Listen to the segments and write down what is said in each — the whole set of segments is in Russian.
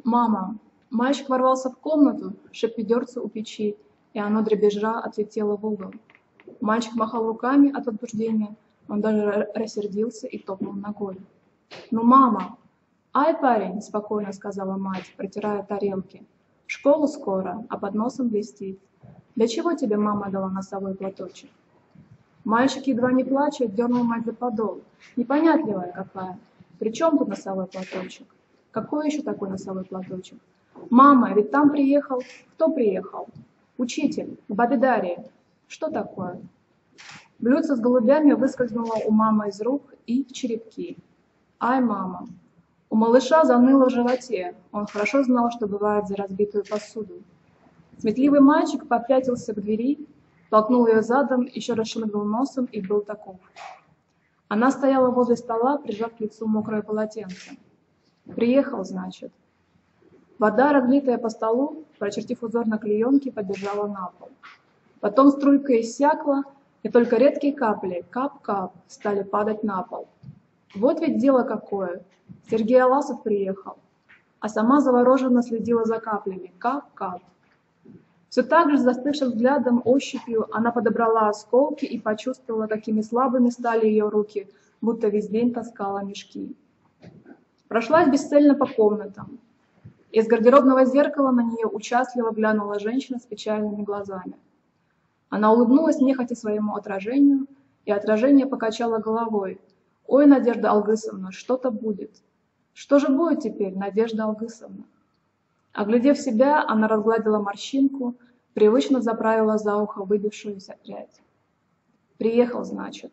Мама!» Мальчик ворвался в комнату, шиб ведерце у печи, и оно дребезжа отлетело в угол. Мальчик махал руками от возбуждения, он даже рассердился и топнул ногой. «Ну, мама!» «Ай, парень!» – спокойно сказала мать, протирая тарелки. «В школу скоро, а под носом блестит. Для чего тебе мама дала носовой платочек?» Мальчик, едва не плача, дернул мать за подол. Непонятливая какая. При чем тут носовой платочек? Какой еще такой носовой платочек? «Мама, ведь там приехал...» «Кто приехал?» «Учитель, к бабе Дарье». «Что такое?» Блюдце с голубями выскользнуло у мамы из рук и в черепки. «Ай, мама!» У малыша заныло в животе. Он хорошо знал, что бывает за разбитую посуду. Сметливый мальчик попятился к двери, толкнул ее задом, еще раз шмыгнул носом и был таков. Она стояла возле стола, прижав к лицу мокрое полотенце. «Приехал, значит». Вода, разлитая по столу, прочертив узор на клеенке, побежала на пол. Потом струйка иссякла, и только редкие капли, кап-кап, стали падать на пол. Вот ведь дело какое! Сергей Аласов приехал, а сама завороженно следила за каплями, кап-кап. Все так же с застывшим взглядом, ощупью, она подобрала осколки и почувствовала, какими слабыми стали ее руки, будто весь день таскала мешки. Прошлась бесцельно по комнатам. Из гардеробного зеркала на нее участливо глянула женщина с печальными глазами. Она улыбнулась нехотя своему отражению, и отражение покачало головой. «Ой, Надежда Алгысовна, что-то будет». «Что же будет теперь, Надежда Алгысовна?» Оглядев себя, она разгладила морщинку, привычно заправила за ухо выбившуюся прядь. «Приехал, значит».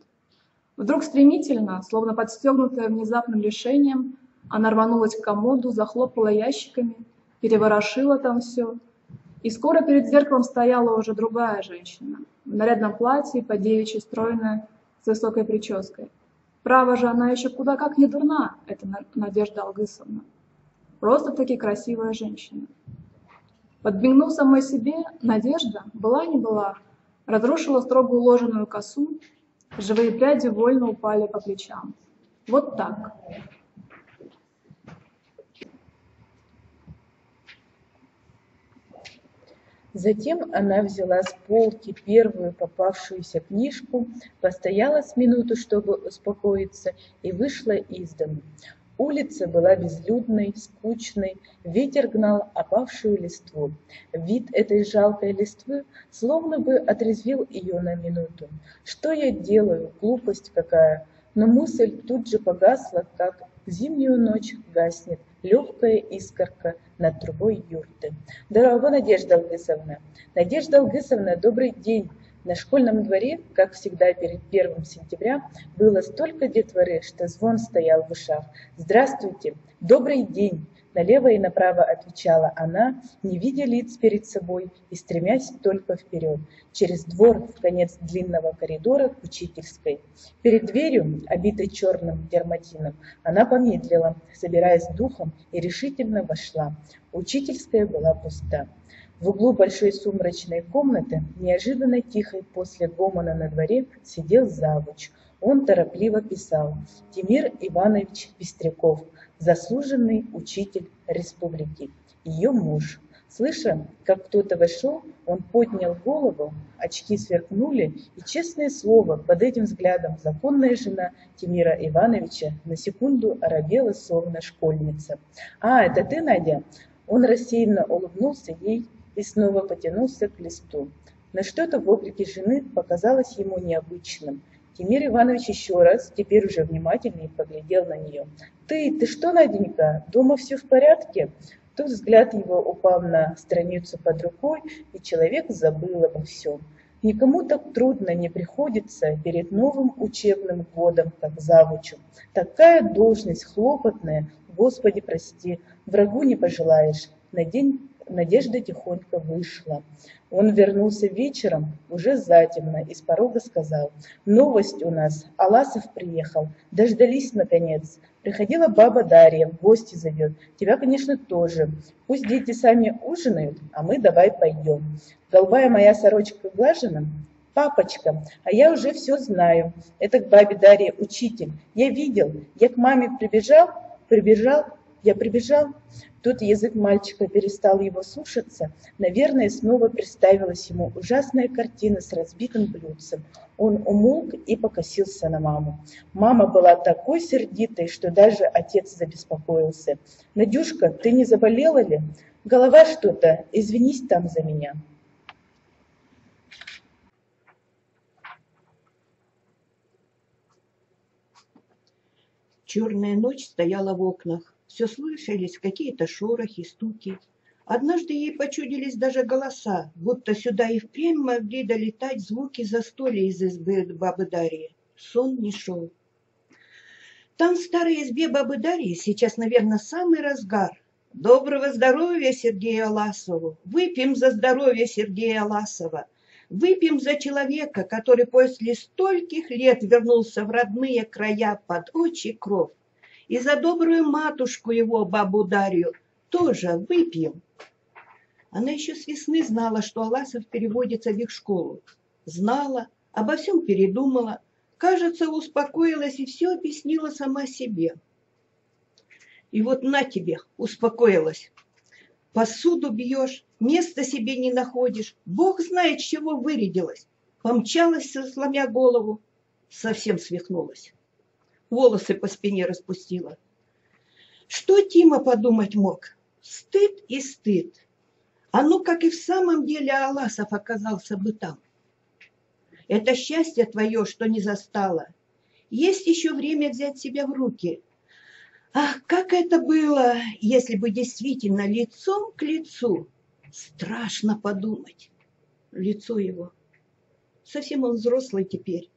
Вдруг стремительно, словно подстегнутая внезапным решением, она рванулась к комоду, захлопала ящиками, переворошила там все, и скоро перед зеркалом стояла уже другая женщина, в нарядном платье, по-девичьи стройная, с высокой прической. Право же, она еще куда как не дурна, эта Надежда Алгысовна. Просто-таки красивая женщина. Подмигнув самой себе, Надежда, была не была, разрушила строго уложенную косу, живые пряди вольно упали по плечам. Вот так. Затем она взяла с полки первую попавшуюся книжку, постояла с минуту, чтобы успокоиться, и вышла из дому. Улица была безлюдной, скучной, ветер гнал опавшую листву. Вид этой жалкой листвы словно бы отрезвил ее на минуту. «Что я делаю? Глупость какая!» Но мысль тут же погасла, как в зимнюю ночь гаснет легкая искорка над трубой юрты. «Здорово, Надежда Алгысовна!» «Надежда Алгысовна, добрый день!» На школьном дворе, как всегда перед 1 сентября, было столько детворы, что звон стоял в ушах. «Здравствуйте! Добрый день!» Налево и направо отвечала она, не видя лиц перед собой и стремясь только вперед, через двор в конец длинного коридора к учительской. Перед дверью, обитой черным дерматином, она помедлила, собираясь духом, и решительно вошла. Учительская была пуста. В углу большой сумрачной комнаты, неожиданно тихой после гомона на дворе, сидел завуч. Он торопливо писал: «Тимир Иванович Пестряков, заслуженный учитель республики, ее муж». Слыша, как кто-то вошел, он поднял голову, очки сверкнули, и, честное слово, под этим взглядом законная жена Тимира Ивановича на секунду оробела, словно школьница. «А, это ты, Надя?» Он рассеянно улыбнулся ей и снова потянулся к листу. Но что-то в облике жены показалось ему необычным. Тимир Иванович еще раз, теперь уже внимательнее, поглядел на нее. Ты что, Наденька, дома все в порядке?» Тут взгляд его упал на страницу под рукой, и человек забыл обо всем. Никому так трудно не приходится перед новым учебным годом, как завучу. Такая должность хлопотная, Господи прости, врагу не пожелаешь. Надежда тихонько вышла. Он вернулся вечером, уже затемно, и с порога сказал: «Новость у нас, Аласов приехал, дождались наконец. Приходила баба Дарья, в гости зовет, тебя, конечно, тоже. Пусть дети сами ужинают, а мы давай пойдем. Голубая моя сорочка глажена?» «Папочка, а я уже все знаю. Это к бабе Дарье учитель. Я видел, я к маме прибежал, Я прибежал, тут язык мальчика перестал его слушаться. Наверное, снова представилась ему ужасная картина с разбитым блюдцем. Он умолк и покосился на маму. Мама была такой сердитой, что даже отец забеспокоился. «Надюшка, ты не заболела ли? Голова что-то, извинись там за меня». Черная ночь стояла в окнах. Все слышались какие-то шорохи, стуки. Однажды ей почудились даже голоса, будто сюда и впрямь могли долетать звуки застолья из избы бабы Дарьи. Сон не шел. Там в старой избе бабы Дарьи сейчас, наверное, самый разгар. Доброго здоровья Сергею Аласову! Выпьем за здоровье Сергея Аласова! Выпьем за человека, который после стольких лет вернулся в родные края под очи кров. И за добрую матушку его, бабу Дарью, тоже выпьем. Она еще с весны знала, что Аласов переводится в их школу. Знала, обо всем передумала, кажется, успокоилась и все объяснила сама себе. И вот на тебе, успокоилась. Посуду бьешь, места себе не находишь, Бог знает, чего вырядилась. Помчалась, сломя голову, совсем свихнулась. Волосы по спине распустила. Что Тима подумать мог? Стыд и стыд. А ну, как и в самом деле Аласов оказался бы там. Это счастье твое, что не застало. Есть еще время взять себя в руки. Ах, как это было, если бы действительно лицом к лицу. Страшно подумать. Лицо его. Совсем он взрослый теперь.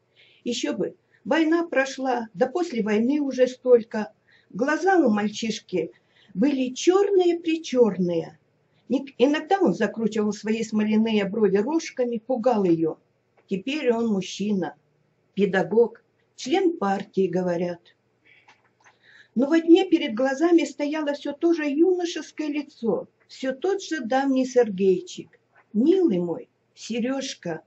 Еще бы, война прошла, да после войны уже столько. Глаза у мальчишки были черные-причерные. Иногда он закручивал свои смоляные брови рожками, пугал ее. Теперь он мужчина, педагог, член партии, говорят. Но во тьме перед глазами стояло все то же юношеское лицо, все тот же давний Сергейчик. Милый мой, Сережка,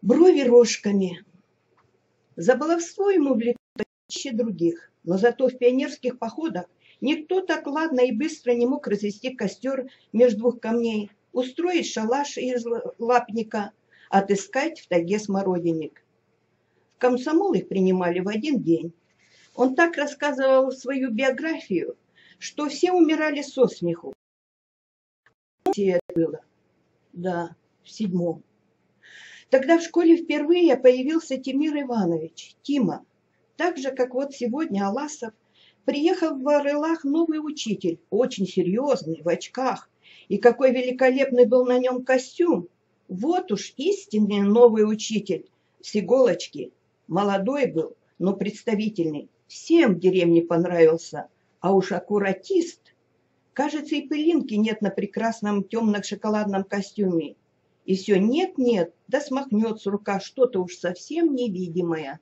брови рожками. За баловство ему влекло чаще других, но зато в пионерских походах никто так ладно и быстро не мог развести костер между двух камней, устроить шалаш из лапника, отыскать в тайге смородинник. В комсомол их принимали в один день. Он так рассказывал свою биографию, что все умирали со смеху. Это было, да, в 7-м. Тогда в школе впервые появился Тимир Иванович, Тима. Так же, как вот сегодня Аласов, приехал в Варылах новый учитель, очень серьезный, в очках. И какой великолепный был на нем костюм. Вот уж истинный новый учитель, с иголочки. Молодой был, но представительный. Всем в деревне понравился, а уж аккуратист. Кажется, и пылинки нет на прекрасном темно-шоколадном костюме. И все нет-нет, да смахнет с рука что-то уж совсем невидимое.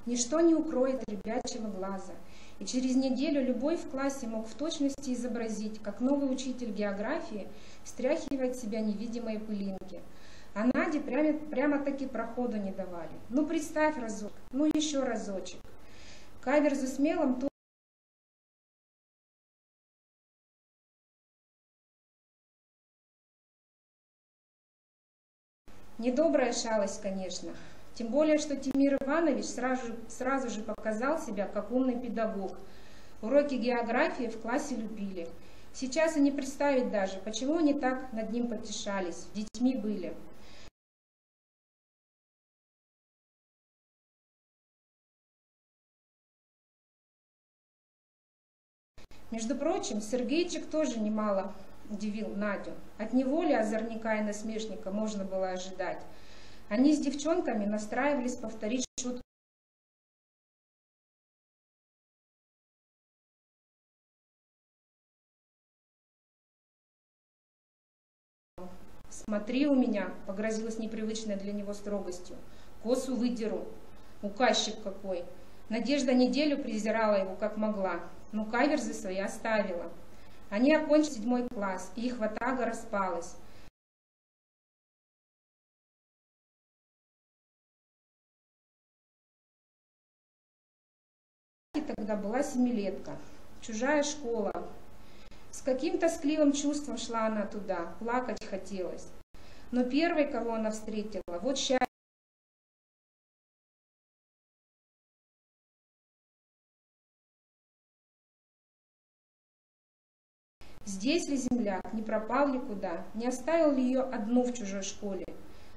Ничто не укроет ребячьего глаза, и через неделю любой в классе мог в точности изобразить, как новый учитель географии стряхивает с себя невидимые пылинки. А Наде прямо-таки проходу не давали. Ну, представь разок, ну еще разочек. Каверзу с мелом то недобрая шалость, конечно. Тем более, что Тимир Иванович сразу же показал себя как умный педагог. Уроки географии в классе любили. Сейчас и не представить даже, почему они так над ним потешались, детьми были. Между прочим, Сергейчик тоже немало удивил Надю. От него ли озорника и насмешника можно было ожидать? Они с девчонками настраивались повторить шутку. «Смотри у меня», — погрозила с непривычной для него строгостью, — «косу выдеру, указчик какой». Надежда неделю презирала его как могла, но каверзы свои оставила. Они окончили 7 класс, и их ватага распалась. тогда была 7-летка, чужая школа. С каким тоскливым чувством шла она туда, плакать хотелось. Но первой, кого она встретила, вот счастье. Здесь ли земляк, не пропал ли куда, не оставил ли ее одну в чужой школе.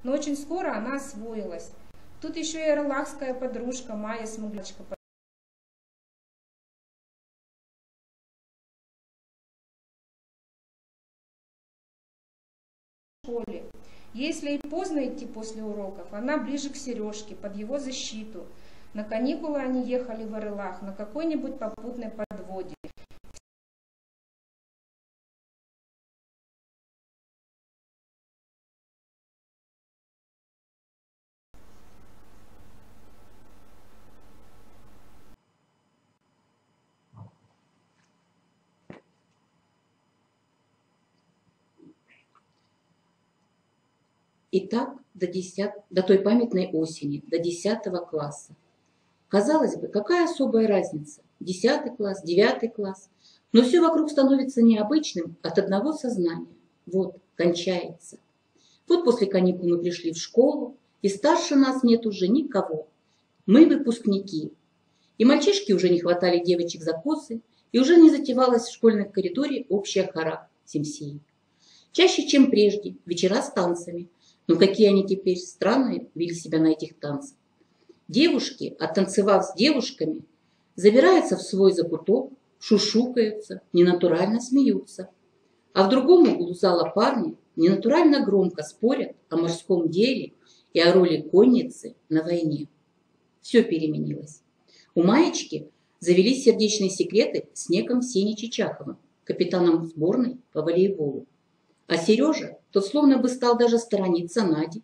Но очень скоро она освоилась. Тут еще и ирлахская подружка Майя Смуглячка. Если и поздно идти после уроков, она ближе к Сережке, под его защиту. На каникулы они ехали в Ирлах на какой-нибудь попутной подводе. И так до той памятной осени, до 10 класса. Казалось бы, какая особая разница? 10 класс, 9 класс. Но все вокруг становится необычным от одного сознания. Вот, кончается. Вот после каникул мы пришли в школу, и старше нас нет уже никого. Мы выпускники. И мальчишки уже не хватали девочек за косы, и уже не затевалась в школьном коридоре общая хора Симсии. Чаще, чем прежде, вечера с танцами. Но какие они теперь странные вели себя на этих танцах. Девушки, оттанцевав с девушками, забираются в свой закуток, шушукаются, ненатурально смеются. А в другом углу зала парни ненатурально громко спорят о морском деле и о роли конницы на войне. Все переменилось. У Маечки завелись сердечные секреты с неким Сеней Чичаховым, капитаном сборной по волейболу. А Сережа, тот словно бы стал даже сторониться Нади.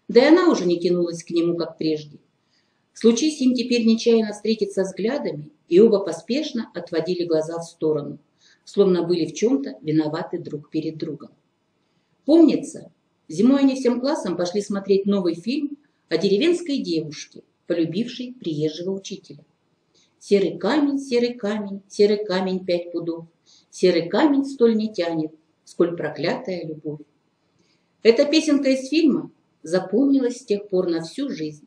Да и она уже не тянулась к нему, как прежде. Случись им теперь нечаянно встретиться взглядами, и оба поспешно отводили глаза в сторону, словно были в чем-то виноваты друг перед другом. Помнится, зимой они всем классом пошли смотреть новый фильм о деревенской девушке, полюбившей приезжего учителя. Серый камень, серый камень 5 пудов, серый камень столь не тянет, сколь проклятая любовь. Эта песенка из фильма запомнилась с тех пор на всю жизнь.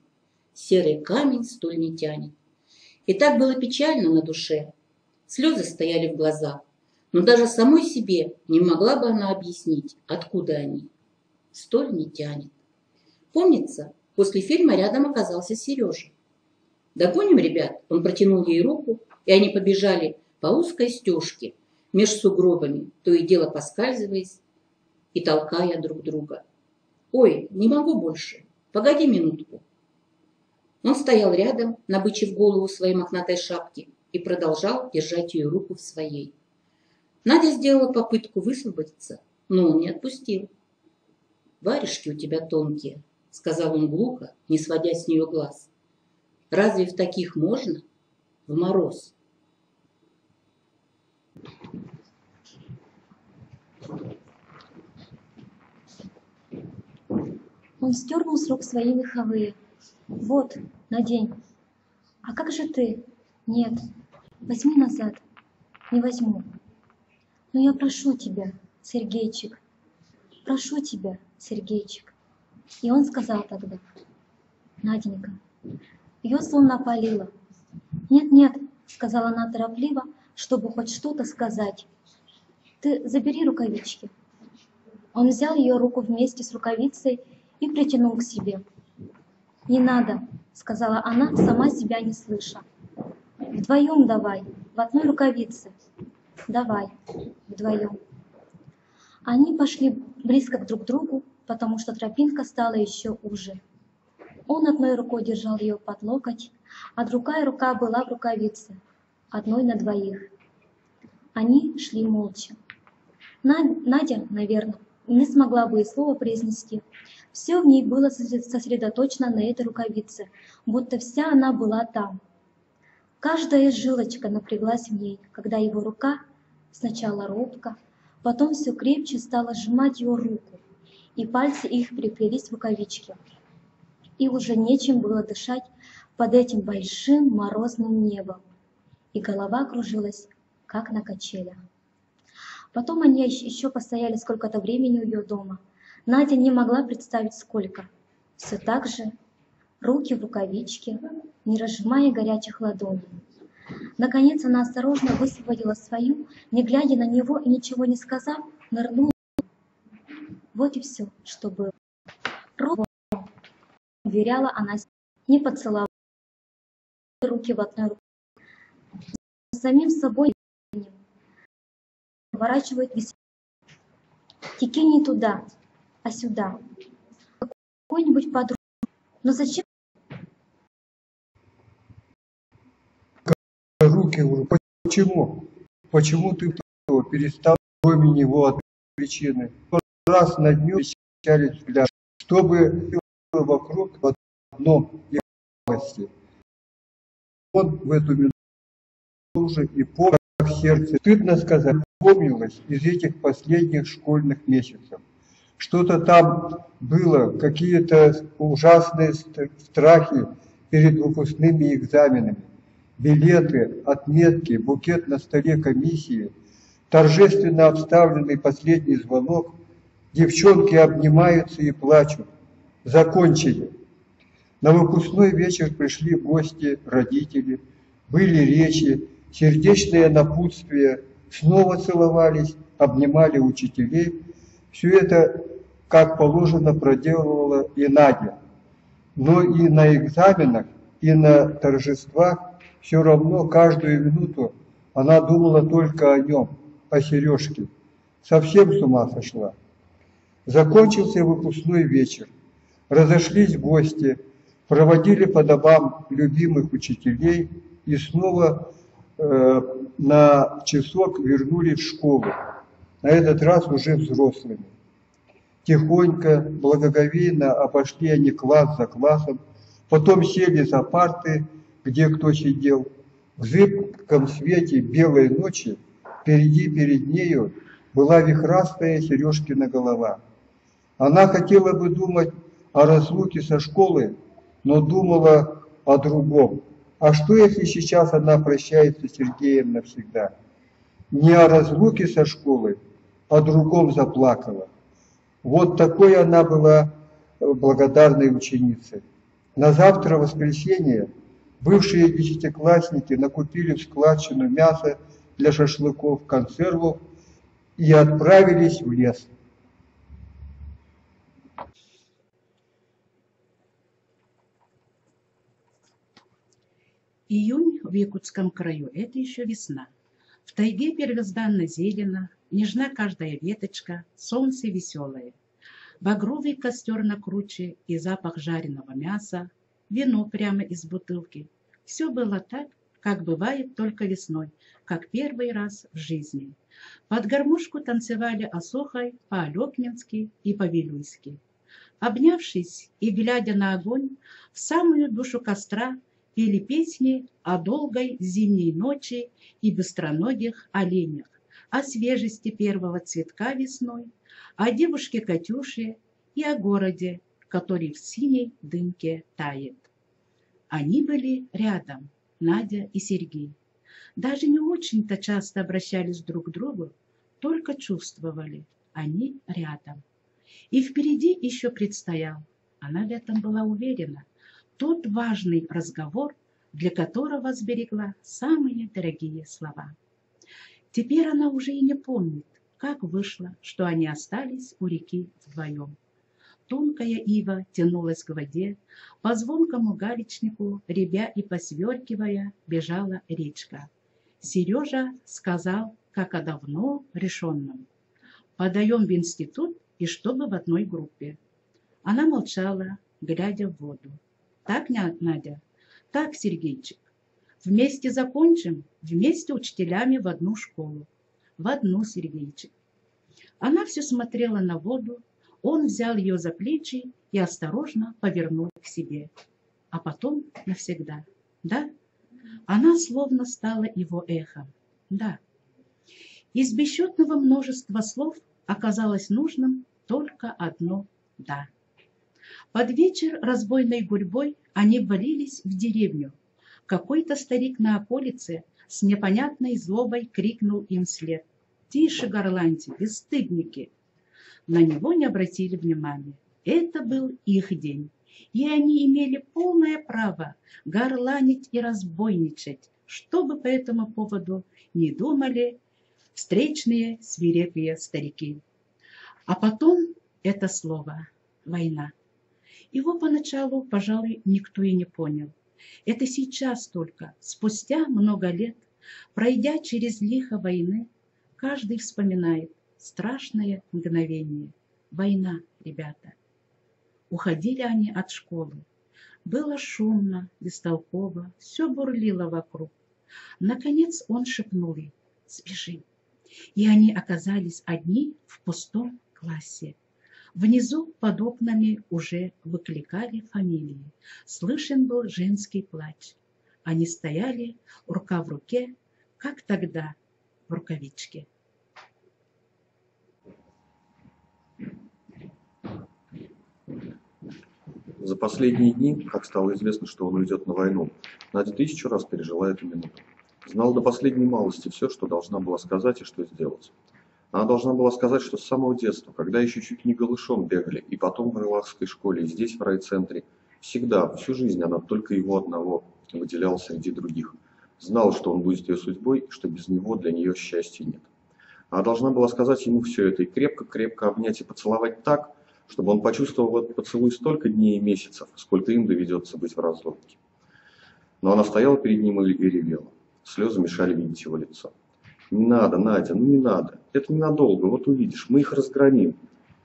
Серый камень столь не тянет. И так было печально на душе. Слезы стояли в глазах, но даже самой себе не могла бы она объяснить, откуда они. Столь не тянет. Помнится, после фильма рядом оказался Сережа. «Догоним, ребят?» Он протянул ей руку, и они побежали по узкой стежке меж сугробами, то и дело поскальзываясь и толкая друг друга. «Ой, не могу больше. Погоди минутку». Он стоял рядом, набычив голову своей мохнатой шапки, и продолжал держать ее руку в своей. Надя сделала попытку высвободиться, но он не отпустил. «Варежки у тебя тонкие», — сказал он глухо, не сводя с нее глаз. «Разве в таких можно? В мороз?» Он сдернул с рук свои меховые. «Вот, надень». «А как же ты?» «Нет, возьми назад». «Не возьму». «Но я прошу тебя, Сергейчик, прошу тебя, Сергейчик». И он сказал тогда: «Наденька». Ее словно опалило. «Нет-нет», — сказала она торопливо, чтобы хоть что-то сказать. «Ты забери рукавички». Он взял ее руку вместе с рукавицей и притянул к себе. «Не надо», — сказала она, сама себя не слыша. «Вдвоем давай, в одной рукавице». «Давай, вдвоем». Они пошли близко друг к другу, потому что тропинка стала еще уже. Он одной рукой держал ее под локоть, а другая рука была в рукавице, одной на двоих. Они шли молча. Надя, наверное, не смогла бы и слова произнести. Все в ней было сосредоточено на этой рукавице, будто вся она была там. Каждая жилочка напряглась в ней, когда его рука, сначала робко, потом все крепче стала сжимать его руку, и пальцы их приплелись в рукавички. И уже нечем было дышать под этим большим морозным небом. и голова кружилась, как на качелях. Потом они еще постояли сколько-то времени у ее дома. Надя не могла представить, сколько. Все так же, руки в рукавичке, не разжимая горячих ладоней. Наконец она осторожно высвободила свою, не глядя на него и ничего не сказав, нырнула. Вот и все, что было. Ровно, уверяла она, не поцеловала руки в одной руке. Самим собой поворачивает веселье. Кики не туда, а сюда. Какой-нибудь подруге. Но зачем? Руки в руку. Почему? Почему ты перестал кроме него от причины? Раз на дню встречались взгляд, чтобы было вокруг в одном ярости. Он в эту минуту уже и помнил в сердце. Стыдно сказать, помнилось из этих последних школьных месяцев. Что-то там было, какие-то ужасные страхи перед выпускными экзаменами. Билеты, отметки, букет на столе комиссии, торжественно обставленный последний звонок, девчонки обнимаются и плачут. Закончили. На выпускной вечер пришли гости, родители, были речи, сердечные напутствия, снова целовались, обнимали учителей. Все это, как положено, проделывала и Надя. Но и на экзаменах, и на торжествах все равно каждую минуту она думала только о нем, о Сережке. Совсем с ума сошла. Закончился выпускной вечер. Разошлись гости, проводили по домам любимых учителей и снова на часок вернули в школу. На этот раз уже взрослыми. Тихонько, благоговейно обошли они класс за классом, потом сели за парты, где кто сидел. В зыбком свете белой ночи впереди перед нею была вихрастая Сережкина голова. Она хотела бы думать о разлуке со школой, но думала о другом. А что, если сейчас она прощается с Сергеем навсегда? Не о разлуке со школой, о другом заплакала. Вот такой она была благодарной ученицей. На завтра, воскресенье, бывшие десятиклассники накупили в складчину мяса для шашлыков, консервов и отправились в лес. Июнь в Якутском краю – это еще весна. В тайге первозданно зелено, нежна каждая веточка, солнце веселое. Багровый костер на круче и запах жареного мяса, вино прямо из бутылки. Все было так, как бывает только весной, как первый раз в жизни. Под гармошку танцевали Осохой по-алекмински и по-вилюйски. Обнявшись и глядя на огонь, в самую душу костра пели песни о долгой зимней ночи и быстроногих оленях, о свежести первого цветка весной, о девушке Катюше и о городе, который в синей дымке тает. Они были рядом, Надя и Сергей. Даже не очень-то часто обращались друг к другу, только чувствовали, они рядом. И впереди еще предстоял, она в этом была уверена, тот важный разговор, для которого сберегла самые дорогие слова. Теперь она уже и не помнит, как вышло, что они остались у реки вдвоем. Тонкая ива тянулась к воде, по звонкому галечнику, рябя и посверкивая, бежала речка. Сережа сказал, как о давно решенном: «Подаем в институт, и чтобы в одной группе». Она молчала, глядя в воду. «Так, Надя?» «Так, Сергейчик. Вместе закончим, вместе учителями в одну школу». «В одну, Сергейчик». Она все смотрела на воду, он взял ее за плечи и осторожно повернул к себе. А потом навсегда. Да? Она словно стала его эхом. Да. Из бесчетного множества слов оказалось нужным только одно «да». Под вечер разбойной гурьбой они ввалились в деревню. Какой-то старик на околице с непонятной злобой крикнул им вслед: «Тише, горланьте, бесстыдники!» На него не обратили внимания. Это был их день, и они имели полное право горланить и разбойничать, что бы по этому поводу не думали встречные свирепые старики. А потом это слово «война». Его поначалу, пожалуй, никто и не понял. Это сейчас только, спустя много лет, пройдя через лихо войны, каждый вспоминает страшное мгновение. Война, ребята. Уходили они от школы. Было шумно, бестолково, все бурлило вокруг. Наконец он шепнул им: «Сбежим». И они оказались одни в пустом классе. Внизу под окнами уже выкликали фамилии. Слышен был женский плач. Они стояли рука в руке, как тогда, в рукавичке. За последние дни, как стало известно, что он уйдет на войну, Надя 1000 раз пережила эту минуту. Знала до последней малости все, что должна была сказать и что сделать. Она должна была сказать, что с самого детства, когда еще чуть не голышом бегали, и потом в Рылахской школе, и здесь, в райцентре, всегда, всю жизнь она только его одного выделяла среди других. Знала, что он будет ее судьбой, и что без него для нее счастья нет. Она должна была сказать ему все это и крепко-крепко обнять и поцеловать так, чтобы он почувствовал этот поцелуй столько дней и месяцев, сколько им доведется быть в разлуке. Но она стояла перед ним и ревела. Слезы мешали видеть его лицо. «Не надо, Надя, ну не надо. Это ненадолго, вот увидишь, мы их разгромим».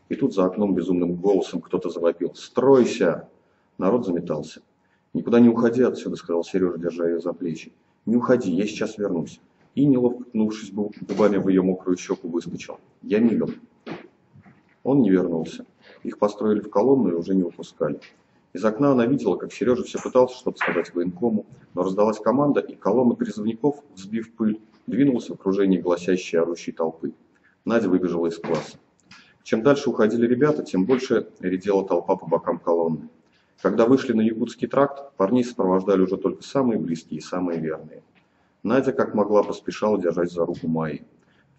И тут за окном безумным голосом кто-то завопил: «Стройся!» Народ заметался. «Никуда не уходи отсюда», — сказал Сережа, держа ее за плечи. «Не уходи, я сейчас вернусь». И, неловко ткнувшись губами в ее мокрую щеку, выскочил: «Я мигом». Он не вернулся. Их построили в колонну и уже не выпускали. Из окна она видела, как Сережа все пытался что-то сказать военкому, но раздалась команда, и колонна призывников, взбив пыль, двинулась в окружении гласящей орущей толпы. Надя выбежала из класса. Чем дальше уходили ребята, тем больше редела толпа по бокам колонны. Когда вышли на Якутский тракт, парней сопровождали уже только самые близкие и самые верные. Надя, как могла, поспешала держать за руку Майи.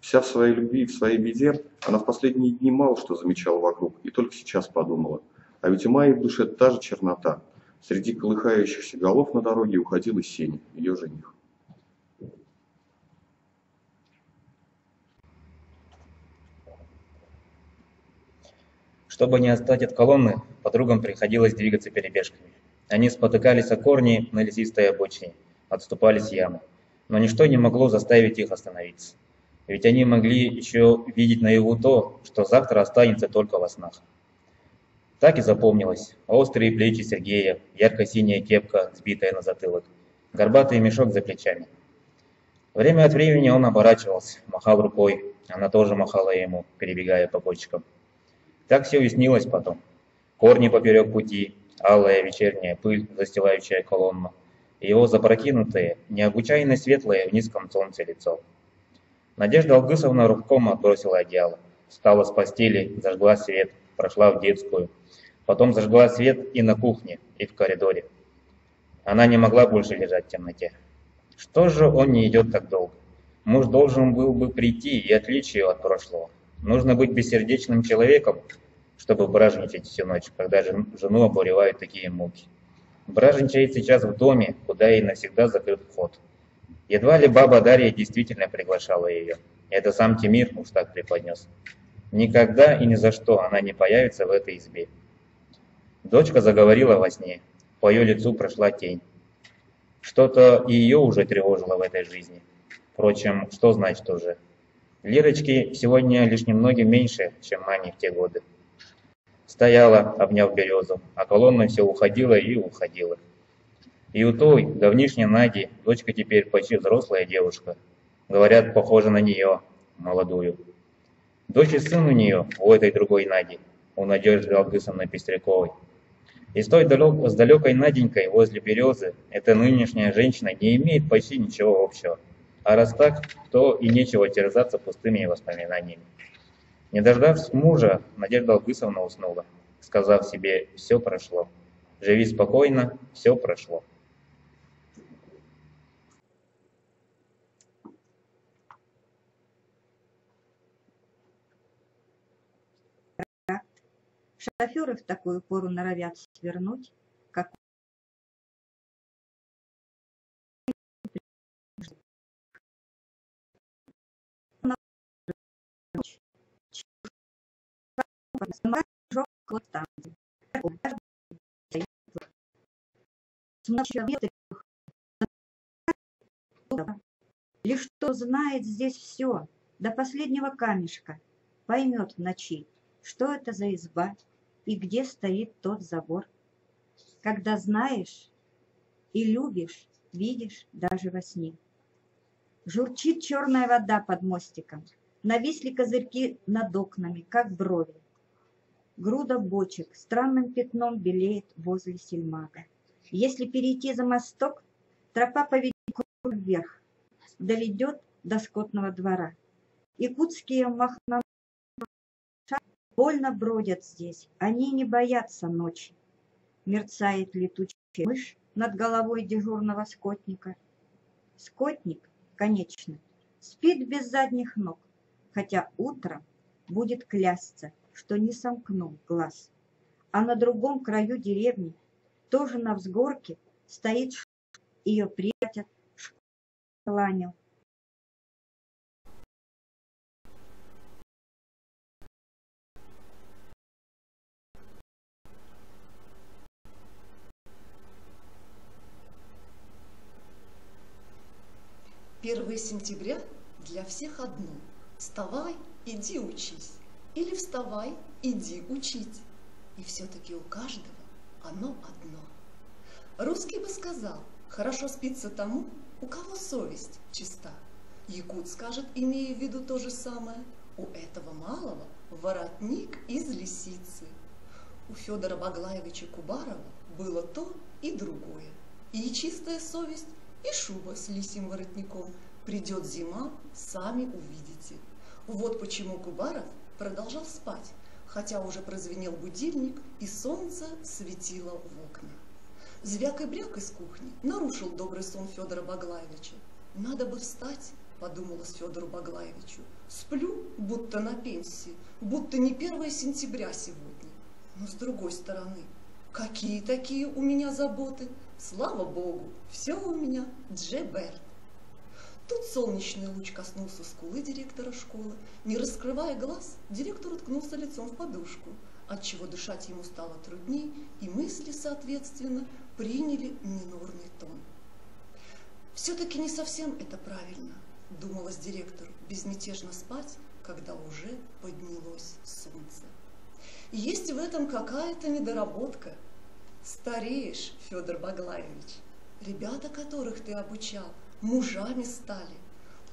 Вся в своей любви и в своей беде, она в последние дни мало что замечала вокруг и только сейчас подумала: а ведь у Майи в душе та же чернота. Среди колыхающихся голов на дороге уходил и Сеня, ее жених. Чтобы не отстать от колонны, подругам приходилось двигаться перебежками. Они спотыкались о корни на лесистой обочине, отступались ямы, но ничто не могло заставить их остановиться. Ведь они могли еще видеть наяву то, что завтра останется только во снах. Так и запомнилось: острые плечи Сергея, ярко-синяя кепка, сбитая на затылок, горбатый мешок за плечами. Время от времени он оборачивался, махал рукой, она тоже махала ему, перебегая по кочкам. Так все и снилось потом. Корни поперек пути, алая вечерняя пыль, застилающая колонну, и его запрокинутое, необычайно светлое в низком солнце лицо. Надежда Алгысовна рывком отбросила одеяло, встала с постели, зажгла свет, прошла в детскую, потом зажгла свет и на кухне, и в коридоре. Она не могла больше лежать в темноте. Что же он не идет так долго? Муж должен был бы прийти и отвлечь ее от прошлого. Нужно быть бессердечным человеком, чтобы бражничать всю ночь, когда жену обуревают такие муки. Бражничает сейчас в доме, куда ей навсегда закрыт вход. Едва ли баба Дарья действительно приглашала ее. Это сам Тимир уж так преподнес. Никогда и ни за что она не появится в этой избе. Дочка заговорила во сне. По ее лицу прошла тень. Что-то и ее уже тревожило в этой жизни. Впрочем, что значит уже? Лирочки сегодня лишь немногим меньше, чем Мане в те годы. Стояла, обняв березу, а колонна все уходила и уходила. И у той, давнишней Нади, дочка теперь почти взрослая девушка. Говорят, похожа на нее, молодую. Дочь и сын у нее, у этой другой Нади, у Надежды Алгысовны Пестряковой. И с далекой Наденькой возле березы эта нынешняя женщина не имеет почти ничего общего. А раз так, то и нечего терзаться пустыми воспоминаниями. Не дождавшись мужа, Надежда Алгысовна уснула, сказав себе: «Все прошло. Живи спокойно, все прошло». Шоферы в такую пору норовят свернуть, как вот там. Лишь кто знает здесь все, до последнего камешка, поймет в ночи, что это за изба и где стоит тот забор. Когда знаешь и любишь, видишь даже во сне. Журчит черная вода под мостиком, нависли козырьки над окнами, как брови. Груда бочек странным пятном белеет возле сельмага. Если перейти за мосток, тропа поведет вверх, доведет до скотного двора. Якутские махноморы больно бродят здесь, они не боятся ночи. Мерцает летучая мышь над головой дежурного скотника. Скотник, конечно, спит без задних ног, хотя утром будет клясться, что не сомкнул глаз. А на другом краю деревни, тоже на взгорке, стоит ее приятель кланял. Первое сентября для всех одно. Вставай, иди учись. Или вставай, иди учить. И все-таки у каждого оно одно. Русский бы сказал, хорошо спится тому, у кого совесть чиста. Якут скажет, имея в виду то же самое, у этого малого воротник из лисицы. У Федора Баглаевича Кубарова было то и другое. И чистая совесть, и шуба с лисьим воротником. Придет зима, сами увидите. Вот почему Кубаров продолжал спать, хотя уже прозвенел будильник, и солнце светило в окна. Звяк и бряк из кухни нарушил добрый сон Федора Баглаевича. «Надо бы встать», — подумалось Федору Баглаевичу. «Сплю, будто на пенсии, будто не 1 сентября сегодня. Но с другой стороны, какие такие у меня заботы? Слава Богу, все у меня джеберт». Тут солнечный луч коснулся скулы директора школы. Не раскрывая глаз, директор уткнулся лицом в подушку, отчего дышать ему стало трудней, и мысли, соответственно, приняли минорный тон. «Все-таки не совсем это правильно», — думалось директору, безмятежно спать, когда уже поднялось солнце. «Есть в этом какая-то недоработка. Стареешь, Федор Баглаевич. Ребята, которых ты обучал, мужами стали.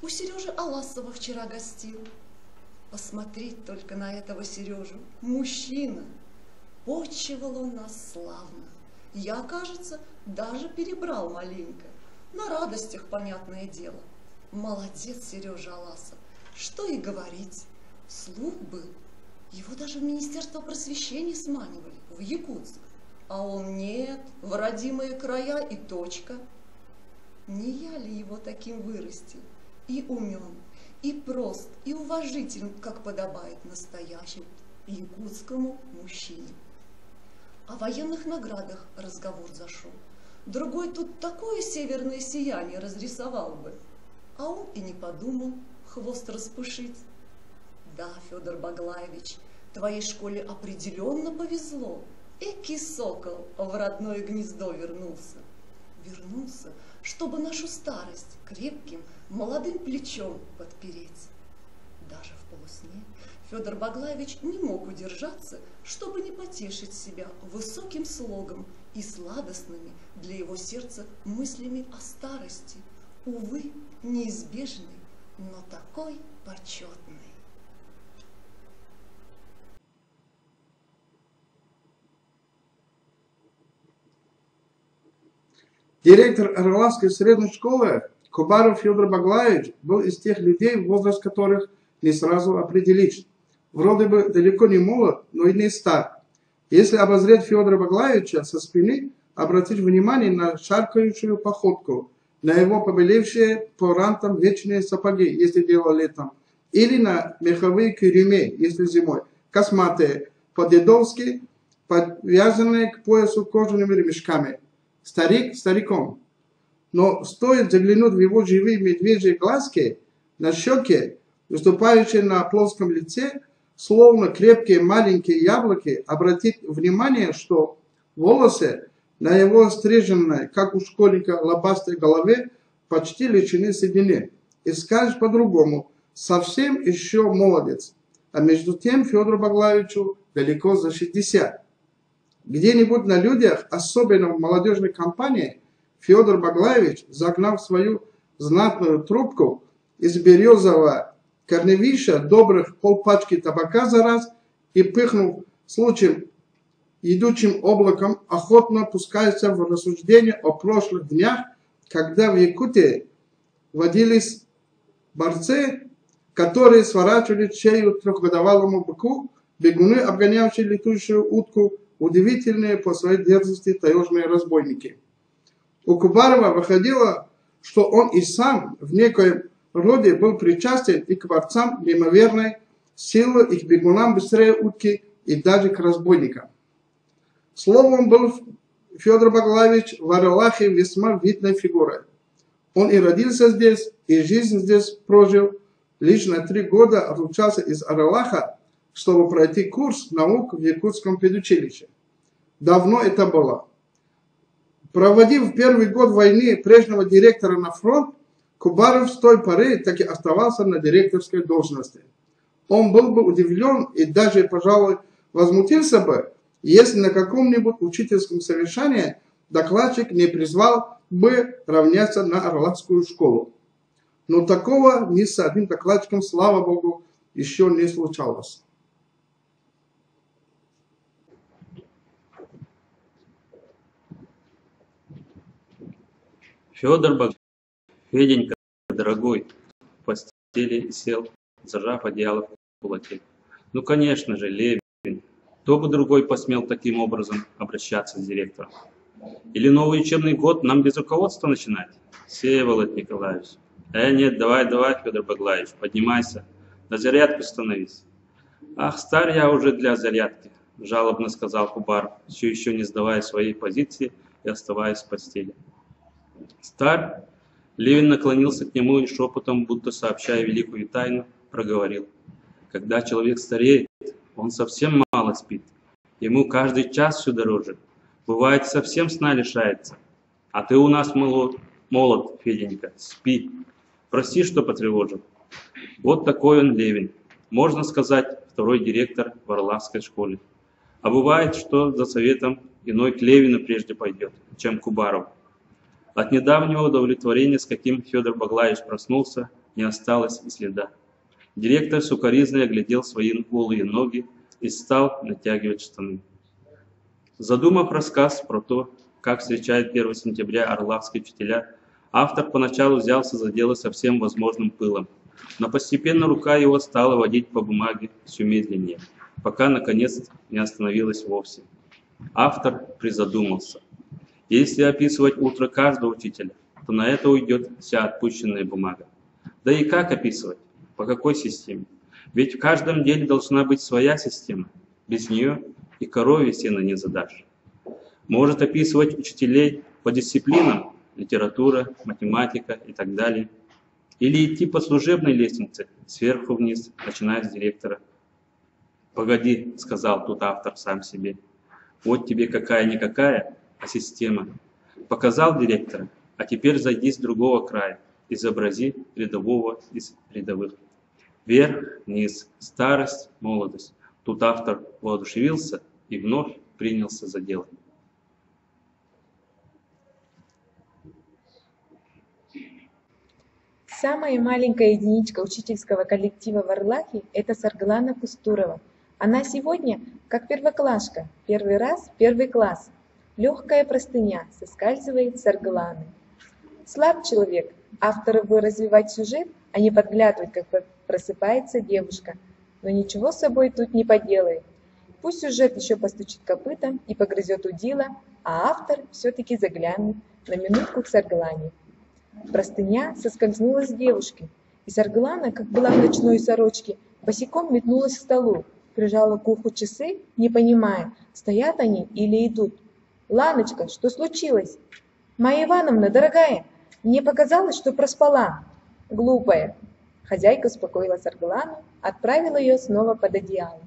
У Сережи Аласова вчера гостил. Посмотреть только на этого Сережу. Мужчина. Почивал он нас славно. Я, кажется, даже перебрал маленько. На радостях, понятное дело. Молодец Сережа Аласов. Что и говорить. Слух был. Его даже в Министерство просвещения сманивали, в Якутск. А он нет, в родимые края и точка. Не я ли его таким вырастил? И умен, и прост, и уважителен, как подобает настоящему якутскому мужчине. О военных наградах разговор зашел. Другой тут такое северное сияние разрисовал бы. А он и не подумал хвост распушить. Да, Федор Баглаевич, твоей школе определенно повезло. Экий сокол в родное гнездо вернулся. Вернулся, чтобы нашу старость крепким молодым плечом подпереть. Даже в полусне Федор Баглаевич не мог удержаться, чтобы не потешить себя высоким слогом и сладостными для его сердца мыслями о старости, увы, неизбежной, но такой почетной. Директор Орловской средней школы Кубаров Федор Баглаевич был из тех людей, возраст которых не сразу определишь. Вроде бы далеко не молод, но и не стар. Если обозреть Федора Баглаевича со спины, обратить внимание на шаркающую походку, на его побелевшие по рантам вечные сапоги, если дело летом, или на меховые кюрюме, если зимой, косматые, по-дедовски, подвязанные к поясу кожаными ремешками. Старик стариком. Но стоит заглянуть в его живые медвежьи глазки, на щеке, выступающие на плоском лице, словно крепкие маленькие яблоки, обратить внимание, что волосы на его стриженной, как у школьника, лобастой голове почти лишены седины. И скажешь по-другому, совсем еще молодец. А между тем Федору Баглаевичу далеко за 60. Где-нибудь на людях, особенно в молодежной компании, Федор Баглаевич, загнав свою знатную трубку из березового корневища добрых полпачки табака за раз и, пыхнув случаем идущим облаком, охотно пускается в рассуждение о прошлых днях, когда в Якутии водились борцы, которые сворачивали шею трехгодовалому быку, бегуны, обгонявшие летущую утку, удивительные по своей дерзости таежные разбойники. У Кубарова выходило, что он и сам в некоем роде был причастен и к борцам неимоверной силы, и к бегунам быстрее утки, и даже к разбойникам. Словом, был Федор Баглаевич в Аралахе весьма видной фигурой. Он и родился здесь, и жизнь здесь прожил. Лишь на 3 года отлучался из Аралаха, чтобы пройти курс наук в Якутском педучилище. Давно это было. Проводив первый год войны прежнего директора на фронт, Кубаров с той поры так и оставался на директорской должности. Он был бы удивлен и даже, пожалуй, возмутился бы, если на каком-нибудь учительском совещании докладчик не призвал бы равняться на Орловскую школу. Но такого ни с одним докладчиком, слава Богу, еще не случалось. Федор Баглаевич, Феденька, дорогой, в постели сел, зажав одеяло в кулаке. Ну, конечно же, Левин. Кто бы другой посмел таким образом обращаться с директором? Или новый учебный год нам без руководства начинать? Всеволод Николаевич. Нет, давай, Федор Баглаевич, поднимайся, на зарядку становись. Ах, стар я уже для зарядки, жалобно сказал Кубаров, все еще не сдавая своей позиции и оставаясь в постели. Стар? Левин наклонился к нему и шепотом, будто сообщая великую тайну, проговорил. Когда человек стареет, он совсем мало спит. Ему каждый час все дороже. Бывает, совсем сна лишается. А ты у нас молод, Феденька, спи. Прости, что потревожил. Вот такой он Левин. Можно сказать, второй директор в Орловской школе. А бывает, что за советом иной к Левину прежде пойдет, чем к Кубарову. От недавнего удовлетворения, с каким Федор Баглаевич проснулся, не осталось и следа. Директор сукоризной оглядел свои голые ноги и стал натягивать штаны. Задумав рассказ про то, как встречают 1 сентября орловские учителя, автор поначалу взялся за дело со всем возможным пылом, но постепенно рука его стала водить по бумаге все медленнее, пока наконец не остановилась вовсе. Автор призадумался. Если описывать утро каждого учителя, то на это уйдет вся отпущенная бумага. Да и как описывать? По какой системе? Ведь в каждом деле должна быть своя система. Без нее и корове сено не задашь. Может описывать учителей по дисциплинам, литература, математика и так далее. Или идти по служебной лестнице, сверху вниз, начиная с директора. «Погоди», — сказал тут автор сам себе, — «вот тебе какая-никакая, а система. Показал директора, а теперь зайди с другого края, изобрази рядового из рядовых. Вверх, вниз, старость, молодость». Тут автор воодушевился и вновь принялся за дело. Самая маленькая единичка учительского коллектива в Орлахе – это Сарглана Кустурова. Она сегодня как первоклашка, первый раз первый класс. Легкая простыня соскальзывает с Саргланы. Слаб человек, автору бы развивать сюжет, а не подглядывать, как просыпается девушка. Но ничего с собой тут не поделает. Пусть сюжет еще постучит копытом и погрызет удила, а автор все-таки заглянет на минутку к Сарглане. Простыня соскользнула с девушки, и Сарглана, как была в ночной сорочке, босиком метнулась к столу. прижала к уху часы, не понимая, стоят они или идут. «Ланочка, что случилось?» «Майя Ивановна, дорогая, мне показалось, что проспала». «Глупая». Хозяйка успокоила Саргалану, отправила ее снова под одеяло.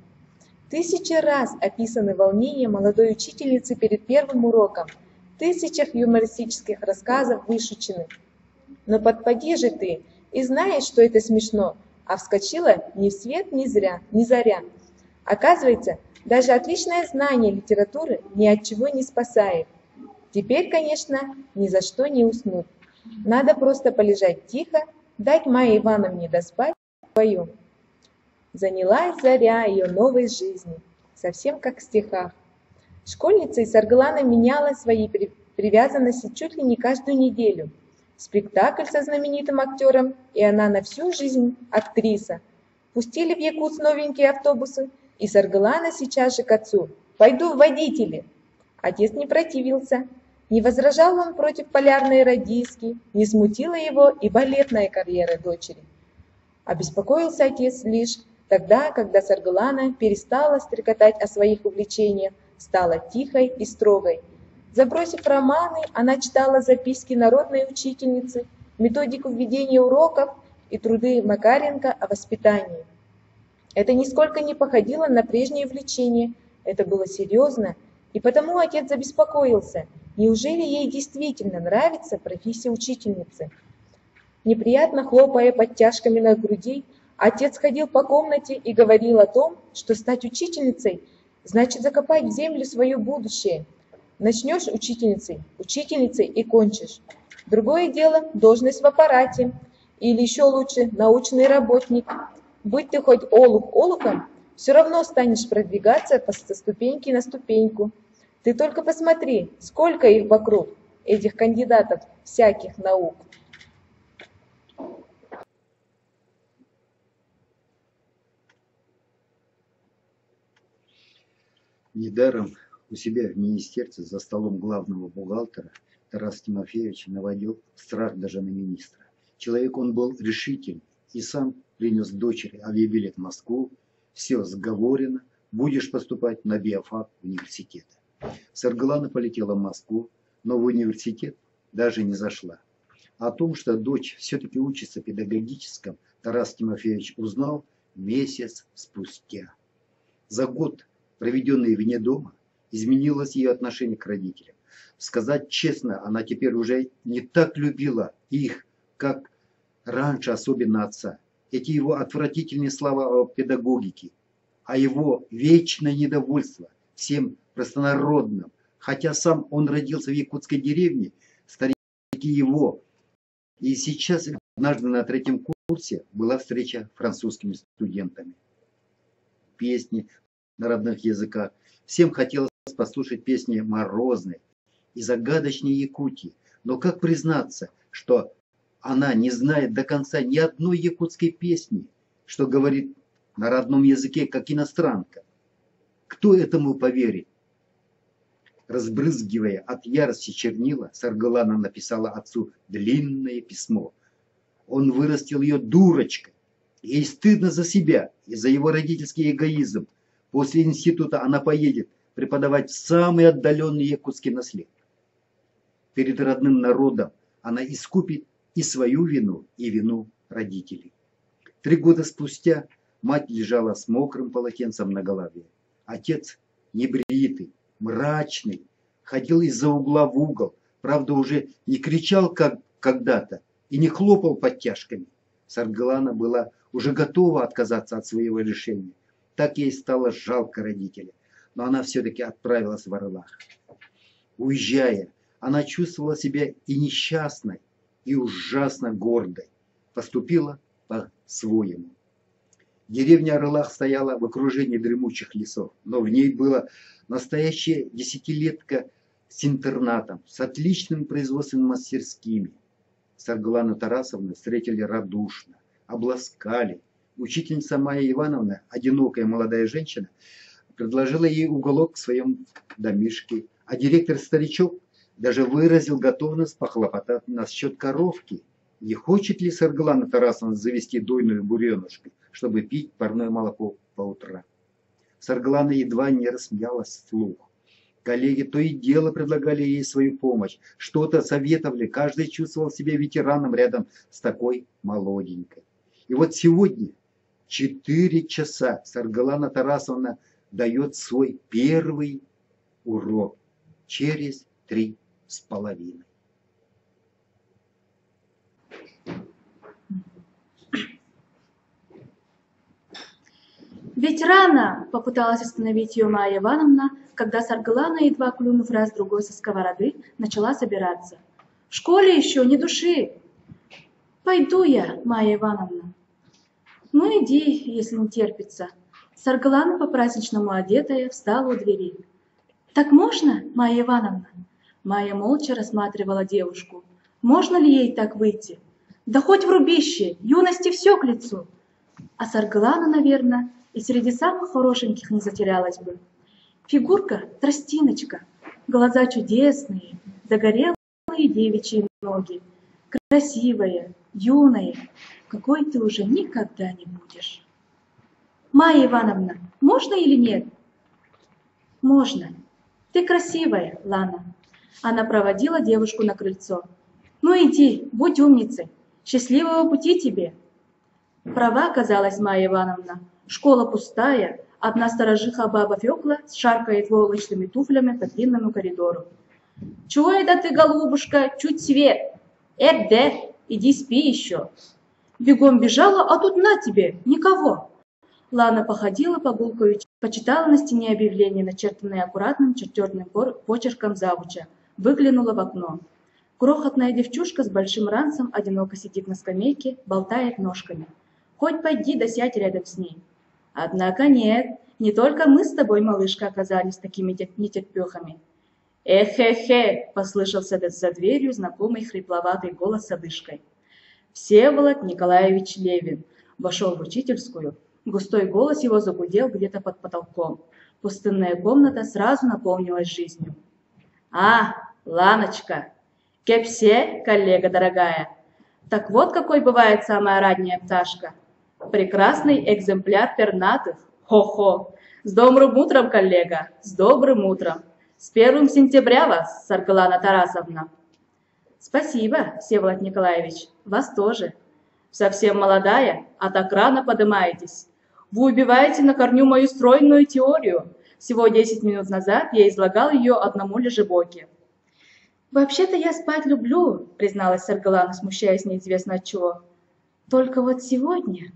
1000 раз описаны волнения молодой учительницы перед первым уроком, в 1000 юмористических рассказов вышучены. Но подпади же ты и знаешь, что это смешно, а вскочила ни в свет, ни заря. Оказывается, даже отличное знание литературы ни от чего не спасает. Теперь, конечно, ни за что не уснуть. Надо просто полежать тихо, дать Майе Ивановне доспать вдвоем. Занялась заря ее новой жизни, совсем как в стихах. Школьница из Саргалана меняла свои привязанности чуть ли не каждую неделю. Спектакль со знаменитым актером, и она на всю жизнь актриса. Пустили в Якутск новенькие автобусы, и Саргалана сейчас же к отцу: «Пойду в водители». Отец не противился. Не возражал он против полярной радистки, не смутила его и балетная карьера дочери. Обеспокоился отец лишь тогда, когда Саргалана перестала стрекотать о своих увлечениях, стала тихой и строгой. Забросив романы, она читала записки народной учительницы, методику ведения уроков и труды Макаренко о воспитании. Это нисколько не походило на прежнее увлечение, это было серьезно, и потому отец забеспокоился, неужели ей действительно нравится профессия учительницы. Неприятно хлопая подтяжками на груди, отец ходил по комнате и говорил о том, что стать учительницей значит закопать в землю свое будущее. Начнешь учительницей и кончишь. Другое дело – должность в аппарате, или еще лучше – научный работник. Будь ты хоть олух олухом, все равно станешь продвигаться со ступеньки на ступеньку. Ты только посмотри, сколько их вокруг, этих кандидатов всяких наук. Недаром у себя в министерстве за столом главного бухгалтера Тарас Тимофеевич наводил страх даже на министра. Человек он был решительный и сам принес дочери авиабилет в Москву. Все сговорено, будешь поступать на биофак университета. Саргалана полетела в Москву, но в университет даже не зашла. О том, что дочь все-таки учится в педагогическом, Тарас Тимофеевич узнал месяц спустя. За год, проведенный вне дома, изменилось ее отношение к родителям. Сказать честно, она теперь уже не так любила их, как раньше, особенно отца. Эти его отвратительные слова о педагогике, а его вечное недовольство всем простонародным, хотя сам он родился в якутской деревне, старики его. И сейчас, однажды на 3-м курсе, была встреча с французскими студентами. Песни на родных языках. Всем хотелось послушать песни морозные и загадочные Якутии. Но как признаться, что она не знает до конца ни одной якутской песни, что говорит на родном языке, как иностранка? Кто этому поверит? Разбрызгивая от ярости чернила, Саргалана написала отцу длинное письмо. Он вырастил ее дурочкой. Ей стыдно за себя и за его родительский эгоизм. После института она поедет преподавать в самый отдаленный якутский наслед. Перед родным народом она искупит и свою вину, и вину родителей. 3 года спустя мать лежала с мокрым полотенцем на голове. Отец, небритый, мрачный, ходил из-за угла в угол, правда уже не кричал, как когда-то, и не хлопал подтяжками. Саргалана была уже готова отказаться от своего решения. Так ей стало жалко родителя, но она все-таки отправилась в Орлах. Уезжая, она чувствовала себя и несчастной, и ужасно гордой. Поступила по-своему. Деревня Орлах стояла в окружении дремучих лесов, но в ней была настоящая десятилетка с интернатом, с отличными производственными мастерскими. Саргалану Тарасовну встретили радушно, обласкали. Учительница Майя Ивановна, одинокая молодая женщина, предложила ей уголок в своем домишке, а директор-старичок даже выразил готовность похлопотать насчет коровки. Не хочет ли Саргалана Тарасовна завести дойную буренушку, чтобы пить парное молоко по утрам? Сарглана едва не рассмеялась вслух. Коллеги то и дело предлагали ей свою помощь, что-то советовали, каждый чувствовал себя ветераном рядом с такой молоденькой. И вот сегодня 4 часа Сарглана Тарасовна дает свой первый урок через 3,5. Ведь рано, попыталась остановить ее Майя Ивановна, когда Сарглана, едва клюнув раз-другой со сковороды, начала собираться. В школе еще ни души. Пойду я, Майя Ивановна. Ну иди, если не терпится. Сарглана, по-праздничному одетая, встала у двери. Так можно, Майя Ивановна? Майя молча рассматривала девушку. Можно ли ей так выйти? Да хоть в рубище, юности все к лицу. А Сарглана, наверное, и среди самых хорошеньких не затерялась бы. Фигурка – тростиночка, глаза чудесные, загорелые девичьи ноги, красивая, юная, какой ты уже никогда не будешь. Майя Ивановна, можно или нет? Можно. Ты красивая, Лана. Она проводила девушку на крыльцо. Ну иди, будь умницей. Счастливого пути тебе. Права оказалась Майя Ивановна. Школа пустая, одна сторожиха баба Фёкла шаркает волочными туфлями по длинному коридору. Чего это ты, голубушка, чуть свет? Эдде, иди спи еще. Бегом бежала, а тут на тебе, никого. Лана походила по гулкою, почитала на стене объявление, начертанное аккуратным чертежным почерком завуча, выглянула в окно. Крохотная девчушка с большим ранцем одиноко сидит на скамейке, болтает ножками. Хоть пойди да сядь рядом с ней. Однако нет, не только мы с тобой, малышка, оказались такими нетерпехами. «Эхе-хе!» — послышался за дверью знакомый хрипловатый голос с одышкой. Всеволод Николаевич Левин вошел в учительскую. Густой голос его загудел где-то под потолком. Пустынная комната сразу наполнилась жизнью. «А, Ланочка! Кепсе, коллега дорогая! Так вот какой бывает самая ранняя пташка! Прекрасный экземпляр пернатых! Хо-хо! С добрым утром, коллега! С добрым утром! С 1 сентября вас, Сарглана Тарасовна!» «Спасибо, Всеволод Николаевич, вас тоже. Совсем молодая, а так рано подымаетесь. Вы убиваете на корню мою стройную теорию. Всего 10 минут назад я излагал ее одному лежебоке». «Вообще-то я спать люблю», — призналась Сарглана, смущаясь неизвестно от чего. «Только вот сегодня...»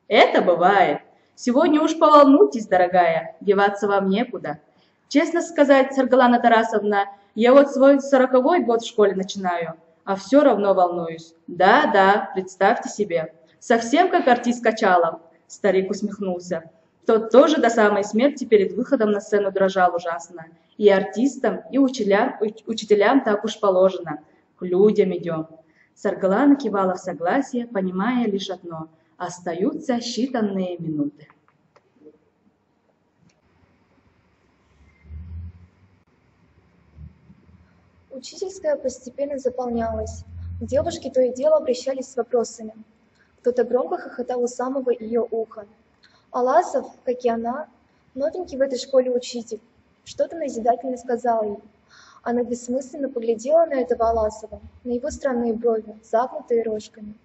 «Это бывает. Сегодня уж поволнуйтесь, дорогая, деваться вам некуда. Честно сказать, Сарглана Тарасовна, я вот свой 40-й год в школе начинаю, а все равно волнуюсь. Да, представьте себе. Совсем как артист Качалов», — старик усмехнулся. «Тот тоже до самой смерти перед выходом на сцену дрожал ужасно. И артистам, и учителям так уж положено. К людям идем». Сарглана кивала в согласие, понимая лишь одно — остаются считанные минуты. Учительская постепенно заполнялась. Девушки то и дело обращались с вопросами. Кто-то громко хохотал у самого ее уха. Аласов, как и она, новенький в этой школе учитель, что-то назидательно сказал ей. Она бессмысленно поглядела на этого Аласова, на его странные брови, загнутые рожками.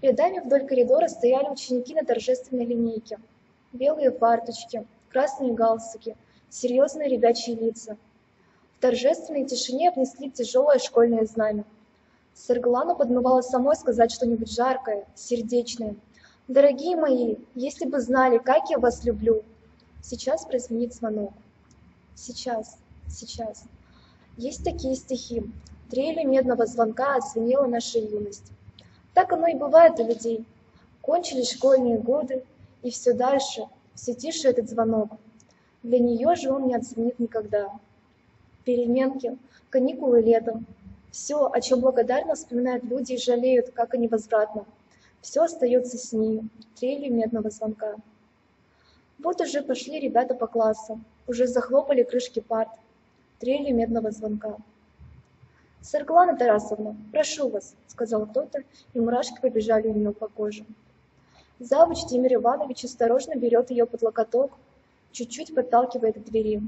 Рядами вдоль коридора стояли ученики на торжественной линейке. Белые фарточки, красные галстуки, серьезные ребячьи лица. В торжественной тишине внесли тяжелое школьное знамя. Сарглану подмывало самой сказать что-нибудь жаркое, сердечное. «Дорогие мои, если бы знали, как я вас люблю!» Сейчас прозвенит звонок. Сейчас. Есть такие стихи. Трелью медного звонка отзвенела наша юность. Так оно и бывает у людей. Кончились школьные годы, и все дальше, все тише этот звонок. Для нее же он не отзвенит никогда. Переменки, каникулы летом. Все, о чем благодарно вспоминают люди и жалеют, как о невозвратном. Все остается с ней, трелью медного звонка. Вот уже пошли ребята по классу, уже захлопали крышки парт, трелью медного звонка. «Сарглана Тарасовна, прошу вас», — сказал кто-то, и мурашки побежали у нее по коже. Завуч Тимир Иванович осторожно берет ее под локоток, чуть-чуть подталкивает к двери.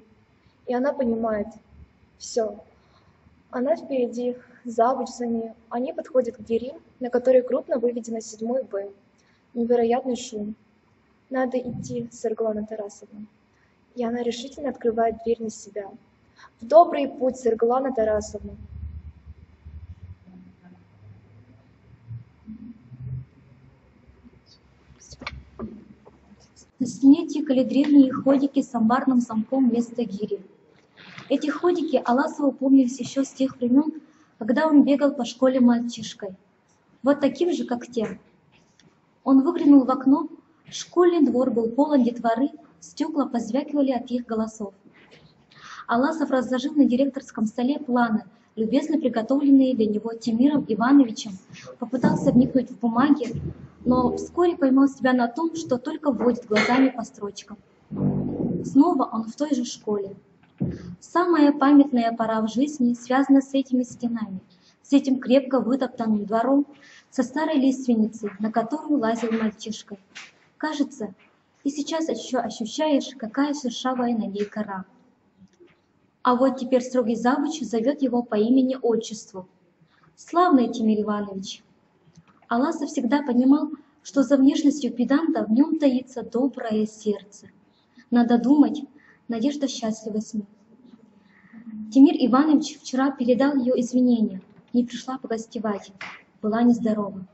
И она понимает, все, она впереди, завуч за ней. Они подходят к двери, на которой крупно выведено 7 Б. Невероятный шум. Надо идти, Саргалана Тарасовна. И она решительно открывает дверь на себя. В добрый путь, Саргалана Тарасовна. На стене тикали древние ходики с амбарным замком вместо гири. Эти ходики Аласову помнились еще с тех времен, когда он бегал по школе мальчишкой. Вот таким же, как те. Он выглянул в окно, школьный двор был полон детворы, стекла позвякивали от их голосов. Аласов разложил на директорском столе планы, любезно приготовленные для него Тимиром Ивановичем, попытался вникнуть в бумаги, но вскоре поймал себя на том, что только водит глазами по строчкам. Снова он в той же школе. Самая памятная пора в жизни связана с этими стенами, с этим крепко вытоптанным двором, со старой лиственницей, на которую лазил мальчишкой. Кажется, и сейчас еще ощущаешь, какая шершавая на ней кора. А вот теперь строгий завуч зовет его по имени-отчеству. Славный Тимир Иванович. Аласов всегда понимал, что за внешностью педанта в нем таится доброе сердце. Надо думать, Надежда счастлива с ним. Тимир Иванович вчера передал ее извинения, не пришла погостевать, была нездорова.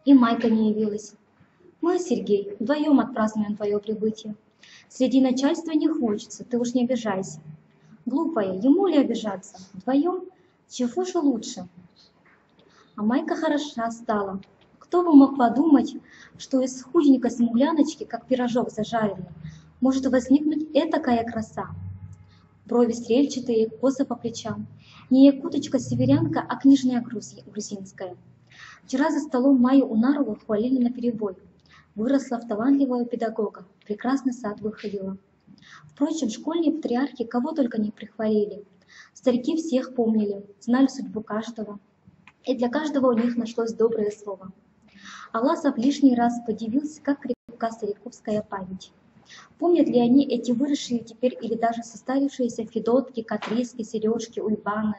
И Майка не явилась. Мы, Сергей, вдвоем отпразднуем твое прибытие. Среди начальства не хочется, ты уж не обижайся. Глупая, ему ли обижаться? Вдвоем? Чего же лучше? А Майка хороша стала. Кто бы мог подумать, что из худенькой смугляночки, как пирожок зажаренный, может возникнуть этакая краса. Брови стрельчатые, косы по плечам. Не якуточка-северянка, а княжная грузинская. Вчера за столом Майю Унарову хвалили наперебой. Выросла в талантливого педагога, прекрасный сад выходила. Впрочем, школьные патриархи кого только не прихвалили. Старики всех помнили, знали судьбу каждого. И для каждого у них нашлось доброе слово. Аласов лишний раз подивился, как крепка стариковская память. Помнят ли они эти выросшие теперь или даже состарившиеся Федотки, Катриски, Сережки, Уйбаны?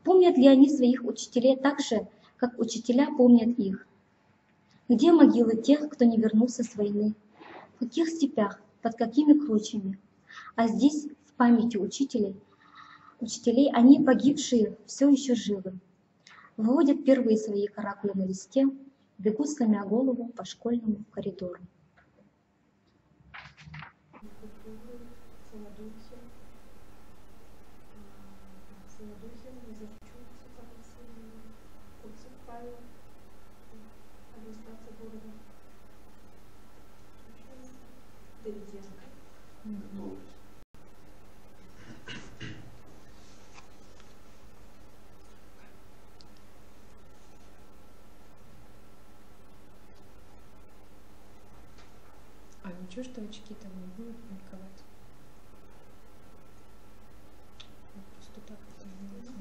Помнят ли они своих учителей так же, как учителя помнят их? Где могилы тех, кто не вернулся с войны? В каких степях, под какими кручами? А здесь, в памяти учителей, они, погибшие, все еще живы. Выводят первые свои каракули на листе, бегут, сломя голову по школьному коридору. А ничего, что очки там не будут паниковать? Просто так это не можешь.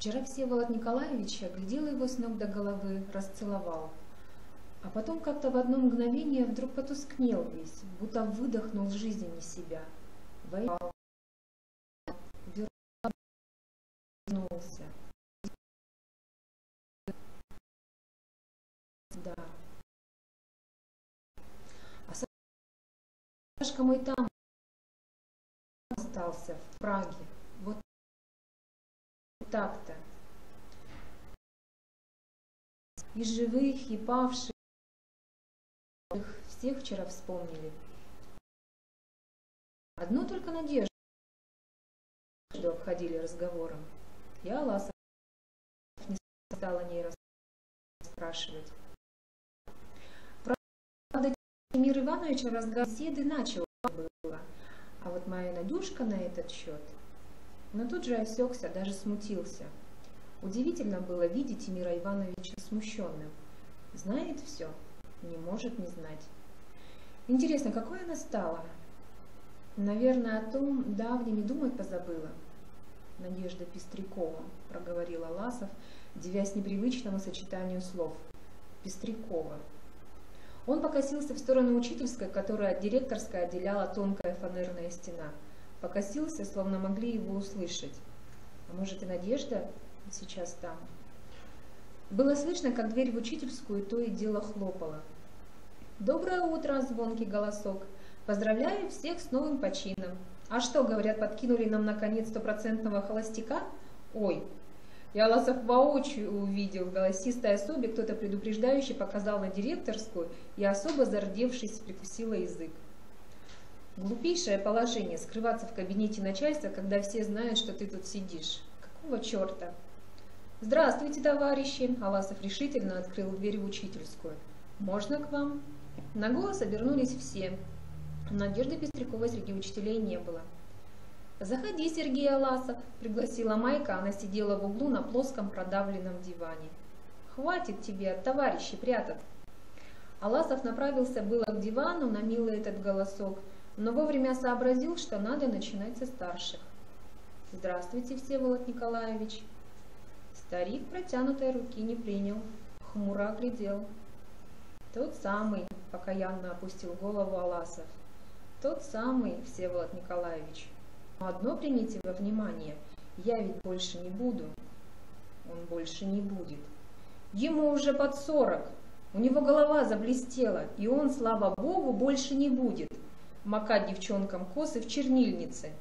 Вчера Всеволод Николаевич оглядел его с ног до головы, расцеловал. А потом как-то в одно мгновение вдруг потускнел весь, будто выдохнул жизнь из себя. Воевал, вернулся. Да. А Сашка мой там остался, в Праге. Вот так-то. И живых, и павших, всех вчера вспомнили. Одну только Надежду обходили разговором. Я Аласов не стала о ней расспрашивать. Правда, Тимир Иванович разговор беседы начал было, а вот моя Надюшка на этот счет. Но тут же осекся, даже смутился. Удивительно было видеть Тимира Ивановича смущенным. Знает все, не может не знать. Интересно, какой она стала? Наверное, о том давнем и думать позабыла. Надежда Пестрякова, проговорил Аласов, дивясь непривычному сочетанию слов. Пестрякова. Он покосился в сторону учительской, которую от директорской отделяла тонкая фанерная стена. Покосился, словно могли его услышать. А может и Надежда сейчас там? Было слышно, как дверь в учительскую то и дело хлопала. «Доброе утро!» – звонкий голосок. «Поздравляю всех с новым почином! А что, говорят, подкинули нам наконец 100% холостяка? Ой!» И Аласов воочию увидел, в голосистой особе кто-то предупреждающе показал на директорскую, и особо зардевшись прикусила язык. Глупейшее положение – скрываться в кабинете начальства, когда все знают, что ты тут сидишь. Какого черта? «Здравствуйте, товарищи!» Аласов решительно открыл дверь в учительскую. «Можно к вам?» На голос обернулись все. Надежды Пестряковой среди учителей не было. «Заходи, Сергей Аласов!» – пригласила Майка, она сидела в углу на плоском продавленном диване. «Хватит тебе от товарищей прятаться!» Аласов направился было к дивану на милый этот голосок, но вовремя сообразил, что надо начинать со старших. «Здравствуйте, Всеволод Николаевич!» Старик протянутой руки не принял, хмуро оглядел. «Тот самый», – покаянно опустил голову Аласов. «Тот самый, Всеволод Николаевич. Но одно примите во внимание, я ведь больше не буду». Он больше не будет. Ему уже под 40, у него голова заблестела, и он, слава богу, больше не будет макать девчонкам косы в чернильнице.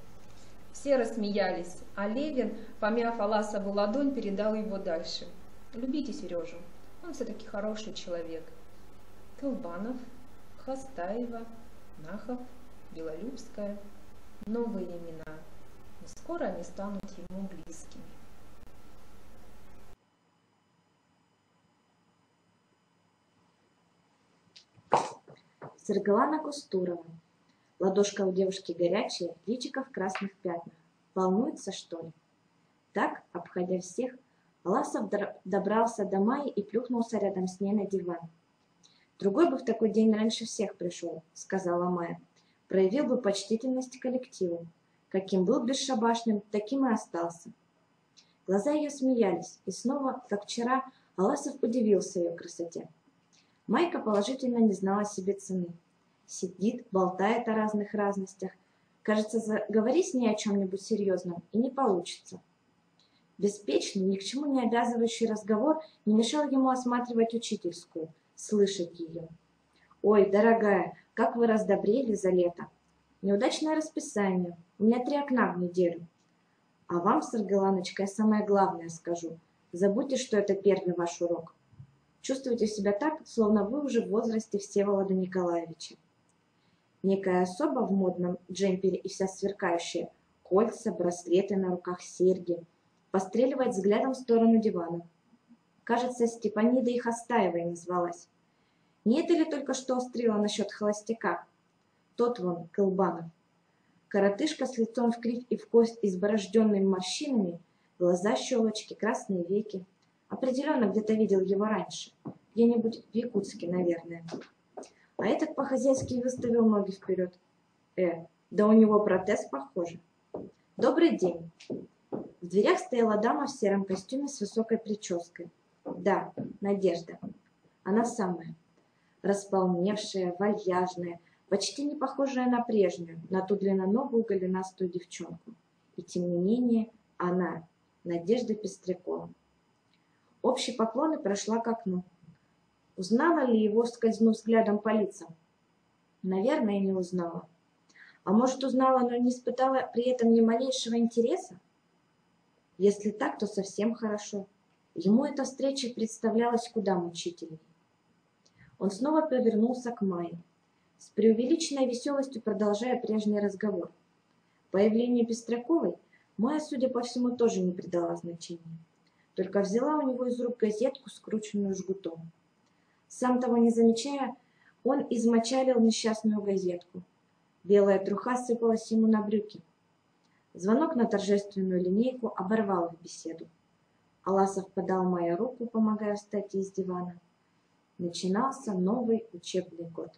Все рассмеялись, а Левин, помяв Аласову ладонь, передал его дальше. «Любите Сережу, он все-таки хороший человек». Колбанов, Хостаева, Нахов, Белолюбская. Новые имена. И скоро они станут ему близкими. Саргалана Кустурова. Ладошка у девушки горячая, личико в красных пятнах. Волнуется, что ли? Так, обходя всех, Аласов добрался до Майи и плюхнулся рядом с ней на диван. «Другой бы в такой день раньше всех пришел», — сказала Майя. «Проявил бы почтительность к коллективу. Каким был бесшабашным, таким и остался». Глаза ее смеялись, и снова, как вчера, Аласов удивился ее красоте. Майка положительно не знала себе цены. Сидит, болтает о разных разностях. Кажется, заговори с ней о чем-нибудь серьезном, и не получится. Беспечный, ни к чему не обязывающий разговор не мешал ему осматривать учительскую, слышать ее. «Ой, дорогая, как вы раздобрели за лето! Неудачное расписание, у меня 3 окна в неделю. А вам, Саргаланочка, я самое главное скажу. Забудьте, что это первый ваш урок. Чувствуйте себя так, словно вы уже в возрасте Всеволода Николаевича». Некая особа в модном джемпере и вся сверкающая, кольца, браслеты на руках, серьги, постреливает взглядом в сторону дивана. Кажется, Степанидой Хостаевой назвалась. Не это ли только что острила насчет холостяка? Тот вон, Колбанов. Коротышка с лицом в кривь и в кость, изборожденными морщинами, глаза щелочки, красные веки. Определенно где-то видел его раньше. Где-нибудь в Якутске, наверное. А этот по-хозяйски выставил ноги вперед. Да у него протез, похоже. «Добрый день». В дверях стояла дама в сером костюме с высокой прической. Да, Надежда. Она самая. Располневшая, вальяжная, почти не похожая на прежнюю, на ту длинноногую голенастую девчонку. И тем не менее она, Надежда Пестрякова. Общий поклон и прошла к окну. Узнала ли его, скользнув взглядом по лицам? Наверное, не узнала. А может, узнала, но не испытала при этом ни малейшего интереса? Если так, то совсем хорошо. Ему эта встреча представлялась куда мучительней. Он снова повернулся к Майе, с преувеличенной веселостью продолжая прежний разговор. Появлению Пестряковой Майя, судя по всему, тоже не придала значения. Только взяла у него из рук газетку, скрученную жгутом. Сам того не замечая, он измочалил несчастную газетку. Белая труха сыпалась ему на брюки. Звонок на торжественную линейку оборвал их беседу. Аласов подал Майе руку, помогая встать из дивана. Начинался новый учебный год.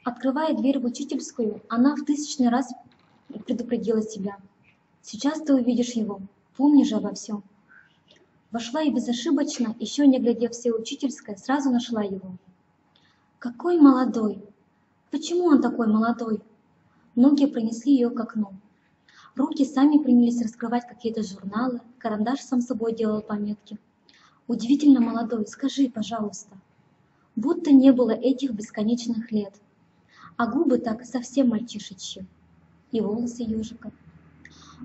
Открывая дверь в учительскую, она в 1000-й раз предупредила себя. Сейчас ты увидишь его, помни же обо всем. Вошла и безошибочно, еще не глядев все учительское, сразу нашла его. Какой молодой! Почему он такой молодой? Ноги пронесли ее к окну. Руки сами принялись раскрывать какие-то журналы, карандаш сам собой делал пометки. Удивительно молодой, скажи, пожалуйста. Будто не было этих бесконечных лет. А губы так совсем мальчишечьи. И волосы ежика.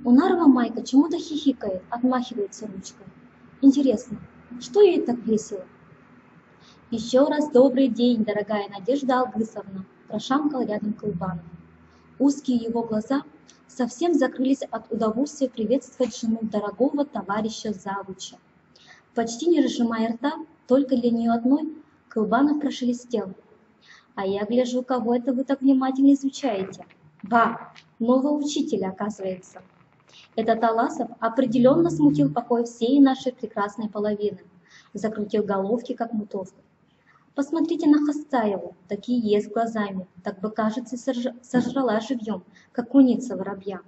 У Нарва Майка чему-то хихикает, отмахивается ручкой. Интересно, что ей так весело? Еще раз добрый день, дорогая Надежда Алгысовна, прошамкал рядом Кылбанов. Узкие его глаза совсем закрылись от удовольствия приветствовать жену дорогого товарища завуча. Почти не разжимая рта, только для нее одной, Кылбанов прошелестел. А я гляжу, кого это вы так внимательно изучаете. Ба, нового учителя, оказывается. Этот Аласов определенно смутил покой всей нашей прекрасной половины. Закрутил головки, как мутовка. Посмотрите на Хостаеву, такие есть глазами, так бы, кажется, сожрала живьем, как куница воробья.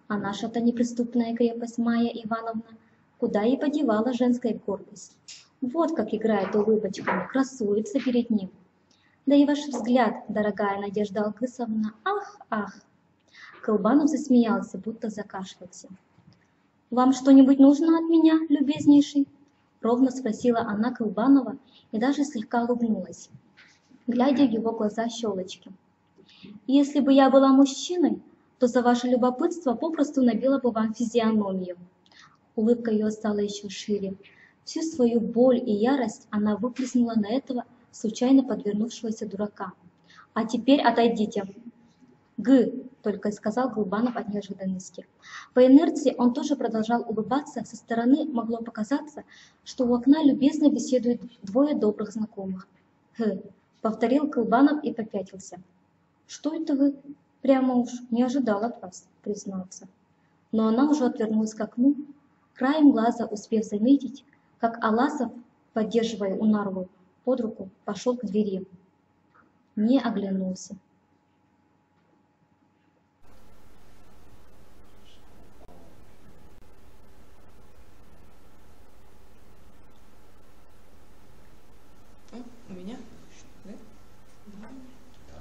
А наша-то неприступная крепость Майя Ивановна, куда ей подевала женская гордость? Вот как играет улыбочками, красуется перед ним. Да и ваш взгляд, дорогая Надежда Алгысовна, ах, ах. Кылбанов засмеялся, будто закашлялся. «Вам что-нибудь нужно от меня, любезнейший?» Ровно спросила она Кылбанова и даже слегка улыбнулась, глядя в его глаза щелочки. «Если бы я была мужчиной, то за ваше любопытство попросту набила бы вам физиономию». Улыбка ее стала еще шире. Всю свою боль и ярость она выплеснула на этого случайно подвернувшегося дурака. «А теперь отойдите!» «Г!» — только и сказал Кылбанов от неожиданности. По инерции он тоже продолжал улыбаться, со стороны могло показаться, что у окна любезно беседуют двое добрых знакомых. «Г!» — повторил Кылбанов и попятился. «Что это вы? Прямо уж не ожидал от вас, признаться». Но она уже отвернулась к окну, краем глаза успев заметить, как Аласов, поддерживая Унарву под руку, пошел к двери. Не оглянулся. У меня? Да? Да.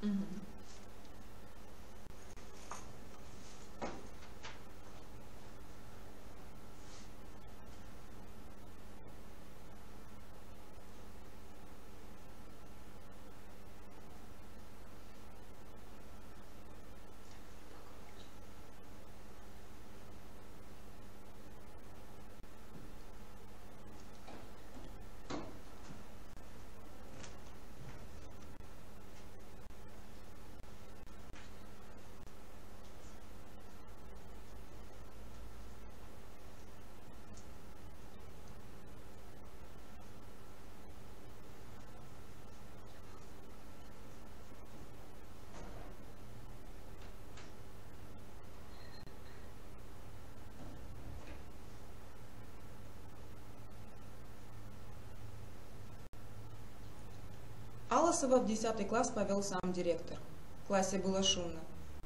Угу. Аласова в 10 класс повел сам директор. В классе было шумно.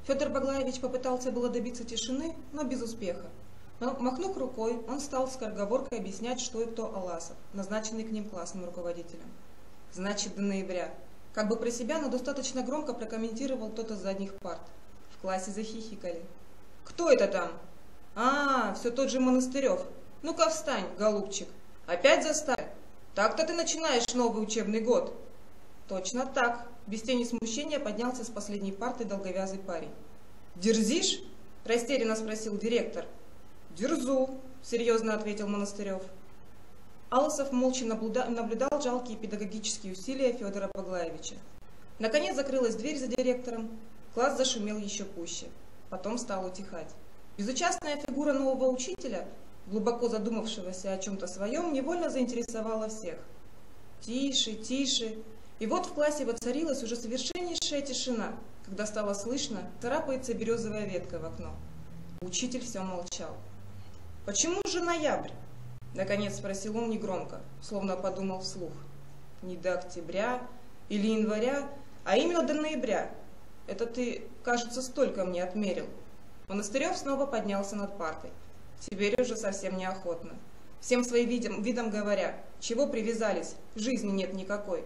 Федор Баглаевич попытался было добиться тишины, но без успеха. Но, махнув рукой, он стал скороговоркой объяснять, что и кто Аласов, назначенный к ним классным руководителем. Значит, до ноября. Как бы про себя, но достаточно громко прокомментировал кто-то с задних парт. В классе захихикали. «Кто это там?» «А, все тот же Монастырев. Ну-ка встань, голубчик. Опять застали? Так-то ты начинаешь новый учебный год». «Точно так», — без тени смущения поднялся с последней парты долговязый парень. «Дерзишь?» — растерянно спросил директор. «Дерзу», — серьезно ответил Монастырев. Аласов молча наблюдал жалкие педагогические усилия Федора Баглаевича. Наконец закрылась дверь за директором, класс зашумел еще пуще, потом стал утихать. Безучастная фигура нового учителя, глубоко задумавшегося о чем-то своем, невольно заинтересовала всех. «Тише, тише!» И вот в классе воцарилась уже совершеннейшая тишина, когда стало слышно, царапается березовая ветка в окно. Учитель все молчал. «Почему же ноябрь?» — наконец спросил он негромко, словно подумал вслух. «Не до октября или января, а именно до ноября. Это ты, кажется, столько мне отмерил». Монастырев снова поднялся над партой. Теперь уже совсем неохотно. Всем своим видом говоря, чего привязались, жизни нет никакой.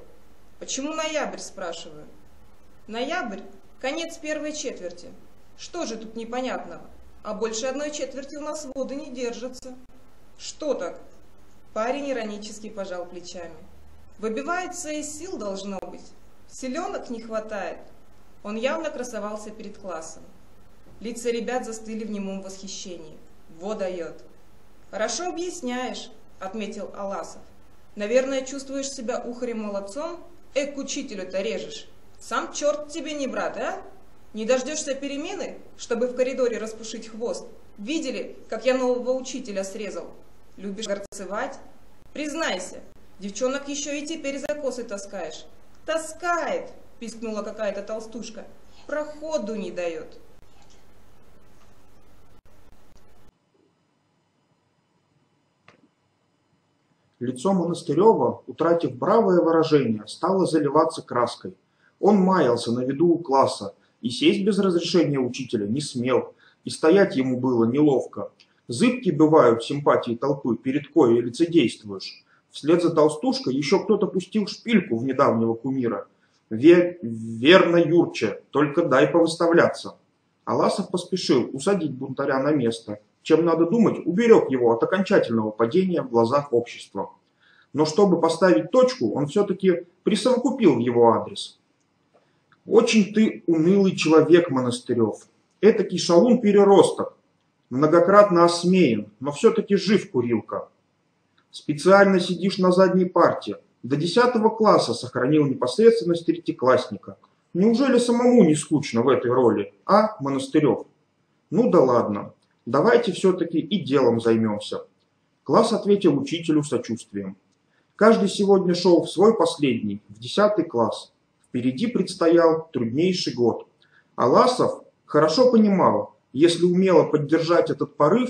«Почему ноябрь?» — спрашиваю. «Ноябрь — конец первой четверти. Что же тут непонятного? А больше одной четверти у нас воды не держится». «Что так?» Парень иронически пожал плечами. «Выбивается из сил, должно быть. Селенок не хватает». Он явно красовался перед классом. Лица ребят застыли в немом восхищении. «Во дает!» «Хорошо объясняешь», — отметил Аласов. «Наверное, чувствуешь себя ухарем-молодцом? К учителю-то режешь. Сам черт тебе не брат, а? Не дождешься перемены, чтобы в коридоре распушить хвост? Видели, как я нового учителя срезал? Любишь горцевать? Признайся, девчонок еще и теперь за косы таскаешь». «Таскает!» — пискнула какая-то толстушка. «Проходу не дает». Лицо Монастырева, утратив бравое выражение, стало заливаться краской. Он маялся на виду у класса, и сесть без разрешения учителя не смел, и стоять ему было неловко. Зыбки бывают симпатии толпы, перед коей лицедействуешь. Вслед за толстушкой еще кто-то пустил шпильку в недавнего кумира. Верно, Юрче, только дай повыставляться. Аласов поспешил усадить бунтаря на место, чем, надо думать, уберег его от окончательного падения в глазах общества. Но чтобы поставить точку, он все-таки присовокупил в его адрес. «Очень ты унылый человек, Монастырев. Этакий шалун-переросток, многократно осмеян, но все-таки жив, курилка. Специально сидишь на задней парте, до 10 класса сохранил непосредственность третьеклассника. Неужели самому не скучно в этой роли, а, Монастырев? Ну да ладно. Давайте все-таки и делом займемся». Класс ответил учителю сочувствием. Каждый сегодня шел в свой последний, в 10 класс. Впереди предстоял труднейший год. Аласов хорошо понимал, если умело поддержать этот порыв,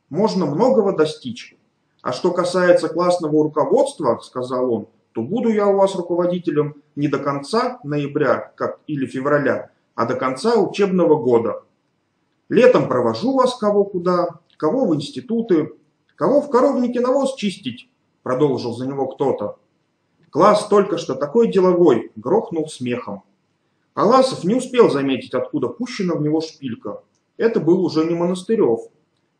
можно многого достичь. «А что касается классного руководства, — сказал он, — то буду я у вас руководителем не до конца ноября или февраля, а до конца учебного года. Летом провожу вас кого куда, кого в институты, кого в коровнике навоз чистить», — продолжил за него кто-то. Класс только что такой деловой грохнул смехом. Аласов не успел заметить, откуда пущена в него шпилька. Это был уже не Монастырев.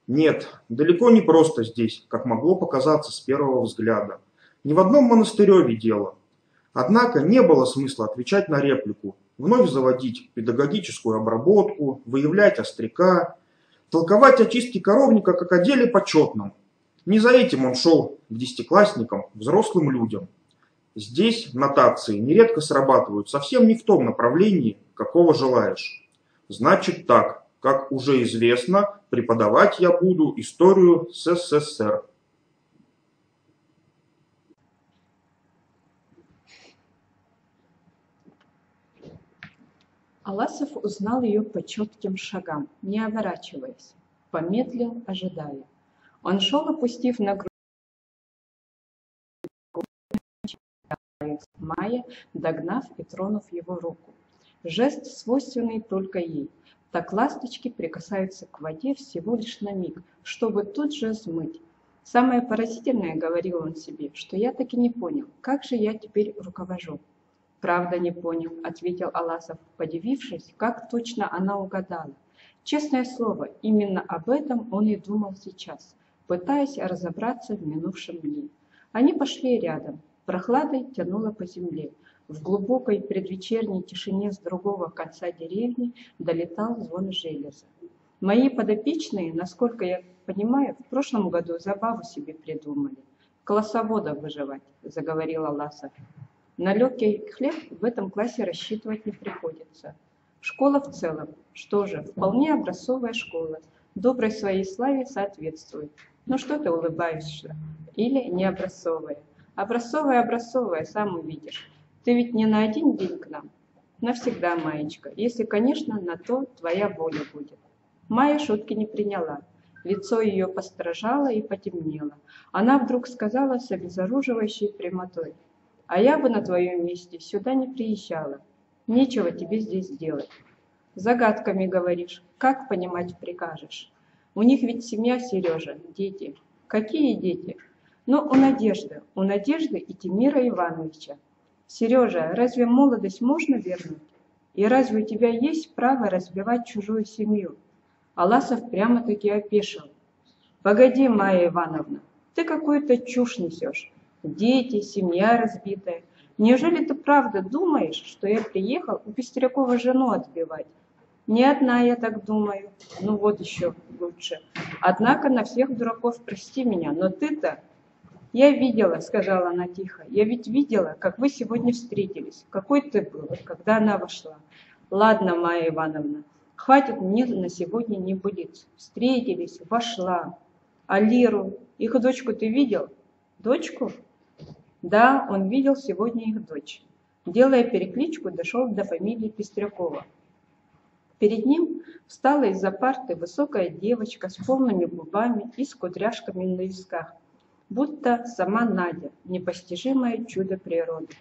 Нет, далеко не просто здесь, как могло показаться с первого взгляда. Ни в одном Монастыреве дело. Однако не было смысла отвечать на реплику, вновь заводить педагогическую обработку, выявлять остряка, толковать о чистке коровника как о деле почетном. Не за этим он шел к десятиклассникам, взрослым людям. Здесь нотации нередко срабатывают совсем не в том направлении, какого желаешь. Значит так, как уже известно, преподавать я буду историю СССР. Аласов узнал ее по четким шагам, не оборачиваясь, помедлил, ожидая. Он шел, опустив на грудь Майя, догнав и тронув его руку. Жест, свойственный только ей. Так ласточки прикасаются к воде всего лишь на миг, чтобы тут же смыть. Самое поразительное, говорил он себе, что я таки не понял, как же я теперь руковожу. «Правда не понял», — ответил Аласов, подивившись, как точно она угадала. Честное слово, именно об этом он и думал сейчас, пытаясь разобраться в минувшем дне. Они пошли рядом, прохладой тянуло по земле. В глубокой предвечерней тишине с другого конца деревни долетал звон железа. «Мои подопечные, насколько я понимаю, в прошлом году забаву себе придумали. Классоводов выживать», — заговорил Аласов. «На легкий хлеб в этом классе рассчитывать не приходится. Школа в целом, что же, вполне образцовая школа, доброй своей славе соответствует. Ну что ты улыбаешься? Или не образцовая? Образцовая, сам увидишь. Ты ведь не на один день к нам. Навсегда, Маечка, если, конечно, на то твоя воля будет. Майя шутки не приняла. Лицо ее постражало и потемнело. Она вдруг сказала с обезоруживающей прямотой: «А я бы на твоем месте сюда не приезжала. Нечего тебе здесь делать. Загадками говоришь, как понимать прикажешь? У них ведь семья, Сережа, дети. Какие дети? Ну, у Надежды и Тимира Ивановича. Сережа, разве молодость можно вернуть? И разве у тебя есть право разбивать чужую семью?» Аласов прямо-таки опешил. «Погоди, Майя Ивановна, ты какую-то чушь несешь. Дети, семья разбитая. Неужели ты правда думаешь, что я приехал у Пестрякова жену отбивать? Не одна я так думаю. Ну вот еще лучше. Однако на всех дураков прости меня, но ты-то...» «Я видела», — сказала она тихо, — «я ведь видела, как вы сегодня встретились. Какой ты был, когда она вошла. Ладно, Майя Ивановна, хватит мне на сегодня небылиц. Встретились, вошла. А Лиру, их дочку ты видел?» «Дочку?» Да, он видел сегодня их дочь. Делая перекличку, дошел до фамилии Пестрякова. Перед ним встала из-за парты высокая девочка с полными губами и с кудряшками на висках, будто сама Надя, непостижимое чудо природы.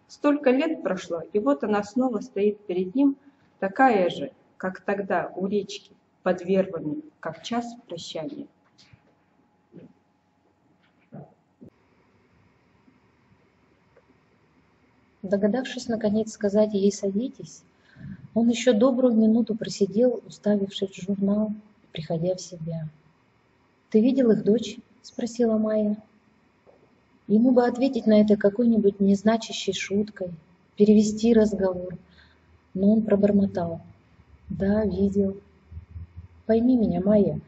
Столько лет прошло, и вот она снова стоит перед ним, такая же, как тогда у речки, под вербами, как час прощания. Догадавшись, наконец, сказать ей «садитесь», он еще добрую минуту просидел, уставившись в журнал, приходя в себя. «Ты видел их дочь?» — спросила Майя. Ему бы ответить на это какой-нибудь незначащей шуткой, перевести разговор, но он пробормотал: «Да, видел. Пойми меня, Майя,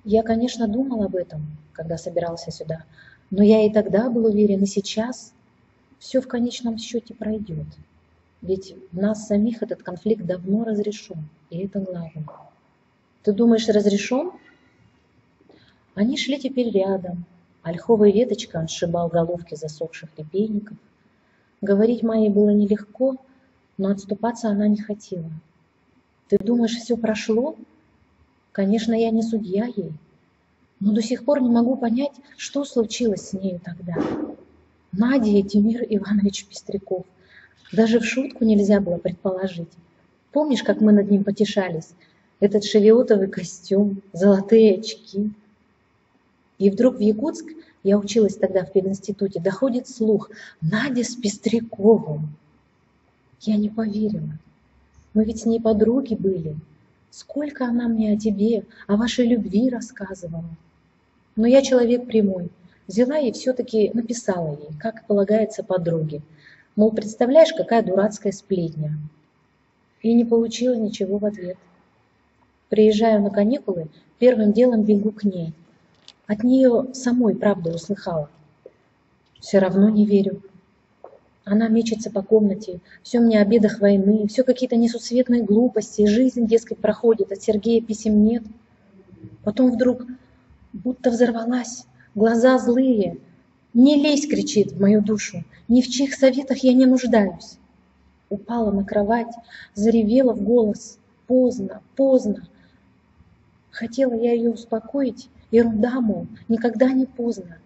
я, конечно, думал об этом, когда собирался сюда, но я и тогда был уверен, и сейчас все в конечном счете пройдет. Ведь в нас самих этот конфликт давно разрешен, и это главное». «Ты думаешь, разрешен?» Они шли теперь рядом. Ольховой веточкой он сшибал головки засохших репейников. Говорить Майе было нелегко, но отступаться она не хотела. «Ты думаешь, все прошло?» «Конечно, я не судья ей, но до сих пор не могу понять, что случилось с нею тогда. Надя и Тимир Иванович Пестряков. Даже в шутку нельзя было предположить. Помнишь, как мы над ним потешались? Этот шевиотовый костюм, золотые очки. И вдруг в Якутск, я училась тогда в пединституте, доходит слух: Надя с Пестряковым. Я не поверила. Мы ведь с ней подруги были. Сколько она мне о тебе, о вашей любви рассказывала. Но я человек прямой. Взяла и все-таки написала ей, как полагается подруге. Мол, представляешь, какая дурацкая сплетня. И не получила ничего в ответ. Приезжаю на каникулы, первым делом бегу к ней. От нее самой правду услыхала. Все равно не верю. Она мечется по комнате, все мне о бедах войны, все какие-то несусветные глупости, жизнь, дескать, проходит, от Сергея писем нет. Потом вдруг будто взорвалась, глаза злые. «Не лезь!» — кричит в мою душу. «Ни в чьих советах я не нуждаюсь!» Упала на кровать, заревела в голос. Поздно, поздно. Хотела я ее успокоить. Ерунда, мол, никогда не поздно.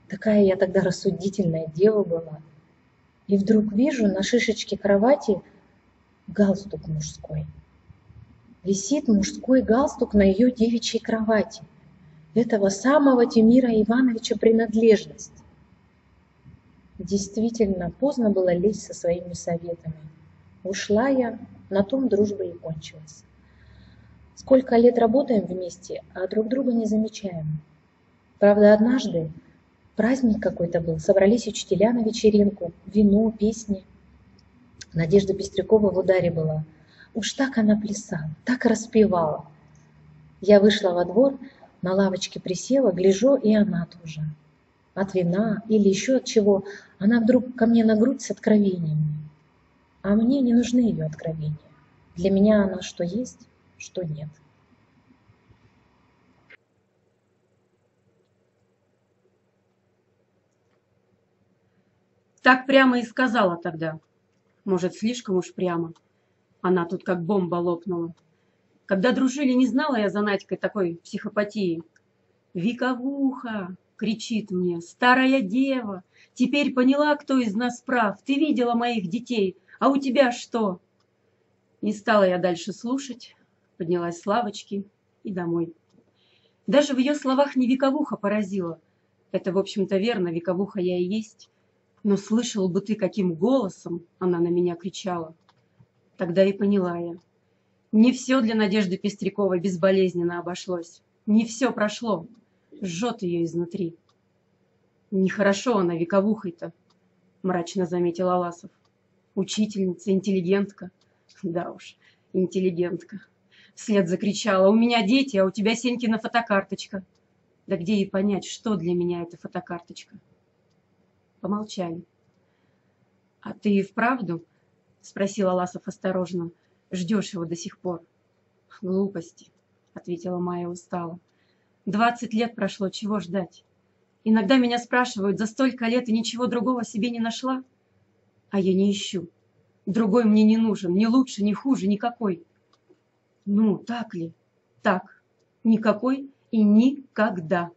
Такая я тогда рассудительная дева была. И вдруг вижу на шишечке кровати галстук мужской. Висит мужской галстук на ее девичьей кровати. Этого самого Тимира Ивановича принадлежность. Действительно, поздно было лезть со своими советами. Ушла я, на том дружба и кончилась. Сколько лет работаем вместе, а друг друга не замечаем. Правда, однажды праздник какой-то был, собрались учителя на вечеринку, вино, песни. Надежда Пестрякова в ударе была. Уж так она плясала, так распевала. Я вышла во двор, на лавочке присела, гляжу, и она тоже. От вина или еще от чего, она вдруг ко мне на грудь с откровениями. А мне не нужны ее откровения. Для меня она что есть, что нет. Так прямо и сказала тогда. Может, слишком уж прямо. Она тут как бомба лопнула. Когда дружили, не знала я за Надькой такой психопатии. «Виковуха!» — кричит мне. «Старая дева! Теперь поняла, кто из нас прав. Ты видела моих детей, а у тебя что?» Не стала я дальше слушать, поднялась с лавочки и домой. Даже в ее словах не виковуха поразила. Это, в общем-то, верно, виковуха я и есть. Но слышал бы ты, каким голосом она на меня кричала. Тогда и поняла я. Не все для Надежды Пестряковой безболезненно обошлось. Не все прошло. Жжет ее изнутри. Нехорошо она виковухой-то, мрачно заметил Аласов. Учительница, интеллигентка. Да уж, интеллигентка. Вслед закричала: «У меня дети, а у тебя Сенькина фотокарточка». Да где ей понять, что для меня эта фотокарточка? Помолчали. «А ты и вправду, — спросил Аласов осторожно, — ждешь его до сих пор?» «Глупости, — ответила Майя устало. 20 лет прошло, чего ждать? Иногда меня спрашивают, за столько лет и ничего другого себе не нашла? А я не ищу. Другой мне не нужен, ни лучше, ни хуже, никакой». «Ну, так ли?» «Так. Никакой и никогда».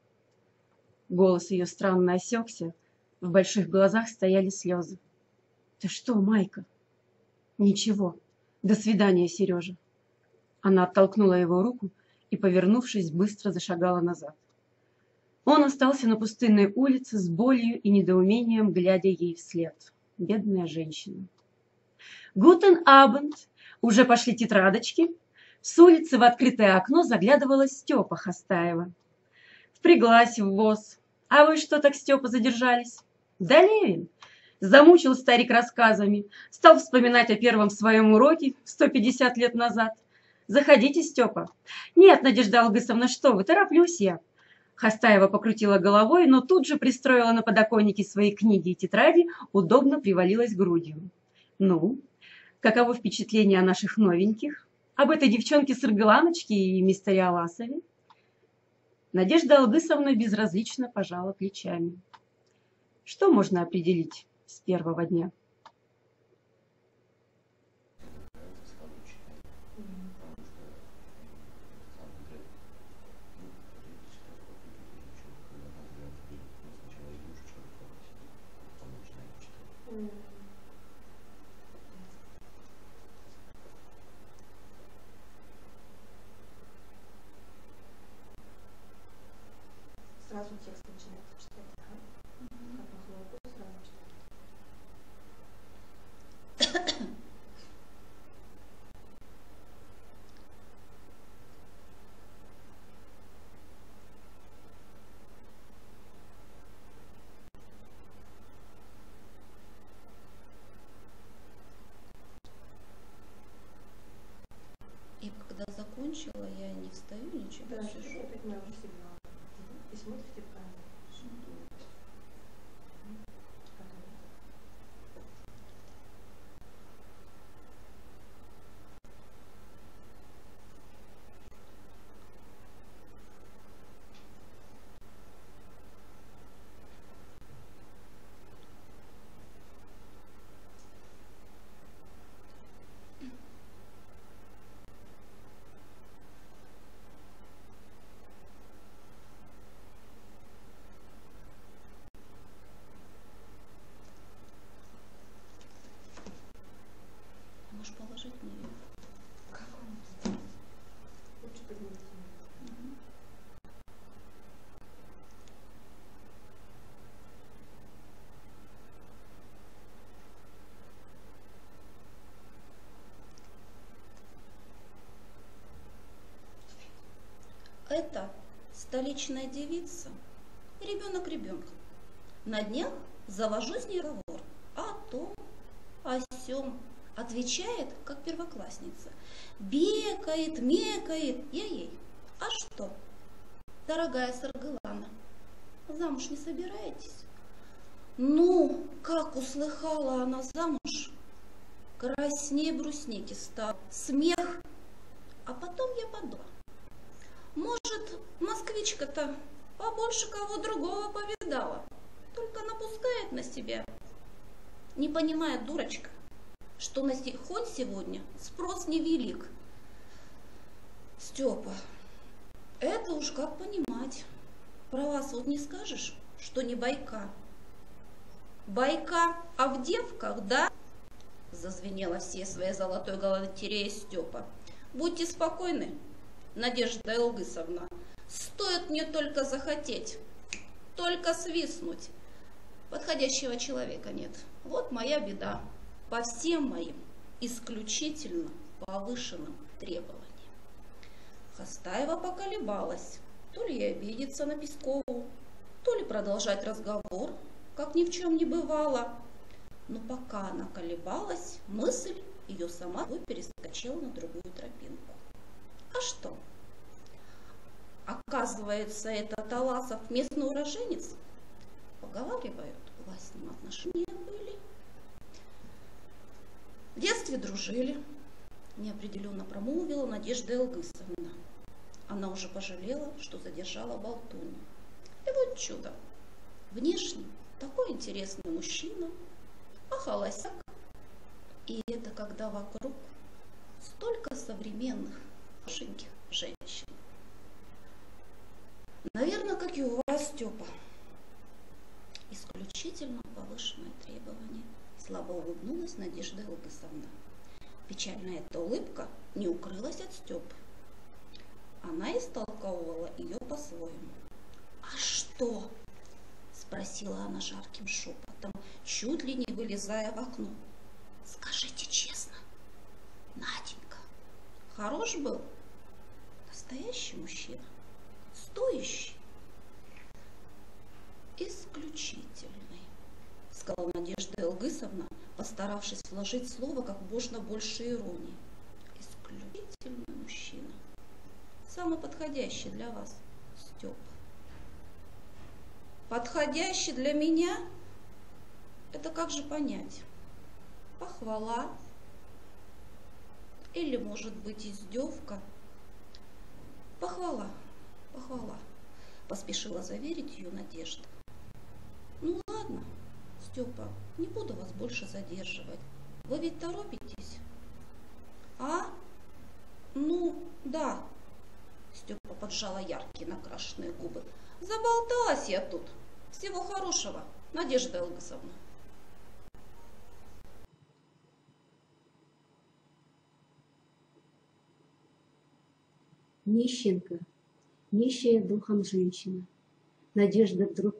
Голос ее странно осекся, в больших глазах стояли слезы. «Ты что, Майка?» «Ничего. До свидания, Сережа». Она оттолкнула его руку и, повернувшись, быстро зашагала назад. Он остался на пустынной улице с болью и недоумением, глядя ей вслед. Бедная женщина. «Гутен абенд!» Уже пошли тетрадочки. С улицы в открытое окно заглядывала Степа Хостаева. Впряглась в воз. «А вы что так, Степа, задержались?» «Да Левин!» Замучил старик рассказами. Стал вспоминать о первом своем уроке 150 лет назад. «Заходите, Степа». «Нет, Надежда Алгысовна, что вы, тороплюсь я». Хостаева покрутила головой, но тут же пристроила на подоконнике свои книги и тетради, удобно привалилась грудью. «Ну, каково впечатление о наших новеньких? Об этой девчонке Саргаланочке и мистере Аласове?» Надежда Алгысовна безразлично пожала плечами. Что можно определить с первого дня? Сразу текст начинается читать. Как на сразу читать. И когда закончила, я не встаю, ничего, Да, сижу. я понимаю, уже сигнал. И смотрите в камеру. Можешь положить мне ее? Как он это сделал? Лучше поднимите. Это столичная девица, ребенок ребенка. На днях завожу с ней разговор о том, о сём. Отвечает, как первоклассница. Бекает, мекает. Я ей: а что, дорогая Саргалана, замуж не собираетесь? Ну, как услыхала она замуж, краснее брусники стал, смех. А потом я подумала, может, москвичка-то побольше кого другого повидала, только напускает на себя. Не понимает, дурочка, что на хоть сегодня спрос невелик. Степа, это уж как понимать. Про вас вот не скажешь, что не байка. Байка, а в девках, да? Зазвенела всей своей золотой галантереей Степа. Будьте спокойны, Надежда Илгысовна. Стоит мне только захотеть, только свистнуть. Подходящего человека нет. Вот моя беда. По всем моим исключительно повышенным требованиям. Хостаева поколебалась. То ли ей обидеться на Пескову, то ли продолжать разговор, как ни в чем не бывало. Но пока она колебалась, мысль ее сама перескочила на другую тропинку. А что? Оказывается, этот Аласов местный уроженец? Поговаривают, у вас с ним отношения были. В детстве дружили, неопределенно промолвила Надежда Илгысовна. Она уже пожалела, что задержала болтунью. И вот чудо. Внешне такой интересный мужчина, а холостяк. И это когда вокруг столько современных, хорошеньких женщин. Наверное, как и у вас, Степа. Исключительно повышенные требования. Слабо улыбнулась Надежда Илгысовна. Печальная эта улыбка не укрылась от Степы. Она истолковывала ее по-своему. «А что?» – спросила она жарким шепотом, чуть ли не вылезая в окно. «Скажите честно, Наденька, хорош был? Настоящий мужчина? Стоящий?» «Исключительный», – сказала Надежда Илгысовна, постаравшись вложить в слово как можно больше иронии. «Исключительный мужчина. Самый подходящий для вас, Степа». «Подходящий для меня? Это как же понять? Похвала? Или, может быть, издевка?» «Похвала, похвала», – поспешила заверить ее Надежда. «Ну ладно, Степа, не буду вас больше задерживать. Вы ведь торопитесь?» «А? Ну, да». Степа поджала яркие накрашенные губы. «Заболталась я тут. Всего хорошего, Надежда Илгысовна». Нищенка, нищая духом женщина. Надежда вдруг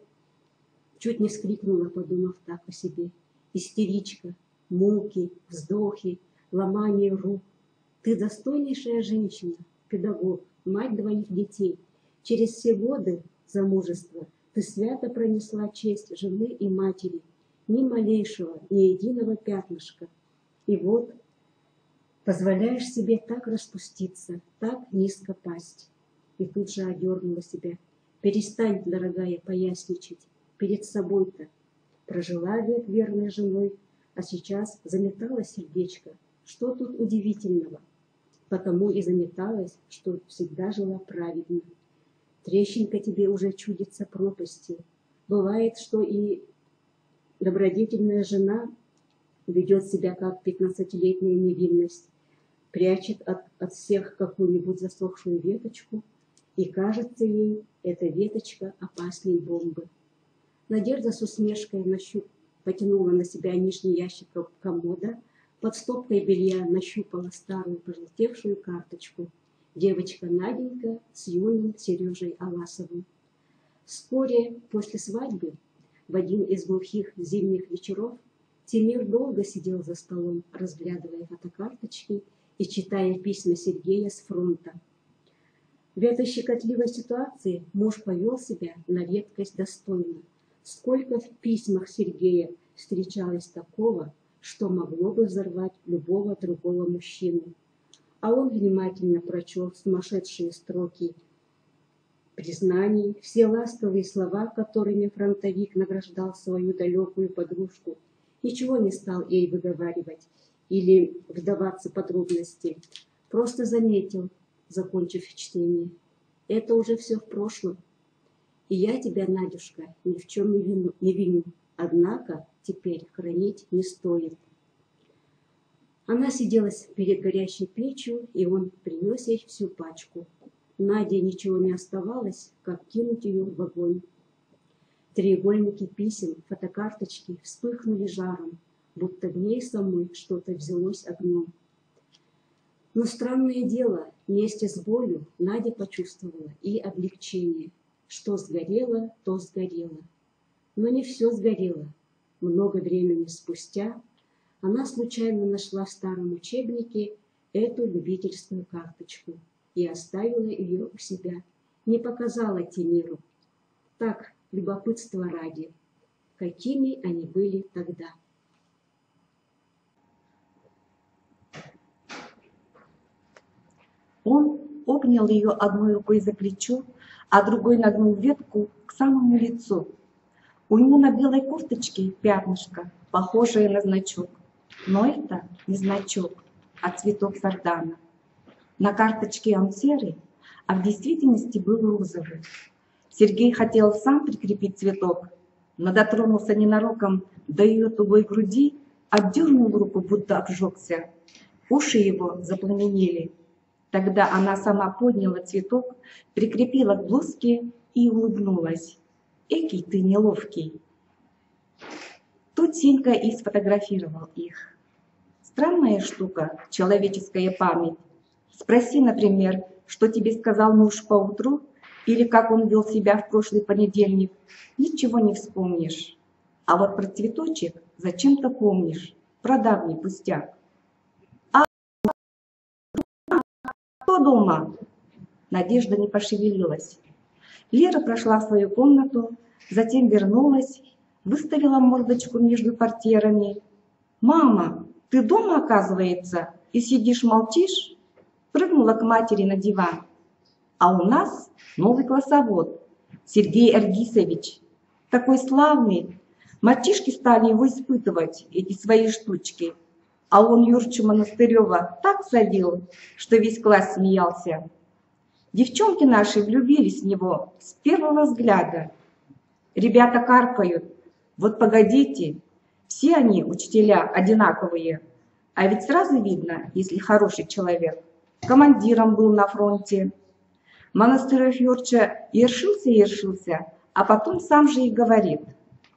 чуть не вскрикнула, подумав так о себе. Истеричка, муки, вздохи, ломание рук. Ты достойнейшая женщина, педагог, мать двоих детей. Через все годы замужества ты свято пронесла честь жены и матери, ни малейшего, ни единого пятнышка. И вот позволяешь себе так распуститься, так низко пасть. И тут же одернула себя. Перестань, дорогая, поясничать. Перед собой-то прожила век верной женой, а сейчас заметала сердечко. Что тут удивительного? Потому и заметалась, что всегда жила праведно. Трещинка тебе уже чудится пропастью. Бывает, что и добродетельная жена ведет себя как 15-летняя невинность, прячет от всех какую-нибудь засохшую веточку, и кажется ей эта веточка опасней бомбы. Надежда с усмешкой потянула на себя нижний ящик комода, под стопкой белья нащупала старую пожелтевшую карточку. Девочка Наденька с юным Сережей Аласовым. Вскоре после свадьбы, в один из глухих зимних вечеров, Тимир долго сидел за столом, разглядывая фотокарточки и читая письма Сергея с фронта. В этой щекотливой ситуации муж повел себя на редкость достойно. Сколько в письмах Сергея встречалось такого, что могло бы взорвать любого другого мужчину. А он внимательно прочел сумасшедшие строки признаний, все ласковые слова, которыми фронтовик награждал свою далекую подружку. Ничего не стал ей выговаривать или вдаваться в подробности. Просто заметил, закончив чтение. Это уже все в прошлом. И я тебя, Надюшка, ни в чем не виню. Однако теперь хранить не стоит. Она сидела перед горящей печью, и он принес ей всю пачку. Наде ничего не оставалось, как кинуть ее в огонь. Треугольники писем, фотокарточки вспыхнули жаром, будто в ней самой что-то взялось огнем. Но странное дело, вместе с болью Надя почувствовала и облегчение. Что сгорело, то сгорело. Но не все сгорело. Много времени спустя она случайно нашла в старом учебнике эту любительскую карточку и оставила ее у себя, не показала Тимиру. Так, любопытство ради, какими они были тогда. Он обнял ее одной рукой за плечо, а другой нагнул ветку к самому лицу. У него на белой кофточке пятнышко, похожее на значок. Но это не значок, а цветок сардана. На карточке он серый, а в действительности был розовый. Сергей хотел сам прикрепить цветок, но дотронулся ненароком до ее тугой груди, отдернул руку, будто обжегся. Уши его запламенели. Тогда она сама подняла цветок, прикрепила к блузке и улыбнулась. «Экий ты неловкий!» Тут Сенька и сфотографировал их. Странная штука, человеческая память. Спроси, например, что тебе сказал муж поутру, или как он вел себя в прошлый понедельник. Ничего не вспомнишь. А вот про цветочек зачем-то помнишь, про давний пустяк. Кто дома? Надежда не пошевелилась. Лера прошла в свою комнату, затем вернулась, выставила мордочку между портьерами. «Мама, ты дома, оказывается, и сидишь молчишь?» Прыгнула к матери на диван. «А у нас новый классовод, Сергей Эргисович. Такой славный. Мальчишки стали его испытывать, эти свои штучки. А он Юрчу Монастырева так садил, что весь класс смеялся. Девчонки наши влюбились в него с первого взгляда. Ребята каркают. Вот погодите, все они, учителя, одинаковые. А ведь сразу видно, если хороший человек. Командиром был на фронте. Монастырев Юрча ершился, а потом сам же и говорит.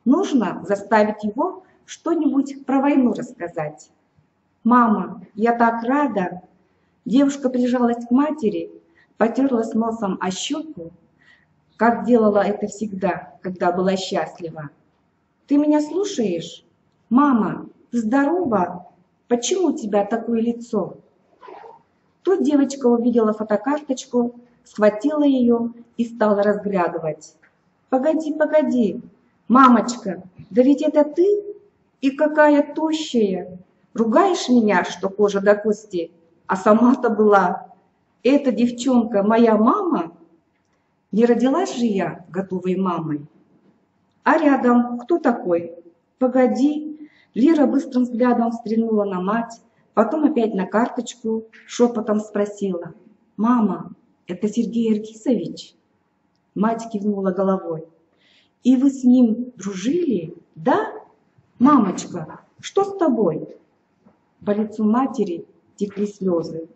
Нужно заставить его что-нибудь про войну рассказать. «Мама, я так рада!» Девушка прижалась к матери, потерлась носом о щеку, как делала это всегда, когда была счастлива. «Ты меня слушаешь? Мама, ты здорова? Почему у тебя такое лицо?» Тут девочка увидела фотокарточку, схватила ее и стала разглядывать. «Погоди, погоди, мамочка, да ведь это ты? И какая тощая! Ругаешь меня, что кожа до кости, а сама-то была. Эта девчонка моя мама? Не родилась же я готовой мамой. А рядом кто такой? Погоди». Лера быстрым взглядом стрельнула на мать, потом опять на карточку, шепотом спросила. «Мама, это Сергей Эргисович?» Мать кивнула головой. «И вы с ним дружили, да? Мамочка, что с тобой?» По лицу матери текли слезы.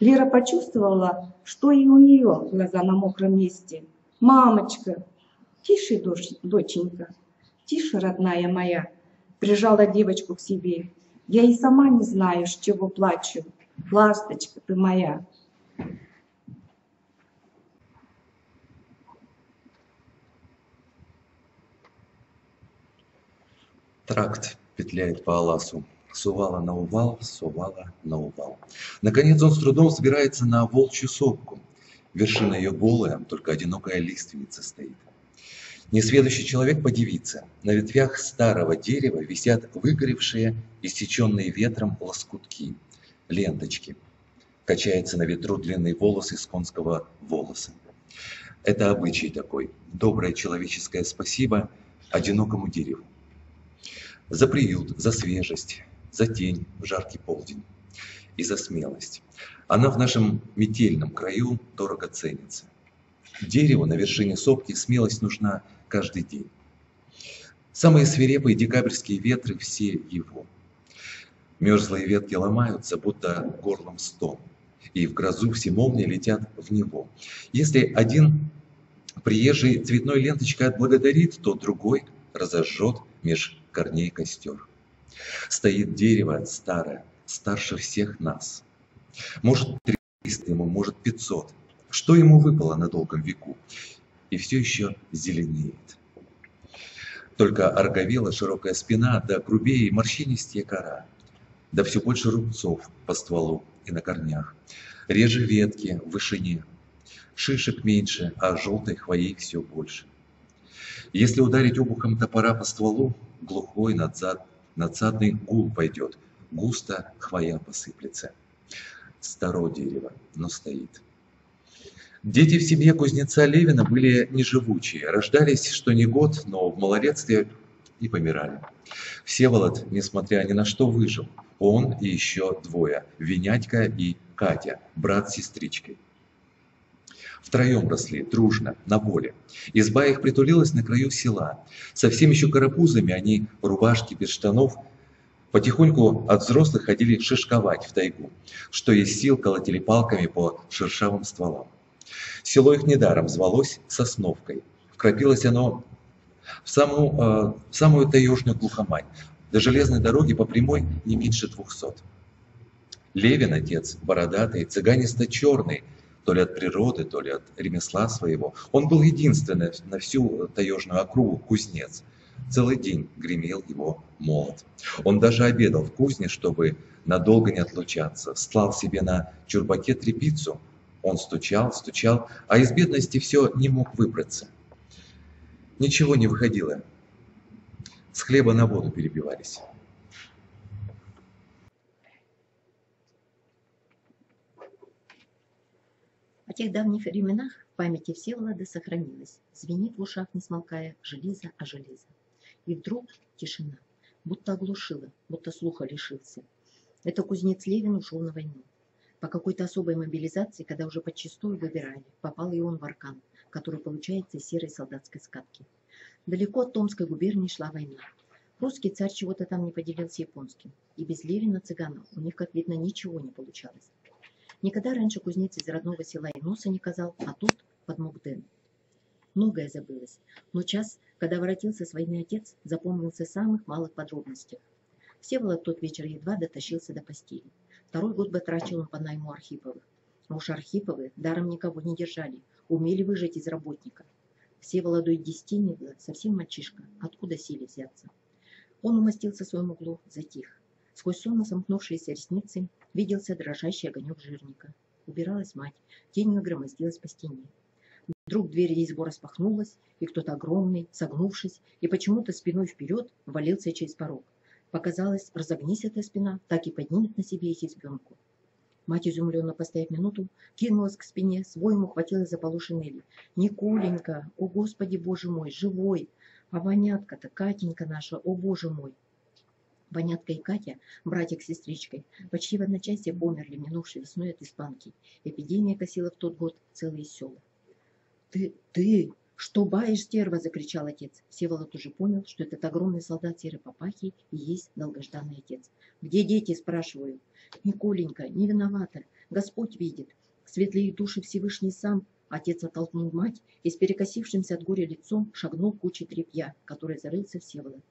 Лера почувствовала, что и у нее глаза на мокром месте. «Мамочка!» «Тише, доченька, тише, родная моя!» Прижала девочку к себе. «Я и сама не знаю, с чего плачу. Ласточка ты моя!» Тракт петляет по Аласу. С увала на увал, с увала на увал. Наконец он с трудом взбирается на волчью сопку. Вершина ее голая, только одинокая лиственница стоит. Несведущий человек подивится. На ветвях старого дерева висят выгоревшие, иссеченные ветром лоскутки, ленточки. Качается на ветру длинный волос из конского волоса. Это обычай такой. Доброе человеческое спасибо одинокому дереву. За приют, за свежесть, за тень в жаркий полдень и за смелость. Она в нашем метельном краю дорого ценится. Дереву на вершине сопки смелость нужна каждый день. Самые свирепые декабрьские ветры все его. Мерзлые ветки ломаются, будто горлом стон, и в грозу все молнии летят в него. Если один приезжий цветной ленточкой отблагодарит, то другой разожжет меж корней костер. Стоит дерево старое, старше всех нас. Может, 300 ему, может, 500. Что ему выпало на долгом веку? И все еще зеленеет. Только ороговела широкая спина, да грубее и морщинистее кора, да все больше рубцов по стволу и на корнях, реже ветки в вышине, шишек меньше, а желтой хвои все больше. Если ударить обухом топора по стволу, глухой надсадный гул пойдет, густо хвоя посыплется. Старо дерево, но стоит. Дети в семье кузнеца Левина были неживучие, рождались что ни год, но в малолетстве и помирали. Всеволод, несмотря ни на что, выжил. Он и еще двое, Винятька и Катя, брат с сестричкой. Втроем росли, дружно, на воле. Изба их притулилась на краю села. Совсем еще карапузами они, в рубашке без штанов, потихоньку от взрослых ходили шишковать в тайгу, что из сил колотили палками по шершавым стволам. Село их недаром звалось Сосновкой. Вкрапилось оно в самую таежную глухомань. До железной дороги по прямой не меньше 200. Левин, отец, бородатый, цыганисто-черный, то ли от природы, то ли от ремесла своего. Он был единственный на всю таежную округу кузнец. Целый день гремел его молот. Он даже обедал в кузне, чтобы надолго не отлучаться. Стлал себе на чурбаке тряпицу. Он стучал, а из бедности все не мог выбраться. Ничего не выходило. С хлеба на воду перебивались. О тех давних временах в памяти Всеволода сохранилось. Звенит в ушах, не смолкая, железо о железо. И вдруг тишина, будто оглушила, будто слуха лишился. Это кузнец Левин ушел на войну. По какой-то особой мобилизации, когда уже подчистую выбирали, попал и он в аркан, который получается из серой солдатской скатки. Далеко от Томской губернии шла война. Русский царь чего-то там не поделил с японским. И без Левина цыганов у них, как видно, ничего не получалось. Никогда раньше кузнец из родного села и носа не казал, а тут подмог Дэн. Многое забылось, но час, когда воротился с войны отец, запомнился в самых малых подробностях. Всеволод тот вечер едва дотащился до постели. 2-й год батрачил он по найму Архиповых. А уж Архиповы даром никого не держали, умели выжать из работника. Всеволоду и 10 не было, совсем мальчишка, откуда силе взяться. Он умостился в своем углу, затих. Сквозь сонно сомкнувшиеся ресницы виделся дрожащий огонек жирника. Убиралась мать, тенью громоздилась по стене. Вдруг дверь избы распахнулась, и кто-то огромный, согнувшись и почему-то спиной вперед, ввалился через порог. Показалось, разогнись эта спина, так и поднимет на себе их избенку. Мать, изумленно постояв минуту, кинулась к спине, с воем ухватилась за полу шинели. «Николенька, о Господи Боже мой, живой! А Ванятка-то, Катенька наша, о Боже мой!» Ванятка и Катя, братик с сестричкой, почти в одночасье померли минувшей весной от испанки. Эпидемия косила в тот год целые села. «Ты, что баишь, стерва!» — закричал отец. Всеволод уже понял, что этот огромный солдат серой папахи и есть долгожданный отец. «Где дети?» — спрашиваю. «Николенька, не виновата. Господь видит. Светлые души Всевышний сам». Отец оттолкнул мать и с перекосившимся от горя лицом шагнул к куче тряпья, которой зарылся Всеволод.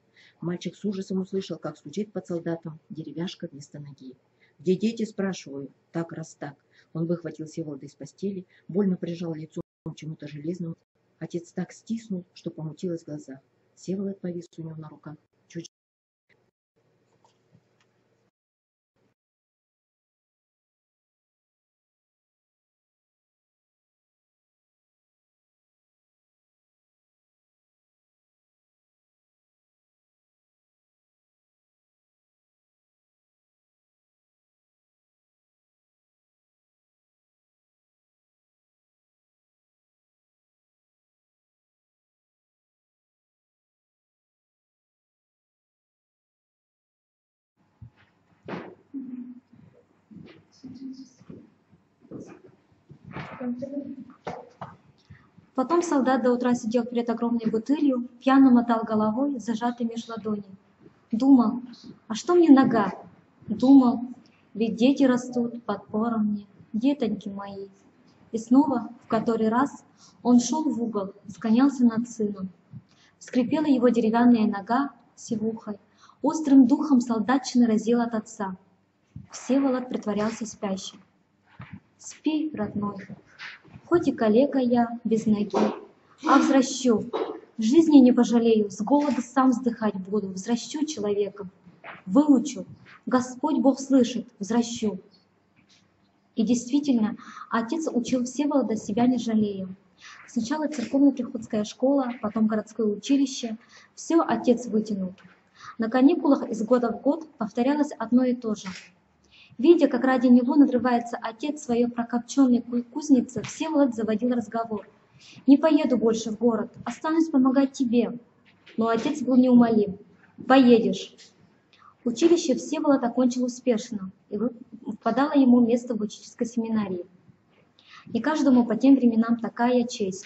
Мальчик с ужасом услышал, как стучит под солдатом деревяшка вместо ноги. «Где дети?» — спрашиваю. Так, раз так. Он выхватил Всеволода из постели, больно прижал лицом к чему-то железному. Отец так стиснул, что помутилось в глазах. Всеволод повис у него на руках. Чуть Потом солдат до утра сидел перед огромной бутылью, пьяно мотал головой, зажатой меж ладоней. Думал, а что мне нога? Думал, ведь дети растут, подпора мне, детоньки мои. И снова, в который раз, он шел в угол, склонялся над сыном. Скрипела его деревянная нога сивухой, острым духом солдатчины разил от отца. Всеволод притворялся спящим. Спи, родной, хоть и калека я без ноги, а взращу, жизни не пожалею, с голода сам вздыхать буду, взращу человеком, выучу, Господь Бог слышит, взращу. И действительно, отец учил Всеволода, себя не жалея. Сначала церковно-приходская школа, потом городское училище. Все отец вытянул. На каникулах из года в год повторялось одно и то же. Видя, как ради него надрывается отец своей прокопченной кузнице, Всеволод заводил разговор. «Не поеду больше в город, останусь помогать тебе». Но отец был неумолим. «Поедешь». Училище Всеволод окончил успешно, и выпадало ему место в учительской семинарии. Не каждому по тем временам такая честь.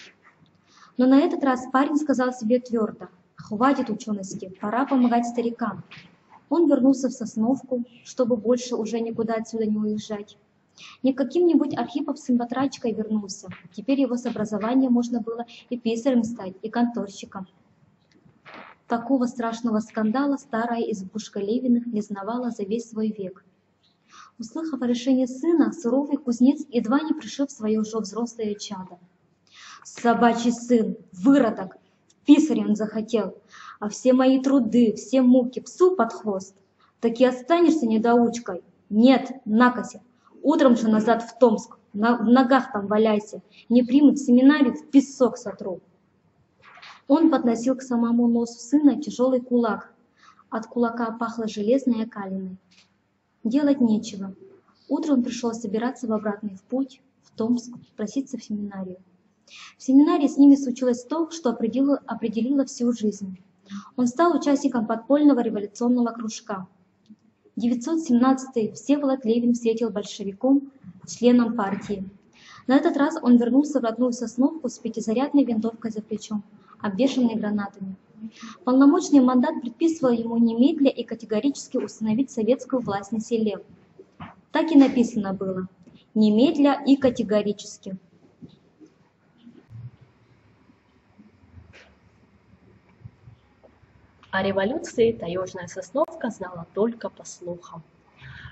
Но на этот раз парень сказал себе твердо: «Хватит учености, пора помогать старикам». Он вернулся в Сосновку, чтобы больше уже никуда отсюда не уезжать. Не каким-нибудь Архиповым-батрачкой вернулся. Теперь его с образования можно было и писарем стать, и конторщиком. Такого страшного скандала старая избушка Левиных не знавала за весь свой век. Услыхав о решении сына, суровый кузнец едва не пришиб свое уже взрослое чадо. «Собачий сын, выродок, в писаре он захотел, а все мои труды, все муки псу под хвост. Так и останешься недоучкой. Нет, накося, утром же назад в Томск, в ногах там валяйся, не примут в семинарию, в песок сотру». Он подносил к самому носу сына тяжелый кулак. От кулака пахло железной окалиной. Делать нечего. Утром пришлось собираться в обратный путь, в Томск, проситься в семинарию. В семинарии с ними случилось то, что определило всю жизнь. Он стал участником подпольного революционного кружка. 917-й Всеволод Левин встретил большевиком, членом партии. На этот раз он вернулся в родную Сосновку с пятизарядной винтовкой за плечом, обвешанной гранатами. Полномочный мандат предписывал ему немедля и категорически установить советскую власть на селе. Так и написано было: немедля и категорически. О революции таежная Сосновка знала только по слухам.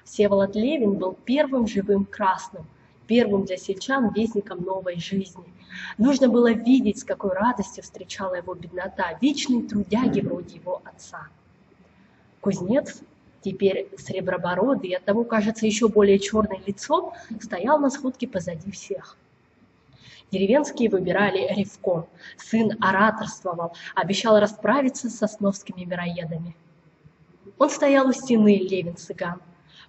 Всеволод Левин был первым живым красным, первым для сельчан вестником новой жизни. Нужно было видеть, с какой радостью встречала его беднота, вечные трудяги вроде его отца. Кузнец, теперь сребробородый и оттого, кажется, еще более черное лицо, стоял на сходке позади всех. Деревенские выбирали ревком. Сын ораторствовал, обещал расправиться с сосновскими мироедами. Он стоял у стены, Левин-цыган.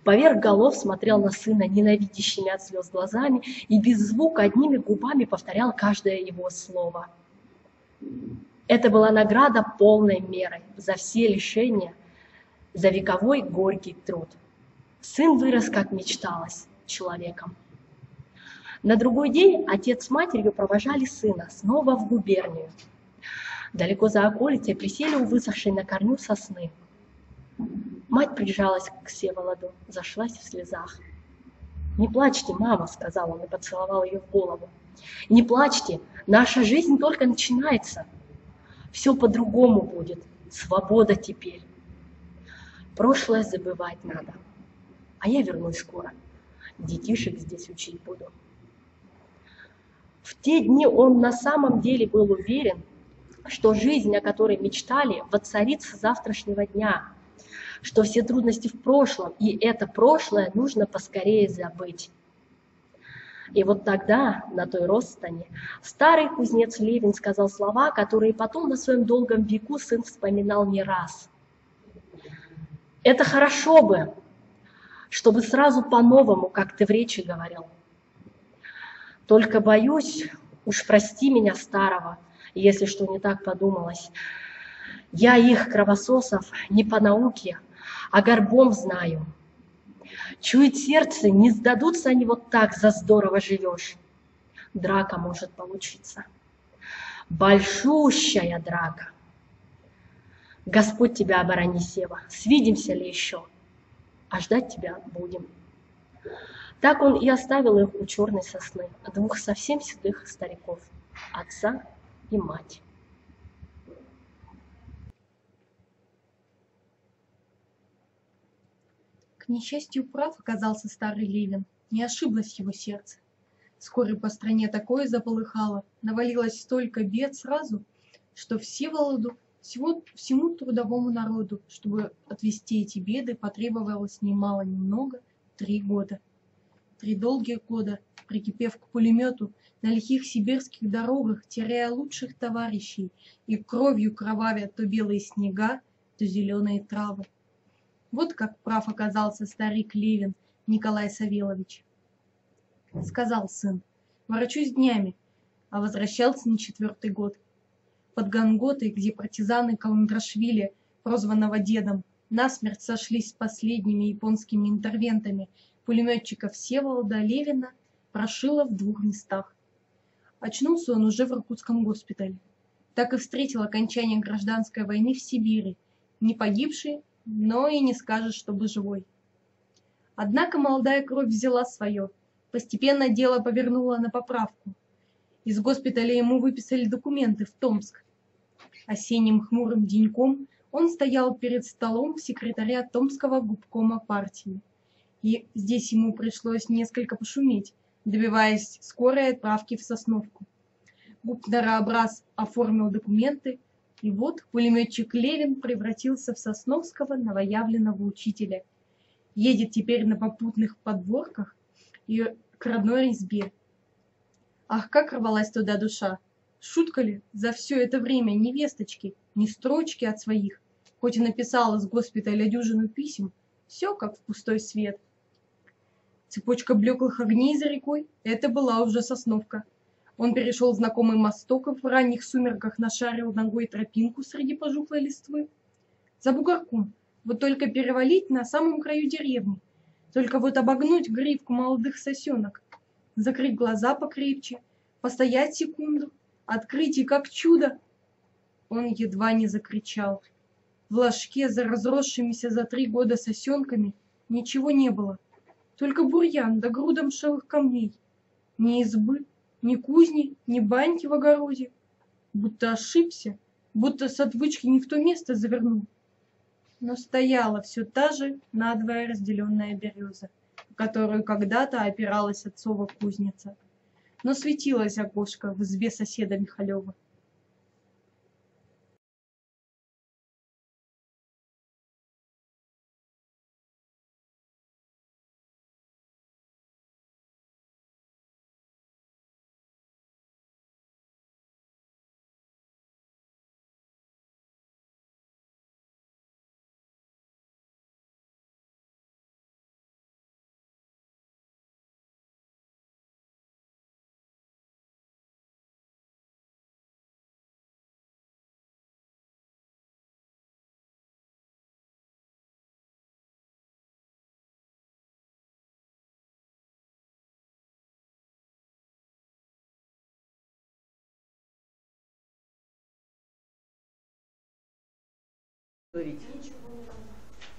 Поверх голов смотрел на сына ненавидящими от слез глазами и без звука одними губами повторял каждое его слово. Это была награда полной мерой за все лишения, за вековой горький труд. Сын вырос, как мечталось, человеком. На другой день отец с матерью провожали сына снова в губернию. Далеко за околицей присели у высохшей на корню сосны. Мать прижалась к Всеволоду, зашлась в слезах. «Не плачьте, мама», — сказал он и поцеловал ее в голову. «Не плачьте, наша жизнь только начинается. Все по-другому будет, свобода теперь. Прошлое забывать надо, а я вернусь скоро, детишек здесь учить буду». В те дни он на самом деле был уверен, что жизнь, о которой мечтали, воцарится с завтрашнего дня, что все трудности в прошлом, и это прошлое нужно поскорее забыть. И вот тогда, на той росстане, старый кузнец Левин сказал слова, которые потом на своем долгом веку сын вспоминал не раз. «Это хорошо бы, чтобы сразу по-новому, как ты в речи говорил. Только боюсь, уж прости меня, старого, если что не так подумалось. Я их, кровососов, не по науке, а горбом знаю. Чует сердце, не сдадутся они вот так, за здорово живешь. Драка может получиться. Большущая драка. Господь тебя оборони, Сева, свидимся ли еще?» а ждать тебя будем. Так он и оставил их у черной сосны, двух совсем седых стариков, отца и мать. К несчастью, прав оказался старый Левин, не ошиблось его сердце. Вскоре по стране такое заполыхало, навалилось столько бед сразу, что Всеволоду, всему трудовому народу, чтобы отвести эти беды, потребовалось немало немного 3 года. 3 долгих года, прикипев к пулемету, на лихих сибирских дорогах, теряя лучших товарищей и кровью кровавя то белые снега, то зеленые травы. Вот как прав оказался старик Левин Николай Савелович. Сказал сын: ворочусь днями, а возвращался на 4-й год. Под Ганготой, где партизаны Каландрашвили, прозванного дедом, насмерть сошлись с последними японскими интервентами, пулеметчика Всеволода Левина прошило в 2 местах. Очнулся он уже в Иркутском госпитале. Так и встретил окончание гражданской войны в Сибири, не погибший, но и не скажешь, чтобы живой. Однако молодая кровь взяла свое. Постепенно дело повернуло на поправку. Из госпиталя ему выписали документы в Томск. Осенним хмурым деньком он стоял перед столом секретаря Томского губкома партии. И здесь ему пришлось несколько пошуметь, добиваясь скорой отправки в Сосновку. Губнарообраз оформил документы, и вот пулеметчик Левин превратился в сосновского новоявленного учителя. Едет теперь на попутных подворках и к родной избе. Ах, как рвалась туда душа! Шутка ли, за все это время ни весточки, ни строчки от своих, хоть и написал из госпиталя дюжину писем, все как в пустой свет. Цепочка блеклых огней за рекой — это была уже Сосновка. Он перешел знакомый мосток и в ранних сумерках нашарил ногой тропинку среди пожухлой листвы. За бугорком, вот только перевалить на самом краю деревни, только вот обогнуть гривку молодых сосенок, закрыть глаза покрепче, постоять секунду, открыть и как чудо. Он едва не закричал. В ложке за разросшимися за 3 года сосенками ничего не было, только бурьян да груда мшелых камней, ни избы, ни кузни, ни баньки в огороде. Будто ошибся, будто с отвычки не в то место завернул. Но стояла все та же надвое разделенная береза, в которую когда-то опиралась отцова кузница. Но светилось окошко в избе соседа Михалева.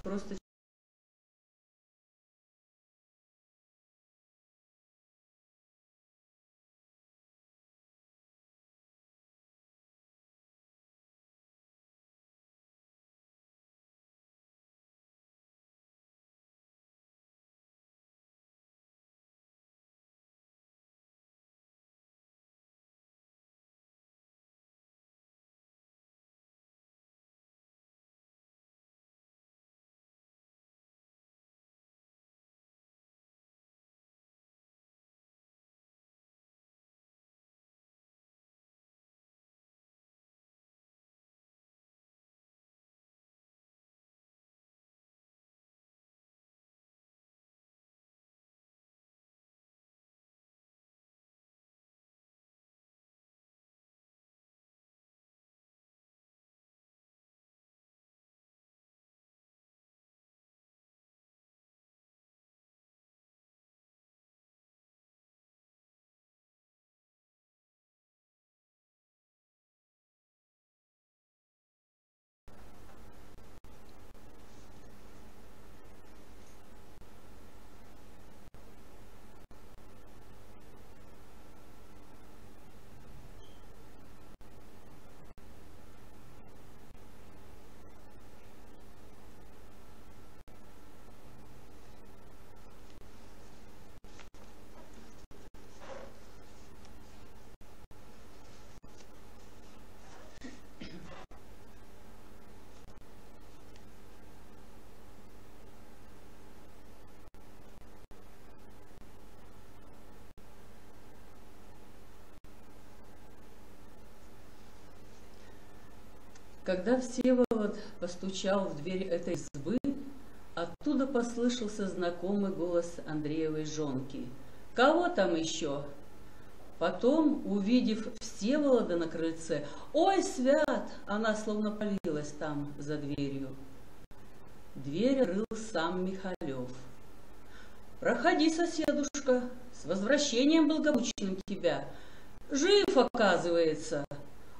Просто Когда Всеволод постучал в дверь этой избы, оттуда послышался знакомый голос Андреевой жонки. «Кого там еще?» Потом, увидев Всеволода на крыльце, «Ой, свят!» Она словно палилась там, за дверью. Дверь рыл сам Михалев. «Проходи, соседушка, с возвращением благополучным тебя. Жив, оказывается.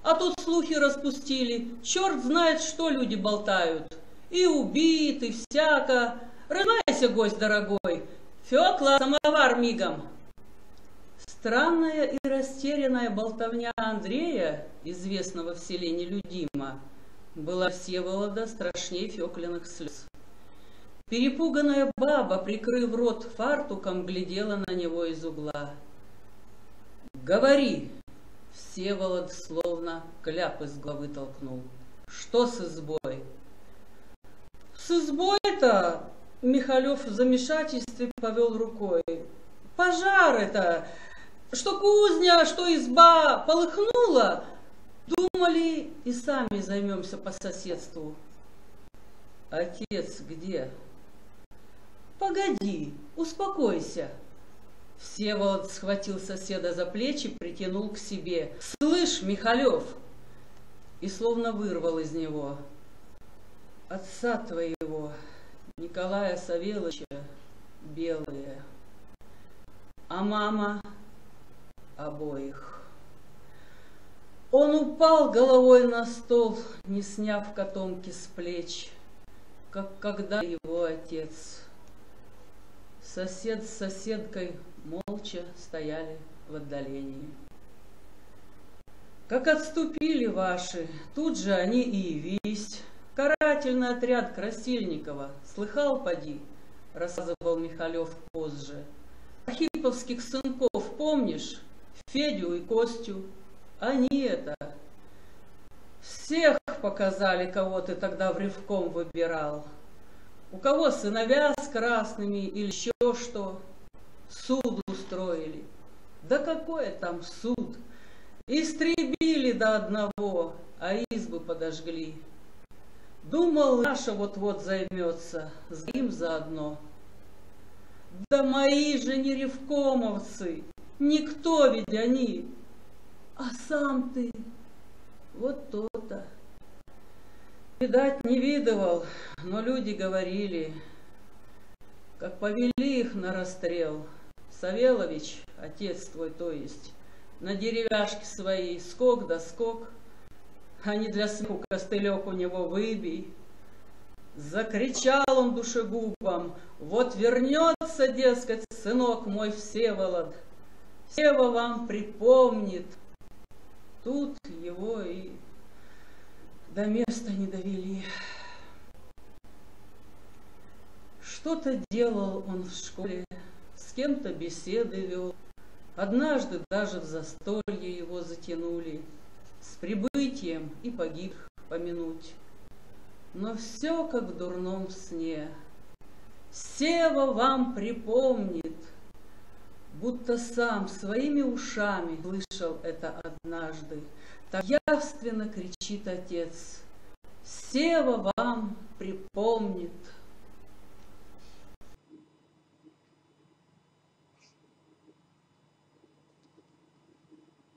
А тут слухи распустили, черт знает, что люди болтают. И убит, и всяко. Рынайся, гость дорогой, Фёкла, самовар мигом». Странная и растерянная болтовня Андрея, известного в селе Нелюдима, была Всеволода страшней Фёклиных слез. Перепуганная баба, прикрыв рот фартуком, глядела на него из угла. «Говори!» Всеволод словно кляп из головы толкнул. «Что с избой?» «С избой-то?» Михалев в замешательстве повел рукой. «Пожар это! Что кузня, что изба полыхнула, думали, и сами займемся по соседству». «Отец где?» «Погоди, успокойся». Всеволод схватил соседа за плечи, притянул к себе. «Слышь, Михалев!» И словно вырвал из него. «Отца твоего, Николая Савелыча, белые, а мама обоих». Он упал головой на стол, не сняв котомки с плеч, как когда его отец. Сосед с соседкой молча стояли в отдалении. Как отступили ваши, тут же они и явились. Карательный отряд Красильникова, слыхал, поди, рассказывал Михалев позже. Архиповских сынков помнишь? Федю и Костю. Они это. Всех показали, кого ты тогда в ревком выбирал. У кого сыновья с красными или еще что. Суд устроили. Да какой там суд? Истребили до одного, а избы подожгли. Думал, наша вот-вот займется, с ним заодно. Да мои же не ревкомовцы, никто ведь они. А сам ты, вот то-то. Видать, не видывал, но люди говорили, как повели их на расстрел. Савелович, отец твой, то есть, на деревяшке своей скок да скок, а не для смеху костылек у него выбей. Закричал он душегубом: вот вернется, дескать, сынок мой Всеволод, Сева вам припомнит. Тут его и до места не довели. Что-то делал он в школе, с кем-то беседы вел. Однажды даже в застолье его затянули, с прибытием и погиб помянуть. Но все как в дурном сне. Сева вам припомнит, будто сам своими ушами слышал это однажды. Так явственно кричит отец: Сева вам припомнит.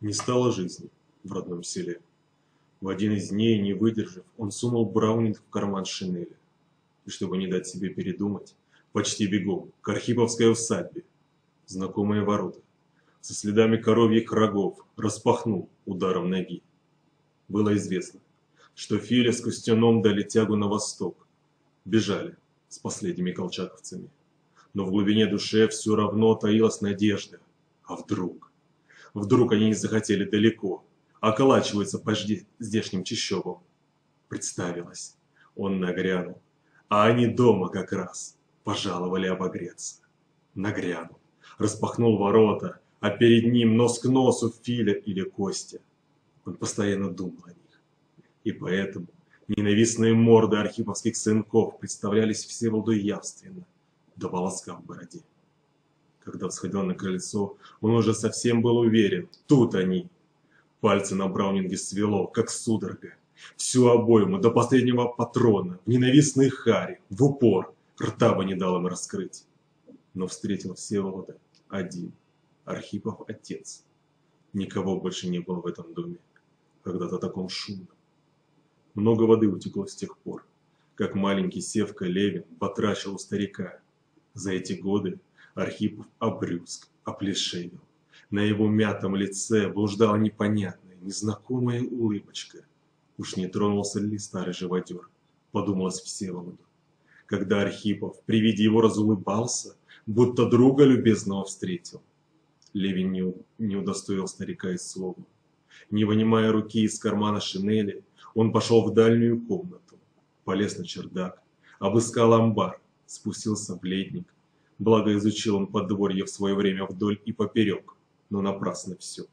Не стало жизни в родном селе. В один из дней, не выдержав, он сунул Браунинг в карман шинели. И чтобы не дать себе передумать, почти бегом к Архиповской усадьбе. Знакомые ворота, со следами коровьих рогов, распахнул ударом ноги. Было известно, что Филя с Костюном дали тягу на восток. Бежали с последними колчаковцами. Но в глубине души все равно таилась надежда. А вдруг? Вдруг они не захотели далеко, околачиваются по здешним чащобам. Представилось, он нагрянул, а они дома как раз пожаловали обогреться. Нагрянул, распахнул ворота, а перед ним нос к носу Филя или Костя. Он постоянно думал о них, и поэтому ненавистные морды архиповских сынков представлялись Всеволоду явственно, до волоска в бороде. Когда всходил на крыльцо, он уже совсем был уверен, тут они. Пальцы на Браунинге свело, как судорога, Всю обойму до последнего патрона, в ненавистной харе, в упор, рта бы не дал им раскрыть. Но встретил Всеволода один, Архипов отец. Никого больше не было в этом доме, когда-то таком шумном. Много воды утекло с тех пор, как маленький Севка Левин потрачил у старика. За эти годы Архипов обрюзг, оплешивел. На его мятом лице блуждала непонятная, незнакомая улыбочка. Уж не тронулся ли старый живодер, подумалось Всеволоду. Когда Архипов при виде его разулыбался, будто друга любезного встретил. Левин не удостоил старика и слова. Не вынимая руки из кармана шинели, он пошел в дальнюю комнату, полез на чердак, обыскал амбар, спустился в летник. Благо изучил он подворье в свое время вдоль и поперек, но напрасно все.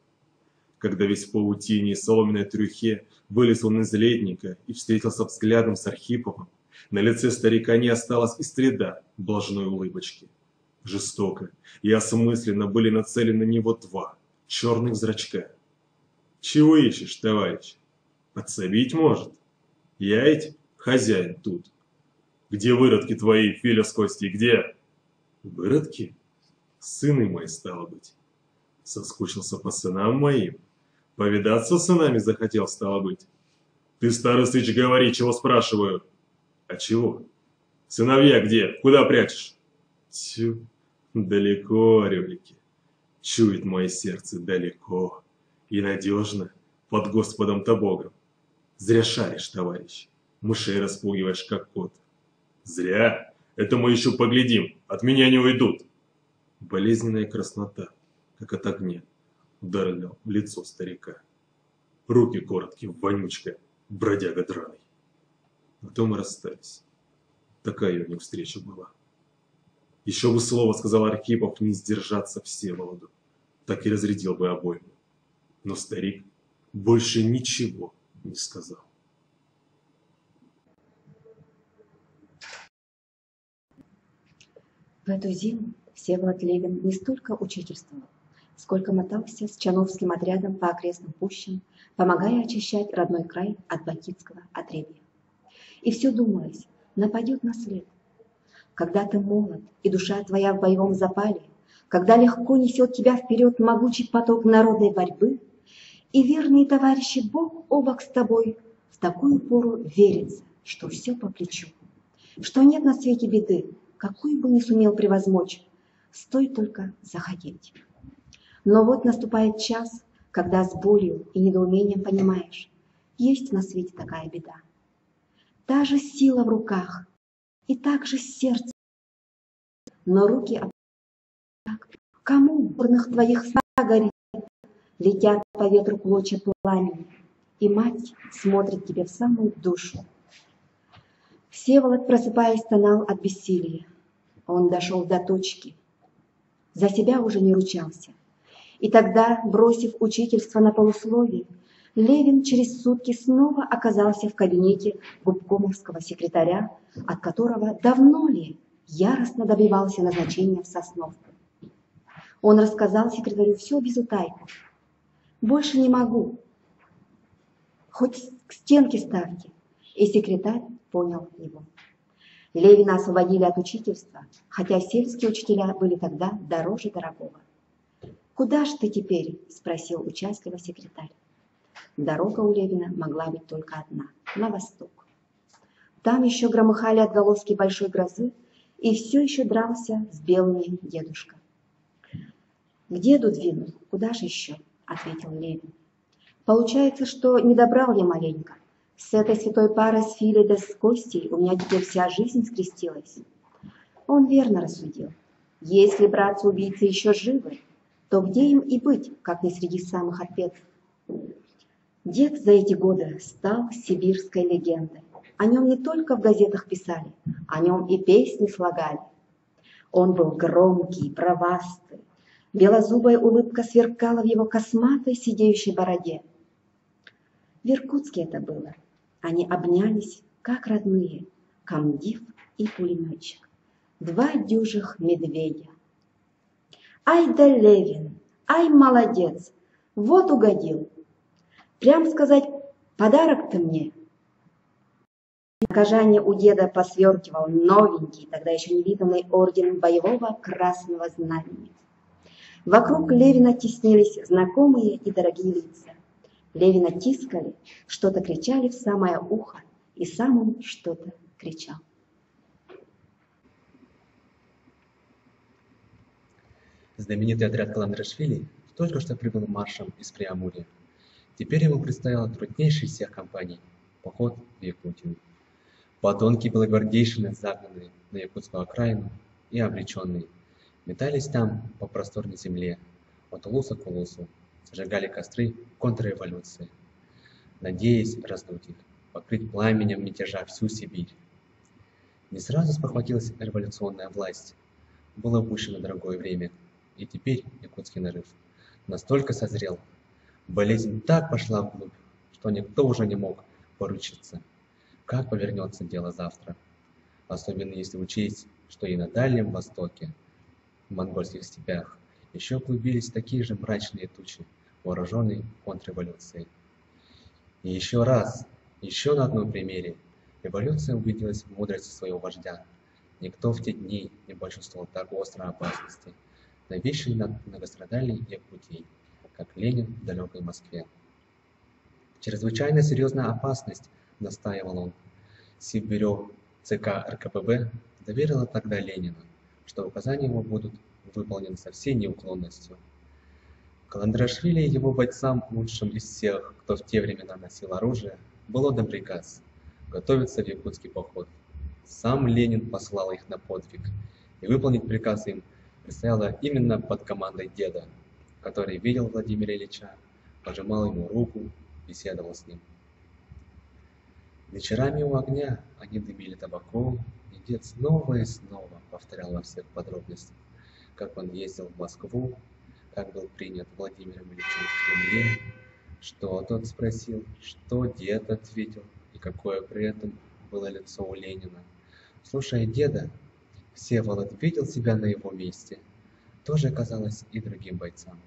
Когда весь в паутине и соломенной трюхе вылез он из летника и встретился взглядом с Архиповым, на лице старика не осталось и следа блажной улыбочки. Жестоко и осмысленно были нацелены на него два черных зрачка. «Чего ищешь, товарищ? Подсобить может? Я ведь хозяин тут. Где выродки твои, Филя с Костей, где?» «Выродки? Сыны мои, стало быть. Соскучился по сынам моим. Повидаться с сынами захотел, стало быть. Ты, старый сыч, говори, чего спрашиваю?» «А чего? Сыновья где? Куда прячешь?» «Тю, далеко, рюлики. Чует мое сердце далеко и надежно под Господом-то Богом. Зря шаришь, товарищ, мышей распугиваешь, как кот». «Зря. Это мы еще поглядим. От меня не уйдут». Болезненная краснота, как от огня, ударила в лицо старика. Руки короткие, вонючка, бродяга драный. Потом и расстались. Такая у них встреча была. Еще бы слово сказал Архипов не сдержаться Всеволоду, так и разрядил бы обойму. Но старик больше ничего не сказал. В эту зиму Всеволод Левин не столько учительствовал, сколько мотался с чановским отрядом по окрестным пущам, помогая очищать родной край от бандитского отребья. И все думалось, нападет на след. Когда ты молод, и душа твоя в боевом запале, когда легко несет тебя вперед могучий поток народной борьбы, и верные товарищи бок о бок с тобой, в такую пору верится, что все по плечу, что нет на свете беды, какую бы ни сумел превозмочь, стоит только захотеть. Но вот наступает час, когда с болью и недоумением понимаешь, есть на свете такая беда. Та же сила в руках, и так же сердце, но руки так, кому в бурных твоих снах горит, летят по ветру клочья пламени, и мать смотрит тебе в самую душу. Всеволод, просыпаясь, стонал от бессилия. Он дошел до точки, за себя уже не ручался. И тогда, бросив учительство на полусловие, Левин через сутки снова оказался в кабинете губкомовского секретаря, от которого давно ли яростно добивался назначения в Сосновку. Он рассказал секретарю все без утайки. «Больше не могу. Хоть к стенке ставьте». И секретарь понял его. Левина освободили от учительства, хотя сельские учителя были тогда дороже дорогого. «Куда ж ты теперь?» – спросил участливо секретарь. Дорога у Левина могла быть только одна – на восток. Там еще громыхали отголоски большой грозы, и все еще дрался с белыми дедушка. «К деду двину, куда же еще?» – ответил Левин. «Получается, что не добрал я маленько. С этой святой парой с Филей да с Костей у меня теперь вся жизнь скрестилась». Он верно рассудил. Если братцы-убийцы еще живы, то где им и быть, как не среди самых отпетых? Дед за эти годы стал сибирской легендой. О нем не только в газетах писали, о нем и песни слагали. Он был громкий, бровастый, белозубая улыбка сверкала в его косматой сидеющей бороде. В Иркутске это было. Они обнялись, как родные, комдив и пулеметчик. Два дюжих медведя. Ай да Левин, ай молодец, вот угодил. Прям сказать, Подарок ты мне. Наказание у деда посверкивал новенький, тогда еще невиданный орден боевого красного знамени. Вокруг Левина теснились знакомые и дорогие лица. Левина тискали, что-то кричали в самое ухо, и сам он что-то кричал. Знаменитый отряд Каландрашвили только что прибыл маршем из Преамурья. Теперь ему предстояла труднейшая из всех кампаний – поход в Якутию. Подонки белогвардейшины, загнанные на якутскую окраину и обреченные, метались там по просторной земле, от улуса к улусу, зажигали костры контрреволюции, надеясь раздуть их, покрыть пламенем мятежа всю Сибирь. Не сразу спохватилась революционная власть. Было упущено дорогое время, и теперь якутский нарыв настолько созрел, болезнь так пошла вглубь, что никто уже не мог поручиться, как повернется дело завтра, особенно если учесть, что и на Дальнем Востоке, в монгольских степях, еще клубились такие же мрачные тучи, вооруженной контрреволюцией. И еще раз, еще на одном примере, революция убедилась в мудрости своего вождя. Никто в те дни не почувствовал так острой опасности, нависшей над многострадальной Якутией, как Ленин в далекой Москве. Чрезвычайно серьезная опасность, настаивал он. Сибирев ЦК РКПБ доверила тогда Ленину, что указания его будут выполнены со всей неуклонностью. Каландрашвили и его бойцам, лучшим из всех, кто в те времена носил оружие, был отдан приказ готовиться в якутский поход. Сам Ленин послал их на подвиг, и выполнить приказ им предстояло именно под командой деда, который видел Владимира Ильича, пожимал ему руку, беседовал с ним. Вечерами у огня они дымили табаком, и дед снова и снова повторял во всех подробностях, как он ездил в Москву, как был принят Владимиром Ильичем в Кремле, что тот спросил, что дед ответил, и какое при этом было лицо у Ленина. Слушая деда, Всеволод видел себя на его месте, тоже казалось и другим бойцам.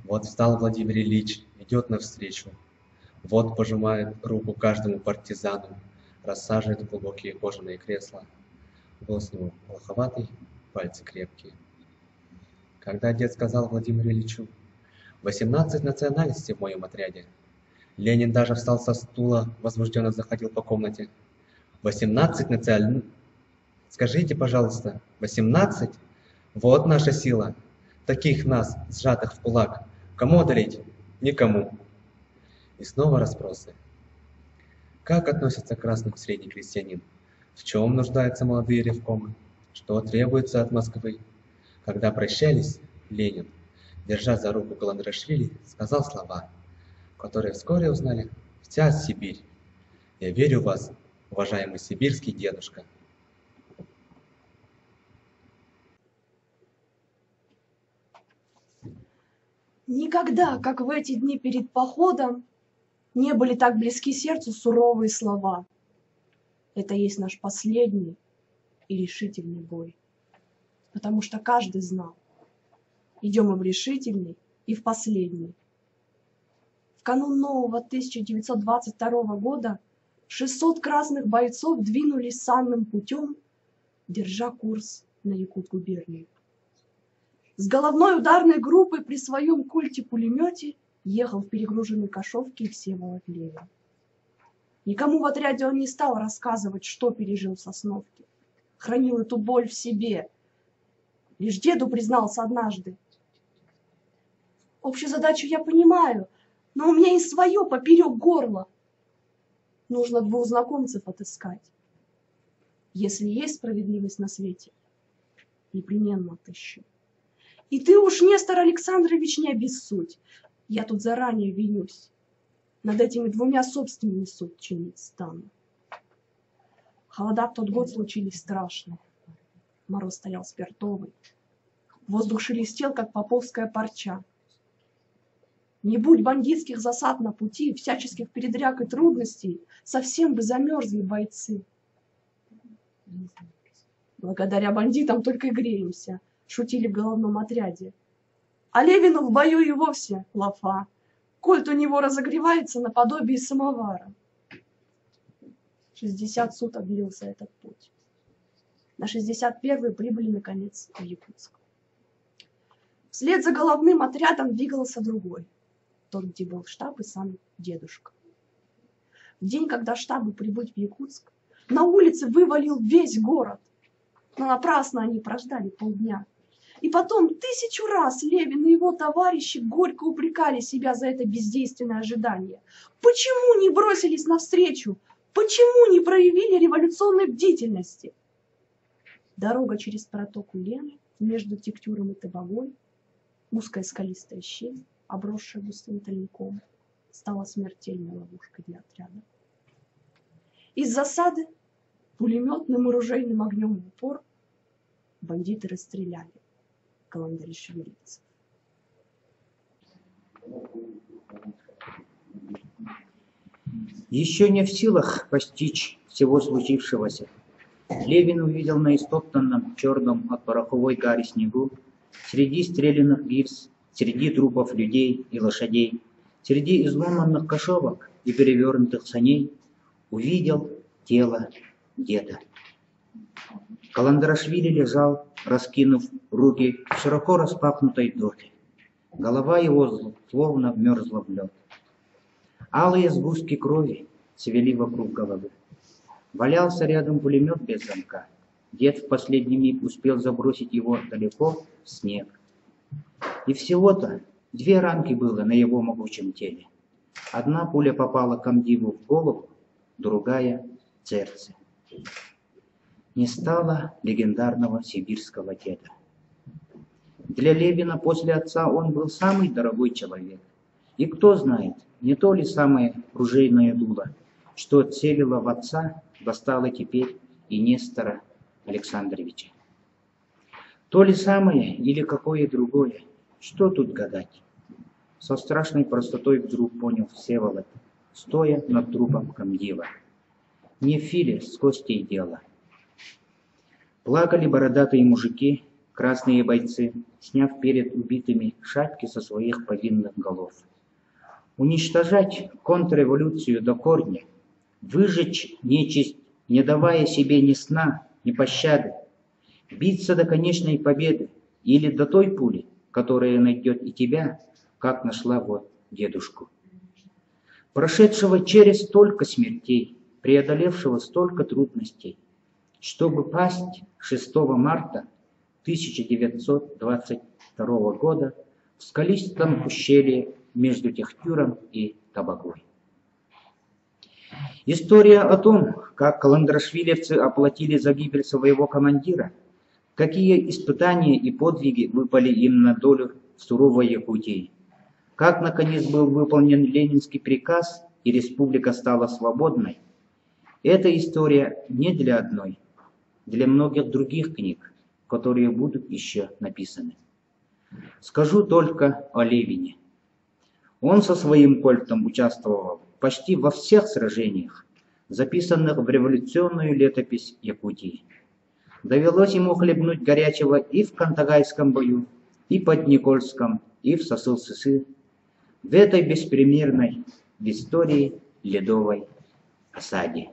Вот встал Владимир Ильич, идет навстречу, вот пожимает руку каждому партизану, рассаживает в глубокие кожаные кресла. Голос у него глуховатый, пальцы крепкие. Когда дед сказал Владимиру Ильичу: 18 национальностей в моем отряде, Ленин даже встал со стула, возбужденно заходил по комнате. 18 национальностей? Скажите, пожалуйста, 18? Вот наша сила. Таких нас, сжатых в кулак, кому одолеть? Никому. И снова расспросы. Как относится к красным средний крестьянин? В чем нуждаются молодые ревкомы? Что требуется от Москвы? Когда прощались, Ленин, держа за руку Каландрашвили, сказал слова, которые вскоре узнали вся Сибирь. Я верю в вас, уважаемый сибирский дедушка. Никогда, как в эти дни перед походом, не были так близки сердцу суровые слова. Это есть наш последний и решительный бой. Потому что каждый знал, идем и в решительный, и в последний. В канун нового 1922 года 600 красных бойцов двинулись санным путем, держа курс на Якут-губернию. С головной ударной группой при своем культе-пулемете ехал в перегруженной кошовке и Всеволод Левин. Никому в отряде он не стал рассказывать, что пережил в Сосновке. Хранил эту боль в себе. Лишь деду признался однажды: общую задачу я понимаю, но у меня и свое поперек горла. Нужно двух знакомцев отыскать. Если есть справедливость на свете, непременно отыщу. И ты уж, Нестор Александрович, не обессудь. Я тут заранее винюсь. Над этими двумя собственный суд чинить стану. Холода в тот год случились страшные. Мороз стоял спиртовый. Воздух шелестел, как поповская парча. Не будь бандитских засад на пути, всяческих передряг и трудностей, совсем бы замерзли бойцы. Благодаря бандитам только и греемся, шутили в головном отряде. А Левину в бою и вовсе лафа. Кольт у него разогревается наподобие самовара. 60 суток длился этот путь. На 61-й прибыли, наконец, в Якутск. Вслед за головным отрядом двигался другой, тот, где был штаб и сам дедушка. В день, когда штабу прибыть в Якутск, на улице вывалил весь город. Но напрасно они прождали полдня. И потом 1000 раз Левин и его товарищи горько упрекали себя за это бездейственное ожидание. Почему не бросились навстречу? Почему не проявили революционной бдительности? Дорога через протоку Лены между Тектюром и Табагой, узкая скалистая щель, обросшая густым тальником, стала смертельной ловушкой для отряда. Из засады пулеметным и ружейным огнем в упор бандиты расстреляли каландаришвилийцев. Еще не в силах постичь всего случившегося, Левин увидел на истоптанном черном от пороховой гари снегу, среди стрелянных гильз, среди трупов людей и лошадей, среди изломанных кошелок и перевернутых саней, увидел тело деда. Каландарашвили лежал, раскинув руки в широко распахнутой доте. Голова его словно вмерзла в лед. Алые сгустки крови цвели вокруг головы. Валялся рядом пулемет без замка. Дед в последний миг успел забросить его далеко в снег. И всего-то 2 ранки было на его могучем теле. Одна пуля попала комдиву в голову, другая — в сердце. Не стало легендарного сибирского деда. Для Левина после отца он был самый дорогой человек. И кто знает, не то ли самое ружейное дуло, что целило в отца, достало теперь и Нестора Александровича. То ли самое или какое другое, что тут гадать? Со страшной простотой вдруг понял Всеволод, стоя над трупом комдива. Не в Филе с Костей дело. Плакали бородатые мужики, красные бойцы, сняв перед убитыми шапки со своих повинных голов. Уничтожать контрреволюцию до корня, выжечь нечисть, не давая себе ни сна, ни пощады, биться до конечной победы или до той пули, которая найдет и тебя, как нашла вот дедушку. Прошедшего через столько смертей, преодолевшего столько трудностей, чтобы пасть 6 марта 1922 года в скалистом ущелье между Тектюром и Табагой. История о том, как каландарашвилевцы оплатили за гибель своего командира, какие испытания и подвиги выпали им на долю в суровой Якутии, как наконец был выполнен ленинский приказ и республика стала свободной, эта история не для одной, для многих других книг, которые будут еще написаны. Скажу только о Левине. Он со своим кольтом участвовал почти во всех сражениях, записанных в революционную летопись Якутии. Довелось ему хлебнуть горячего и в Кантагайском бою, и под Никольском, и в Сосыл-Сысы, в этой беспримерной в истории ледовой осаде.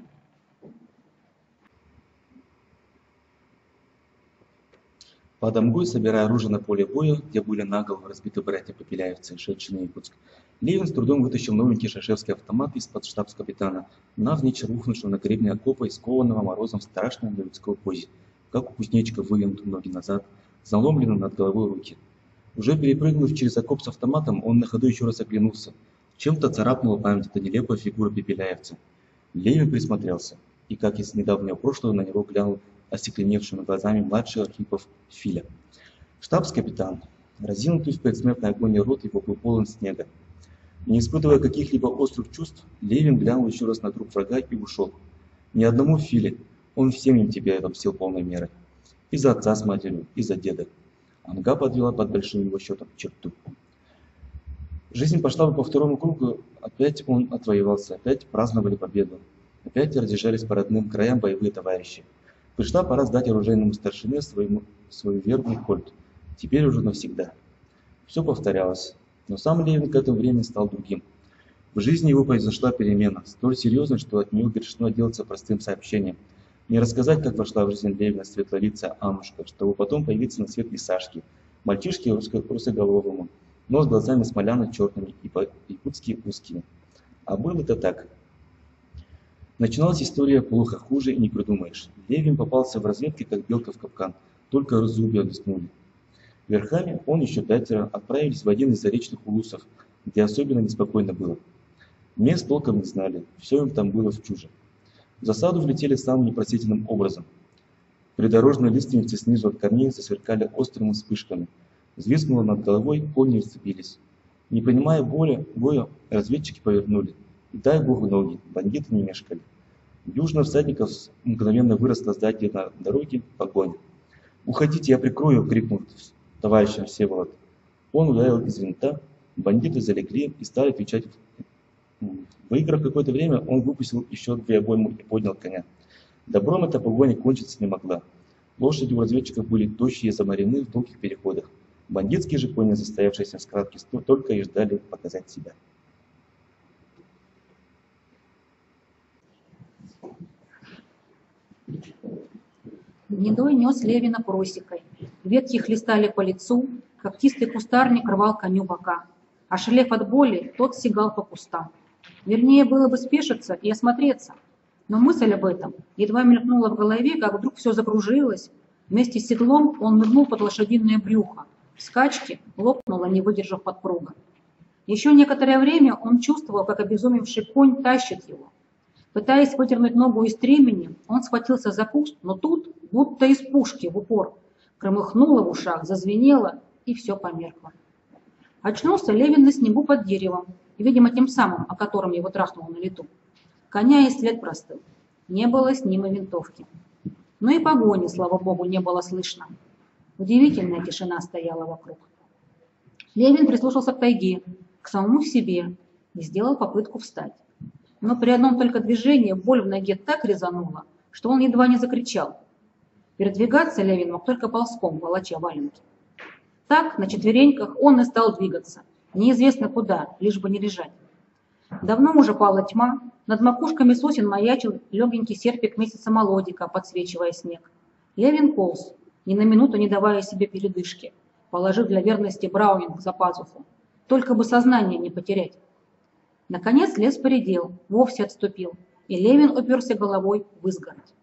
Под Амгой, собирая оружие на поле боя, где были наголо разбиты братья-попеляевцы, шедшие на Якутск, Левин с трудом вытащил новенький шашевский автомат из-под штабс-капитана, навзничь рухнувшего на гребне окопа и скованного морозом в страшной людской позе, как у кузнечика вывинуты ноги назад, заломлены над головой руки. Уже перепрыгнув через окоп с автоматом, он на ходу еще раз оглянулся. Чем-то царапнула память эта нелепая фигура пепеляевца. Левин присмотрелся, и, как из недавнего прошлого, на него глянул остекленевшими глазами младший Архипов Филя. Штабс-капитан, разинутый в предсмертной агонии рот его был полон снега. Не испытывая каких-либо острых чувств, Левин глянул еще раз на труп врага и ушел. Ни одному Филе, он всем им тебя отомстил полной мерой. И за отца с матерью, и за деда. Анга подвела под большим его счетом черту. Жизнь пошла бы по второму кругу, опять он отвоевался, опять праздновали победу. Опять разъезжались по родным краям боевые товарищи. Пришла пора сдать оружейному старшине свою верный кольт. Теперь уже навсегда. Все повторялось. Но сам Левин к этому времени стал другим. В жизни его произошла перемена, столь серьезная, что от нее грешно отделаться простым сообщением. Не рассказать, как вошла в жизнь Левина светлолицая Аннушка, чтобы потом появиться на свет и Сашки, мальчишки русоголовому, но с глазами смоляно-черными и по-якутски узкими. А было это так. Начиналась история плохо, хуже и не придумаешь. Левин попался в разведке, как белка в капкан, только зубья блеснули. Верхами он еще 5 отправились в один из заречных улусов, где особенно неспокойно было. Мест толком не знали, все им там было в чуже. В засаду влетели самым непростительным образом. Придорожные лиственницы снизу от корней засверкали острыми вспышками. Взвизгнуло над головой, кони вцепились. Не понимая боя, разведчики повернули. И дай богу ноги, бандиты не мешкали. Дюжина всадников мгновенно выросла сзади на дороге погоня. «Уходите, я прикрою!» — крикнул товарищем Всеволод. Он ударил из винта, бандиты залегли и стали отвечать. Выиграв какое-то время, он выпустил еще 2 обоймы и поднял коня. Добром эта погоня кончиться не могла. Лошади у разведчиков были тощие и замарены в долгих переходах. Бандитские же кони, застоявшиеся в схватке, только и ждали показать себя. Гнедой нес Левина просекой. Ветки хлестали по лицу, когтистый кустарник рвал коню бока. Ошалев от боли, тот сигал по кустам. Вернее, было бы спешиться и осмотреться. Но мысль об этом едва мелькнула в голове, как вдруг все закружилось. Вместе с седлом он нырнул под лошадиное брюхо. В скачке лопнула, не выдержав подпруга. Еще некоторое время он чувствовал, как обезумевший конь тащит его. Пытаясь выдернуть ногу из стремени, он схватился за куст, но тут, будто из пушки в упор, громыхнуло в ушах, зазвенело, и все померкло. Очнулся Левин на снегу под деревом, видимо, тем самым, о котором его трахнуло на лету. Коня и след простыл. Не было с ним и винтовки. Но и погони, слава богу, не было слышно. Удивительная тишина стояла вокруг. Левин прислушался к тайге, к самому себе, и сделал попытку встать. Но при одном только движении боль в ноге так резанула, что он едва не закричал. Передвигаться Левин мог только ползком, волоча валенки. Так, на четвереньках, он и стал двигаться, неизвестно куда, лишь бы не лежать. Давно уже пала тьма, над макушками сосен маячил легенький серпик месяца молодика, подсвечивая снег. Левин полз, ни на минуту не давая себе передышки, положив для верности Браунинг за пазуху, только бы сознание не потерять. Наконец лес поредел, вовсе отступил, и Левин уперся головой в изгородь.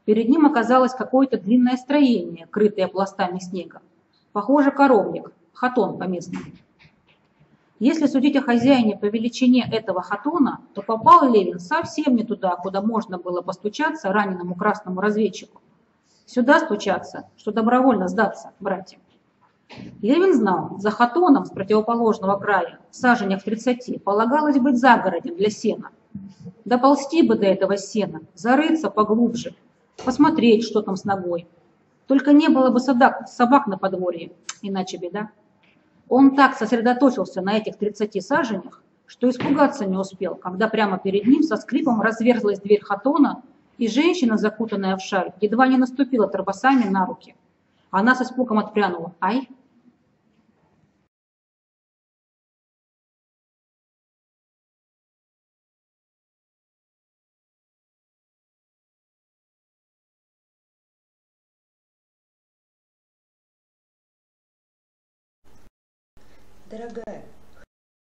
Перед ним оказалось какое-то длинное строение, крытое пластами снега. Похоже, коровник, хатон по-местному. Если судить о хозяине по величине этого хатона, то попал Левин совсем не туда, куда можно было постучаться раненому красному разведчику. Сюда стучаться, что добровольно сдаться, братья. Левин знал, за хатоном с противоположного края, в саженях 30, полагалось быть загородем для сена. Доползти бы до этого сена, зарыться поглубже, посмотреть, что там с ногой. Только не было бы собак на подворье, иначе беда. Он так сосредоточился на этих 30 саженях, что испугаться не успел, когда прямо перед ним со скрипом разверзлась дверь хатона, и женщина, закутанная в шаль, едва не наступила торбосами на руки. Она с испугом отпрянула. «Ай!» «Дорогая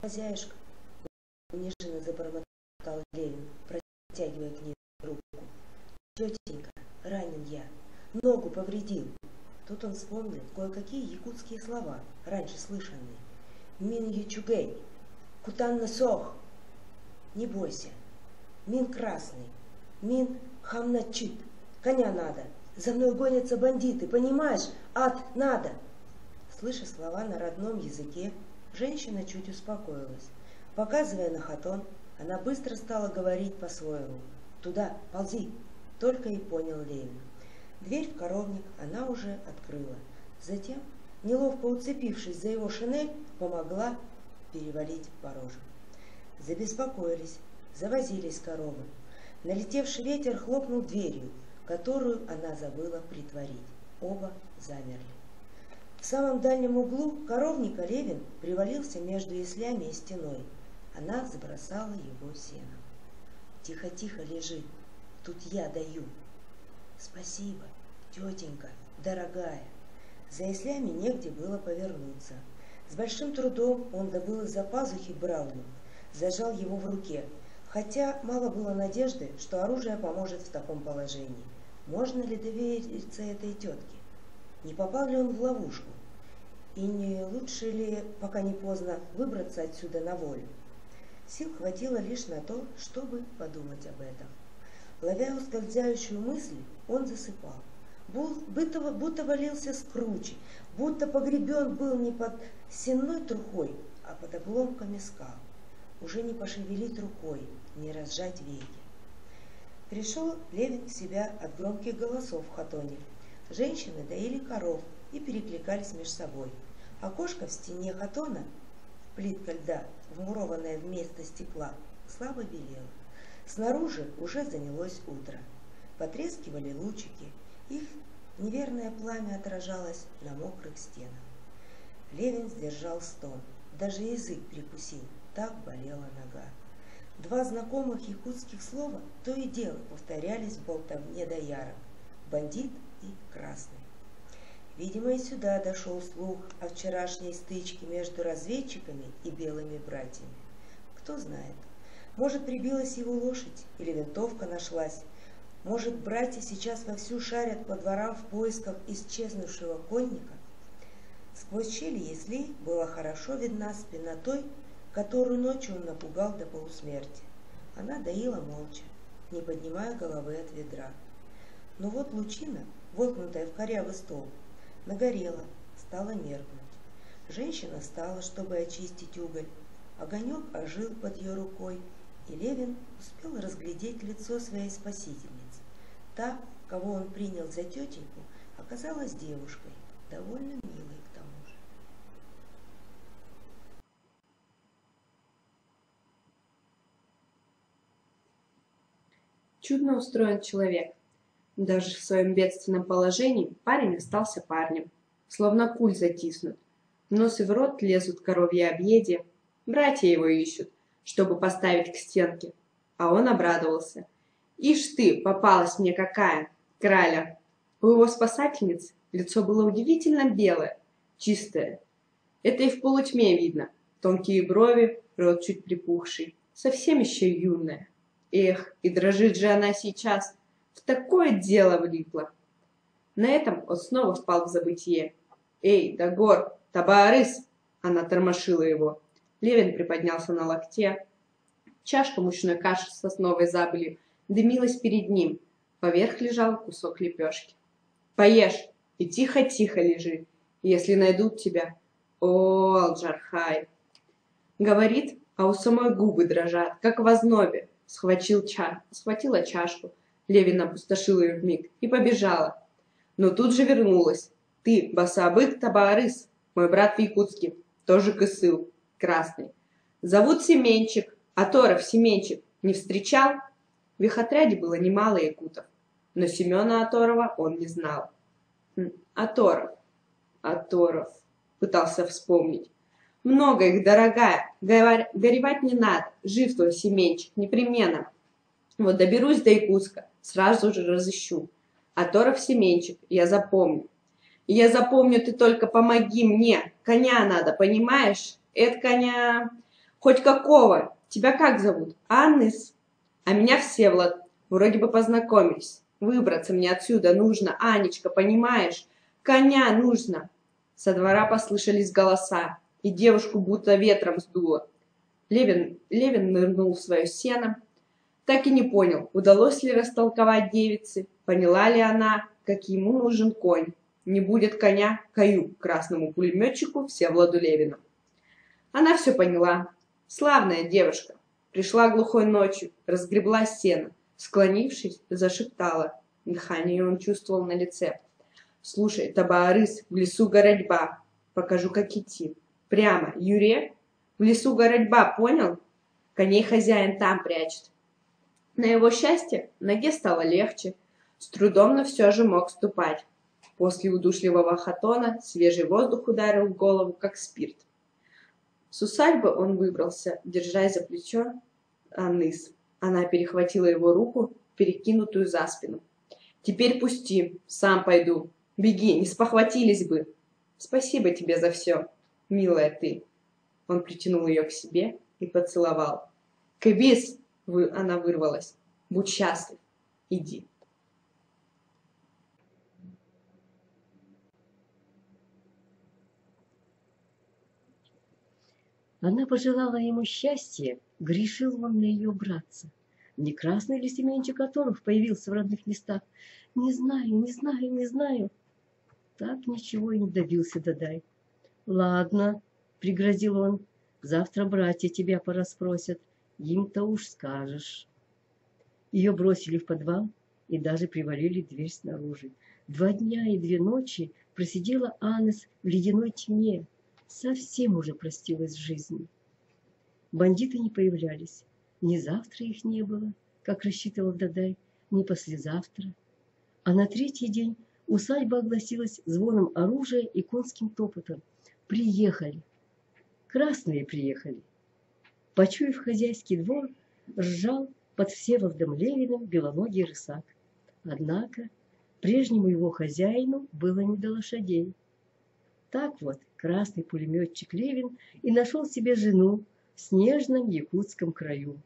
хозяюшка», — униженно забормотал Левин, протягивая к ней руку. «Тетенька, ранен я, ногу повредил». Тут он вспомнил кое-какие якутские слова, раньше слышанные. «Мин ячугей, кутан насох». «Не бойся, мин красный, мин хамначит, коня надо, за мной гонятся бандиты, понимаешь, ад надо». Слыша слова на родном языке, женщина чуть успокоилась. Показывая на хатон, она быстро стала говорить по-своему. «Туда, ползи!» Только и понял Левин. Дверь в коровник она уже открыла. Затем, неловко уцепившись за его шинель, помогла перевалить порожек. Забеспокоились, завозились коровы. Налетевший ветер хлопнул дверью, которую она забыла притворить. Оба замерли. В самом дальнем углу коровника Левин привалился между яслями и стеной. Она забросала его сеном. Тихо-тихо лежи, тут я даю. Спасибо, тетенька, дорогая. За яслями негде было повернуться. С большим трудом он добыл из-за пазухи Браунинг, зажал его в руке, хотя мало было надежды, что оружие поможет в таком положении. Можно ли довериться этой тетке? Не попал ли он в ловушку? И не лучше ли, пока не поздно, выбраться отсюда на волю? Сил хватило лишь на то, чтобы подумать об этом. Ловя ускользающую мысль, он засыпал. Будто валился с кручи, будто погребен был не под сенной трухой, а под обломками скал. Уже не пошевелить рукой, не разжать веки. Пришел Левин в себя от громких голосов в хатоне. Женщины доили коров и перекликались между собой. Окошко в стене хатона, плитка льда, вмурованная вместо стекла, слабо белела. Снаружи уже занялось утро. Потрескивали лучики, их неверное пламя отражалось на мокрых стенах. Левин сдержал стон, даже язык прикусил, так болела нога. Два знакомых якутских слова то и дело повторялись в болтовне доярок: бандит и красный. Видимо, и сюда дошел слух о вчерашней стычке между разведчиками и белыми братьями. Кто знает, может, прибилась его лошадь или винтовка нашлась. Может, братья сейчас вовсю шарят по дворам в поисках исчезнувшего конника. Сквозь щели яслей была хорошо видна спина той, которую ночью он напугал до полусмерти. Она доила молча, не поднимая головы от ведра. Но вот лучина, воткнутая в корявый стол, нагорела, стала меркнуть. Женщина встала, чтобы очистить уголь. Огонек ожил под ее рукой, и Левин успел разглядеть лицо своей спасительницы. Та, кого он принял за тетеньку, оказалась девушкой, довольно милой к тому же. Чудно устроен человек. Даже в своем бедственном положении парень остался парнем, словно куль затиснут. В нос и в рот лезут коровьи объедья. Братья его ищут, чтобы поставить к стенке. А он обрадовался. Ишь ты, попалась мне какая, краля. У его спасательницы лицо было удивительно белое, чистое. Это и в полутьме видно. Тонкие брови, рот чуть припухший, совсем еще юная. Эх, и дрожит же она сейчас. В такое дело влипла. На этом он снова впал в забытье. «Эй, Дагор, Табаарыс!» Она тормошила его. Левин приподнялся на локте. Чашка мучной каши с сосновой забылью дымилась перед ним. Поверх лежал кусок лепешки. «Поешь и тихо-тихо лежи, если найдут тебя. О, Алджархай!» Говорит, а у самой губы дрожат, как в ознобе. Схватила чашку. Левин опустошил ее вмиг и побежала. Но тут же вернулась. «Ты, Басабык Табаарыс, мой брат в Якутске, тоже косыл, красный. Зовут Семенчик, Аторов Семенчик. Не встречал?» В их отряде было немало якутов, но Семена Аторова он не знал. Аторов, пытался вспомнить. Много их, дорогая, горевать не надо, жив твой Семенчик, непременно. Вот доберусь до Якутска, сразу же разыщу. Аторов Семенчик, я запомню. Я запомню, ты только помоги мне, коня надо, понимаешь? Это коня хоть какого, тебя как зовут? Анныс. А меня Всеволод, вроде бы познакомились. Выбраться мне отсюда нужно, Анечка, понимаешь? Коня нужно. Со двора послышались голоса, и девушку будто ветром сдуло. Левин нырнул в свое сено. Так и не понял, удалось ли растолковать девице, поняла ли она, как ему нужен конь. Не будет коня, каю красному пулеметчику Всеволоду Левину. Она все поняла. Славная девушка. Пришла глухой ночью, разгребла сено, склонившись, зашептала. Дыхание он чувствовал на лице. «Слушай, Табаарыс, в лесу городьба. Покажу, как идти. Прямо, Юре? В лесу городьба, понял? Коней хозяин там прячет». На его счастье ноге стало легче. С трудом, но все же мог ступать. После удушливого хатона свежий воздух ударил в голову, как спирт. С усадьбы он выбрался, держась за плечо Анныс. Она перехватила его руку, перекинутую за спину. «Теперь пусти, сам пойду. Беги, не спохватились бы. Спасибо тебе за все, милая ты». Он притянул ее к себе и поцеловал. «Кэбис!» — она вырвалась. «Будь счастлив. Иди». Она пожелала ему счастья, грешил он на ее братца. Не красный ли семенчик которых появился в родных местах? Не знаю, не знаю, не знаю. Так ничего и не добился Дадай. Ладно, пригрозил он, завтра братья тебя порасспросят, им-то уж скажешь. Ее бросили в подвал и даже привалили дверь снаружи. 2 дня и 2 ночи просидела Анныс в ледяной тьме. Совсем уже простилась с жизнью. Бандиты не появлялись. Ни завтра их не было, как рассчитывал Дадай, ни послезавтра. А на 3-й день усадьба огласилась звоном оружия и конским топотом. Приехали. Красные приехали. Почуяв хозяйский двор, ржал под Всеволодом Левиным белоногий рысак. Однако прежнему его хозяину было не до лошадей. Так вот, красный пулеметчик Левин и нашел себе жену в снежном якутском краю.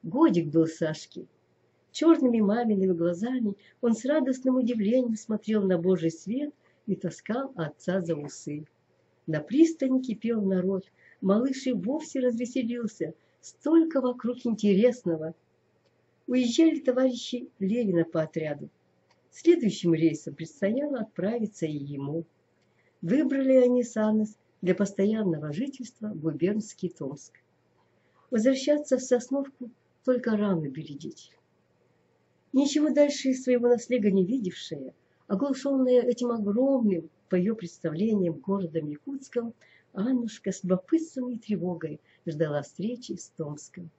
Годик был Сашке. Черными мамиными глазами он с радостным удивлением смотрел на Божий свет и таскал отца за усы. На пристани кипел народ, малыш и вовсе развеселился, столько вокруг интересного. Уезжали товарищи Левина по отряду. Следующим рейсом предстояло отправиться и ему. Выбрали они с Анныс для постоянного жительства губернский Томск. Возвращаться в Сосновку только рано бередить. Ничего дальше из своего наследия не видевшая, оглушенная этим огромным, по ее представлениям, городом Якутском, Аннушка с любопытством и тревогой ждала встречи с Томском.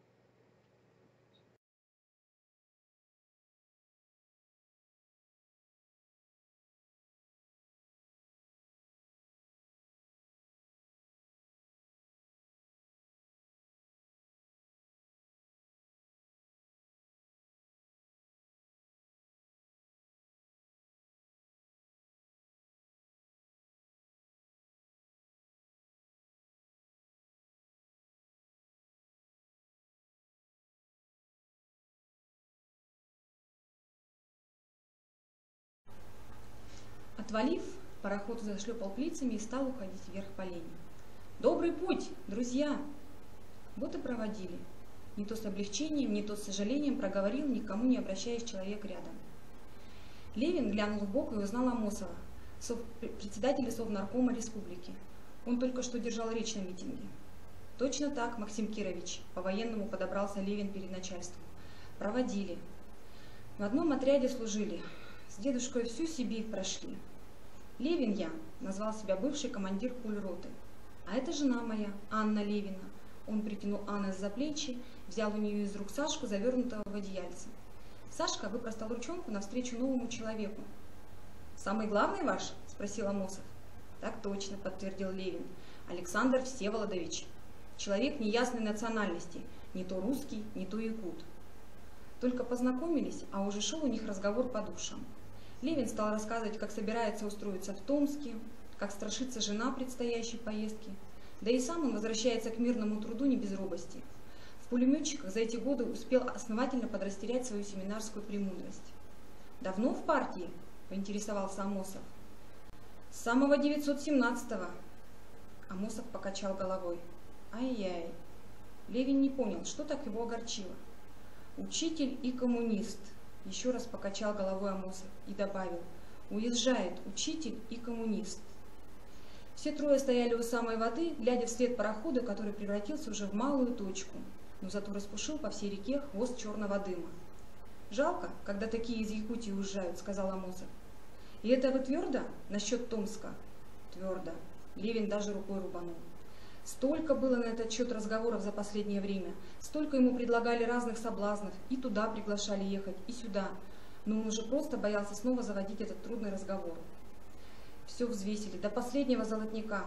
Отвалив, пароход зашлепал плицами и стал уходить вверх по линии. «Добрый путь, друзья!» Вот и проводили. Не то с облегчением, не то с сожалением проговорил, никому не обращаясь, человек рядом. Левин глянул в бок и узнал Амосова, председателя Совнаркома республики. Он только что держал речь на митинге. Точно так, Максим Кирович, по-военному подобрался Левин перед начальством. Проводили. В одном отряде служили. С дедушкой всю Сибирь прошли. Левин я, назвал себя бывший командир пульроты. А это жена моя, Анна Левина. Он притянул Анну за плечи, взял у нее из рук Сашку, завернутого в одеяльце. Сашка выпростал ручонку навстречу новому человеку. «Самый главный ваш?» – спросил Амосов. «Так точно», – подтвердил Левин. «Александр Всеволодович. Человек неясной национальности, не то русский, не то якут». Только познакомились, а уже шел у них разговор по душам. Левин стал рассказывать, как собирается устроиться в Томске, как страшится жена предстоящей поездки. Да и сам он возвращается к мирному труду не без робости. В пулеметчиках за эти годы успел основательно подрастерять свою семинарскую премудрость. «Давно в партии?» – поинтересовался Амосов. «С самого 917-го». Амосов покачал головой. «Ай-яй». Левин не понял, что так его огорчило. «Учитель и коммунист», – еще раз покачал головой Амосов и добавил. «Уезжает учитель и коммунист». Все трое стояли у самой воды, глядя вслед парохода, который превратился уже в малую точку, но зато распушил по всей реке хвост черного дыма. «Жалко, когда такие из Якутии уезжают», – сказал Амосов. «И это вы твердо насчет Томска?» «Твердо». Левин даже рукой рубанул. Столько было на этот счет разговоров за последнее время, столько ему предлагали разных соблазнов, и туда приглашали ехать, и сюда, но он уже просто боялся снова заводить этот трудный разговор. Все взвесили, до последнего золотника.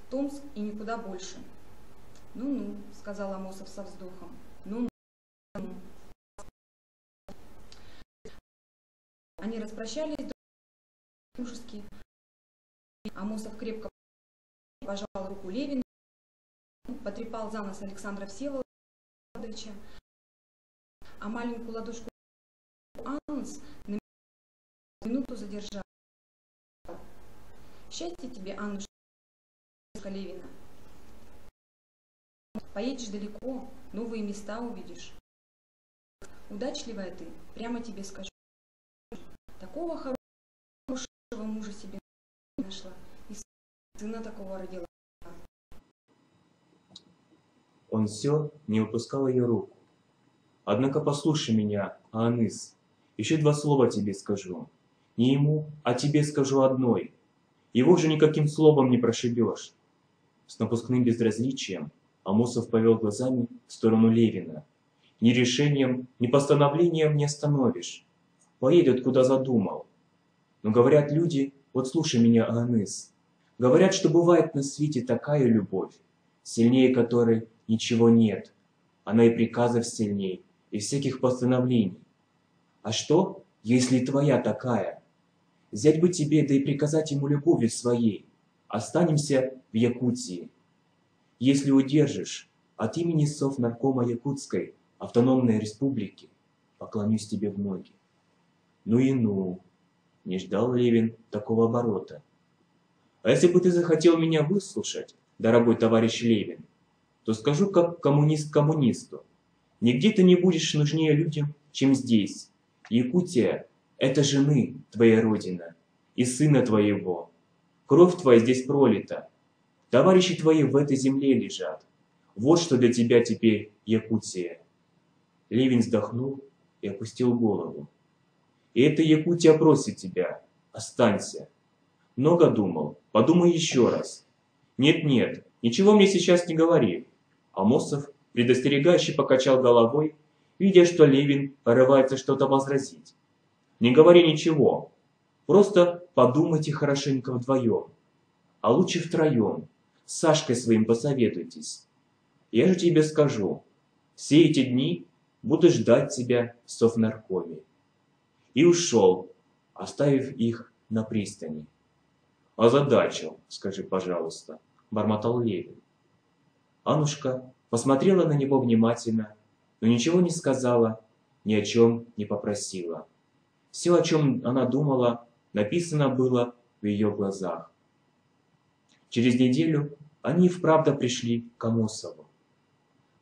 В Томск и никуда больше. Ну-ну, сказал Амосов со вздохом. Ну-ну. Они распрощались дружески. Амосов крепко пожал руку Левину, потрепал за нос Александра Всеволодовича, а маленькую ладошку Аннус на минуту задержал. Счастье тебе, Аннушка Левина. Поедешь далеко, новые места увидишь. Удачливая ты, прямо тебе скажу. Такого хорошего мужа себе нашла, и сына такого родила. Он все не выпускал ее руку. Однако послушай меня, Аныс, еще 2 слова тебе скажу. Не ему, а тебе скажу одной. Его же никаким словом не прошибешь. С напускным безразличием Амосов повел глазами в сторону Левина. Ни решением, ни постановлением не остановишь. Поедет, куда задумал. Но говорят люди, вот слушай меня, Аныс, говорят, что бывает на свете такая любовь, сильнее которой ничего нет. Она и приказов сильней, и всяких постановлений. А что, если твоя такая? Взять бы тебе, да и приказать ему любовью своей. Останемся в Якутии. Если удержишь, от имени Совнаркома Якутской автономной республики поклонюсь тебе в ноги. Ну и ну, не ждал Левин такого оборота. А если бы ты захотел меня выслушать, дорогой товарищ Левин, то скажу как коммунист коммунисту. Нигде ты не будешь нужнее людям, чем здесь. Якутия — это жены твоя родина и сына твоего. Кровь твоя здесь пролита. Товарищи твои в этой земле лежат. Вот что для тебя теперь Якутия. Левин вздохнул и опустил голову. И эта Якутия просит тебя, останься. Много думал, подумай еще раз. Нет-нет, ничего мне сейчас не говори. Амосов предостерегающе покачал головой, видя, что Левин порывается что-то возразить. Не говори ничего, просто подумайте хорошенько вдвоем, а лучше втроем, с Сашкой своим посоветуйтесь. Я же тебе скажу, все эти дни буду ждать тебя в Совнаркоме. И ушел, оставив их на пристани. Озадачил, скажи, пожалуйста, бормотал Левин. Аннушка посмотрела на него внимательно, но ничего не сказала, ни о чем не попросила. Все, о чем она думала, написано было в ее глазах. Через неделю они вправду пришли к Амосову.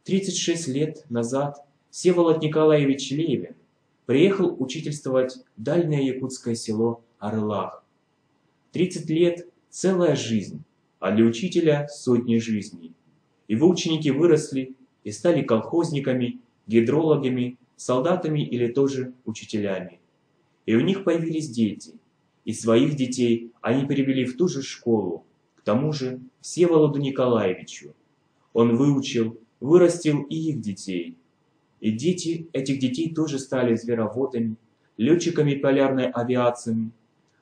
36 лет назад Всеволод Николаевич Левин приехал учительствовать в дальнее якутское село Орлах. 30 лет – целая жизнь, а для учителя сотни жизней. Его ученики выросли и стали колхозниками, гидрологами, солдатами или тоже учителями. И у них появились дети, и своих детей они перевели в ту же школу, к тому же Всеволоду Николаевичу. Он выучил, вырастил и их детей. И дети этих детей тоже стали звероводами, летчиками полярной авиации,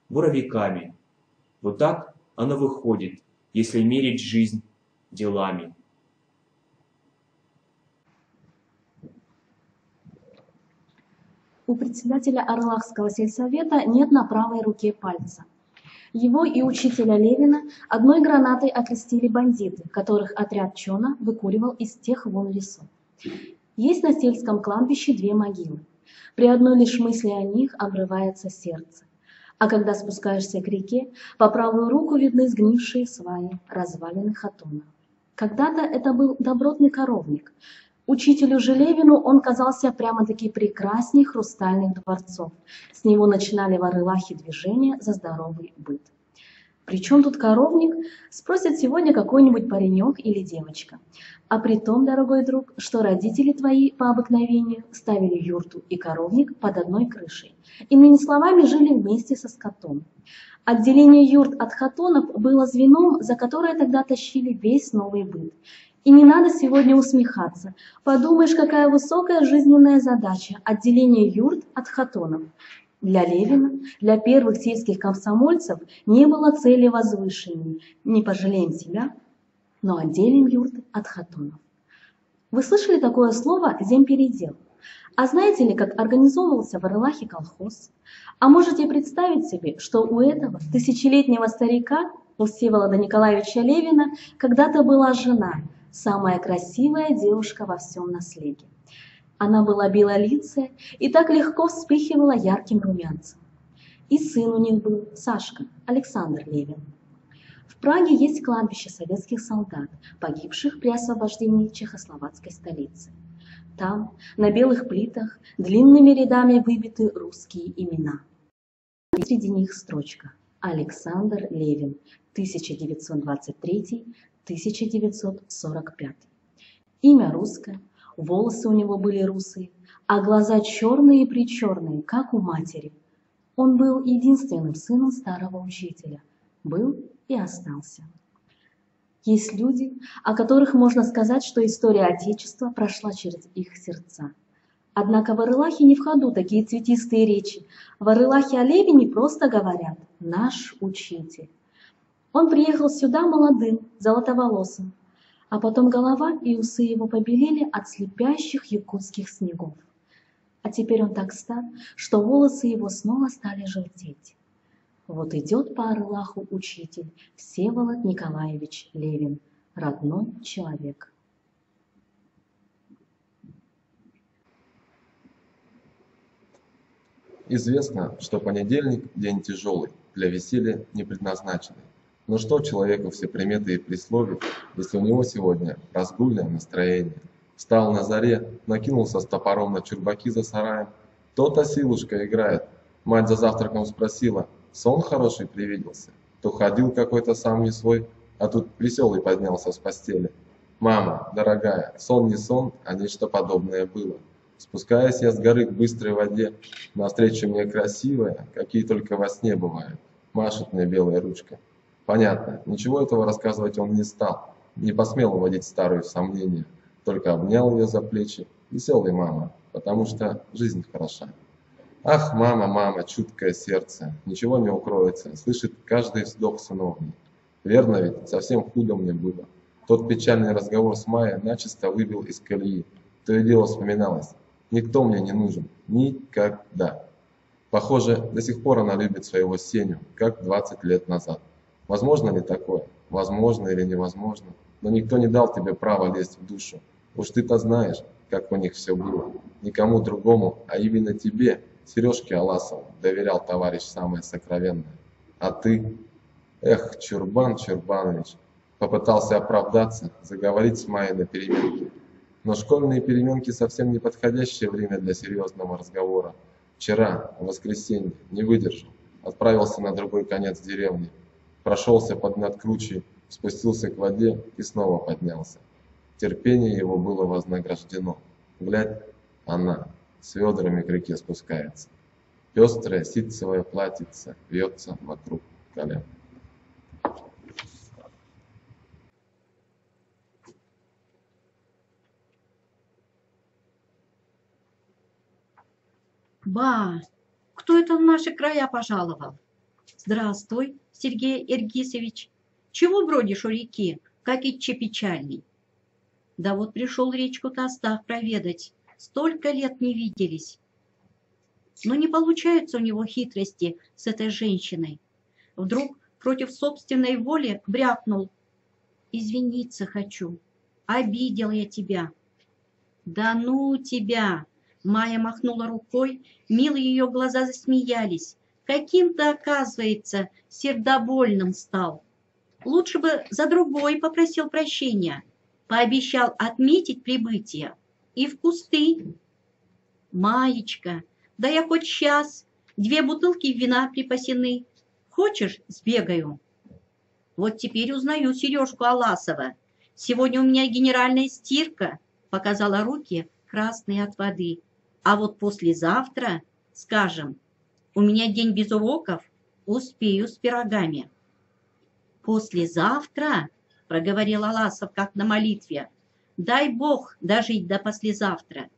буровиками. Вот так оно выходит, если мерить жизнь делами. У председателя Орлахского сельсовета нет на правой руке пальца. Его и учителя Левина одной гранатой окрестили бандиты, которых отряд Чона выкуривал из тех вон лесов. Есть на сельском кладбище 2 могилы. При одной лишь мысли о них обрывается сердце. А когда спускаешься к реке, по правую руку видны сгнившие сваи, развалины хатуна. Когда-то это был добротный коровник. Учителю же Левину он казался прямо-таки прекрасней хрустальных дворцов. С него начинали в Орлахе движение за здоровый быт. Причем тут коровник, спросит сегодня какой-нибудь паренек или девочка. А при том, дорогой друг, что родители твои по обыкновению ставили юрту и коровник под одной крышей. Иными словами, жили вместе со скотом. Отделение юрт от хатонов было звеном, за которое тогда тащили весь новый быт. И не надо сегодня усмехаться. Подумаешь, какая высокая жизненная задача – отделение юрт от хатонов. Для Левина, для первых сельских комсомольцев не было цели возвышенней. Не пожалеем себя, но отделим юрты от хатунов. Вы слышали такое слово «земпередел»? А знаете ли, как организовывался в Орлахе колхоз? А можете представить себе, что у этого тысячелетнего старика, у Всеволода Николаевича Левина, когда-то была жена, самая красивая девушка во всем наследии. Она была белолицая и так легко вспыхивала ярким румянцем. И сын у них был, Сашка, Александр Левин. В Праге есть кладбище советских солдат, погибших при освобождении чехословацкой столицы. Там, на белых плитах, длинными рядами выбиты русские имена. И среди них строчка «Александр Левин, 1923-1945». Имя русское, волосы у него были русые, а глаза черные-причерные, как у матери. Он был единственным сыном старого учителя. Был и остался. Есть люди, о которых можно сказать, что история Отечества прошла через их сердца. Однако в Орлахе не в ходу такие цветистые речи. В Орлахе о Левине просто говорят «наш учитель». Он приехал сюда молодым, золотоволосым, а потом голова и усы его побелели от слепящих якутских снегов. А теперь он так стар, что волосы его снова стали желтеть. Вот идет по Орлаху учитель Всеволод Николаевич Левин, родной человек. Известно, что понедельник – день тяжелый, для веселья не предназначенный. Но что человеку все приметы и присловия, если у него сегодня разгульное настроение? Встал на заре, накинулся с топором на чурбаки за сараем. То-то силушка играет. Мать за завтраком спросила, сон хороший привиделся? То ходил какой-то сам не свой, а тут веселый поднялся с постели. Мама, дорогая, сон не сон, а нечто подобное было. Спускаясь я с горы к быстрой воде, навстречу мне красивая, какие только во сне бывают, машет мне белая ручка. Понятно, ничего этого рассказывать он не стал, не посмел уводить старую в сомнение, только обнял ее за плечи, веселый мама, потому что жизнь хороша. Ах, мама, мама, чуткое сердце, ничего не укроется, слышит каждый вздох сыновний. Верно ведь, совсем худо мне было. Тот печальный разговор с Майей начисто выбил из колеи. То и дело вспоминалось. Никто мне не нужен. Никогда. Похоже, до сих пор она любит своего Сеню, как 20 лет назад. Возможно ли такое? Возможно или невозможно? Но никто не дал тебе права лезть в душу. Уж ты-то знаешь, как у них все было. Никому другому, а именно тебе, Сережке Аласову, доверял товарищ самое сокровенное. А ты? Эх, Чурбан Чурбанович. Попытался оправдаться, заговорить с Майей на переменке. Но школьные переменки совсем не подходящее время для серьезного разговора. Вчера, в воскресенье, не выдержал. Отправился на другой конец деревни. Прошелся под надкручей, спустился к воде и снова поднялся. Терпение его было вознаграждено. Глядь, она с ведрами к реке спускается. Пестрое ситцевое платьице вьется вокруг колен. Ба, кто это в наши края пожаловал? Здравствуй, Сергей Эргисович. Чего бродишь у реки, как итче печальный? Да вот пришел речку-то Остах проведать. Столько лет не виделись. Но не получается у него хитрости с этой женщиной. Вдруг против собственной воли брякнул. Извиниться хочу. Обидел я тебя. Да ну тебя! Майя махнула рукой, милые ее глаза засмеялись. Каким-то, оказывается, сердобольным стал. Лучше бы за другой попросил прощения. Пообещал отметить прибытие. И в кусты. Маечка, да я хоть сейчас. 2 бутылки вина припасены. Хочешь, сбегаю? Вот теперь узнаю Сережку Аласова. Сегодня у меня генеральная стирка. Показала руки, красные от воды. А вот послезавтра, скажем, у меня день без уроков, успею с пирогами. Послезавтра, проговорил Аласов, как на молитве, дай Бог дожить до послезавтра.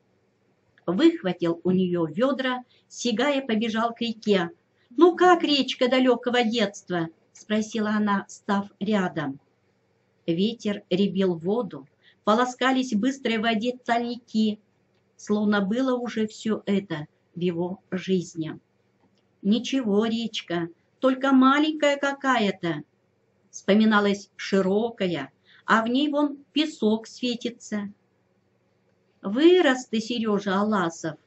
выхватил у нее ведра, сигая побежал к реке. «Ну как речка далекого детства?» – спросила она, став рядом. Ветер ребил воду, полоскались в быстрой воде сорняки, словно было уже все это в его жизни. «Ничего, речка, только маленькая какая-то», – вспоминалась широкая, а в ней вон песок светится. «Вырос ты, Сережа Аласов,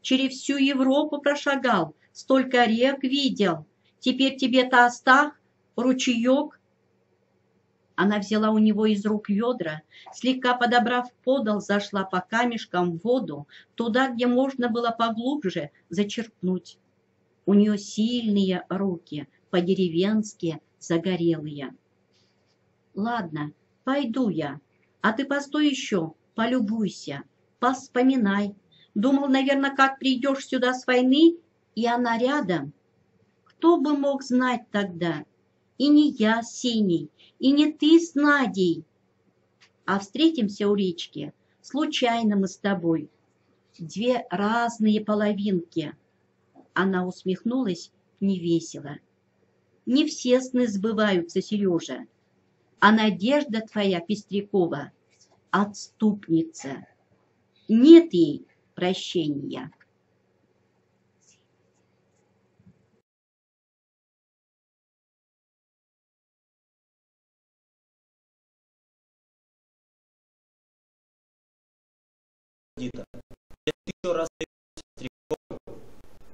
через всю Европу прошагал, столько рек видел, теперь тебе-то Астах, ручеек». Она взяла у него из рук ведра, слегка подобрав подол, зашла по камешкам в воду, туда, где можно было поглубже зачерпнуть. У нее сильные руки, по-деревенски загорелые. «Ладно, пойду я, а ты постой еще, полюбуйся, поспоминай. Думал, наверное, как придешь сюда с войны, и она рядом. Кто бы мог знать тогда? И не я с Сеней, и не ты с Надей. А встретимся у речки, случайно мы с тобой. Две разные половинки». Она усмехнулась невесело. «Не все сны сбываются, Сережа, а надежда твоя, Пестрякова, отступница. Нет ей прощения». Если еще раз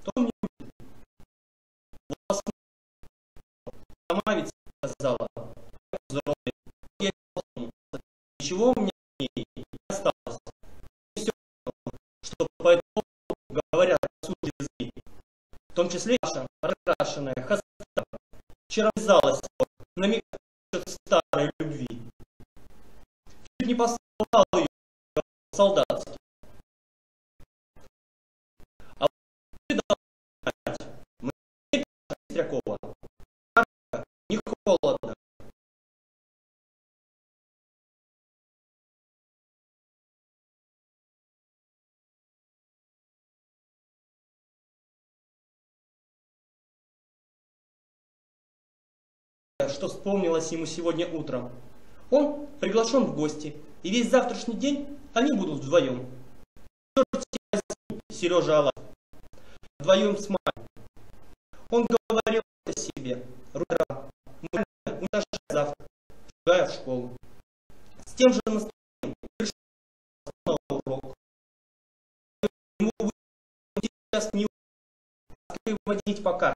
то мне вас сама ведь сказала, ничего у меня не осталось. Все, что по этому говорят судьи, в том числе наша раскрашенная хоста, вчера вязалась, намекает старой любви. Чуть не послал ее солдатский. А вы должны знать, мне Пестрякова не холодно. Что вспомнилось ему сегодня утром. Он приглашен в гости, и весь завтрашний день они будут вдвоем. Черт возьми, Сережа Аласов, вдвоем с мамой. Он говорил о себе, рука, уничтожая завтра, шагая в школу. С тем же настроением пришел на урок. Ему сейчас не водить пока.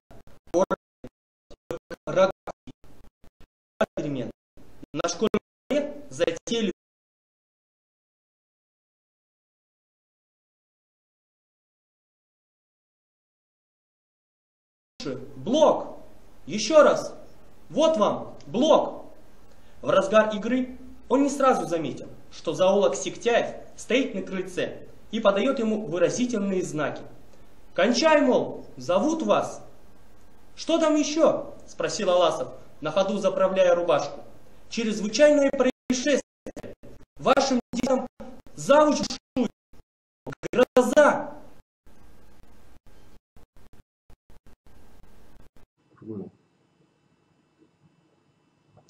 Перемен. На школьном дворе затеяли блок. Еще раз. Вот вам блок. В разгар игры он не сразу заметил, что зоолог Сиктяев стоит на крыльце и подает ему выразительные знаки. «Кончай, мол, зовут вас». «Что там еще?» – спросил Аласов, на ходу заправляя рубашку. «Чрезвычайное происшествие. Вашим детям завуч шует. Гроза!»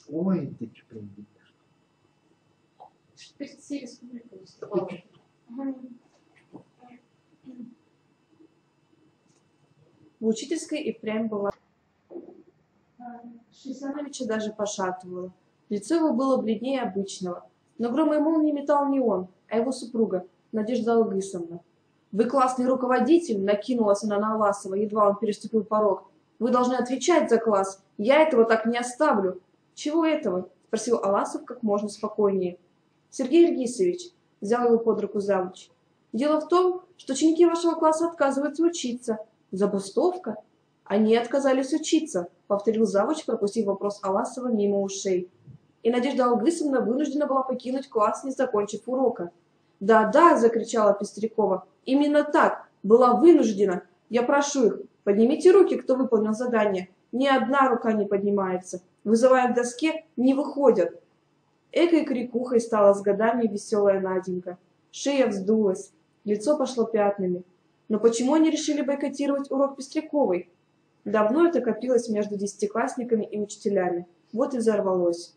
Ой, ты что В учительской и прям была. Шисяновича даже пошатывало. Лицо его было бледнее обычного. Но гром и молнии метал не он, а его супруга, Надежда Алгысовна. «Вы классный руководитель», — накинулась она на Аласова, едва он переступил порог. «Вы должны отвечать за класс. Я этого так не оставлю». «Чего этого?» — спросил Аласов как можно спокойнее. «Сергей Ергисович», — взял его под руку завуч. «Дело в том, что ученики вашего класса отказываются учиться. Забастовка?» «Они отказались учиться», — повторил завуч, пропустив вопрос Аласова мимо ушей. И Надежда Алгысовна вынуждена была покинуть класс, не закончив урока. «Да-да», — закричала Пестрякова, — «именно так, была вынуждена. Я прошу их, поднимите руки, кто выполнил задание. Ни одна рука не поднимается. Вызывая к доске, не выходят». Экой крикухой стала с годами веселая Наденька. Шея вздулась. Лицо пошло пятнами. Но почему они решили бойкотировать урок Пестряковой? Давно это копилось между десятиклассниками и учителями. Вот и взорвалось.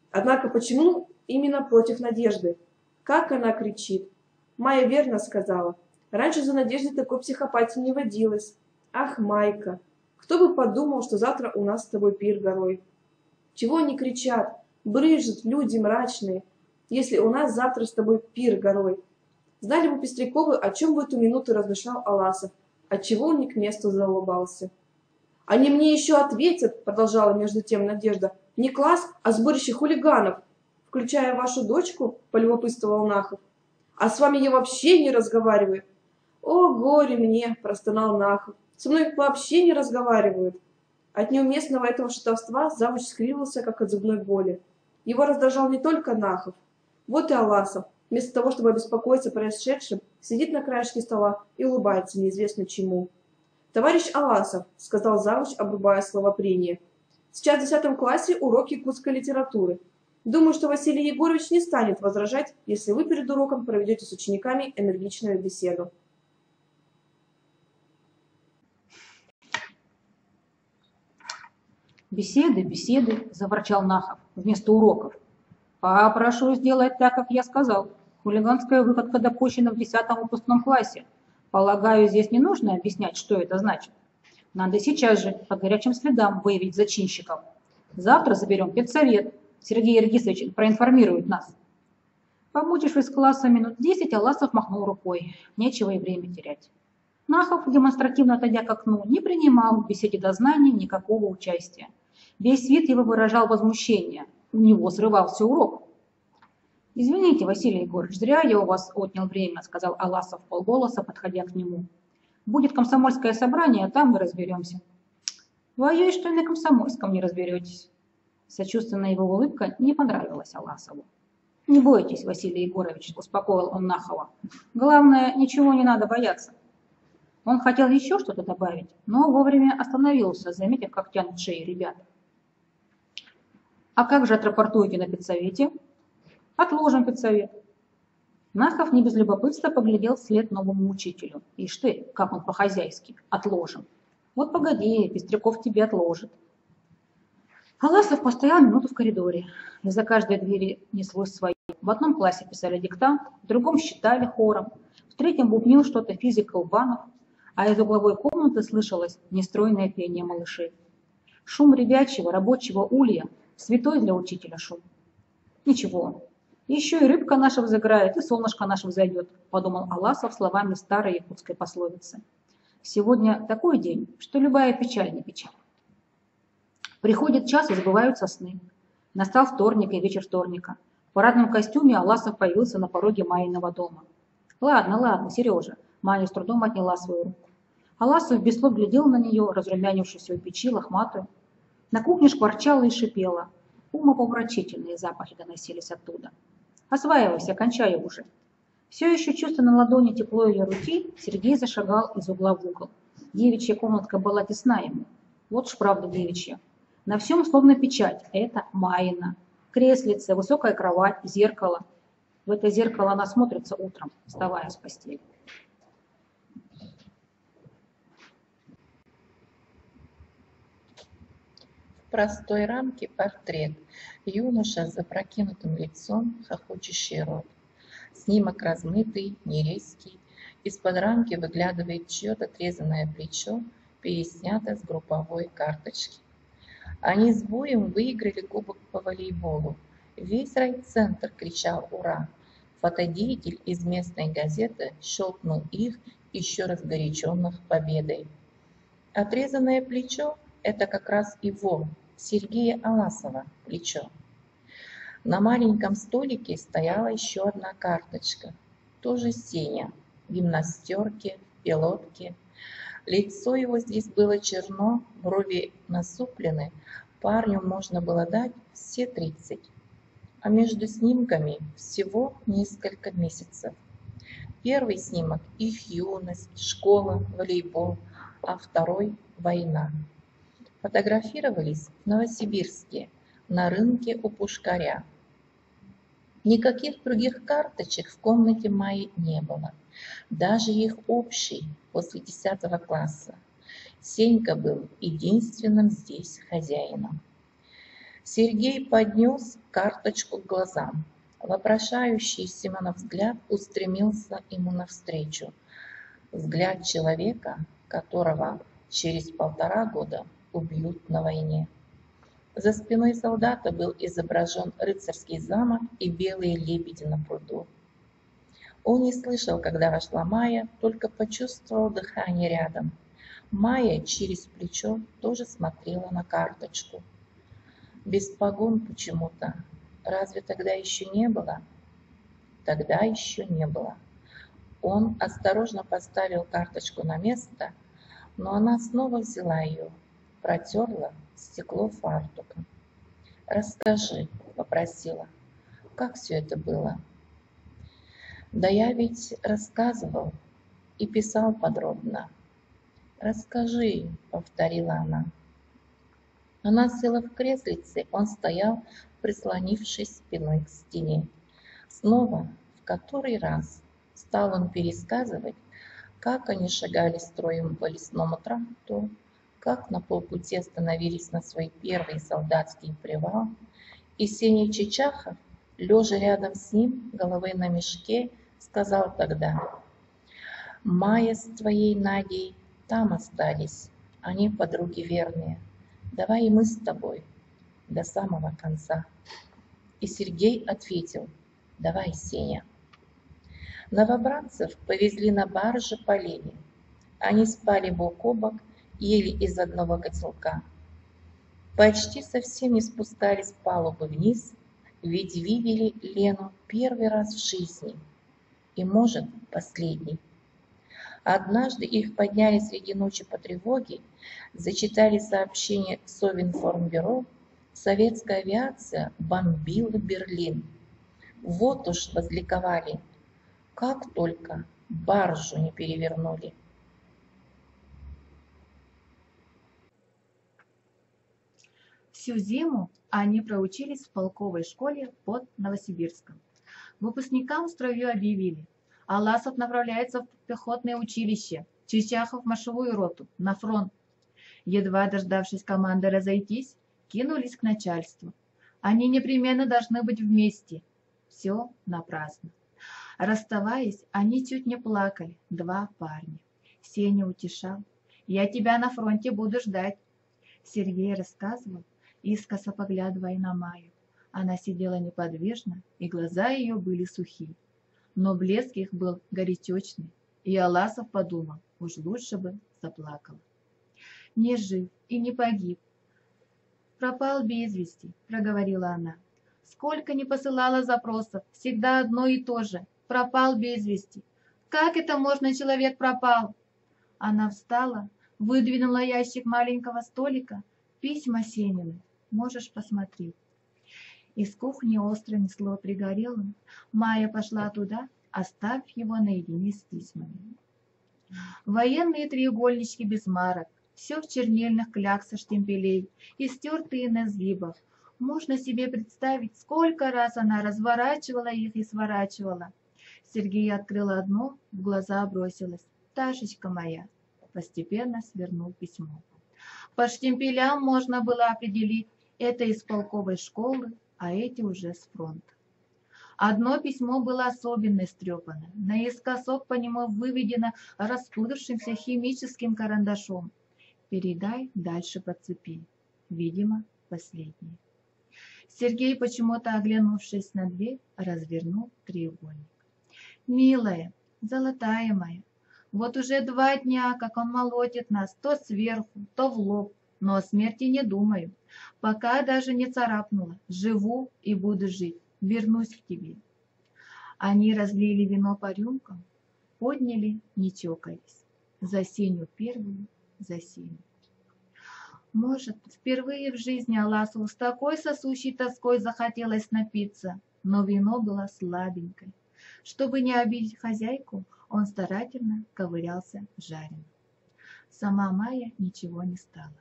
Однако почему именно против Надежды? Как она кричит! Майя верно сказала. Раньше за Надеждой такой психопатии не водилось. Ах, Майка! Кто бы подумал, что завтра у нас с тобой пир горой. Чего они кричат? Брызжут люди мрачные, если у нас завтра с тобой пир горой. Знали бы Пестряковы, о чем в эту минуту размышлял Аласов, отчего он не к месту заулыбался. «Они мне еще ответят», — продолжала между тем Надежда, — «не класс, а сборище хулиганов, включая вашу дочку», — полюбопытствовал Нахов. «А с вами я вообще не разговариваю». «О, горе мне», — простонал Нахов, — «со мной вообще не разговаривают». От неуместного этого шутовства завуч скривился, как от зубной боли. Его раздражал не только Нахов. Вот и Аласов, вместо того, чтобы обеспокоиться происшедшим, сидит на краешке стола и улыбается неизвестно чему. «Товарищ Аласов», — сказал завуч, обрубая словопрение, — «сейчас в 10 классе урок якутской литературы. Думаю, что Василий Егорович не станет возражать, если вы перед уроком проведете с учениками энергичную беседу». «Беседы, беседы», — заворчал Нахов вместо уроков. «Прошу сделать так, как я сказал. Хулиганская выходка допущена в 10 выпускном классе. Полагаю, здесь не нужно объяснять, что это значит. Надо сейчас же по горячим следам выявить зачинщиков. Завтра заберем педсовет. Сергей Иргисович проинформирует нас». Помучившись с класса минут 10, Аласов махнул рукой. Нечего и время терять. Нахов, демонстративно отойдя к окну, не принимал в беседе дознания никакого участия. Весь вид его выражал возмущение. У него срывался урок. «Извините, Василий Егорович, зря я у вас отнял время», — сказал Аласов вполголоса, подходя к нему. «Будет комсомольское собрание, а там мы разберемся». «Боюсь, что и на комсомольском не разберетесь». Сочувственная его улыбка не понравилась Аласову. «Не бойтесь, Василий Егорович», — успокоил он Нахова. «Главное, ничего не надо бояться». Он хотел еще что-то добавить, но вовремя остановился, заметив, как тянут шеи ребята. «А как же отрапортуете на педсовете?» «Отложим педсовет». Нахов не без любопытства поглядел вслед новому учителю. Ишь ты, как он по-хозяйски. «Отложим». «Вот погоди, Пестряков тебе отложит». Аласов постоял минуту в коридоре. Из-за каждой двери неслось свое. В одном классе писали диктант, в другом считали хором, в третьем бубнил что-то физик Колбанов, а из угловой комнаты слышалось нестройное пение малышей. Шум ребячего, рабочего улья, святой для учителя шум. «Ничего, еще и рыбка наша взыграет, и солнышко наше взойдет», — подумал Аласов словами старой якутской пословицы. «Сегодня такой день, что любая печаль не печаль». Приходит час, и сбываются сны. Настал вторник и вечер вторника. В парадном костюме Аласов появился на пороге Майиного дома. «Ладно, ладно, Сережа», — Майя с трудом отняла свою руку. Аласов без слов глядел на нее, разрумянившуюся у печи, лохматую. На кухне шкварчала и шипела. Умопомрачительные запахи доносились оттуда. «Осваивайся, кончай уже». Все еще чувствуя на ладони тепло ее руки, Сергей зашагал из угла в угол. Девичья комнатка была тесна ему. Вот уж правда девичья. На всем словно печать. Это Майина. Креслице, высокая кровать, зеркало. В это зеркало она смотрится утром, вставая с постели. В простой рамке портрет. Юноша с запрокинутым лицом, хохочущий рот. Снимок размытый, нерезкий. Из-под рамки выглядывает чье-то отрезанное плечо, переснято с групповой карточки. Они с боем выиграли кубок по волейболу. Весь райцентр кричал «Ура!». Фотодеятель из местной газеты щелкнул их, еще разгоряченных победой. Отрезанное плечо – это как раз его, Сергея Аласова, плечо. На маленьком столике стояла еще одна карточка, тоже Сеня, в гимнастерке, пилотке. Лицо его здесь было черно, брови насуплены, парню можно было дать все 30. А между снимками всего несколько месяцев. Первый снимок – их юность, школа, волейбол, а второй – война. Фотографировались в Новосибирске, на рынке у Пушкаря. Никаких других карточек в комнате Майи не было. даже их общий после 10 класса. Сенька был единственным здесь хозяином. Сергей поднес карточку к глазам. Вопрошающий Семенов взгляд устремился ему навстречу. Взгляд человека, которого через 1,5 года убьют на войне. За спиной солдата был изображен рыцарский замок и белые лебеди на пруду. Он не слышал, когда вошла Майя, только почувствовал дыхание рядом. Майя через плечо тоже смотрела на карточку. Без погон почему-то. Разве тогда еще не было? Тогда еще не было. Он осторожно поставил карточку на место, но она снова взяла ее, протерла стекло фартуком. «Расскажи», — попросила, — «как все это было?» «Да я ведь рассказывал и писал подробно». «Расскажи», — повторила она. Она села в креслице, он стоял, прислонившись спиной к стене. Снова, в который раз, стал он пересказывать, как они шагали строем по лесному тракту, как на полпути остановились на свой первый солдатский привал, и Сеня Чичахов, лежа рядом с ним, головой на мешке, сказал тогда: «Майя с твоей Надей там остались, они подруги верные. Давай и мы с тобой до самого конца». И Сергей ответил: «Давай, Сеня». Новобранцев повезли на барже по Лене. Они спали бок о бок, ели из одного котелка. Почти совсем не спускались с палубы вниз, ведь видели Лену первый раз в жизни и, может, последний. Однажды их подняли среди ночи по тревоге, зачитали сообщение Совинформбюро: советская авиация бомбила Берлин. Вот уж возликовали, как только баржу не перевернули. Всю зиму они проучились в полковой школе под Новосибирском. Выпускникам строю объявили: Аласов направляется в пехотное училище, Чичахов в маршевую роту, на фронт. Едва дождавшись команды разойтись, кинулись к начальству. Они непременно должны быть вместе. Все напрасно. Расставаясь, они чуть не плакали, 2 парня. Сеня утешал: «Я тебя на фронте буду ждать». Сергей рассказывал, искоса поглядывая на Майю. Она сидела неподвижно, и глаза ее были сухи. Но блеск их был горячечный, и Аласов подумал, уж лучше бы заплакал. «Не жив и не погиб. Пропал без вести», — проговорила она. «Сколько не посылала запросов, всегда одно и то же. Пропал без вести. Как это можно, человек пропал?» Она встала, выдвинула ящик маленького столика. «Письма Сенины, можешь посмотреть». Из кухни остро несло пригорелым. Майя пошла туда, оставив его наедине с письмами. Военные треугольнички без марок, все в чернильных кляксах штемпелей и стертые на сгибах. Можно себе представить, сколько раз она разворачивала их и сворачивала. Сергей открыл одно, в глаза бросилось: «Ташечка моя». Постепенно свернул письмо. По штемпелям можно было определить, это из полковой школы, а эти уже с фронта. Одно письмо было особенно истрепано, наискосок по нему выведено расплывшимся химическим карандашом: «Передай дальше по цепи». Видимо, последний. Сергей, почему-то оглянувшись на дверь, развернул треугольник. «Милая, золотая моя, вот уже 2 дня, как он молотит нас то сверху, то в лоб, но о смерти не думаю. Пока даже не царапнула. Живу и буду жить. Вернусь к тебе». Они разлили вино по рюмкам, подняли, не чокаясь. За Сеню первую, за Сеню. Может, впервые в жизни Аласову с такой сосущей тоской захотелось напиться, но вино было слабенькое. Чтобы не обидеть хозяйку, он старательно ковырялся в жареном. Сама Майя ничего не стала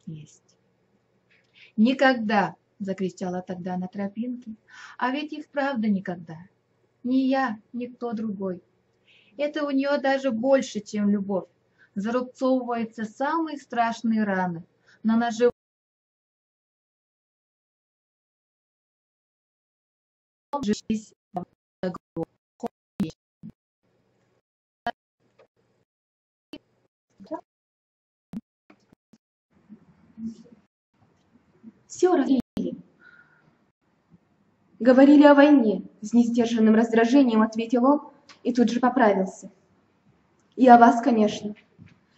есть. «Никогда!» — закричала тогда на тропинке. «А ведь и вправду никогда! Ни я, ни кто другой. Это у нее даже больше, чем любовь. Зарубцовываются самые страшные раны. На ноже жизнь. Все разлили. Говорили о войне, с несдержанным раздражением ответил он и тут же поправился. И о вас, конечно.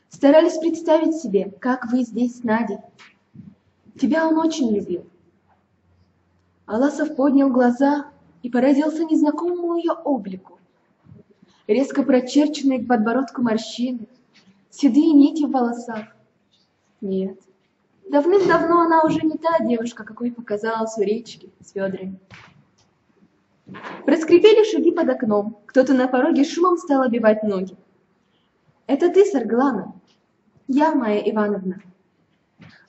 Старались представить себе, как вы здесь с Надей. Тебя он очень любил. Аласов поднял глаза и поразился незнакомому ее облику. Резко прочерченные к подбородку морщины, седые нити в волосах. Нет, давным-давно она уже не та девушка, какой показалась у речки с ведрами. Проскрипели шаги под окном, кто-то на пороге шумом стал обивать ноги. «Это ты, Сарглана?» «Я, Майя Ивановна».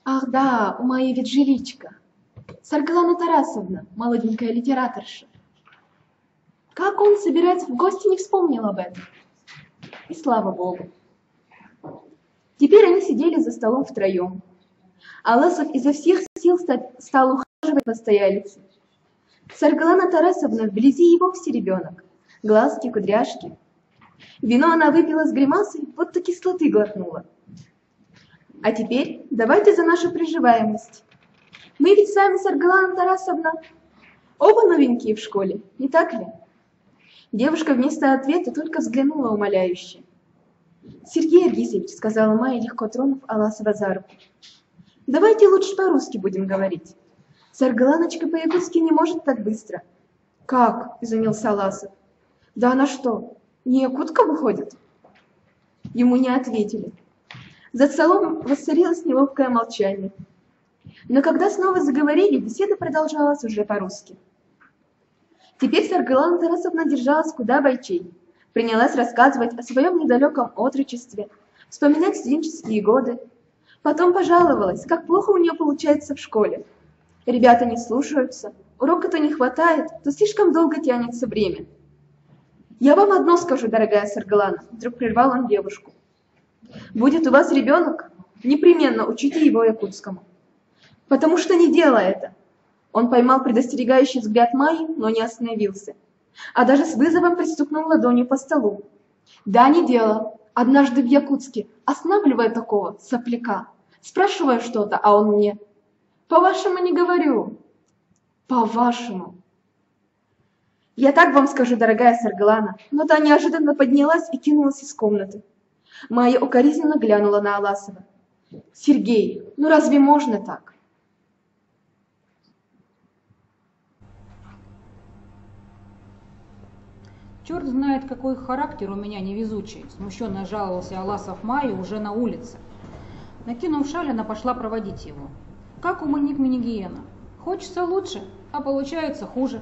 «Ах да, у Майи ведь жиличка. Сарглана Тарасовна, молоденькая литераторша». Как он, собираясь в гости, не вспомнил об этом? И слава Богу. Теперь они сидели за столом втроем. Аласов изо всех сил стал ухаживать постоялицу. Сарглана Тарасовна вблизи и вовсе ребенок. Глазки, кудряшки. Вино она выпила с гримасой, будто кислоты глотнула. А теперь давайте за нашу приживаемость. Мы ведь сами, Сарглана Тарасовна, оба новенькие в школе, не так ли? Девушка вместо ответа только взглянула умоляюще. «Сергей Аргисович», — сказала Майя, легко тронув Аласова за руку, — «давайте лучше по-русски будем говорить. Саргланочка по-якутски не может так быстро». «Как?» — изумился Аласов. «Да она что, не якутка выходит?» Ему не ответили. За столом воцарилось неловкое молчание. Но когда снова заговорили, беседа продолжалась уже по-русски. Теперь Сарглана Тарасовна держалась куда бойчей. Принялась рассказывать о своем недалеком отрочестве, вспоминать студенческие годы. Потом пожаловалась, как плохо у нее получается в школе. Ребята не слушаются, урока то не хватает, то слишком долго тянется время. «Я вам одно скажу, дорогая Сарглана», — вдруг прервал он девушку. «Будет у вас ребенок, непременно учите его якутскому. Потому что не дело это». Он поймал предостерегающий взгляд Майи, но не остановился, а даже с вызовом пристукнул ладонью по столу. «Да, не дело. Однажды в Якутске, останавливая такого сопляка, спрашиваю что-то, а он мне: по-вашему не говорю. По-вашему. Я так вам скажу, дорогая Сарглана». Но та неожиданно поднялась и кинулась из комнаты. Майя укоризненно глянула на Аласова. «Сергей, ну разве можно так?» Черт знает, какой характер у меня невезучий, смущенно жаловался Аласов Майе уже на улице. Накинув шаль, она пошла проводить его. Как умыльник мини-гиена. Хочется лучше, а получается хуже.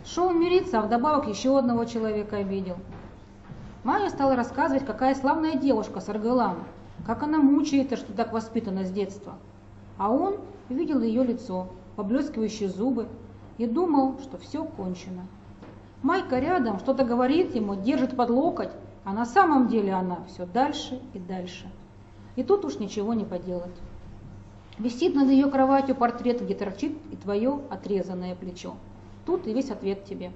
Шел мириться, а вдобавок еще одного человека обидел. Майя стала рассказывать, какая славная девушка Сарглана, как она мучается, что так воспитана с детства. А он видел ее лицо, поблескивающие зубы, и думал, что все кончено. Майка рядом что-то говорит ему, держит под локоть, а на самом деле она все дальше и дальше. И тут уж ничего не поделать. Висит над ее кроватью портрет, где торчит и твое отрезанное плечо. Тут и весь ответ тебе.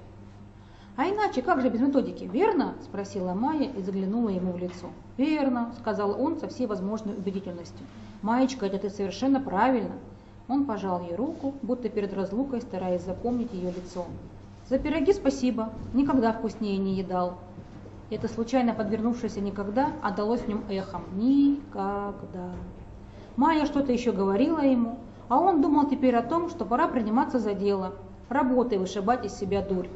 «А иначе как же без методики, верно?» – спросила Майя и заглянула ему в лицо. «Верно», – сказал он со всей возможной убедительностью. «Маечка, это ты совершенно правильно». Он пожал ей руку, будто перед разлукой, стараясь запомнить ее лицо. «За пироги спасибо, никогда вкуснее не едал». Это случайно подвернувшееся «никогда» отдалось в нем эхом. Никогда. Майя что-то еще говорила ему, а он думал теперь о том, что пора приниматься за дело, работой вышибать из себя дурь.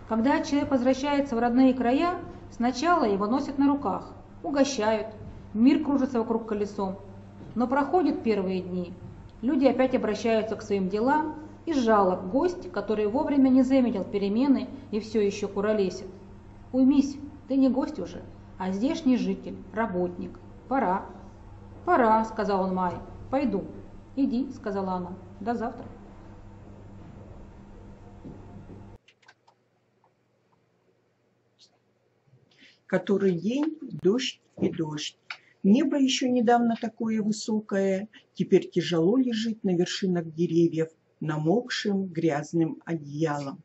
Когда человек возвращается в родные края, сначала его носят на руках, угощают, мир кружится вокруг колесом. Но проходят первые дни, люди опять обращаются к своим делам, и жалоб гость, который вовремя не заметил перемены и все еще куролесит. «Уймись, ты не гость уже, а здешний житель, работник. Пора». «Пора», — сказал он Майе. «Пойду». «Иди», — сказала она. «До завтра». Который день дождь и дождь. Небо еще недавно такое высокое, теперь тяжело лежит на вершинах деревьев, намокшим грязным одеялом.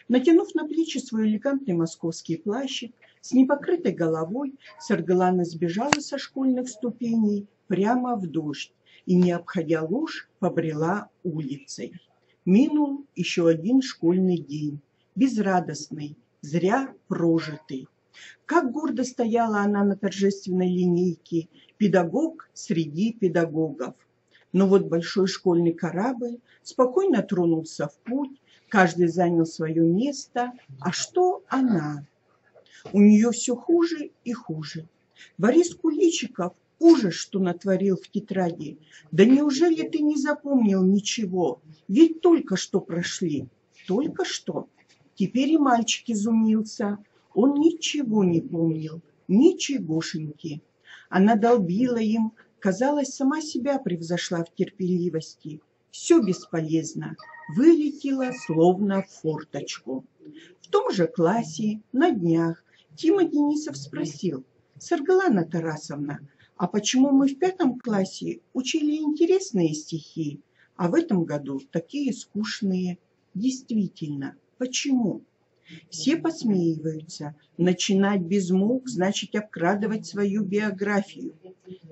Натянув на плечи свой элегантный московский плащик, с непокрытой головой Саргалана сбежала со школьных ступеней прямо в дождь и, не обходя луж, побрела улицей. Минул еще один школьный день, безрадостный, зря прожитый. Как гордо стояла она на торжественной линейке, педагог среди педагогов. Но вот большой школьный корабль спокойно тронулся в путь, каждый занял свое место, а что она? У нее все хуже и хуже. Борис Куличиков ужас, что натворил в тетради. Да неужели ты не запомнил ничего? Ведь только что прошли. Только что. Теперь и мальчик изумился. Он ничего не помнил. Ничегошеньки. Она долбила им. Казалось, сама себя превзошла в терпеливости. Все бесполезно. Вылетела словно в форточку. В том же классе на днях Тима Денисов спросил: «Саргалана Тарасовна, а почему мы в 5 классе учили интересные стихи, а в этом году такие скучные?» Действительно, почему? Все посмеиваются. Начинать без мук значит обкрадывать свою биографию.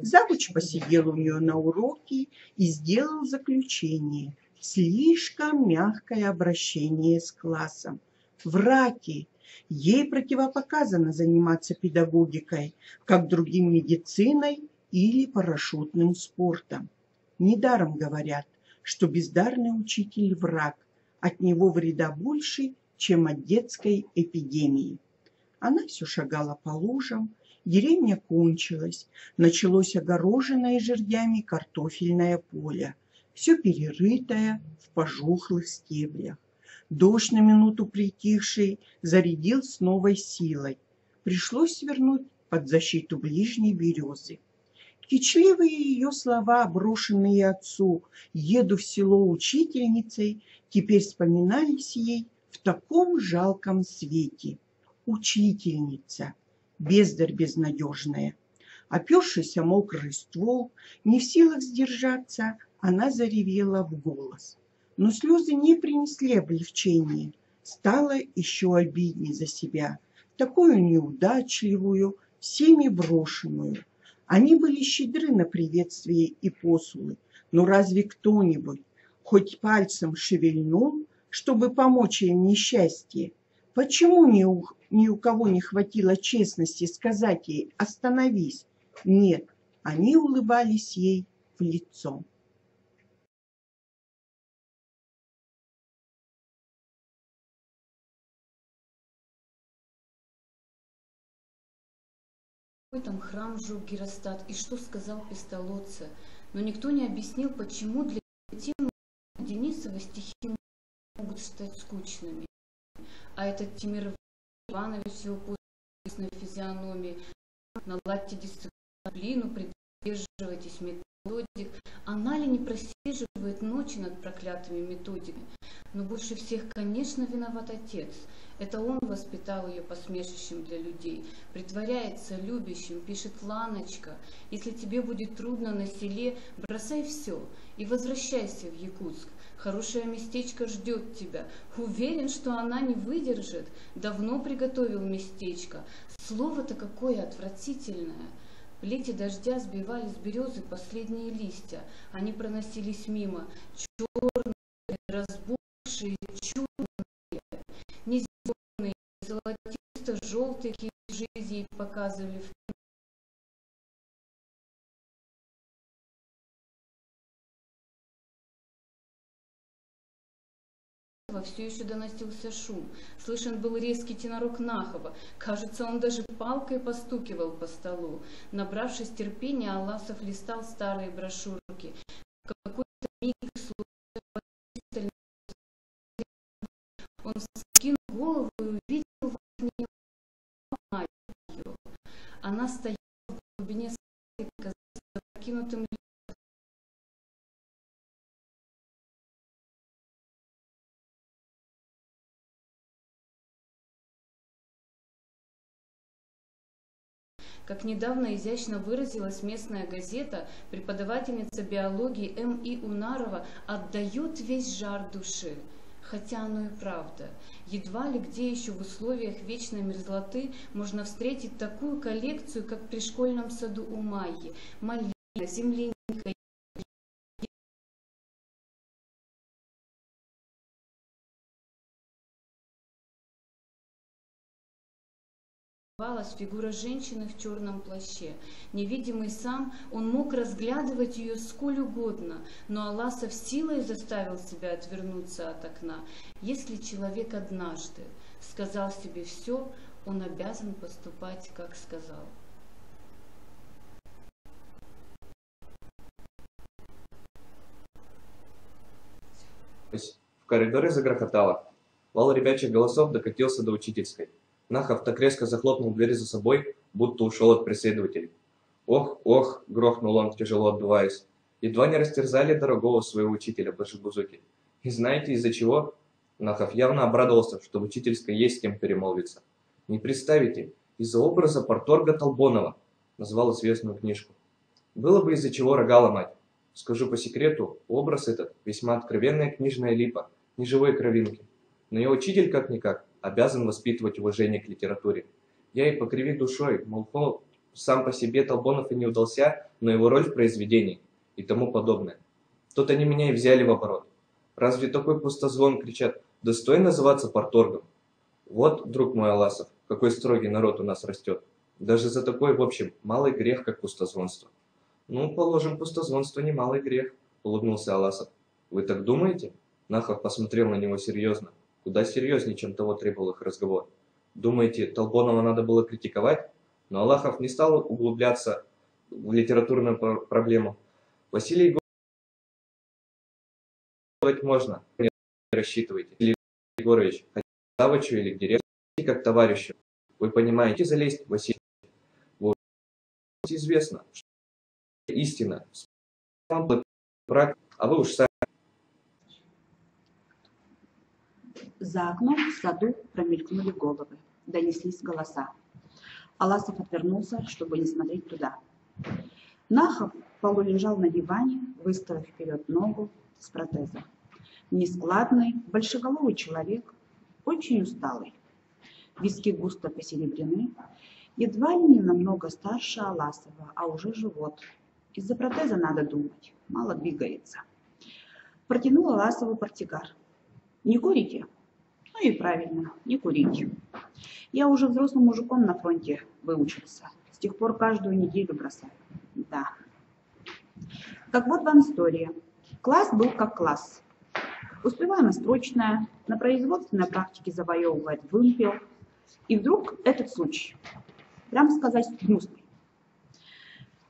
Завуч посидел у нее на уроке и сделал заключение. Слишком мягкое обращение с классом. Враки. Ей противопоказано заниматься педагогикой, как другим медициной или парашютным спортом. Недаром говорят, что бездарный учитель враг, от него вреда больше, чем от детской эпидемии. Она все шагала по лужам, деревня кончилась, началось огороженное жердями картофельное поле, все перерытое в пожухлых стеблях. Дождь, на минуту притихший, зарядил с новой силой. Пришлось свернуть под защиту ближней березы. Кичливые ее слова, брошенные отцу: «Еду в село учительницей», теперь вспоминались ей в таком жалком свете. Учительница, бездарь безнадежная. Опершись о мокрый ствол, не в силах сдержаться, она заревела в голос. Но слезы не принесли облегчения. Стало еще обиднее за себя, такую неудачливую, всеми брошенную. Они были щедры на приветствие и посулы, но разве кто-нибудь хоть пальцем шевельнул, чтобы помочь ей в несчастье? Почему ни у кого не хватило честности сказать ей «остановись»? Нет, они улыбались ей в лицо. Какой там храм сжег Геростат и что сказал Пестолоцци, но никто не объяснил, почему для Тимы Денисова стихи могут стать скучными. А этот Тимир Иванович с его постной физиономией: наладьте дисциплину, придерживайтесь методик. Она ли не просиживает ночи над проклятыми методиками? Но больше всех, конечно, виноват отец. Это он воспитал ее посмешищем для людей, притворяется любящим, пишет: «Ланочка, если тебе будет трудно на селе, бросай все и возвращайся в Якутск. Хорошее местечко ждет тебя». Уверен, что она не выдержит. Давно приготовил местечко. Слово-то какое отвратительное. Плети дождя сбивали с березы последние листья. Они проносились мимо, черные, разбухшие, чудные, не зеленые, золотисто-желтые, какие жизни ей показывали в кино. Все еще доносился шум. Слышен был резкий тенорок Нахова. Кажется, он даже палкой постукивал по столу. Набравшись терпения, Алласов листал старые брошюрки. В какой-то миг, он вскинул голову и увидел в окне Майю. Она стояла в глубине сада, казалось, закинутым лицом. Как недавно изящно выразилась местная газета, преподавательница биологии М.И. Унарова отдает весь жар души. Хотя оно и правда. Едва ли где еще в условиях вечной мерзлоты можно встретить такую коллекцию, как при школьном саду у Майи. Малина, земляника, фигура женщины в черном плаще. Невидимый сам, он мог разглядывать ее сколь угодно, но Аласов силой заставил себя отвернуться от окна. Если человек однажды сказал себе все, он обязан поступать, как сказал. В коридоре загрохотало. Вал ребячих голосов докатился до учительской. Нахов так резко захлопнул дверь за собой, будто ушел от преследователей. «Ох, ох!» — грохнул он, тяжело отдуваясь. «Едва не растерзали дорогого своего учителя, башибузуки. И знаете, из-за чего?» Нахов явно обрадовался, что в учительской есть с кем перемолвиться. «Не представите, из-за образа парторга Толбонова», — назвал известную книжку. «Было бы из-за чего рога ломать. Скажу по секрету, образ этот весьма откровенная книжная липа, не живой кровинки. Но и учитель, как-никак, обязан воспитывать уважение к литературе. Я и покриви душой, мол, сам по себе Толбонов и не удался, но его роль в произведении и тому подобное. Тут они меня и взяли в оборот. Разве такой пустозвон, кричат, достоин называться парторгом? Вот, друг мой Аласов, какой строгий народ у нас растет. Даже за такой, в общем, малый грех, как пустозвонство». «Ну, положим, пустозвонство не малый грех», — улыбнулся Аласов. «Вы так думаете?» Нахов посмотрел на него серьезно. Куда серьезнее, чем того требовал их разговор. «Думаете, Толбонова надо было критиковать?» Но Аллахов не стал углубляться в литературную проблему. «Василий Егорович, можно, не рассчитывайте. Василий Егорович, хотя к завучу или к директору, как товарищу. Вы понимаете, залезть, Василий. Вот известно, что истина. Брак, а вы уж сами». За окном в саду промелькнули головы, донеслись голоса. Аласов отвернулся, чтобы не смотреть туда. Нахов полулежал на диване, выставив вперед ногу с протезом. Нескладный, большеголовый человек, очень усталый. Виски густо посеребрены, едва ли не намного старше Аласова, а уже живот. Из-за протеза надо думать, мало двигается. Протянул Аласову портсигар. «Не курите?» «Ну и правильно, не курите. Я уже взрослым мужиком на фронте выучился. С тех пор каждую неделю бросаю. Да. Так вот вам история. Класс был как класс. Успеваемость срочная, на производственной практике завоевывает вымпел. И вдруг этот случай. Прямо сказать, гнусный.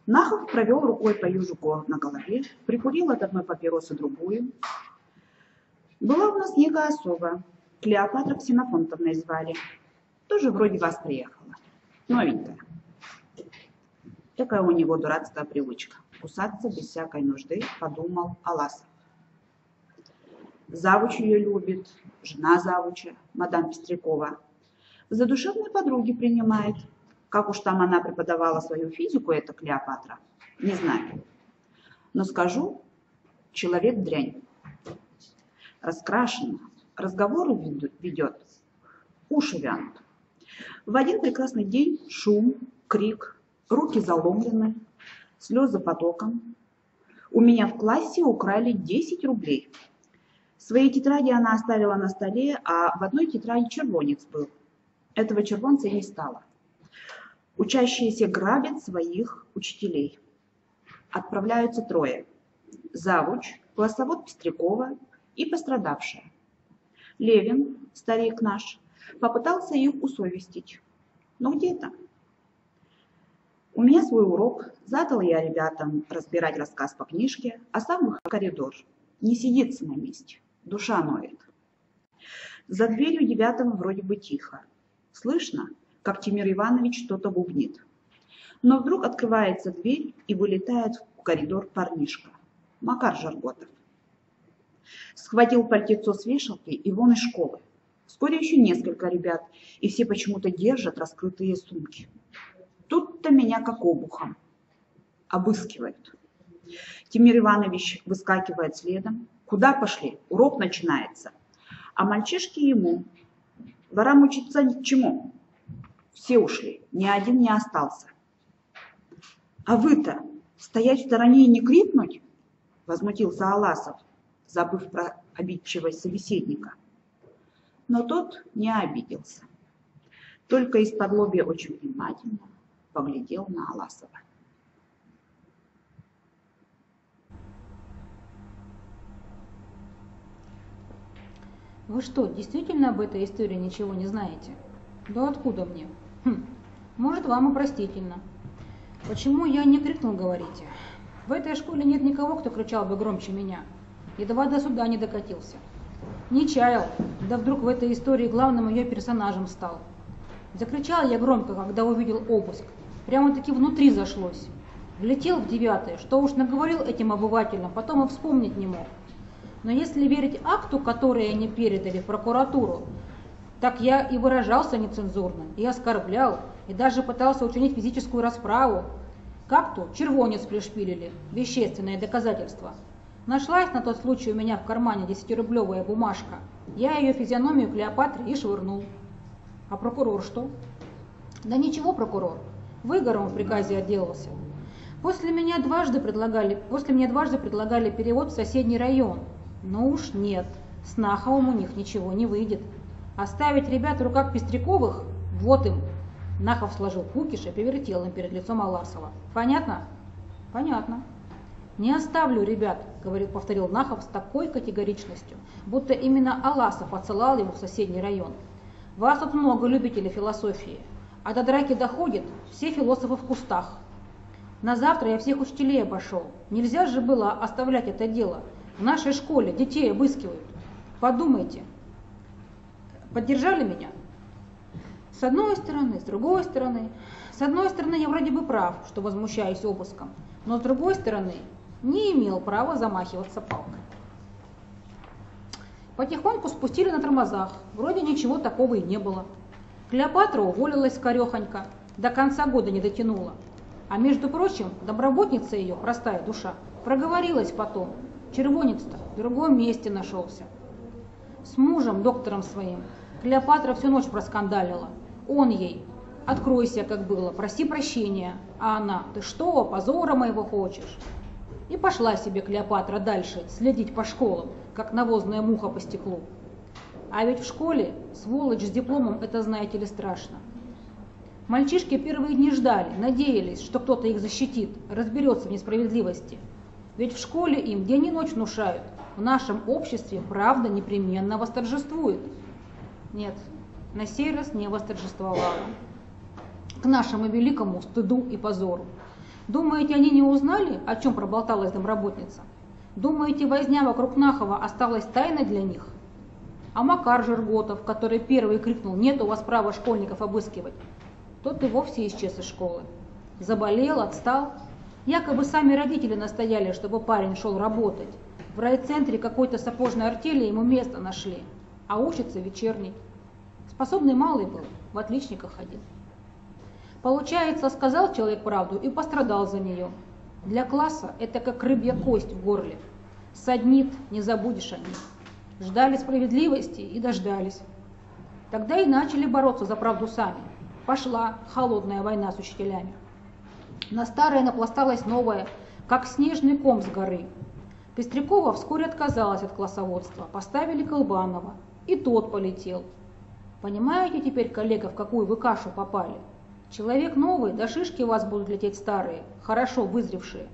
Нахов провел рукой по ежику на голове, прикурил от одной папиросы другую. Была у нас некая особа, Клеопатра Ксенофонтовной звали. Тоже вроде вас приехала. Новенькая. Такая у него дурацкая привычка. Кусаться без всякой нужды, подумал Аласов. Завуч ее любит, жена завуча, мадам Пестрякова. За душевные подруги принимает. Как уж там она преподавала свою физику, эта Клеопатра, не знаю. Но скажу, человек дрянь. Раскрашена, разговоры ведет, уши вянут. В один прекрасный день шум, крик, руки заломлены, слезы потоком. У меня в классе украли 10 рублей. Свои тетради она оставила на столе, а в одной тетради червонец был. Этого червонца не стало. Учащиеся грабят своих учителей. Отправляются трое. Завуч, классовод Пестрякова и пострадавшая. Левин, старик наш, попытался их усовестить. Но где там? У меня свой урок. Задал я ребятам разбирать рассказ по книжке, а сам выхожу в коридор. Не сидится на месте. Душа ноет. За дверью 9-го вроде бы тихо. Слышно, как Тимир Иванович что-то бубнит. Но вдруг открывается дверь и вылетает в коридор парнишка. Макар Жарготов. Схватил пальтецо с вешалки и вон из школы. Вскоре еще несколько ребят, и все почему-то держат раскрытые сумки. Тут-то меня как обухом обыскивают. Тимир Иванович выскакивает следом. Куда пошли? Урок начинается. А мальчишки ему. Ворам учиться ни к чему. Все ушли, ни один не остался. А вы-то стоять в стороне и не крикнуть? Возмутился Аласов, забыв про обидчивость собеседника. Но тот не обиделся. Только из-под лобья очень внимательно поглядел на Аласова. Вы что, действительно об этой истории ничего не знаете? Да откуда мне? Может, вам и простительно. Почему я не крикнул, говорите? В этой школе нет никого, кто кричал бы громче меня. Едва до суда не докатился. Не чаял, да вдруг в этой истории главным ее персонажем стал. Закричал я громко, когда увидел обыск. Прямо-таки внутри зашлось. Влетел в 9-е, что уж наговорил этим обывателям, потом и вспомнить не мог. Но если верить акту, который они передали в прокуратуру, так я и выражался нецензурно, и оскорблял, и даже пытался учинить физическую расправу. К акту червонец пришпилили, вещественное доказательство. Нашлась на тот случай у меня в кармане 10-рублевая бумажка. Я ее физиономию Клеопатре и швырнул. А прокурор что? Да ничего, прокурор, выгором в приказе отделался. После меня дважды предлагали перевод в соседний район. Но уж нет, с Наховым у них ничего не выйдет. Оставить ребят в руках Пестряковых? Вот им. Нахов сложил кукиш и повертел им перед лицом Аласова. Понятно? Понятно. Не оставлю ребят, повторил Нахов с такой категоричностью, будто именно Аласов отсылал его в соседний район. Вас тут много любителей философии, а до драки доходит, все философы в кустах. На завтра я всех учителей обошел. Нельзя же было оставлять это дело. В нашей школе детей обыскивают. Подумайте. Поддержали меня? С одной стороны, с другой стороны. С одной стороны, я вроде бы прав, что возмущаюсь обыском. Но с другой стороны, не имел права замахиваться палкой. Потихоньку спустили на тормозах. Вроде ничего такого и не было. Клеопатра уволилась скорехонько. До конца года не дотянула. А между прочим, домработница ее, простая душа, проговорилась потом. Червонец-то в другом месте нашелся. С мужем, доктором своим, Клеопатра всю ночь проскандалила. Он ей: откройся, как было, проси прощения. А она: ты что, позора моего хочешь? И пошла себе Клеопатра дальше следить по школам, как навозная муха по стеклу. А ведь в школе сволочь с дипломом, это, знаете ли, страшно. Мальчишки первые дни ждали, надеялись, что кто-то их защитит, разберется в несправедливости. Ведь в школе им день и ночь внушают: в нашем обществе правда непременно восторжествует. Нет, на сей раз не восторжествовала. К нашему великому стыду и позору. Думаете, они не узнали, о чем проболталась домработница? Думаете, возня вокруг Нахова осталась тайной для них? А Макар Жирготов, который первый крикнул: нет у вас права школьников обыскивать, тот и вовсе исчез из школы. Заболел, отстал. Якобы сами родители настояли, чтобы парень шел работать. В райцентре какой-то сапожной артели ему место нашли, а учится вечерний. Способный малый был, в отличниках ходил. Получается, сказал человек правду и пострадал за нее. Для класса это как рыбья кость в горле. Саднит, не забудешь о них. Ждали справедливости и дождались. Тогда и начали бороться за правду сами. Пошла холодная война с учителями. На старое напласталось новое, как снежный ком с горы. Пестрякова вскоре отказалась от классоводства, поставили Колбанова, и тот полетел. Понимаете теперь, коллега, в какую вы кашу попали? Человек новый, да шишки у вас будут лететь старые, хорошо вызревшие.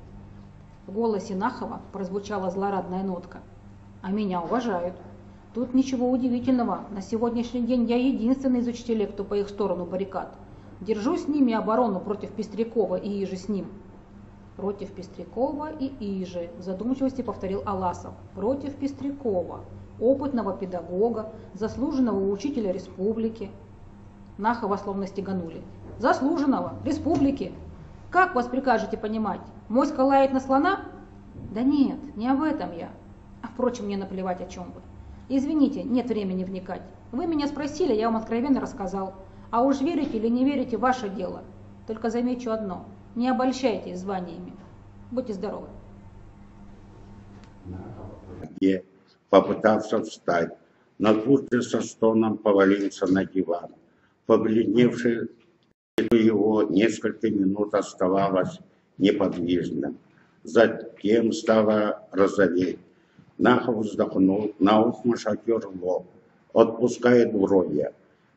В голосе Нахова прозвучала злорадная нотка. А меня уважают. Тут ничего удивительного, на сегодняшний день я единственный из учителей, кто по их сторону баррикад. Держу с ними оборону против Пестрякова и иже с ним. Против Пестрякова и иже, в задумчивости повторил Аласов. Против Пестрякова, опытного педагога, заслуженного учителя республики. Нахова словно стеганули. Заслуженного, республики. Как вас прикажете понимать? Моська лает на слона? Да нет, не об этом я. А впрочем, мне наплевать, о чем вы. Извините, нет времени вникать. Вы меня спросили, я вам откровенно рассказал. А уж верите или не верите, ваше дело. Только замечу одно. Не обольщайтесь званиями. Будьте здоровы. Попытался встать, но тут же со стоном повалился на диван. Побледневший его несколько минут оставалось неподвижным. Затем стало розоветь. Нахов вздохнул, наотмашь отер лоб, отпускает брови.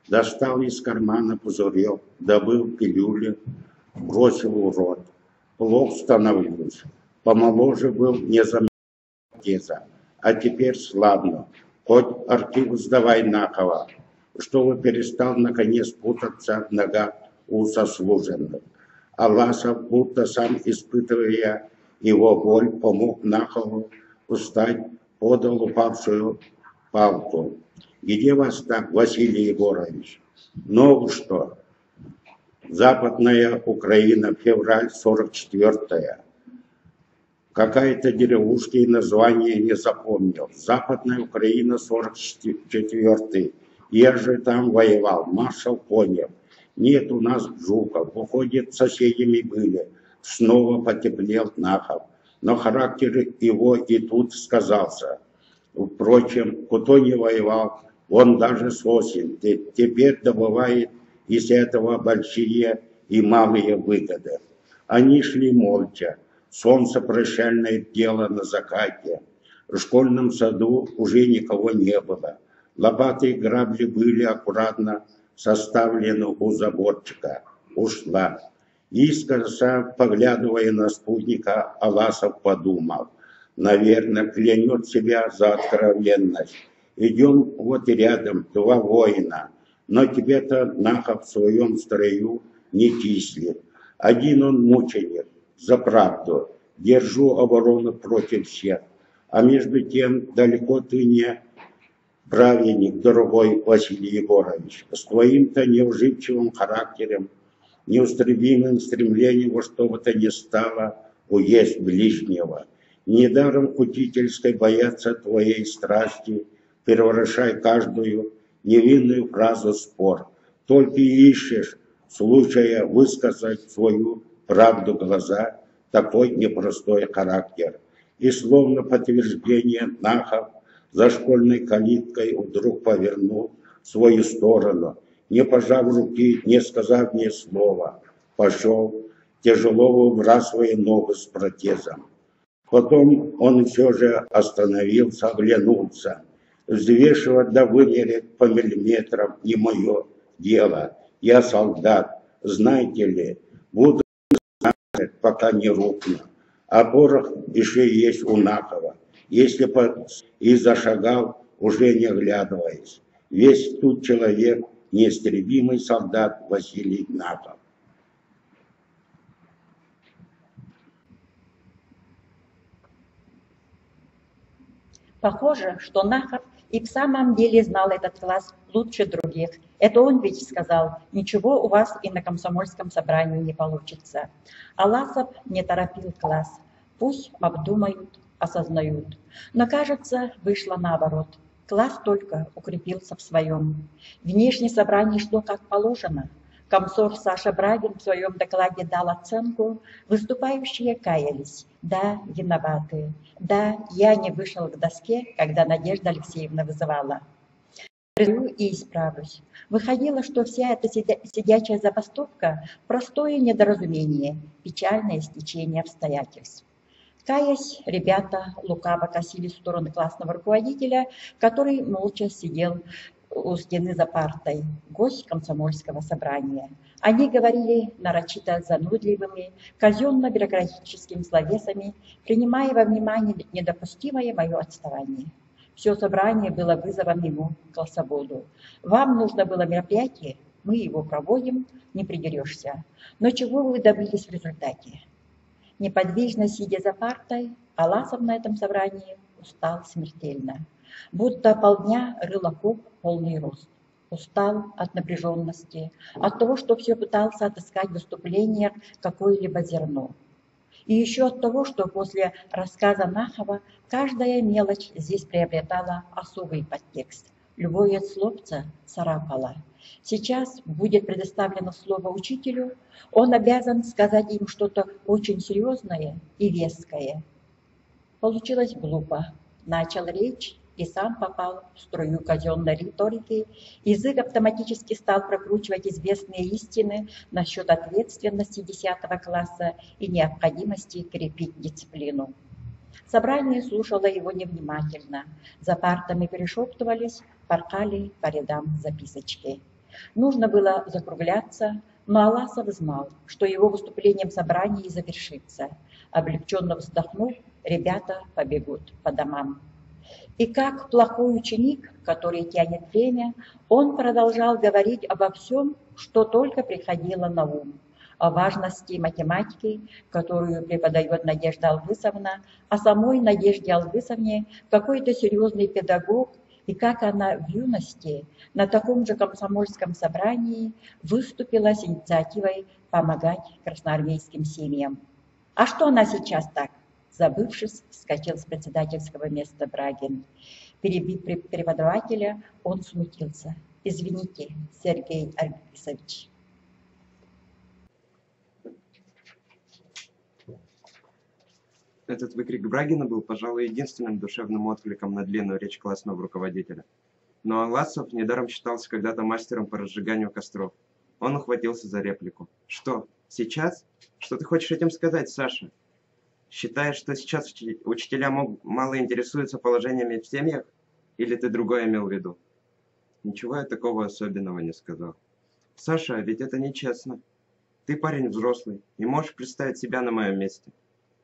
Достал из кармана пузырек, добыл пилюли, бросил в рот. Плохо становлюсь. Помоложе был, не заметил, а теперь славно. Хоть архив сдавай нахова, чтобы перестал наконец путаться в ногах у сослуженных. Аласов, будто сам испытывая его боль, помог нахову устать, подал упавшую палку. Где вас так, Василий Егорович? Ну что? Западная Украина, февраль 44-я. Какая-то деревушка и название не запомнил. Западная Украина 44-й. Я же там воевал, маршал Конев. Нет у нас Жуков. Выходит, соседями были. Снова потеплел Нахов. Но характер его и тут сказался. Впрочем, кто не воевал, он даже с осень. Теперь добывает из этого большие и малые выгоды. Они шли молча. Солнце прощальное дело на закате. В школьном саду уже никого не было. Лопаты и грабли были аккуратно составлены у заборчика. Ушла. Искоса, поглядывая на спутника, Аласов подумал. Наверное, клянет себя за откровенность. Идем вот и рядом, два воина. Но тебе-то Нахов в своем строю не тислит. Один он мученик. За правду. Держу оборону против всех. А между тем, далеко ты не праведник, дорогой Василий Егорович. С твоим-то неуживчивым характером, неустребимым стремлением во что бы то ни стало уесть ближнего. Недаром учительской боятся твоей страсти, превращай каждую невинную фразу в спор. Только и ищешь случая высказать свою правду глаза, такой непростой характер. И словно подтверждение Нахов за школьной калиткой вдруг повернул в свою сторону, не пожав руки, не сказав ни слова. Пошел, тяжело выбрасывая ногу с протезом. Потом он все же остановился, оглянулся. Взвешивать да вымерить по миллиметрам не мое дело. Я солдат, знаете ли, буду пока не рухну. А порох еще есть у Нахова. Если бы и зашагал, уже не оглядываясь. Весь тут человек, неистребимый солдат Василий Нахов. Похоже, что Нахов и в самом деле знал этот класс лучше других. Это он ведь сказал, ничего у вас и на комсомольском собрании не получится. Аласов не торопил класс. Пусть обдумают, осознают. Но, кажется, вышло наоборот. Класс только укрепился в своем. Внешнее собрание шло как положено. Комсорг Саша Брагин в своем докладе дал оценку. Выступающие каялись. Да, виноваты. Да, я не вышел к доске, когда Надежда Алексеевна вызывала. И исправлюсь. Выходило, что вся эта сидячая забастовка – простое недоразумение, печальное стечение обстоятельств. Каясь, ребята лукаво косились в сторону классного руководителя, который молча сидел у стены за партой, гость комсомольского собрания. Они говорили нарочито занудливыми, казенно-бюрократическими словесами, принимая во внимание недопустимое мое отставание. Все собрание было вызовом ему, классоводу. Вам нужно было мероприятие, мы его проводим, не придерешься. Но чего вы добились в результате? Неподвижно сидя за партой, Аласов на этом собрании устал смертельно. Будто полдня рыл окоп полный рост. Устал от напряженности, от того, что все пытался отыскать в выступлениях какое-либо зерно. И еще от того, что после рассказа Нахова каждая мелочь здесь приобретала особый подтекст. Любое словце царапало. Сейчас будет предоставлено слово учителю, он обязан сказать им что-то очень серьезное и веское. Получилось глупо. Начал речь и сам попал в струю казенной риторики. Язык автоматически стал прокручивать известные истины насчет ответственности 10 класса и необходимости крепить дисциплину. Собрание слушало его невнимательно. За партами перешептывались, порхали по рядам записочки. Нужно было закругляться, но Аласов знал, что его выступлением собрание и завершится. Облегченно вздохнув, ребята побегут по домам. И как плохой ученик, который тянет время, он продолжал говорить обо всем, что только приходило на ум. О важности математики, которую преподает Надежда Алгысовна, о самой Надежде Алгысовне какой-то серьезный педагог, и как она в юности на таком же комсомольском собрании выступила с инициативой помогать красноармейским семьям. А что она сейчас так? Забывшись, вскочил с председательского места Брагин. Перебив преподавателя, он смутился. «Извините, Сергей Аргисович». Этот выкрик Брагина был, пожалуй, единственным душевным откликом на длинную речь классного руководителя. Но Аласов недаром считался когда-то мастером по разжиганию костров. Он ухватился за реплику. «Что, сейчас? Что ты хочешь этим сказать, Саша? Считаешь, что сейчас учителя мало интересуются положениями в семьях? Или ты другое имел в виду?» «Ничего я такого особенного не сказал. Саша, ведь это нечестно. Ты парень взрослый и можешь представить себя на моем месте.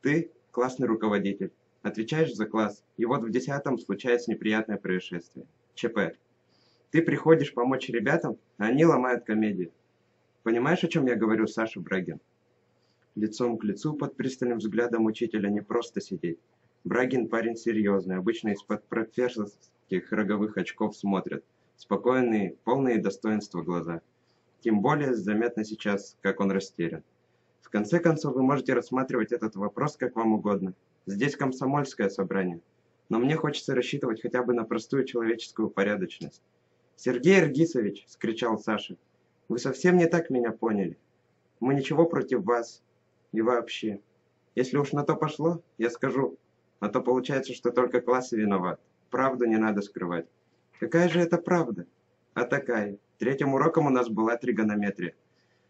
Ты классный руководитель, отвечаешь за класс, и вот в 10-м случается неприятное происшествие. ЧП. Ты приходишь помочь ребятам, а они ломают комедию. Понимаешь, о чем я говорю, Саша Брагин?» Лицом к лицу под пристальным взглядом учителя не просто сидеть. Брагин парень серьезный, обычно из-под профессорских роговых очков смотрят. Спокойные, полные достоинства глаза. Тем более заметно сейчас, как он растерян. В конце концов, вы можете рассматривать этот вопрос как вам угодно. Здесь комсомольское собрание. Но мне хочется рассчитывать хотя бы на простую человеческую порядочность. «Сергей Аргисович!» – скричал Саша. «Вы совсем не так меня поняли. Мы ничего против вас. И вообще. Если уж на то пошло, я скажу. А то получается, что только класс виноват. Правду не надо скрывать». «Какая же это правда?» «А такая. Третьим уроком у нас была тригонометрия.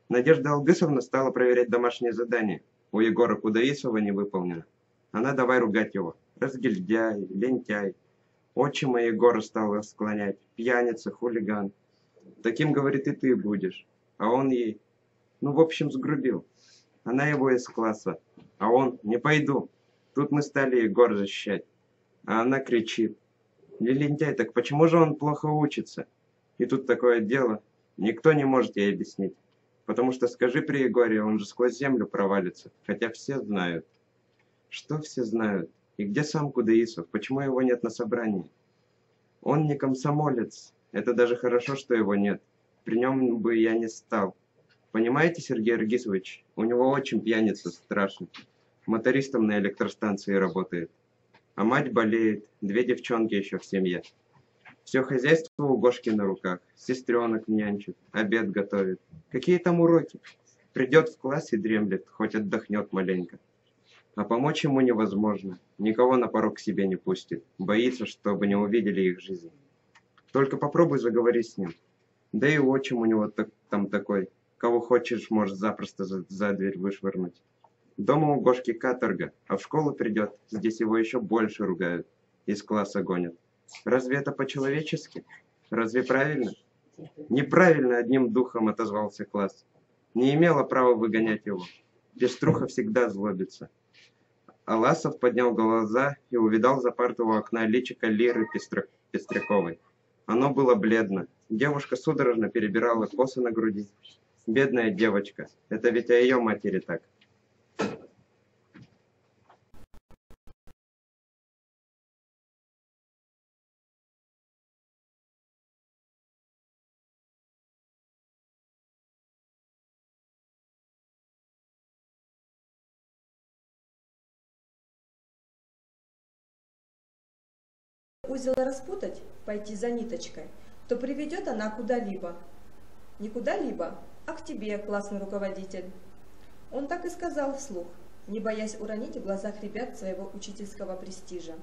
Надежда Алгысовна стала проверять домашнее задание. У Егора Кудаисова не выполнено. Она давай ругать его. Разгильдяй, лентяй. Отчима Егора стала склонять. Пьяница, хулиган. Таким, говорит, и ты будешь. А он ей, в общем, сгрубил. Она его из класса. А он, не пойду. Тут мы стали Егора защищать. А она кричит. Лентяй, так почему же он плохо учится? И тут такое дело. Никто не может ей объяснить. Потому что скажи при Егоре, он же сквозь землю провалится. Хотя все знают. Что все знают? И где сам Кудаисов? Почему его нет на собрании? Он не комсомолец. Это даже хорошо, что его нет. При нем бы я не стал. Понимаете, Сергей Аргисович, у него очень пьяница страшный. Мотористом на электростанции работает. А мать болеет, 2 девчонки еще в семье. Все хозяйство у Гошки на руках. Сестренок нянчит, обед готовит. Какие там уроки? Придет в класс и дремлет, хоть отдохнет маленько. А помочь ему невозможно. Никого на порог к себе не пустит. Боится, чтобы не увидели их жизнь. Только попробуй заговорить с ним. Да и отчим у него там такой. Кого хочешь, может запросто за дверь вышвырнуть. Дома у Гошки каторга, а в школу придет, здесь его еще больше ругают. Из класса гонят. Разве это по-человечески? Разве правильно? Неправильно, одним духом отозвался класс. Не имела права выгонять его. Пеструха всегда злобится. Аласов поднял глаза и увидал за партой у окна личико Лиры Пестряковой. Оно было бледно. Девушка судорожно перебирала косы на груди. Бедная девочка. Это ведь о ее матери так. Узел распутать, пойти за ниточкой, то приведет она куда-либо. Не куда-либо, а к тебе, классный руководитель. Он так и сказал вслух, не боясь уронить в глазах ребят своего учительского престижа.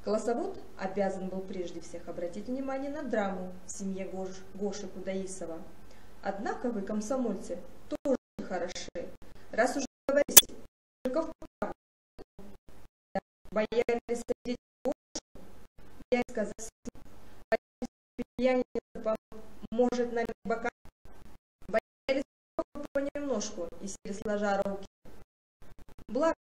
Классовод обязан был прежде всех обратить внимание на драму в семье Гоши Кудаисова. Однако вы, комсомольцы, тоже хороши. Раз уж говорить, только в правду. Боялись садить Гошу, боялись сказать, пьяница может нами бока. Боялись понемножку и сели сложа руки. Благо,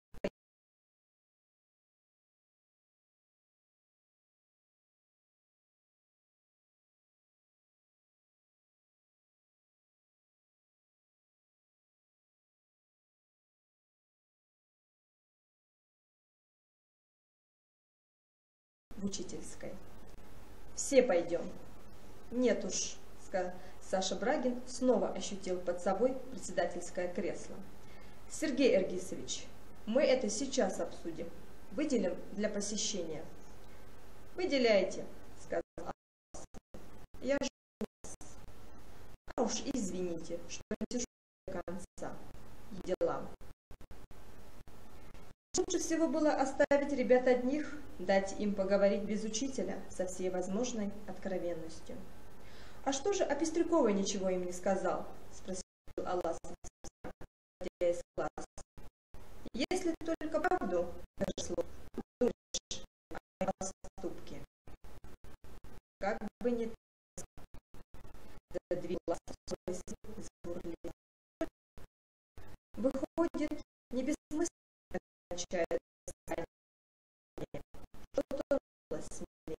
в учительской. Все пойдем. Нет уж, Саша Брагин снова ощутил под собой председательское кресло. Сергей Эргисович, мы это сейчас обсудим. Выделим для посещения. Выделяйте, сказал Аллас. Я жду вас. А уж извините, что не сижу до конца. Дела. Лучше всего было оставить ребят одних, дать им поговорить без учителя со всей возможной откровенностью. «А что же о Пестряковой ничего им не сказал?» – спросил Аллас, выходя из класса. «Если только правду, думаешь о поступке». Как бы не так, задвинула совесть забурлила. Выходит, не бессмысленно означает что-то было с ними.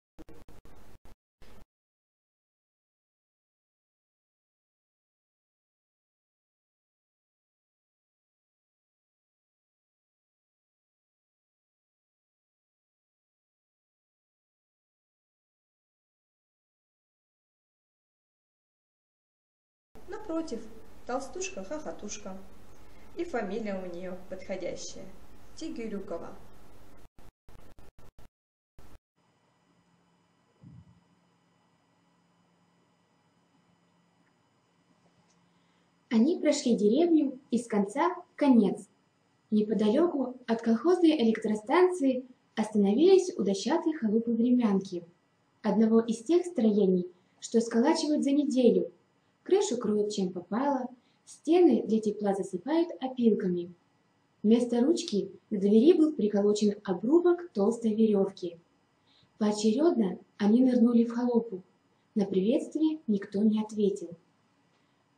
Напротив, толстушка-хохотушка. И фамилия у нее подходящая. Тигирюкова. Они прошли деревню из конца в конец. Неподалеку от колхозной электростанции остановились у дощатой халупы-времянки, одного из тех строений, что сколачивают за неделю. Крышу кроют чем попало, стены для тепла засыпают опилками. Вместо ручки к двери был приколочен обрубок толстой веревки. Поочередно они нырнули в халупу. На приветствие никто не ответил.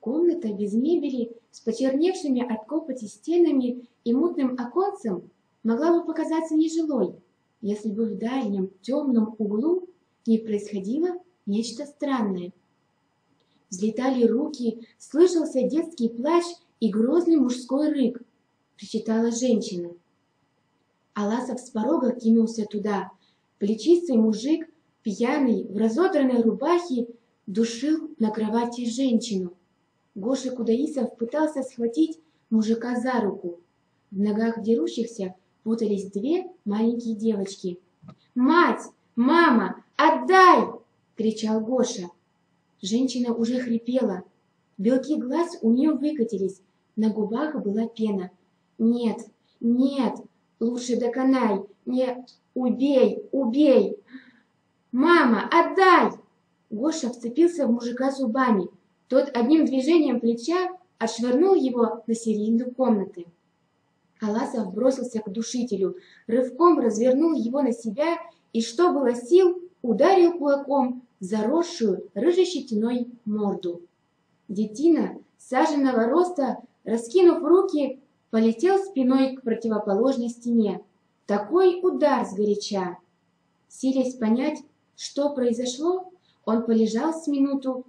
Комната без мебели, с почерневшими от копоти стенами и мутным оконцем могла бы показаться нежилой, если бы в дальнем темном углу не происходило нечто странное. Взлетали руки, слышался детский плач и грозный мужской рык. Причитала женщина. Аласов с порога кинулся туда. Плечистый мужик, пьяный, в разодранной рубахе, душил на кровати женщину. Гоша Кудаисов пытался схватить мужика за руку. В ногах дерущихся путались две маленькие девочки. «Мать! Мама! Отдай!» — кричал Гоша. Женщина уже хрипела. Белки глаз у нее выкатились, на губах была пена. «Нет, нет, лучше доконай, не убей, убей! Мама, отдай!» Гоша вцепился в мужика зубами. Тот одним движением плеча отшвырнул его на середину комнаты. Аласов бросился к душителю, рывком развернул его на себя и, что было сил, ударил кулаком в заросшую рыжей-щетиной морду. Детина, саженного роста, раскинув руки, полетел спиной к противоположной стене. Такой удар сгоряча! Силясь понять, что произошло, он полежал с минуту,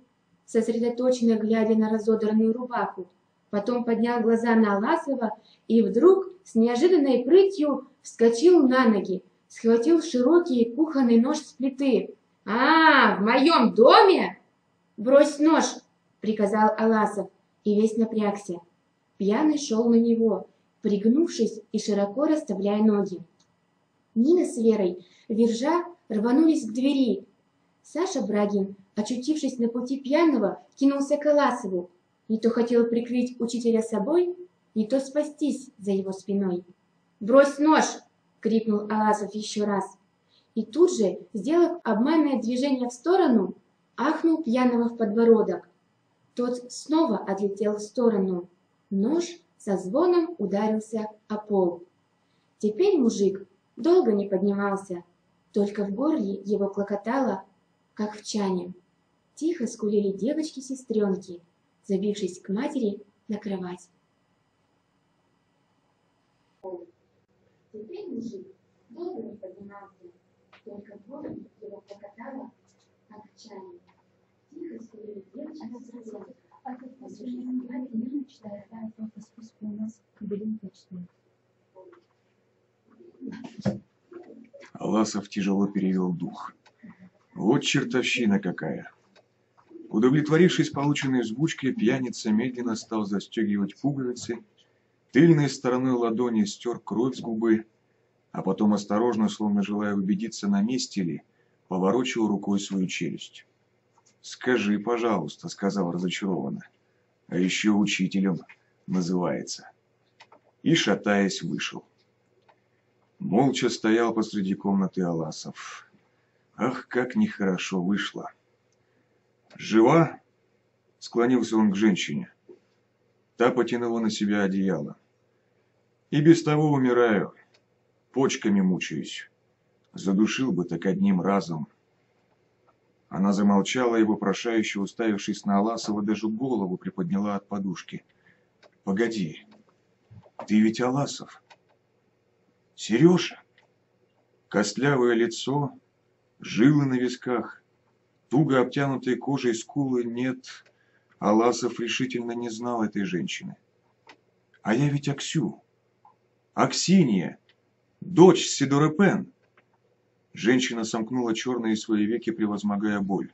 сосредоточенно глядя на разодранную рубаху, потом поднял глаза на Аласова и вдруг с неожиданной прытью вскочил на ноги, схватил широкий кухонный нож с плиты. «А, в моем доме?» «Брось нож!» — приказал Аласов, и весь напрягся. Пьяный шел на него, пригнувшись и широко расставляя ноги. Нина с Верой, визжа, рванулись к двери. Саша Брагин очутившись на пути пьяного, кинулся к Аласову. Не то хотел прикрыть учителя собой, не то спастись за его спиной. «Брось нож!» — крикнул Аласов еще раз. И тут же, сделав обманное движение в сторону, ахнул пьяного в подбородок. Тот снова отлетел в сторону. Нож со звоном ударился о пол. Теперь мужик долго не поднимался, только в горле его клокотало, как в чане. Тихо скулили девочки-сестренки, забившись к матери на кровать. Теперь мужик долго не поднимался, только в горле его клокотало, как в чане. Тихо скулили девочки-сестренки. Аласов тяжело перевел дух. Вот чертовщина какая! Удовлетворившись полученной взбучкой, пьяница медленно стал застегивать пуговицы, тыльной стороной ладони стер кровь с губы, а потом осторожно, словно желая убедиться, на месте ли, поворочил рукой свою челюсть. «Скажи, пожалуйста», — сказал разочарованно, — «а еще учителем называется». И, шатаясь, вышел. Молча стоял посреди комнаты Аласов. Ах, как нехорошо вышло. «Жива?» — склонился он к женщине. Та потянула на себя одеяло. «И без того умираю, почками мучаюсь. Задушил бы так одним разом». Она замолчала и, вопрошающе уставившись на Аласова, даже голову приподняла от подушки. «Погоди, ты ведь Аласов?» «Сережа?» Костлявое лицо, жилы на висках, туго обтянутые кожей скулы. Нет, Аласов решительно не знал этой женщины. «А я ведь Аксю, Аксинья, дочь Сидоры Пен». Женщина сомкнула черные свои веки, превозмогая боль.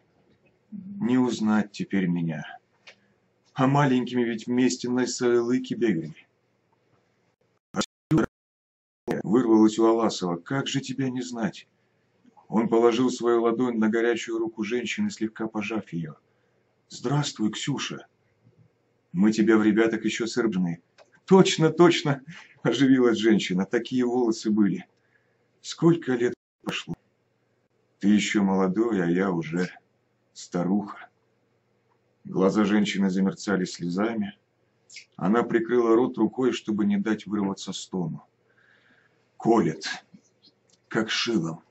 «Не узнать теперь меня. А маленькими ведь вместе на Сайлыки бегали». Вырвалось у Аласова. «Как же тебя не знать?» Он положил свою ладонь на горячую руку женщины, слегка пожав ее. «Здравствуй, Ксюша. Мы тебя в ребяток еще сырбжны». «Точно, точно!» – оживилась женщина. «Такие волосы были. Сколько лет прошло? Ты еще молодой, а я уже старуха». Глаза женщины замерцали слезами. Она прикрыла рот рукой, чтобы не дать вырваться стону. «Колет, как шилом.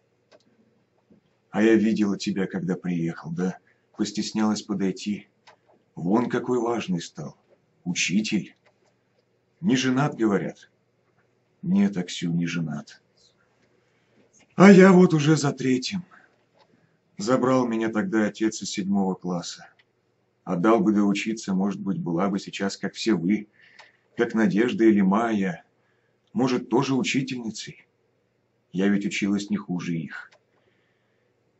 А я видела тебя, когда приехал, да? Постеснялась подойти. Вон какой важный стал. Учитель. Не женат, говорят?» «Нет, Аксю, не женат. А я вот уже за 3-м. Забрал меня тогда отец из 7-го класса. Отдал бы доучиться, может быть, была бы сейчас, как все вы, как Надежда или Майя. Может, тоже учительницей. Я ведь училась не хуже их.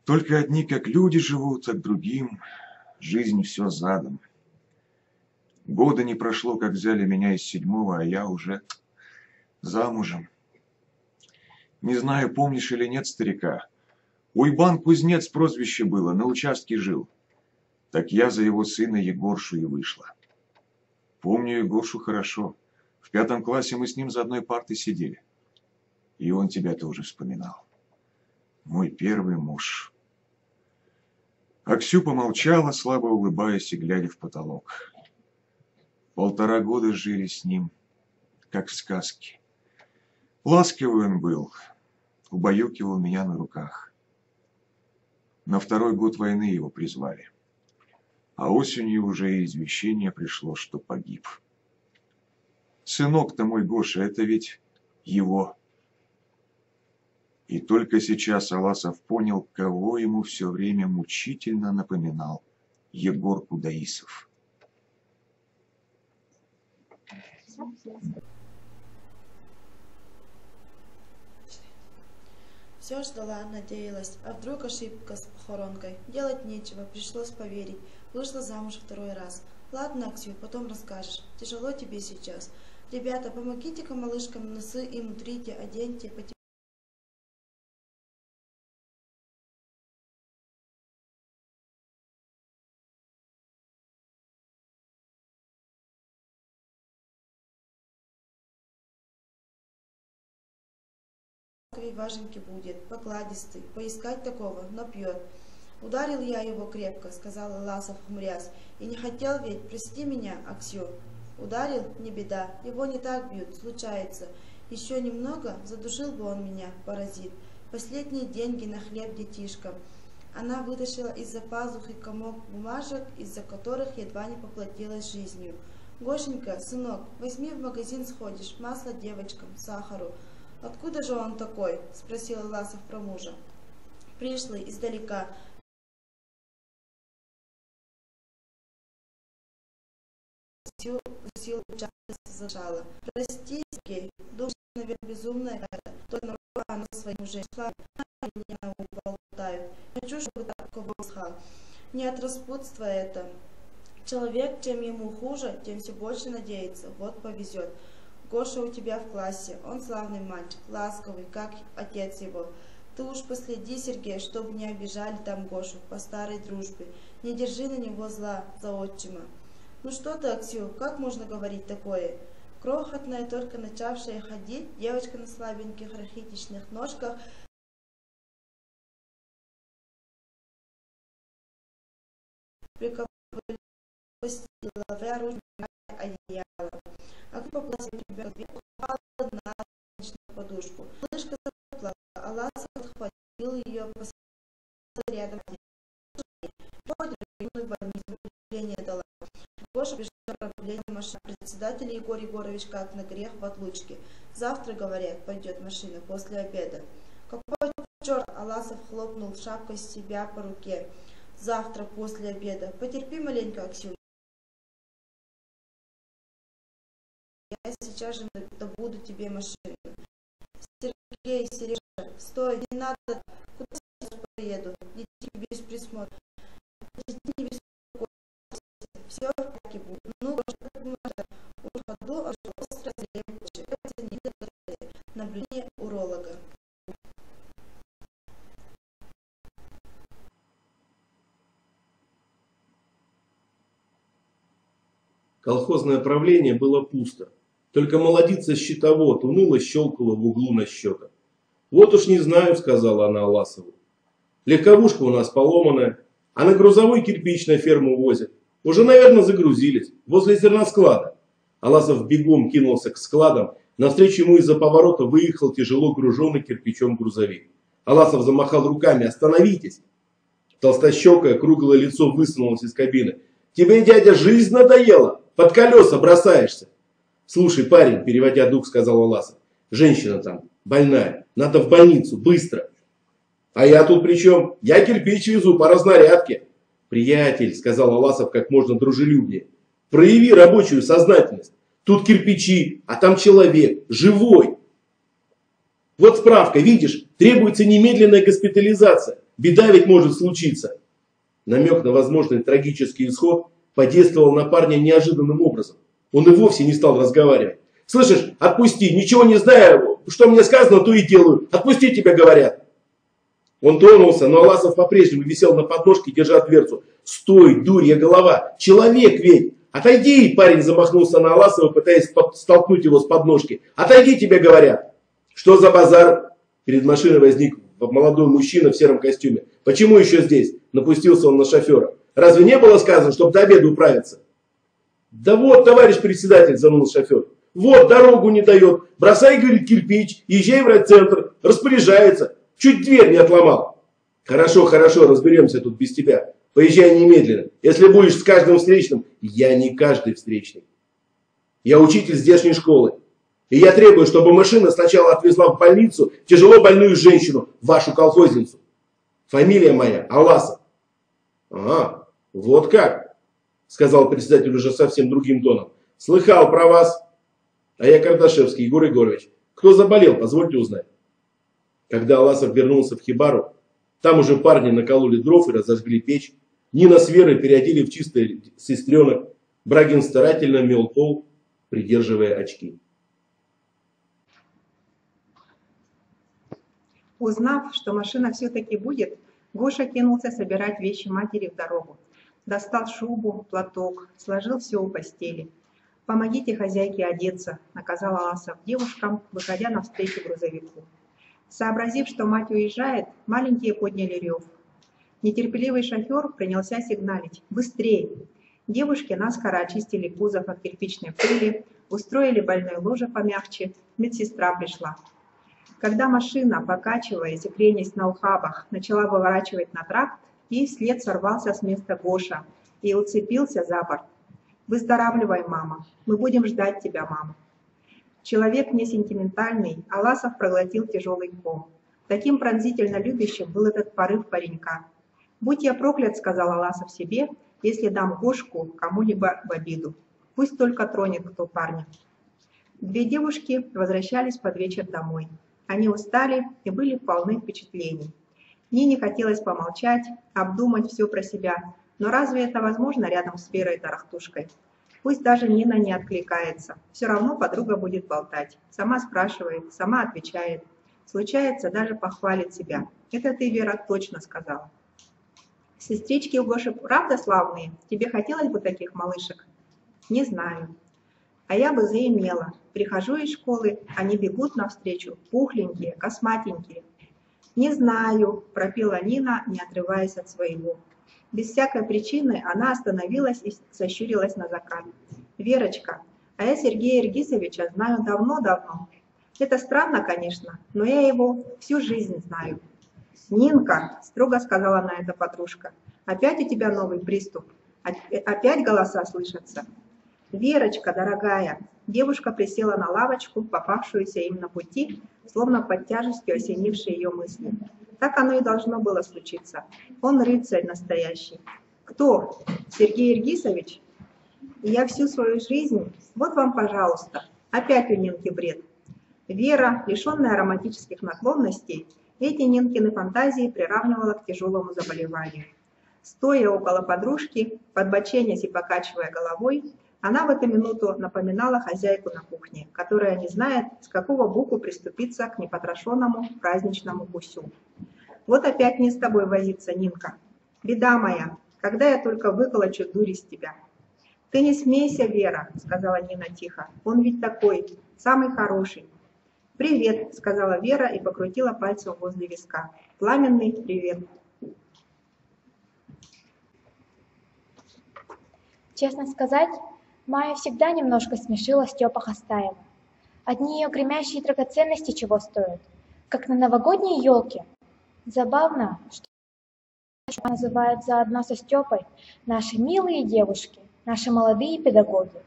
Только одни как люди живут, а к другим жизнь все задом. Года не прошло, как взяли меня из 7-го, а я уже замужем. Не знаю, помнишь или нет старика. Уйбан Кузнец прозвище было, на участке жил. Так я за его сына Егоршу и вышла. Помню Егоршу хорошо. В 5-м классе мы с ним за одной партой сидели. И он тебя тоже вспоминал. Мой первый муж». Аксю помолчала, слабо улыбаясь и глядя в потолок. 1,5 года жили с ним, как в сказке. Ласковый он был, убаюкивал меня на руках. На 2-й год войны его призвали. А осенью уже извещение пришло, что погиб. Сынок-то мой Гоша, это ведь его. И только сейчас Аласов понял, кого ему все время мучительно напоминал Егор Кудаисов. Все ждала, надеялась, а вдруг ошибка с похоронкой. Делать нечего, пришлось поверить. Вышла замуж 2-й раз. Ладно, Аксю, потом расскажешь. Тяжело тебе сейчас. Ребята, помогите-ка малышкам носы им утрите, оденьте, важенький будет, покладистый, поискать такого, но пьет. Ударил я его крепко, сказал Аласов, хмурясь, и не хотел ведь, прости меня, Аксю. Ударил, не беда, его не так бьют, случается. Еще немного, задушил бы он меня, паразит. Последние деньги на хлеб детишкам. Она вытащила из-за пазухи комок бумажек, из-за которых едва не поплатилась жизнью. Гошенька, сынок, возьми в магазин сходишь, масло девочкам, сахару. Откуда же он такой? Спросил Аласов про мужа. Пришлый издалека. Силу зажала. Прости, Сергей, думаешь, наверное, безумная это. Только нарвала она своим уже. Меня уболтают. Хочу, чтобы такого слыхал. Не от распутства это. Человек, чем ему хуже, тем все больше надеется. Вот повезет. Гоша у тебя в классе. Он славный мальчик, ласковый, как отец его. Ты уж последи, Сергей, чтобы не обижали там Гошу по старой дружбе. Не держи на него зла за отчима. Ну что ты, Аксю, как можно говорить такое? Крохотная, только начавшая ходить, девочка на слабеньких рахитичных ножках приковыла ручной одеяло. А кто поплатил тебя упала на подушку. Малышка заплакала, а Ласов схватил ее, посадил рядом. В больницу управление дала. Гоша пришел управление машины. Председатель Егор Егорович как на грех в отлучке. Завтра, говорят, пойдет машина после обеда. Какой черт! Аласов хлопнул шапкой с себя по руке. Завтра после обеда. Потерпи маленько, Аксю. Я сейчас же добуду тебе машину. Сергей, Сережа, стой, не надо. Куда я сейчас поеду? Дети без присмотра. Дети не беспокойтесь. Все в порядке будет. Ну, как можно. В ходу остро наблюдение уролога. Колхозное правление было пусто. Только молодица-счетовод уныло щелкала в углу на счетах. «Вот уж не знаю», — сказала она Аласову. «Легковушка у нас поломанная, а на грузовой кирпич на ферму возят. Уже, наверное, загрузились, возле зерносклада». Аласов бегом кинулся к складам. Навстречу ему из-за поворота выехал тяжело груженный кирпичом грузовик. Аласов замахал руками: «Остановитесь!» Толстощекое круглое лицо высунулось из кабины. «Тебе, дядя, жизнь надоела? Под колеса бросаешься!» «Слушай, парень», — переводя дух, сказал Аласов, — «женщина там, больная, надо в больницу, быстро». «А я тут при чем? Я кирпич везу по разнарядке». «Приятель», — сказал Аласов как можно дружелюбнее, — «прояви рабочую сознательность. Тут кирпичи, а там человек, живой. Вот справка, видишь, требуется немедленная госпитализация. Беда ведь может случиться». Намек на возможный трагический исход подействовал на парня неожиданным образом. Он и вовсе не стал разговаривать. «Слышишь, отпусти, ничего не знаю, что мне сказано, то и делаю. Отпусти, тебе говорят». Он тронулся, но Аласов по-прежнему висел на подножке, держа дверцу. «Стой, дурья голова, человек ведь! Отойди!» Парень замахнулся на Аласова, пытаясь столкнуть его с подножки. «Отойди, тебе говорят!» «Что за базар?» Перед машиной возник молодой мужчина в сером костюме. «Почему еще здесь?» Напустился он на шофера. «Разве не было сказано, чтобы до обеда управиться?» «Да вот, товарищ председатель», заныл шофер. «Вот, дорогу не дает. Бросай, говорит, кирпич, езжай в райцентр, распоряжается. Чуть дверь не отломал». «Хорошо, хорошо, разберемся тут без тебя. Поезжай немедленно. Если будешь с каждым встречным...» «Я не каждый встречный. Я учитель здешней школы. И я требую, чтобы машина сначала отвезла в больницу тяжело больную женщину, вашу колхозницу. Фамилия моя Аласов». «Ага, вот как», сказал председатель уже совсем другим тоном. «Слыхал про вас. А я Кардашевский, Егор Егорович. Кто заболел, позвольте узнать». Когда Аласов вернулся в хибару, там уже парни накололи дров и разожгли печь. Нина с Верой переодели в чистый сестренок. Брагин старательно мел пол, придерживая очки. Узнав, что машина все-таки будет, Гоша кинулся собирать вещи матери в дорогу. Достал шубу, платок, сложил все у постели. «Помогите хозяйке одеться», — наказал Аласов девушкам, выходя навстречу грузовику. Сообразив, что мать уезжает, маленькие подняли рев. Нетерпеливый шофер принялся сигналить. «Быстрее!» Девушки наскоро очистили кузов от кирпичной пыли, устроили больное ложе помягче, медсестра пришла. Когда машина, покачиваясь и кренясь на ухабах, начала выворачивать на тракт, ей вслед сорвался с места Гоша и уцепился за борт. «Выздоравливай, мама, мы будем ждать тебя, мама». Человек не сентиментальный, Аласов проглотил тяжелый ком. Таким пронзительно любящим был этот порыв паренька. «Будь я проклят», — сказал Аласов себе, — «если дам Гошку кому-либо в обиду. Пусть только тронет кто парня». Две девушки возвращались под вечер домой. Они устали и были полны впечатлений. Нине хотелось помолчать, обдумать все про себя, но разве это возможно рядом с Верой Тарахтушкой? Пусть даже Нина не откликается, все равно подруга будет болтать. Сама спрашивает, сама отвечает. Случается, даже похвалит себя. «Это ты, Вера, точно сказала». «Сестрички у Гоши правда славные? Тебе хотелось бы таких малышек?» «Не знаю. А я бы заимела. Прихожу из школы, они бегут навстречу, пухленькие, косматенькие». «Не знаю», — пропела Нина, не отрываясь от своего. Без всякой причины она остановилась и сощурилась на закат. «Верочка, а я Сергея Иргизовича знаю давно-давно. Это странно, конечно, но я его всю жизнь знаю». «Нинка», — строго сказала на это подружка, — «опять у тебя новый приступ? Опять голоса слышатся?» «Верочка, дорогая», — девушка присела на лавочку, попавшуюся им на пути, словно под тяжестью осенившей ее мысли. Так оно и должно было случиться. Он рыцарь настоящий. «Кто? Сергей Иргизович? Я всю свою жизнь... Вот вам, пожалуйста». Опять у Нинки бред. Вера, лишенная романтических наклонностей, эти Нинкины фантазии приравнивала к тяжелому заболеванию. Стоя около подружки, подбоченясь и покачивая головой, она в эту минуту напоминала хозяйку на кухне, которая не знает, с какого боку приступиться к непотрошенному праздничному гусю. «Вот опять не с тобой возиться, Нинка. Беда моя, когда я только выколочу дурь из тебя». «Ты не смейся, Вера», — сказала Нина тихо, — «он ведь такой, самый хороший». «Привет», — сказала Вера и покрутила пальцем возле виска. «Пламенный привет». Честно сказать, Майю всегда немножко смешила Степа Хастаева. Одни ее гремящие драгоценности чего стоят, как на новогодней елке. Забавно, что называют заодно со Степой наши милые девушки, наши молодые педагоги.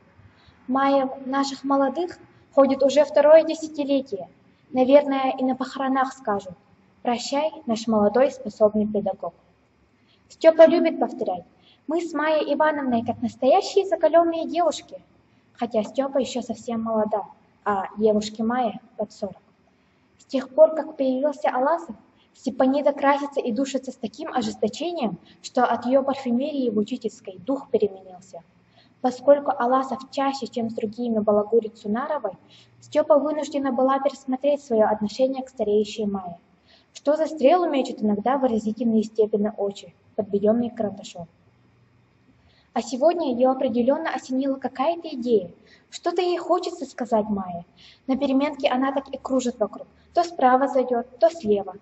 Майя наших молодых ходит уже второе десятилетие. Наверное, и на похоронах скажут: «Прощай, наш молодой способный педагог». Степа любит повторять: «Мы с Майей Ивановной как настоящие закаленные девушки», хотя Степа еще совсем молода, а девушке Майе под 40. С тех пор, как появился Аласов, Степанида красится и душится с таким ожесточением, что от ее парфюмерии в учительской дух переменился. Поскольку Аласов чаще, чем с другими балагурит Сунаровой, Степа вынуждена была пересмотреть свое отношение к стареющей Майе. Что за стрелу мечут иногда выразительные Степины очи, подведенные карандашом. А сегодня ее определенно осенила какая-то идея. Что-то ей хочется сказать Майе. На переменке она так и кружит вокруг. То справа зайдет, то слева.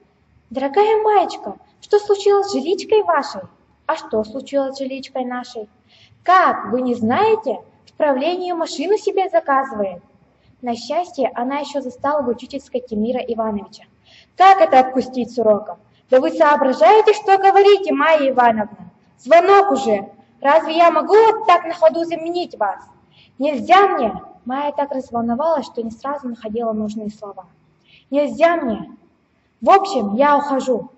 «Дорогая Маечка, что случилось с жиличкой вашей?» «А что случилось с жиличкой нашей?» «Как, вы не знаете? В правлении машину себе заказывает». На счастье, она еще застала в учительской Тимира Ивановича. «Как это отпустить с урока? Да вы соображаете, что говорите, Майя Ивановна? Звонок уже! Разве я могу вот так на ходу заменить вас? Нельзя мне!» Майя так разволновалась, что не сразу находила нужные слова. «Нельзя мне! В общем, я ухожу».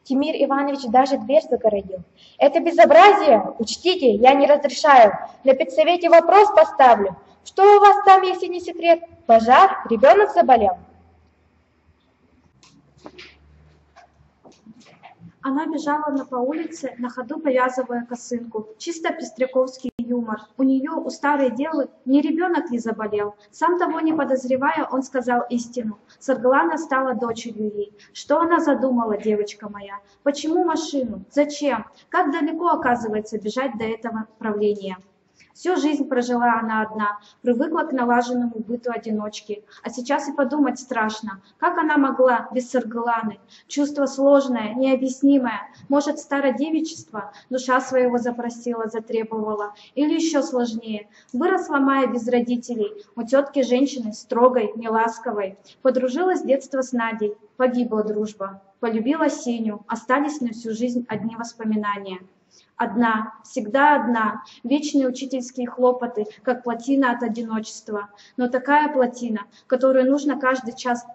Тимир Иванович даже дверь загородил. «Это безобразие! Учтите, я не разрешаю. На педсовете вопрос поставлю. Что у вас там, если не секрет? Пожар? Ребенок заболел?» Она бежала по улице, на ходу повязывая косынку. Чисто пестряковский юмор. У нее, у старой девы, не ребенок ли заболел. Сам того не подозревая, он сказал истину. Саргалана стала дочерью ей. Что она задумала, девочка моя? Почему машину? Зачем? Как далеко, оказывается, бежать до этого правления? Всю жизнь прожила она одна, привыкла к налаженному быту одиночки. А сейчас и подумать страшно, как она могла без Саргаланы? Чувство сложное, необъяснимое. Может, стародевичество, душа своего запросила, затребовала. Или еще сложнее. Выросла Майя без родителей, у тетки женщины строгой, неласковой. Подружилась с детства с Надей, погибла дружба. Полюбила Сеню, остались на всю жизнь одни воспоминания. Одна, всегда одна, вечные учительские хлопоты, как плотина от одиночества. Но такая плотина, которую нужно каждый час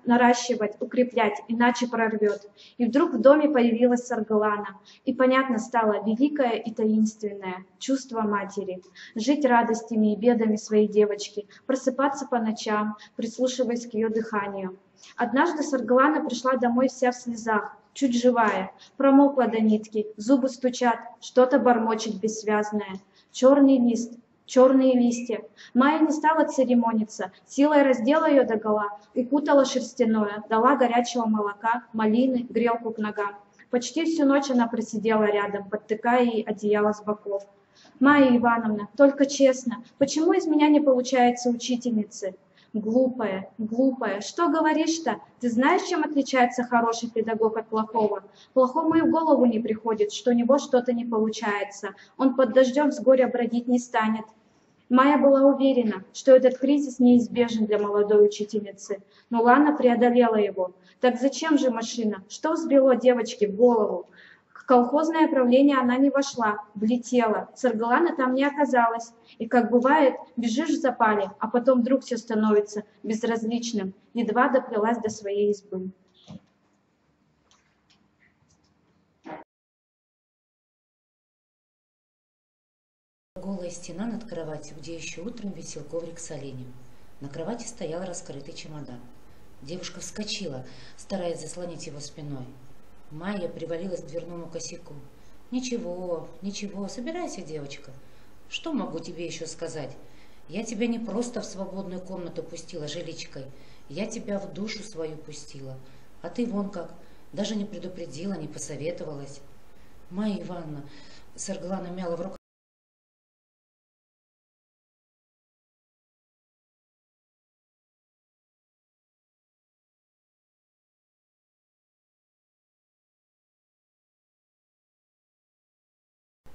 наращивать, укреплять, иначе прорвет. И вдруг в доме появилась Саргалана, и понятно стало великое и таинственное чувство матери. Жить радостями и бедами своей девочки, просыпаться по ночам, прислушиваясь к ее дыханию. Однажды Саргалана пришла домой вся в слезах, чуть живая, промокла до нитки, зубы стучат, что-то бормочет бессвязное. Черный лист, черные листья. Майя не стала церемониться, силой раздела ее догола, укутала шерстяное, дала горячего молока, малины, грелку к ногам. Почти всю ночь она просидела рядом, подтыкая ей одеяло с боков. «Майя Ивановна, только честно, почему из меня не получается учительницы?» «Глупая, глупая, что говоришь-то? Ты знаешь, чем отличается хороший педагог от плохого? Плохому и в голову не приходит, что у него что-то не получается. Он под дождем с горя бродить не станет». Майя была уверена, что этот кризис неизбежен для молодой учительницы, но Лана преодолела его. Так зачем же машина? Что взбрело девочке в голову? В колхозное правление она не вошла, влетела. Саргалана там не оказалась. И, как бывает, бежишь в запале, а потом вдруг все становится безразличным. Едва доплелась до своей избы. Голая стена над кроватью, где еще утром висел коврик с оленем. На кровати стоял раскрытый чемодан. Девушка вскочила, стараясь заслонить его спиной. Майя привалилась к дверному косяку. «Ничего, ничего, собирайся, девочка. Что могу тебе еще сказать? Я тебя не просто в свободную комнату пустила жиличкой, я тебя в душу свою пустила. А ты вон как, даже не предупредила, не посоветовалась». «Майя Ивановна», — Саргалана мяла в руках,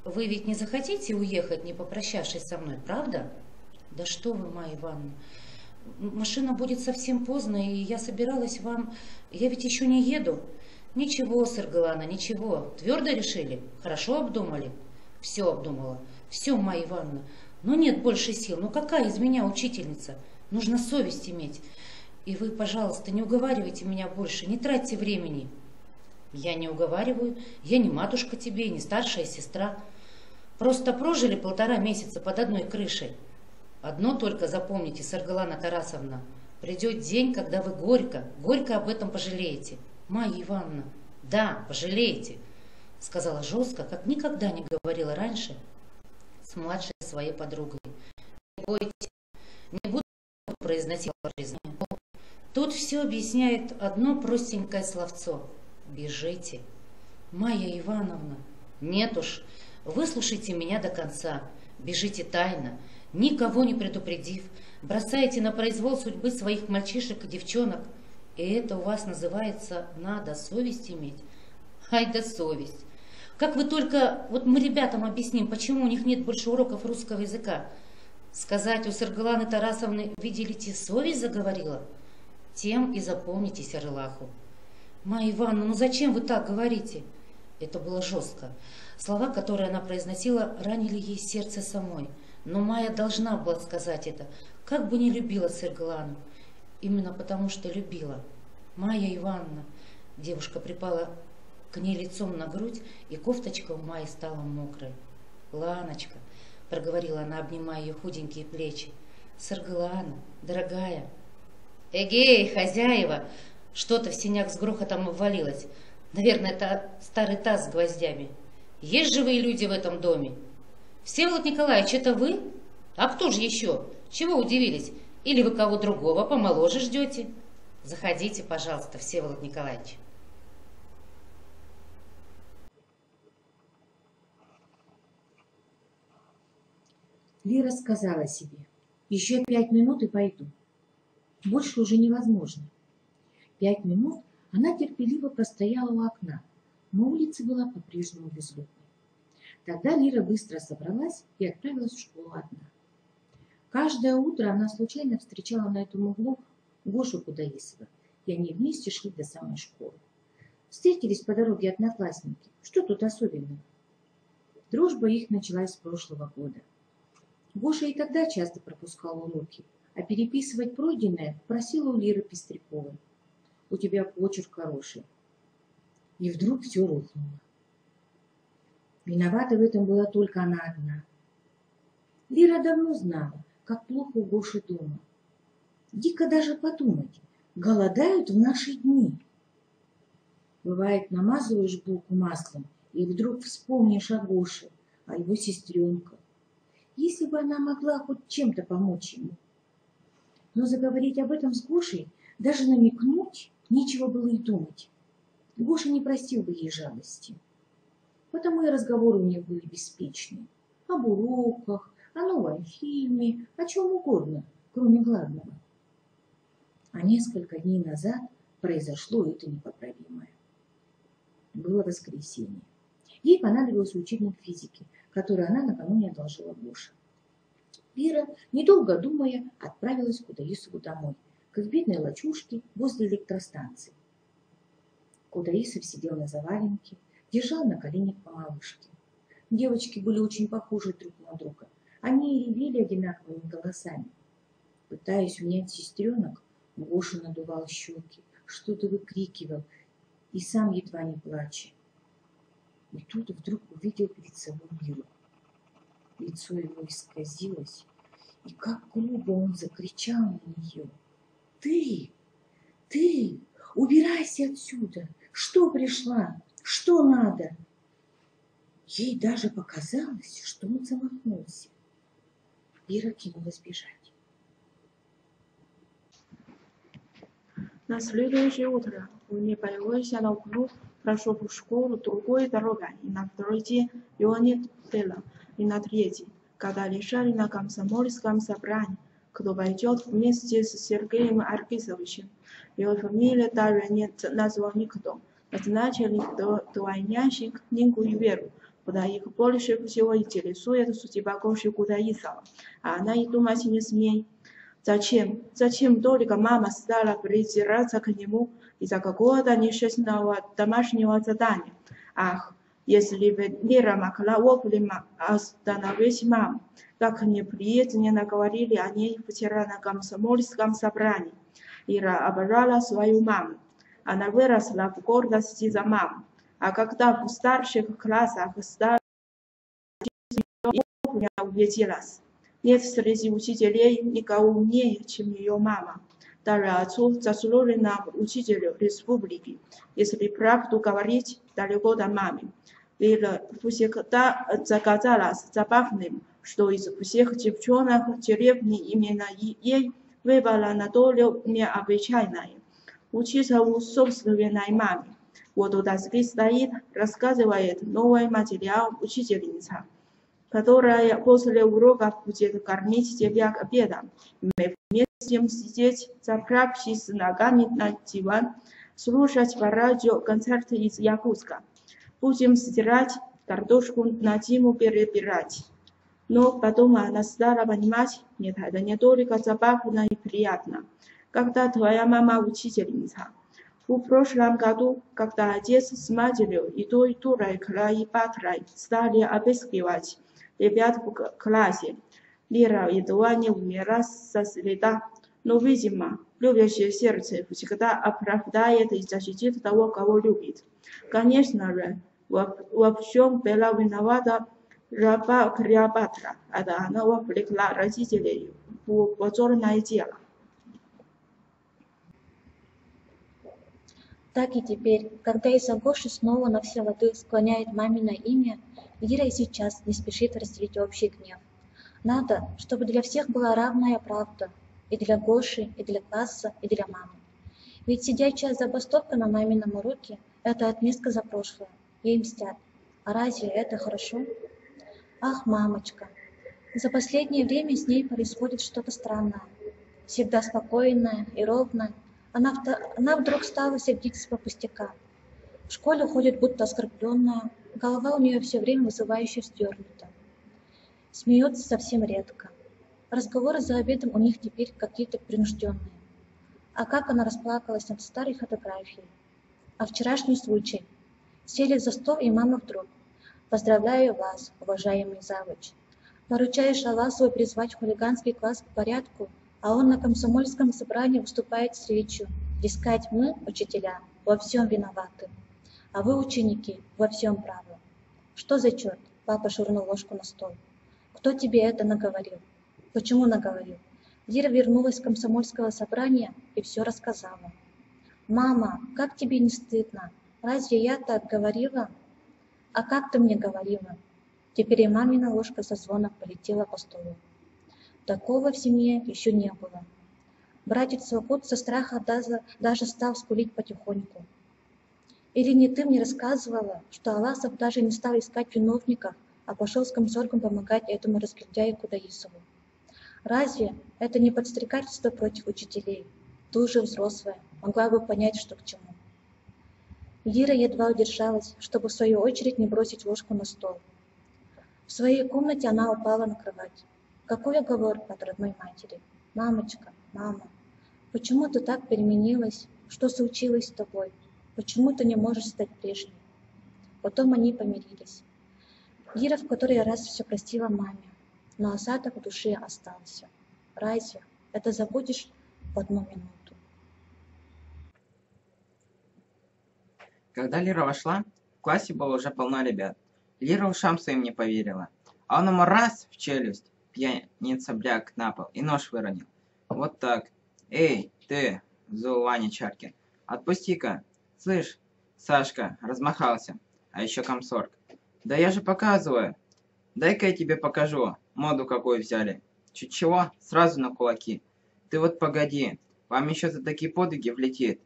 «вы ведь не захотите уехать, не попрощавшись со мной, правда?» «Да что вы, Майя Ивановна, машина будет совсем поздно, и я собиралась вам... Я ведь еще не еду». «Ничего, Саргалана, ничего. Твердо решили? Хорошо обдумали?» «Все обдумала. Все, Майя Ивановна. Но нет больше сил. Ну какая из меня учительница? Нужно совесть иметь. И вы, пожалуйста, не уговаривайте меня больше, не тратьте времени». «Я не уговариваю. Я не матушка тебе, не старшая сестра. Просто прожили 1,5 месяца под одной крышей. Одно только запомните, Саргалана Тарасовна, придет день, когда вы горько, горько об этом пожалеете». «Майя Ивановна, да, пожалеете», — сказала жестко, как никогда не говорила раньше с младшей своей подругой. «Не бойтесь, не буду произносить признание. Тут все объясняет одно простенькое словцо. Бежите». «Майя Ивановна, нет уж, выслушайте меня до конца. Бежите тайно, никого не предупредив, бросаете на произвол судьбы своих мальчишек и девчонок. И это у вас называется «надо совесть иметь». Ай да совесть! Как вы только... Вот мы ребятам объясним, почему у них нет больше уроков русского языка. Сказать у Саргаланы Тарасовны, видите, совесть заговорила? Тем и запомните Серлаху. «Майя Ивановна, ну зачем вы так говорите?» Это было жестко. Слова, которые она произносила, ранили ей сердце самой. Но Майя должна была сказать это, как бы не любила Саргалану. Именно потому, что любила. «Майя Ивановна», девушка припала к ней лицом на грудь, и кофточка у Майи стала мокрой. «Ланочка», проговорила она, обнимая ее худенькие плечи. «Саргалана, дорогая». «Эгей, хозяева!» Что-то в сенях с грохотом обвалилось. Наверное, это старый таз с гвоздями. «Есть живые люди в этом доме?» «Всеволод Николаевич, это вы? А кто же еще? Чего удивились? Или вы кого другого помоложе ждете? Заходите, пожалуйста, Всеволод Николаевич». Лира сказала себе: еще 5 минут и пойду. Больше уже невозможно. 5 минут она терпеливо простояла у окна, но улица была по-прежнему безлюдной. Тогда Лира быстро собралась и отправилась в школу одна. Каждое утро она случайно встречала на этом углу Гошу Кудаисова, и они вместе шли до самой школы. Встретились по дороге одноклассники. Что тут особенного? Дружба их началась с прошлого года. Гоша и тогда часто пропускал уроки, а переписывать пройденное просила у Лиры Пестряковой. «У тебя почерк хороший». И вдруг все рухнуло. Виновата в этом была только она одна. Лира давно знала, как плохо у Гоши дома. Дико даже подумать, голодают в наши дни. Бывает, намазываешь булку маслом, и вдруг вспомнишь о Гоше, о его сестренках. Если бы она могла хоть чем-то помочь ему. Но заговорить об этом с Гошей, даже намекнуть, нечего было и думать. Гоша не простил бы ей жалости. Потому и разговоры у них были беспечные. Об уроках, о новом фильме, о чем угодно, кроме главного. А несколько дней назад произошло это непоправимое. Было воскресенье. Ей понадобился учебник физики, который она накануне одолжила Гоше. Лира, недолго думая, отправилась к Кудаисову домой, к их бедной лачушке возле электростанции. Кудаисов сидел на заваленке, держал на коленях по малышке. Девочки были очень похожи друг на друга. Они ревели одинаковыми голосами. Пытаясь унять сестренок, Гоша надувал щеки, что-то выкрикивал и сам едва не плача. И тут вдруг увидел перед собой Лиру. Лицо его исказилось, и как грубо он закричал на нее: Ты! Убирайся отсюда! Что пришла? Что надо?» Ей даже показалось, что он замахнулся. Лира кинулась бежать. На следующее утро он не появился на углу, прошел в школу другой дорогой, и на второй день его не было, и на третий, когда решали на комсомольском собрании, кто пойдет вместе с Сергеем Аркисовичем. Его фамилию даже не назвал никто. Назначили двойняшек Нинку и Веру, куда их больше всего интересует судьба Гоши Кудаисова, а она и думать не смеет. Зачем только мама стала придираться к нему из-за какого-то несчастного домашнего задания? Ах, если бы Лера могла вовремя остановить маму, как неприятно говорили о ней вчера на комсомольском собрании. Лера обожала свою маму. Она выросла в гордости за маму. А когда в старших классах стала вовремя убедилась. Нет среди учителей никого умнее, чем ее мама. Даже отцу заслуженному учителю республики, если правду говорить, далеко до мамы. Лера всегда казалось забавным, что из всех девчонок деревни именно ей выпало на долю необычайное. Учиться у собственной мамы. Вот у доски стоит, рассказывает новый материал учительница, которая после урока будет кормить тебя к обеду. Мы вместе сидеть, заправшись ногами на диван, слушать по радио концерты из Якутска. Будем стирать, картошку на зиму перебирать. Но потом она стала понимать, нет, это не только забавно и приятно. Когда твоя мама учительница. В прошлом году, когда отец с матерью и той дурой Клаей Батрой стали обыскивать ребят в классе, Лера едва не умерла со стыда. Но, видимо, любящее сердце всегда оправдает и защитит того, кого любит. Конечно же, во всем была виновата раба Клеопатра. Это она вовлекла родителей в позорное дело. Так и теперь, когда из-за Гоши снова на все лады склоняет мамино имя, Лира и сейчас не спешит разделить общий гнев. Надо, чтобы для всех была равная правда. И для Гоши, и для класса, и для мамы. Ведь сидячая забастовка на мамином уроке – это отместка за прошлое. Ей мстят. А разве это хорошо? Ах, мамочка, За последнее время с ней происходит что-то странное. Всегда спокойная и ровная, она вдруг стала сердиться по пустякам. В школе ходит будто оскорбленная, голова у нее все время вызывающе вздернута. Смеется совсем редко. Разговоры за обедом у них теперь какие-то принужденные. А как она расплакалась над старой фотографией. А вчерашний случай. Сели за стол, и мама вдруг: «Поздравляю вас, уважаемый завуч. Поручаешь Аласову призвать хулиганский класс к порядку, а он на комсомольском собрании выступает с речью. Дескать, мы, учителя, во всем виноваты, а вы, ученики, во всем правы». Что за черт? Папа швырнул ложку на стол. Кто тебе это наговорил? Почему наговорил? Лира вернулась с комсомольского собрания и все рассказала. «Мама, как тебе не стыдно? Разве я так говорила?» «А как ты мне говорила?» Теперь и мамина ложка со звоном полетела по столу. Такого в семье еще не было. Братец Сургут со страха даже стал скулить потихоньку. «Или не ты мне рассказывала, что Аласов даже не стал искать виновников, а пошел с комсоргом помогать этому разгильдяю Кудаисову? Разве это не подстрекательство против учителей? Ты уже взрослая, могла бы понять, что к чему». Лира едва удержалась, чтобы в свою очередь не бросить ложку на стол. В своей комнате она упала на кровать. Какой оговор от родной матери? «Мамочка, мама, почему ты так переменилась? Что случилось с тобой? Почему ты не можешь стать прежней?» Потом они помирились. Лира в который раз все простила маме, но осадок в душе остался. Разве это забудешь в одну минуту? Когда Лира вошла, в классе было уже полно ребят. Лира ушам своим не поверила. А он ему раз в челюсть, пьяница бляк на пол, и нож выронил. Вот так. «Эй, ты!» — взвыл Ваня Чаркин. «Отпусти-ка!» «Слышь, Сашка!» — размахался. А еще комсорг. «Да я же показываю! Дай-ка я тебе покажу, моду какую взяли. Чуть чего, сразу на кулаки. Ты вот погоди, вам еще за такие подвиги влетит.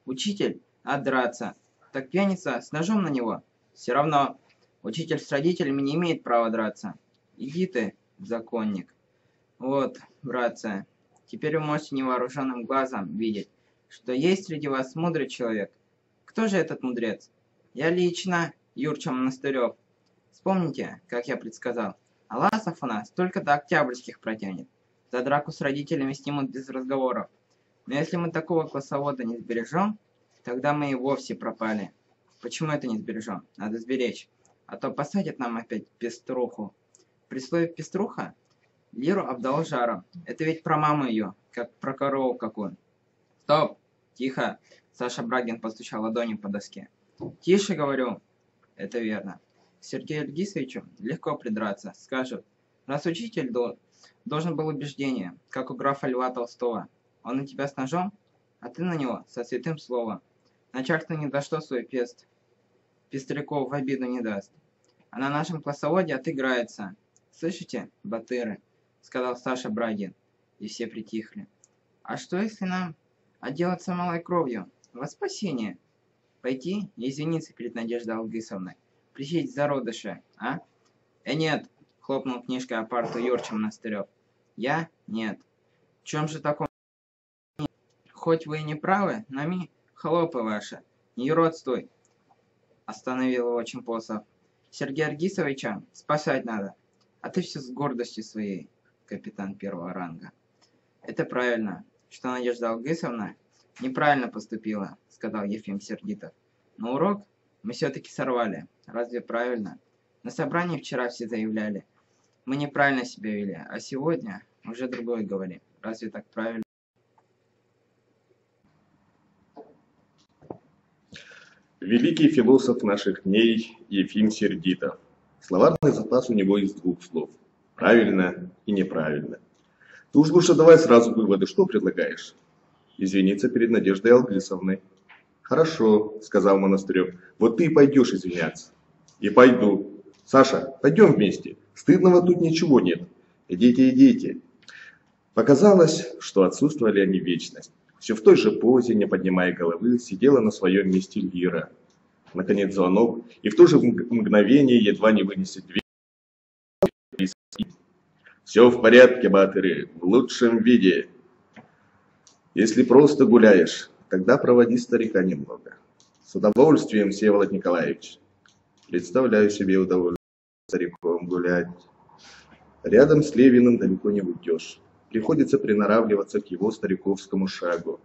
Учитель, отдраться. Так пьяница с ножом на него. Все равно, учитель с родителями не имеет права драться. Иди ты, законник. Вот, братцы, теперь вы можете невооруженным глазом видеть, что есть среди вас мудрый человек. Кто же этот мудрец? Я лично, Юрча Монастырев. Вспомните, как я предсказал, Аласов у нас только до октябрьских протянет. За драку с родителями снимут без разговоров. Но если мы такого классовода не сбережем, тогда мы и вовсе пропали. Почему это не сбережем? Надо сберечь. А то посадят нам опять пеструху. При слове «пеструха» Лиру обдало жаром. Это ведь про маму ее, как про корову какую. Стоп! Тихо! Саша Брагин постучал ладонью по доске. Тише, говорю. Это верно. К Сергею Ильгизовичу легко придраться. Скажут, раз учитель должен был убеждение, как у графа Льва Толстого. Он на тебя с ножом, а ты на него со святым словом. Начальство ни за что свой пестряков в обиду не даст. А на нашем классоводе отыграется. Слышите, батыры? Сказал Саша Брагин. И все притихли. А что если нам отделаться малой кровью? Во спасение. Пойти и извиниться перед Надеждой Алгысовной. Причить зародыша, а? Нет, хлопнул книжкой о парту Юрча Монастырев. Я? Нет. В чем же таком? Хоть вы и не правы, нами, холопы ваши, не юродствуй. Остановил его Чемпосов. Сергея Аргисовича спасать надо. А ты все с гордостью своей, капитан первого ранга. Это правильно, что Надежда Алгысовна неправильно поступила, сказал Ефим Сердитов. Но урок мы все-таки сорвали. Разве правильно? На собрании вчера все заявляли. Мы неправильно себя вели, а сегодня уже другое говорим. Разве так правильно? Великий философ наших дней Ефим Сердитов. Словарный запас у него из двух слов. Правильно и неправильно. Ты уж лучше давай сразу выводы. Что предлагаешь? Извиниться перед Надеждой Алгысовной. Хорошо, сказал Монастырев. Вот ты и пойдешь извиняться. И пойду. Саша, пойдем вместе. Стыдного тут ничего нет. Идите, идите. Показалось, что отсутствовали они вечность. Все в той же позе, не поднимая головы, сидела на своем месте Лира. Наконец звонок, и в то же мгновение едва не вынесли дверь. Все в порядке, батыры, в лучшем виде. Если просто гуляешь, тогда проводи старика немного. С удовольствием, Всеволод Николаевич. Представляю себе удовольствие с стариком гулять. Рядом с Левиным далеко не уйдешь. Приходится приноравливаться к его стариковскому шагу.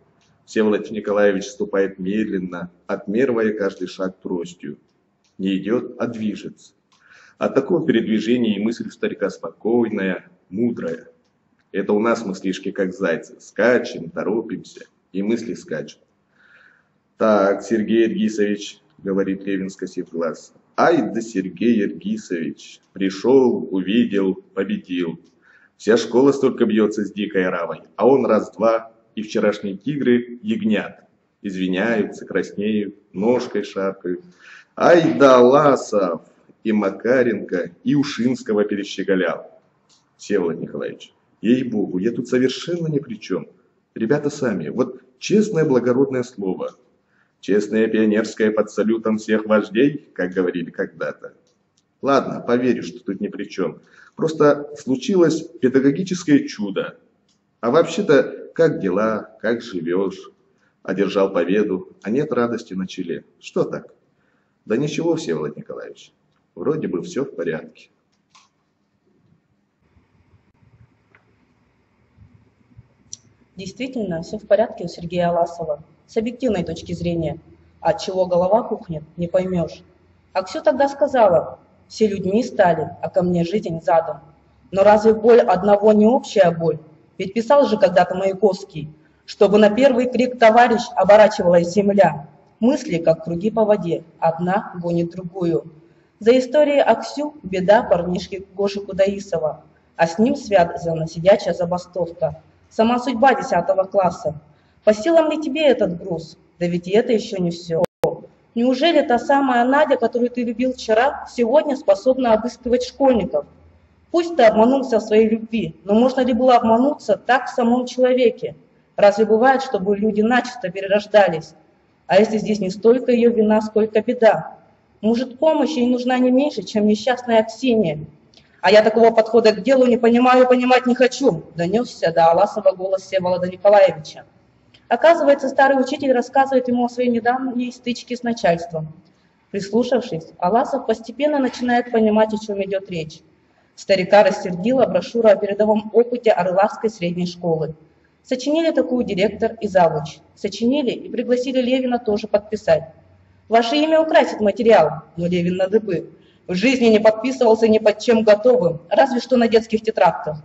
Всеволод Николаевич ступает медленно, отмеривая каждый шаг тростью. Не идет, а движется. От такого передвижения и мысль старика спокойная, мудрая. Это у нас мыслишки как зайцы. Скачем, торопимся, и мысли скачут. Так, Сергей Иргисович, говорит Левин, скосив глаз. Ай да Сергей Иргисович, пришел, увидел, победил. Вся школа столько бьется с дикой оравой, а он раз-два, и вчерашние тигры ягнят. Извиняются, краснеют, ножкой шаркают. Ай да Ласов, и Макаренко, и Ушинского перещеголял. Всеволод Николаевич, ей-богу, я тут совершенно ни при чем. Ребята сами, вот честное благородное слово. Честное пионерское под салютом всех вождей, как говорили когда-то. Ладно, поверю, что тут ни при чем. Просто случилось педагогическое чудо. А вообще-то, как дела, как живешь? Одержал победу, а нет радости на челе. Что так? Да ничего, Всеволод Николаевич. Вроде бы все в порядке. Действительно, все в порядке у Сергея Аласова. С объективной точки зрения. От чего голова пухнет, не поймешь. А Ксю тогда сказала, все людьми стали, а ко мне жизнь задом. Но разве боль одного не общая боль? Ведь писал же когда-то Маяковский, чтобы на первый крик «товарищ» оборачивалась земля. Мысли, как круги по воде, одна гонит другую. За историей Аксю беда парнишки Гоши Кудаисова, а с ним связана сидячая забастовка. Сама судьба 10 класса. По силам ли тебе этот груз? Да ведь и это еще не все. Неужели та самая Надя, которую ты любил вчера, сегодня способна обыскивать школьников? Пусть ты обманулся в своей любви, но можно ли было обмануться так в самом человеке? Разве бывает, чтобы люди начисто перерождались? А если здесь не столько ее вина, сколько беда? Может, помощь ей нужна не меньше, чем несчастная Аксинья? А я такого подхода к делу не понимаю и понимать не хочу, донесся до Аласова голос Всеволода Николаевича. Оказывается, старый учитель рассказывает ему о своей недавней стычке с начальством. Прислушавшись, Аласов постепенно начинает понимать, о чем идет речь. Старика рассердила брошюра о передовом опыте Орловской средней школы. Сочинили такую директор и завуч. Сочинили и пригласили Левина тоже подписать. Ваше имя украсит материал, но Левин на дыбы. В жизни не подписывался ни под чем готовым, разве что на детских тетрадках.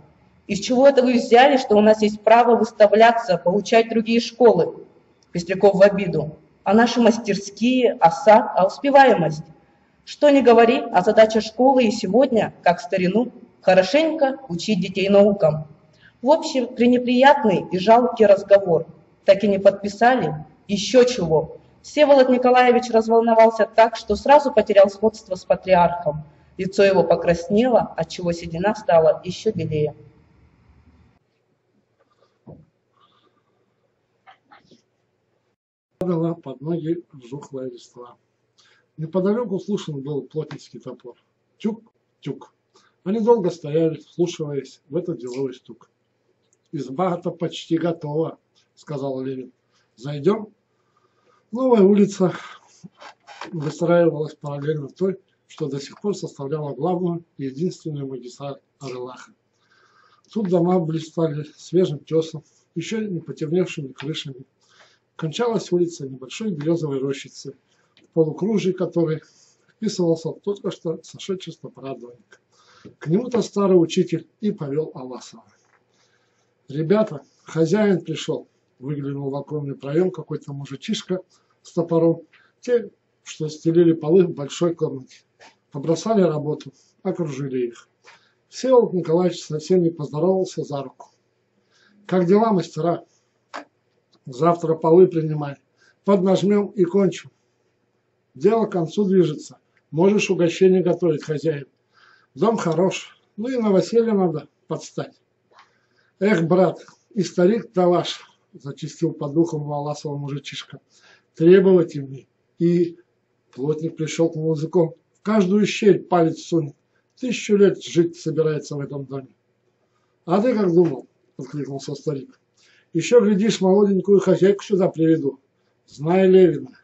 Из чего это вы взяли, что у нас есть право выставляться, получать другие школы? Пестряков в обиду. А наши мастерские, а сад, а успеваемость? Что ни говори, а задача школы и сегодня, как в старину, хорошенько учить детей наукам. В общем, пренеприятный и жалкий разговор. Так и не подписали? Еще чего. Всеволод Николаевич разволновался так, что сразу потерял сходство с патриархом. Лицо его покраснело, отчего седина стала еще белее. Падала под ноги жухлая листва. Неподалеку слышен был плотницкий топор. Тюк-тюк. Они долго стояли, вслушиваясь в этот деловой стук. «Изба-то почти готова», — сказал Левин. «Зайдем?» Новая улица выстраивалась параллельно той, что до сих пор составляла главную и единственную магистраль Орлаха. Тут дома блистали свежим тесом, еще не потемневшими крышами. Кончалась улица небольшой березовой рощицы, в полукружии которой вписывался только что сошедший с топора домик. К нему-то старый учитель и повел Аласова. «Ребята, хозяин пришел», — выглянул в оконный проем какой-то мужичишка с топором. Те, что стелили полы в большой комнате, побросали работу, окружили их. Всеволод Николаевич совсем не поздоровался за руку. «Как дела, мастера? Завтра полы принимай. Поднажмем и кончим. Дело к концу движется. Можешь угощение готовить, хозяин. Дом хорош. Ну и новоселье надо подстать». «Эх, брат, и старик-то ваш», — зачистил по духам Аласова мужичишка, — «требовательный. И плотник прищелкнул языком. В каждую щель палец сунет. 1000 лет жить собирается в этом доме». А ты как думал? Откликнулся старик. Еще, глядишь, молоденькую хозяйку сюда приведу. Знай Левина.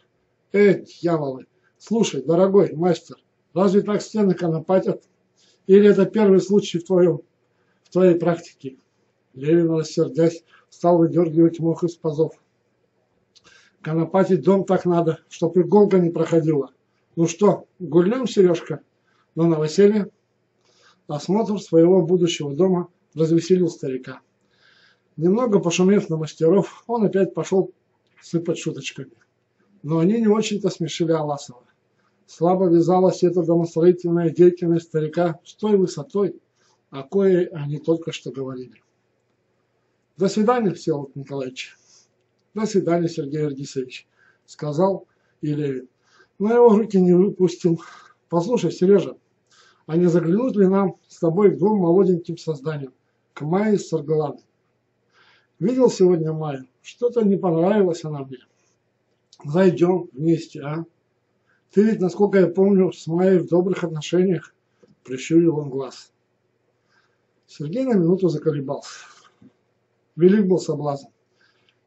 Дьяволы! Слушай, дорогой мастер, разве так стены конопатят? Или это первый случай в твоей практике? Левин, рассердясь, стал выдергивать мох из пазов. Конопатить дом так надо, чтоб иголка не проходила. Ну что, гульнем, Сережка? На новоселье? Осмотр своего будущего дома развеселил старика. Немного пошумев на мастеров, он опять пошел сыпать шуточками. Но они не очень-то смешили Аласова. Слабо вязалась эта домостроительная деятельность старика с той высотой, о коей они только что говорили. До свидания, Всеволод Николаевич. До свидания, Сергей Аргисович, сказал и Левин. Но его руки не выпустил. Послушай, Сережа, а не заглянуть ли нам с тобой к двум молоденьким созданиям, к Майе с Саргаланой? Видел сегодня Майю? Что-то не понравилось она мне. Зайдем вместе, а? Ты ведь, насколько я помню, с Майей в добрых отношениях. Прищурил он глаз. Сергей на минуту заколебался. Велик был соблазн.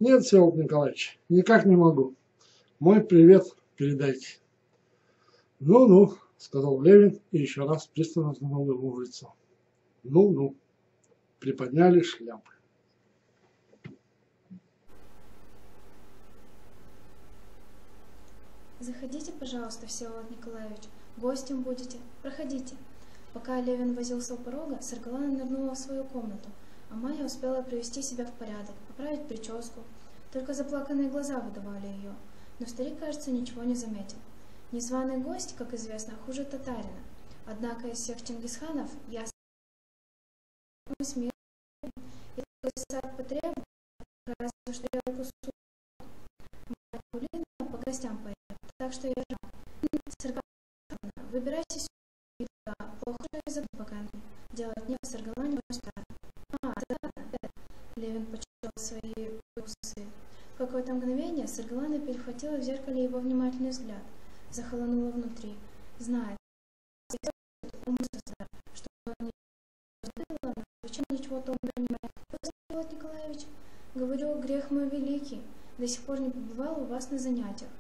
Нет, Всеволод Николаевич, никак не могу. Мой привет передайте. Ну-ну, сказал Левин и еще раз пристально взглянул ему в лицо. Ну-ну, приподняли шляпы. Заходите, пожалуйста, Всеволод Николаевич. Гостем будете. Проходите. Пока Левин возился у порога, Саргалана нырнула в свою комнату, а Майя успела привести себя в порядок, поправить прическу. Только заплаканные глаза выдавали ее. Но старик, кажется, ничего не заметил. Незваный гость, как известно, хуже татарина. Однако из всех Чингисханов я смелый, и только потребовал, разве что я укусу. Майя Кулина по гостям поехала. Так что я Саргалана, выбирайся сюда, похоже из-за богами. Делать не Саргалане старый. Да. Левин почесал свои усы. В какое-то мгновение Саргалана перехватила в зеркале его внимательный взгляд. Захолонула внутри. Знает, что он не было, но ничего толком не понимает. Всеволод Николаевич, говорю, грех мой великий. До сих пор не побывал у вас на занятиях.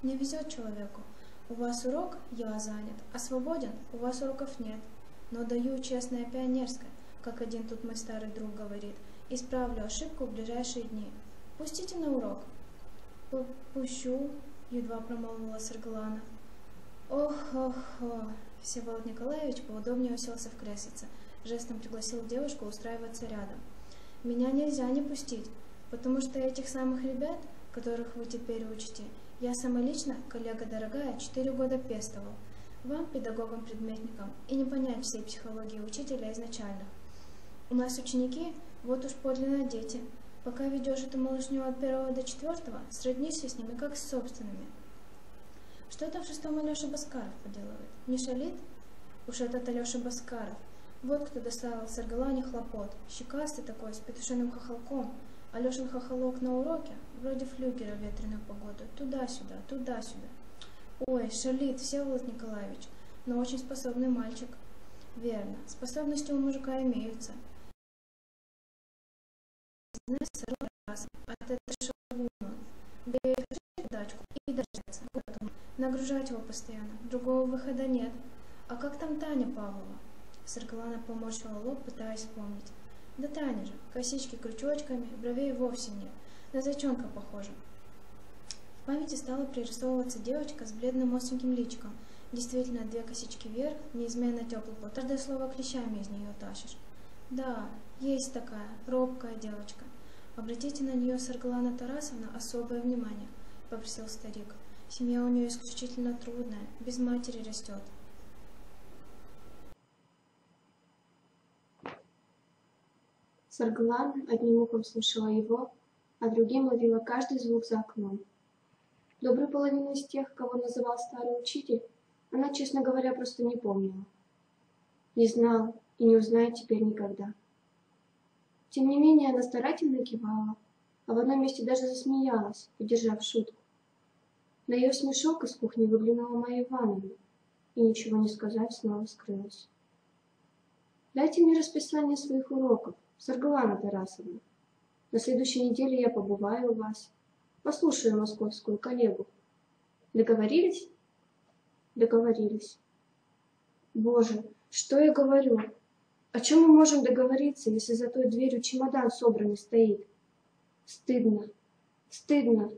Не везет человеку. У вас урок, я занят, а свободен, у вас уроков нет. Но даю честное пионерское, как один тут мой старый друг говорит. Исправлю ошибку в ближайшие дни. Пустите на урок. Пущу, едва промолвила Саргалана. Ох. Всеволод Николаевич поудобнее уселся в креслице, жестом пригласил девушку устраиваться рядом. Меня нельзя не пустить, потому что этих самых ребят, которых вы теперь учите, я сама лично, коллега дорогая, 4 года пестовал. Вам, педагогам-предметникам, и не понять всей психологии учителя изначально. У нас ученики, вот уж подлинно дети. Пока ведешь эту малышню от 1 до 4, сроднишься с ними как с собственными. Что там в 6-м Алеша Баскаров поделывает? Не шалит? Уж этот Алеша Баскаров. Вот кто доставил Саргалане хлопот. Щекастый такой, с петушиным хохолком. Алешин хохолок на уроке, вроде флюгера в ветреную погоду. Туда-сюда, туда-сюда. Ой, шалит Всеволод Николаевич, но очень способный мальчик. Верно, способности у мужика имеются. Знаешь, сорок раз, а это шалун. Да и дачку и дождаться. Нагружать его постоянно, другого выхода нет. А как там Таня Павлова? Саргалана поморщила лоб, пытаясь вспомнить. Да Таня же, косички крючочками, бровей вовсе нет, на зайчонка похожа. В памяти стала пририсовываться девочка с бледным остреньким личиком. Действительно, 2 косички вверх, неизменно теплый пот. Каждое слово клещами из нее тащишь. Да, есть такая, робкая девочка. Обратите на нее, Саргалана Тарасовна, особое внимание, попросил старик. Семья у нее исключительно трудная, без матери растет. Саргалана одним ухом слушала его, а другим ловила каждый звук за окном. Добрую половину из тех, кого называл старый учитель, она, честно говоря, просто не помнила. Не знала и не узнает теперь никогда. Тем не менее, она старательно кивала, а в одном месте даже засмеялась, поддержав шутку. На ее смешок из кухни выглянула Майя Ивановна и, ничего не сказав, снова скрылась. Дайте мне расписание своих уроков, Саргалана Тарасовна. На следующей неделе я побываю у вас, послушаю московскую коллегу. Договорились? Договорились. Боже, что я говорю? О чем мы можем договориться, если за той дверью чемодан собранный стоит? Стыдно, стыдно.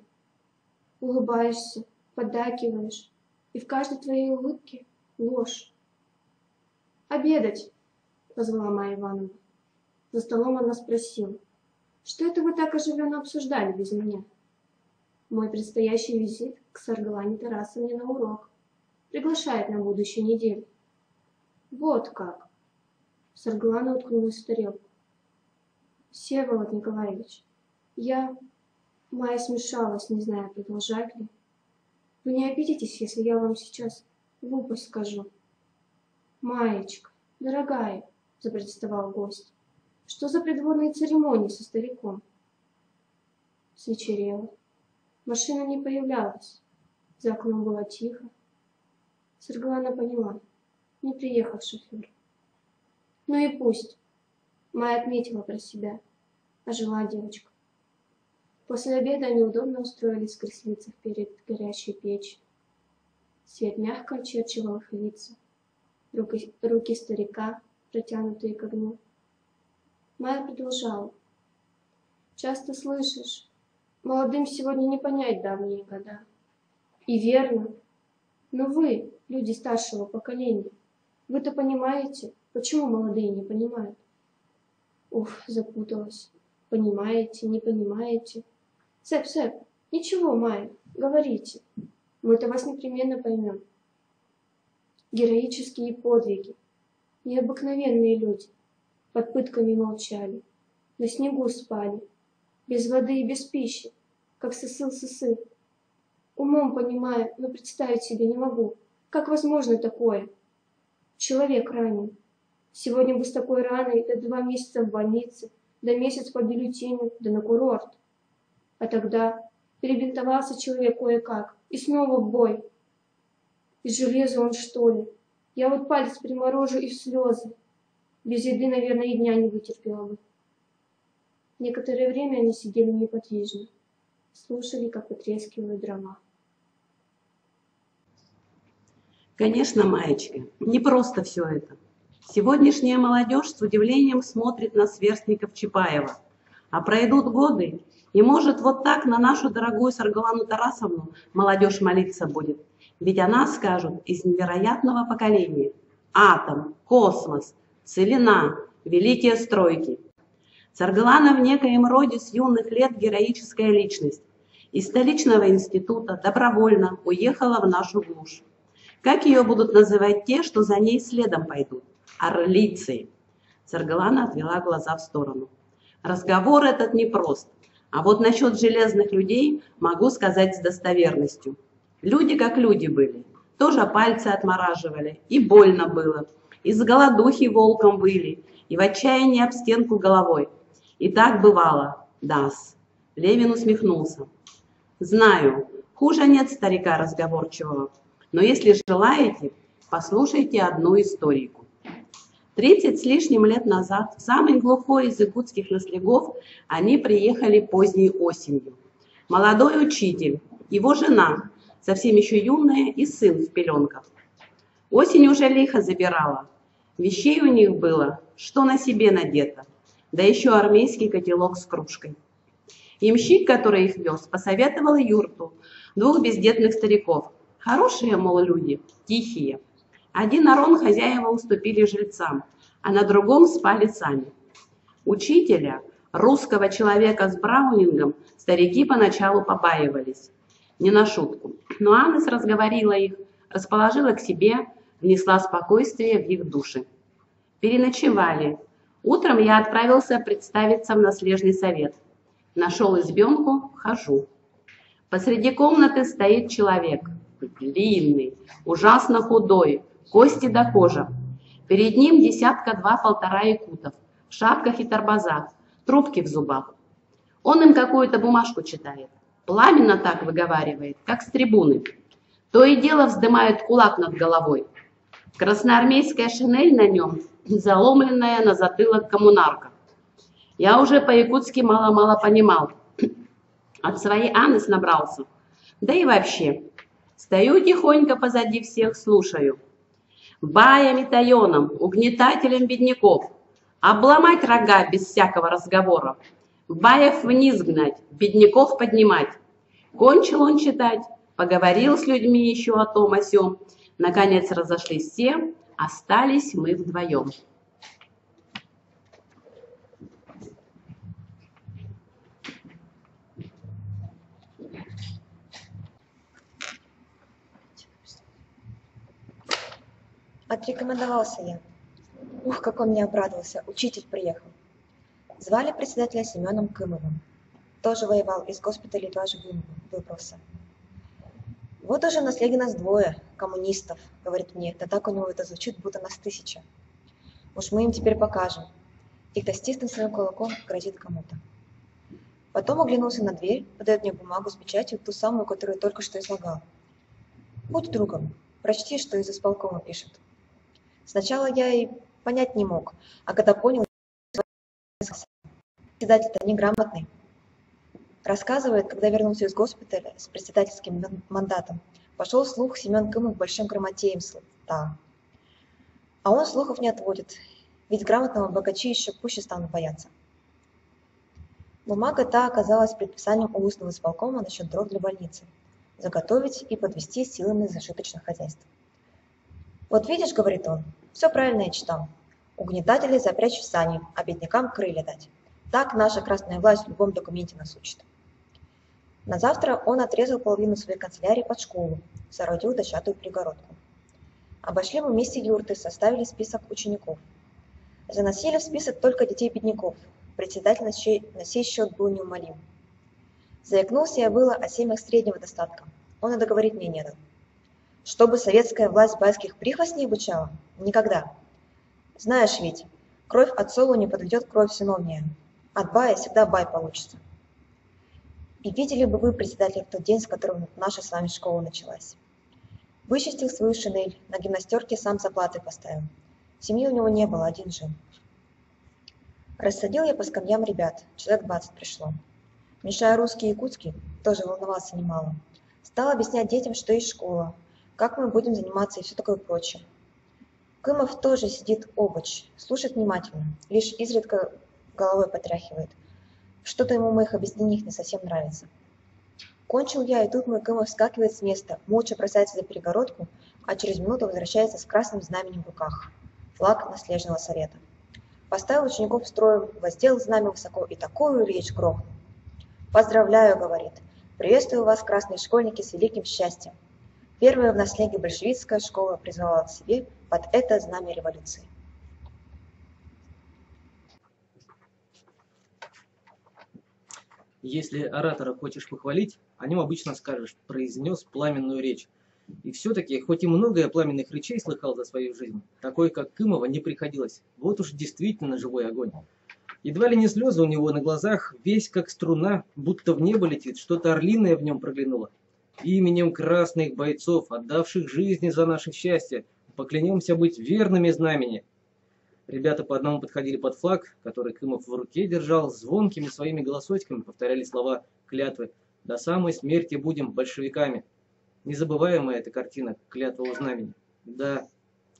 Улыбаешься, поддакиваешь, и в каждой твоей улыбке ложь. «Обедать!» — позвала Майя Ивановна. За столом она спросила: «Что это вы так оживленно обсуждали без меня?» «Мой предстоящий визит к Саргалане Тарасовне на урок. Приглашает на будущей неделе». «Вот как!» Саргалана уткнулась в тарелку. «Всеволод Николаевич, Майя смешалась, не зная, продолжать ли. Вы не обидитесь, если я вам сейчас глупость скажу?» «Маечка, дорогая», — запротестовал гость, — «что за придворные церемонии со стариком?» Свечерело. Машина не появлялась. За окном было тихо. Саргалана поняла: не приехал шофер. Ну и пусть. Майя отметила про себя. Ожила девочка. После обеда они удобно устроились в креслицах перед горящей печью. Свет мягко очерчивал их лица. Руки старика, протянутые к огню. Майя продолжала: «Часто слышишь, молодым сегодня не понять давние года. И верно. Но вы, люди старшего поколения, вы-то понимаете, почему молодые не понимают?» Уф, запуталась. Понимаете, не понимаете? Сэп, ничего, Майя, говорите. Мы-то вас непременно поймем. Героические подвиги. Необыкновенные люди. Под пытками молчали. На снегу спали. Без воды и без пищи. Как сысы. Умом понимаю, но представить себе не могу. Как возможно такое? Человек ранен. Сегодня бы с такой раной до 2 месяца в больнице, до месяц по бюллетеню, да на курорт. А тогда перебинтовался человек кое-как, и снова в бой. Из железа он, что ли? Я вот палец приморожу и в слезы. Без еды, наверное, и дня не вытерпела бы. Некоторое время они сидели неподвижно, слушали, как потрескивают дрова. Конечно, Маечка, не просто все это. Сегодняшняя молодежь с удивлением смотрит на сверстников Чапаева. А пройдут годы, и, может, вот так на нашу дорогую Саргалану Тарасовну молодежь молиться будет. Ведь она, скажут, из невероятного поколения. Атом, космос, целина, великие стройки. Саргалана в некоем роде с юных лет героическая личность. Из столичного института добровольно уехала в нашу глушь. Как ее будут называть те, что за ней следом пойдут? Орлицей. Саргалана отвела глаза в сторону. Разговор этот непрост. А вот насчет железных людей могу сказать с достоверностью. Люди как люди были. Тоже пальцы отмораживали. И больно было. И с голодухи волком выли. И в отчаянии об стенку головой. И так бывало. Да-с. Левин усмехнулся. Знаю, хуже нет старика разговорчивого. Но если желаете, послушайте одну историку. 30 с лишним лет назад, в самый глухой из якутских наслегов, они приехали поздней осенью. Молодой учитель, его жена, совсем еще юная, и сын в пеленках. Осень уже лихо забирала. Вещей у них было, что на себе надето, да еще армейский котелок с кружкой. Ямщик, который их вез, посоветовал юрту 2 бездетных стариков. Хорошие, мол, люди, тихие. Один арон хозяева уступили жильцам, а на другом спали сами. Учителя, русского человека с браунингом, старики поначалу побаивались. Не на шутку. Но Аннес разговорила их, расположила к себе, внесла спокойствие в их души. Переночевали. Утром я отправился представиться в наследный совет. Нашел избенку, хожу. Посреди комнаты стоит человек. Длинный, ужасно худой, кости до кожи. Перед ним 1-2-1,5 якутов, в шапках и торбозах, трубки в зубах. Он им какую-то бумажку читает, пламенно так выговаривает, как с трибуны. То и дело вздымает кулак над головой. Красноармейская шинель на нем, заломленная на затылок коммунарка. Я уже по-якутски мало-мало понимал. От своей Анны набрался. Да и вообще, стою тихонько позади всех, слушаю. Баями таеном, угнетателем бедняков, обломать рога без всякого разговора, баев вниз гнать, бедняков поднимать. Кончил он читать, поговорил с людьми еще о том о сём. Наконец разошлись все, остались мы вдвоем. Отрекомендовался я. Ух, как он мне обрадовался, учитель приехал. Звали председателя Семеном Кымовым. Тоже воевал, из госпиталя едва живым выбрался. Вот уже наследие нас двое, коммунистов, говорит мне, да так у него это звучит, будто нас 1000. Уж мы им теперь покажем. И стиснув своим кулаком, грозит кому-то. Потом оглянулся на дверь, подает мне бумагу с печатью, ту самую, которую только что излагал. Будь другом, прочти, что из исполкома пишет. Сначала я и понять не мог, а когда понял, председатель-то неграмотный. Рассказывает, когда вернулся из госпиталя с председательским мандатом, пошел слух, Семен Кымов большим грамотеем стал. А он слухов не отводит, ведь грамотного богачи еще пуще станут бояться. Бумага та оказалась предписанием устного исполкома насчет дров для больницы, заготовить и подвести силами зажиточных хозяйств. Вот видишь, говорит он, все правильно я читал. Угнетателей запрячь в сани, а беднякам крылья дать. Так наша красная власть в любом документе нас учит. На завтра он отрезал половину своей канцелярии под школу, соорудил дощатую перегородку. Обошли мы вместе юрты, составили список учеников. Заносили в список только детей бедняков. Председатель на сей счет был неумолим. Заикнулся я было о семьях среднего достатка. Он и договорить мне не дал. Чтобы советская власть байских прихвостней обучала? Никогда. Знаешь ведь, кровь отцову не подведет кровь сыновняя. От бая всегда бай получится. И видели бы вы, председатель, в тот день, с которого наша с вами школа началась. Вычистил свою шинель, на гимнастерке сам заплаты поставил. Семьи у него не было, один жил. Рассадил я по скамьям ребят, человек 20 пришло. Мешая русский и якутский, тоже волновался немало. Стал объяснять детям, что есть школа, как мы будем заниматься и все такое прочее. Кымов тоже сидит обочь, слушает внимательно, лишь изредка головой потряхивает. Что-то ему в моих объяснениях не совсем нравится. Кончил я, и тут мой Кымов вскакивает с места, молча бросается за перегородку, а через минуту возвращается с красным знаменем в руках. Флаг наследного совета. Поставил учеников строем, воздел знамя высоко и такую речь грохнул. «Поздравляю», — говорит, — «приветствую вас, красные школьники, с великим счастьем. Первая в наследии большевистская школа призвала к себе под это знамя революции». Если оратора хочешь похвалить, о нем обычно скажешь: произнес пламенную речь. И все-таки, хоть и многое пламенных речей слыхал за свою жизнь, такой, как Кымова, не приходилось. Вот уж действительно живой огонь. Едва ли не слезы у него на глазах, весь как струна, будто в небо летит, что-то орлиное в нем проглянуло. Именем красных бойцов, отдавших жизни за наше счастье, поклянемся быть верными знамени. Ребята по одному подходили под флаг, который Кымов в руке держал, звонкими своими голосочками повторяли слова клятвы: «До самой смерти будем большевиками». Незабываемая эта картина клятвого знамени. Да,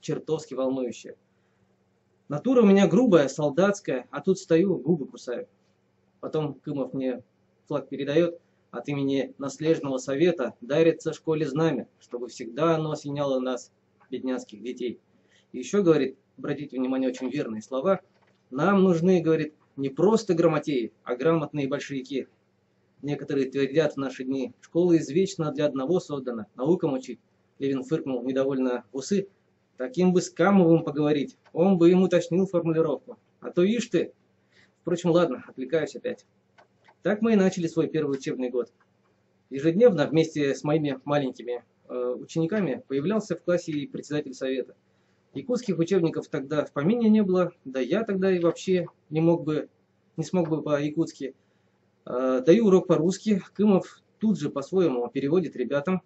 чертовски волнующая. Натура у меня грубая, солдатская, а тут стою, губы кусаю. Потом Кымов мне флаг передает: от имени наследного совета дарится школе знамя, чтобы всегда оно осеняло нас, бедняцких детей. И еще, говорит, обратите внимание, очень верные слова: нам нужны, говорит, не просто грамотеи, а грамотные большевики. Некоторые твердят в наши дни: школа извечно для одного создана, наукам учить. Левин фыркнул недовольно в усы. Таким бы с Камовым поговорить, он бы им уточнил формулировку. А то ишь ты. Впрочем, ладно, отвлекаюсь опять. Так мы и начали свой первый учебный год. Ежедневно вместе с моими маленькими учениками появлялся в классе и председатель совета. Якутских учебников тогда в помине не было, да я тогда и вообще не смог бы по-якутски. Даю урок по-русски, Кымов тут же по-своему переводит ребятам.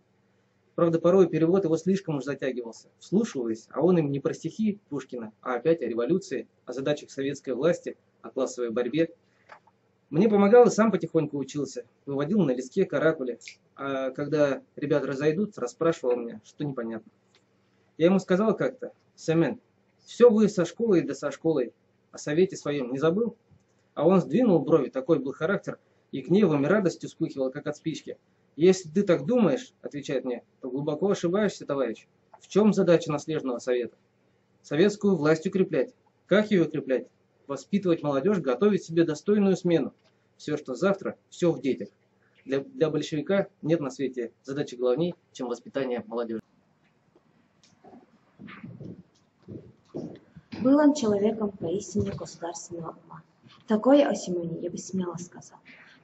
Правда, порой перевод его слишком уж затягивался. Вслушиваясь, а он им не про стихи Пушкина, а опять о революции, о задачах советской власти, о классовой борьбе. Мне помогал и сам потихоньку учился, выводил на листке каракули, а когда ребята разойдутся, расспрашивал меня, что непонятно. Я ему сказал как-то: «Семен, все вы со школой да со школой, о совете своем не забыл?» А он сдвинул брови, такой был характер, и гневом и радостью вспыхивал, как от спички. «Если ты так думаешь, — отвечает мне, — то глубоко ошибаешься, товарищ. В чем задача наследного совета? Советскую власть укреплять. Как ее укреплять? Воспитывать молодежь, готовить себе достойную смену. Все, что завтра, все в детях. Для большевика нет на свете задачи главней, чем воспитание молодежи». Был он человеком поистине государственного ума. Такое о Семене я бы смело сказал.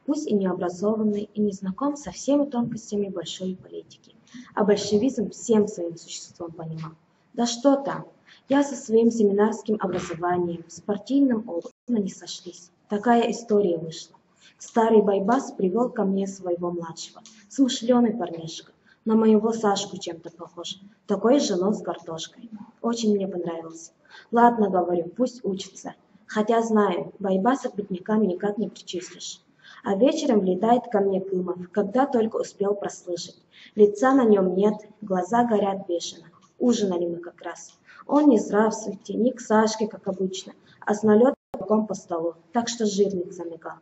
Пусть и не образованный, и не знаком со всеми тонкостями большой политики, а большевизм всем своим существом понимал. Да что там, я со своим семинарским образованием, с партийным опытом не сошлись. Такая история вышла. Старый байбас привел ко мне своего младшего, смышленый парнишка, на моего Сашку чем-то похож, такой же нос с картошкой. Очень мне понравился. Ладно, говорю, пусть учится. Хотя знаю, байбаса к беднякам никак не причислишь. А вечером влетает ко мне Кымов, когда только успел прослышать. Лица на нем нет, глаза горят бешено. Ужинали мы как раз. Он не здравствуйте, не к Сашке, как обычно, а с налетом по столу, так что жирник замигал.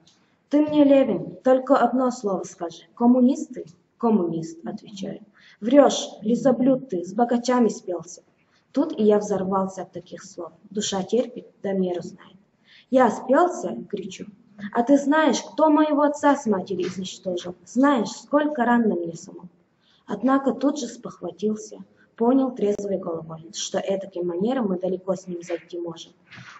«Ты мне, Левин, только одно слово скажи. Коммунист ты?» «Коммунист», отвечаю. «Врешь, лизоблюд ты, с богачами спелся». Тут и я взорвался от таких слов. Душа терпит, да меру знает. «Я спелся?» — кричу. «А ты знаешь, кто моего отца с матерью изничтожил? Знаешь, сколько ран на мне самому?» Однако тут же спохватился, понял трезвой головой, что этаким манером мы далеко с ним зайти можем.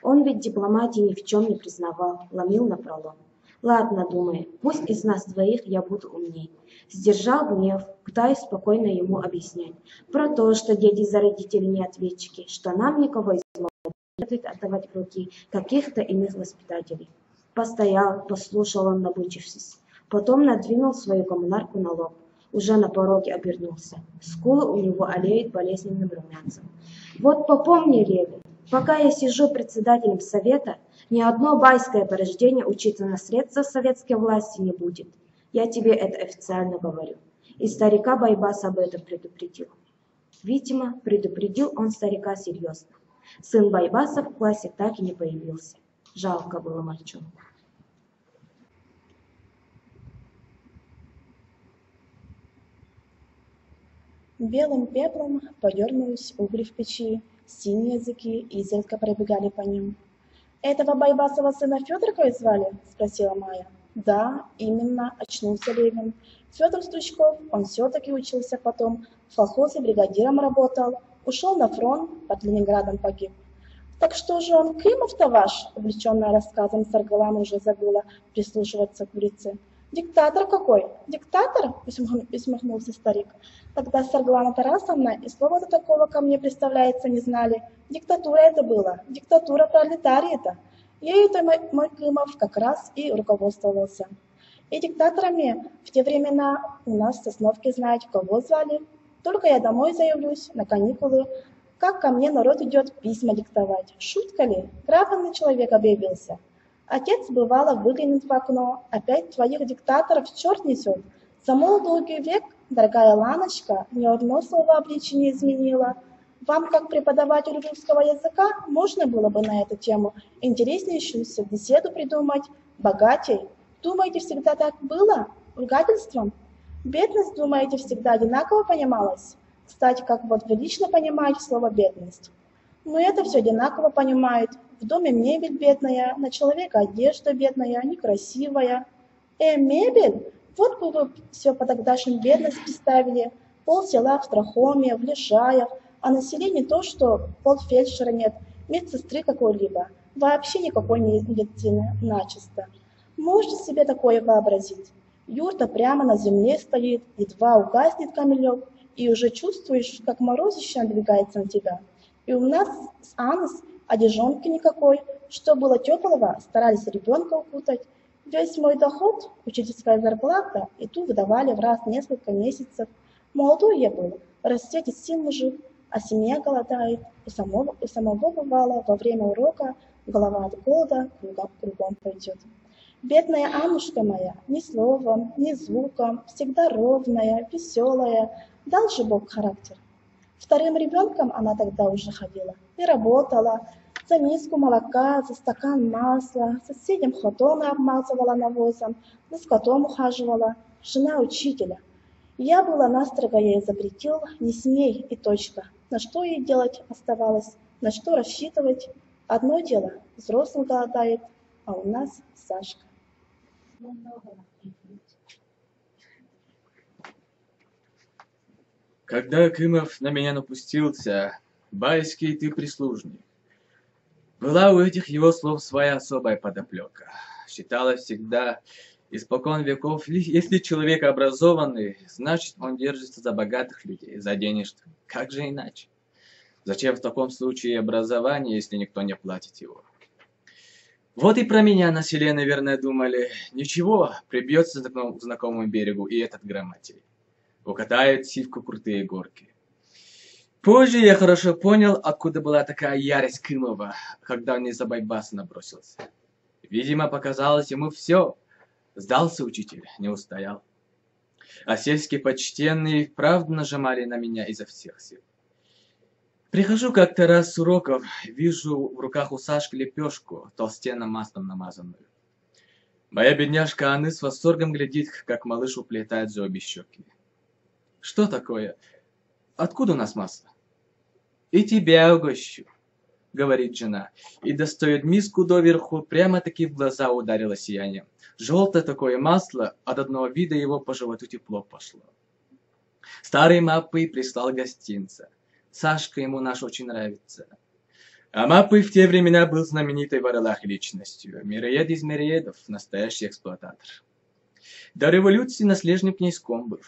Он ведь дипломатии ни в чем не признавал, ломил напролом. Ладно, думаю, пусть из нас двоих я буду умней. Сдержал гнев, пытаюсь спокойно ему объяснять про то, что дети за родителей не ответчики, что нам никого из молодых не следует отдавать в руки каких-то иных воспитателей. Постоял, послушал он, набычившись. Потом надвинул свою коммунарку на лоб. Уже на пороге обернулся. Скулы у него олеют болезненным румянцем. «Вот попомни, Левин, пока я сижу председателем совета, ни одно байское порождение учиться на средства советской власти не будет. Я тебе это официально говорю». И старика Байбас об этом предупредил. Видимо, предупредил он старика серьезно. Сын Байбаса в классе так и не появился. Жалко было мальчонку. Белым пеплом подернулись угли в печи, синие языки изредка пробегали по ним. «Этого Байбасова сына Федорковой звали?» — спросила Майя. «Да, именно», — очнулся Левин. «Федор Стручков, он все-таки учился потом, в колхозе бригадиром работал, ушел на фронт, под Ленинградом погиб». «Так что же он, Кымов-то ваш?» — увлеченная рассказом Саргалана уже забыла прислушиваться к курице. «Диктатор какой? Диктатор?» — усмехнулся старик. «Тогда Саргалана Тарасовна и слова-то такого ко мне, представляется, не знали. Диктатура это была, диктатура пролетариата. Ею-то мой Кымов как раз и руководствовался. И диктаторами в те времена у нас в Сосновке, знаете, кого звали? Только я домой заявлюсь на каникулы, как ко мне народ идет письма диктовать. Шутка ли? Грамотный человек объявился. Отец, бывало, выглянет в окно, опять твоих диктаторов черт несет. За мой долгий век, дорогая Ланочка, ни одно слово обличия не изменила. Вам, как преподавателю русского языка, можно было бы на эту тему интереснейшую беседу придумать. Богатей. Думаете, всегда так было? Ругательством? Бедность, думаете, всегда одинаково понималась? Кстати, как вот вы лично понимаете слово «бедность»? Но это все одинаково понимают. В доме мебель бедная, на человека одежда бедная, некрасивая. Мебель? Вот бы вы все по тогдашним бедность представили. Пол села в Страхоме, в Лишаях, а население то, что полфельдшера нет, медсестры какой-либо, вообще никакой медицины начисто. Можете себе такое вообразить? Юрта прямо на земле стоит, едва угаснет камелек, и уже чувствуешь, как морозище надвигается на тебя. И у нас с Анной одежонки никакой, что было теплого, старались ребенка укутать. Весь мой доход, учительская зарплата, и ту выдавали в раз несколько месяцев. Молодой я был, в расцвете сил мужик, а семья голодает, у самого бывало во время урока голова от голода кругом пойдет. Бедная Аннушка моя, ни словом, ни звуком, всегда ровная, веселая, дал же Бог характер. Вторым ребенком она тогда уже ходила и работала, за миску молока, за стакан масла, соседям хлопоны обмазывала навозом, за скотом ухаживала, жена учителя. Я была настрого ей запретил, не смей и точка. На что ей делать оставалось, на что рассчитывать? Одно дело, взрослый голодает, а у нас Сашка. Когда Кымов на меня напустился, байский ты прислужник. Была у этих его слов своя особая подоплека. Считалось всегда, испокон веков, если человек образованный, значит он держится за богатых людей, за денежных. Как же иначе? Зачем в таком случае образование, если никто не платит его? Вот и про меня на селе, наверное, думали. Ничего, прибьется к знакомому берегу и этот грамотей. Укатает сивку крутые горки. Позже я хорошо понял, откуда была такая ярость Кымова, когда он из-за байбаса набросился. Видимо, показалось ему все. Сдался учитель, не устоял. А сельские почтенные правда нажимали на меня изо всех сил. Прихожу как-то раз с уроков, вижу в руках у Сашки лепешку, толстенным маслом намазанную. Моя бедняжка Анны с восторгом глядит, как малыш уплетает за обе щеки. Что такое? Откуда у нас масло? И тебя угощу, говорит жена, и достает миску доверху, прямо-таки в глаза ударило сиянием. Желтое такое масло, от одного вида его по животу тепло пошло. Старый Маппы прислал гостинца. Сашка ему наш очень нравится. А Маппы в те времена был знаменитой в Орлах личностью. Мироед из мироедов, настоящий эксплуататор. До революции наследным князьком был.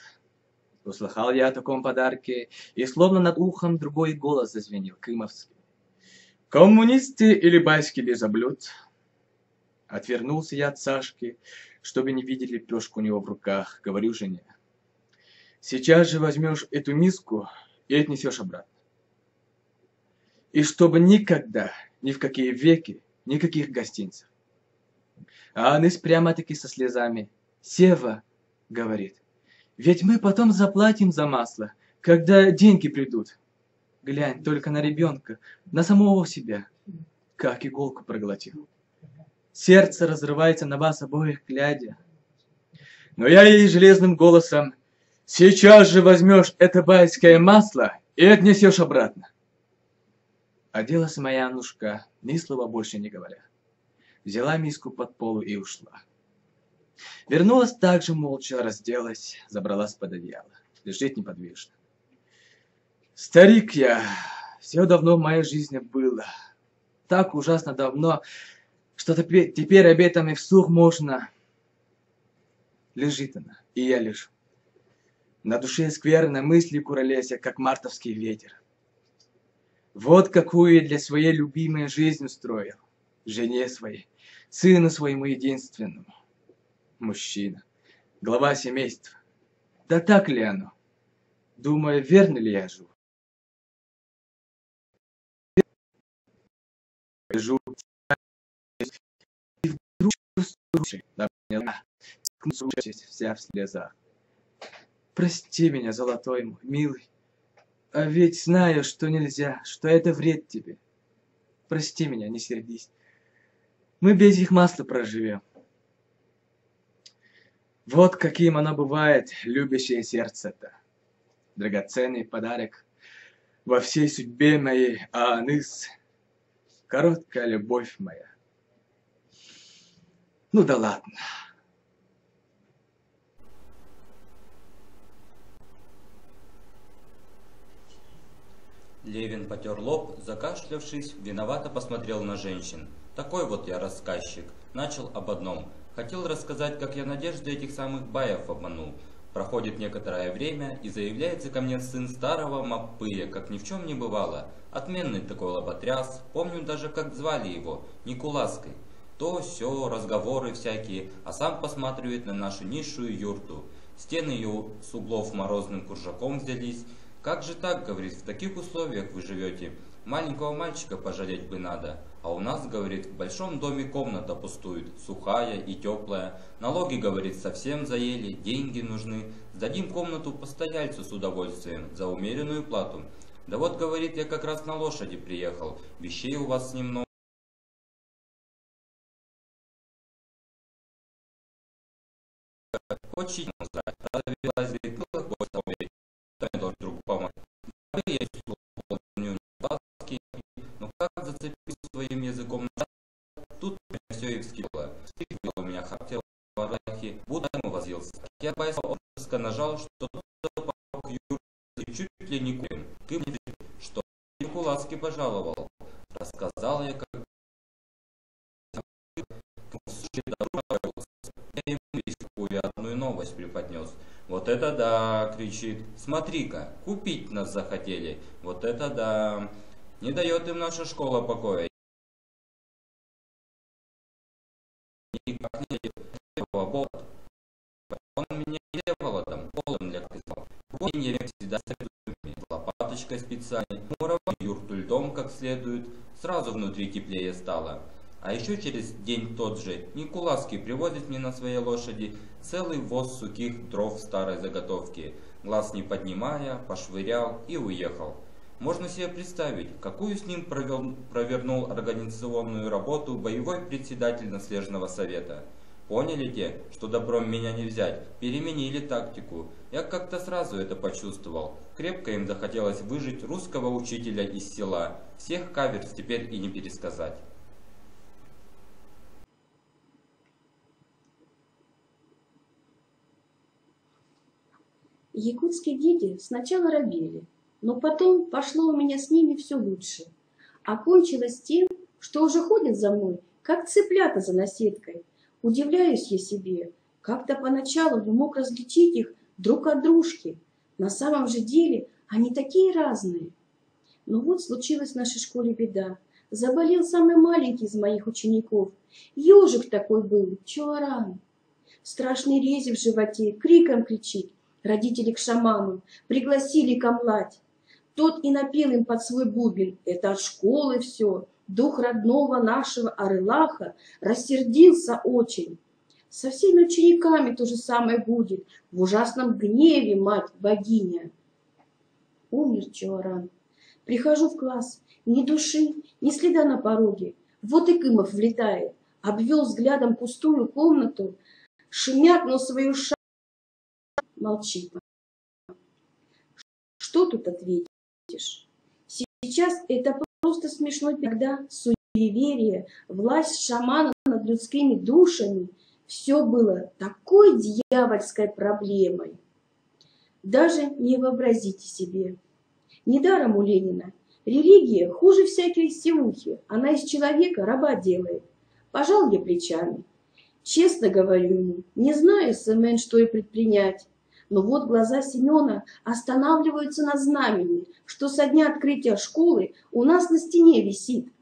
Услыхал я о таком подарке, и словно над ухом другой голос зазвенел, кымовский. «Коммунисты или байский лизоблюд?» Отвернулся я от Сашки, чтобы не видели лепешку у него в руках. Говорю жене. «Сейчас же возьмешь эту миску и отнесешь обратно. И чтобы никогда, ни в какие веки, никаких гостинцев». А Анис прямо-таки со слезами. «Сева, — говорит, — ведь мы потом заплатим за масло, когда деньги придут. Глянь только на ребенка, на самого себя, как иголку проглотил. Сердце разрывается на вас обоих глядя». Но я ей железным голосом: «Сейчас же возьмешь это байское масло и отнесешь обратно». Оделась моя Аннушка, ни слова больше не говоря. Взяла миску под полу и ушла. Вернулась также молча, разделась, забралась под одеяло. Лежит неподвижно. Старик я, все давно в моей жизни было. Так ужасно давно, что теперь об этом и вслух можно. Лежит она, и я лежу. На душе скверно мысли куролесят, как мартовский ветер. Вот какую я для своей любимой жизнь устроил. Жене своей, сыну своему единственному. Мужчина, глава семейства. Да так ли оно? Думаю, верно ли я живу? Лежу, и вдруг чувствую, вся в слезах. Прости меня, золотой мой, милый. А ведь знаю, что нельзя, что это вред тебе. Прости меня, не сердись. Мы без их масла проживем. Вот каким оно бывает, любящее сердце-то. Драгоценный подарок во всей судьбе моей, а Аныс, короткая любовь моя. Ну да ладно. Левин потер лоб, закашлявшись, виновато посмотрел на женщин. Такой вот я рассказчик. Начал об одном. Хотел рассказать, как я надежды этих самых баев обманул. Проходит некоторое время, и заявляется ко мне сын старого Маппыя, как ни в чем не бывало. Отменный такой лоботряс, помню даже, как звали его, Никулаской. То, сё, разговоры всякие, а сам посматривает на нашу низшую юрту. Стены ее с углов морозным куржаком взялись. Как же так, говорит, в таких условиях вы живете? Маленького мальчика пожалеть бы надо. А у нас, говорит, в большом доме комната пустует, сухая и теплая. Налоги, говорит, совсем заели, деньги нужны. Сдадим комнату постояльцу с удовольствием, за умеренную плату. Да вот, говорит, я как раз на лошади приехал, вещей у вас немного. Очень развелась, говорит, было гостя, говорит, должен друг помочь. Я но как зацепился своим языком, тут все и вскипело. Вскипело у меня характер в арахе, будто ему возился. Я боялся отпуска, нажал, что тот порог Юры чуть ли не курим. Что Кулацкий пожаловал. Рассказал я, как я ему такую одну новость преподнес. Вот это да, кричит. Смотри-ка, купить нас захотели. Вот это да. Не дает им наша школа покоя. Никак не дает. Он меня дьяволом, полом для крысов. Я всегда лопаточкой специальной. Муравью юрту льдом как следует. Сразу внутри теплее стало. А еще через день тот же Никулаский привозит мне на своей лошади целый воз сухих дров старой заготовки. Глаз не поднимая, пошвырял и уехал. Можно себе представить, какую с ним провернул организационную работу боевой председатель наследного совета. Поняли те, что добром меня не взять, переменили тактику. Я как-то сразу это почувствовал. Крепко им захотелось выжить русского учителя из села. Всех каверс теперь и не пересказать. Якутские дети сначала робели, но потом пошло у меня с ними все лучше. Окончилось тем, что уже ходят за мной, как цыплята за наседкой. Удивляюсь я себе, как-то поначалу не мог различить их друг от дружки. На самом же деле они такие разные. Но вот случилась в нашей школе беда. Заболел самый маленький из моих учеников. Ежик такой был, Чуаран. Страшный рези в животе, криком кричит. Родители к шаману пригласили камлать. Тот и напел им под свой бубен. Это от школы все. Дух родного нашего Арылаха рассердился очень. Со всеми учениками то же самое будет. В ужасном гневе, мать богиня. Умер Чуаран. Прихожу в класс. Ни души, ни следа на пороге. Вот и Кымов влетает. Обвел взглядом пустую комнату. Шмякнул свою шапку. Молчит. Что тут ответишь? Сейчас это просто смешно, когда суеверие, власть шамана над людскими душами, все было такой дьявольской проблемой. Даже не вообразите себе. Недаром у Ленина религия хуже всякой сеухи, она из человека раба делает. Пожал я плечами. Честно говорю ему, не знаю, Сэмен, что и предпринять. Но вот глаза Семена останавливаются на знамени, что со дня открытия школы у нас на стене висит.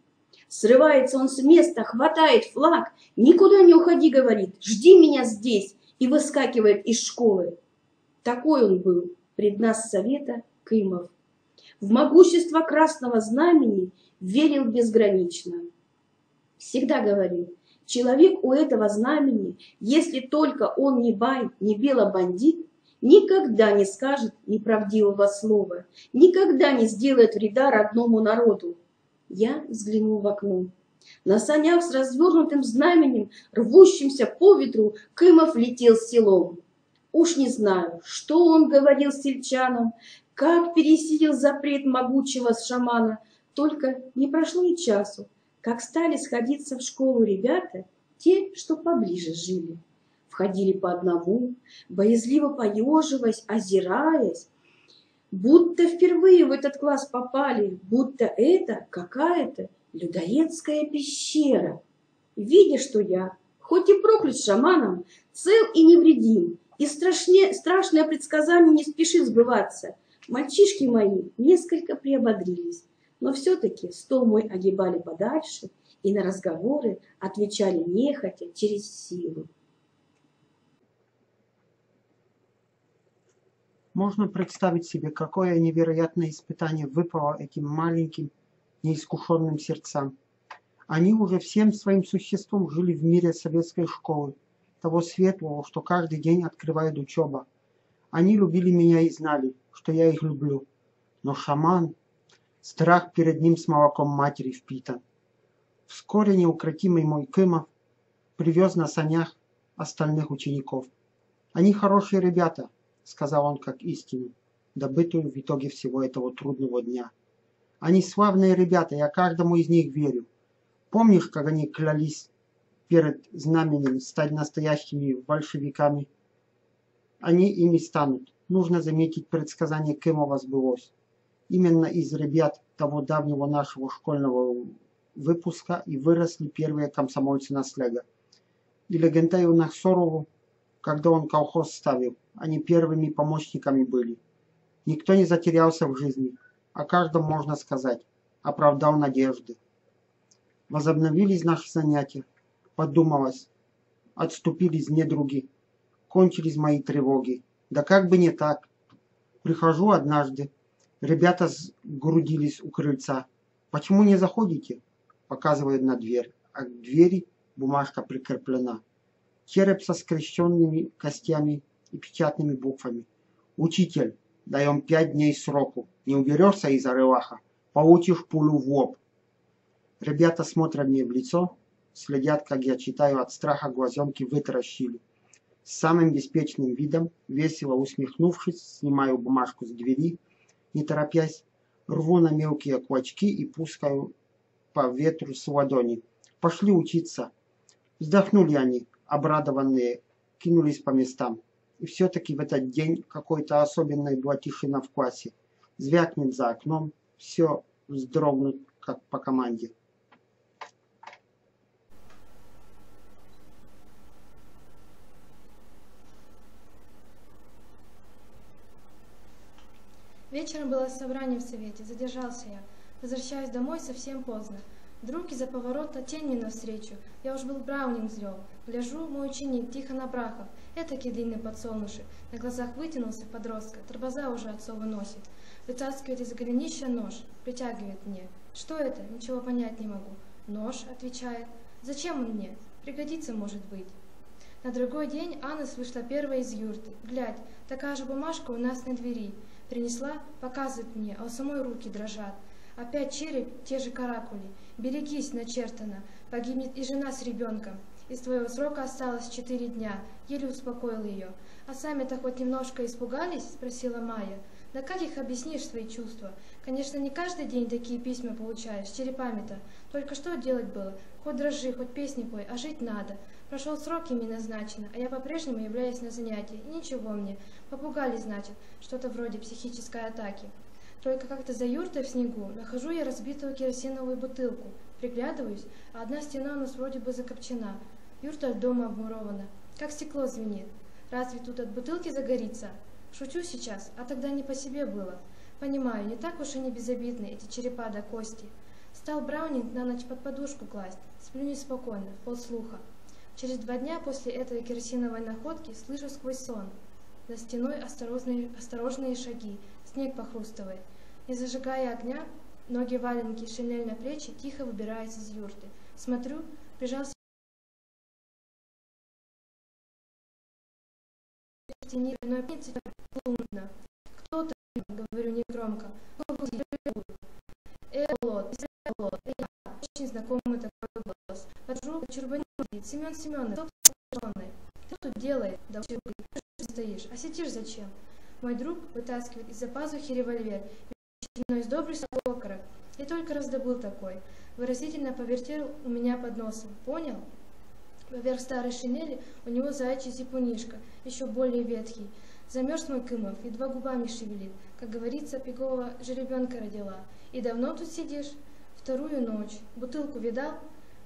Срывается он с места, хватает флаг, никуда не уходи, говорит, жди меня здесь, и выскакивает из школы. Такой он был, пред нас совета Кымов. В могущество красного знамени верил безгранично. Всегда говорил, человек у этого знамени, если только он не бай, не белобандит, никогда не скажет неправдивого слова, никогда не сделает вреда родному народу. Я взглянул в окно. На санях с развернутым знаменем, рвущимся по ветру, Кымов летел селом. Уж не знаю, что он говорил сельчанам, как пересилил запрет могучего шамана, только не прошло и часу, как стали сходиться в школу ребята, те, что поближе жили. Входили по одному, боязливо поеживаясь, озираясь, будто впервые в этот класс попали, будто это какая-то людоедская пещера. Видя, что я, хоть и проклят шаманом, цел и невредим, и страшное предсказание не спешит сбываться, мальчишки мои несколько приободрились, но все-таки стол мой огибали подальше и на разговоры отвечали нехотя через силу. Можно представить себе, какое невероятное испытание выпало этим маленьким, неискушенным сердцам. Они уже всем своим существом жили в мире советской школы, того светлого, что каждый день открывает учеба. Они любили меня и знали, что я их люблю. Но шаман, страх перед ним с молоком матери впитан. Вскоре неукротимый мой Кымов привез на санях остальных учеников. «Они хорошие ребята», — сказал он как истину, добытую в итоге всего этого трудного дня. «Они славные ребята, я каждому из них верю. Помнишь, как они клялись перед знаменем стать настоящими большевиками? Они ими станут. Нужно заметить, предсказание Кымова сбылось. Именно из ребят того давнего нашего школьного выпуска и выросли первые комсомольцы Наслега. И Легентею Нахсорову, когда он колхоз ставил, они первыми помощниками были. Никто не затерялся в жизни, о каждом можно сказать, оправдал надежды. Возобновились наши занятия, подумалось, отступились недруги, кончились мои тревоги. Да как бы не так. Прихожу однажды, ребята сгрудились у крыльца. «Почему не заходите?» Показывает на дверь, а к двери бумажка прикреплена. Череп со скрещенными костями и печатными буквами. «Учитель, даем 5 дней сроку. Не уберешься из Арылаха, получишь пулю в лоб». Ребята смотрят мне в лицо, следят, как я читаю, от страха глазенки вытаращили. С самым беспечным видом, весело усмехнувшись, снимаю бумажку с двери, не торопясь, рву на мелкие клочки и пускаю по ветру с ладони. «Пошли учиться». Вздохнули они, обрадованные, кинулись по местам. И все-таки в этот день какой-то особенной была тишина в классе. Звякнет за окном, все вздрогнут, как по команде. Вечером было собрание в совете, задержался я. Возвращаюсь домой совсем поздно. Вдруг из-за поворота тень мне навстречу. Я уж был браунинг взвел. Гляжу, мой ученик Тихон Абрахов, этакий длинный подсолнушек, на глазах вытянулся подростка, тормоза уже отцу выносит. Вытаскивает из голенища нож, притягивает мне. Что это? Ничего понять не могу. Нож, отвечает. Зачем он мне? Пригодится, может быть. На другой день Аннес вышла первая из юрты. Глядь, такая же бумажка у нас на двери. Принесла, показывает мне, а у самой руки дрожат. Опять череп, те же каракули. Берегись, начертано, погибнет и жена с ребенком. Из твоего срока осталось 4 дня. Еле успокоил ее. А сами-то хоть немножко испугались? Спросила Майя. Да как их объяснишь, свои чувства? Конечно, не каждый день такие письма получаешь, с черепами-то. Только что делать было? Хоть дрожи, хоть песни пой, а жить надо. Прошел срок ими назначено, а я по-прежнему являюсь на занятии. И ничего мне. Попугали, значит, что-то вроде психической атаки. Только как-то за юртой в снегу нахожу я разбитую керосиновую бутылку. Приглядываюсь, а одна стена у нас вроде бы закопчена. Юрта от дома обмурована. Как стекло звенит. Разве тут от бутылки загорится? Шучу сейчас, а тогда не по себе было. Понимаю, не так уж и не безобидны эти черепа до кости. Стал Браунинг на ночь под подушку класть. Сплю неспокойно, полслуха. Через 2 дня после этой керосиновой находки слышу сквозь сон. За стеной осторожные шаги, снег похрустывает. Не зажигая огня, ноги валенки, шинель на плечи, тихо выбирается из юрты. Смотрю, прижался в тени, но опять лунно. Кто-то, говорю негромко, Элот, я, очень знакомый такой голос. Подхожу, чурбанин сидит, Семен Семенович, собственный. Ты тут делаешь? Да ты стоишь, а сидишь зачем? Мой друг вытаскивает из-за пазухи револьвер, величиной из добрый окорок. Я только раздобыл такой. Выразительно повертел у меня под носом. Понял? Поверх старой шинели у него заячий зипунишка, еще более ветхий. Замерз мой Кымов, едва губами шевелит. Как говорится, пигового жеребенка родила. И давно тут сидишь? 2-ю ночь. Бутылку видал?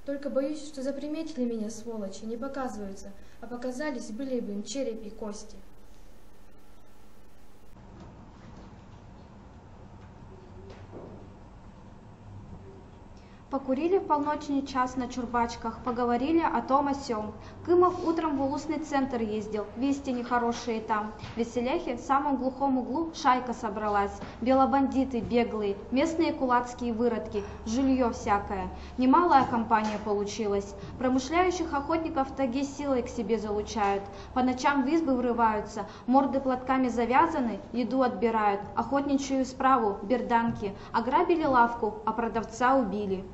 Только боюсь, что заприметили меня, сволочи, не показываются. А показались, были бы им череп и кости. Покурили в полночный час на чурбачках, поговорили о том о сём. Кымов утром в улусный центр ездил, вести нехорошие там. В Веселяхе в самом глухом углу шайка собралась. Белобандиты беглые, местные кулацкие выродки, жилье всякое. Немалая компания получилась. Промышляющих охотников в тайге силой к себе залучают. По ночам в избы врываются, морды платками завязаны, еду отбирают. Охотничью справу, берданки. Ограбили лавку, а продавца убили.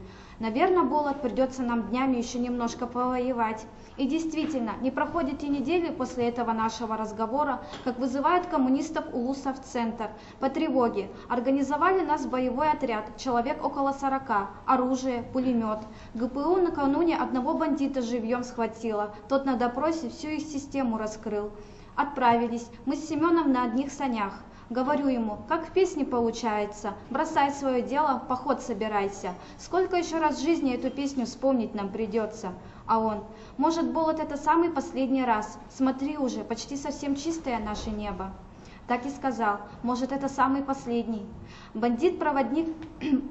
Наверное, Болот придется нам днями еще немножко повоевать. И действительно, не проходит и недели после этого нашего разговора, как вызывают коммунистов улуса в центр. По тревоге. Организовали нас в боевой отряд, человек около 40, оружие, пулемет. ГПУ накануне одного бандита живьем схватило, тот на допросе всю их систему раскрыл. Отправились, мы с Семеном на одних санях. Говорю ему, как в песне получается, бросай свое дело, в поход собирайся. Сколько еще раз в жизни эту песню вспомнить нам придется? А он, может, Болот, это самый последний раз, смотри уже, почти совсем чистое наше небо. Так и сказал, может, это самый последний. Бандит-проводник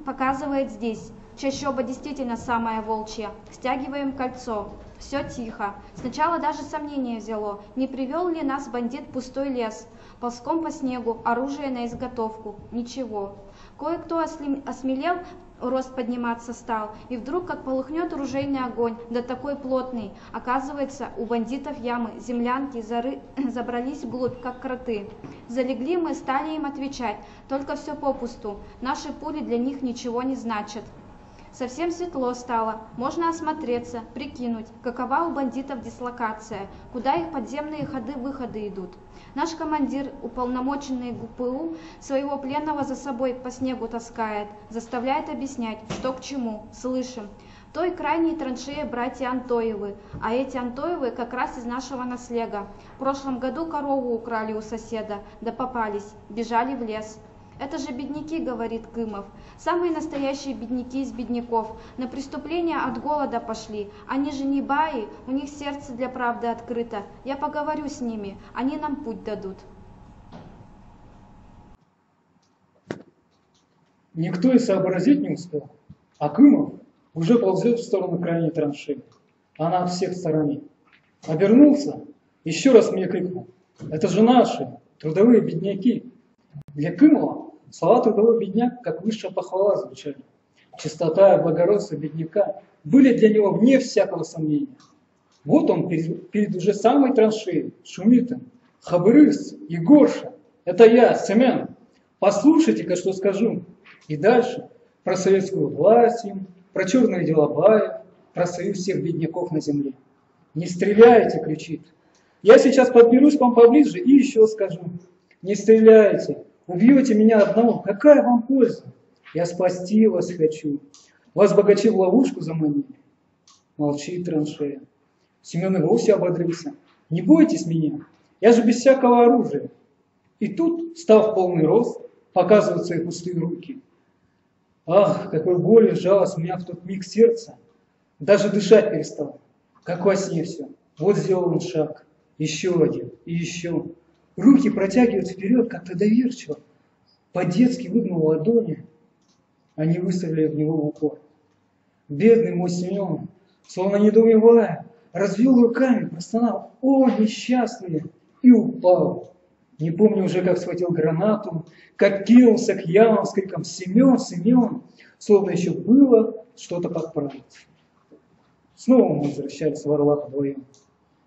показывает здесь, чащоба действительно самая волчья, стягиваем кольцо. Все тихо. Сначала даже сомнение взяло, не привел ли нас бандит в пустой лес. Ползком по снегу, оружие на изготовку. Ничего. Кое-кто осмелел, рост подниматься стал, и вдруг, как полыхнет ружейный огонь, да такой плотный. Оказывается, у бандитов ямы, землянки забрались вглубь, как кроты. Залегли мы, стали им отвечать, только все попусту. Наши пули для них ничего не значат. Совсем светло стало, можно осмотреться, прикинуть, какова у бандитов дислокация, куда их подземные ходы-выходы идут. Наш командир, уполномоченный ГПУ, своего пленного за собой по снегу таскает, заставляет объяснять, что к чему, слышим. В той крайней траншее братья Антоевы, а эти Антоевы как раз из нашего наслега. В прошлом году корову украли у соседа, да попались, бежали в лес. Это же бедняки, говорит Кымов, самые настоящие бедняки из бедняков, на преступления от голода пошли, они же не баи, у них сердце для правды открыто, я поговорю с ними, они нам путь дадут. Никто и сообразить не успел, а Кымов уже ползет в сторону крайней траншеи, она от всех сторон. Обернулся, еще раз мне крикнул, это же наши, трудовые бедняки. Для Кымова слова «трудовой бедняк» как высшая похвала звучали. Чистота и благородство бедняка были для него вне всякого сомнения. Вот он перед уже самой траншеей, шумит им. Хабырыс, Егорша, это я, Семен. Послушайте-ка, что скажу. И дальше про советскую власть, про черные дела Баев, про союз всех бедняков на земле. «Не стреляйте!» — кричит. Я сейчас подберусь к вам поближе и еще скажу. «Не стреляйте! Убьете меня одного, какая вам польза? Я спасти вас хочу. Вас богачи в ловушку заманили». Молчит траншея. Семен и вовсе ободрился. «Не бойтесь меня, я же без всякого оружия». И тут, став в полный рост, показывают свои пустые руки. Ах, какой болью сжалось у меня в тот миг сердце. Даже дышать перестал. Как во сне все. Вот сделал он шаг. Еще один. И еще. Руки протягивают вперед, как-то доверчиво. По-детски выгнул ладони. Они выставили в него в упор. Бедный мой Семен, словно недоумевая, развел руками, простонал: «О, несчастные!» и упал. Не помню уже, как схватил гранату, как кинулся к ямам с криком «Семен, Семен!», словно еще было что-то подправить. Снова мы возвращались в Орлах вдвоем.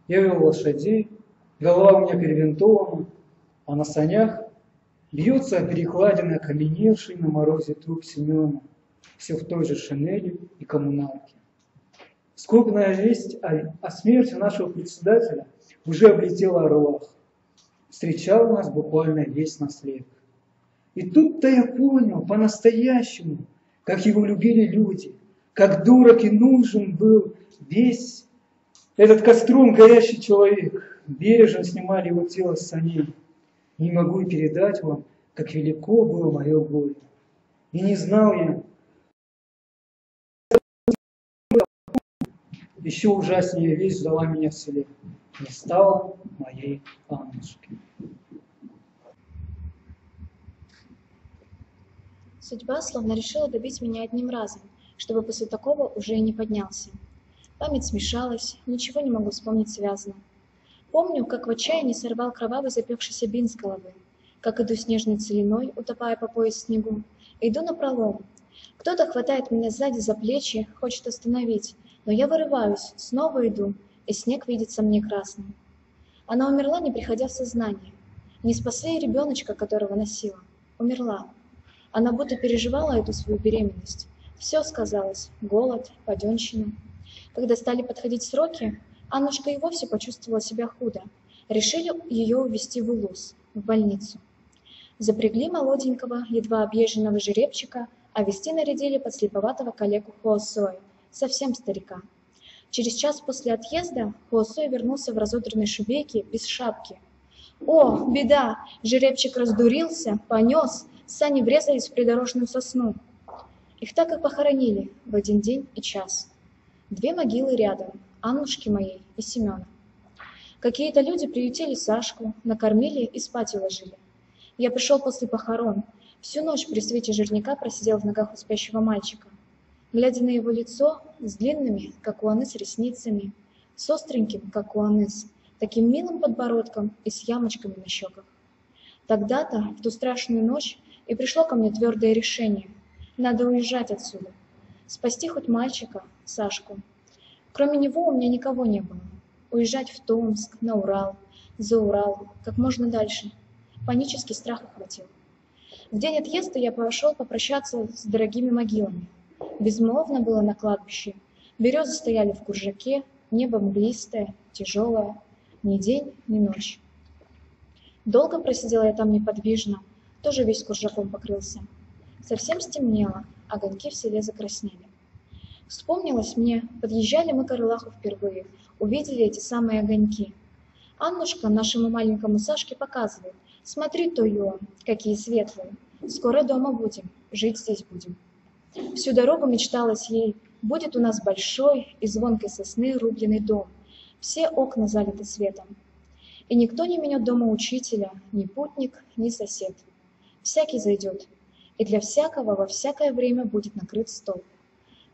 Я вел лошадей, голова у меня перевинтована, а на санях бьется о перекладины окаменевший на морозе труп Семена, все в той же шинели и коммуналке. Скорбная весть о смерти нашего председателя уже облетела Орлах. Встречал нас буквально весь наследник. И тут-то я понял по-настоящему, как его любили люди, как дорог и нужен был весь этот костром горящий человек. Бережно снимали его тело с саней. Не могу и передать вам, как велико было мое горе. И не знал я, еще ужаснее вещь ждала меня в селе. Не стало моей Аннушки. Судьба словно решила добить меня одним разом. чтобы после такого уже и не поднялся. Память смешалась, ничего не могу вспомнить связно. Помню, как в отчаянии сорвал кровавый запекшийся бинт с головы, как иду снежной целиной, утопая по пояс в снегу, иду напролом. Кто-то хватает меня сзади за плечи, хочет остановить, но я вырываюсь, снова иду, и снег видится мне красным. Она умерла, не приходя в сознание. Не спасли ребеночка, которого носила. Умерла. Она будто переживала эту свою беременность. Все сказалось — голод, паденщина. Когда стали подходить сроки, Аннушка и вовсе почувствовала себя худо. Решили ее увезти в Улус, в больницу. Запрягли молоденького, едва объезженного жеребчика, а везти нарядили подслеповатого коллегу Хуосоя, совсем старика. Через час после отъезда Хуосой вернулся в разодранной шубейке, без шапки. О, беда! Жеребчик раздурился, понес, сани врезались в придорожную сосну. Их так и похоронили в один день и час. 2 могилы рядом, Аннушки моей и Семена. Какие-то люди приютили Сашку, накормили и спать уложили. Я пришел после похорон, всю ночь при свете жирника просидел в ногах у спящего мальчика. Глядя на его лицо, с длинными, как у Аныс, ресницами, с остреньким, как у Аныс, таким милым подбородком и с ямочками на щеках. Тогда-то, в ту страшную ночь, и пришло ко мне твердое решение. Надо уезжать отсюда. Спасти хоть мальчика, Сашку. Кроме него у меня никого не было. Уезжать в Томск, на Урал, за Урал, как можно дальше. Панический страх охватил. В день отъезда я пошел попрощаться с дорогими могилами. Безмолвно было на кладбище. Березы стояли в куржаке, небо мглистое, тяжелое. Ни день, ни ночь. Долго просидела я там неподвижно, тоже весь куржаком покрылся. Совсем стемнело, огоньки в селе закраснели. Вспомнилось мне, подъезжали мы к Орлаху впервые, увидели эти самые огоньки. Аннушка нашему маленькому Сашке показывает: смотри, Тойо, какие светлые, скоро дома будем, жить здесь будем. Всю дорогу мечталось ей: будет у нас большой из звонкой сосны рубленый дом, все окна залиты светом. И никто не менет дома учителя, ни путник, ни сосед. Всякий зайдет, и для всякого во всякое время будет накрыт стол.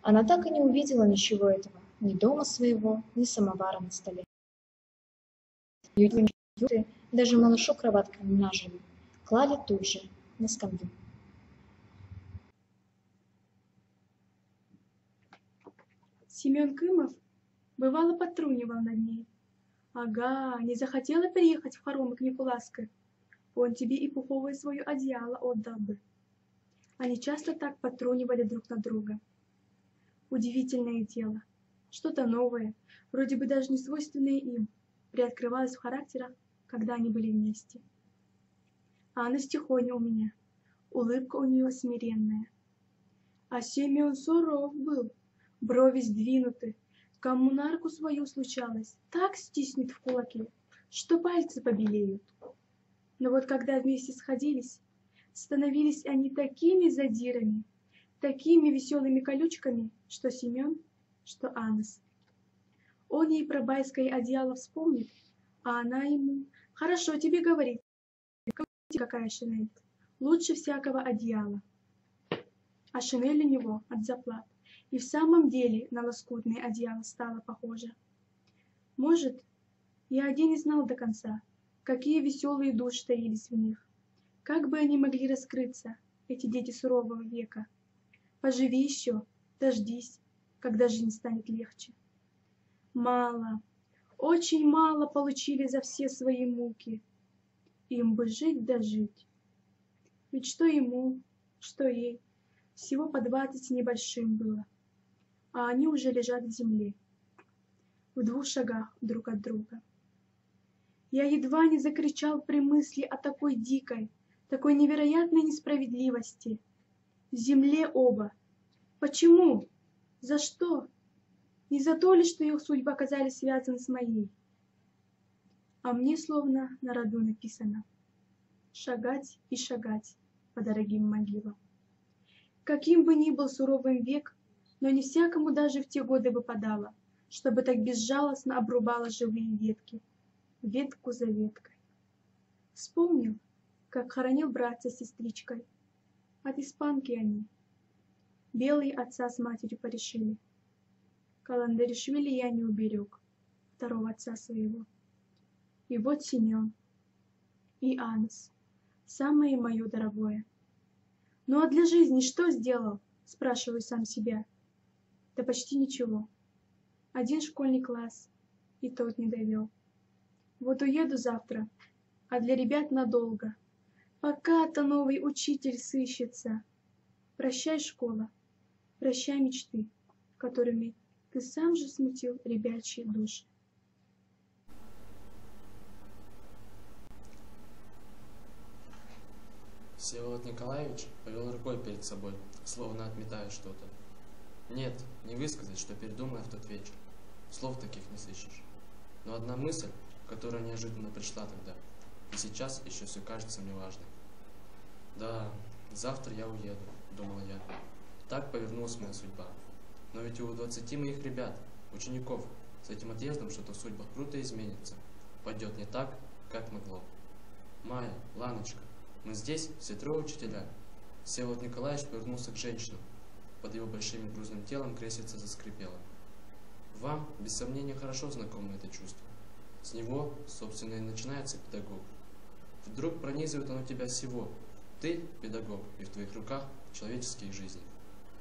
Она так и не увидела ничего этого, ни дома своего, ни самовара на столе. Юты, даже малышу кроватку не нажили, клали тут же, на скамью. Семен Кымов бывало подтрунивал над ней. Ага, не захотела переехать в хоромы к Микуласке, он тебе и пуховое свое одеяло отдал бы. Они часто так подтрунивали друг на друга. Удивительное дело, что-то новое, вроде бы даже не свойственное им, приоткрывалось в характерах, когда они были вместе. А Анна тихоня у меня, улыбка у нее смиренная. А Семен суров был, брови сдвинуты, коммунарку свою случалось, так стиснет в кулаке, что пальцы побелеют. Но вот когда вместе сходились, становились они такими задирами, такими веселыми колючками, что Семен, что Анас. Он ей про байское одеяло вспомнит, а она ему: хорошо тебе говорит, какая шинель, лучше всякого одеяла. А шинель у него от заплат и в самом деле на лоскутное одеяло стало похоже. Может, я один не знал до конца, какие веселые души таились в них, как бы они могли раскрыться, эти дети сурового века. Поживи еще, дождись, когда жизнь станет легче. Мало, очень мало получили за все свои муки. Им бы жить да жить. Ведь что ему, что ей, всего по 20 небольшим было, а они уже лежат в земле, в 2 шагах друг от друга. Я едва не закричал при мысли о такой дикой, такой невероятной несправедливости. В земле оба. Почему? За что? Не за то ли, что их судьбы оказались связаны с моей? А мне словно на роду написано: шагать и шагать по дорогим могилам. Каким бы ни был суровым век, но не всякому даже в те годы выпадало, чтобы так безжалостно обрубало живые ветки, ветку за веткой. Вспомнил, как хоронил братца с сестричкой. От испанки они. Белый отца с матерью порешили. Каландаришвили я не уберег, второго отца своего. И вот Семен, и Анс, самое мое дорогое. Ну а для жизни что сделал, спрашиваю сам себя. Да почти ничего. Один школьный класс, и тот не довел. Вот уеду завтра, а для ребят надолго. Пока-то новый учитель сыщется. Прощай, школа, прощай, мечты, которыми ты сам же смутил ребячьи души. Всеволод Николаевич повел рукой перед собой, словно отметая что-то. Нет, не высказать, что передумая в тот вечер. Слов таких не сыщешь. Но одна мысль, которая неожиданно пришла тогда, и сейчас еще все кажется мне важной. Да, завтра я уеду, думал я. Так повернулась моя судьба. Но ведь у 20 моих ребят, учеников, с этим отъездом что-то в судьбах круто изменится. Пойдет не так, как могло. Майя, Ланочка, мы здесь все трое учителя. Всеволод Николаевич повернулся к женщинам. Под его большим и грузным телом креслица заскрипела. Вам, без сомнения, хорошо знакомо это чувство. С него, собственно, и начинается педагог. Вдруг пронизывает оно тебя всего. Ты педагог, и в твоих руках человеческие жизни.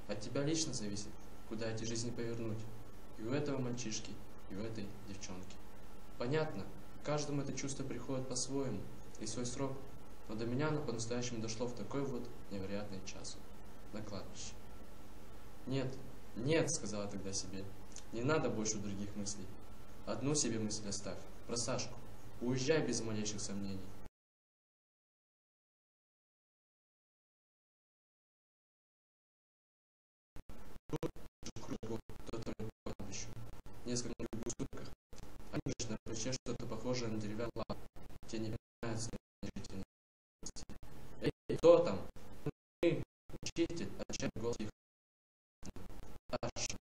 От тебя лично зависит, куда эти жизни повернуть. И у этого мальчишки, и у этой девчонки. Понятно, каждому это чувство приходит по-своему, и свой срок. Но до меня оно по-настоящему дошло в такой вот невероятный час. На кладбище. Нет, нет, сказала тогда себе. Не надо больше других мыслей. Одну себе мысль оставь, про Сашку. Уезжай без малейших сомнений. Несколько в сутках. Они лишь на плече что-то похожее на деревянный лап. Те не меняются решительно. Эй, кто там? Мы, учитель, отчаянный голос их. Саша.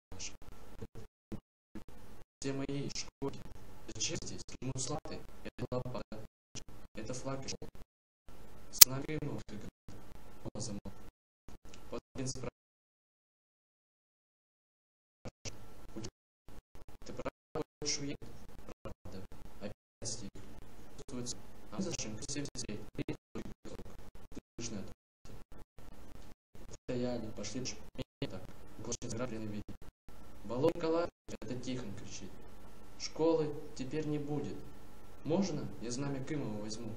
Все мои школьники. Зачем здесь? Ему слаты. Это лопата. Это флаг и школ. С нами ему замок. Вот один спрашивает. Ты правда хочешь уехать? Правда. Опять стих. Чувствуется. А зачем? Ты всем сестре. Ты слышно это. Стояли, пошли. Так. Глашин заграбленный видит. Володя Николаевич, это Тихон кричит. Школы теперь не будет. Можно я знамя Кымова возьму?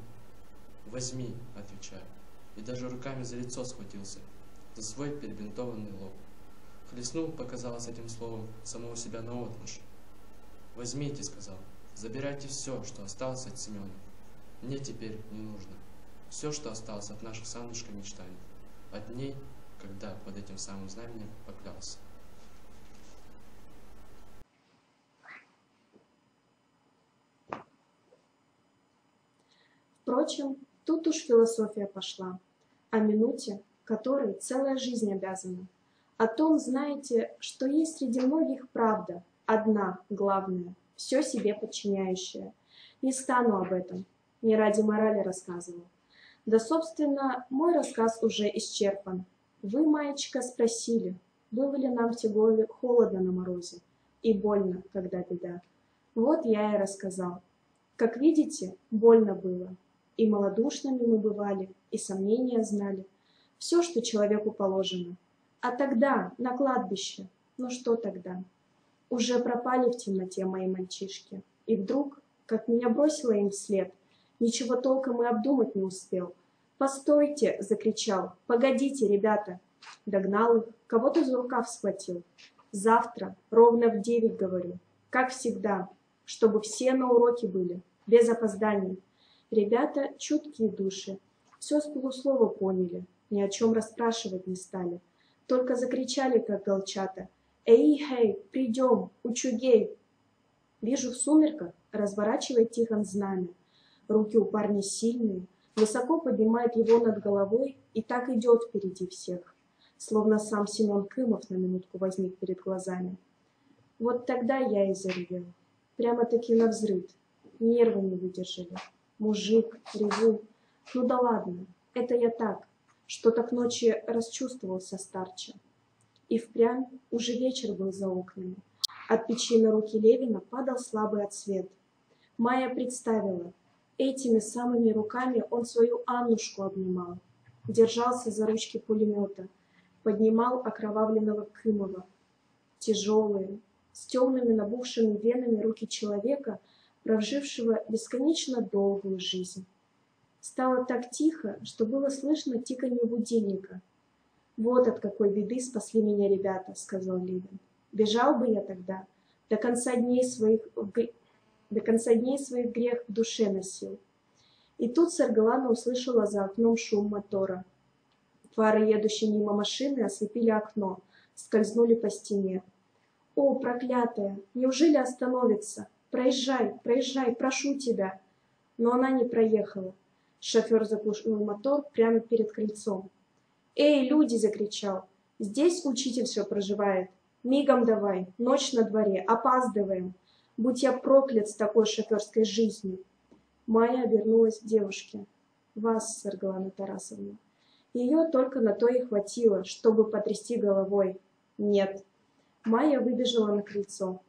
Возьми, отвечаю. И даже руками за лицо схватился, за свой перебинтованный лоб. Хлестнул, показалось этим словом, самого себя наотмашь. Возьмите, сказал, забирайте все, что осталось от Семена. Мне теперь не нужно. Все, что осталось от наших с Аннушкой мечтаний. От дней, когда под этим самым знаменем поклялся. Впрочем, тут уж философия пошла. О минуте, которой целая жизнь обязана. О том, знаете, что есть среди многих правда, одна, главная, все себе подчиняющая. Не стану об этом, не ради морали рассказывал. Да, собственно, мой рассказ уже исчерпан. Вы, маечка, спросили, было ли нам в Тегове холодно на морозе и больно, когда беда. Вот я и рассказал. Как видите, больно было. И малодушными мы бывали, и сомнения знали. Все, что человеку положено. А тогда, на кладбище, ну что тогда? Уже пропали в темноте мои мальчишки. И вдруг, как меня бросило им вслед, ничего толком и обдумать не успел. «Постойте!» — закричал. «Погодите, ребята!» Догнал их, кого-то за рукав схватил. «Завтра, ровно в 9, говорю, как всегда, чтобы все на уроке были, без опозданий». Ребята чуткие души, все с полуслова поняли, ни о чем расспрашивать не стали. Только закричали, как голчата: «Эй-хей, придем, учугей!» Вижу в сумерках, разворачивает Тихон знамя. Руки у парня сильные, высоко поднимает его над головой и так идет впереди всех. Словно сам Семен Кымов на минутку возник перед глазами. Вот тогда я и заревел. Прямо-таки навзрыд. Нервы не выдержали. Мужик, реву. Ну да ладно, это я так. Что-то к ночи расчувствовался старче. И впрямь уже вечер был за окнами. От печи на руки Левина падал слабый отсвет. Майя представила, этими самыми руками он свою Аннушку обнимал, держался за ручки пулемета, поднимал окровавленного Кымова. Тяжелые, с темными набухшими венами руки человека, прожившего бесконечно долгую жизнь. Стало так тихо, что было слышно тиканье будильника. «Вот от какой беды спасли меня ребята», — сказал Левин. «Бежал бы я тогда, до конца дней своих грех в душе носил». И тут Саргалана услышала за окном шум мотора. Фары, едущие мимо машины, ослепили окно, скользнули по стене. «О, проклятая! Неужели остановится? Проезжай, проезжай, прошу тебя!» Но она не проехала. Шофер заглушил мотор прямо перед крыльцом. «Эй, люди!» — закричал. «Здесь учитель все проживает. Мигом давай, ночь на дворе, опаздываем. Будь я проклят с такой шоферской жизнью!» Майя обернулась к девушке. «Вас, Саргалана Тарасовна». Ее только на то и хватило, чтобы потрясти головой. «Нет». Майя выбежала на крыльцо.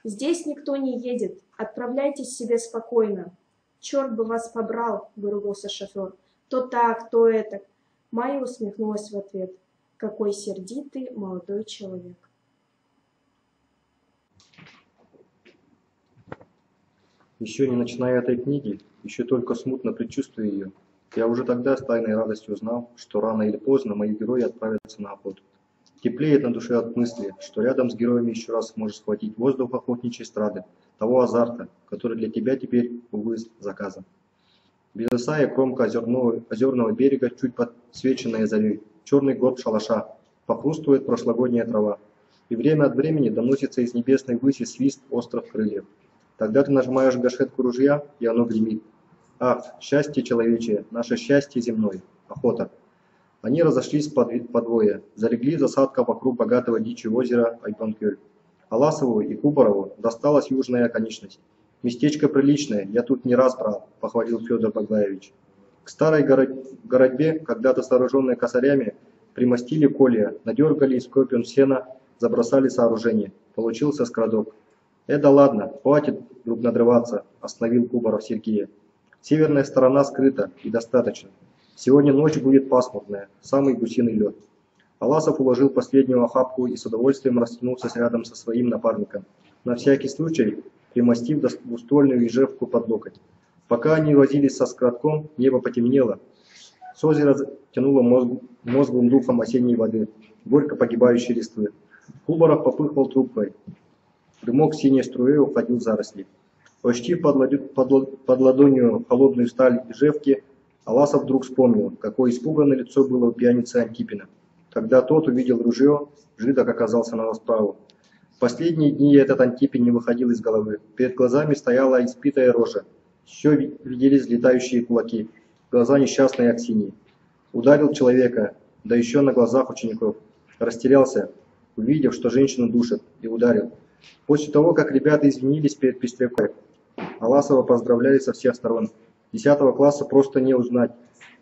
«Здесь никто не едет. Отправляйтесь себе спокойно». «Черт бы вас побрал!» — выругался шофер. «То так, то этак». Майя усмехнулась в ответ. «Какой сердитый молодой человек». Еще не начиная этой книги, еще только смутно предчувствуя ее, я уже тогда с тайной радостью знал, что рано или поздно мои герои отправятся на охоту. Теплеет на душе от мысли, что рядом с героями еще раз сможешь схватить воздух охотничьей эстрады, того азарта, который для тебя теперь, увы, заказан. Безосая кромка озерного берега, чуть подсвеченная зарей, черный горб шалаша, похрустывает прошлогодняя трава, и время от времени доносится из небесной выси свист острых крыльев. Тогда ты нажимаешь гашетку ружья, и оно гремит. Ах, счастье человечее, наше счастье земное, охота. Они разошлись подвое, залегли в засадках вокруг богатого дичью озера Айпанкёль. Аласову и Кубарову досталась южная оконечность. Местечко приличное, я тут не раз брал, похвалил Федор Баглаевич. К старой городьбе, когда-то сооруженной косарями, примостили колья, надергали из копьев сена, забросали сооружение. Получился скрадок. Да ладно, хватит вдруг надрываться, остановил Кубаров Сергея. Северная сторона скрыта и достаточно. Сегодня ночь будет пасмурная, самый гусиный лед. Аласов уложил последнюю охапку и с удовольствием растянулся рядом со своим напарником, на всякий случай примостив двуствольную ежевку под локоть. Пока они возились со скрадком, небо потемнело. С озера тянуло мозглым духом осенней воды, горько погибающей листвы. Кубаров попыхивал трубкой. Дымок синей струей уходил в заросли. Почти под ладонью холодную сталь ежевки, Аласов вдруг вспомнил, какое испуганное лицо было у пьяницы Антипина. Когда тот увидел ружье, жидок оказался на расправу. В последние дни этот Антипин не выходил из головы. Перед глазами стояла испитая рожа. Еще виделись летающие кулаки, глаза несчастной Аксиньи. Ударил человека, да еще на глазах учеников. Растерялся, увидев, что женщину душат, и ударил. После того, как ребята извинились перед Пестряком, Аласова поздравляли со всех сторон. 10 класса просто не узнать.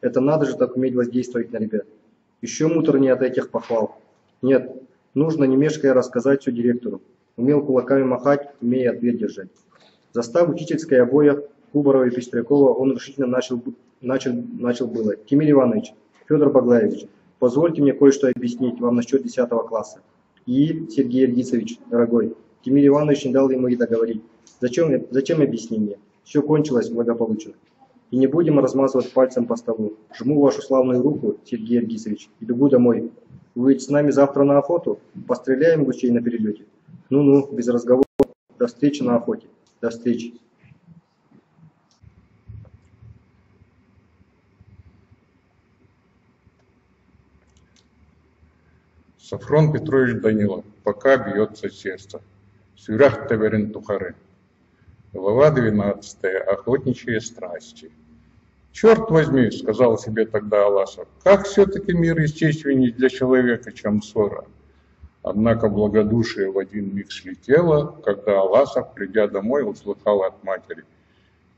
Это надо же так уметь воздействовать на ребят. Еще муторнее от этих похвал. Нет, нужно не мешкая рассказать все директору. Умел кулаками махать, умея ответ держать. Застав учительской обоих Кубарова и Пестрякова, он решительно начал было. Тимир Иванович, Федор Баглаевич, позвольте мне кое-что объяснить вам насчет 10 класса. И, Сергей Ильгизович, дорогой, Тимир Иванович не дал ему и договорить. Зачем объяснение? Все кончилось благополучно. И не будем размазывать пальцем по столу. Жму вашу славную руку, Сергей Ильгизович, и бегу домой. Вы ведь с нами завтра на охоту? Постреляем гусей на перелете? Ну-ну, без разговоров. До встречи на охоте. До встречи. Сафрон Петрович Данилов. Пока бьется сердце. Сюрях таверен тухары. Глава 12. Охотничьи страсти. «Черт возьми, — сказал себе тогда Аласов, — как все-таки мир естественней для человека, чем ссора». Однако благодушие в один миг слетело, когда Аласов, придя домой, услыхал от матери: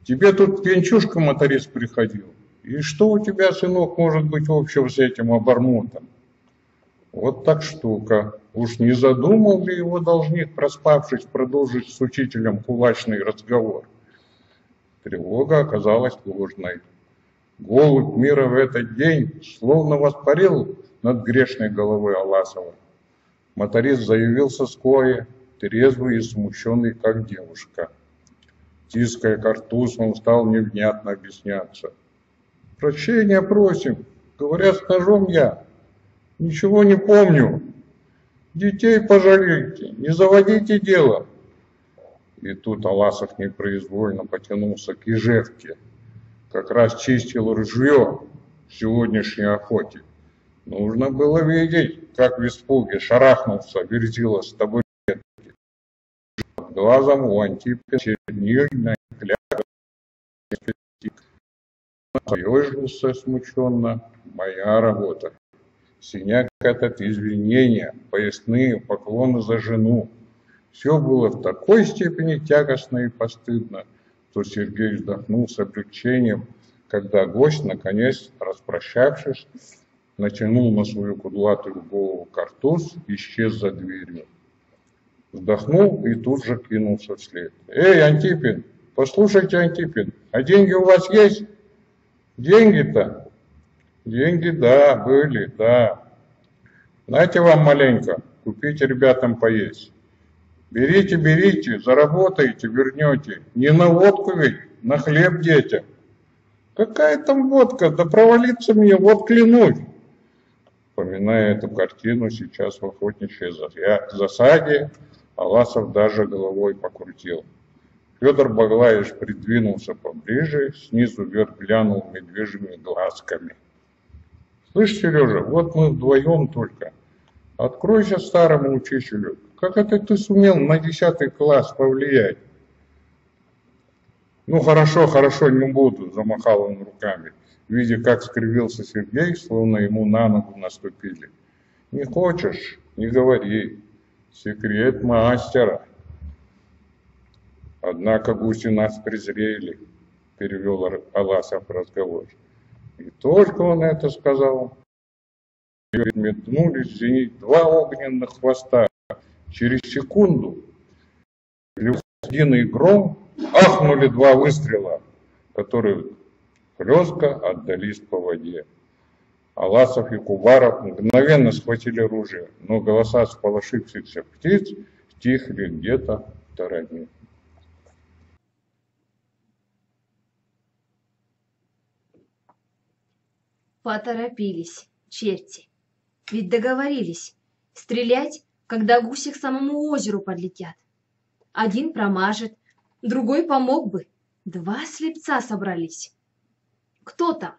«Тебе тут пьянчушка-моторист приходил. И что у тебя, сынок, может быть общего с этим обормотом?» Вот так штука. Уж не задумал ли его должник, проспавшись, продолжить с учителем кулачный разговор? Тревога оказалась ложной. Голубь мира в этот день словно воспарил над грешной головой Аласова. Моторист заявился вскоре, трезвый и смущенный, как девушка. Тиская картуз, он стал невнятно объясняться. «Прощения просим. Говорят, с ножом я. Ничего не помню. Детей пожалейте, не заводите дело». И тут Аласов непроизвольно потянулся к Ижевке. Как раз чистил ружье в сегодняшней охоте. Нужно было видеть, как в испуге шарахнулся Верзила с табуретки. Глазом у Антипина чернильная кляга. Съежился смущенно. Моя работа. Синяк этот, извинения, поясные поклоны за жену. Все было в такой степени тягостно и постыдно, что Сергей вздохнул с облегчением, когда гость, наконец, распрощавшись, натянул на свою кудлатую голову картуз и исчез за дверью. Вздохнул и тут же кинулся вслед. «Эй, Антипин, послушайте, Антипин, а деньги у вас есть?» «Деньги-то?» «Деньги, да, были, да. Дайте вам маленько, купите ребятам поесть. Берите, берите, заработаете, вернете. Не на водку ведь, на хлеб детям». «Какая там водка? Да провалиться мне, вот клянусь!» Вспоминая эту картину, сейчас в охотничьей засаде, Аласов даже головой покрутил. Федор Баглаевич придвинулся поближе, снизу вверх глянул медвежьими глазками. «Слышь, Сережа, вот мы вдвоем только. Откройся старому учителю. Как это ты сумел на 10 класс повлиять?» «Ну хорошо, хорошо, не буду», — замахал он руками, видя, как скривился Сергей, словно ему на ногу наступили. «Не хочешь? Не говори. Секрет мастера». «Однако гуси нас презрели», — перевел Аласов разговор. И только он это сказал, метнулись в зенит 2 огненных хвоста. Через секунду единый гром ахнули 2 выстрела, которые хлестко отдались по воде. Аласов и Кубаров мгновенно схватили оружие, но голоса сполошившихся птиц стихли где-то в стороне. Поторопились, черти. Ведь договорились стрелять, когда гуси к самому озеру подлетят. Один промажет, другой помог бы. 2 слепца собрались. Кто там?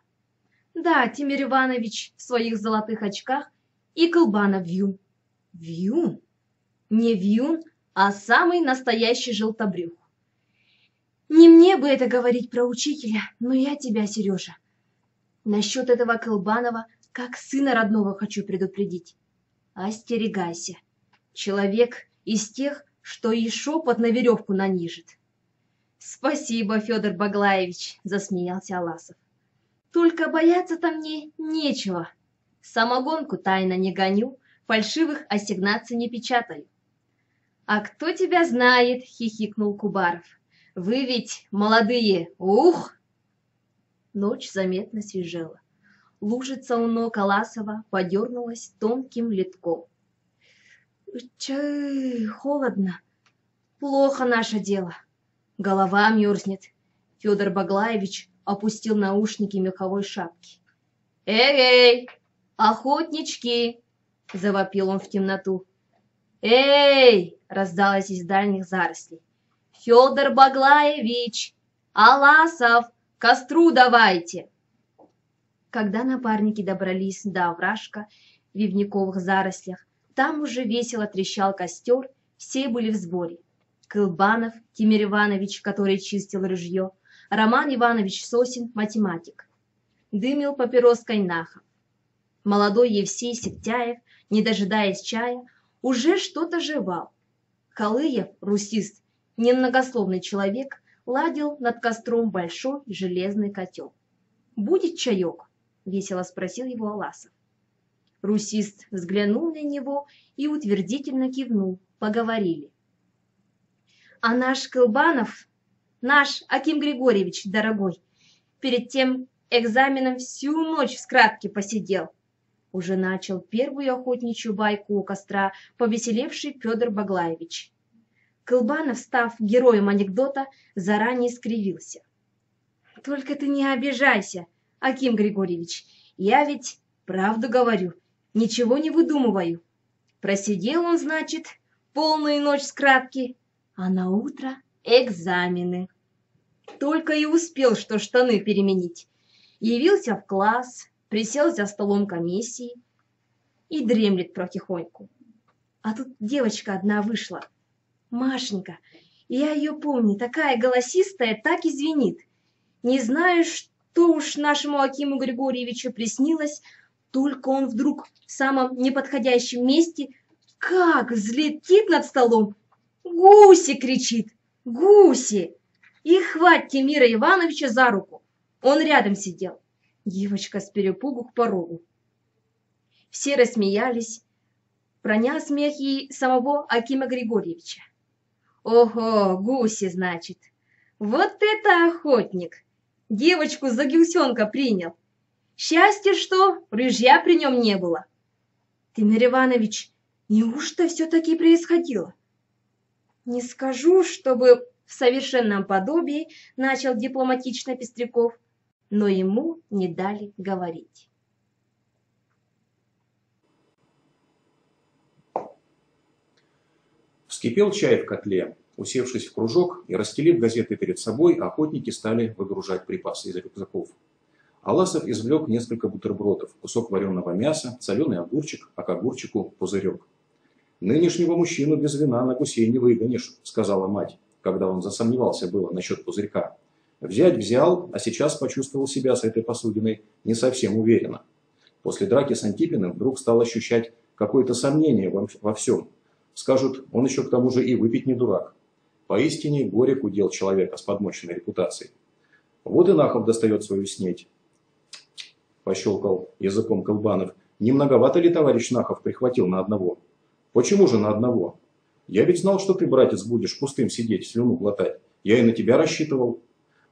Да, Тимир Иванович в своих золотых очках и Колбанов вьюн. Вьюн? Не вьюн, а самый настоящий желтобрюх. Не мне бы это говорить про учителя, но я тебя, Сережа. Насчет этого Колбанова, как сына родного, хочу предупредить. Остерегайся. Человек из тех, что и шепот на веревку нанижет. Спасибо, Федор Баглаевич, засмеялся Аласов. Только бояться-то мне нечего. Самогонку тайно не гоню, фальшивых ассигнаций не печатаю. А кто тебя знает, хихикнул Кубаров. Вы ведь молодые, ух! Ночь заметно свежела. Лужица у ног Аласова подернулась тонким литком. Холодно. Плохо наше дело. Голова мерзнет. Федор Баглаевич опустил наушники меховой шапки. «Эй, охотнички!» — завопил он в темноту. «Эй!» — раздалось из дальних зарослей. «Федор Баглаевич! Аласов! Костру давайте!» Когда напарники добрались до овражка в вивниковых зарослях, там уже весело трещал костер, все были в сборе. Колбанов, Тимир Иванович, который чистил ружье, Роман Иванович Сосин, математик. Дымил папироской Нахов. Молодой Евсей Сектяев, не дожидаясь чая, уже что-то жевал. Калыев, русист, немногословный человек, ладил над костром большой железный котел. «Будет чаек?» — весело спросил его Аласов. Русист взглянул на него и утвердительно кивнул. Поговорили. А наш Кылбанов, наш Аким Григорьевич, дорогой, перед тем экзаменом всю ночь в скратке посидел. Уже начал первую охотничью байку у костра повеселевший Федор Баглаевич. Кылбанов, став героем анекдота, заранее скривился. Только ты не обижайся, Аким Григорьевич, я ведь правду говорю, ничего не выдумываю. Просидел он, значит, полную ночь в скратке, а на утро экзамены. Только и успел, что штаны переменить. Явился в класс, присел за столом комиссии и дремлет потихоньку. А тут девочка одна вышла, Машенька, я ее помню, такая голосистая, так и звенит. Не знаю, что уж нашему Акиму Григорьевичу приснилось, только он вдруг в самом неподходящем месте как взлетит над столом. «Гуси!» кричит, «Гуси!» И хвать Тимира Ивановича за руку. Он рядом сидел. Девочка с перепугу к порогу. Все рассмеялись, пронял смех и самого Акима Григорьевича. Ого, гуси, значит. Вот это охотник. Девочку за гусенка принял. Счастье, что ружья при нем не было. Тимир Иванович, неужто все-таки происходило? Не скажу, чтобы в совершенном подобии начал дипломатично Пестряков, но ему не дали говорить. Вскипел чай в котле. Усевшись в кружок и расстелив газеты перед собой, охотники стали выгружать припасы из рюкзаков. Аласов извлек несколько бутербродов, кусок вареного мяса, соленый огурчик, а к огурчику пузырек. «Нынешнего мужчину без вина на гусей не выгонишь», — сказала мать, когда он засомневался было насчет пузырька. Взять взял, а сейчас почувствовал себя с этой посудиной не совсем уверенно. После драки с Антипиным вдруг стал ощущать какое-то сомнение во всем. Скажут, он еще к тому же и выпить не дурак. Поистине горек удел человека с подмоченной репутацией. Вот и Нахов достает свою снеть. Пощелкал языком Кылбанов. Не многовато ли товарищ Нахов прихватил на одного? Почему же на одного? Я ведь знал, что ты, братец, будешь пустым сидеть, слюну глотать. Я и на тебя рассчитывал.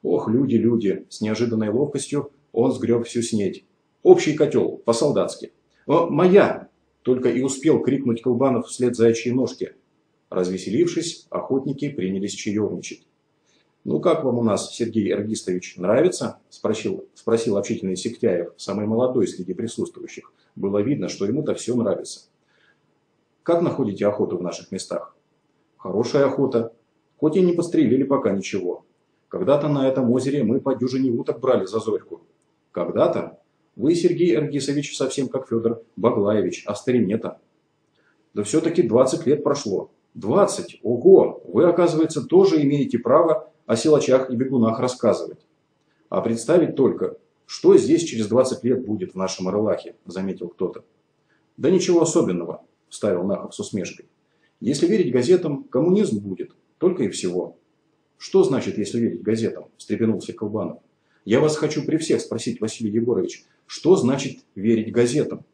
Ох, люди, люди. С неожиданной ловкостью он сгреб всю снеть. Общий котел, по-солдатски. Моя! Только и успел крикнуть Кылбанов вслед заячьей ножке. Развеселившись, охотники принялись чаевничать. «Ну как вам у нас, Сергей Эргистович, нравится?» – спросил общительный Сектяев, самый молодой среди присутствующих. Было видно, что ему-то все нравится. «Как находите охоту в наших местах?» «Хорошая охота. Хоть и не пострелили пока ничего. Когда-то на этом озере мы по дюжине уток брали за зорьку. Когда-то? Вы, Сергей Эргисович, совсем как Федор Баглаевич, а старине-то. Да все-таки 20 лет прошло. 20? Ого! Вы, оказывается, тоже имеете право о силачах и бегунах рассказывать. А представить только, что здесь через 20 лет будет в нашем Орлахе, заметил кто-то. Да ничего особенного, вставил Нахов с усмешкой. Если верить газетам, коммунизм будет, только и всего. Что значит, если верить газетам? Встрепенулся Кылбанов. Я вас хочу при всех спросить, Василий Егорович, что значит верить газетам?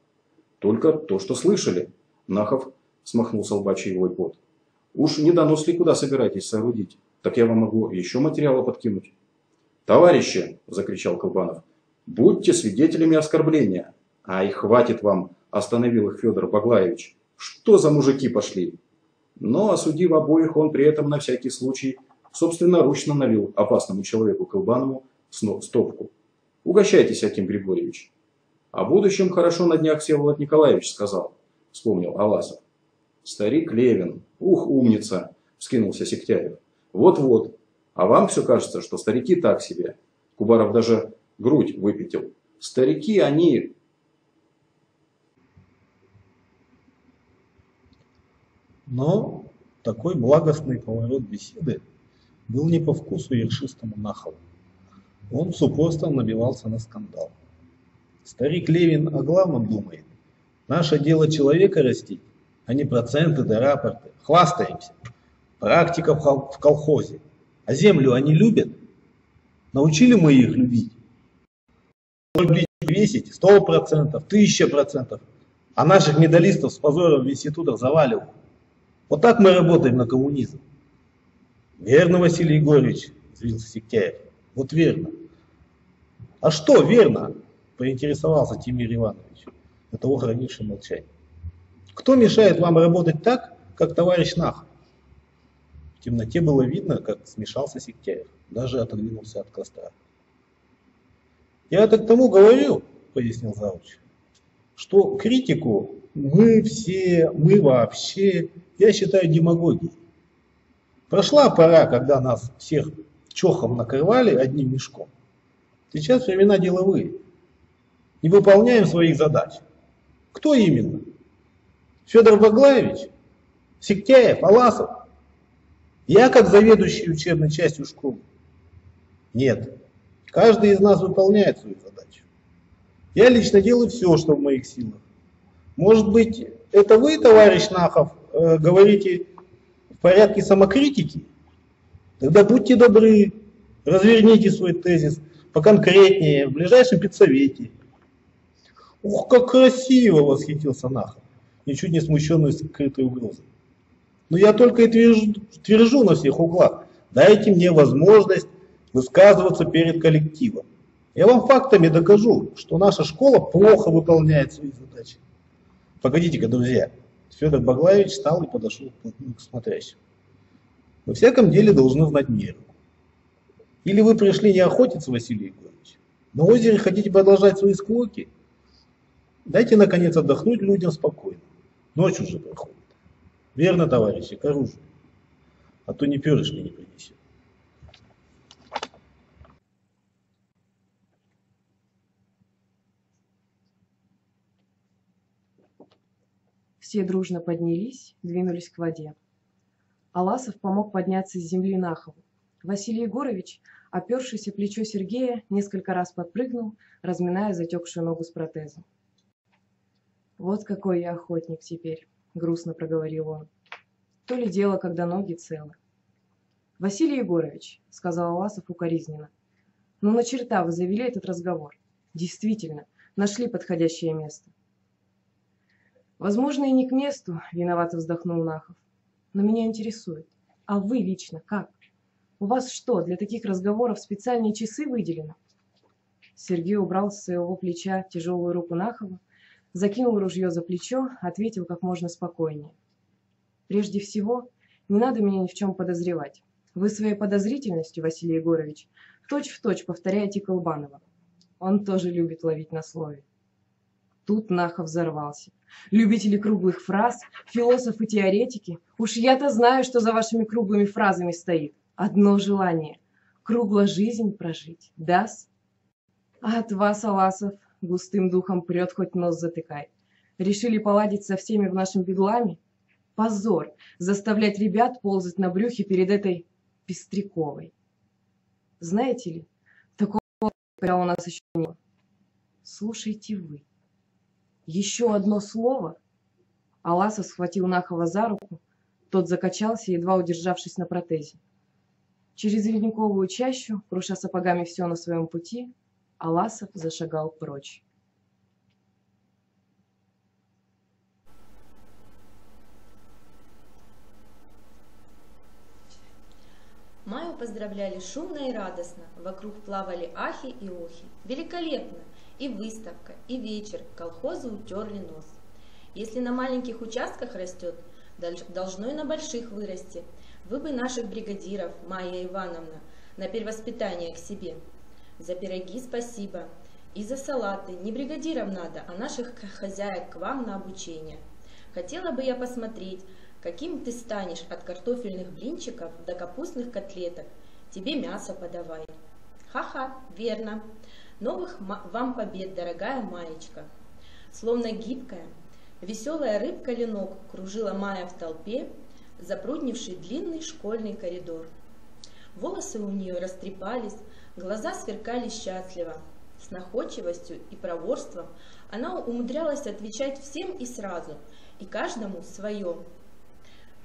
Только то, что слышали. Нахов смахнул с лба чаевой пот. Уж не донос ли куда собираетесь соорудить? Так я вам могу еще материала подкинуть. Товарищи, закричал Кылбанов, будьте свидетелями оскорбления. Ай, хватит вам, остановил их Федор Баглаевич. Что за мужики пошли? Но, осудив обоих, он при этом на всякий случай собственноручно налил опасному человеку Кылбанову стопку. Угощайтесь, Аким Григорьевич. О будущем хорошо на днях Всеволод Николаевич сказал, вспомнил Аласов. Старик Левин, ух, умница, вскинулся Сектяев. Вот-вот, а вам все кажется, что старики так себе. Кубаров даже грудь выпятил. Старики, они... Но такой благостный поворот беседы был не по вкусу ершистому Нахову. Он с упорством набивался на скандал. Старик Левин о главном думает. Наше дело человека растить, а не проценты да рапорты. Хвастаемся. Практика в колхозе. А землю они любят? Научили мы их любить? Весить 100%, 1000%. А наших медалистов с позором в институтах заваливают. Вот так мы работаем на коммунизм. Верно, Василий Егорович, взвился Сиктяев. Вот верно. А что верно? Поинтересовался Тимир Иванович, до того хранивший молчание. Кто мешает вам работать так, как товарищ Нахов? В темноте было видно, как смешался Сиктяев, даже отодвинулся от костра. Я это к тому говорю, пояснил завуч, что критику мы все, мы вообще, я считаю демагогией. Прошла пора, когда нас всех чохом накрывали одним мешком. Сейчас времена деловые. Не выполняем своих задач. Кто именно? Федор Баглаевич? Сиктяев? Аласов? Я как заведующий учебной частью школы? Нет. Каждый из нас выполняет свою задачу. Я лично делаю все, что в моих силах. Может быть, это вы, товарищ Нахов, говорите в порядке самокритики? Тогда будьте добры, разверните свой тезис поконкретнее в ближайшем педсовете. Ух, как красиво, восхитился Нахов, ничуть не смущенный скрытой угрозой. Но я только и твержу на всех углах. Дайте мне возможность высказываться перед коллективом. Я вам фактами докажу, что наша школа плохо выполняет свои задачи. Погодите-ка, друзья. Федор Баглаевич встал и подошел к смотрящим. Во всяком деле должны знать меру. Или вы пришли не охотиться, Василий Егорович? На озере хотите продолжать свои склоки? Дайте, наконец, отдохнуть людям спокойно. Ночь уже проходит. Верно, товарищи, к оружию. А то не перышки не принесет. Все дружно поднялись, двинулись к воде. Аласов помог подняться с земли Нахову. Василий Егорович, опершийся плечо Сергея, несколько раз подпрыгнул, разминая затекшую ногу с протезом. «Вот какой я охотник теперь», — грустно проговорил он. «То ли дело, когда ноги целы». «Василий Егорович», — сказал Аласов укоризненно, — «ну на черта вы завели этот разговор. Действительно, нашли подходящее место». «Возможно, и не к месту», — виновато вздохнул Нахов. «Но меня интересует. А вы лично как? У вас что, для таких разговоров специальные часы выделены?» Сергей убрал с своего плеча тяжелую руку Нахова, закинул ружье за плечо, ответил как можно спокойнее. «Прежде всего, не надо меня ни в чем подозревать. Вы своей подозрительностью, Василий Егорович, точь-в-точь повторяете Колбанова. Он тоже любит ловить на слове». Тут Нахов взорвался. «Любители круглых фраз, философы, теоретики, уж я-то знаю, что за вашими круглыми фразами стоит. Одно желание — кругло жизнь прожить, да-с? А от вас, Аласов, густым духом прет, хоть нос затыкай. Решили поладить со всеми в нашем бедламе? Позор заставлять ребят ползать на брюхе перед этой Пестряковой. Знаете ли, такого у нас еще не было. Слушайте вы. Еще одно слово». Аласов схватил Нахова за руку, тот закачался, едва удержавшись на протезе. Через ледниковую чащу, круша сапогами все на своем пути, Аласов зашагал прочь. Маю поздравляли шумно и радостно, вокруг плавали ахи и охи. Великолепно! И выставка, и вечер, колхозы утерли нос. Если на маленьких участках растет, должно и на больших вырасти. Вы бы наших бригадиров, Майя Ивановна, на перевоспитание к себе. За пироги спасибо, и за салаты. Не бригадиров надо, а наших хозяек к вам на обучение. Хотела бы я посмотреть, каким ты станешь от картофельных блинчиков до капустных котлеток. Тебе мясо подавай. Ха-ха, верно. Новых вам побед, дорогая Маечка. Словно гибкая, веселая рыбка-ленок кружила Майя в толпе, запруднивший длинный школьный коридор. Волосы у нее растрепались, глаза сверкали счастливо. С находчивостью и проворством она умудрялась отвечать всем и сразу, и каждому свое.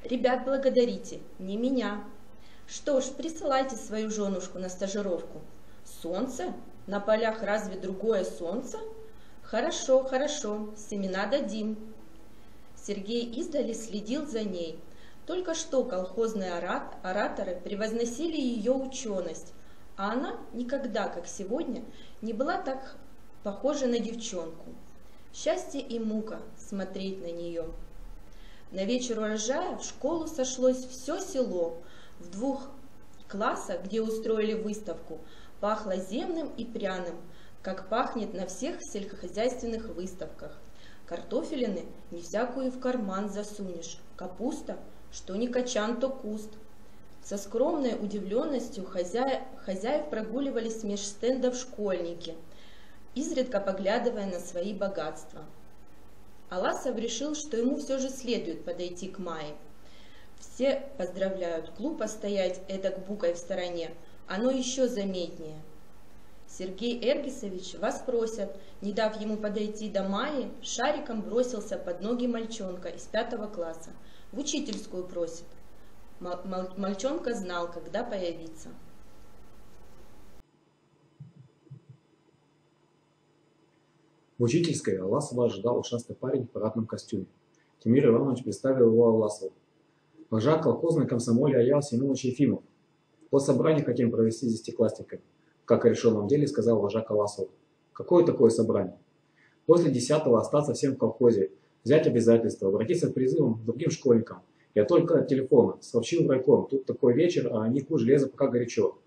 «Ребят, благодарите, не меня. Что ж, присылайте свою женушку на стажировку. Солнце? На полях разве другое солнце? Хорошо, хорошо, семена дадим. Сергей издали следил за ней. Только что колхозные ораторы превозносили ее ученость, а она никогда, как сегодня, не была так похожа на девчонку. Счастье и мука смотреть на нее. На вечер урожая в школу сошлось все село. В 2 классах, где устроили выставку, пахло земным и пряным, как пахнет на всех сельскохозяйственных выставках. Картофелины не всякую в карман засунешь, капуста, что ни качан, то куст. Со скромной удивленностью хозяев прогуливались меж стендов школьники, изредка поглядывая на свои богатства. Аласов решил, что ему все же следует подойти к Майе. Все поздравляют, глупо стоять эдак букой в стороне, оно еще заметнее. Сергей Эргисович вас просят, не дав ему подойти до Майи, шариком бросился под ноги мальчонка из 5 класса. В учительскую просит. Мальчонка знал, когда появиться. В учительской Аласова ожидал ушастый парень в парадном костюме. Тимир Иванович представил его Аласову. Вожак колхозной комсомоле Аял Семенович Ефимов. По собранию хотим провести с десятиклассниками. Как о решенном деле сказал вожак Аласову. Какое такое собрание? После 10-го остаться всем в колхозе, взять обязательства, обратиться с призывом к другим школьникам. Я только от телефона сообщил в райком, тут такой вечер, а они хуже железа, пока горячо.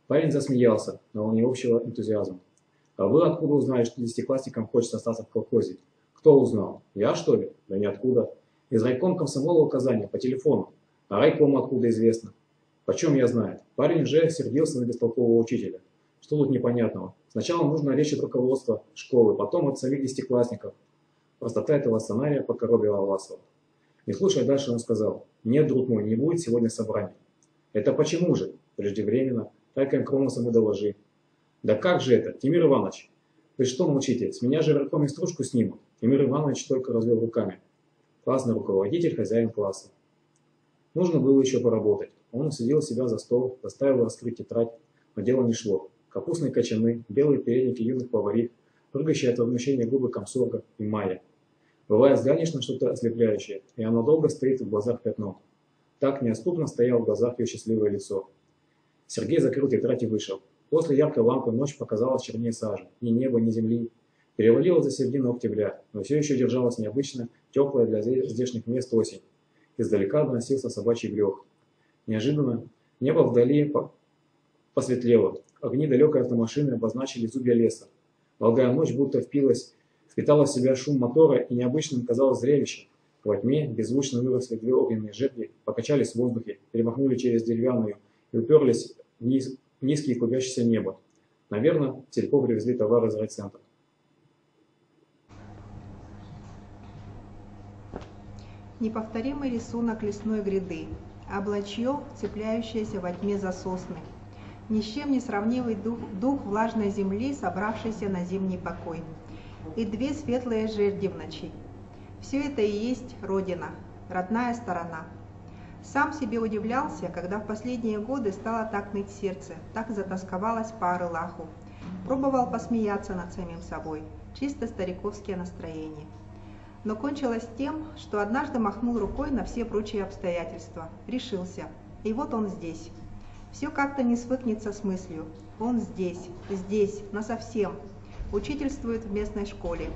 Парень засмеялся на волне общего энтузиазма. А вы откуда узнали, что десятиклассникам хочется остаться в колхозе? Кто узнал? Я, что ли? Да ниоткуда. Из райком комсомола указания по телефону. А райкому откуда известно? Почем я знаю? Парень уже сердился на бестолкового учителя. Что тут непонятного? Сначала нужно речь от руководства школы, потом от самих десятиклассников. Простота этого сценария покоробила Аласова. Не слушая дальше, он сказал: «Нет, друг мой, не будет сегодня собрания». «Это почему же?» «Преждевременно. Дай-ка им Кромусом и доложи». «Да как же это, Тимир Иванович? Вы что молчите? С меня же райком и стружку снимут». Тимир Иванович только развел руками. Классный руководитель, хозяин класса. Нужно было еще поработать. Он усадил себя за стол, заставил раскрыть тетрадь, но дело не шло. Капустные кочаны, белые передники юных поварих, прыгающие от возмущения губы комсорга и Майя. Бывает, взглянешь на что-то ослепляющее, и оно долго стоит в глазах пятном. Так неотступно стояло в глазах ее счастливое лицо. Сергей закрыл тетрадь и вышел. После яркой лампы ночь показалась чернее сажи. Ни неба, ни земли. Перевалило за середину октября, но все еще держалась необычно теплая для здешних мест осень. Издалека доносился собачий грёх. Неожиданно небо вдали посветлело. Огни далекой автомашины обозначили зубья леса. Волгая ночь будто впитала в себя шум мотора, и необычным казалось зрелище. Во тьме беззвучно выросли 2 огненные жерди, покачались в воздухе, перемахнули через деревянную и уперлись в низкие клубящееся небо. Наверное, в сельпо привезли товар из райцентра. Неповторимый рисунок лесной гряды, облачье, цепляющееся во тьме за сосны. Ни с чем не сравнимый дух влажной земли, собравшийся на зимний покой. И 2 светлые жерди в ночи. Все это и есть Родина, родная сторона. Сам себе удивлялся, когда в последние годы стало так ныть сердце, так затасковалось по Арылаху. Пробовал посмеяться над самим собой, чисто стариковские настроения. Но кончилось тем, что однажды махнул рукой на все прочие обстоятельства, решился, и вот он здесь. Все как-то не свыкнется с мыслью. Он здесь, насовсем, учительствует в местной школе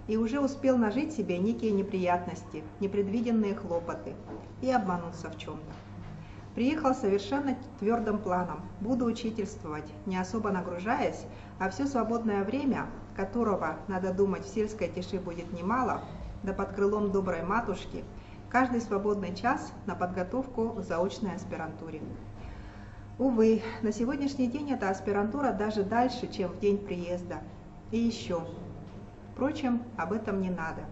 и уже успел нажить себе некие неприятности, непредвиденные хлопоты и обмануться в чем-то. Приехал совершенно твердым планом, буду учительствовать, не особо нагружаясь, а все свободное время, которого, надо думать, в сельской тиши будет немало, да под крылом доброй матушки, каждый свободный час на подготовку к заочной аспирантуре. Увы, на сегодняшний день эта аспирантура даже дальше, чем в день приезда. И еще. Впрочем, об этом не надо.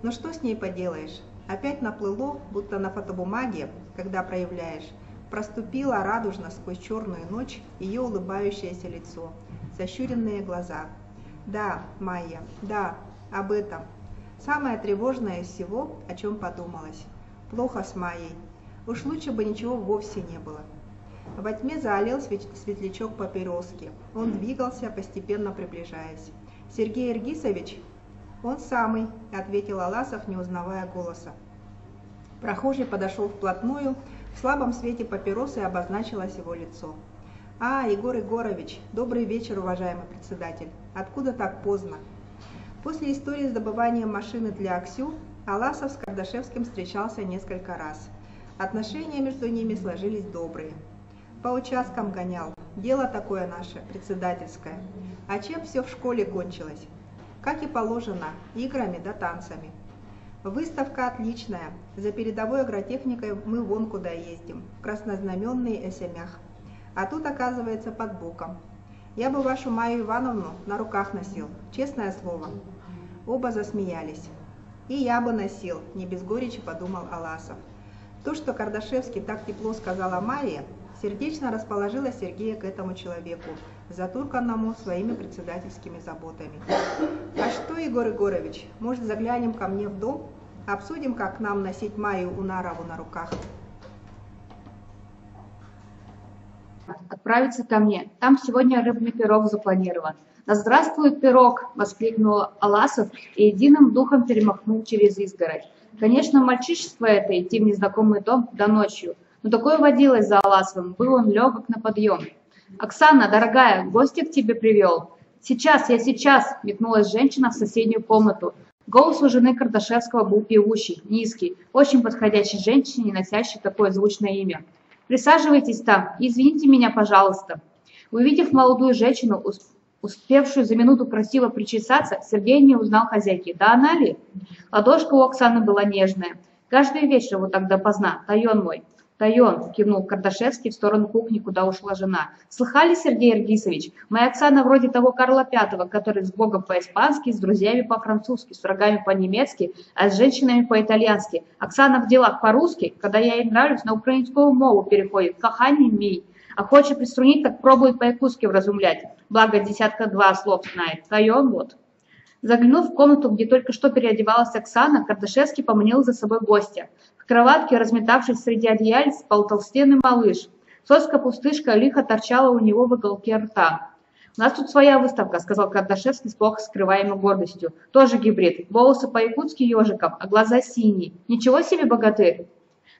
Но что с ней поделаешь? Опять наплыло, будто на фотобумаге, когда проявляешь, проступило радужно сквозь черную ночь ее улыбающееся лицо, сощуренные глаза. Да, Майя, да, об этом. Самое тревожное из всего, о чем подумалось. Плохо с Майей. Уж лучше бы ничего вовсе не было. Во тьме заолел светлячок папироски. Он двигался, постепенно приближаясь. Сергей Эргисович «Он самый», — ответил Аласов, не узнавая голоса. Прохожий подошел вплотную, в слабом свете папиросы обозначилось его лицо. «А, Егор Егорович, добрый вечер, уважаемый председатель. Откуда так поздно?» После истории с добыванием машины для Аксю Аласов с Кардашевским встречался несколько раз. Отношения между ними сложились добрые. По участкам гонял. Дело такое наше, председательское. А чем все в школе кончилось? Как и положено, играми да танцами. Выставка отличная. За передовой агротехникой мы вон куда ездим, в краснознаменный Эсемях. А тут, оказывается, под боком. Я бы вашу Майю Ивановну на руках носил, честное слово. Оба засмеялись. И я бы носил, не без горечи подумал Аласов. То, что Кардашевский так тепло сказал о Майе, сердечно расположило Сергея к этому человеку, затурканному своими председательскими заботами. А что, Егор Егорович, может, заглянем ко мне в дом? Обсудим, как нам носить Майю Унарову на руках. Отправиться ко мне. Там сегодня рыбный пирог запланирован. «Да здравствует пирог!» — воскликнул Аласов и единым духом перемахнул через изгородь. Конечно, мальчишество это — идти в незнакомый дом до ночью. Но такое водилось за Аласовым, был он легок на подъем. «Оксана, дорогая, гостя к тебе привел». «Сейчас, я сейчас!» — метнулась женщина в соседнюю комнату. Голос у жены Кардашевского был певучий, низкий, очень подходящий женщине, носящей такое звучное имя. «Присаживайтесь там и извините меня, пожалуйста». Увидев молодую женщину, успевшую за минуту красиво причесаться, Сергей не узнал хозяйки. Да она ли? Ладошка у Оксаны была нежная. «Каждый вечер вот так допоздна, Тайон мой». «Тайон», — кивнул Кардашевский в сторону кухни, куда ушла жена. «Слыхали, Сергей Аргисович, моя Оксана вроде того Карла V, который с Богом по-испански, с друзьями по-французски, с врагами по-немецки, а с женщинами по-итальянски. Оксана в делах по-русски, когда я ей нравлюсь, на украинскую мову переходит, кахани мий. А хочет приструнить, так пробует по-якутски вразумлять. Благо, 10-2 слов знает. Тайон вот». Заглянув в комнату, где только что переодевалась Оксана, Кардашевский поманил за собой гостя. В кроватке, разметавшись среди одеяльц, спал толстенный малыш. Соска-пустышка лихо торчала у него в уголке рта. «У нас тут своя выставка», — сказал Кардашевский с плохо скрываемой гордостью. «Тоже гибрид. Волосы по-якутски ежиком, а глаза синие. Ничего себе, богатырь!»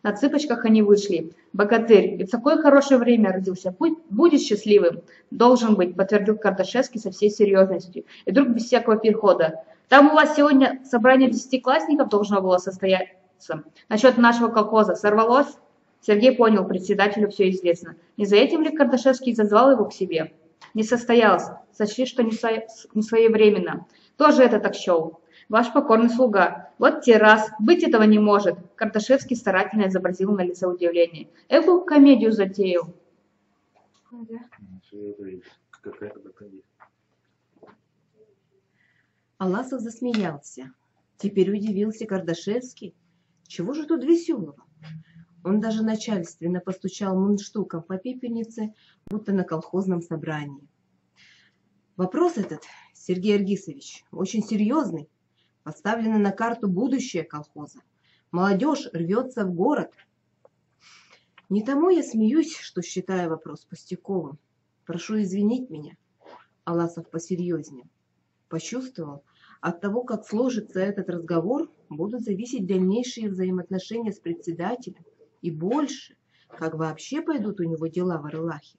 На цыпочках они вышли. «Богатырь, и в такое хорошее время родился. Будешь счастливым». «Должен быть», — подтвердил Кардашевский со всей серьезностью. И вдруг без всякого перехода. «Там у вас сегодня собрание 10-классников должно было состояться. Насчет нашего колхоза сорвалось?» Сергей понял, председателю все известно. Не за этим ли Кардашевский зазвал его к себе? «Не состоялось. Сочли, что не своевременно. Тоже это так счел. Ваш покорный слуга. Вот те раз. Быть этого не может». Кардашевский старательно изобразил на лице удивление. «Эку комедию затеял». Аласов засмеялся. Теперь удивился Кардашевский. Чего же тут веселого? Он даже начальственно постучал мундштуком по пепельнице, будто на колхозном собрании. Вопрос этот, Сергей Аргисович, очень серьезный. Поставлено на карту будущее колхоза. Молодежь рвется в город. Не тому я смеюсь, что считаю вопрос пустяковым. Прошу извинить меня. Аласов посерьезнее. Почувствовал, от того, как сложится этот разговор, будут зависеть дальнейшие взаимоотношения с председателем и больше, как вообще пойдут у него дела в Орлахе.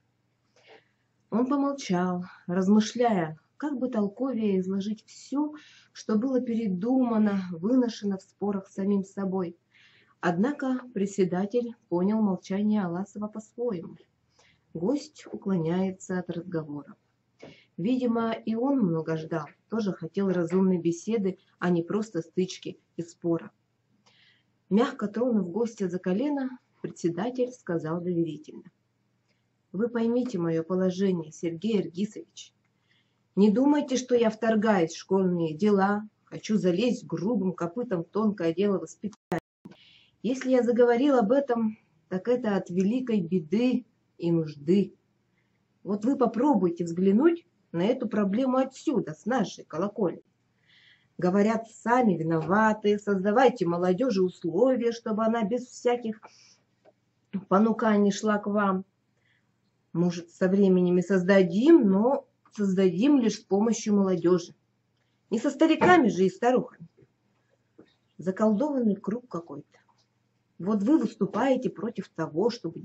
Он помолчал, размышляя, как бы толковее изложить все, что было передумано, выношено в спорах с самим собой. Однако председатель понял молчание Аласова по-своему. Гость уклоняется от разговора. Видимо, и он много ждал, тоже хотел разумной беседы, а не просто стычки и спора. Мягко тронув гостя за колено, председатель сказал доверительно. «Вы поймите мое положение, Сергей Аргисович. Не думайте, что я вторгаюсь в школьные дела, хочу залезть грубым копытом в тонкое дело воспитания. Если я заговорил об этом, так это от великой беды и нужды. Вот вы попробуйте взглянуть на эту проблему отсюда, с нашей колокольни. Говорят, сами виноваты, создавайте молодежи условия, чтобы она без всяких понуканий шла к вам. Может, со временем и создадим, но создадим лишь с помощью молодежи. Не со стариками же и старухами. Заколдованный круг какой-то. Вот вы выступаете против того, чтобы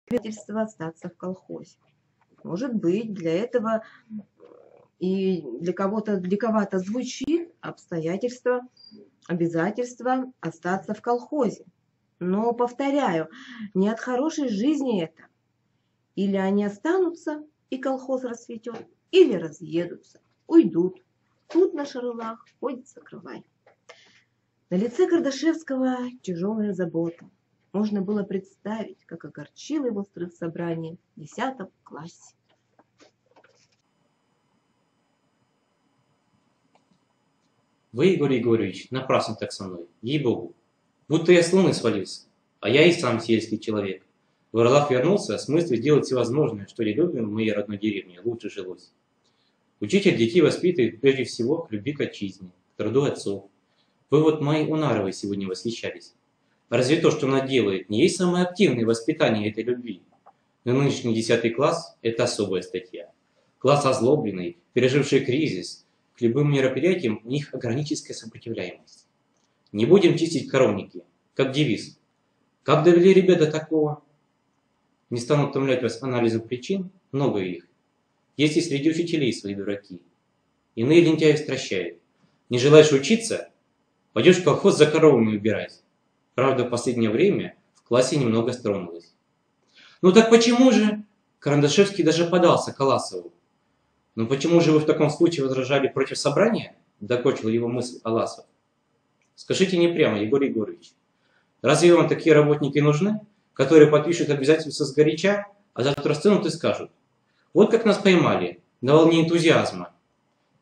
действительно остаться в колхозе. Может быть, для этого и для кого-то диковато звучит обстоятельство, обязательство остаться в колхозе. Но, повторяю, не от хорошей жизни это. Или они останутся, и колхоз расцветет, или разъедутся, уйдут. Тут на шарулах ходит закрывай. На лице Кардашевского тяжелая забота. Можно было представить, как огорчил его срыв собрания в 10 классе. Вы, Егор Егорович, напрасно так со мной, ей-богу. Будто я с луны свалился, а я и сам сельский человек. В Орлах вернулся с мыслью сделать всевозможное, что ребенкам в моей родной деревне лучше жилось. Учитель детей воспитывает прежде всего к любви к отчизне, к труду отцов. Вы вот моей Унаровой сегодня восхищались. Разве то, что она делает, не есть самое активное воспитание этой любви? Но нынешний 10 класс – это особая статья. Класс озлобленный, переживший кризис. К любым мероприятиям у них ограническая сопротивляемость. Не будем чистить коровники, как девиз. Как довели ребята такого? Не стану утомлять вас анализом причин, много их. Есть и среди учителей свои дураки. Иные лентяи стращают. Не желаешь учиться? Пойдешь в колхоз за коровами убирать. Правда, в последнее время в классе немного стронулось. Ну так почему же? Карандашевский даже подался к Аласову. Но почему же вы в таком случае возражали против собрания? Докончил его мысль Аласов. Скажите мне прямо, Егор Егорович, разве вам такие работники нужны, которые подпишут обязательства сгоряча, а завтра стынут и скажут: вот как нас поймали, на волне энтузиазма.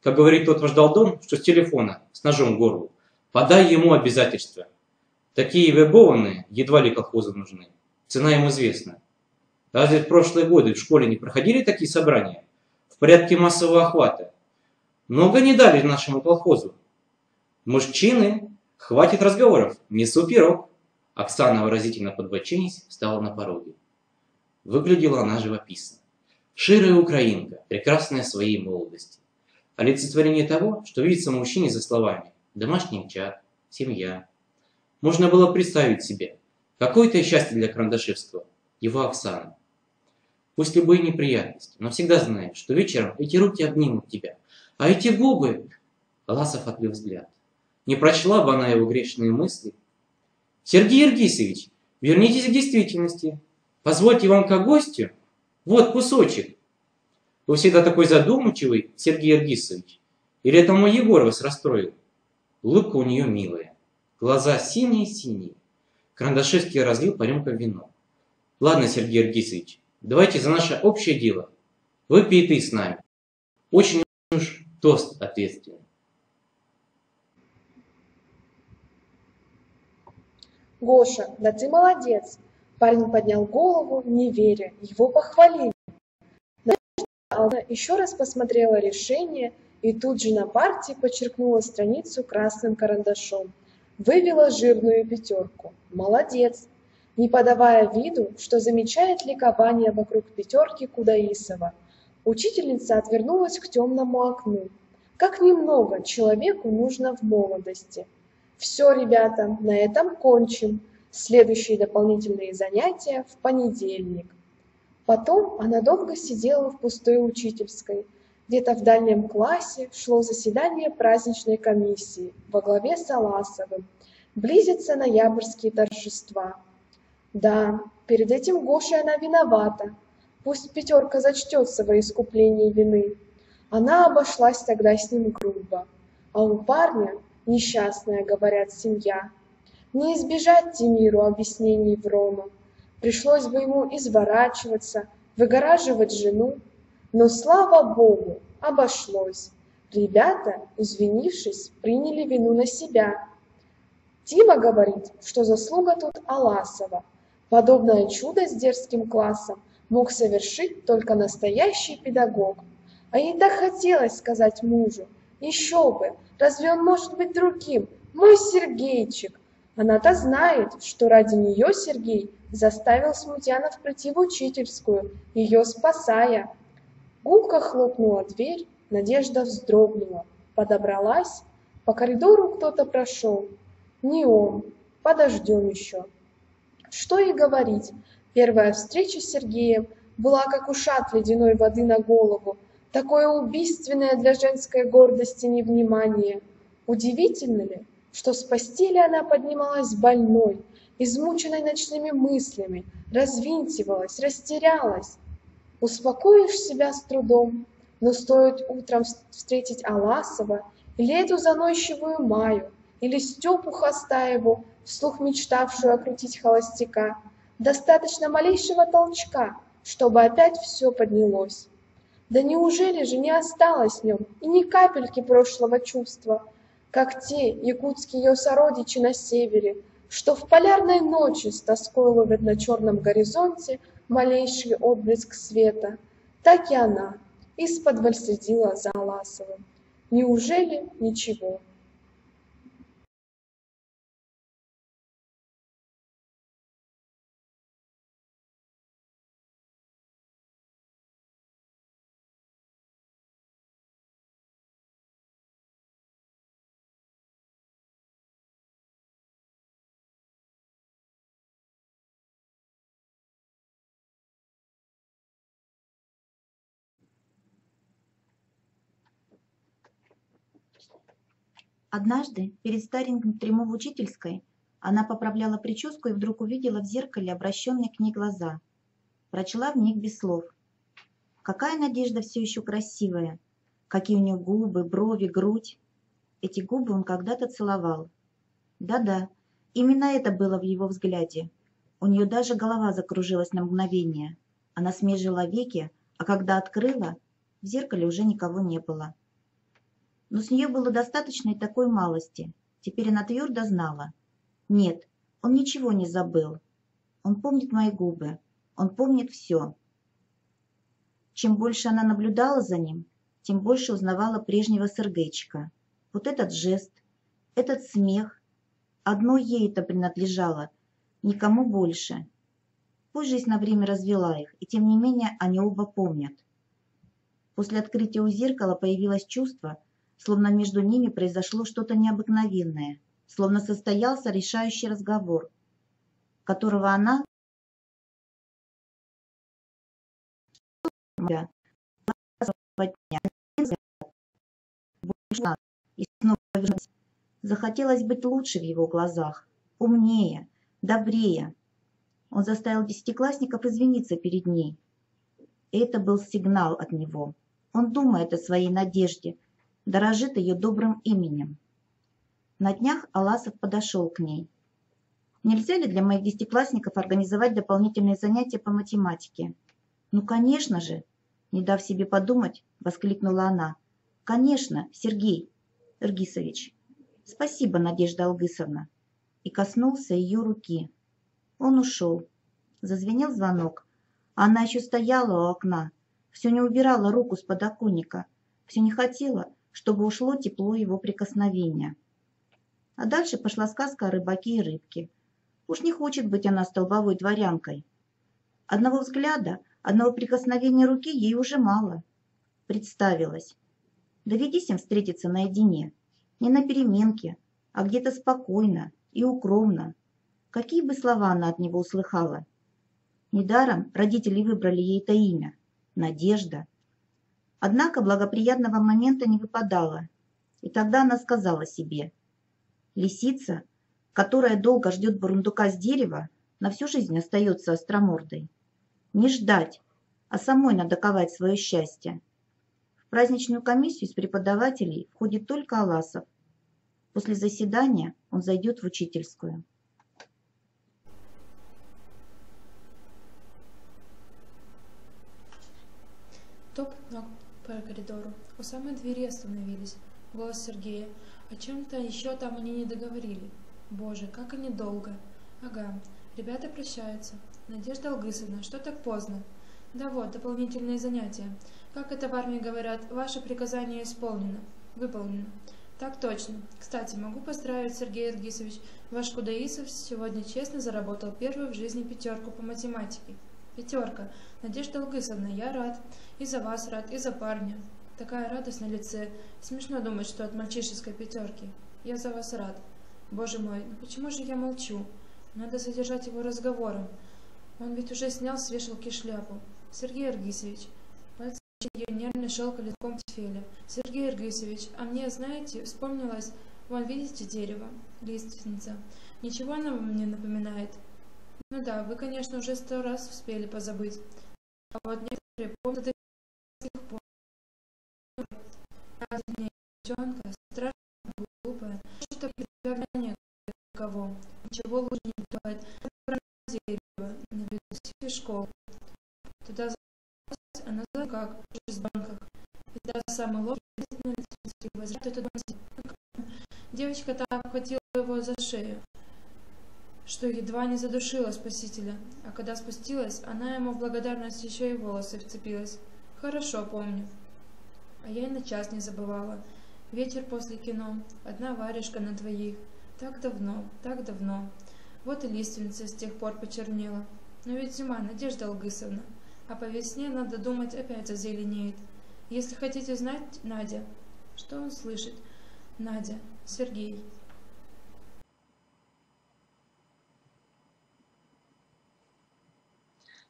Как говорит тот ваш долдон, что с телефона, с ножом в горло, подай ему обязательства. Такие вербованные едва ли колхозу нужны. Цена им известна. Разве в прошлые годы в школе не проходили такие собрания? В порядке массового охвата. Много не дали нашему колхозу. Мужчины, хватит разговоров, несу пирог. Оксана, выразительно подбоченясь, встала на пороге. Выглядела она живописно. Ширая украинка, прекрасная в своей молодости. Олицетворение того, что видится мужчине за словами: домашний очаг, семья. Можно было представить себе, какое-то счастье для Карандашевского, его Оксана. Пусть любые неприятности, но всегда знаешь, что вечером эти руки обнимут тебя, а эти губы... Ласов отвел взгляд. Не прочла бы она его грешные мысли. Сергей Ергисович, вернитесь к действительности. Позвольте вам как гостю. Вот кусочек. Вы всегда такой задумчивый, Сергей Ергисович. Или это мой Егор вас расстроил? Улыбка у нее милая. Глаза синие-синие. Карандашевский разлил по рюмкам вино. Ладно, Сергей Ергисович, давайте за наше общее дело. Выпей ты с нами. Очень уж тост ответственный. Гоша, да ты молодец. Парень поднял голову, не веря, его похвалили. Надежда еще раз посмотрела решение и тут же на партии подчеркнула страницу красным карандашом. Вывела жирную 5. Молодец. Не подавая виду, что замечает ликование вокруг 5 Кудаисова, учительница отвернулась к темному окну. Как немного человеку нужно в молодости. Все, ребята, на этом кончим. Следующие дополнительные занятия в понедельник. Потом она долго сидела в пустой учительской. Где-то в дальнем классе шло заседание праздничной комиссии во главе с Аласовым. Близятся ноябрьские торжества. Да, перед этим Гошей она виновата. Пусть 5 зачтется во искуплении вины. Она обошлась тогда с ним грубо. А у парня несчастная, говорят, семья. Не избежать Тимиру объяснений Врону. Пришлось бы ему изворачиваться, выгораживать жену. Но, слава Богу, обошлось. Ребята, извинившись, приняли вину на себя. Тима говорит, что заслуга тут Аласова. Подобное чудо с дерзким классом мог совершить только настоящий педагог. А ей так хотелось сказать мужу: еще бы, разве он может быть другим? Мой Сергейчик. Она-то знает, что ради нее Сергей заставил Смутьянов прийти в учительскую, ее спасая. Гулко хлопнула дверь, Надежда вздрогнула, подобралась. По коридору кто-то прошел. Не он, подождем еще. Что и говорить, первая встреча с Сергеем была как ушат ледяной воды на голову, такое убийственное для женской гордости невнимание. Удивительно ли, что с постели она поднималась больной, измученной ночными мыслями, развинтивалась, растерялась. Успокоишь себя с трудом, но стоит утром встретить Аласова или эту заносчивую Маю, или Степу Хастаеву, вслух мечтавшую окрутить холостяка, достаточно малейшего толчка, чтобы опять все поднялось. Да неужели же не осталось в нем и ни капельки прошлого чувства, как те якутские ее сородичи на севере, что в полярной ночи с тоской ловят на черном горизонте малейший отблеск света, так и она исподволь следила за Аласовым. Неужели ничего? Однажды, перед стареньким трюмо в учительской, она поправляла прическу и вдруг увидела в зеркале обращенные к ней глаза. Прочла в них без слов. Какая Надежда все еще красивая! Какие у нее губы, брови, грудь! Эти губы он когда-то целовал. Да-да, именно это было в его взгляде. У нее даже голова закружилась на мгновение. Она смежила веки, а когда открыла, в зеркале уже никого не было. Но с нее было достаточно и такой малости. Теперь она твердо знала. Нет, он ничего не забыл. Он помнит мои губы. Он помнит все. Чем больше она наблюдала за ним, тем больше узнавала прежнего Сергейчика. Вот этот жест, этот смех. Одно ей это принадлежало, никому больше. Пусть жизнь на время развела их, и тем не менее они оба помнят. После открытия у зеркала появилось чувство, словно между ними произошло что-то необыкновенное, словно состоялся решающий разговор, которого она и снова захотелось быть лучше в его глазах, умнее, добрее. Он заставил десятиклассников извиниться перед ней. И это был сигнал от него. Он думает о своей Надежде, дорожит ее добрым именем. На днях Аласов подошел к ней. «Нельзя ли для моих десятиклассников организовать дополнительные занятия по математике?» «Ну, конечно же!» Не дав себе подумать, воскликнула она. «Конечно, Сергей Иргисович!» «Спасибо, Надежда Алгысовна!» И коснулся ее руки. Он ушел. Зазвенел звонок. А она еще стояла у окна, все не убирала руку с подоконника, все не хотела, чтобы ушло тепло его прикосновения. А дальше пошла сказка о рыбаке и рыбке. Уж не хочет быть она столбовой дворянкой. Одного взгляда, одного прикосновения руки ей уже мало. Представилось. Доведись им встретиться наедине, не на переменке, а где-то спокойно и укромно. Какие бы слова она от него услыхала. Недаром родители выбрали ей это имя – Надежда. Однако благоприятного момента не выпадало, и тогда она сказала себе: лисица, которая долго ждет бурундука с дерева, на всю жизнь остается остромордой. Не ждать, а самой надо ковать свое счастье. В праздничную комиссию из преподавателей входит только Аласов. После заседания он зайдет в учительскую. Топ ног по коридору. У самой двери остановились. Голос Сергея. О чем-то еще там они не договорили. Боже, как они долго. Ага, ребята прощаются. Надежда Алгысовна, что так поздно? Да вот, дополнительные занятия. Как это в армии говорят, ваше приказание исполнено. Выполнено. Так точно. Кстати, могу поздравить, Сергей Иргисович. Ваш Кудаисов сегодня честно заработал первую в жизни 5 по математике. 5. Надежда Алгысовна, я рад. И за вас рад, и за парня. Такая радость на лице. Смешно думать, что от мальчишеской пятерки. Я за вас рад. Боже мой, ну почему же я молчу? Надо задержать его разговором. Он ведь уже снял с вешалки шляпу. Сергей Аргисович. Пальцы ее нервно шелкали в портфеля. Сергей Аргисович, а мне, знаете, вспомнилось... Вон, видите дерево? Лиственница. Ничего она мне напоминает? Ну да, вы, конечно, уже 100 раз успели позабыть. А вот некоторые помнят до сих пор. Девчонка, страшно глупая. Что приготовление кого? Ничего лучше не бывает. Дерево, на виду школы. Туда залазить, а назад как? В банках. И та самая ловкая возврат этот девочка так обхватила его за шею, что едва не задушила спасителя, а когда спустилась, она ему в благодарность еще и волосы вцепилась. Хорошо помню. А я и на час не забывала. Вечер после кино, одна варежка на двоих. Так давно, так давно. Вот и лиственница с тех пор почернела. Но ведь зима, Надежда Алгысовна, а по весне, надо думать, опять зазеленеет. Если хотите знать, Надя, что он слышит? Надя, Сергей.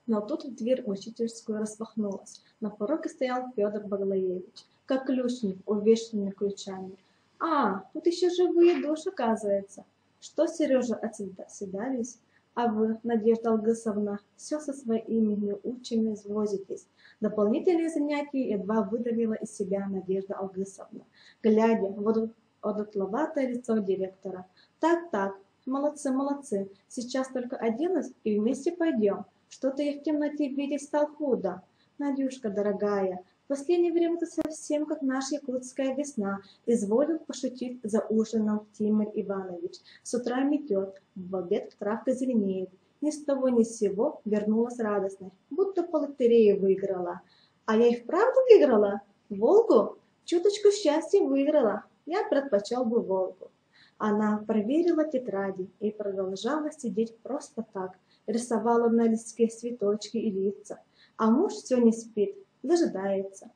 Но тут дверь в учительскую распахнулась. На пороге стоял Федор Баглаевич, как ключник, увешанный ключами. А, тут еще живые души, оказывается. Что, Сережа, отседались? А вы, Надежда Алгысовна, все со своими неучими взвозитесь. Дополнительные занятия едва выдавила из себя Надежда Алгысовна, глядя в одутловатое лицо директора. Так, молодцы, молодцы, сейчас только оденусь и вместе пойдем. Что-то я в темноте видеть стал худо. Надюшка, дорогая, в последнее время ты совсем как наша якутская весна, изволил пошутить за ужином Тимур Иванович. С утра метет, в обед травка зеленеет. Ни с того ни с сего вернулась радостной, будто по лотерее выиграла. А я и вправду выиграла? Волгу? Чуточку счастья выиграла. Я предпочел бы Волгу. Она проверила тетради и продолжала сидеть просто так. Рисовала на листке цветочки и лица. А муж все не спит, дожидается.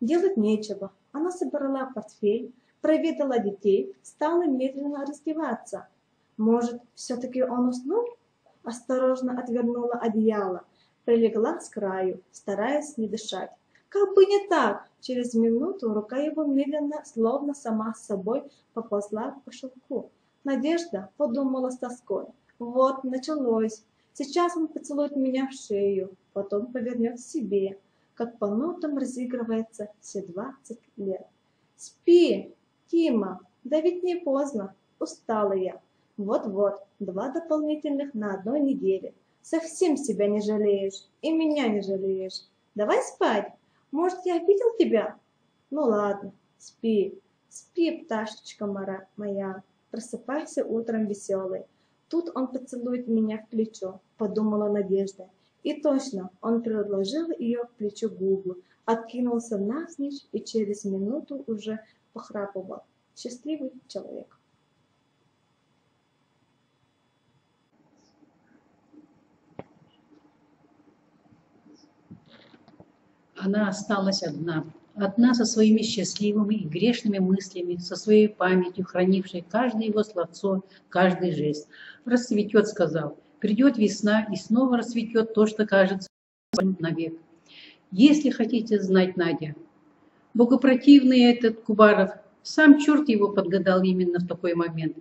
Делать нечего. Она собрала портфель, проведала детей, стала медленно раздеваться. Может, все-таки он уснул? Осторожно отвернула одеяло, прилегла с краю, стараясь не дышать. Как бы не так! Через минуту рука его медленно, словно сама с собой, поползла по шелку. Надежда подумала с тоской. Вот, началось. Сейчас он поцелует меня в шею, потом повернет к себе, как по нотам разыгрывается все 20 лет. Спи, Тима, да ведь не поздно, устала я. Вот-вот, 2 дополнительных на одной неделе. Совсем себя не жалеешь и меня не жалеешь. Давай спать, может, я обидел тебя? Ну ладно, спи, спи, пташечка моя, просыпайся утром веселой. Тут он поцелует меня в плечо, подумала Надежда. И точно, он приложил ее к плечу губы, откинулся навзничь и через минуту уже похрапывал. Счастливый человек. Она осталась одна со своими счастливыми и грешными мыслями, со своей памятью, хранившей каждое его словцо, каждый жест. «Расцветет», — сказал, — «придет весна, и снова расцветет то, что кажется навек». Если хотите знать, Надя, богопротивный этот Кубаров, сам черт его подгадал именно в такой момент.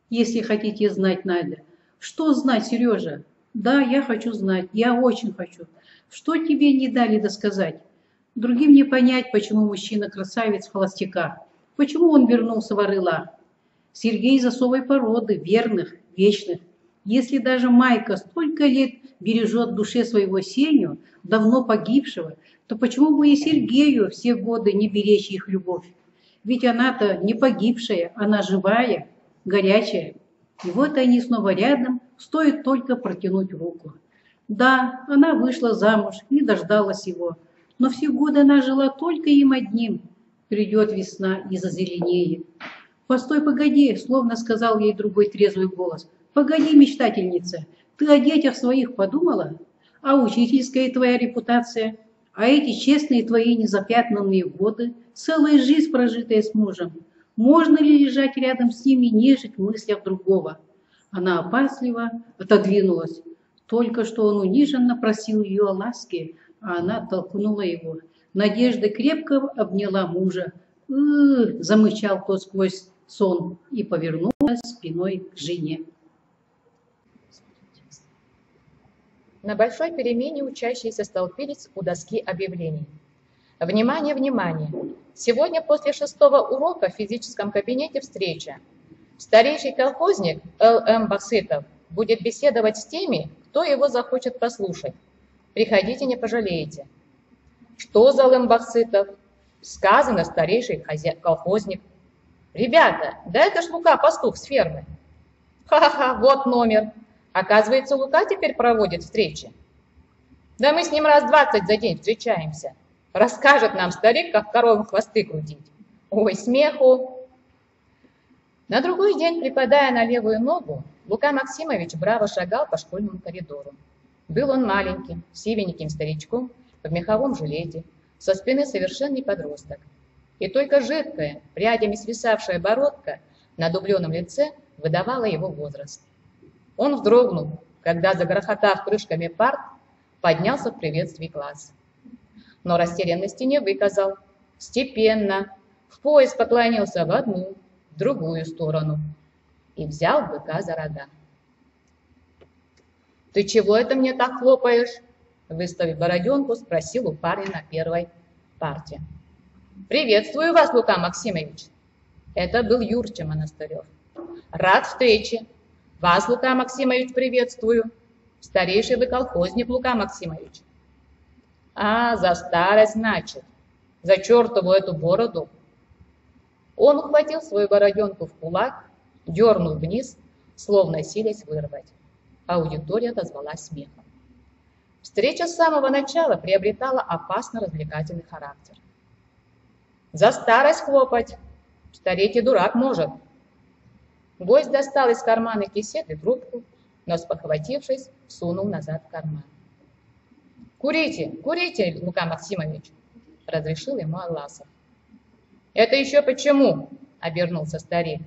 Если хотите знать, Надя, что знать, Сережа? Да, я хочу знать, я очень хочу. Что тебе не дали досказать? Другим не понять, почему мужчина красавец в холостяках, почему он вернулся в Орыла. Сергей из особой породы, верных, вечных. Если даже Майка столько лет бережет в душе своего Сеню, давно погибшего, то почему бы и Сергею все годы не беречь их любовь? Ведь она-то не погибшая, она живая, горячая. И вот они снова рядом, стоит только протянуть руку. Да, она вышла замуж, не дождалась его, но все годы она жила только им одним. Придет весна и зазеленеет. «Постой, погоди», словно сказал ей другой трезвый голос. «Погоди, мечтательница, ты о детях своих подумала? А учительская твоя репутация? А эти честные твои незапятнанные годы, целая жизнь, прожитая с мужем, можно ли лежать рядом с ними и нежить в мыслях другого? Она опасливо отодвинулась. Только что он униженно просил ее о ласке, а она оттолкнула его. Надежда крепко обняла мужа. Замычал тот сквозь сон и повернулась спиной к жене. На большой перемене учащиеся столпились у доски объявлений. Внимание, внимание! Сегодня после 6-го урока в физическом кабинете встреча. Старейший колхозник Л.М. Баксытов будет беседовать с теми, кто его захочет послушать. Приходите, не пожалеете. Что за Л.М. Баксытов? Сказано, старейший колхозник. Ребята, да это ж Лука, пастух с фермы. Ха-ха-ха, вот номер. Оказывается, Лука теперь проводит встречи. Да мы с ним раз 20 за день встречаемся. Расскажет нам старик, как коровам хвосты крутить. Ой, смеху. На другой день, припадая на левую ногу, Лука Максимович браво шагал по школьному коридору. Был он маленьким, сивеньким старичком, в меховом жилете, со спины совершенный подросток. И только жидкая, прядями свисавшая бородка на дубленом лице выдавала его возраст. Он вздрогнул, когда, загрохотав крышками парт, поднялся в приветствии класса. Но растерянности не выказал. Степенно, в пояс поклонился в одну, в другую сторону и взял быка за рога. «Ты чего это мне так хлопаешь?» Выставив бороденку, спросил у парня на первой парте. «Приветствую вас, Лука Максимович!» Это был Юрча Монастырев. «Рад встрече! Вас, Лука Максимович, приветствую! Старейший вы колхозник, Лука Максимович!» «А, за старость, значит! За чертову эту бороду!» Он ухватил свою бороденку в кулак, дернул вниз, словно силясь вырвать. Аудитория отозвалась смехом. Встреча с самого начала приобретала опасно-развлекательный характер. «За старость хлопать! Стареть и дурак может!» Гость достал из кармана кисет и трубку, но, спохватившись, сунул назад в карман. «Курите, курите, Лука Максимович!» — разрешил ему Алласов. «Это еще почему?» — обернулся старик.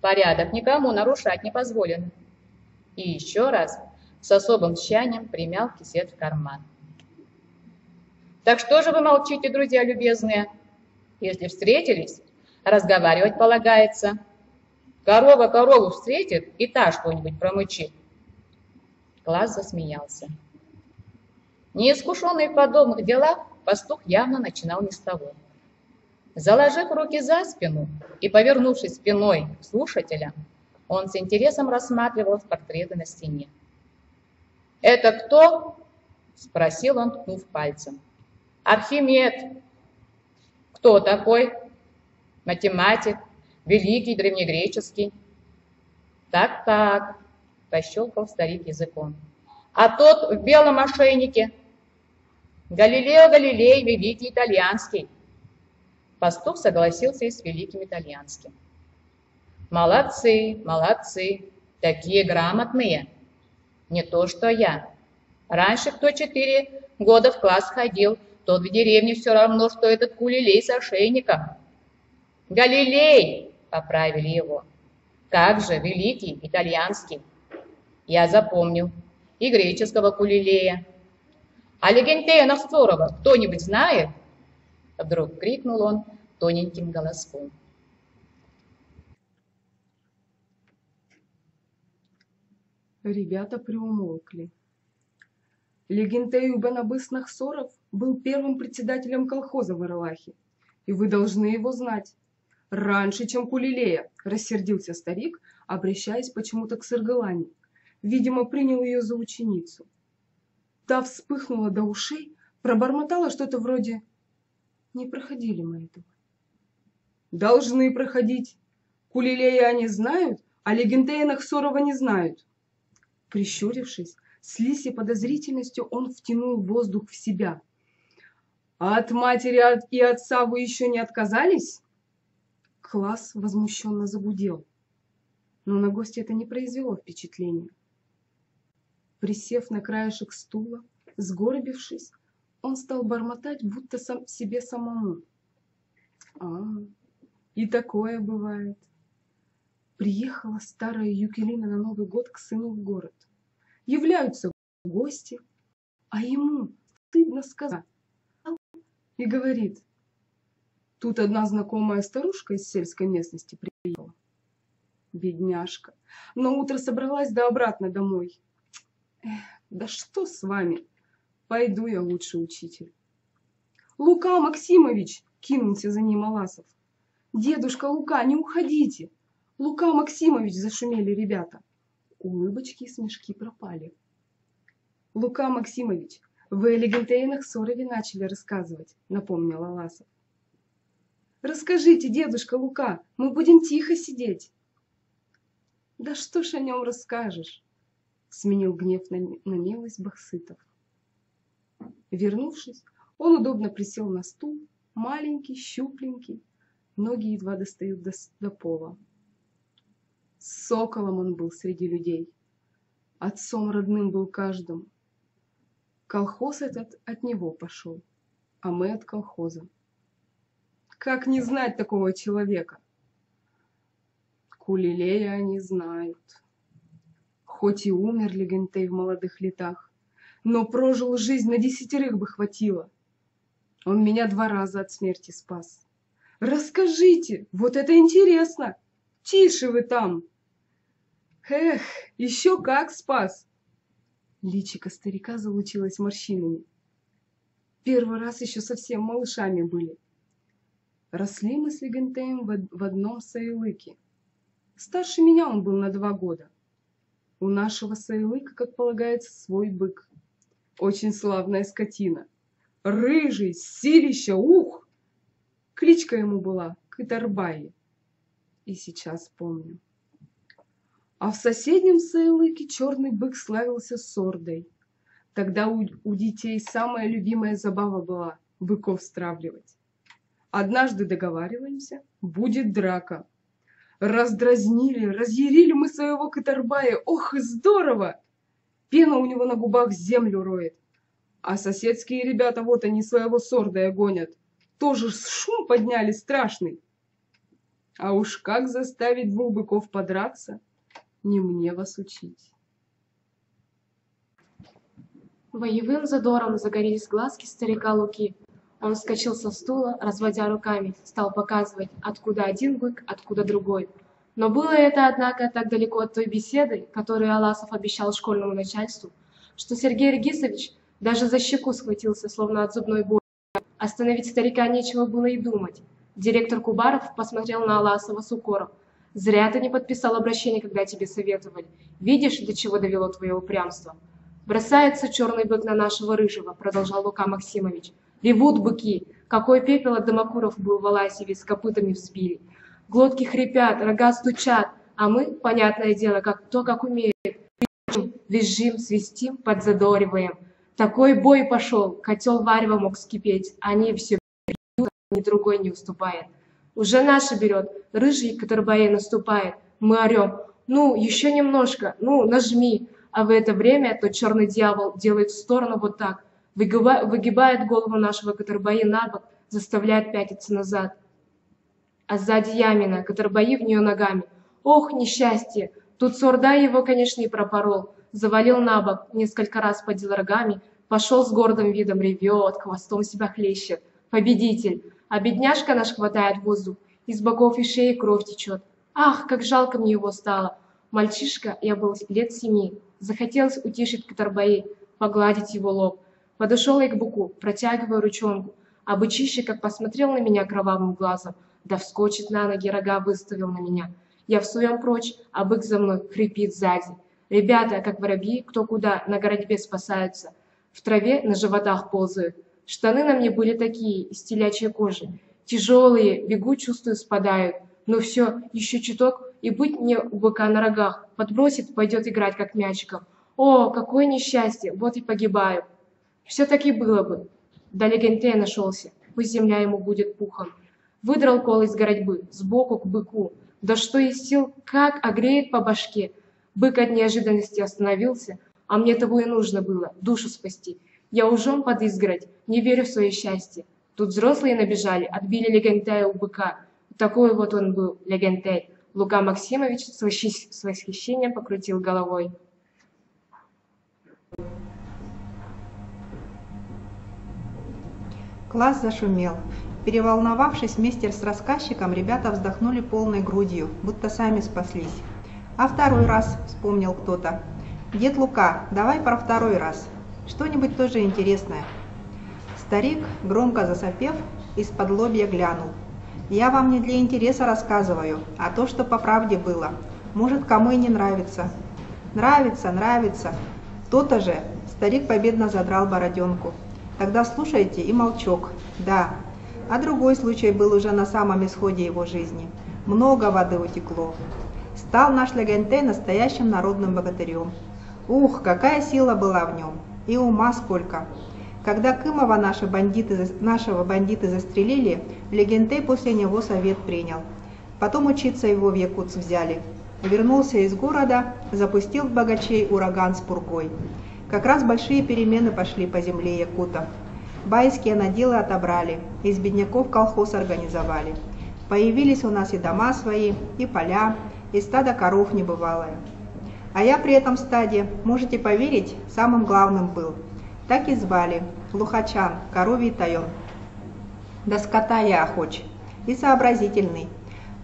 «Порядок никому нарушать не позволено». И еще раз с особым тщанием примял кисет в карман. «Так что же вы молчите, друзья любезные? Если встретились, разговаривать полагается. Корова корову встретит, и та что-нибудь промычит». Класс засмеялся. Неискушенный в подобных делах, пастух явно начинал не с того. Заложив руки за спину и повернувшись спиной к слушателям, он с интересом рассматривал портреты на стене. «Это кто?» — спросил он, ткнув пальцем. «Архимед». «Кто такой?» «Математик, великий, древнегреческий». «Так-так», — пощелкал старик языком. «А тот в белом ошейнике?» «Галилео Галилей, великий итальянский». Пастух согласился и с великим итальянским. «Молодцы, молодцы, такие грамотные. Не то, что я. Раньше кто 4 года в класс ходил, тот в деревне все равно, что этот кулилей с ошейником». «Галилей!» — поправили его. «Как же, великий итальянский». Я запомнил. И греческого кулилея. «А Легентея Навсторова кто-нибудь знает?» Вдруг крикнул он тоненьким голоском. Ребята приумолкли. Легентей Убанабыс Нахсоров был первым председателем колхоза в Ирлахе, и вы должны его знать. Раньше, чем Кулилея, рассердился старик, обращаясь почему-то к Сыргалане. Видимо, принял ее за ученицу. Та вспыхнула до ушей, пробормотала что-то вроде «Не проходили мы этого». «Должны проходить. Кулилея они знают, а Легентея Нахсорова не знают». Прищурившись, с лисьей подозрительностью он втянул воздух в себя. «А от матери и отца вы еще не отказались?» Класс возмущенно загудел, но на гостя это не произвело впечатления. Присев на краешек стула, сгорбившись, Он стал бормотать, будто сам себе самому. И такое бывает. Приехала старая Юкелина на Новый год к сыну в город. Являются гости, а ему стыдно сказать. И говорит: тут одна знакомая старушка из сельской местности приехала. Бедняжка. На утро собралась да обратно домой. Да что с вами? Пойду я лучше, учитель. Лука Максимович! Кинулся за ним Аласов. Дедушка Лука, не уходите! Лука Максимович! Зашумели ребята. Улыбочки и смешки пропали. Лука Максимович, вы о Легентейнах Сорове начали рассказывать, напомнил Аласов. Расскажите, дедушка Лука, мы будем тихо сидеть. Да что ж о нем расскажешь? Сменил гнев на милость Бахсытов. Вернувшись, он удобно присел на стул, маленький, щупленький, ноги едва достают до пола. Соколом он был среди людей, отцом родным был каждому. Колхоз этот от него пошел, а мы от колхоза. Как не знать такого человека? Кулилея они знают. Хоть и умер Легентей в молодых летах, но прожил жизнь на 10 бы хватило. Он меня 2 раза от смерти спас. Расскажите, вот это интересно. Тише вы там. Эх, еще как спас. Личико старика залучилось морщинами. Первый раз еще совсем малышами были. Росли мы с Легентеем в одном Саилыке. Старше меня он был на 2 года. У нашего Саилыка, как полагается, свой бык. Очень славная скотина. Рыжий, силища, ух! Кличка ему была Кытарбай. И сейчас помню. А в соседнем Саилыке черный бык славился сордой. Тогда у детей самая любимая забава была быков стравливать. Однажды договариваемся, будет драка. Раздразнили, разъярили мы своего Кытарбая. Ох, и здорово! Пена у него на губах землю роет. А соседские ребята, вот они своего сордая гонят. Тоже шум подняли страшный. А уж как заставить 2 быков подраться, не мне вас учить. Боевым задором загорелись глазки старика Луки. Он вскочил со стула, разводя руками, стал показывать, откуда один бык, откуда другой. Но было это, однако, так далеко от той беседы, которую Аласов обещал школьному начальству, что Сергей Регисович даже за щеку схватился, словно от зубной боли. Остановить старика нечего было и думать. Директор Кубаров посмотрел на Аласова с укором. «Зря ты не подписал обращение, когда тебе советовали. Видишь, до чего довело твое упрямство?» «Бросается черный бык на нашего рыжего», — продолжал Лука Максимович. «Ревут быки. Какой пепел от дымокуров был в Аласеве, с копытами взбили. Глотки хрипят, рога стучат, а мы, понятное дело, как умеем, визжим, свистим, подзадориваем. Такой бой пошел, котел варева мог вскипеть, они все бьют, ни другой не уступает. Уже наша берет, рыжий Кытарбай наступает, мы орем, ну, еще немножко, ну, нажми, а в это время тот черный дьявол делает в сторону вот так, выгибает голову нашего Кытарбая на бок, заставляет пятиться назад. А сзади Ямина, Кытарбаи в нее ногами. Ох, несчастье! Тут Сордай его, конечно, и пропорол. Завалил на бок, несколько раз подел рогами, пошел с гордым видом, ревет, хвостом себя хлещет. Победитель! А бедняжка наш хватает воздух, из боков и шеи кровь течет. Ах, как жалко мне его стало! Мальчишка, я был лет 7, захотелось утешить Кытарбаи, погладить его лоб. Подошел я к быку, протягиваю ручонку, а бычище как посмотрел на меня кровавым глазом, да вскочит на ноги, рога выставил на меня. Я в своем прочь, а бык за мной хрипит сзади. Ребята, как воробьи, кто куда, на городьбе спасаются. В траве на животах ползают. Штаны на мне были такие, из телячьей кожи. Тяжелые, бегу, чувствую, спадают. Ну все, еще чуток, и быть мне у быка на рогах. Подбросит, пойдет играть, как мячиком. О, какое несчастье, вот и погибаю. Все-таки было бы. Да Легентея нашелся, пусть земля ему будет пухом. Выдрал кол из городьбы, сбоку к быку. Да что из сил, как огреет по башке. Бык от неожиданности остановился, а мне того и нужно было, душу спасти. Я ужом под изгородь, не верю в свое счастье. Тут взрослые набежали, отбили Легентея у быка. Такой вот он был, Легентей. Лука Максимович с восхищением покрутил головой. Класс зашумел. Переволновавшись вместе с рассказчиком, ребята вздохнули полной грудью, будто сами спаслись. «А второй раз?» – вспомнил кто-то. «Дед Лука, давай про второй раз. Что-нибудь тоже интересное». Старик, громко засопев, из-под лобья глянул. «Я вам не для интереса рассказываю, а то, что по правде было. Может, кому и не нравится». «Нравится, нравится. То-то же!» – старик победно задрал бороденку. «Тогда слушайте и молчок. Да. А другой случай был уже на самом исходе его жизни. Много воды утекло. Стал наш Легентей настоящим народным богатырем. Ух, какая сила была в нем! И ума сколько! Когда Кымова нашего бандиты застрелили, Легентей после него совет принял. Потом учиться его в Якутск взяли. Вернулся из города, запустил в богачей ураган с пургой. Как раз большие перемены пошли по земле якутов. Байские наделы отобрали, из бедняков колхоз организовали. Появились у нас и дома свои, и поля, и стадо коров небывалое. А я при этом стаде, можете поверить, самым главным был. Так и звали – Лухачан, коровий тайон. До скота я охоч и сообразительный.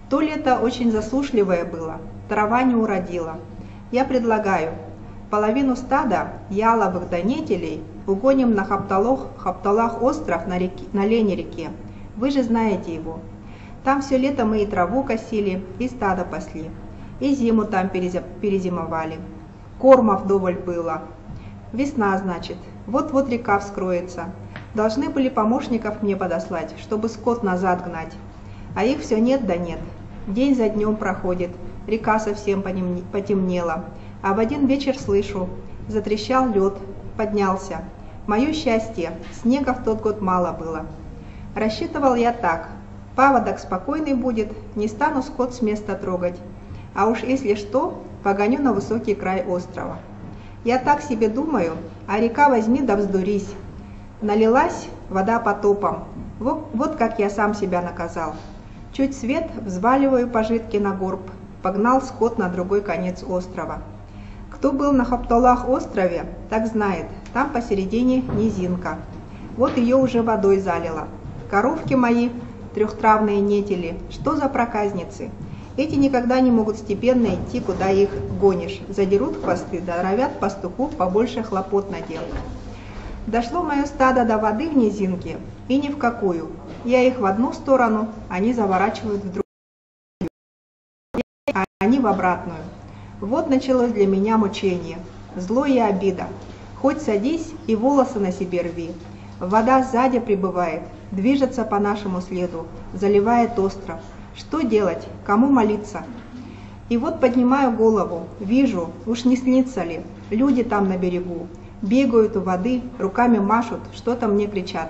То лето очень засушливое было, трава не уродила. Я предлагаю, половину стада яловых донетелей угоним на Хапталах остров на Лени-реке. Вы же знаете его. Там все лето мы и траву косили, и стадо пасли, и зиму там перезимовали. Корма вдоволь было. Весна, значит, вот-вот река вскроется. Должны были помощников мне подослать, чтобы скот назад гнать. А их все нет да нет. День за днем проходит, река совсем потемнела. А в один вечер слышу, затрещал лед, поднялся. Мое счастье, снега в тот год мало было. Рассчитывал я так. Паводок спокойный будет, не стану скот с места трогать. А уж если что, погоню на высокий край острова. Я так себе думаю, а река возьми да вздурись. Налилась вода потопом. Вот как я сам себя наказал. Чуть свет, взваливаю пожитки на горб, погнал скот на другой конец острова. Кто был на Хапталах острове, так знает, там посередине низинка. Вот ее уже водой залило. Коровки мои, трехтравные нетели, что за проказницы? Эти никогда не могут степенно идти, куда их гонишь. Задерут хвосты, да норовят пастуху побольше хлопот наделать. Дошло мое стадо до воды в низинке, и ни в какую. Я их в одну сторону, они заворачивают в другую, а они в обратную. Вот началось для меня мучение, зло и обида. Хоть садись и волосы на себе рви. Вода сзади прибывает, движется по нашему следу, заливает остров. Что делать? Кому молиться? И вот поднимаю голову, вижу, уж не снится ли, люди там на берегу, бегают у воды, руками машут, что-то мне кричат.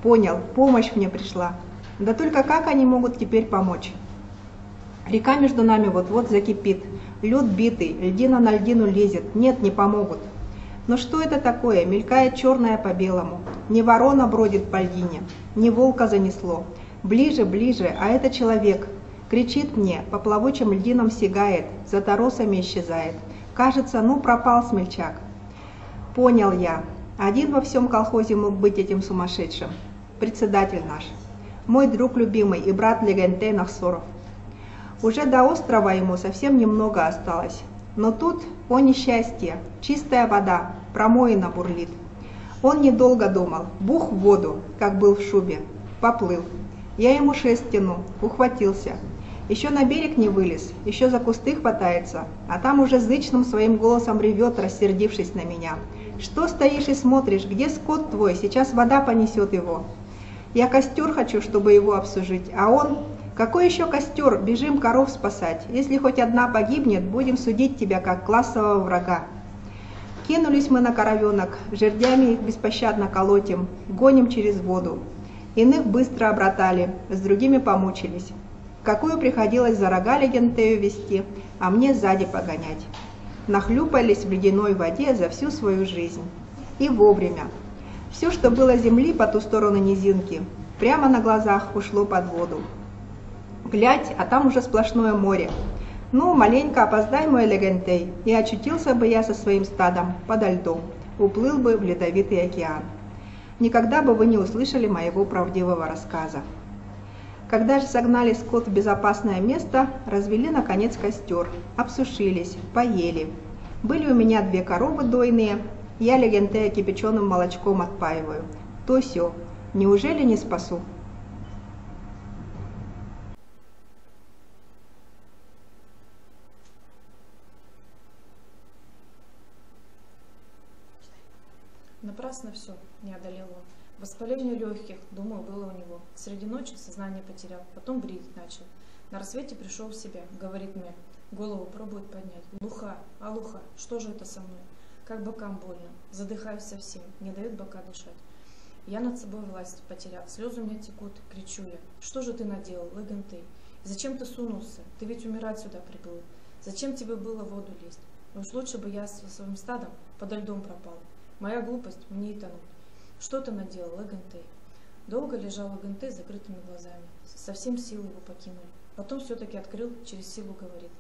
Понял, помощь мне пришла. Да только как они могут теперь помочь? Река между нами вот-вот закипит, лед битый, льдина на льдину лезет, нет, не помогут. Но что это такое? Мелькает черное по белому. Не ворона бродит по льдине, не волка занесло. Ближе, ближе, а это человек. Кричит мне, по плавучим льдинам сигает, за торосами исчезает. Кажется, ну пропал смельчак. Понял я. Один во всем колхозе мог быть этим сумасшедшим. Председатель наш. Мой друг любимый и брат Легентей Нахсоров. Уже до острова ему совсем немного осталось. Но тут, о несчастье, чистая вода, промоина бурлит. Он недолго думал, бух в воду, как был в шубе, поплыл. Я ему шест тяну, ухватился. Еще на берег не вылез, еще за кусты хватается, а там уже зычным своим голосом ревет, рассердившись на меня. Что стоишь и смотришь, где скот твой, сейчас вода понесет его. Я костер хочу, чтобы его обсужить, а он... Какой еще костер, бежим коров спасать, если хоть одна погибнет, будем судить тебя как классового врага. Кинулись мы на коровенок, жердями их беспощадно колотим, гоним через воду. Иных быстро обратали, с другими помучились. Какую приходилось за рога Легентею вести, а мне сзади погонять. Нахлюпались в ледяной воде за всю свою жизнь. И вовремя. Все, что было земли по ту сторону низинки, прямо на глазах ушло под воду. Глядь, а там уже сплошное море. Ну, маленько опоздай, мой Легентей, и очутился бы я со своим стадом подо льдом, уплыл бы в ледовитый океан. Никогда бы вы не услышали моего правдивого рассказа. Когда же согнали скот в безопасное место, развели, наконец, костер, обсушились, поели. Были у меня 2 коровы дойные, я Легентея кипяченым молочком отпаиваю. То сё, неужели не спасу? Напрасно все, не одолел он. Воспаление легких, думаю, было у него. Среди ночи сознание потерял, потом бредить начал. На рассвете пришел в себя, говорит мне, голову пробует поднять. Луха, а луха, что же это со мной? Как бокам больно, задыхаюсь совсем, не дают бока дышать. Я над собой власть потерял, слезы у меня текут, кричу я. Что же ты наделал, Легентей? Зачем ты сунулся? Ты ведь умирать сюда приплыл. Зачем тебе было в воду лезть? Уж лучше бы я со своим стадом подо льдом пропал. Моя глупость, мне и тонуть. Что ты наделал, Легентей? Долго лежал Легентей с закрытыми глазами. Совсем силы его покинули. Потом все-таки открыл, через силу говорит.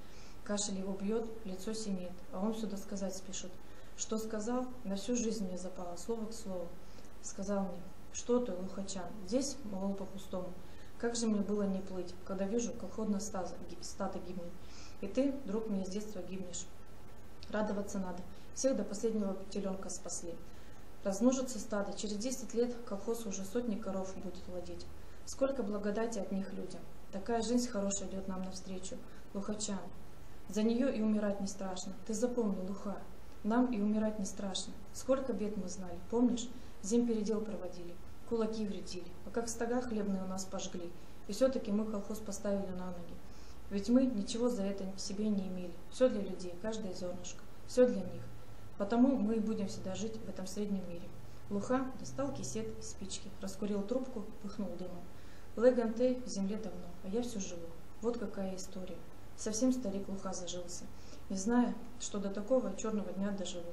Кашель его бьет, лицо синеет, а он сюда сказать спешит. Что сказал, на всю жизнь мне запало, слово к слову. Сказал мне, что ты, Лухачан, здесь, мол, по-пустому. Как же мне было не плыть, когда вижу, колхозное стадо гибнет. И ты, друг, мне с детства гибнешь. Радоваться надо. Всех до последнего теленка спасли. Размножится стадо, через 10 лет колхоз уже сотни коров будет владеть. Сколько благодати от них людям. Такая жизнь хорошая идет нам навстречу. Лухачан, за нее и умирать не страшно. Ты запомни, Луха, нам и умирать не страшно. Сколько бед мы знали, помнишь? Земпередел проводили, кулаки вредили, а как стога хлебные у нас пожгли. И все-таки мы колхоз поставили на ноги. Ведь мы ничего за это в себе не имели. Все для людей, каждое зернышко, все для них. Потому мы и будем всегда жить в этом среднем мире. Луха достал кисет и спички, раскурил трубку, пыхнул дымом. Легентей в земле давно, а я все живу. Вот какая история. Совсем старик Луха зажился, не зная, что до такого черного дня доживу.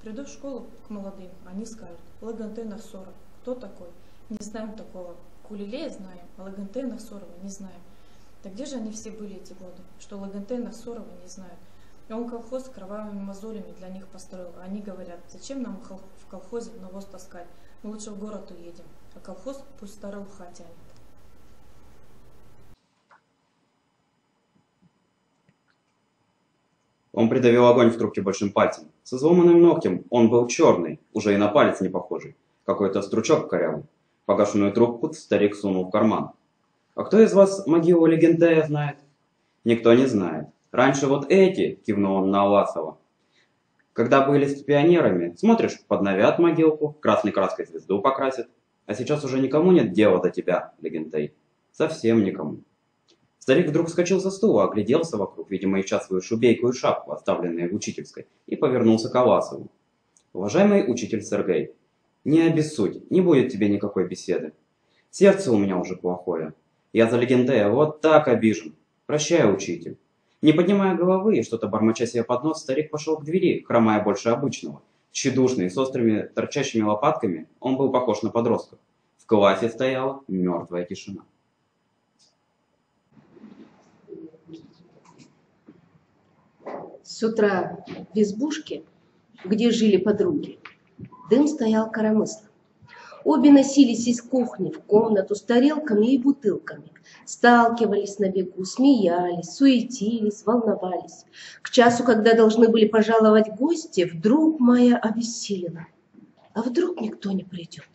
Приду в школу к молодым, они скажут, Легентей Нахсоров, кто такой? Не знаем такого. Кулилея знаем, а Легентея Нахсорова не знаем. Так где же они все были эти годы, что Легентея Нахсорова не знают? И он колхоз с кровавыми мозолями для них построил, а они говорят, зачем нам в колхозе навоз таскать, мы лучше в город уедем, а колхоз пусть старый Луха тянет. Он придавил огонь в трубке большим пальцем. С изломанным ногтем он был черный, уже и на палец не похожий. Какой-то стручок корявый. Погашенную трубку старик сунул в карман. «А кто из вас могилу Легентея знает?» «Никто не знает. Раньше вот эти», — кивнул он на Аласова. «Когда были с пионерами, смотришь, подновят могилку, красной краской звезду покрасят. А сейчас уже никому нет дела до тебя, Легентей. Совсем никому». Старик вдруг вскочил со стула, огляделся вокруг, видимо, ища свою шубейку и шапку, оставленные в учительской, и повернулся к Аласову. «Уважаемый учитель Сергей, не обессудь, не будет тебе никакой беседы. Сердце у меня уже плохое. Я за Легентея вот так обижен. Прощай, учитель». Не поднимая головы и что-то бормоча себе под нос, старик пошел к двери, хромая больше обычного. Тщедушный, с острыми торчащими лопатками, он был похож на подростка. В классе стояла мертвая тишина. С утра в избушке, где жили подруги, дым стоял коромыслом. Обе носились из кухни в комнату с тарелками и бутылками, сталкивались на бегу, смеялись, суетились, волновались. К часу, когда должны были пожаловать гости, вдруг Майя обессилила. А вдруг никто не придет?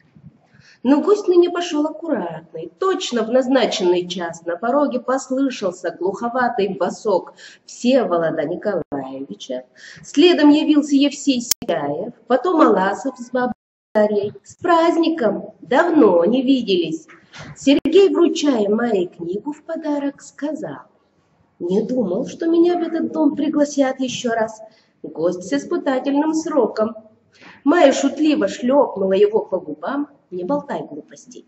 Но гость ныне пошел аккуратный. Точно в назначенный час на пороге послышался глуховатый басок Всеволода Николаевича. Следом явился Евсей Сяев, потом Аласов с бабой Дарьей. С праздником! Давно не виделись. Сергей, вручая Майе книгу в подарок, сказал: «Не думал, что меня в этот дом пригласят еще раз. Гость с испытательным сроком». Майя шутливо шлепнула его по губам: «Не болтай глупостей».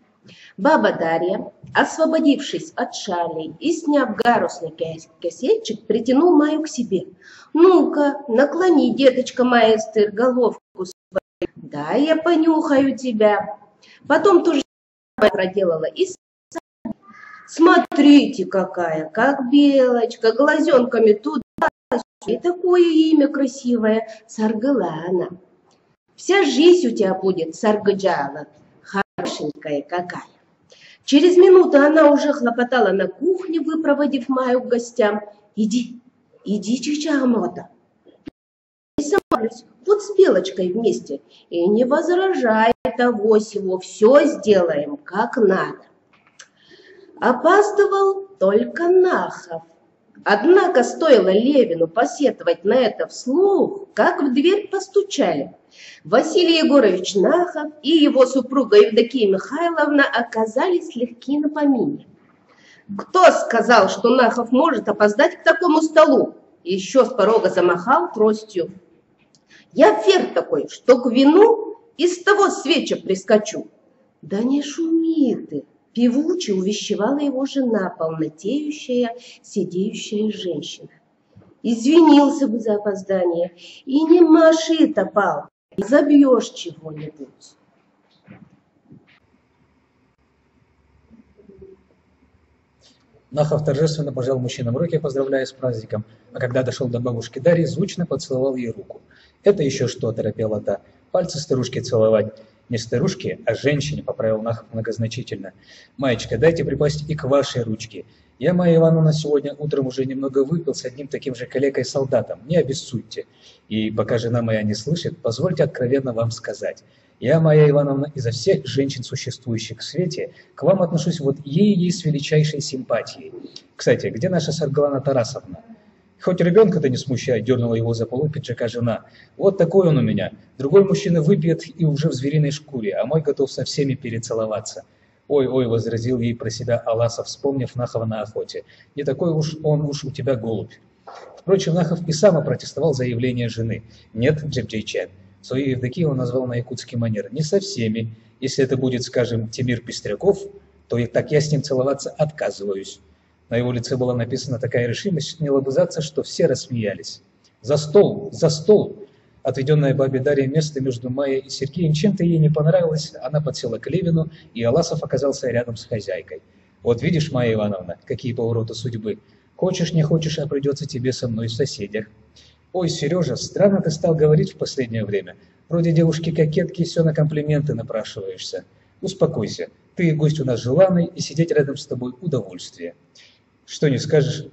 Баба Дарья, освободившись от шалей и сняв гарусный косетчик, притянул Майю к себе. «Ну-ка, наклони, деточка Майя Эстер, головку свою Да, я понюхаю тебя. Потом тоже проделала и смотрите какая, как белочка, глазенками туда. И такое имя красивое, Саргалана. Вся жизнь у тебя будет, Саргаджала, хорошенькая какая. Через минуту она уже хлопотала на кухне, выпроводив Маю к гостям. Иди, Чичамота. Вот с Белочкой вместе. И не возражай того-сего, все сделаем как надо. Опаздывал только Нахов. Однако стоило Левину посетовать на это вслух, как в дверь постучали. Василий Егорович Нахов и его супруга Евдокия Михайловна оказались легки на помине. Кто сказал, что Нахов может опоздать к такому столу? Еще с порога замахал тростью. Я фер такой, что к вину из того свеча прискочу. Да не шуми ты. Певуче увещевала его жена, полнотеющая, сидеющая женщина. Извинился бы за опоздание, и не маши топал, и забьешь чего-нибудь. Нахов торжественно пожал мужчинам руки, поздравляя с праздником, а когда дошел до бабушки Дарьи, звучно поцеловал ей руку. «Это еще что?» – торопела та. «Пальцы старушки целовать». «Не старушке, а женщине», – поправил Нахов многозначительно. «Маечка, дайте припасть и к вашей ручке. Я, Майя Ивановна, сегодня утром уже немного выпил с одним таким же калекой-солдатом. Не обессудьте. И пока жена моя не слышит, позвольте откровенно вам сказать. Я, Майя Ивановна, изо всех женщин, существующих в свете, к вам отношусь вот ей с величайшей симпатией. Кстати, где наша Саргалана Тарасовна?» «Хоть ребенка-то не смущай», — дернула его за полу пиджака жена. «Вот такой он у меня. Другой мужчина выпьет и уже в звериной шкуре, а мой готов со всеми перецеловаться». «Ой», — возразил ей про себя Аласов, вспомнив Нахова на охоте. «Не такой уж он у тебя голубь». Впрочем, Нахов и сам опротестовал заявление жены. «Нет, Джебджейчан». Свою Евдокию он назвал на якутский манер. «Не со всеми. Если это будет, скажем, Тимир Пестряков, то и так я с ним целоваться отказываюсь». На его лице была написана такая решимость не лобызаться, что все рассмеялись. «За стол! За стол!» Отведенное бабе Дарье место между Майей и Сергеем чем-то ей не понравилось, она подсела к Левину, и Аласов оказался рядом с хозяйкой. «Вот видишь, Майя Ивановна, какие повороты судьбы. Хочешь, не хочешь, а придется тебе со мной в соседях». «Ой, Сережа, странно ты стал говорить в последнее время. Вроде девушки-кокетки, все на комплименты напрашиваешься. Успокойся, ты гость у нас желанный, и сидеть рядом с тобой удовольствие». Что не скажешь,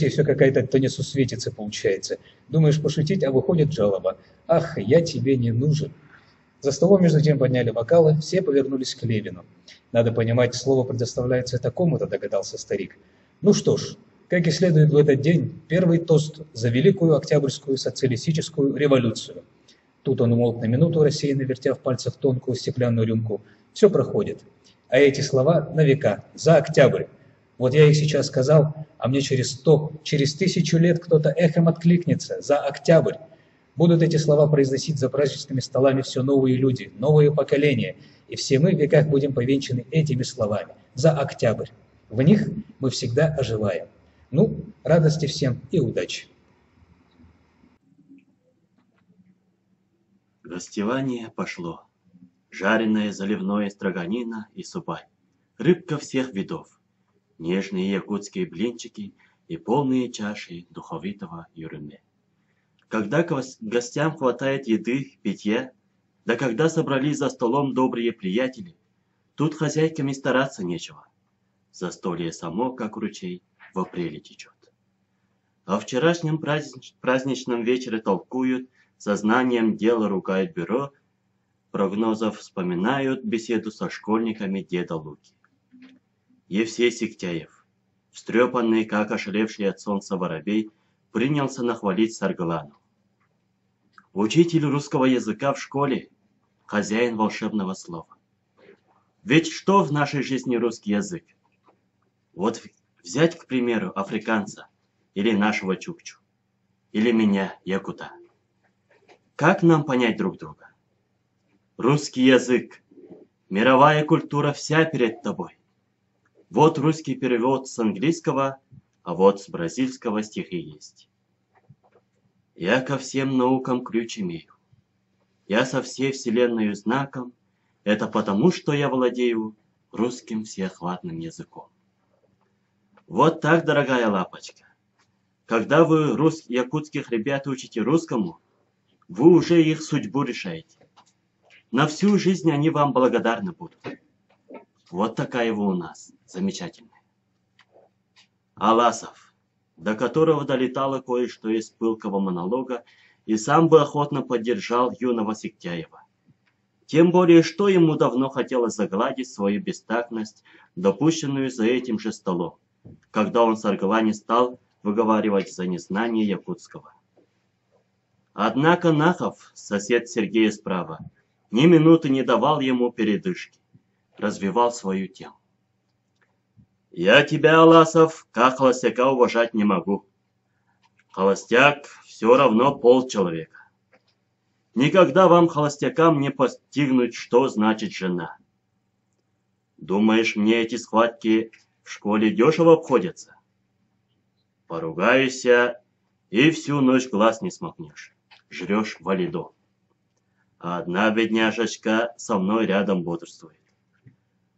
ей все какая-то то несусветица получается. Думаешь пошутить, а выходит жалоба. «Ах, я тебе не нужен». За столом между тем подняли бокалы, все повернулись к Левину. «Надо понимать, слово предоставляется такому-то», догадался старик. «Ну что ж, как и следует в этот день, первый тост за Великую Октябрьскую социалистическую революцию». Тут он умолк на минуту, рассеянно вертя в пальцах тонкую стеклянную рюмку. «Все проходит. А эти слова на века, за Октябрь. Вот я их сейчас сказал, а мне через 100, через 1000 лет кто-то эхом откликнется за Октябрь. Будут эти слова произносить за праздничными столами все новые люди, новые поколения, и все мы в веках будем повенчаны этими словами за Октябрь. В них мы всегда оживаем. Ну, радости всем и удачи». Гостевание пошло. Жареное заливное строганина и супай. Рыбка всех видов. Нежные якутские блинчики и полные чаши духовитого юрме. Когда гостям хватает еды, питья, да когда собрались за столом добрые приятели, тут хозяйками стараться нечего. Застолье само, как ручей, в апреле течет. О вчерашнем праздничном вечере толкуют, сознанием дела ругают бюро, прогнозов вспоминают беседу со школьниками деда Луки. Евсей Сиктяев, встрепанный, как ошалевший от солнца воробей, принялся нахвалить Саргалану. Учитель русского языка в школе, хозяин волшебного слова. Ведь что в нашей жизни русский язык? Вот взять, к примеру, африканца, или нашего чукчу, или меня, якута. Как нам понять друг друга? Русский язык, мировая культура вся перед тобой. Вот русский перевод с английского, а вот с бразильского стихи есть. Я ко всем наукам ключ имею. Я со всей вселенной знаком, это потому, что я владею русским всеохватным языком. Вот так, дорогая лапочка. Когда вы якутских ребят учите русскому, вы уже их судьбу решаете. На всю жизнь они вам благодарны будут. Вот такая вы у нас, замечательная. Аласов, до которого долетало кое-что из пылкого монолога, и сам бы охотно поддержал юного Сиктяева. Тем более, что ему давно хотелось загладить свою бестактность, допущенную за этим же столом, когда он соргла не стал выговаривать за незнание якутского. Однако Нахов, сосед Сергея справа, ни минуты не давал ему передышки, развивал свою тему. «Я тебя, Аласов, как холостяка уважать не могу. Холостяк все равно полчеловека. Никогда вам, холостякам, не постигнуть, что значит жена. Думаешь, мне эти схватки в школе дешево обходятся? Поругайся, и всю ночь глаз не смокнешь, жрешь валидо. А одна бедняжечка со мной рядом бодрствует.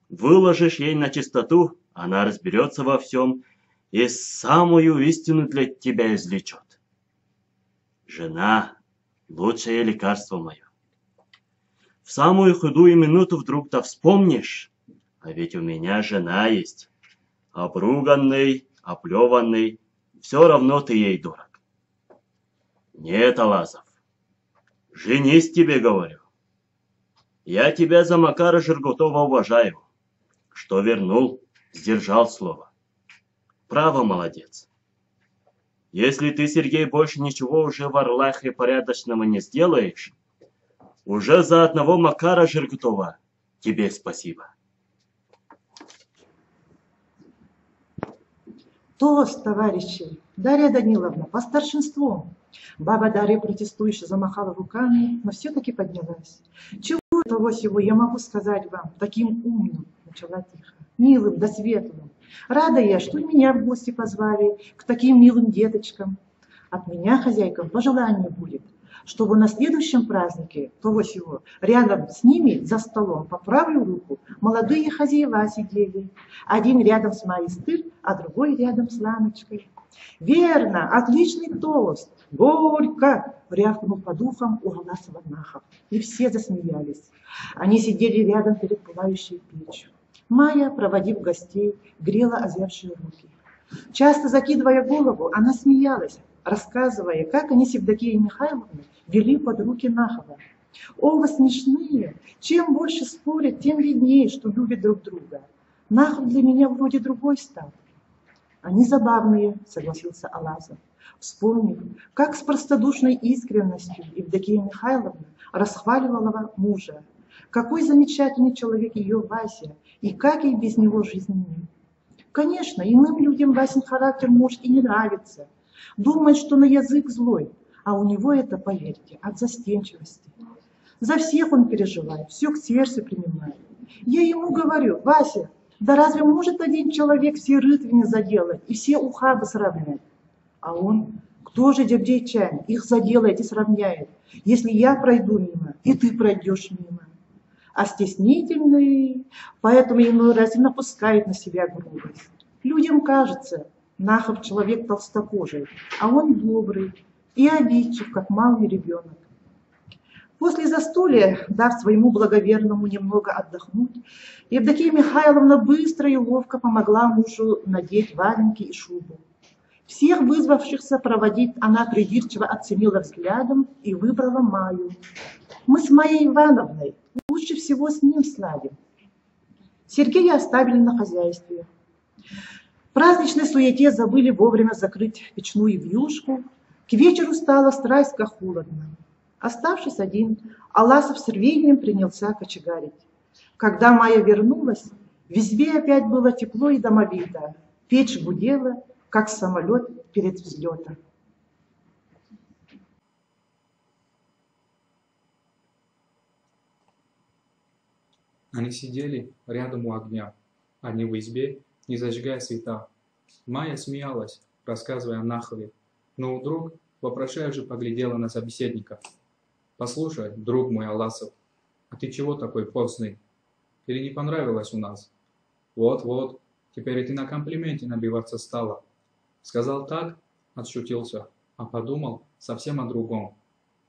Выложишь ей на чистоту, она разберется во всем и самую истину для тебя извлечет. Жена — лучшее лекарство мое. В самую худую минуту вдруг-то вспомнишь, а ведь у меня жена есть, обруганный, оплеванный, все равно ты ей дорог. Нет, Аласов, женись, тебе говорю. Я тебя за Макара Жиргутова уважаю, что вернул, сдержал слово. Право, молодец. Если ты, Сергей, больше ничего уже в Орлахе порядочного не сделаешь, уже за одного Макара Жиргутова тебе спасибо. Тост, товарищи. Дарья Даниловна, по старшинству. Баба Дарья протестующе замахала руками, но все-таки поднялась. Чего того всего я могу сказать вам, таким умным, начала тихо, милым да светлым. Рада я, что меня в гости позвали к таким милым деточкам. От меня, хозяйкам, пожелание будет, чтобы на следующем празднике того всего рядом с ними за столом по правую руку молодые хозяева сидели. Один рядом с моей стырь, а другой рядом с Ланочкой. Верно, отличный тост. Горько! Рявкнул по духам у Аласова Нахов. И все засмеялись. Они сидели рядом перед пылающей печью. Майя, проводив гостей, грела озябшие руки. Часто закидывая голову, она смеялась, рассказывая, как они с Евдокией Михайловной вели под руки Нахова. Оба смешные. Чем больше спорят, тем виднее, что любят друг друга. Нахов для меня вроде другой стал. Они забавные, согласился Алазов, вспомнив, как с простодушной искренностью Евдокия Михайловна расхваливала мужа. Какой замечательный человек ее Вася, и как ей без него жизни нет. Конечно, иным людям Васин характер может и не нравится. Думает, что на язык злой, а у него это, поверьте, от застенчивости. За всех он переживает, все к сердцу принимает. Я ему говорю: Вася, да разве может один человек все рытвины заделать и все ухабы сравнять? А он: кто же дебдейчан их заделает и сравняет, если я пройду мимо, и ты пройдешь мимо? А стеснительный, поэтому иной раз и напускает на себя грубость. Людям кажется, Нахов человек толстокожий, а он добрый и обидчив, как малый ребенок. После застолья, дав своему благоверному немного отдохнуть, Евдокия Михайловна быстро и ловко помогла мужу надеть валенки и шубу. Всех вызвавшихся проводить она придирчиво оценила взглядом и выбрала Маю. Мы с Майей Ивановной лучше всего с ним сладим. Сергея оставили на хозяйстве. В праздничной суете забыли вовремя закрыть печную вьюшку. К вечеру стало страстно холодно. Оставшись один, Аласов с рвением принялся кочегарить. Когда Майя вернулась, в избе опять было тепло и домовито. Печь гудела, как самолет перед взлетом. Они сидели рядом у огня, они в избе, не зажигая света. Майя смеялась, рассказывая о Нахове, но вдруг вопрошающе поглядела на собеседника. Послушай, друг мой Аласов, а ты чего такой постный? Или не понравилось у нас? Вот, теперь и ты на комплименте набиваться стала. Сказал так, отшутился, а подумал совсем о другом.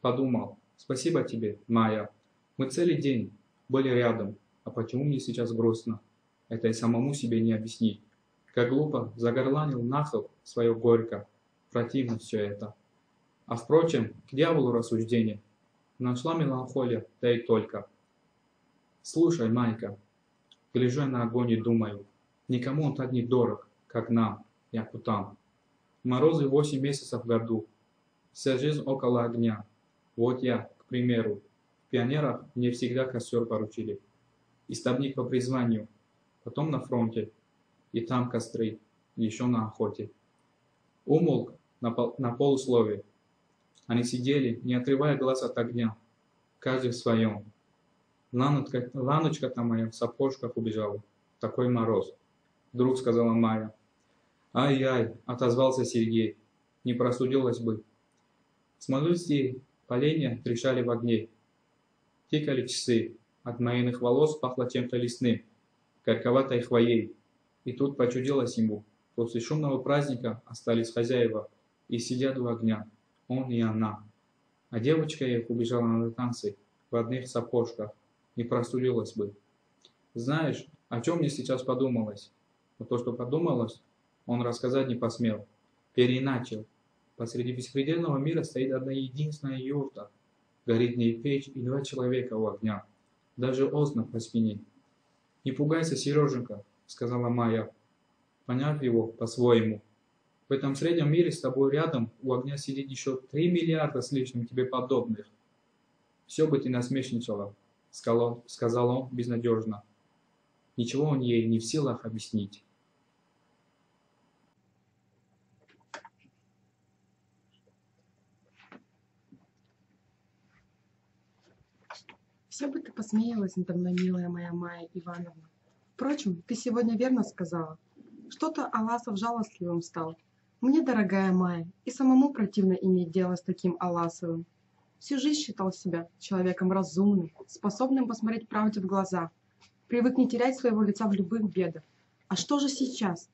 Подумал, спасибо тебе, Майя. Мы целый день были рядом, а почему мне сейчас грустно? Это и самому себе не объяснить. Как глупо загорланил нахал свое горько. Противно все это. А впрочем, к дьяволу рассуждение. Нашла меланхолия, да и только. Слушай, Майка, гляжу на огонь и думаю, никому он так не дорог, как нам, якутам. Морозы 8 месяцев в году, вся жизнь около огня. Вот я, к примеру, в пионерах мне всегда костер поручили. Истопник по призванию, потом на фронте, и там костры, еще на охоте. Умолк на полусловие. Они сидели, не отрывая глаз от огня, каждый в своем. Ланочка-то моя в сапожках убежала, такой мороз. Вдруг сказала Майя. Ай-яй, отозвался Сергей, не простудилась бы. Смолистые поленья трещали в огне. Тикали часы, от Майиных волос пахло чем-то лесным, горьковатой хвоей. И тут почудилось ему, после шумного праздника остались хозяева и сидят у огня, он и она. А девочка их убежала на танцы в одних сапожках, не простудилась бы. Знаешь, о чем мне сейчас подумалось? Но то, что подумалось, он рассказать не посмел, переиначил. Посреди беспредельного мира стоит одна единственная юрта, горит в ней печь и 2 человека у огня, даже озноб по спине. Не пугайся, Сереженька, сказала Майя, поняв его по-своему. В этом среднем мире с тобой рядом у огня сидит еще 3 миллиарда с лишним тебе подобных. Все бы ты насмешничала, сказал он безнадежно. Ничего он ей не в силах объяснить. Все бы ты посмеялась надо мной, милая моя Майя Ивановна. Впрочем, ты сегодня верно сказала. Что-то Аласов жалостливым стал. Мне, дорогая Майя, и самому противно иметь дело с таким Аласовым. Всю жизнь считал себя человеком разумным, способным посмотреть правде в глаза, привык не терять своего лица в любых бедах. А что же сейчас?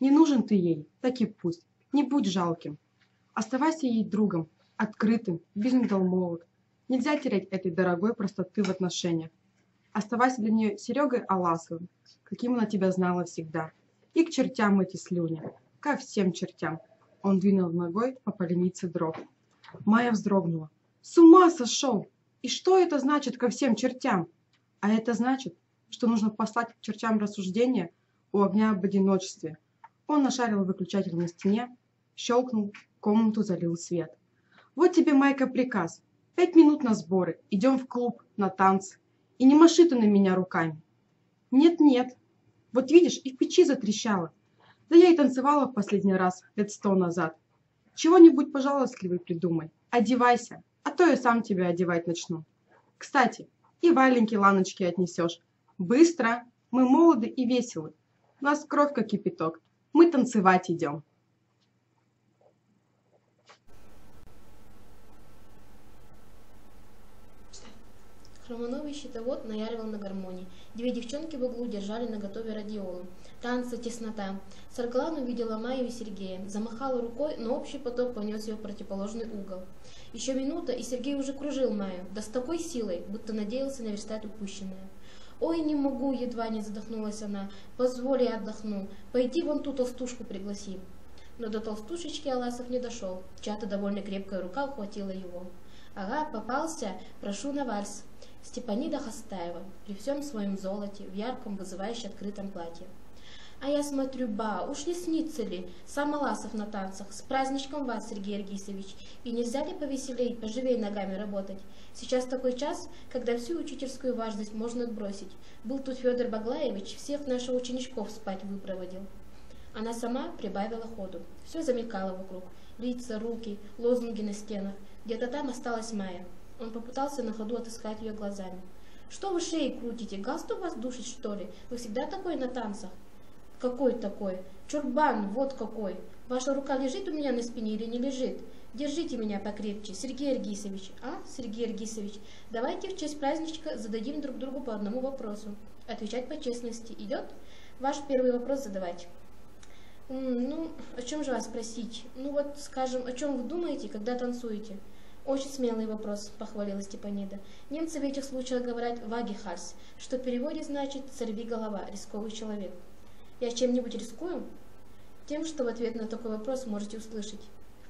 Не нужен ты ей, так и пусть, не будь жалким. Оставайся ей другом, открытым, без недолмолвок. Нельзя терять этой дорогой простоты в отношениях. Оставайся для нее Серегой Аласовым, каким она тебя знала всегда. И к чертям эти слюни, ко всем чертям. Он двинул ногой по поленице дров. Майя вздрогнула. С ума сошел! И что это значит ко всем чертям? А это значит, что нужно послать к чертям рассуждения у огня об одиночестве. Он нашарил выключатель на стене, щелкнул, комнату залил свет. Вот тебе, Майка, приказ. 5 минут на сборы, идем в клуб, на танцы. И не маши ты на меня руками. Нет. Вот видишь, и в печи затрещало. Да я и танцевала в последний раз, лет 100 назад. Чего-нибудь пожалостливый придумай. Одевайся, а то я сам тебя одевать начну. Кстати, и валенки Ланочки отнесешь. Быстро, мы молоды и веселы. У нас кровь как кипяток. Мы танцевать идем. Хромоновый щитовод наяривал на гармонии. 2 девчонки в углу держали наготове радиолу. Танцы, теснота. Саргалан увидела Майю и Сергея, замахала рукой, но общий поток понес ее в противоположный угол. Еще минута, и Сергей уже кружил Майю, да с такой силой, будто надеялся наверстать упущенное. «Ой, не могу!» — едва не задохнулась она. «Позволь, я отдохну. Пойди вон ту толстушку пригласи». Но до толстушечки Аласов не дошел. Чья-то довольно крепкая рука ухватила его. «Ага, попался. Прошу на вальс». Степанида Хостаева, при всем своем золоте, в ярком, вызывающе открытом платье. «А я смотрю, уж не снится ли? Сам Аласов на танцах. С праздничком вас, Сергей Аргисович. И нельзя ли повеселей, поживей ногами работать? Сейчас такой час, когда всю учительскую важность можно отбросить. Был тут Федор Баглаевич, всех наших ученичков спать выпроводил». Она сама прибавила ходу. Все замелькало вокруг. Лица, руки, лозунги на стенах. Где-то там осталась Майя. Он попытался на ходу отыскать ее глазами. «Что вы шеей крутите? Галстук вас душит, что ли? Вы всегда такой на танцах?» «Какой такой? Чурбан, вот какой! Ваша рука лежит у меня на спине или не лежит? Держите меня покрепче, Сергей Аргисович. Сергей Аргисович, давайте в честь праздничка зададим друг другу по одному вопросу. Отвечать по честности. Идет? Ваш первый вопрос задавать. О чем же вас спросить? Скажем, о чем вы думаете, когда танцуете? Очень смелый вопрос, похвалила Степанида. Немцы в этих случаях говорят «вагихальс», что в переводе значит «сорви голова, рисковый человек». Я чем-нибудь рискую? Тем, что в ответ на такой вопрос можете услышать.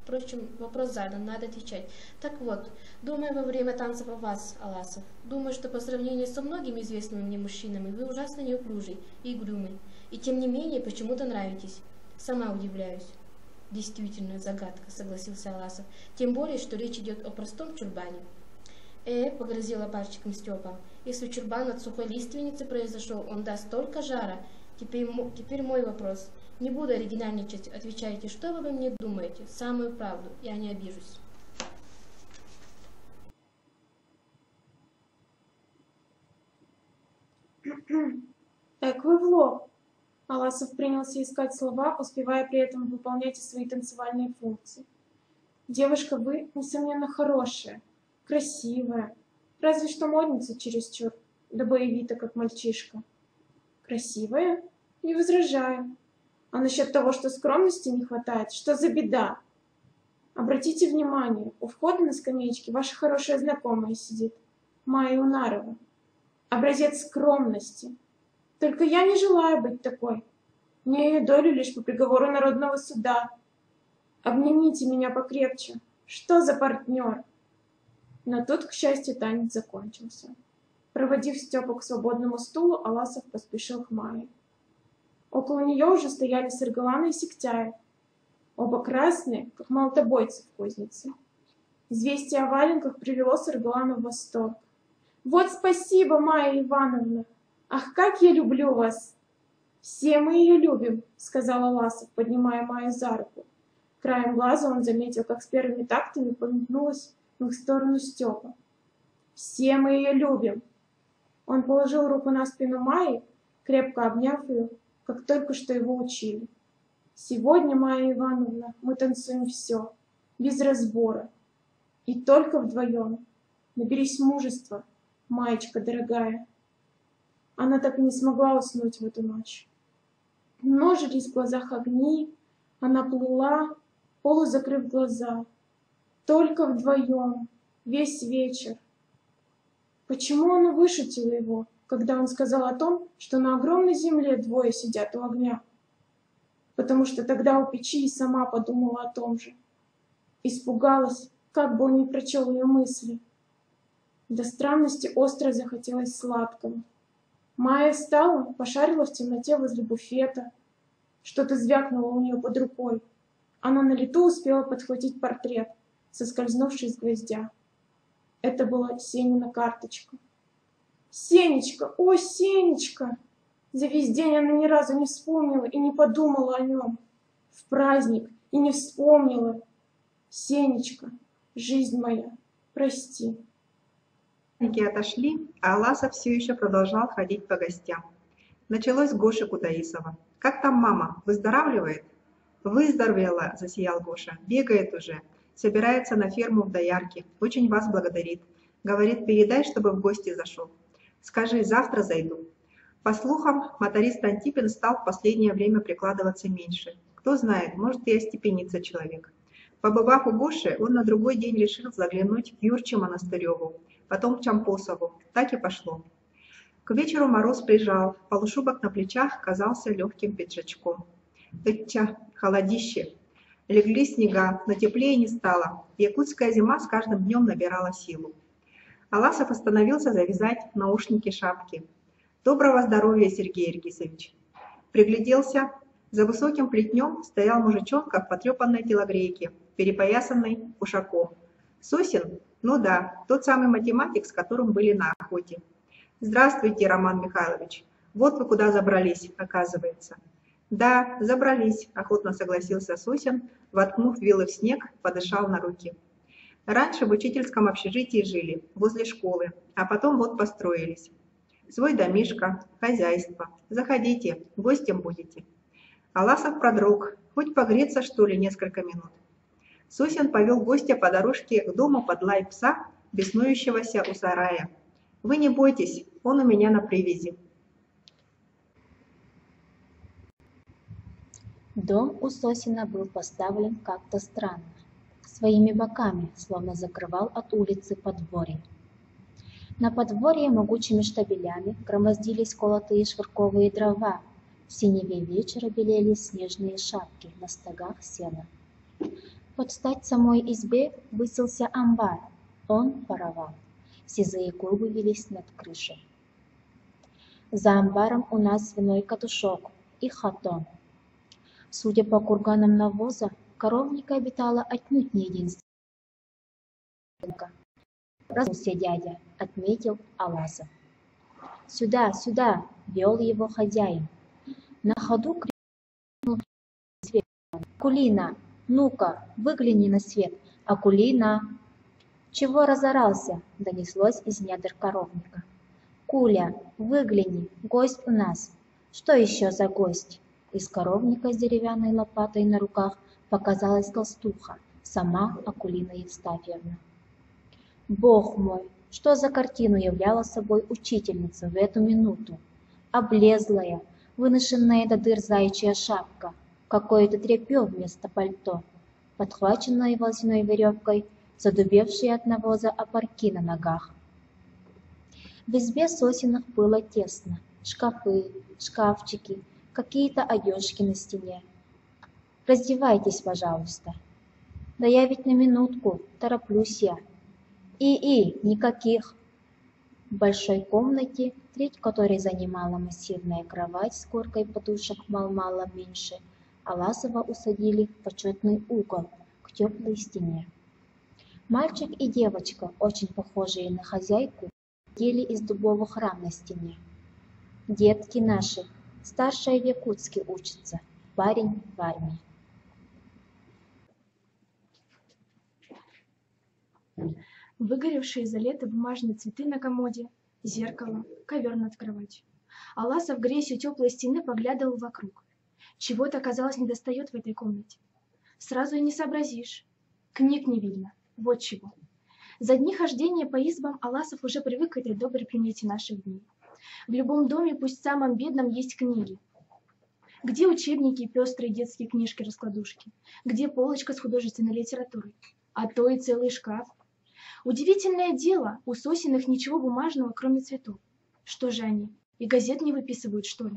Впрочем, вопрос задан, надо отвечать. Так вот, думаю во время танцев о вас, Аласов. Думаю, что по сравнению со многими известными мне мужчинами вы ужасно неуклюжий и угрюмый. И тем не менее, почему-то нравитесь. Сама удивляюсь. Действительно, загадка, согласился Аласов. Тем более, что речь идет о простом чурбане. Погрозила пальчиком Степа. Если чурбан от сухой лиственницы произошел, он даст столько жара. Теперь мой вопрос. Не буду оригинальничать, отвечайте, что вы обо мне думаете? Самую правду, я не обижусь. Эк вы в лоб. Аласов принялся искать слова, успевая при этом выполнять и свои танцевальные функции. Девушка, вы, несомненно, хорошая, красивая, разве что модница чересчур, да боевита, как мальчишка. Красивая? Не возражаю. А насчет того, что скромности не хватает, что за беда? Обратите внимание, у входа на скамеечке ваша хорошая знакомая сидит, Майя Унарова. Образец скромности. Только я не желаю быть такой. Мне ее долю лишь по приговору народного суда. Обнимите меня покрепче. Что за партнер? Но тут, к счастью, танец закончился. Проводив Степу к свободному стулу, Аласов поспешил к Майе. Около нее уже стояли Саргалана и Сектяев, оба красные, как молотобойцы в кузнице. Известие о валенках привело Саргалана в восторг. «Вот спасибо, Майя Ивановна! Ах, как я люблю вас!» «Все мы ее любим», — сказал Аласов, поднимая Майю за руку. Краем глаза он заметил, как с первыми тактами пометнулась в их сторону Степа. «Все мы ее любим!» Он положил руку на спину Майи, крепко обняв ее, как только что его учили. «Сегодня, Майя Ивановна, мы танцуем все, без разбора, и только вдвоем. Наберись мужества, Маечка дорогая». Она так и не смогла уснуть в эту ночь. Множились в глазах огни, она плыла, полузакрыв глаза. Только вдвоем, весь вечер. Почему она вышутила его, когда он сказал о том, что на огромной земле двое сидят у огня? Потому что тогда у печи и сама подумала о том же. Испугалась, как бы он не прочел ее мысли. До странности остро захотелось сладкого. Майя встала, пошарила в темноте возле буфета. Что-то звякнуло у нее под рукой. Она на лету успела подхватить портрет, соскользнувший с гвоздя. Это была Сенина карточка. «Сенечка! О, Сенечка!» За весь день она ни разу не вспомнила и не подумала о нем. В праздник и не вспомнила. «Сенечка, жизнь моя, прости». Отошли, а Аласов все еще продолжал ходить по гостям. Началось с Гоши Кутаисова. «Как там мама? Выздоравливает?» «Выздоровела», — засиял Гоша. «Бегает уже. Собирается на ферму в Доярке. Очень вас благодарит. Говорит, передай, чтобы в гости зашел. Скажи, завтра зайду». По слухам, моторист Антипин стал в последнее время прикладываться меньше. Кто знает, может и остепенится человек. Побывав у Гоши, он на другой день решил заглянуть к Юрче Монастыреву, потом к Чампосову. Так и пошло. К вечеру мороз прижал, полушубок на плечах казался легким пиджачком. Тьтя, холодище. Легли снега, но теплее не стало. Якутская зима с каждым днем набирала силу. Аласов остановился завязать наушники шапки. «Доброго здоровья, Сергей Аргисович!» Пригляделся. За высоким плетнем стоял мужичонка в потрепанной телогрейке, перепоясанной кушаком. Сосин? Ну да, тот самый математик, с которым были на охоте. «Здравствуйте, Роман Михайлович. Вот вы куда забрались, оказывается». «Да, забрались», — охотно согласился Сосин, воткнув вилы в снег, подышал на руки. «Раньше в учительском общежитии жили, возле школы, а потом вот построились. Свой домишко, хозяйство. Заходите, гостем будете». Аласов продрог. Хоть погреться, что ли, несколько минут. Сосин повел гостя по дорожке к дому под лай пса, беснующегося у сарая. «Вы не бойтесь, он у меня на привязи». Дом у Сосина был поставлен как-то странно, своими боками, словно закрывал от улицы подворье. На подворье могучими штабелями громоздились колотые швырковые дрова, в синеве вечера белели снежные шапки на стогах сена. Под стать самой избе высился амбар, он воровал, сизые клубы велись над крышей. За амбаром у нас свиной катушок и хатон. Судя по курганам навоза, коровника обитала отнюдь не единственная. «Разулся дядя», — отметил Аласов. «Сюда, сюда!» — вел его хозяин. На ходу крикнул свет. «Акулина, ну-ка, выгляни на свет! Акулина!» «Чего разорался?» — донеслось из недр коровника. «Куля, выгляни, гость у нас!» «Что еще за гость?» Из коровника с деревянной лопатой на руках показалась толстуха, сама Акулина Евстафьевна. Бог мой, что за картину являла собой учительница в эту минуту? Облезлая, выношенная до дыр заячья шапка, какое-то тряпье вместо пальто, подхваченное волосяной веревкой, задубевшие от навоза опорки на ногах. В избе Сосиных было тесно, шкафы, шкафчики, какие-то одежки на стене. «Раздевайтесь, пожалуйста». «Да я ведь на минутку, тороплюсь я». «И, никаких». В большой комнате, треть которой занимала массивная кровать с горкой подушек мало меньше, Аласова усадили в почетный угол к теплой стене. Мальчик и девочка, очень похожие на хозяйку, сидели из дубовых рам на стене. «Детки наши, старшая в Якутске учится, парень в армии». Выгоревшие за лето бумажные цветы на комоде, зеркало, ковер над кроватью. Аласов, греясь у теплой стены, поглядывал вокруг. Чего-то, казалось, недостает в этой комнате. Сразу и не сообразишь. Книг не видно. Вот чего. За дни хождения по избам Аласов уже привык к этой доброй примете наших дней. В любом доме, пусть самом бедном, есть книги. Где учебники и пестрые детские книжки-раскладушки? Где полочка с художественной литературой? А то и целый шкаф. Удивительное дело, у Сосиных ничего бумажного, кроме цветов. Что же они, и газет не выписывают, что ли?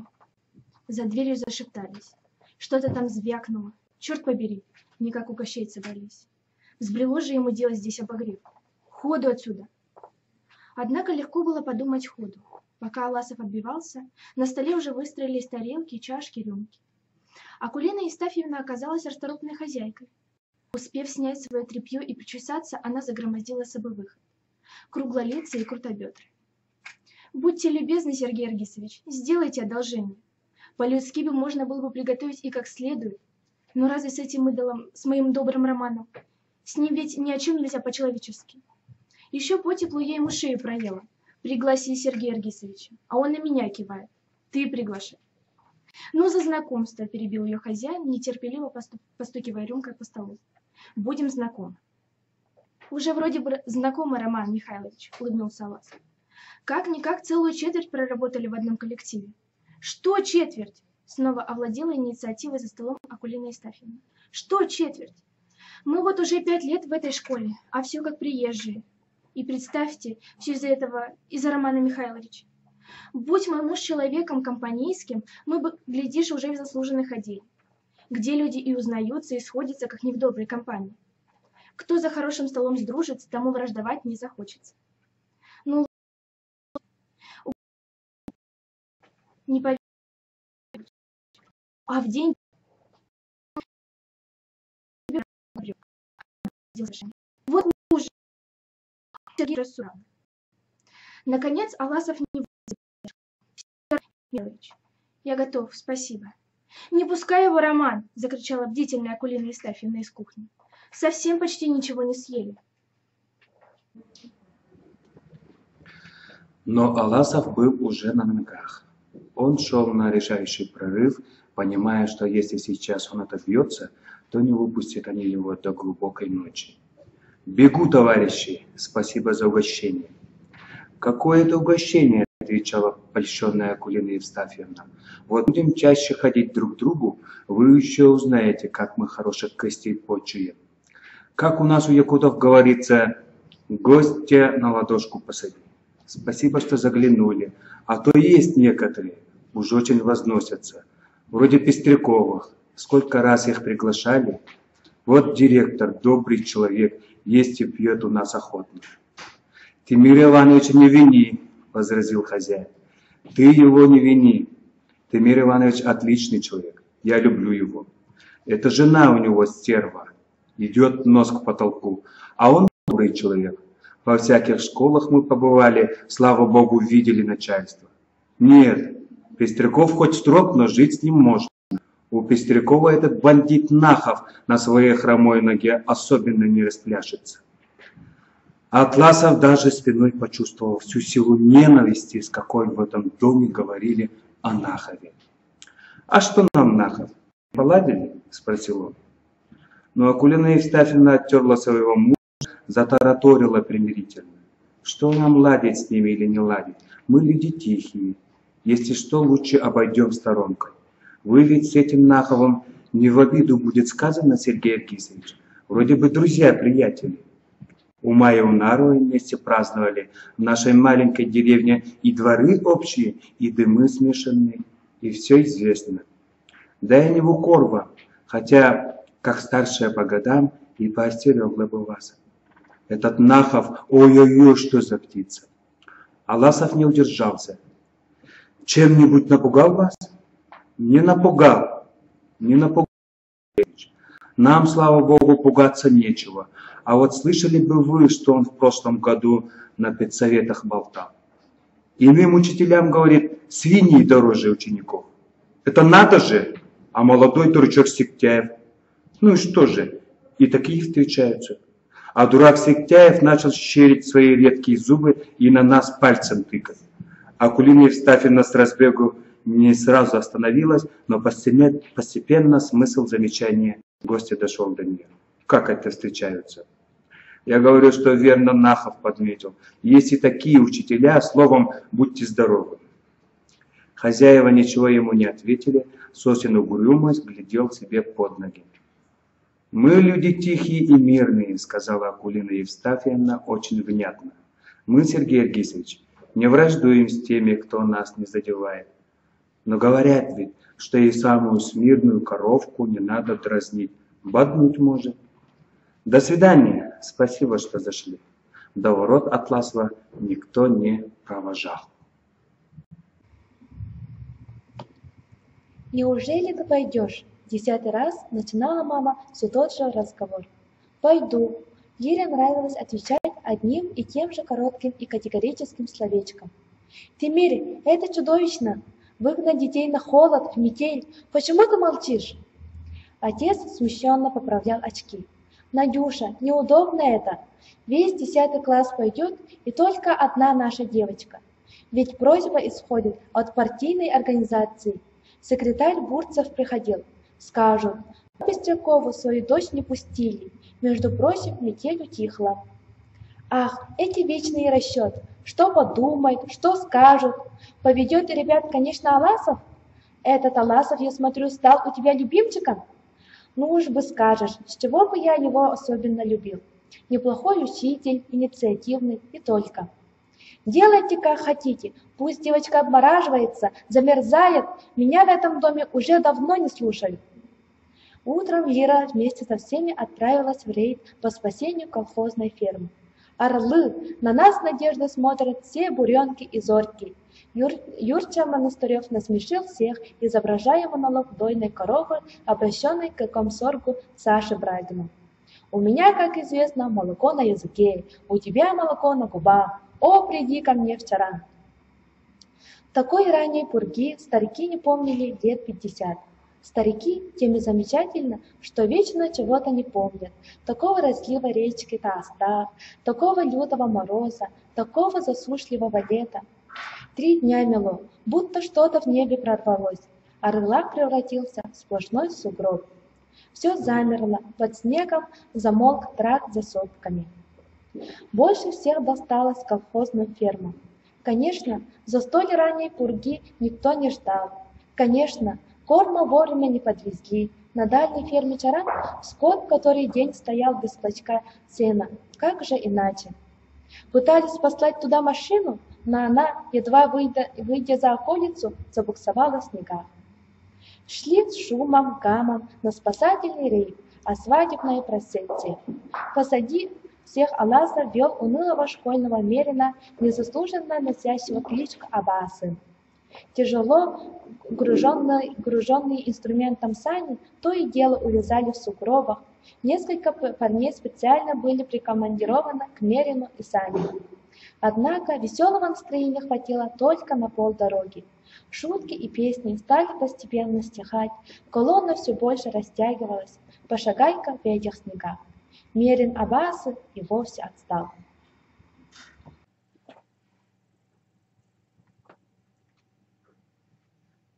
За дверью зашептались. Что-то там звякнуло. Черт побери, не как у Кощей собрались. Взбрело же ему делать здесь обогрев. Ходу отсюда. Однако легко было подумать ходу. Пока Аласов отбивался, на столе уже выстроились тарелки, чашки, рюмки. Акулина Евстафьевна оказалась расторопной хозяйкой. Успев снять свое тряпье и причесаться, она загромоздила с собой выход. Круглолицый и крутобедрый. «Будьте любезны, Сергей Аргисович, сделайте одолжение. По-людски бы можно было бы приготовить и как следует. Но разве с этим идолом, с моим добрым Романом? С ним ведь ни о чем нельзя по-человечески. Еще по теплу я ему шею проела. Пригласи Сергея Аргисовича, а он на меня кивает. Ты приглашай». «Ну, за знакомство», — перебил ее хозяин, нетерпеливо постукивая рюмкой по столу. «Будем знакомы». «Уже вроде бы знакомы, Роман Михайлович», — улыбнулся Аласов. «Как-никак целую четверть проработали в одном коллективе». «Что четверть?» — снова овладела инициативой за столом Акулина Евстафьевна. «Что четверть? Мы вот уже 5 лет в этой школе, а все как приезжие. И представьте, все из-за этого, из-за Романа Михайловича. Будь мой муж человеком компанейским, мы бы, глядишь, уже в заслуженных отделе, где люди и узнаются, и сходятся, как не в доброй компании. Кто за хорошим столом сдружится, тому враждовать не захочется. Ну, не поверю. А в день... Вот муж Сергей Расуран. Наконец Аласов не выдержал. «Я готов, спасибо». «Не пускай его, Роман!» — закричала бдительная Акулина Евстафьевна из кухни. «Совсем почти ничего не съели». Но Аласов был уже на ногах. Он шел на решающий прорыв, понимая, что если сейчас он отобьется, то не выпустят они его до глубокой ночи. «Бегу, товарищи, спасибо за угощение». «Какое это угощение?» – отвечала польщенная Акулина Евстафьевна. «Вот будем чаще ходить друг к другу, вы еще узнаете, как мы хороших гостей почуем. Как у нас у якутов говорится, гостя на ладошку посади. Спасибо, что заглянули, а то есть некоторые, уж очень возносятся, вроде Пестряковых, сколько раз их приглашали. Вот директор, добрый человек, есть и пьет у нас охотно». «Тимир Иванович не вини», — возразил хозяин. «Ты его не вини. Тимир Иванович отличный человек, я люблю его. Это жена у него стерва, идет нос к потолку, а он добрый человек. Во всяких школах мы побывали, слава богу, видели начальство. Нет, Пестряков хоть строг, но жить с ним можно. У Пестрякова этот бандит Нахов на своей хромой ноге особенно не распляшется». Атласов даже спиной почувствовал всю силу ненависти, с какой в этом доме говорили о Нахове. «А что нам, Нахов, поладили?» – спросил он. Но Акулина Евстафьевна оттерла своего мужа, затараторила примирительно. «Что нам ладить с ними или не ладить? Мы люди тихие. Если что, лучше обойдем сторонкой. Вы ведь с этим Наховым не в обиду будет сказано, Сергей Аркисович. Вроде бы друзья-приятели. У Майи Унаровой вместе праздновали. В нашей маленькой деревне и дворы общие, и дымы смешанные, и все известно. Да и не в укор вам, хотя, как старшая по годам, и поостерегла бы вас. Этот Нахов, ой-ой-ой, что за птица!» Аласов не удержался. «Чем-нибудь напугал вас?» «Не напугал, не напугал. Нам, слава богу, пугаться нечего. А вот слышали бы вы, что он в прошлом году на педсоветах болтал? Иным учителям говорит, свиньи дороже учеников. Это надо же! А молодой дурачок Сектяев. Ну и что же? И такие встречаются. А дурак Сектяев начал щерить свои редкие зубы и на нас пальцем тыкать. Акулина Евстафьевна с разбегу не сразу остановилась, но постепенно смысл замечания гостя дошел до нее. Как это встречаются? Я говорю, что верно Нахов подметил. Есть и такие учителя, словом, будьте здоровы. Хозяева ничего ему не ответили, Сосин угрюмость глядел себе под ноги. «Мы люди тихие и мирные», — сказала Акулина Евстафьевна очень внятно. «Мы, Сергей Аркисович, не враждуем с теми, кто нас не задевает. Но говорят ведь, что и самую смирную коровку не надо дразнить, боднуть может. До свидания, спасибо, что зашли». До ворот Атласова никто не провожал. «Неужели ты пойдешь?» 10-й раз начинала мама все тот же разговор. «Пойду». Лире нравилось отвечать одним и тем же коротким и категорическим словечком. «Тимир, это чудовищно! Выгнать детей на холод, в метель. Почему ты молчишь?» Отец смущенно поправлял очки. «Надюша, неудобно это. Весь 10 класс пойдет, и только одна наша девочка. Ведь просьба исходит от партийной организации. Секретарь Бурцев приходил. Скажут, Пестрякову свою дочь не пустили. Между прочим, метель утихла. Ах, эти вечные расчеты. Что подумают, что скажут. Поведет ребят, конечно, Аласов. Этот Аласов, я смотрю, стал у тебя любимчиком? Ну уж бы скажешь, с чего бы я его особенно любил. Неплохой учитель, инициативный и только. Делайте, как хотите. Пусть девочка обмораживается, замерзает. Меня в этом доме уже давно не слушают. Утром Лира вместе со всеми отправилась в рейд по спасению колхозной фермы. Орлы, на нас с надеждой смотрят все буренки и зорьки. Юрча Монастырев насмешил всех, изображая монолог дойной коровы, обращенной к комсоргу Саше Брагину. «У меня, как известно, молоко на языке, у тебя молоко на губах. О, приди ко мне вчера!» Такой ранней пурги старики не помнили лет 50. Старики тем и замечательно, что вечно чего-то не помнят. Такого разлива речки Таастав, такого лютого мороза, такого засушливого лета. 3 дня мело, будто что-то в небе прорвалось. Орлак превратился в сплошной сугроб. Все замерло, под снегом замолк тракт за сопками. Больше всех досталось колхозным фермам. Конечно, за столь ранней пурги никто не ждал. Конечно, корма вовремя не подвезли. На дальней ферме Чаран скот который день стоял без клочка сена. Как же иначе? Пытались послать туда машину, но она, едва выйдя за околицу, забуксовала в снегах. Шли с шумом, гамом на спасательный рейд, а свадебная процессия. Позади всех Аласа вел унылого школьного мерина, незаслуженно носящего кличку Аббасы. Тяжело груженные инструментом сани то и дело увязали в сугробах. Несколько парней специально были прикомандированы к мерину и саням. Однако веселого настроения хватило только на полдороги. Шутки и песни стали постепенно стихать, колонна все больше растягивалась, пошагай-ка в этих снегах. Мерин Аббасы и вовсе отстал.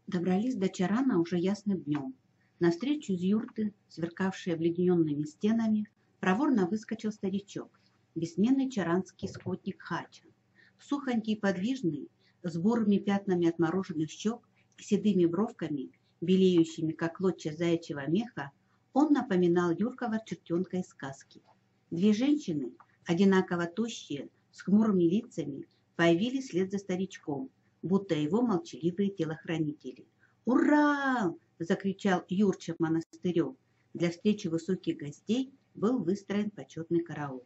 Добрались до Чарана уже ясным днем. Навстречу из юрты, сверкавшей обледененными стенами, проворно выскочил старичок, бессменный чаранский скотник Хачан. Сухонький и подвижный, с бурыми пятнами отмороженных щек и седыми бровками, белеющими, как клочья заячьего меха, он напоминал юркого чертенка из сказки. Две женщины, одинаково тощие, с хмурыми лицами, появились вслед за старичком, будто его молчаливые телохранители. «Ура!» – закричал Юрча Монастырев. Для встречи высоких гостей был выстроен почетный караул.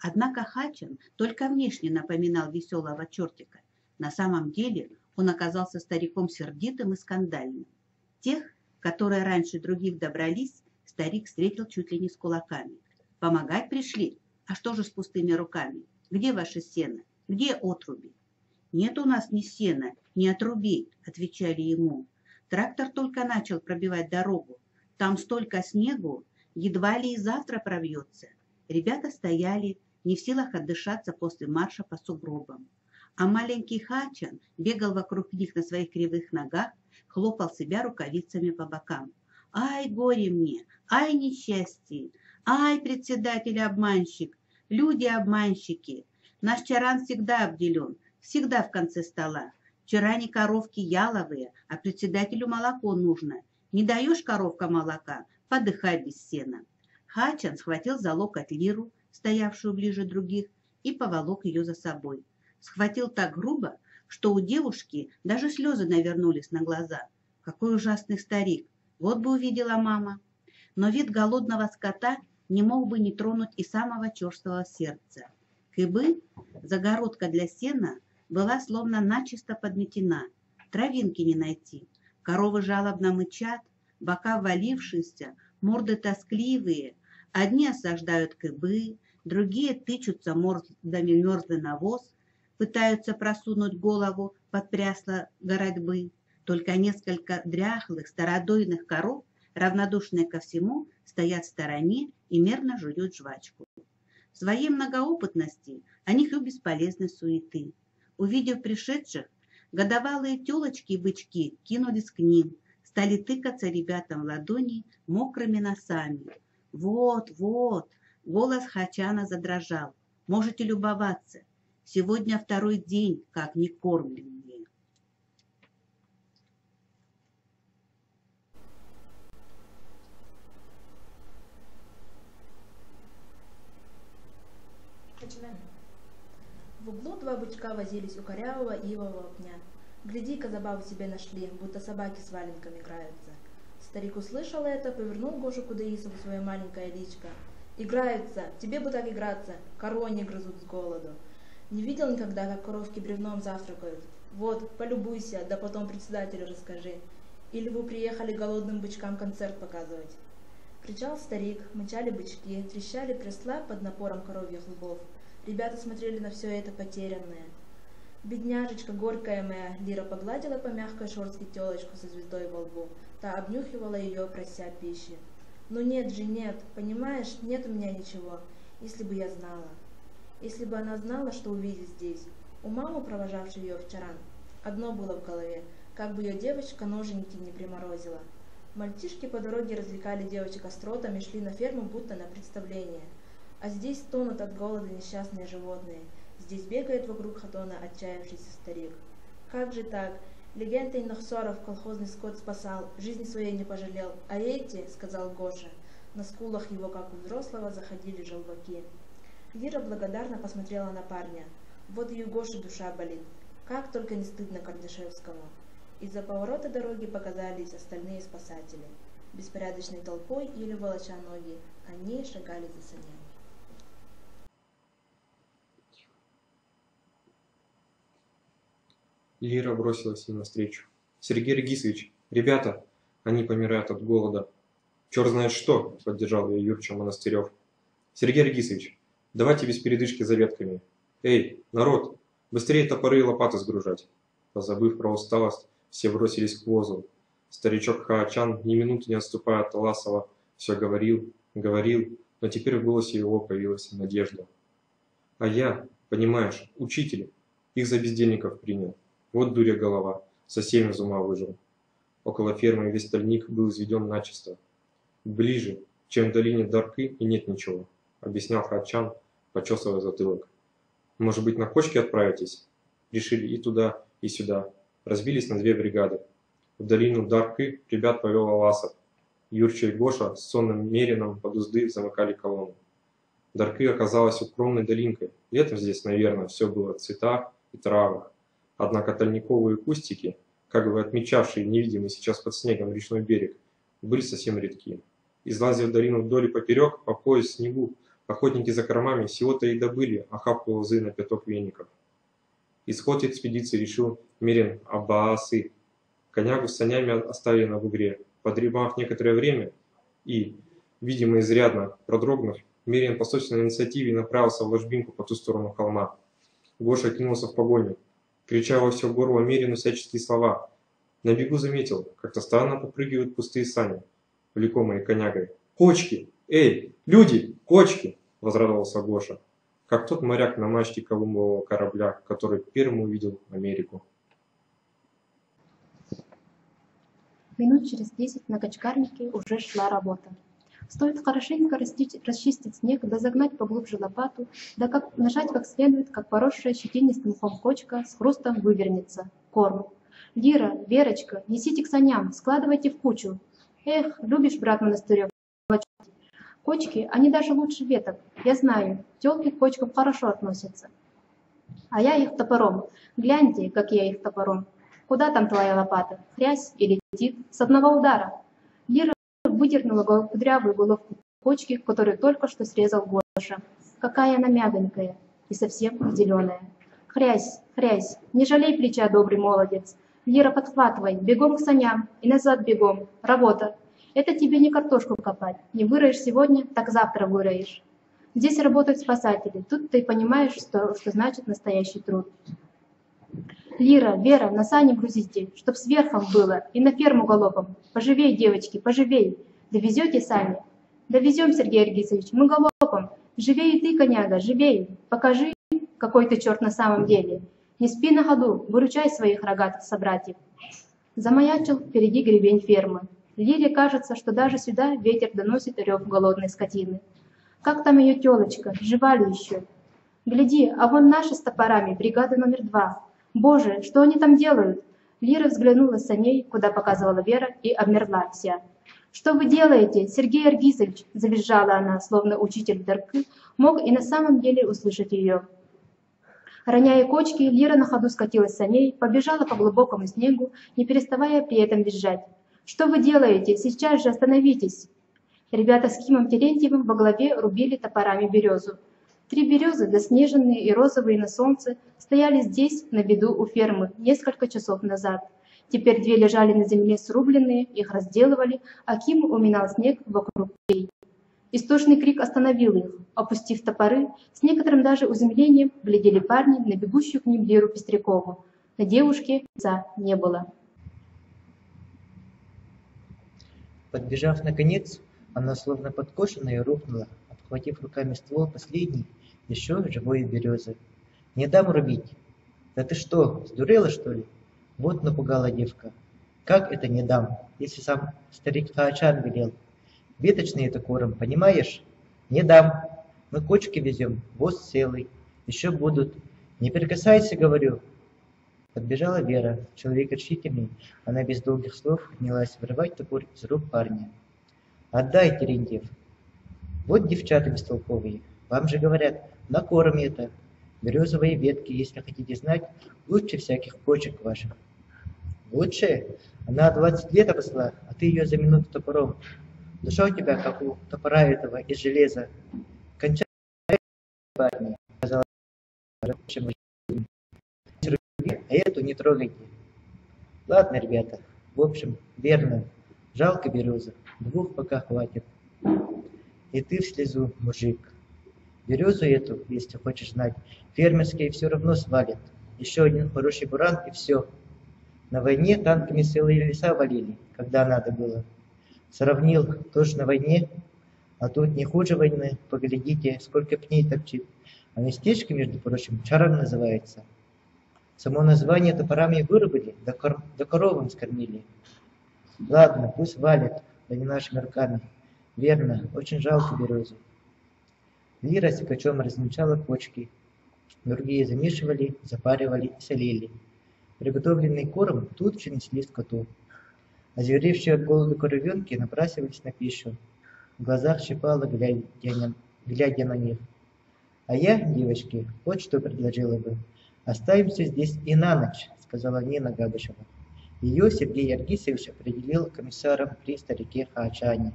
Однако Хачан только внешне напоминал веселого чертика. На самом деле он оказался стариком сердитым и скандальным. Тех, которые раньше других добрались, старик встретил чуть ли не с кулаками. «Помогать пришли? А что же с пустыми руками? Где ваше сено? Где отруби?» «Нет у нас ни сена, ни отрубей», — отвечали ему. «Трактор только начал пробивать дорогу. Там столько снегу, едва ли и завтра пробьется». Ребята стояли, не в силах отдышаться после марша по сугробам. А маленький Хачан бегал вокруг них на своих кривых ногах, хлопал себя рукавицами по бокам. «Ай, горе мне! Ай, несчастье! Ай, председатель-обманщик! Люди-обманщики! Наш Чаран всегда обделен, всегда в конце стола. Вчера не коровки яловые, а председателю молоко нужно. Не даешь коровка молока, подыхай без сена». Хачан схватил за локоть Лиру, стоявшую ближе других, и поволок ее за собой. Схватил так грубо, что у девушки даже слезы навернулись на глаза. Какой ужасный старик! Вот бы увидела мама. Но вид голодного скота не мог бы не тронуть и самого черствого сердца. Кыбы, загородка для сена, была словно начисто подметена. Травинки не найти. Коровы жалобно мычат, бока ввалившиеся, морды тоскливые. Одни осаждают кыбы, другие тычутся мордами в мерзлый навоз, пытаются просунуть голову под прясло городьбы. Только несколько дряхлых, стародойных коров, равнодушные ко всему, стоят в стороне и мерно жуют жвачку. В своей многоопытности, а них и бесполезной суеты. Увидев пришедших, годовалые телочки и бычки кинулись к ним, стали тыкаться ребятам в ладони мокрыми носами. «Вот, вот!» — голос Хачана задрожал. «Можете любоваться. Сегодня второй день, как не кормленные». Начинаем. В углу два бычка возились у корявого ивового пня. «Гляди-ка, забаву себе нашли, будто собаки с валенками играются». Старик услышал это, повернул Гошу Кудаисову свое маленькое личко. «Играются! Тебе бы так играться! Корони грызут с голоду! Не видел никогда, как коровки бревном завтракают? Вот, полюбуйся, да потом председателю расскажи. Или вы приехали голодным бычкам концерт показывать?» Кричал старик, мычали бычки, трещали пресла под напором коровьих лбов. Ребята смотрели на все это потерянные. «Бедняжечка, горькая моя!» Лира погладила по мягкой шорстке телочку со звездой во лбу. Та обнюхивала ее, прося пищи. «Ну нет же, нет, понимаешь, нет у меня ничего. Если бы я знала. Если бы она знала, что увидит здесь». У мамы, провожавшей ее в Чаран, одно было в голове, как бы ее девочка ноженьки не приморозила. Мальчишки по дороге развлекали девочек остротами и шли на ферму будто на представление. А здесь тонут от голода несчастные животные. Здесь бегает вокруг хатона отчаявшийся старик. Как же так? Легендой Нахсоров колхозный скот спасал, жизни своей не пожалел. А эти, сказал Гоша, на скулах его, как у взрослого, заходили желваки. Лира благодарно посмотрела на парня. Вот и у Гоши душа болит. Как только не стыдно Кардашевскому. Из-за поворота дороги показались остальные спасатели. Беспорядочной толпой или волоча ноги, они шагали за санями. Лира бросилась им навстречу. «Сергей Регисович, ребята, они помирают от голода». «Черт знает что», — поддержал ее Юрча Монастырев. «Сергей Регисович, давайте без передышки за ветками. Эй, народ, быстрее топоры и лопаты сгружать». Позабыв про усталость, все бросились к возу. Старичок Хаачан, ни минуты не отступая от Таласова, все говорил, но теперь в голосе его появилась надежда. «А я, понимаешь, учитель, их за бездельников принял. Вот дуря голова, совсем из ума выжил». Около фермы весь стальник был изведен начисто. «Ближе, чем в долине Даркы, и нет ничего», — объяснял Хаачан, почесывая затылок. «Может быть, на кочки отправитесь?» Решили и туда, и сюда. Разбились на две бригады. В долину Даркы ребят повел Аласов. Юрча и Гоша с сонным Мерином под узды замыкали колонну. Даркы оказалась укромной долинкой. Летом здесь, наверное, все было в цветах и травах. Однако тальниковые кустики, как бы отмечавшие невидимый сейчас под снегом речной берег, были совсем редки. Излазив долину вдоль и поперек, по пояс в снегу, охотники за кормами всего-то и добыли охапку лозы на пяток веников. Исход экспедиции решил Мерин Аббаасы. Конягу с санями оставили на бугре. Подремав некоторое время и, видимо, изрядно продрогнув, Мерин по собственной инициативе направился в ложбинку по ту сторону холма. Гоша кинулся в погоню, крича во все горло Мерину всяческие слова. На бегу заметил, как-то странно попрыгивают пустые сани, влекомые конягой. «Кочки! Эй, люди! Кочки!» – возрадовался Гоша, как тот моряк на мачте Колумбового корабля, который первым увидел Америку. Минут через 10 на качкарнике уже шла работа. Стоит хорошенько расчистить снег, да загнать поглубже лопату, да нажать как следует, как поросшая щетинистым мхом кочка с хрустом вывернется. Корм. «Лира, Верочка, несите к саням, складывайте в кучу». «Эх, любишь, брат Монастырев, кочки, они даже лучше веток. Я знаю, тёлки к кочкам хорошо относятся. А я их топором. Гляньте, как я их топором. Куда там твоя лопата? Хрясь и летит с одного удара». Лира выдернула кудрявую головку кочки, которую только что срезал Гоша. Какая она мягонькая и совсем зеленая. «Хрясь, хрясь, не жалей плеча, добрый молодец. Лира, подхватывай, бегом к саням и назад бегом. Работа. Это тебе не картошку копать. Не выроешь сегодня, так завтра выроешь. Здесь работают спасатели. Тут ты понимаешь, что значит настоящий труд. Лира, Вера, на сани грузите, чтоб сверхом было, и на ферму галопом. Поживей, девочки, поживей. Довезете сами?» «Довезем, Сергей Аргисович, мы галопом. Живей и ты, коняга, живей. Покажи, какой ты черт на самом деле. Не спи на ходу, выручай своих рогатых собратьев». Замаячил впереди гребень фермы. Лире кажется, что даже сюда ветер доносит рев голодной скотины. Как там ее телочка, жива ли еще? Гляди, а вон наши с топорами, бригада номер 2. Боже, что они там делают? Лира взглянула с саней, куда показывала Вера, и обмерла вся. «Что вы делаете, Сергей Аргисович?» – завизжала она, словно учитель Даркы мог и на самом деле услышать ее. Роняя кочки, Лира на ходу скатилась с саней, побежала по глубокому снегу, не переставая при этом визжать. «Что вы делаете? Сейчас же остановитесь!» Ребята с Кимом Терентьевым во главе рубили топорами березу. 3 березы, заснеженные и розовые на солнце, стояли здесь, на виду у фермы, несколько часов назад. Теперь 2 лежали на земле срубленные, их разделывали, а Ким уминал снег вокруг людей. Истошный крик остановил их. Опустив топоры, с некоторым даже изумлением глядели парни на бегущую к ним Лиру Пестрякову. На девушке лица не было. Подбежав наконец, она словно подкошенная рухнула, обхватив руками ствол последней, еще живой березы. «Не дам рубить!» «Да ты что, сдурела, что ли?» Вот напугала девка. Как это не дам, если сам старик Хаачан велел? Веточный это корм, понимаешь? Не дам. Мы кочки везем, воз целый. Еще будут. Не прикасайся, говорю. Подбежала Вера, человек решительный. Она без долгих слов принялась вырывать топор из рук парня. Отдай, Терентьев. Вот девчата бестолковые. Вам же говорят, на корм это. Березовые ветки, если хотите знать, лучше всяких почек ваших. Лучше? Она 20 лет росла, а ты ее за минуту топором. Душа у тебя, как у топора этого, из железа. Кончай, парни, сказала, а эту не трогайте. Ладно, ребята, в общем, верно, жалко березу, 2 пока хватит. И ты в слезу, мужик. Березу эту, если хочешь знать, фермерские все равно свалят. Еще один хороший буран и все. На войне танками целые леса валили, когда надо было. Сравнил, тоже на войне, а тут не хуже войны, поглядите, сколько пней торчит. А местечко, между прочим, Чаран называется. Само название топорами вырубили, да коровам скормили. Ладно, пусть валят, да не нашими руками. Верно, очень жалко березу. Лира с Сикачом размечала почки. Другие замешивали, запаривали и солили. Приготовленный корм тут же несли скоту. Озверевшие от голода коровенки набрасывались на пищу. В глазах щипало, глядя на них. А я, девочки, вот что предложила бы. Оставимся здесь и на ночь, сказала Нина Габышева. Ее Сергей Аргисович определил комиссаром при старике Хаачане.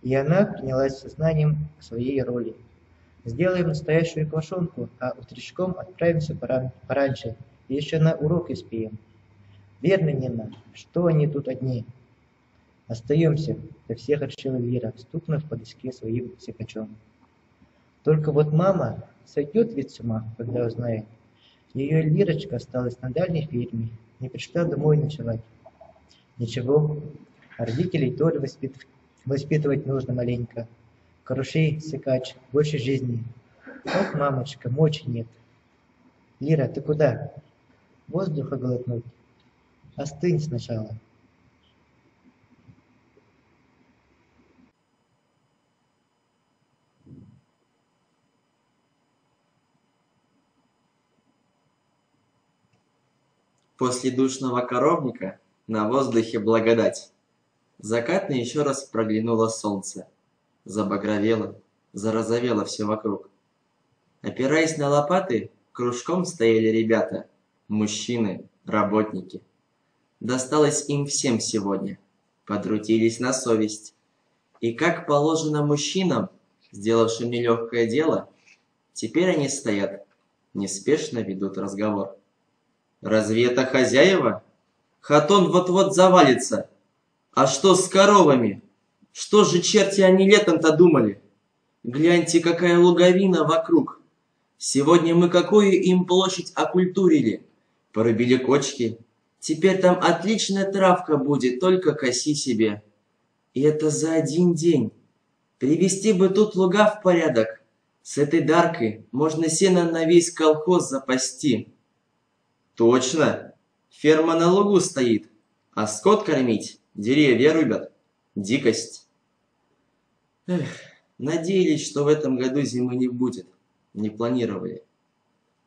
И она принялась сознанием своей роли. Сделаем настоящую квашонку, а утречком отправимся пораньше, и еще на урок успеем. Верно, Нина, что они тут одни? Остаемся, как всех решила Вера, стукнув по доске своим секачом. Только вот мама сойдет ведь с ума, когда узнает. Ее Лирочка осталась на дальней ферме, не пришла домой ночевать. Ничего, родителей тоже воспитывать нужно маленько. Хороший секач, больше жизни. Ох, мамочка, мочи нет. Лира, ты куда? Воздуха глотнуть. Остынь сначала. После душного коровника на воздухе благодать. Закатно еще раз проглянуло солнце. Забагровело, зарозовело все вокруг. Опираясь на лопаты, кружком стояли ребята, мужчины, работники. Досталось им всем сегодня, потрудились на совесть. И как положено мужчинам, сделавшим нелегкое дело, теперь они стоят, неспешно ведут разговор. Разве это хозяева? Хатон вот-вот завалится. А что с коровами? Что же черти они летом-то думали? Гляньте, какая луговина вокруг. Сегодня мы какую им площадь окультурили. Порубили кочки. Теперь там отличная травка будет, только коси себе. И это за один день. Привести бы тут луга в порядок. С этой даркой можно сено на весь колхоз запасти. Точно. Ферма на лугу стоит. А скот кормить, деревья рубят. Дикость. Эх, надеялись, что в этом году зимы не будет. Не планировали.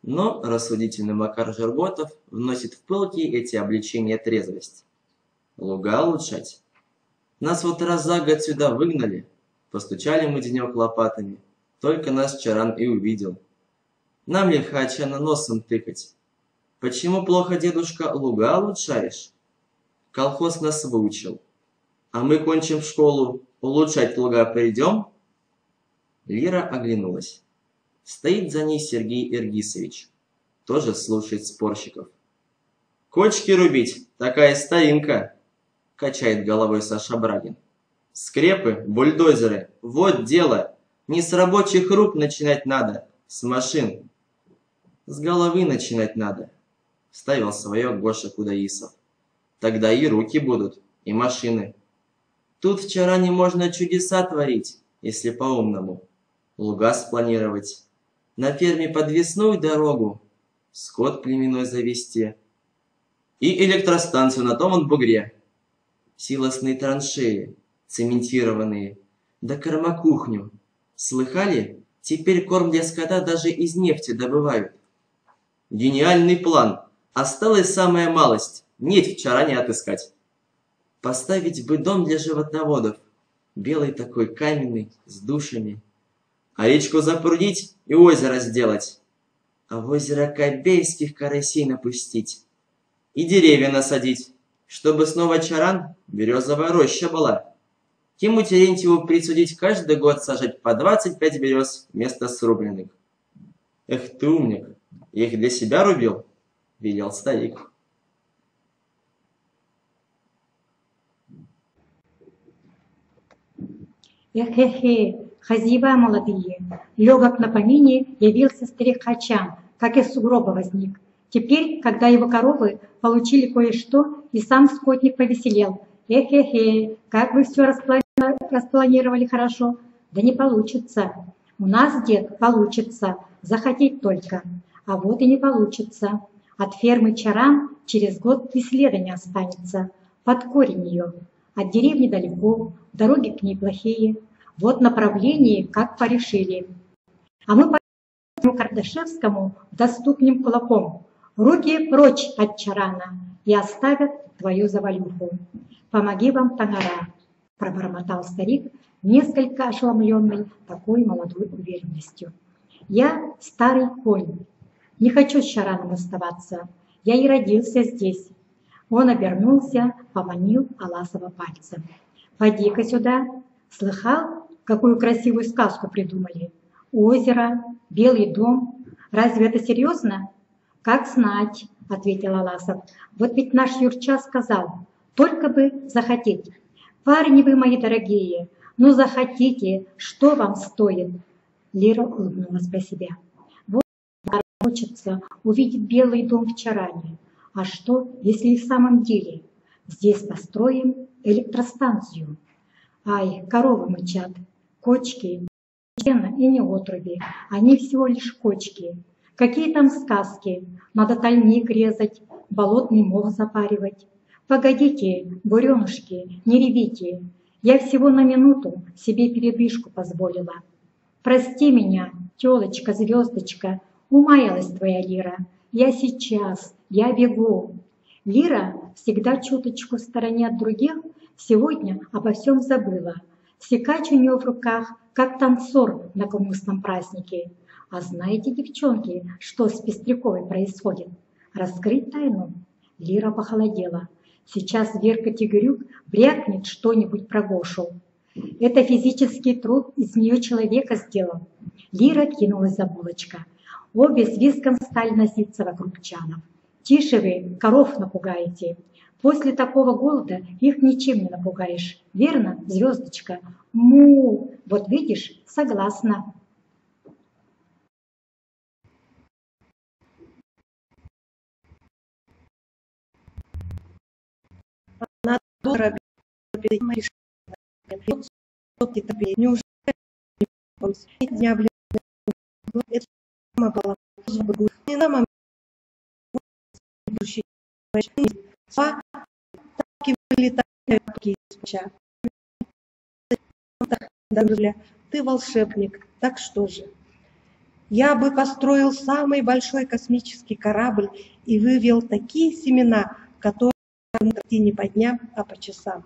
Но рассудительный Макар Жерботов вносит в пылки эти обличения трезвость. Луга улучшать. Нас вот раз за год сюда выгнали. Постучали мы денек лопатами. Только нас Чаран и увидел. Нам ли Хаачана носом тыкать? Почему плохо, дедушка, луга улучшаешь? Колхоз нас выучил. А мы кончим школу, улучшать луга придем? Лира оглянулась. Стоит за ней Сергей Иргисович. Тоже слушает спорщиков. Кочки рубить, такая старинка, качает головой Саша Брагин. Скрепы, бульдозеры, вот дело. Не с рабочих рук начинать надо, с машин. С головы начинать надо, вставил свое Гоша Кудаисов. Тогда и руки будут, и машины. Тут вчера не можно чудеса творить, если по-умному. Луга спланировать, на ферме подвесную дорогу, скот племенной завести. И электростанцию на том вот бугре. Силосные траншеи, цементированные, да кормокухню. Слыхали? Теперь корм для скота даже из нефти добывают. Гениальный план. Осталась самая малость. Нефть вчера не отыскать. Поставить бы дом для животноводов. Белый такой, каменный, с душами. А речку запрудить и озеро сделать. А в озеро кобельских карасей напустить. И деревья насадить, чтобы снова чаран березовая роща была. Тиму Терентьеву присудить каждый год сажать по 25 берез вместо срубленных. Эх ты умник, я их для себя рубил, велел старик. Эхе-хе, хозяева молодые, легок на помине явился старик Хачан, как из сугроба возник. Теперь, когда его коровы получили кое-что, и сам скотник повеселел. Эхе-хе, как вы все распланировали хорошо. Да не получится. У нас, дед, получится, захотеть только. А вот и не получится. От фермы Чаран через год и следа не останется. Под корень ее. От деревни далеко, дороги к ней плохие. Вот направление, как порешили. А мы по Кардашевскому доступнем кулаком. Руки прочь от Чарана и оставят твою завалюху. Помоги вам, Танара, пробормотал старик, несколько ошеломленный такой молодой уверенностью. Я старый конь, не хочу с Чараном оставаться, я и родился здесь. Он обернулся, поманил Аласова пальцем. Поди-ка сюда. Слыхал, какую красивую сказку придумали? Озеро, белый дом. Разве это серьезно? Как знать, ответил Аласов. Вот ведь наш Юрча сказал, только бы захотеть. Парни вы мои дорогие, ну захотите, что вам стоит? Лира улыбнулась про себя. Вот хочется увидеть белый дом в Чаране. А что, если и в самом деле здесь построим электростанцию? Ай, коровы мычат, кочки, и не отруби, они всего лишь кочки. Какие там сказки? Надо тальник резать, болотный мох запаривать. Погодите, буренушки, не ревите. Я всего на минуту себе передышку позволила. Прости меня, тёлочка, звездочка, умаялась твоя Лира. Я сейчас, я бегу. Лира, всегда чуточку в стороне от других, сегодня обо всем забыла. Секач у нее в руках, как танцор на кумусном празднике. А знаете, девчонки, что с Пестряковой происходит? Раскрыть тайну? Лира похолодела. Сейчас Верка Тигрюк брякнет что-нибудь про Гошу. Это физический труд из нее человека сделал. Лира кинулась за булочка. Обе с виском стали носиться вокруг чанов. Тише вы, коров напугаете. После такого голода их ничем не напугаешь. Верно, звездочка? Му, вот видишь, согласна. Она дура, неужели дня это была не нам так и вылетают из плеча. Ты волшебник, так что же? Я бы построил самый большой космический корабль и вывел такие семена, которые расти не по дням, а по часам.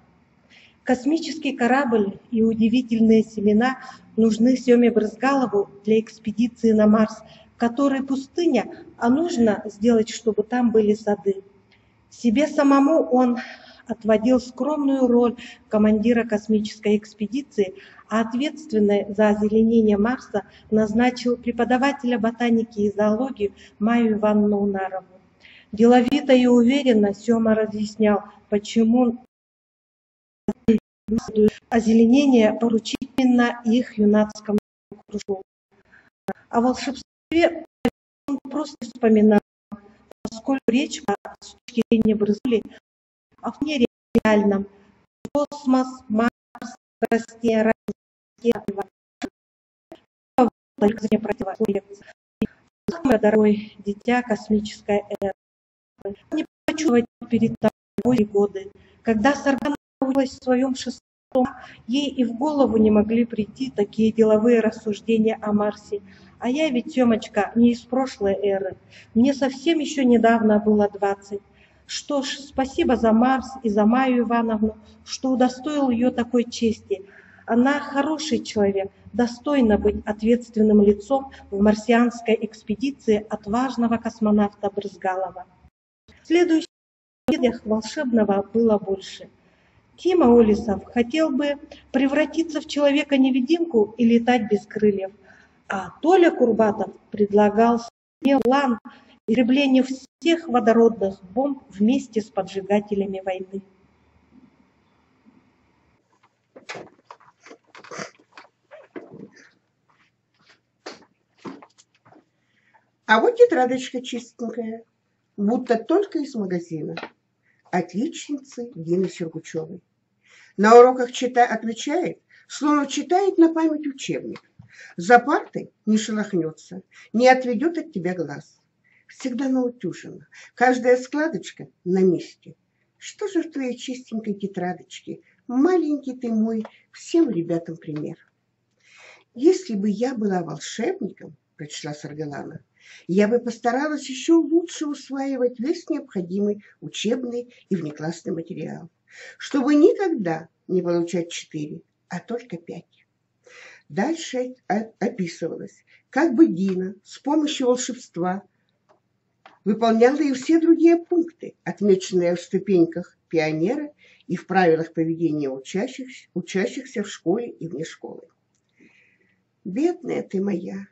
Космический корабль и удивительные семена нужны Семе Брызгалову для экспедиции на Марс, который пустыня, а нужно сделать, чтобы там были сады. Себе самому он отводил скромную роль командира космической экспедиции, а ответственной за озеленение Марса назначил преподавателя ботаники и зоологии Майю Ивановну Унарову. Деловито и уверенно Сема разъяснял, почему озеленение поручить именно их юнацкому кружку. О волшебстве он просто вспоминал, поскольку речь с точки зрения Брызгали о вполне реальном. Космос, Марс, растения, самое дорогое дитя космической эры. Не чувствовать перед тобой годы. Когда Саргана училась в своем 6-м, ей и в голову не могли прийти такие деловые рассуждения о Марсе. А я ведь, Семочка, не из прошлой эры. Мне совсем еще недавно было 20. Что ж, спасибо за Марс и за Майю Ивановну, что удостоил ее такой чести. Она хороший человек, достойна быть ответственным лицом в марсианской экспедиции отважного космонавта Брызгалова. В следующих победах волшебного было больше. Тима Олисов хотел бы превратиться в человека-невидимку и летать без крыльев, а Толя Курбатов предлагал себе план истребления всех водородных бомб вместе с поджигателями войны. А вот тетрадочка чистенькая, будто только из магазина. Отличницы Дины Сергучевой. На уроках отвечает, словно читает на память учебник. За партой не шелохнется, не отведет от тебя глаз. Всегда наутюжена, каждая складочка на месте. Что же в твоей чистенькой тетрадочке? Маленький ты мой, всем ребятам пример. Если бы я была волшебником, прочла Саргалана, я бы постаралась еще лучше усваивать весь необходимый учебный и внеклассный материал, чтобы никогда не получать 4, а только 5. Дальше описывалось, как бы Дина с помощью волшебства выполняла и все другие пункты, отмеченные в ступеньках пионера и в правилах поведения учащихся в школе и вне школы. Бедная ты моя!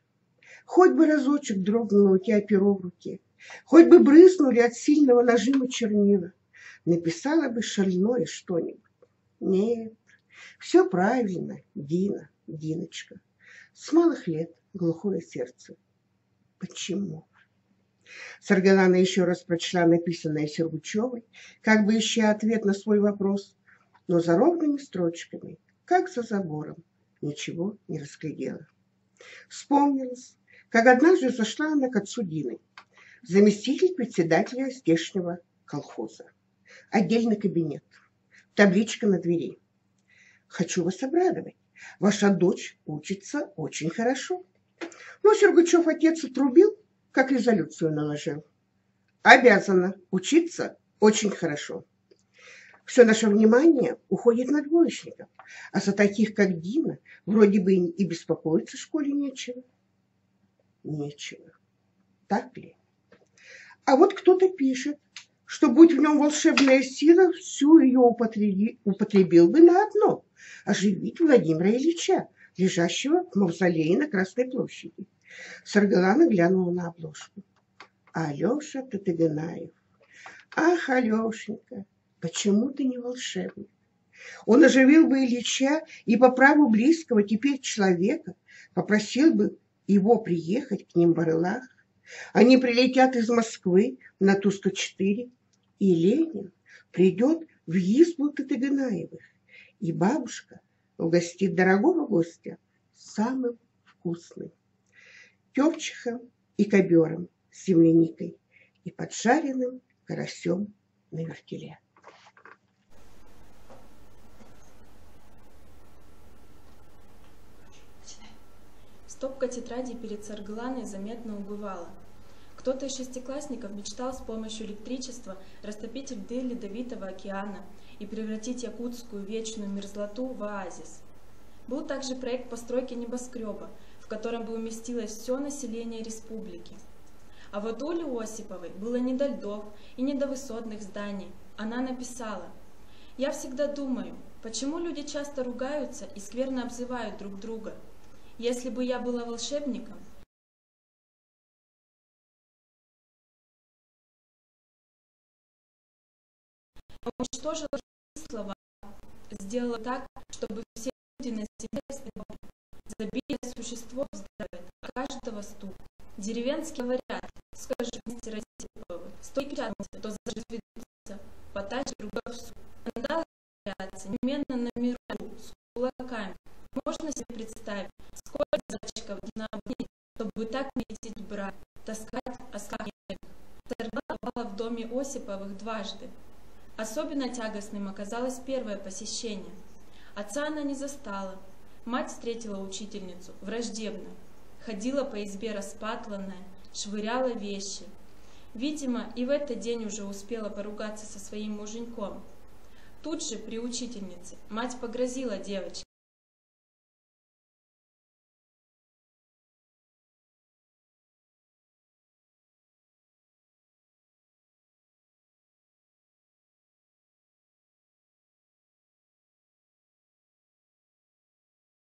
Хоть бы разочек дрогнуло у тебя перо в руке, хоть бы брызнули от сильного нажима чернила, написала бы шальное что-нибудь. Нет, все правильно, Дина, Диночка. С малых лет глухое сердце. Почему? Саргалана еще раз прочла написанное Сергучевой, как бы ища ответ на свой вопрос, но за ровными строчками, как за забором, ничего не разглядела. Вспомнилось, как однажды зашла она к отцу Дины, заместитель председателя здешнего колхоза. Отдельный кабинет, табличка на двери. Хочу вас обрадовать, ваша дочь учится очень хорошо. Но Сергучев отец отрубил, как резолюцию наложил. Обязана учиться очень хорошо. Все наше внимание уходит на двоечников, а за таких, как Дина, вроде бы и беспокоиться в школе нечего. Нечего. Так ли? А вот кто-то пишет, что будь в нем волшебная сила, всю ее употребил бы на одно – оживить Владимира Ильича, лежащего в мавзолее на Красной площади. Саргалана глянула на обложку. Алеша Татыганаев. Ах, Алешенька, почему ты не волшебник? Он оживил бы Ильича и по праву близкого теперь человека попросил бы его приехать к ним в Орлах. Они прилетят из Москвы на Ту-104, и Ленин придет в избу Татыганаевых, и бабушка угостит дорогого гостя самым вкусным тёвчихом и ковёром с земляникой и поджаренным карасем на вертеле. Стопка тетрадей перед Саргаланой заметно убывала. Кто-то из шестиклассников мечтал с помощью электричества растопить льды Ледовитого океана и превратить якутскую вечную мерзлоту в оазис. Был также проект постройки небоскреба, в котором бы уместилось все население республики. А вот Оле Осиповой было не до льдов и не до высотных зданий. Она написала: «Я всегда думаю, почему люди часто ругаются и скверно обзывают друг друга. Если бы я была волшебником, уничтожила слова, сделала так, чтобы все люди на себе забили существо вздрагивает от каждого стука. Деревенские говорят, скажи мастера Осиповой, стой крятся, то заживется, потащи друга в суд. Надо крятся, немедленно на миру, с кулаками. Можно себе представить, сколько зайчиков на обни, чтобы так метить брать, таскать осками. Саргалана попала в дом доме Осиповых дважды. Особенно тягостным оказалось первое посещение. Отца она не застала. Мать встретила учительницу враждебно. Ходила по избе распатланная, швыряла вещи. Видимо, и в этот день уже успела поругаться со своим муженьком. Тут же, при учительнице, мать погрозила девочке.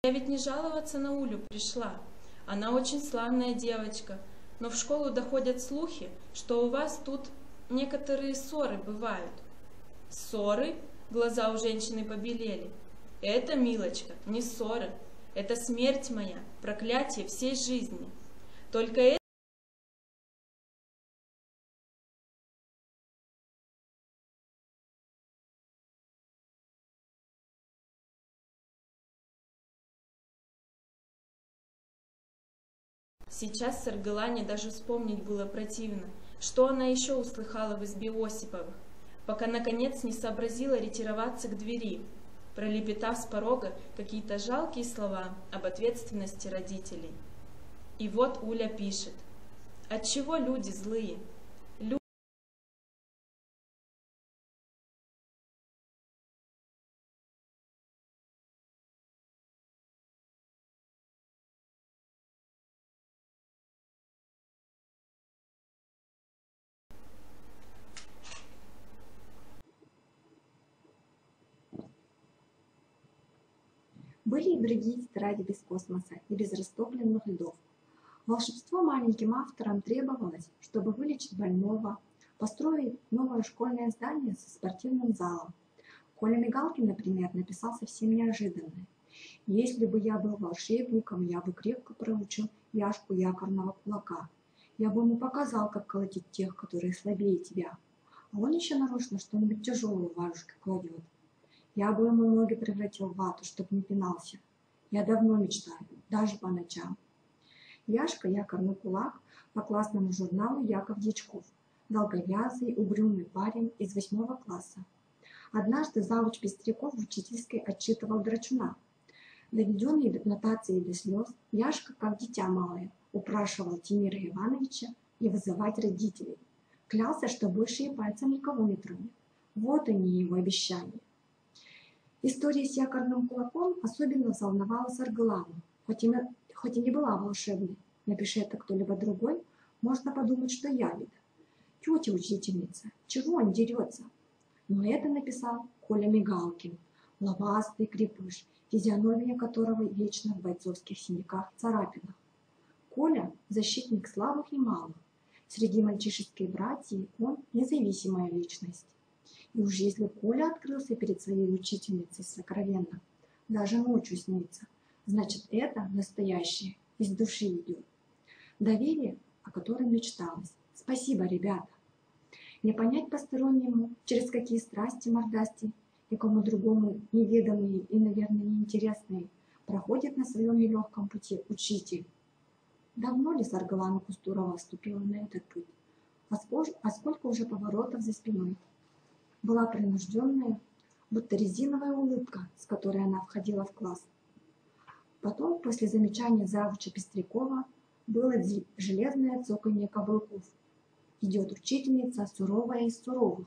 Я ведь не жаловаться на Улю пришла. Она очень славная девочка, но в школу доходят слухи, что у вас тут некоторые ссоры бывают. Ссоры? Глаза у женщины побелели. Это, милочка, не ссоры. Это смерть моя, проклятие всей жизни. Только это... Сейчас Саргылане даже вспомнить было противно, что она еще услыхала в избе Осиповых, пока наконец не сообразила ретироваться к двери, пролепетав с порога какие-то жалкие слова об ответственности родителей. И вот Уля пишет: «Отчего люди злые? Были и другие тетради без космоса и без растопленных льдов. Волшебство маленьким авторам требовалось, чтобы вылечить больного, построить новое школьное здание со спортивным залом. Коля Мигалкин, например, написал совсем неожиданное: «Если бы я был волшебником, я бы крепко проучил Яшку якорного кулака. Я бы ему показал, как колотить тех, которые слабее тебя. А он еще нарочно что-нибудь тяжелое в варежке кладет. Я бы ему ноги превратил в вату, чтобы не пинался. Я давно мечтаю, даже по ночам». Яшка, якорный кулак, по классному журналу Яков Дьячков, долговязый, угрюмый парень из 8 класса. Однажды завуч Пестряков в учительской отчитывал драчуна. Доведенный до нотации до слез, Яшка, как дитя малое, упрашивал Тимира Ивановича не вызывать родителей. Клялся, что больше и пальцем никого не тронет. Вот они, его обещания. История с якорным кулаком особенно взволновала Саргылану, хоть и не была волшебной. Напиши это кто-либо другой, можно подумать, что ябеда. Тетя учительница, чего он дерется? Но это написал Коля Мигалкин, лобастый крепыш, физиономия которого вечно в бойцовских синяках и царапинах. Коля – защитник слабых и малых. Среди мальчишеской братьи он независимая личность. И уж если Коля открылся перед своей учительницей сокровенно, даже ночью снится, значит, это настоящее, из души идет. Доверие, о котором мечталось. Спасибо, ребята. Не понять постороннему, через какие страсти мордасти, никому другому неведомые и, наверное, неинтересные, проходит на своем нелегком пути учитель. Давно ли Саргылана Кустурова вступила на этот путь? А сколько уже поворотов за спиной? Была принужденная, будто резиновая улыбка, с которой она входила в класс. Потом, после замечания завуча Пестрякова, было железное цоканье каблуков. Идет учительница, суровая из суровых.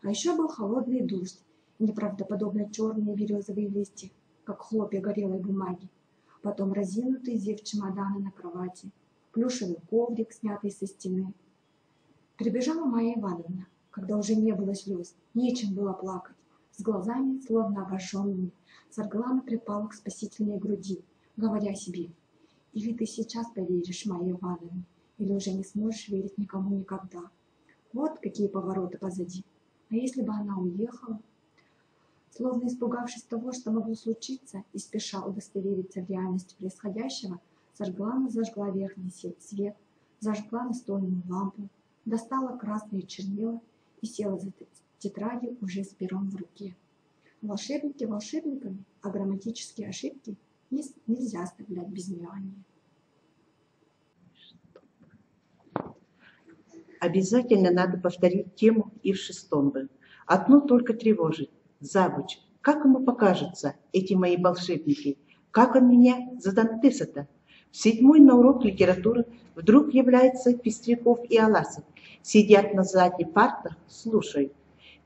А еще был холодный дождь и неправдоподобно черные березовые листья, как хлопья горелой бумаги. Потом разинутый зев чемодана на кровати, плюшевый коврик, снятый со стены. Прибежала Майя Ивановна, когда уже не было слез, нечем было плакать. С глазами, словно обожженными, Саргылана припала к спасительной груди, говоря себе: «Или ты сейчас поверишь Майе Ивановне, или уже не сможешь верить никому никогда. Вот какие повороты позади. А если бы она уехала?» Словно испугавшись того, что могло случиться, и спеша удостовериться в реальности происходящего, Саргылана зажгла верхний свет, зажгла настольную лампу, достала красные чернила и села за тетради уже с пером в руке. Волшебники волшебниками, а грамматические ошибки нельзя оставлять без внимания. Обязательно надо повторить тему и в 6-м бы. Одно только тревожит. Завуч. Как ему покажется, эти мои волшебники? Как он меня за Дантеса-то? В 7-й на урок литературы вдруг является Пестряков и Аласов. Сидят на задних партах, слушают.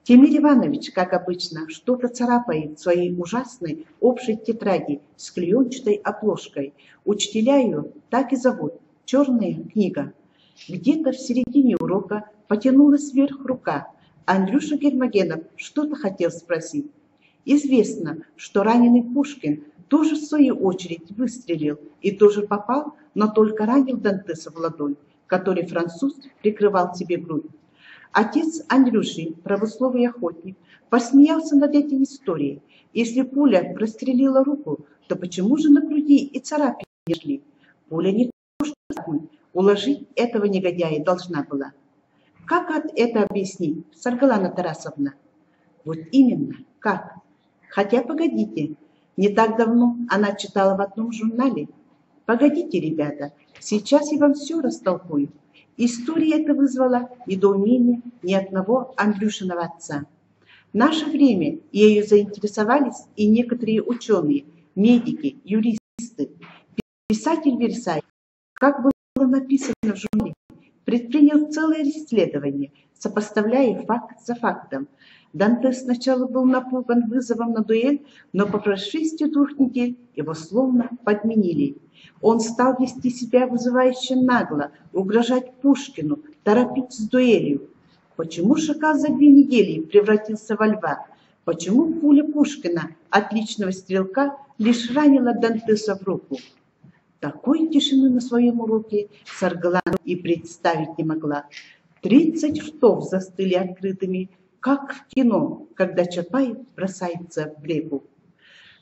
Тимир Иванович, как обычно, что-то царапает в своей ужасной общей тетради с клеенчатой обложкой. Учителя ее так и зовут «Черная книга». Где-то в середине урока потянулась вверх рука. Андрюша Гермогенов что-то хотел спросить. Известно, что раненый Пушкин тоже в свою очередь выстрелил и тоже попал, но только ранил Дантеса в ладонь, который француз прикрывал себе грудь. Отец Андрюши, правословный охотник, посмеялся над этой историей. Если пуля прострелила руку, то почему же на груди и царапины не шли? Пуля не то, что уложить этого негодяя должна была. Как это объяснить, Саргалана Тарасовна? Вот именно, как? Хотя, погодите, не так давно она читала в одном журнале. Погодите, ребята, сейчас я вам все растолкую. История эта вызвала недоумение ни одного Андрюшиного отца. В наше время ею заинтересовались и некоторые ученые, медики, юристы. Писатель Версай, как было написано в журнале, предпринял целое расследование, сопоставляя факт за фактом. Дантес сначала был напуган вызовом на дуэль, но по прошествии 2 недель его словно подменили. Он стал вести себя вызывающе нагло, угрожать Пушкину, торопить с дуэлью. Почему шакал за 2 недели превратился во льва? Почему пуля Пушкина, отличного стрелка, лишь ранила Дантеса в руку? Такой тишины на своем уроке Саргалана и представить не могла. 30 ртов застыли открытыми, как в кино, когда Чапаев бросается в реку.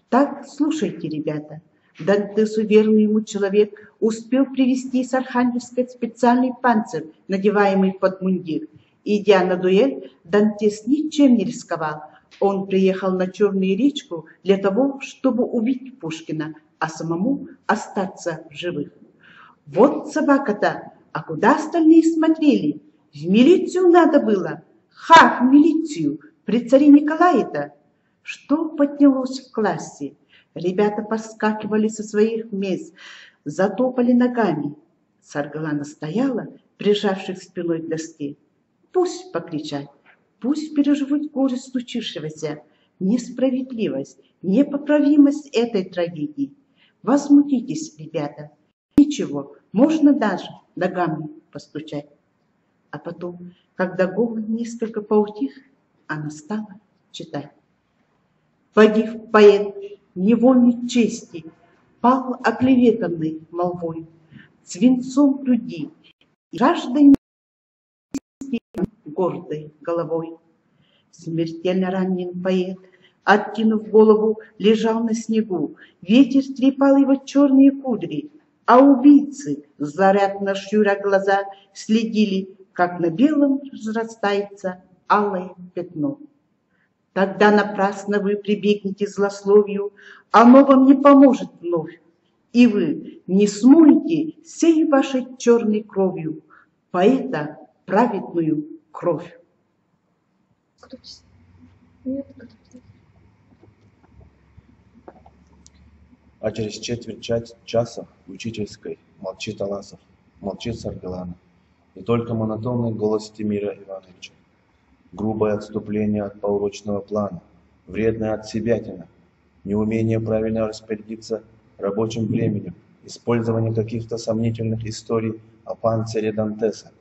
Так, слушайте, ребята. Дантесу верный ему человек успел привезти с Архангельска специальный панцирь, надеваемый под мундир. Идя на дуэль, Дантес ничем не рисковал. Он приехал на Черную речку для того, чтобы убить Пушкина, а самому остаться в живых. Вот собака-то, а куда остальные смотрели? В милицию надо было. Ха, в милицию, при царе Николае-то. Что поднялось в классе? Ребята поскакивали со своих мест, затопали ногами. Саргалана стояла, прижавшись спиной к доске. Пусть покричат, пусть переживут горе случившегося, несправедливость, непоправимость этой трагедии. Возмутитесь, ребята. Ничего, можно даже ногами постучать. А потом, когда голос несколько поутих, она стала читать. Подив поэт невольник чести, пал оклеветанный молвой, свинцом груди и жаждой гордой головой. Смертельно ранен поэт, откинув голову, лежал на снегу, ветер трепал его черные кудри, а убийцы, злорадно щуря глаза, следили, как на белом разрастается алое пятно. Тогда напрасно вы прибегнете злословию, оно вам не поможет вновь, и вы не смоете сей вашей черной кровью поэта праведную кровь. А через четверть часа в учительской молчит Аласов, молчит Саргалана, и только монотонный голос Тимира Ивановича. Грубое отступление от поурочного плана, вредное отсебятина, неумение правильно распорядиться рабочим временем, использование каких-то сомнительных историй о панцире Дантеса.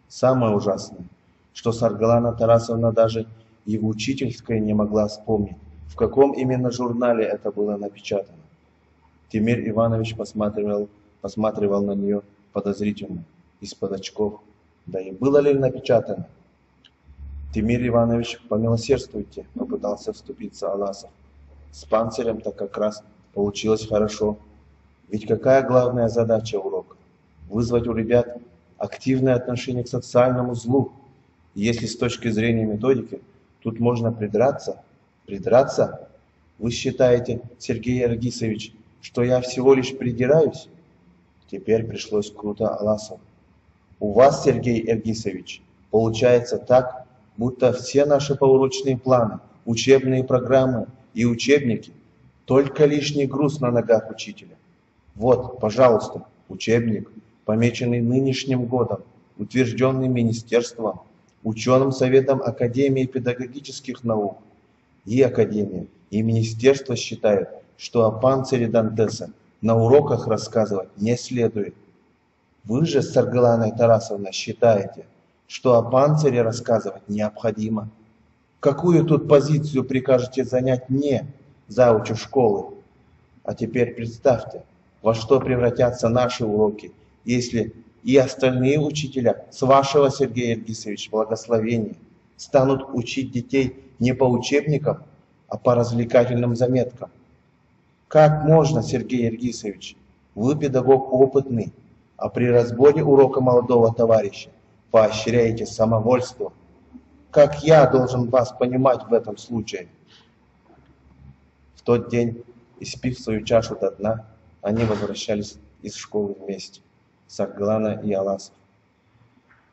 Самое ужасное, что Саргалана Тарасовна даже и в учительской не могла вспомнить, в каком именно журнале это было напечатано. Тимир Иванович посматривал на нее подозрительно, из-под очков. Да и было ли напечатано? Тимир Иванович, помилосердствуйте, попытался вступиться Аласов. С панцирем-то как раз получилось хорошо. Ведь какая главная задача урока? Вызвать у ребят активное отношение к социальному злу. Если с точки зрения методики тут можно придраться, вы считаете, Сергей У вас, Сергей Эргисович, получается так, будто все наши поурочные планы, учебные программы и учебники – только лишний груз на ногах учителя. Вот, пожалуйста, учебник, помеченный нынешним годом, утвержденный Министерством, Ученым Советом Академии педагогических наук. И Академия, и Министерство считают, что о панцире Дантеса на уроках рассказывать не следует. Вы же, Саргалана Тарасовна, считаете, что о панцире рассказывать необходимо. Какую тут позицию прикажете занять мне, заучу школы? А теперь представьте, во что превратятся наши уроки, если и остальные учителя, с вашего, Сергей Эргисович, благословения, станут учить детей не по учебникам, а по развлекательным заметкам. Как можно, Сергей Эргисович, вы педагог опытный, а при разборе урока молодого товарища поощряете самовольство? Как я должен вас понимать в этом случае? В тот день, испив свою чашу до дна, они возвращались из школы вместе, Саргалана и Аласов.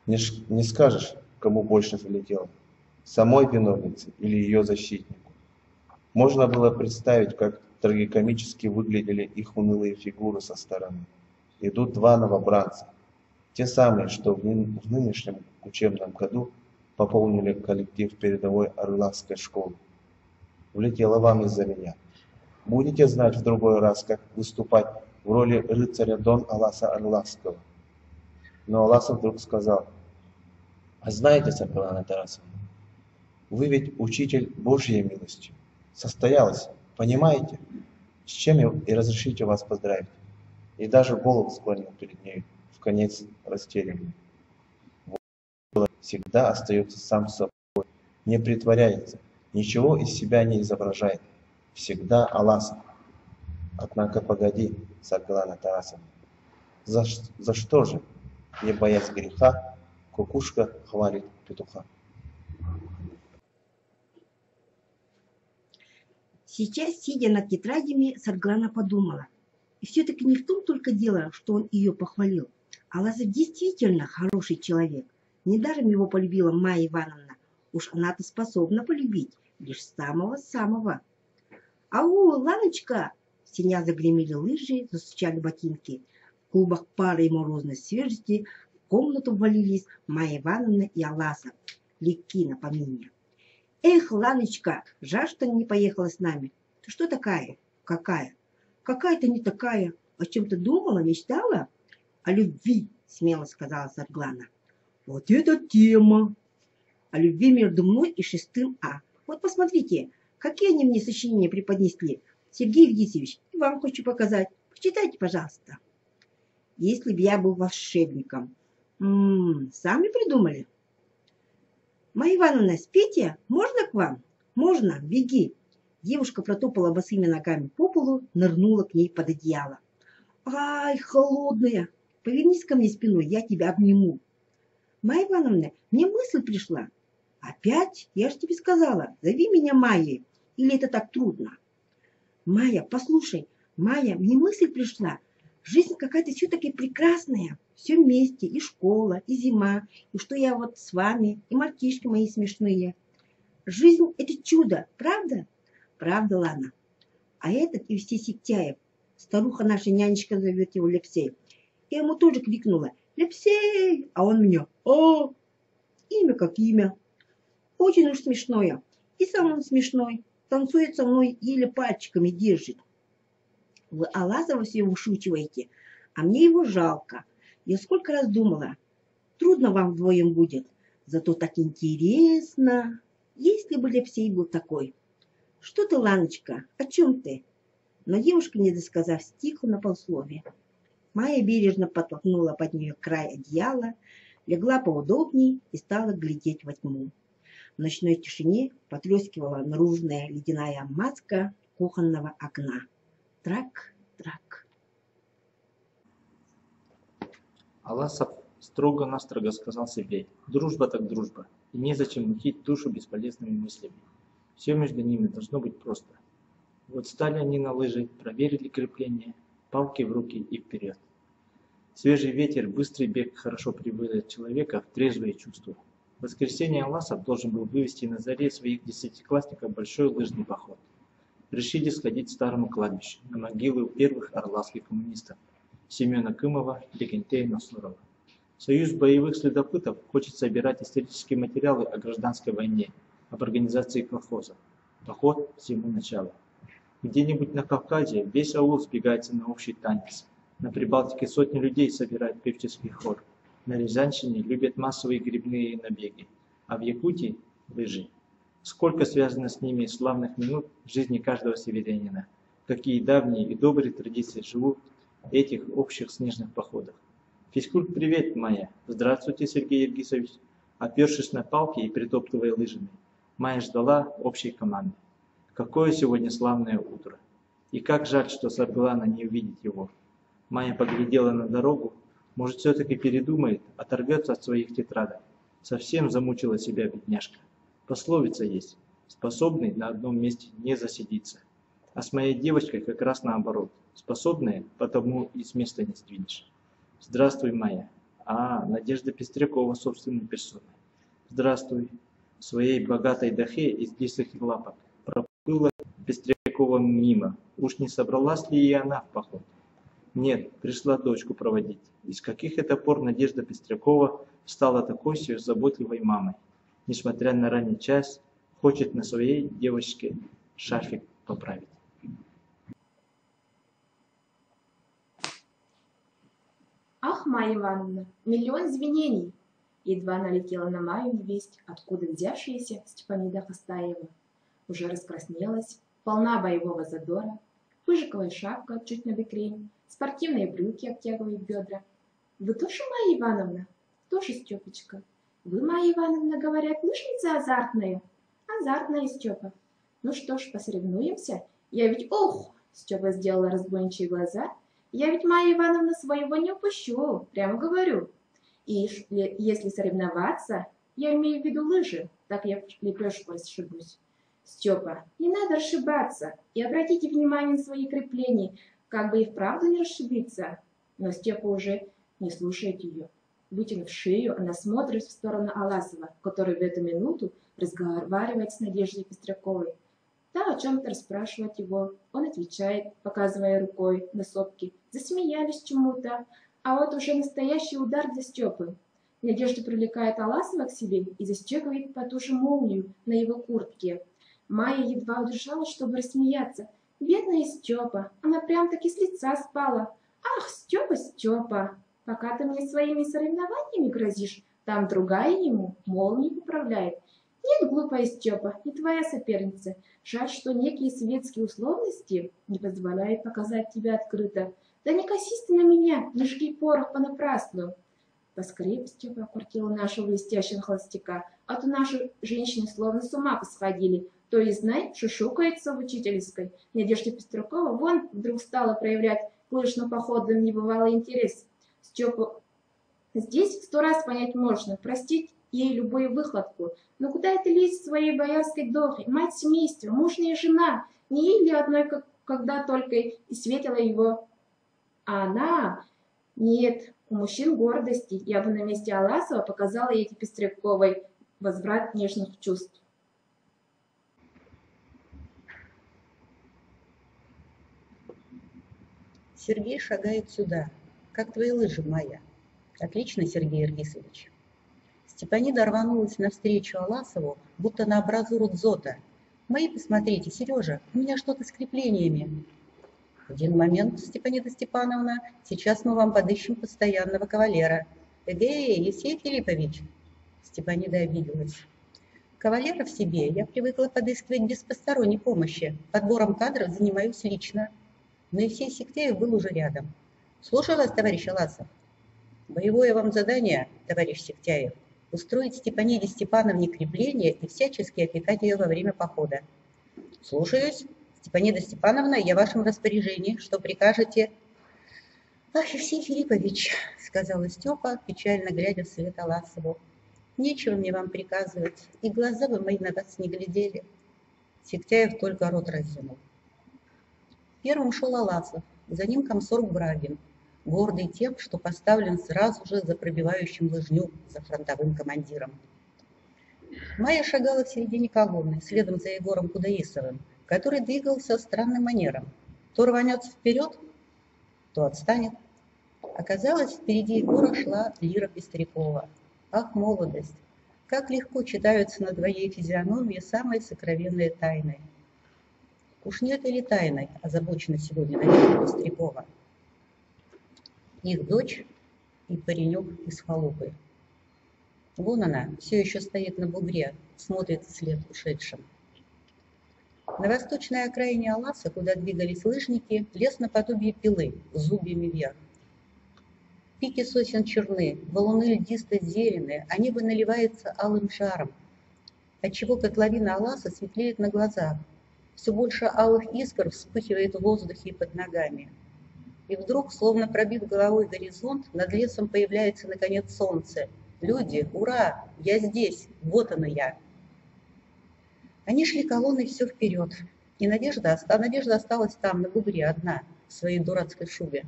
Не скажешь, кому больше залетело, самой виновнице или ее защитнику. Можно было представить, как трагикомически выглядели их унылые фигуры со стороны. Идут два новобранца, те самые, что в нынешнем учебном году пополнили коллектив передовой Орловской школы. Влетело вам из-за меня. Будете знать в другой раз, как выступать в роли рыцаря Дон Аласа Орловского. Но Аласов вдруг сказал: а знаете, Саргалана Тарасовна, вы ведь учитель Божьей милостью. Состоялось, понимаете? С чем и разрешите вас поздравить. И даже голову склонил перед ней, вконец растерянный. Всегда остается сам собой, не притворяется, ничего из себя не изображает. Всегда Аласов. Однако погоди, Саргалана Тарасовна, за что же, не боясь греха, кукушка хвалит петуха? Сейчас, сидя над тетрадями, Саргалана подумала. И все-таки не в том только дело, что он ее похвалил. Аласов действительно хороший человек. Недаром его полюбила Майя Ивановна. Уж она-то способна полюбить, лишь самого-самого. «Ау, Ланочка!» В сеня загремели лыжи, застучали ботинки. В клубах пары и морозной свежести в комнату ввалились Майя Ивановна и Аласов. Легки на помине. «Эх, Ланочка, жаль, что не поехала с нами. Ты что такая?» «Какая?» «Какая-то не такая. О чем ты думала, мечтала?» «О любви», смело сказала Саргалана. «Вот это тема!» «О любви между мной и 6 А. Вот посмотрите, какие они мне сочинения преподнесли. Сергей Евгеньевич, и вам хочу показать. Почитайте, пожалуйста». «Если б я был волшебником». Сами придумали? «Майя Ивановна, спите? Можно к вам?» «Можно, беги». Девушка протопала босыми ногами по полу, нырнула к ней под одеяло. «Ай, холодная! Повернись ко мне спиной, я тебя обниму». «Майя Ивановна, мне мысль пришла». «Опять? Я же тебе сказала, зови меня Майей. Или это так трудно?» «Майя, послушай, Майя, мне мысль пришла. Жизнь какая-то все-таки прекрасная. Все вместе, и школа, и зима, и что я вот с вами, и мальчишки мои смешные. Жизнь – это чудо, правда?» «Правда, Лана. А этот Евсей Сектяев, старуха наша нянечка зовет его Лепсей. Я ему тоже крикнула: «Лепсей!» А он меня: «О!» Имя как имя. Очень уж смешное. И сам он смешной. Танцует со мной, еле пальчиками держит. Вы Аласова все вышучиваете, а мне его жалко. Я сколько раз думала, трудно вам вдвоем будет, зато так интересно, если бы Лепсей был такой. «Что ты, Ланочка, о чем ты?» Но девушка, не досказав, стихла на полсловия. Майя бережно подтолкнула под нее край одеяла, легла поудобней и стала глядеть во тьму. В ночной тишине потрескивала наружная ледяная маска кухонного окна. Трак, трак. Аласов строго-настрого сказал себе: дружба так дружба, и незачем мутить душу бесполезными мыслями. Все между ними должно быть просто. Вот стали они на лыжи, проверили крепление, палки в руки и вперед. Свежий ветер, быстрый бег хорошо приводят человека в трезвые чувства. В воскресенье Аласов должен был вывести на заре своих 10-классников большой лыжный поход. Решили сходить к старому кладбищу, на могилы первых орловских коммунистов Семена Кымова и Легентея Насурова. Союз боевых следопытов хочет собирать исторические материалы о гражданской войне, об организации колхоза. Поход всему начало. Где-нибудь на Кавказе весь аул сбегается на общий танец. На Прибалтике сотни людей собирают певческий хор. На Рязанщине любят массовые грибные набеги, а в Якутии – лыжи. Сколько связано с ними славных минут в жизни каждого северянина. Какие давние и добрые традиции живут в этих общих снежных походах. Физкульт, привет, Майя. Здравствуйте, Сергей Ергисович. Опершись на палки и притоптывая лыжами, Майя ждала общей команды. Какое сегодня славное утро. И как жаль, что Сарглана не увидит его. Майя поглядела на дорогу, может, все-таки передумает, оторвется от своих тетрадок. Совсем замучила себя бедняжка. Пословица есть: способный на одном месте не засидится. А с моей девочкой как раз наоборот. Способная, потому и с места не сдвинешь. Здравствуй, Майя. Надежда Пестрякова собственной персоной. Здравствуй. В своей богатой дахе из лисых лапок проплыла Пестрякова мимо. Уж не собралась ли и она в поход? Нет, пришла дочку проводить. И с каких это пор Надежда Пестрякова стала такой заботливой мамой? Несмотря на ранний час, хочет на своей девочке шарфик поправить. Ах, Майя Ивановна, миллион извинений! Едва налетела на Майю весть, откуда взявшаяся Степанида Хостаева. Уже раскраснелась, полна боевого задора, пыжиковая шапка чуть на бекрень, спортивные брюки обтягивают бедра. Вы тоже, Майя Ивановна? Тоже, Степочка. Вы, Майя Ивановна, говорят, лыжница азартная. Азартная, Степа. Ну что ж, посоревнуемся. Я ведь, Степа сделала разбойничьи глаза. Я ведь, Майя Ивановна, своего не упущу, прямо говорю. И если соревноваться, я имею в виду лыжи, так я в лепешку расшибусь. Степа, не надо расшибаться, и обратите внимание на свои крепления, как бы и вправду не расшибиться. Но Степа уже не слушает ее. Вытянув шею, она смотрит в сторону Аласова, который в эту минуту разговаривает с Надеждой Пестряковой. Та о чем-то расспрашивает его. Он отвечает, показывая рукой на сопки. Засмеялись чему-то. А вот уже настоящий удар для Степы. Надежда привлекает Аласова к себе и застегивает потуже молнию на его куртке. Майя едва удержалась, чтобы рассмеяться. Бедная Степа, она прям-таки с лица спала. Ах, Степа, Степа, пока ты мне своими соревнованиями грозишь, там другая ему молнию поправляет. Нет, глупая Степа, не твоя соперница. Жаль, что некие светские условности не позволяют показать тебя открыто. Да не косись ты на меня, не жги порох понапрасну. Поскреб Степа окрутила нашего блестящего холостяка, а то наши женщины словно с ума посходили. То и знай, шушукается в учительской. Надежда Пестрякова вон вдруг стала проявлять к лыжным походам небывалый интерес. Степу здесь 100 раз понять можно, простить ей любую выхлопку. Но куда это лезть своей боярской дохой? Мать семейства, мужняя жена. Не ей ли одной, когда только и светила его? А она... Нет, у мужчин гордости. Я бы на месте Аласова показала ей Пестряковой возврат нежных чувств. Сергей шагает сюда. Как твои лыжи, Майя? Отлично, Сергей Ергисович. Степанида рванулась навстречу Аласову, будто на абразуру дзота. Мои, посмотрите, Сережа, у меня что-то с креплениями. Один момент, Степанида Степановна, сейчас мы вам подыщем постоянного кавалера. Эгей, Евсей Филиппович. Степанида обиделась. Кавалера в себе я привыкла подыскивать без посторонней помощи. Подбором кадров занимаюсь лично. Но Евсей Сектеев был уже рядом. Слушаю вас, товарищ Аласов. Боевое вам задание, товарищ Сектяев, устроить Степаниде Степановне крепление и всячески опекать ее во время похода. Слушаюсь. Степанида Степановна, я в вашем распоряжении. Что прикажете? Ах, Евсей Филиппович, сказала Степа, печально глядя вслед Аласову. Нечего мне вам приказывать, и глаза бы мои на вас не глядели. Сектяев только рот разинул. Первым шел Аласов, за ним комсорг Брагин. гордый тем, что поставлен сразу же за пробивающим лыжню, за фронтовым командиром. Майя шагала в середине колонны, следом за Егором Кудаисовым, который двигался странным манером. То рванется вперед, то отстанет. Оказалось, впереди Егора шла Лира Пестрякова. Ах, молодость! Как легко читаются на твоей физиономии самые сокровенные тайны. Уж нет ли тайной, озабочена сегодня Лира Пестрякова. Их дочь и паренек из халупы. Вон она, все еще стоит на бугре, смотрит вслед ушедшим. На восточной окраине Аласа, куда двигались лыжники, лес наподобие пилы, с зубьями вверх. Пики сосен черны, валуны льдисто-зеленые, а небо наливается алым жаром, отчего котловина Аласа светлеет на глазах. Все больше алых искр вспыхивает в воздухе и под ногами. И вдруг, словно пробив головой горизонт, над лесом появляется наконец солнце. Люди, ура! Я здесь! Вот оно я! Они шли колонной все вперед, и Надежда осталась там, на бугре, одна, в своей дурацкой шубе.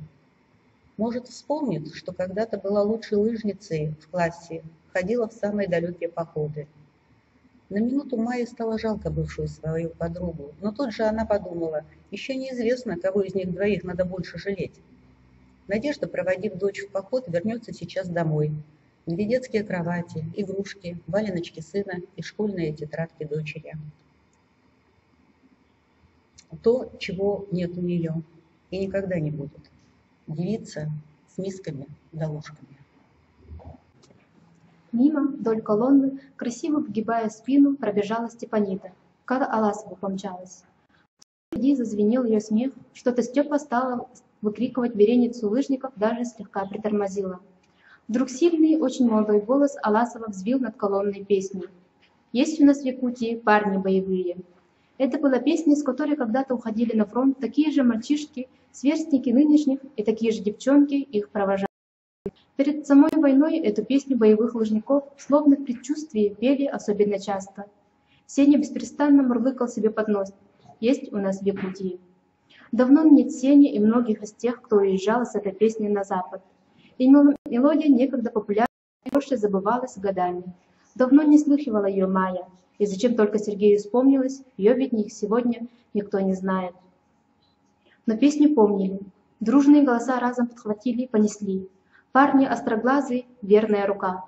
Может, вспомнит, что когда-то была лучшей лыжницей в классе, ходила в самые далекие походы. На минуту Майе стало жалко бывшую свою подругу, но тут же она подумала, еще неизвестно, кого из них двоих надо больше жалеть. Надежда, проводив дочь в поход, вернется сейчас домой. 2 детские кровати, игрушки, валеночки сына и школьные тетрадки дочери. То, чего нет у нее и никогда не будет. Девица с мисками да ложками. Мимо, вдоль колонны, красиво вгибая спину, пробежала Степанида. К Аласову помчалась. Впереди зазвенел ее смех, что-то Степа стала выкрикивать вереницу лыжников, даже слегка притормозила. Вдруг сильный, очень молодой голос Аласова взвил над колонной песней. «Есть у нас в Якутии парни боевые». Это была песня, с которой когда-то уходили на фронт такие же мальчишки, сверстники нынешних, и такие же девчонки их провожали. Перед самой войной эту песню боевых лыжников, словно в предчувствии, пели особенно часто. Сеня беспрестанно мурлыкал себе под нос. «Есть у нас в Якутии». Давно нет Сени и многих из тех, кто уезжал с этой песней на запад. И мелодия, некогда популярная, позже забывалась годами. Давно не слыхивала ее Майя, и зачем только Сергею вспомнилось, ее ведь сегодня никто не знает. Но песню помнили. Дружные голоса разом подхватили и понесли. Парни остроглазый, верная рука.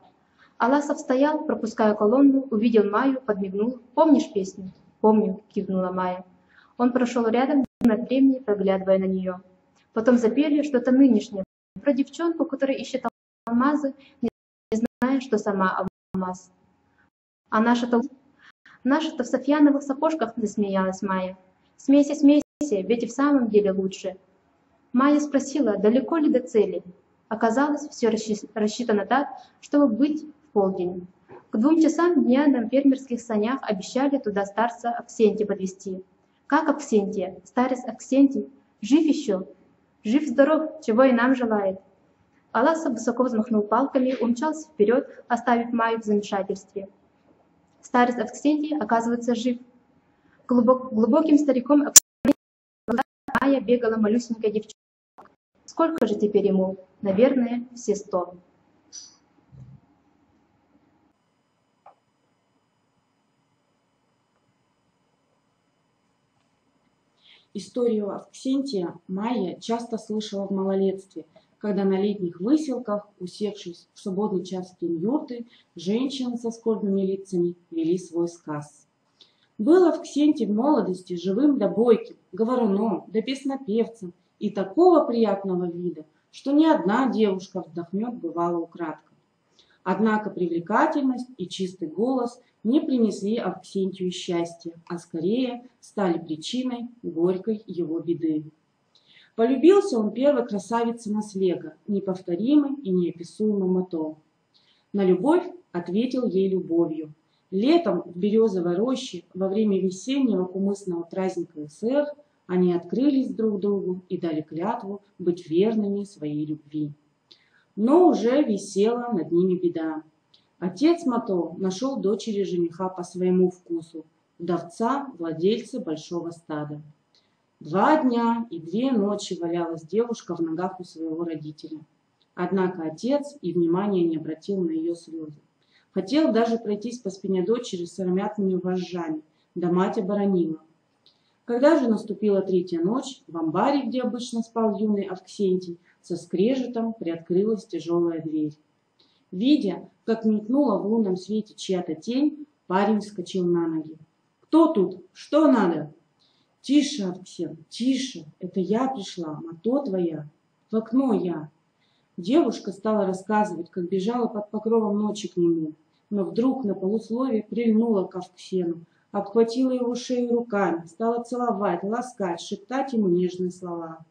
Аласов стоял, пропуская колонну, увидел Майю, подмигнул. «Помнишь песню?» «Помню», — кивнула Майя. Он прошел рядом, от времени, проглядывая на нее. Потом запели что-то нынешнее, про девчонку, которая ищет алмазы, не зная, что сама алмаз. А наша-то в Софьяновых сапожках, засмеялась Майя. «Смейся, смейся, ведь и в самом деле лучше». Майя спросила, далеко ли до цели. Оказалось, все рассчитано так, чтобы быть в полдень. К 2 часам дня на фермерских санях обещали туда старца Аксентия подвезти. Как Аксентия? Старец Аксентий? Жив еще? Жив-здоров, чего и нам желает. Аласов высоко взмахнул палками, умчался вперед, оставив Майю в замешательстве. Старец Аксентий, оказывается, жив. Глубоким стариком Майя бегала малюсенькая девчонка. Сколько же теперь ему? Наверное, все 100. Историю Аксентия Майя часто слышала в малолетстве, когда на летних выселках, усевшись в свободный час в тень юрты, женщины со скорбными лицами вели свой сказ. Был Аксентий в молодости живым да бойким, говоруном да песнопевцем и такого приятного вида, что ни одна девушка вздохнет бывало украдкой. Однако привлекательность и чистый голос не принесли Аксентию счастья, а скорее стали причиной горькой его беды. Полюбился он первой красавице Наслега, неповторимым и неописуемым Мото. На любовь ответил ей любовью. Летом в березовой роще во время весеннего кумысного праздника СР они открылись друг другу и дали клятву быть верными своей любви. Но уже висела над ними беда. Отец Мото нашел дочери жениха по своему вкусу, вдовца, владельца большого стада. 2 дня и 2 ночи валялась девушка в ногах у своего родителя. Однако отец и внимания не обратил на ее слезы. Хотел даже пройтись по спине дочери с ароматными вожжами, да мать оборонила. Когда же наступила 3-я ночь, в амбаре, где обычно спал юный Авксентий, со скрежетом приоткрылась тяжелая дверь. Видя, как мелькнула в лунном свете чья-то тень, парень вскочил на ноги. «Кто тут? Что надо?» «Тише, Авксен, тише, это я пришла, Мато твоя, в окно я». Девушка стала рассказывать, как бежала под покровом ночи к нему, но вдруг на полусловие прильнула к Авксену, обхватила его шею руками, стала целовать, ласкать, шептать ему нежные слова.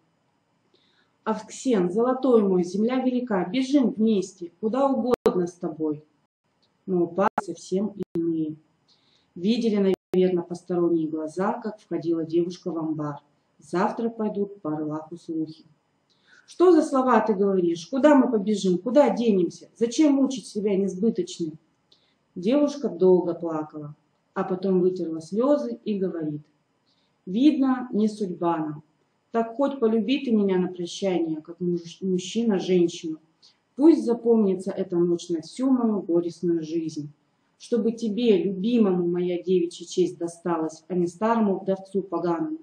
«Авксен, золотой мой, земля велика, бежим вместе, куда угодно с тобой». Но упали совсем иные. Видели, наверное, посторонние глаза, как входила девушка в амбар. Завтра пойдут по Орлаху слухи. «Что за слова ты говоришь? Куда мы побежим? Куда денемся? Зачем мучить себя несбыточным?» Девушка долго плакала, а потом вытерла слезы и говорит: «Видно, не судьба нам. Так хоть полюби ты меня на прощание, как мужчина женщину. Пусть запомнится эта ночь на всю мою горестную жизнь. Чтобы тебе, любимому, моя девичья честь досталась, а не старому вдовцу поганому.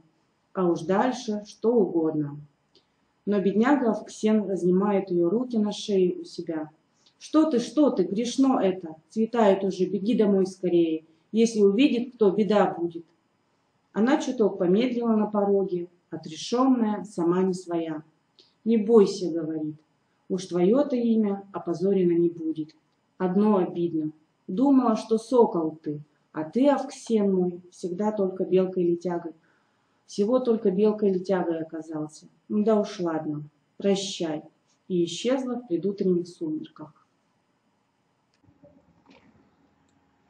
А уж дальше что угодно». Но бедняга Авксен разнимает ее руки на шее у себя. Что ты, грешно это, цветает уже, беги домой скорее, если увидит кто, беда будет». Она чуток помедлила на пороге, отрешенная, сама не своя. «Не бойся, — говорит, — уж твое-то имя опозорено не будет. Одно обидно, думала, что сокол ты, а ты, Авксен мой, всегда только белкой-летягой. Всего только белкой-летягой оказался. Ну да уж ладно, прощай». И исчезла в предутренних сумерках.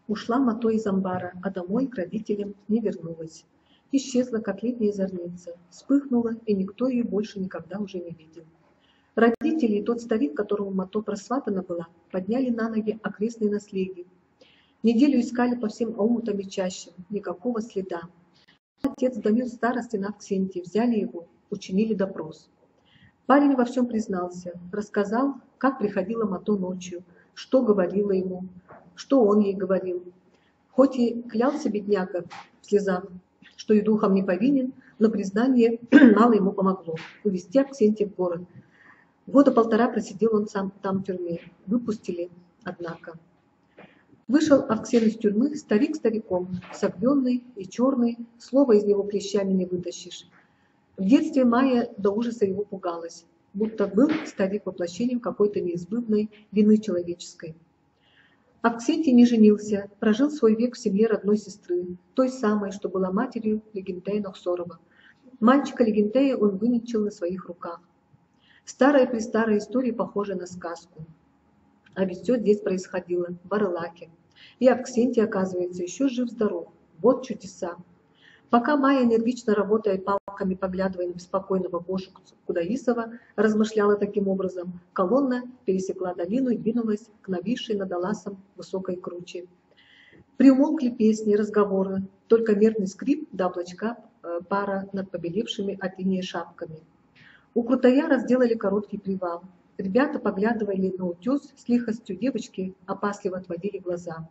Ушла Мато из амбара, а домой к родителям не вернулась. Исчезла, как летняя зорница, вспыхнула, и никто ее больше никогда уже не видел. Родители и тот старик, которому Мато просватана была, подняли на ноги окрестные наследие. Неделю искали по всем омутам и чащам, никакого следа. Отец донес старости на Авксентия, взяли его, учинили допрос. Парень во всем признался, рассказал, как приходила Мато ночью, что говорила ему, что он ей говорил. Хоть и клялся бедняга в слезах, что и духом не повинен, но признание мало ему помогло увезти Авксентия в город. 1.5 года просидел он сам там в тюрьме. Выпустили, однако. Вышел Авксен из тюрьмы, старик стариком, согбенный и черный, слова из него клещами не вытащишь. В детстве Майя до ужаса его пугалась, будто был старик воплощением какой-то неизбывной вины человеческой. Авксентий не женился, прожил свой век в семье родной сестры, той самой, что была матерью Легентея Нохсорова. Мальчика Легентея он выненчил на своих руках. Старая-престарая история похожа на сказку. А ведь все здесь происходило, в Орлаке. И Авксентий, оказывается, еще жив-здоров. Вот чудеса. Пока Майя, энергично работая палками, поглядывая на беспокойного Божику Кудаисова, размышляла таким образом, колонна пересекла долину и двинулась к нависшей над Аласом высокой круче. Приумолкли песни, разговоры, только мерный скрип до облачка пара над побелевшими от инея шапками. У Крутояра сделали короткий привал. Ребята поглядывали на утес с лихостью, девочки опасливо отводили глаза.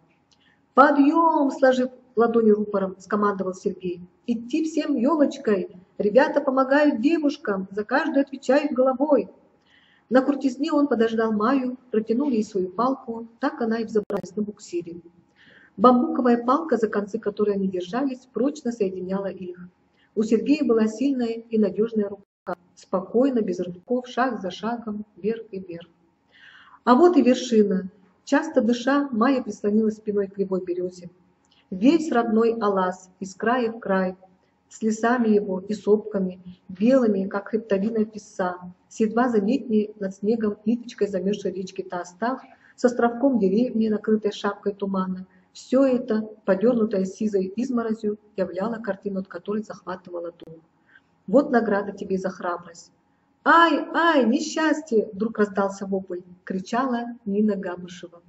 «Подъем!» — сложив ладони рупором, скомандовал Сергей. «Идти всем елочкой! Ребята помогают девушкам, за каждую отвечают головой!» На крутизне он подождал Майю, протянул ей свою палку, так она и взобралась на буксире. Бамбуковая палка, за концы которой они держались, прочно соединяла их. У Сергея была сильная и надежная рука. Спокойно, без рывков, шаг за шагом, вверх и вверх. А вот и вершина. Часто дыша, Майя прислонилась спиной к кривой березе. Весь родной Алас, из края в край, с лесами его и сопками, белыми, как хребтовина песа, с едва заметней над снегом ниточкой замерзшей речки Таостав, с островком деревни, накрытой шапкой тумана. Все это, подернутое сизой изморозью, являло картину, от которой захватывало дух. Вот награда тебе за храбрость. «Ай, ай, несчастье!» — вдруг раздался вопль, кричала Нина Габышева.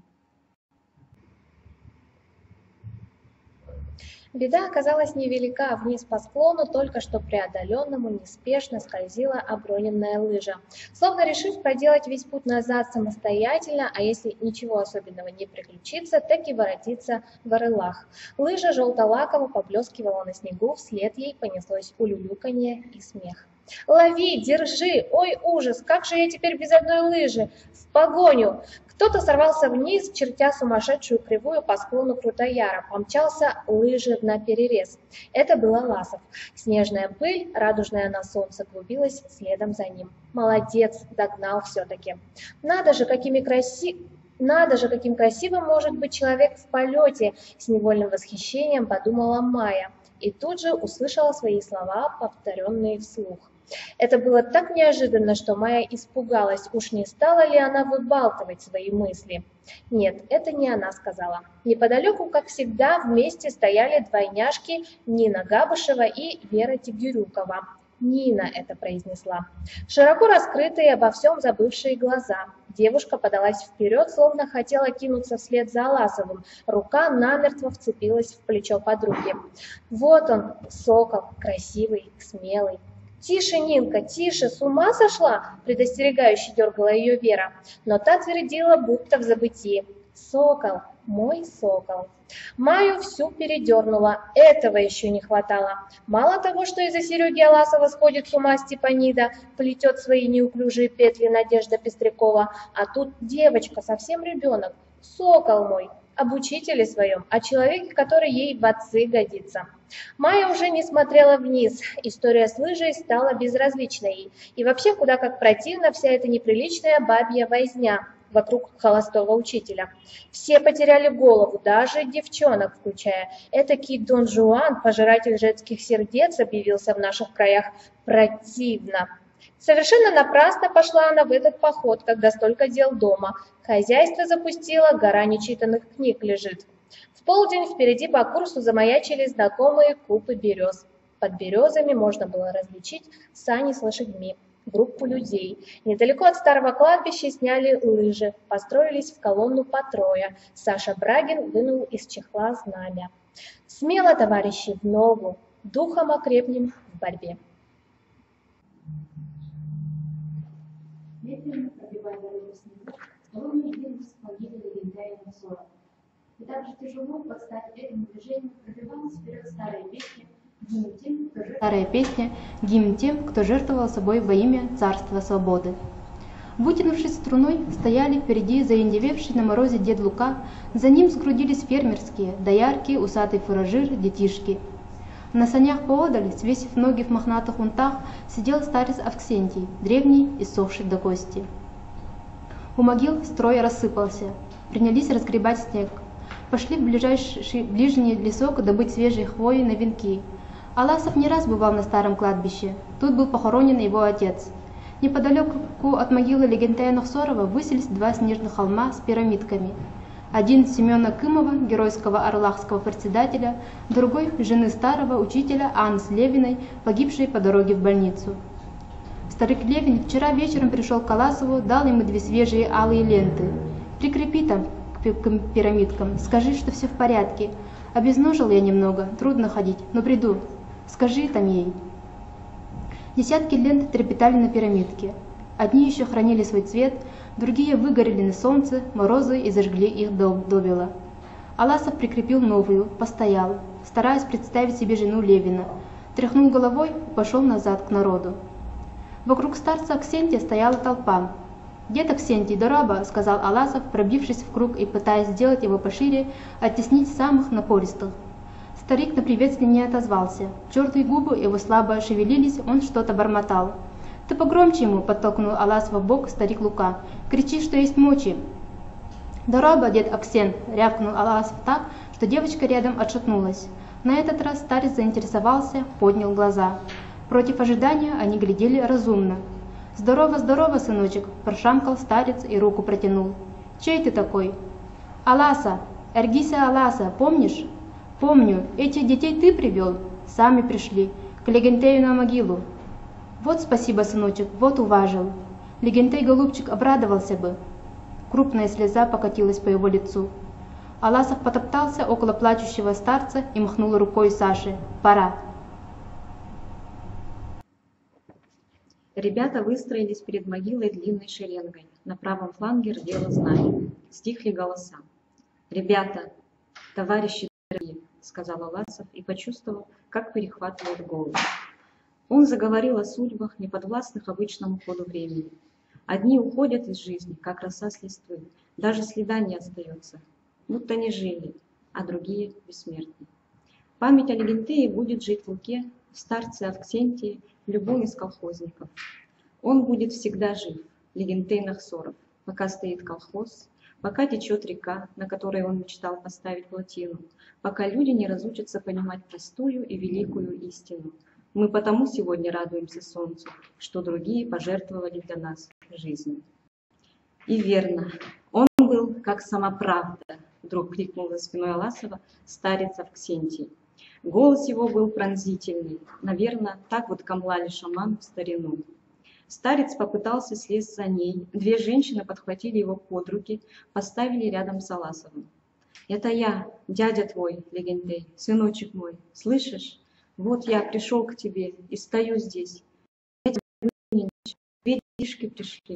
Беда оказалась невелика, вниз по склону, только что преодоленному, неспешно скользила оброненная лыжа. Словно решив проделать весь путь назад самостоятельно, а если ничего особенного не приключится, так и воротиться в Орелах. Лыжа желто-лаково поблескивала на снегу, вслед ей понеслось улюлюканье и смех. «Лови, держи! Ой, ужас! Как же я теперь без одной лыжи? В погоню!» Кто-то сорвался вниз, чертя сумасшедшую кривую по склону Крутояра, помчался лыжи наперерез. Это был Аласов. Снежная пыль, радужная на солнце, клубилась следом за ним. Молодец, догнал все-таки. Надо же, каким красивым может быть человек в полете, с невольным восхищением подумала Майя. И тут же услышала свои слова, повторенные вслух. Это было так неожиданно, что Майя испугалась, уж не стала ли она выбалтывать свои мысли. Нет, это не она сказала. Неподалеку, как всегда, вместе стояли двойняшки Нина Габышева и Вера Тигирюкова. Нина это произнесла. Широко раскрытые, обо всем забывшие глаза. Девушка подалась вперед, словно хотела кинуться вслед за Аласовым. Рука намертво вцепилась в плечо подруги. Вот он, сокол, красивый, смелый. «Тише, Нинка, тише, с ума сошла?» – предостерегающе дергала ее Вера. Но та твердила, будто в забытии. «Сокол, мой сокол». Майю всю передернула, этого еще не хватало. Мало того, что из-за Сереги Аласова сходит с ума Степанида, плетет свои неуклюжие петли Надежда Пестрякова, а тут девочка, совсем ребенок, сокол мой, об учителе своем, о человеке, который ей в отцы годится. Майя уже не смотрела вниз, история с лыжей стала безразличной ей, и вообще куда как противна вся эта неприличная бабья возня вокруг холостого учителя. Все потеряли голову, даже девчонок включая. Этакий Дон Жуан, пожиратель женских сердец, объявился в наших краях. Противно. Совершенно напрасно пошла она в этот поход, когда столько дел дома. Хозяйство запустило, гора нечитанных книг лежит. В полдень впереди по курсу замаячили знакомые купы берез. Под березами можно было различить сани с лошадьми, группу людей. Недалеко от старого кладбища сняли лыжи, построились в колонну по трое. Саша Брагин вынул из чехла знамя. Смело, товарищи, в ногу, духом окрепнем в борьбе. Медленно пробивая дорогу снегу, ровный двигался по гибели легендарного Сора. И так же тяжело под стать этому движению пробивалась вперед старая песня, гимн тем, кто жертвовал собой во имя царства свободы. Вытянувшись струной, стояли впереди заиндевевший на морозе дед Лука, за ним сгрудились фермерские, доярки, усатый фуражир, детишки. На санях поодаль, свесив ноги в мохнатых унтах, сидел старец Авксентий, древний, иссохший до кости. У могил строй рассыпался, принялись разгребать снег. Пошли в ближний лесок добыть свежей хвои на венки. Аласов не раз бывал на старом кладбище, тут был похоронен его отец. Неподалеку от могилы Легентая Нохсорова высились два снежных холма с пирамидками. Один Семена Кымова, геройского орлахского председателя, другой жены старого учителя Анны Левиной, погибшей по дороге в больницу. Старик Левин вчера вечером пришел к Аласову, дал ему две свежие алые ленты. «Прикрепи там к пирамидкам, скажи, что все в порядке. Обезножил я немного, трудно ходить, но приду. Скажи там ей». Десятки лент трепетали на пирамидке. Одни еще хранили свой цвет, другие выгорели на солнце, морозы и зажгли их добело. Аласов прикрепил новую, постоял, стараясь представить себе жену Левина, тряхнул головой и пошел назад к народу. Вокруг старца Аксентия стояла толпа. «Дед Аксентий, дораба», — сказал Аласов, пробившись в круг и пытаясь сделать его пошире, оттеснить самых напористых. Старик на приветствие не отозвался. Черные губы его слабо шевелились, он что-то бормотал. «Ты погромче ему!» — подтолкнул Аласова в бок старик Лука. «Кричи, что есть мочи!» «Дораба, дед Аксен!» — рявкнул Аласов так, что девочка рядом отшатнулась. На этот раз старец заинтересовался, поднял глаза. Против ожидания они глядели разумно. «Здорово, здорово, сыночек!» — прошамкал старец и руку протянул. «Чей ты такой?» «Аласа! Эргиса Аласа, помнишь?» «Помню. Этих детей ты привел?» «Сами пришли. К Легентею на могилу». «Вот спасибо, сыночек, вот уважил. Легентей, голубчик, обрадовался бы». Крупная слеза покатилась по его лицу. Аласов потоптался около плачущего старца и махнул рукой Саше. «Пора». Ребята выстроились перед могилой длинной шеренгой. На правом фланге рдело знамя. Стихли голоса. «Ребята, товарищи дорогие», — сказал Аласов и почувствовал, как перехватывает голос. Он заговорил о судьбах, неподвластных обычному ходу времени. Одни уходят из жизни, как роса с листвы, даже следа не остается, будто не жили, а другие бессмертны. Память о Легентее будет жить в Луке, в старце Авксентии, в любом из колхозников. Он будет всегда жив, Легентей Нахсоров, пока стоит колхоз, пока течет река, на которой он мечтал поставить плотину, пока люди не разучатся понимать простую и великую истину. Мы потому сегодня радуемся солнцу, что другие пожертвовали для нас жизнью. И верно, он был как сама правда, вдруг крикнул за спиной Аласова старец Авксентий. Голос его был пронзительный, наверное, так вот камлали шаман в старину. Старец попытался слезть за ней, две женщины подхватили его под руки, поставили рядом с Аласовым. «Это я, дядя твой, Легентей, сыночек мой, слышишь? Вот я пришел к тебе и стою здесь. Я тебя выненчил, две детишки пришли.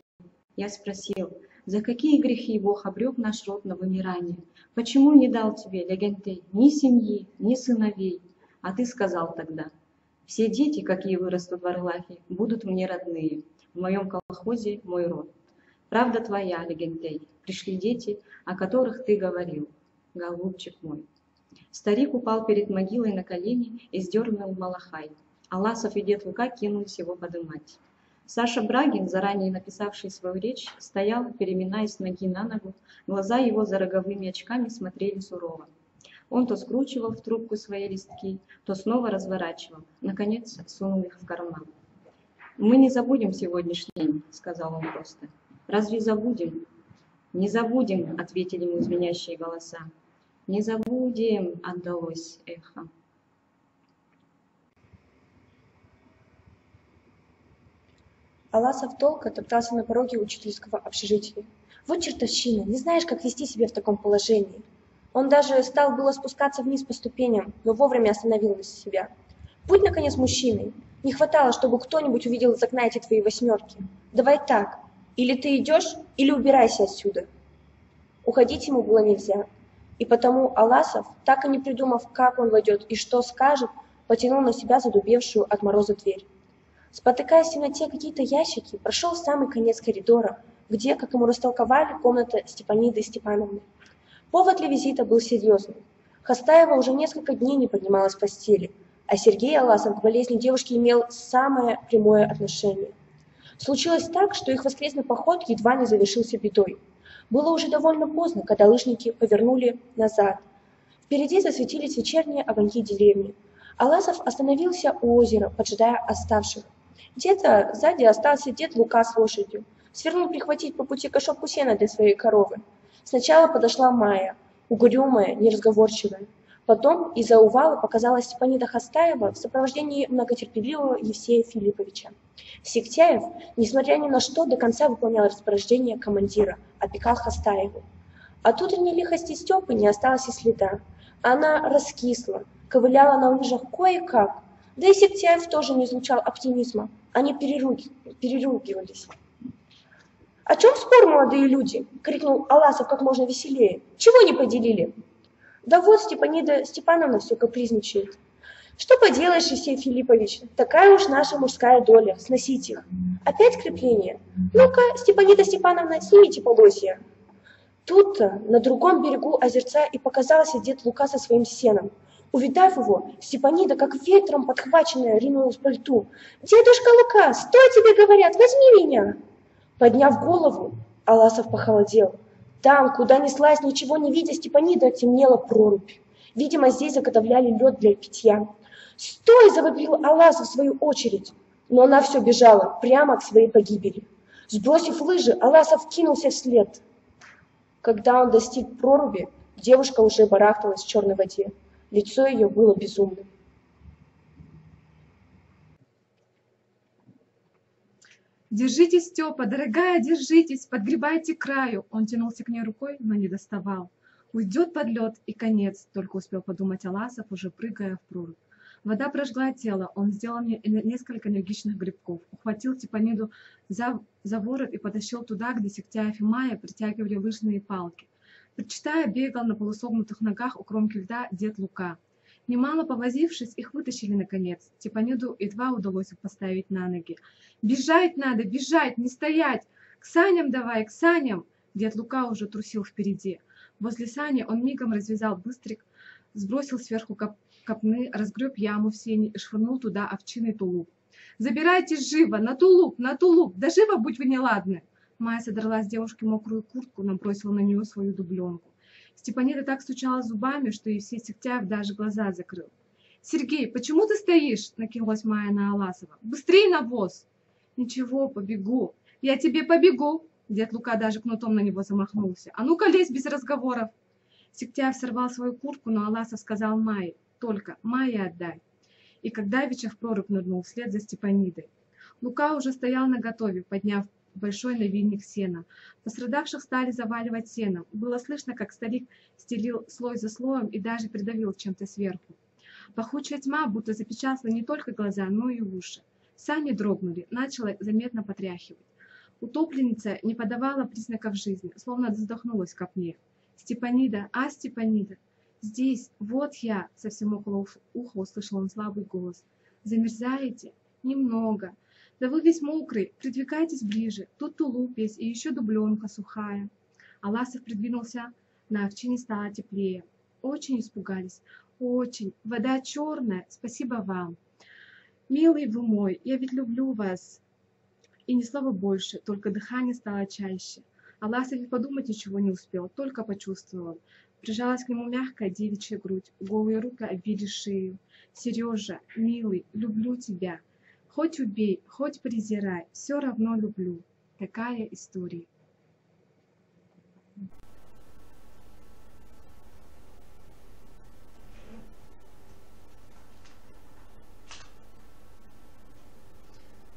Я спросил, за какие грехи Бог обрек наш род на вымирание? Почему не дал тебе, Легентей, ни семьи, ни сыновей? А ты сказал тогда, все дети, какие вырастут в Орлахе, будут мне родные. В моем колхозе мой род. Правда твоя, Легентей, пришли дети, о которых ты говорил, голубчик мой». Старик упал перед могилой на колени и сдернул малахай. Аласов и дед Лука кинулись его подымать. Саша Брагин, заранее написавший свою речь, стоял, переминаясь с ноги на ногу, глаза его за роговыми очками смотрели сурово. Он то скручивал в трубку свои листки, то снова разворачивал, наконец сунул их в карман. «Мы не забудем сегодняшний день», — сказал он просто. «Разве забудем?» «Не забудем», — ответили ему звенящие голоса. «Не забудем», — отдалось эхо. Аласов долго топтался на пороге учительского общежития. Вот чертовщина, не знаешь, как вести себя в таком положении. Он даже стал было спускаться вниз по ступеням, но вовремя остановил себя. Будь, наконец, мужчиной. Не хватало, чтобы кто-нибудь увидел из окна эти твои восьмерки. Давай так, или ты идешь, или убирайся отсюда. Уходить ему было нельзя. И потому Аласов, так и не придумав, как он войдет и что скажет, потянул на себя задубевшую от мороза дверь. Спотыкаясь в темноте какие-то ящики, прошел в самый конец коридора, где, как ему растолковали, комната Степаниды Степановны. Повод для визита был серьезный. Хастаева уже несколько дней не поднималась с постели, а Сергей Аласов к болезни девушки имел самое прямое отношение. Случилось так, что их воскресный поход едва не завершился бедой. Было уже довольно поздно, когда лыжники повернули назад. Впереди засветились вечерние огоньки деревни. Аласов остановился у озера, поджидая оставших. Где-то сзади остался дед Лука с лошадью. Свернул прихватить по пути кошопку сена для своей коровы. Сначала подошла Майя, угрюмая, неразговорчивая. Потом из-за увала показалась Степанида Хастаева в сопровождении многотерпеливого Евсея Филипповича. Сектяев, несмотря ни на что, до конца выполнял распоряжение командира, опекал Хастаеву. От утренней лихости Степы не осталось и следа. Она раскисла, ковыляла на лыжах кое-как. Да и Сектяев тоже не излучал оптимизма. Они переругивались. «О чем спор, молодые люди?» — крикнул Аласов как можно веселее. «Чего не поделили?» «Да вот Степанида Степановна все капризничает». «Что поделаешь, Евсей Филиппович, такая уж наша мужская доля, сносить их. Опять крепление? Ну-ка, Степанида Степановна, снимите полосья». Тут-то, на другом берегу озерца, и показался дед Лука со своим сеном. Увидав его, Степанида, как ветром подхваченная, ринулась по льду. «Дедушка Лука, стой, тебе говорят, возьми меня!» Подняв голову, Аласов похолодел. Там, куда неслась, ничего не видя, Степанида, темнела прорубь. Видимо, здесь заготовляли лед для питья. «Стой!» — завопил Аласов в свою очередь. Но она все бежала, прямо к своей погибели. Сбросив лыжи, Аласов кинулся вслед. Когда он достиг проруби, девушка уже барахталась в черной воде. Лицо ее было безумным. «Держитесь, Степа, дорогая, держитесь, подгребайте к краю!» Он тянулся к ней рукой, но не доставал. Уйдет под лед и конец, только успел подумать Аласов, уже прыгая в прорубь. Вода прожгла тело, он сделал несколько энергичных грибков, ухватил Степаниду за ворот и потащил туда, где Сектяев и Майя притягивали лыжные палки. Причитая, бегал на полусогнутых ногах у кромки льда дед Лука. Немало повозившись, их вытащили наконец. Степаниду едва удалось их поставить на ноги. «Бежать надо, бежать, не стоять! К саням давай, к саням!» Дед Лука уже трусил впереди. Возле сани он мигом развязал быстрик, сбросил сверху копны, разгреб яму в сене и швырнул туда овчиный тулуп. «Забирайтесь живо! На тулуп! На тулуп! Да живо, будь вы неладны!» Майя содрала с девушки мокрую куртку, набросила на нее свою дубленку. Степанида так стучала зубами, что Евсей Сектяев даже глаза закрыл. «Сергей, почему ты стоишь?» — накинулась Майя на Аласова. «Быстрей на воз!» «Ничего, побегу. Я тебе побегу!» Дед Лука даже кнутом на него замахнулся. «А ну-ка лезь без разговоров!» Сектяев сорвал свою куртку, но Аласов сказал Майе: «Только Майе отдай!» И когда Давича в прорубь нырнул вслед за Степанидой. Лука уже стоял наготове, подняв большой навильник сена. Пострадавших стали заваливать сеном. Было слышно, как старик стелил слой за слоем и даже придавил чем-то сверху. Пахучая тьма будто запечатала не только глаза, но и уши. Сани дрогнули, начало заметно потряхивать. Утопленница не подавала признаков жизни, словно задохнулась в копне. «Степанида, а, Степанида, здесь, вот я!» Совсем около уха услышал он слабый голос. «Замерзаете? Немного. Да вы весь мокрый, придвигайтесь ближе, тут тулуп есть и еще дубленка сухая». Аласов придвинулся, на овчине стало теплее. «Очень испугались, очень. Вода черная, спасибо вам. Милый вы мой, я ведь люблю вас». И ни слова больше, только дыхание стало чаще. Аласов и подумать ничего не успел, только почувствовал. Прижалась к нему мягкая девичья грудь, голые руки обвили шею. «Сережа, милый, люблю тебя. Хоть убей, хоть презирай, все равно люблю». Такая история.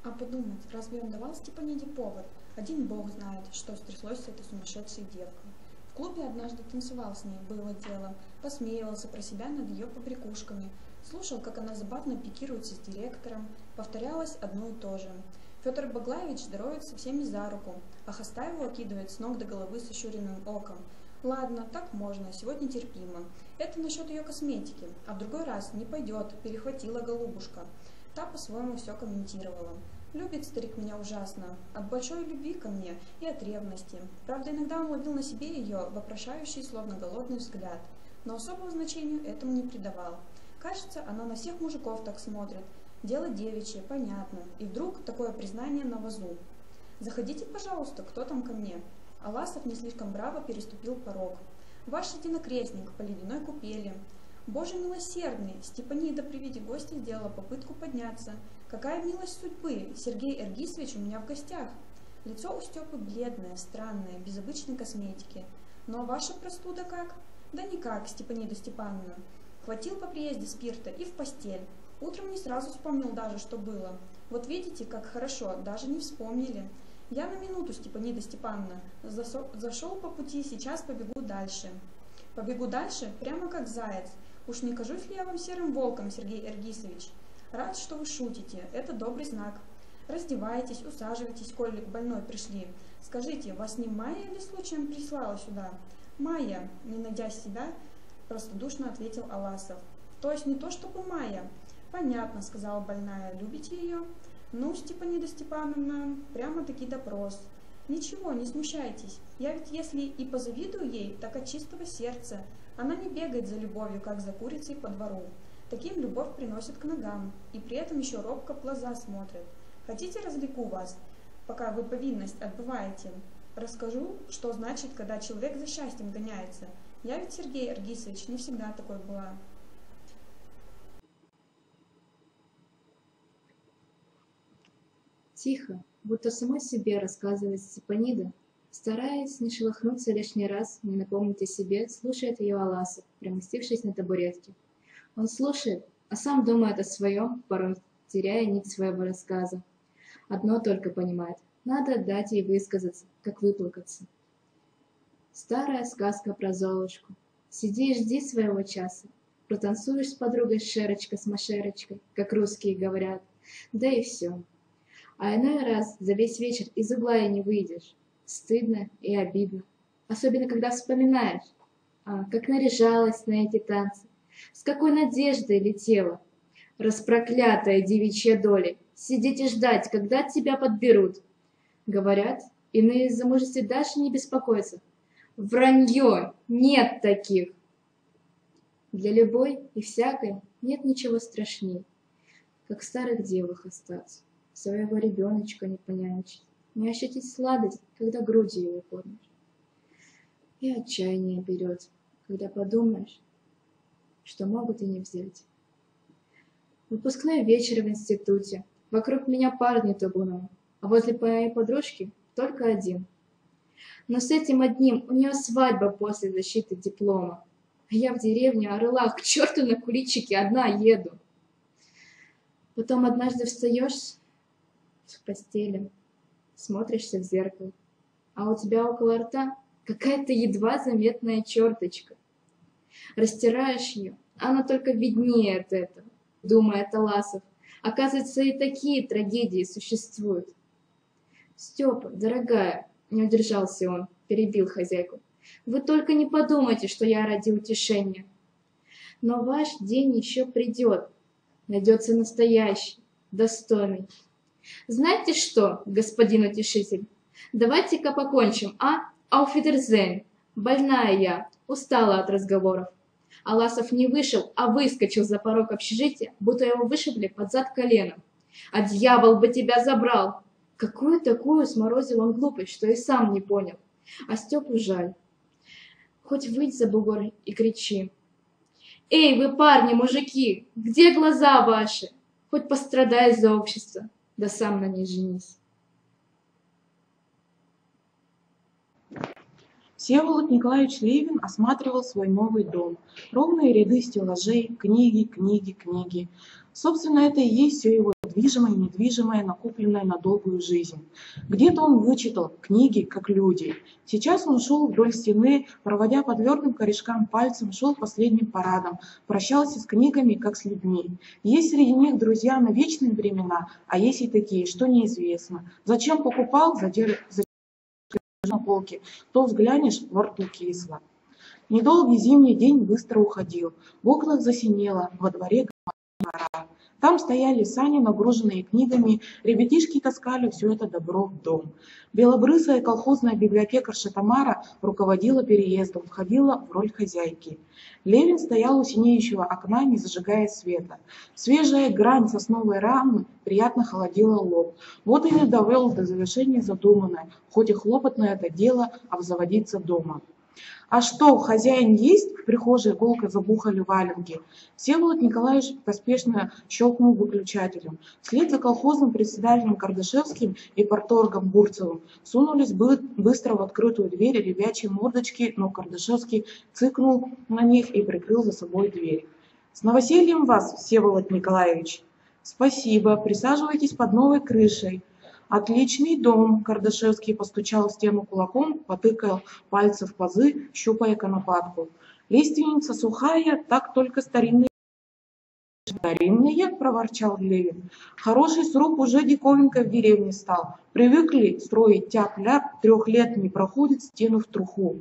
А подумать, разве он давал Степаниде повод? Один бог знает, что стряслось с этой сумасшедшей девкой. В клубе однажды танцевал с ней, было дело, посмеивался про себя над ее побрякушками, слушал, как она забавно пикируется с директором, повторялось одно и то же. Федор Баглаевич здоровится со всеми за руку, а Хостаеву окидывает с ног до головы с ощуренным оком. Ладно, так можно, сегодня терпимо. Это насчет ее косметики, а в другой раз не пойдет, перехватила голубушка. Та по-своему все комментировала. Любит старик меня ужасно, от большой любви ко мне и от ревности. Правда, иногда он ловил на себе ее вопрошающий, словно голодный взгляд, но особого значения этому не придавал. Кажется, она на всех мужиков так смотрит. Дело девичье, понятно. И вдруг такое признание на вазу. «Заходите, пожалуйста, кто там ко мне?» Аласов не слишком браво переступил порог. «Ваш единокрестник по ледяной купели». «Боже милосердный!» Степанида при виде гостя сделала попытку подняться. «Какая милость судьбы! Сергей Эргисович у меня в гостях!» Лицо у Степы бледное, странное, без обычной косметики. «Но ваша простуда как?» «Да никак, Степанида Степановна. Хватил по приезде спирта и в постель. Утром не сразу вспомнил даже, что было. Вот видите, как хорошо, даже не вспомнили. Я на минуту, Степанида Степановна. Зашел по пути, сейчас побегу дальше». «Побегу дальше? Прямо как заяц. Уж не кажусь ли я вам серым волком, Сергей Эргисович? Рад, что вы шутите, это добрый знак. Раздевайтесь, усаживайтесь, коли к больной пришли. Скажите, вас не Майя ли случаем прислала сюда?» «Майя», не найдя себя, простодушно ответил Аласов. «То есть не то, чтобы Майя?» «Понятно», сказала больная, «любите ее?» «Ну, Степанида Степановна, прямо-таки допрос». «Ничего, не смущайтесь. Я ведь если и позавидую ей, так от чистого сердца. Она не бегает за любовью, как за курицей по двору. Таким любовь приносит к ногам, и при этом еще робко в глаза смотрит. Хотите, развлеку вас, пока вы повинность отбываете? Расскажу, что значит, когда человек за счастьем гоняется. Я ведь, Сергей Эргисович, не всегда такой была». Тихо, будто самой себе рассказывает Степанида, стараясь не шелохнуться лишний раз, не напомнить о себе, слушает ее Аласов, примостившись на табуретке. Он слушает, а сам думает о своем, порой теряя нить своего рассказа. Одно только понимает — надо дать ей высказаться, как выплакаться. Старая сказка про Золушку. Сиди и жди своего часа. Протанцуешь с подругой Шерочка с Машерочкой, как русские говорят, да и все. А иной раз за весь вечер из угла и не выйдешь. Стыдно и обидно. Особенно, когда вспоминаешь, как наряжалась на эти танцы, с какой надеждой летела. Распроклятая девичья доля, сидеть и ждать, когда тебя подберут. Говорят, иные из замужества даже не беспокоятся. Вранье! Нет таких! Для любой и всякой нет ничего страшней, как в старых девах остаться, своего ребеночка не понянчить, не ощутить сладость, когда грудью его кормишь. И отчаяние берет, когда подумаешь, что могут и не взять. Выпускной вечер в институте, вокруг меня парни табуном, а возле моей подружки только один. Но с этим одним у нее свадьба после защиты диплома. А я в деревню Орлах, к черту на куличике, одна еду. Потом однажды встаешь в постели, смотришься в зеркало, а у тебя около рта какая-то едва заметная черточка. Растираешь ее, она только виднее от этого, думает Аласов. Оказывается, и такие трагедии существуют. Степа, дорогая, не удержался он, перебил хозяйку. Вы только не подумайте, что я ради утешения. Но ваш день еще придет. Найдется настоящий, достойный. Знаете что, господин утешитель, давайте-ка покончим, Ауфидерзейн. Больная я, устала от разговоров. Аласов не вышел, а выскочил за порог общежития, будто его вышибли под зад коленом. А дьявол бы тебя забрал! Какую такую сморозил он глупость, что и сам не понял. А Степу жаль. Хоть выйдь за бугор и кричи. Эй, вы парни, мужики, где глаза ваши? Хоть пострадай за общество, да сам на ней женись. Всеволод Николаевич Левин осматривал свой новый дом. Ровные ряды стеллажей, книги, книги, книги. Собственно, это и есть все его движимое и недвижимое, накопленное на долгую жизнь. Где-то он вычитал книги, как люди. Сейчас он шел вдоль стены, проводя по твердым корешкам пальцем, шел последним парадом, прощался с книгами, как с людьми. Есть среди них друзья на вечные времена, а есть и такие, что неизвестно. Зачем покупал, задержишь на полке, то взглянешь, во рту кисло. Недолгий зимний день быстро уходил. В окнах засинело, во дворе гора. Там стояли сани, нагруженные книгами, ребятишки таскали все это добро в дом. Белобрысая колхозная библиотекарша Тамара руководила переездом, входила в роль хозяйки. Левин стоял у синеющего окна, не зажигая света. Свежая грань сосновой рамы приятно холодила лоб. Вот и не довел до завершения задуманное, хоть и хлопотное это дело, обзаводиться дома. А что, хозяин есть? В прихожей гулко забухали валенки. Всеволод Николаевич поспешно щелкнул выключателем. Вслед за колхозным председателем Кардашевским и парторгом Бурцевым сунулись быстро в открытую дверь ребячьи мордочки, но Кардашевский цыкнул на них и прикрыл за собой дверь. «С новосельем вас, Всеволод Николаевич!» «Спасибо, присаживайтесь под новой крышей». «Отличный дом!» — Кардашевский постучал в стену кулаком, потыкал пальцы в пазы, щупая конопатку. «Лиственница сухая, так только старинные». «Старинные?» — проворчал Левин. «Хороший сруб уже диковинкой в деревне стал. Привыкли строить тяп-ляп, 3 лет не проходит, стену в труху».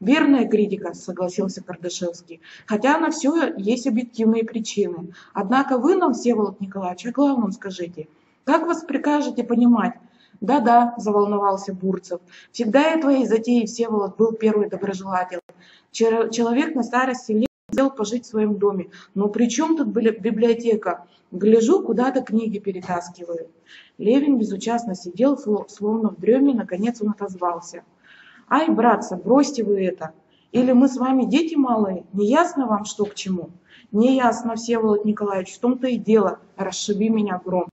«Верная критика», — согласился Кардашевский, «хотя на все есть объективные причины. Однако вы нам, Всеволод Николаевич, о главном скажите. Как вас прикажете понимать?» «Да-да», — заволновался Бурцев, «всегда я твоей затеи, Всеволод, был первый доброжелатель. Человек на старости лет хотел пожить в своем доме. Но при чем тут библиотека? Гляжу, куда-то книги перетаскивают». Левин безучастно сидел, словно в дреме, наконец он отозвался. «Ай, братцы, бросьте вы это! Или мы с вами дети малые? Не ясно вам, что к чему?» «Не ясно, Всеволод Николаевич, в том-то и дело, расшиби меня гром».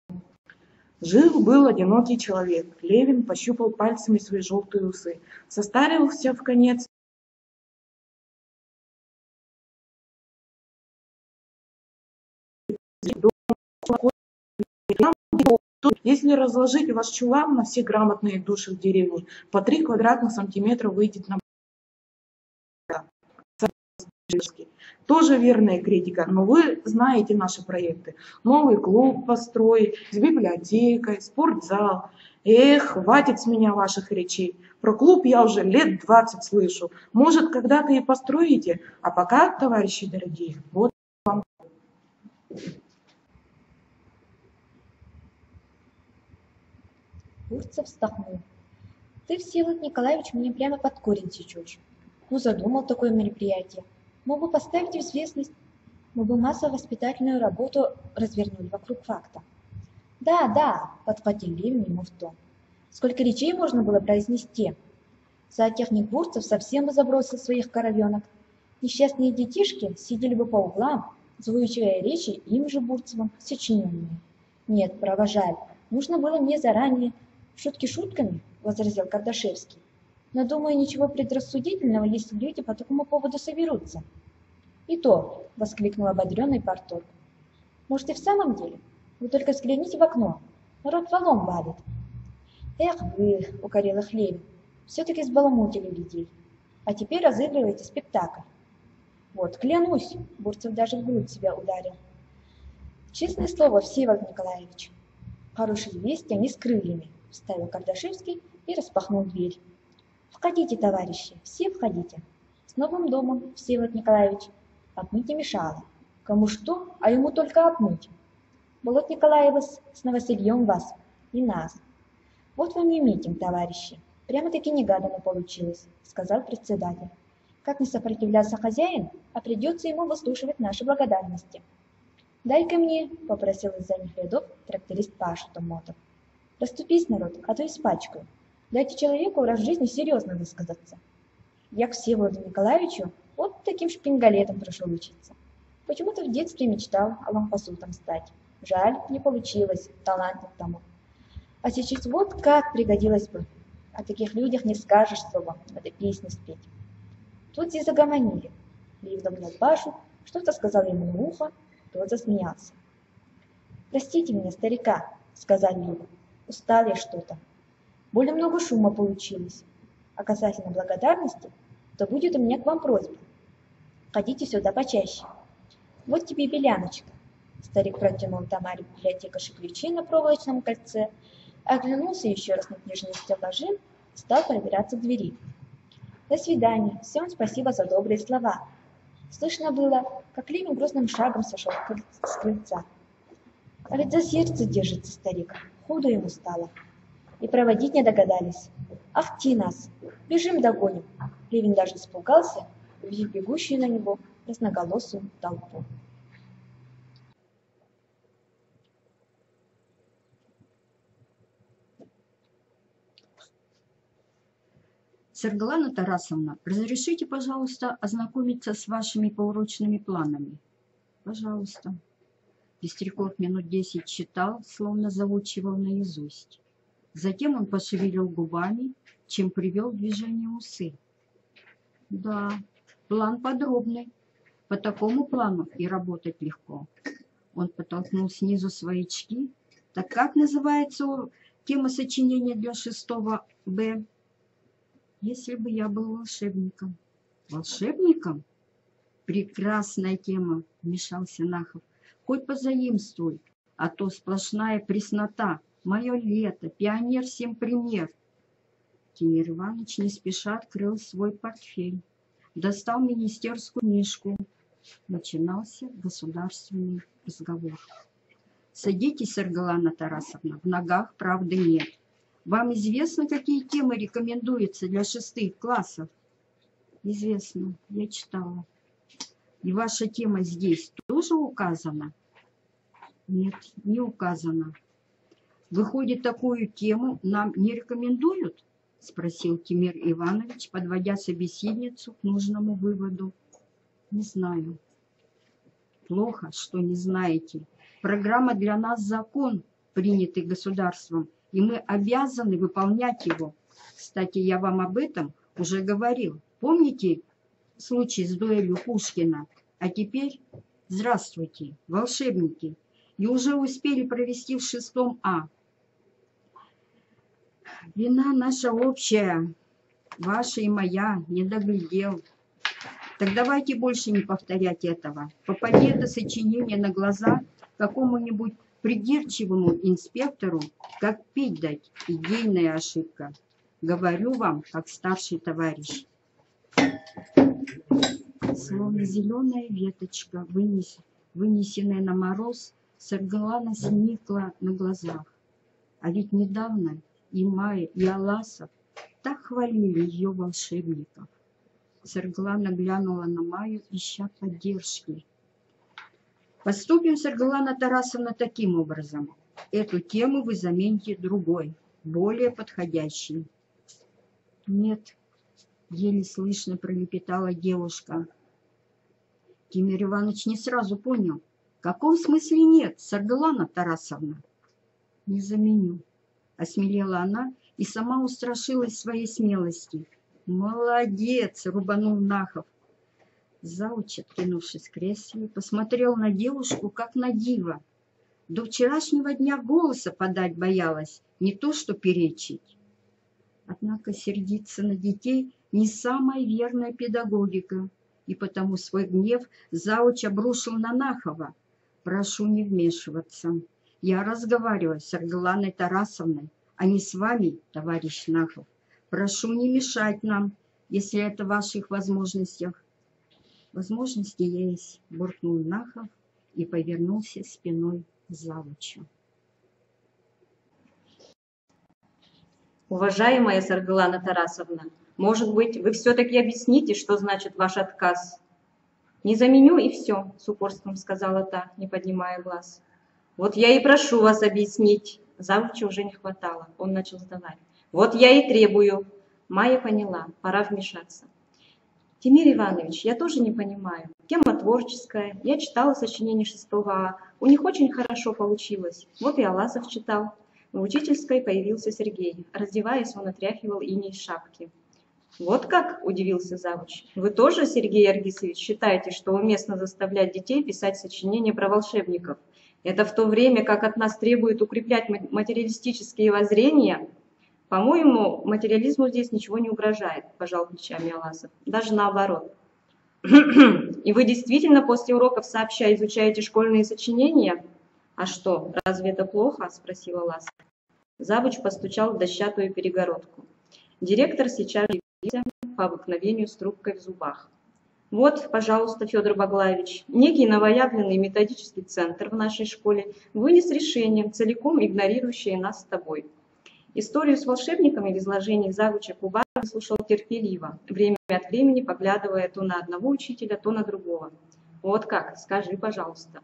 Жил-был одинокий человек. Левин пощупал пальцами свои желтые усы. Состарился в конец. Если разложить ваш чулан на все грамотные души в деревне, по 3 квадратных сантиметра выйдет на Тоже верная критика, но вы знаете наши проекты. Новый клуб построить, с библиотекой, спортзал. Эх, хватит с меня ваших речей. Про клуб я уже лет 20 слышу. Может, когда-то и построите. А пока, товарищи дорогие, вот вам. Бурцев вздохнул. Ты, Всеволод Николаевич, меня прямо под корень сечешь. Ну, задумал такое мероприятие. Мог бы поставить в известность, мы бы массово-воспитательную работу развернули вокруг факта. Да, подхватил Левин ему в тон. Сколько речей можно было произнести? Зоотехник Бурцев совсем бы забросил своих коровенок. Несчастные детишки сидели бы по углам, звучая речи им же Бурцевым сочиненные. Нет, право жаль, нужно было мне заранее. Шутки шутками, возразил Кардашевский. Но, думаю, ничего предрассудительного, если люди по такому поводу соберутся. И то, воскликнул ободренный парторг. Может, и в самом деле? Вы только взгляните в окно. Народ валом валит. Эх вы, укорил их Левин, все-таки сбаламутили людей. А теперь разыгрываете спектакль. Вот, клянусь, Бурцев даже в грудь себя ударил. Честное слово, Всеволод Николаевич. Хорошие вести, они с крыльями, вставил Кардашевский и распахнул дверь. Входите, товарищи, все входите. С новым домом, Всеволод Николаевич. Обмыть не мешало. Кому что, а ему только обмыть. Болот Николаева с новосельем вас и нас. Вот вам и митинг, товарищи. Прямо-таки негаданно получилось, сказал председатель. Как не сопротивлялся хозяин, а придется ему выслушивать наши благодарности. Дай-ка мне, попросил из задних рядов тракторист Паша Томотов. Расступись, народ, а то испачкаю. Дайте человеку раз в жизни серьезно высказаться. Я к Всеволоду Николаевичу вот таким шпингалетом пришел учиться. Почему-то в детстве мечтал лампасутом стать. Жаль, не получилось, талантлив тому. А сейчас вот как пригодилось бы. О таких людях не скажешь слова, надо песни спеть. Тут здесь загомонили. Лив догнал Пашу, что-то сказал ему на ухо, тот засмеялся. «Простите меня, старика», — сказал Лив, — «устал я что-то. Более много шума получилось. А касательно благодарности, то будет у меня к вам просьба. Ходите сюда почаще. Вот тебе беляночка». Старик протянул Тамаре библиотекарше ключи на проволочном кольце, оглянулся еще раз на книжные стеллажи, стал пробираться к двери. «До свидания, всем спасибо за добрые слова». Слышно было, как Левин грозным шагом сошел с крыльца. А ведь за сердце держится старик, худо ему стало. И проводить не догадались. Ах ти нас, бежим догоним. Левин даже испугался, увидев бегущую на него разноголосую толпу. Саргалана Тарасовна, разрешите, пожалуйста, ознакомиться с вашими поурочными планами? Пожалуйста. Пестряков минут 10 читал, словно заучивал наизусть. Затем он пошевелил губами, чем привел в движение усы. Да, план подробный. По такому плану и работать легко. Он подтолкнул снизу свои очки. Так как называется тема сочинения для 6 Б? Если бы я был волшебником. Волшебником? Прекрасная тема, вмешался Нахов. Хоть позаимствуй, а то сплошная преснота. Мое лето, пионер всем пример. Тимир Иванович не спеша открыл свой портфель. Достал министерскую книжку. Начинался государственный разговор. Садитесь, Саргалана Тарасовна, в ногах правды нет. Вам известно, какие темы рекомендуются для 6 классов? Известно, я читала. И ваша тема здесь тоже указана? Нет, не указана. Выходит, такую тему нам не рекомендуют? Спросил Тимир Иванович, подводя собеседницу к нужному выводу. Не знаю. Плохо, что не знаете. Программа для нас закон, принятый государством, и мы обязаны выполнять его. Кстати, я вам об этом уже говорил. Помните случай с дуэлью Пушкина? А теперь здравствуйте, волшебники, и уже успели провести в 6 А. Вина наша общая, ваша и моя, не доглядел. Так давайте больше не повторять этого. Попади это сочинение на глаза какому-нибудь придирчивому инспектору, как пить дать, идейная ошибка. Говорю вам, как старший товарищ. Словно зеленая веточка, вынесенная на мороз, Саргалана сникла на глазах. А ведь недавно и Майя, и Аласов так хвалили ее волшебников. Саргалана глянула на Майю, ища поддержки. Поступим, Саргалана Тарасовна, таким образом. Эту тему вы замените другой, более подходящей. Нет, еле слышно пролепетала девушка. Тимир Иванович не сразу понял. В каком смысле нет, Саргалана Тарасовна? Не заменю. Осмелела она и сама устрашилась своей смелости. Молодец, рубанул Нахов. Зауч, откинувшись в кресле, посмотрел на девушку, как на диво. До вчерашнего дня голоса подать боялась, не то что перечить. Однако сердиться на детей не самая верная педагогика, и потому свой гнев Зауч обрушил на Нахова. Прошу не вмешиваться. Я разговариваю с Саргаланой Тарасовной, а не с вами, товарищ Нахов. Прошу не мешать нам, если это в ваших возможностях. Возможности есть, буркнул Нахов и повернулся спиной к Завучу. Уважаемая Саргалана Тарасовна, может быть, вы все-таки объясните, что значит ваш отказ? Не заменю и все, с упорством сказала та, не поднимая глаз. Вот я и прошу вас объяснить. Завуча уже не хватало, он начал сдавать. Вот я и требую. Майя поняла, пора вмешаться. Тимир Иванович, я тоже не понимаю. Тема творческая, я читала сочинение 6 А, у них очень хорошо получилось. Вот и Аласов читал. В учительской появился Сергей. Раздеваясь, он отряхивал иней из шапки. Вот как, удивился завуч. Вы тоже, Сергей Аргисович, считаете, что уместно заставлять детей писать сочинения про волшебников? Это в то время, как от нас требуют укреплять материалистические воззрения? По-моему, материализму здесь ничего не угрожает, пожал плечами Аласов. Даже наоборот. И вы действительно после уроков сообща изучаете школьные сочинения? А что, разве это плохо? Спросил Аласов. Завуч постучал в дощатую перегородку. Директор сейчас явился по обыкновению с трубкой в зубах. Вот, пожалуйста, Федор Баглаевич, некий новоявленный методический центр в нашей школе вынес решение, целиком игнорирующее нас с тобой. Историю с волшебниками в изложении завуча Кубана слушал терпеливо, время от времени поглядывая то на одного учителя, то на другого. Вот как, скажи, пожалуйста.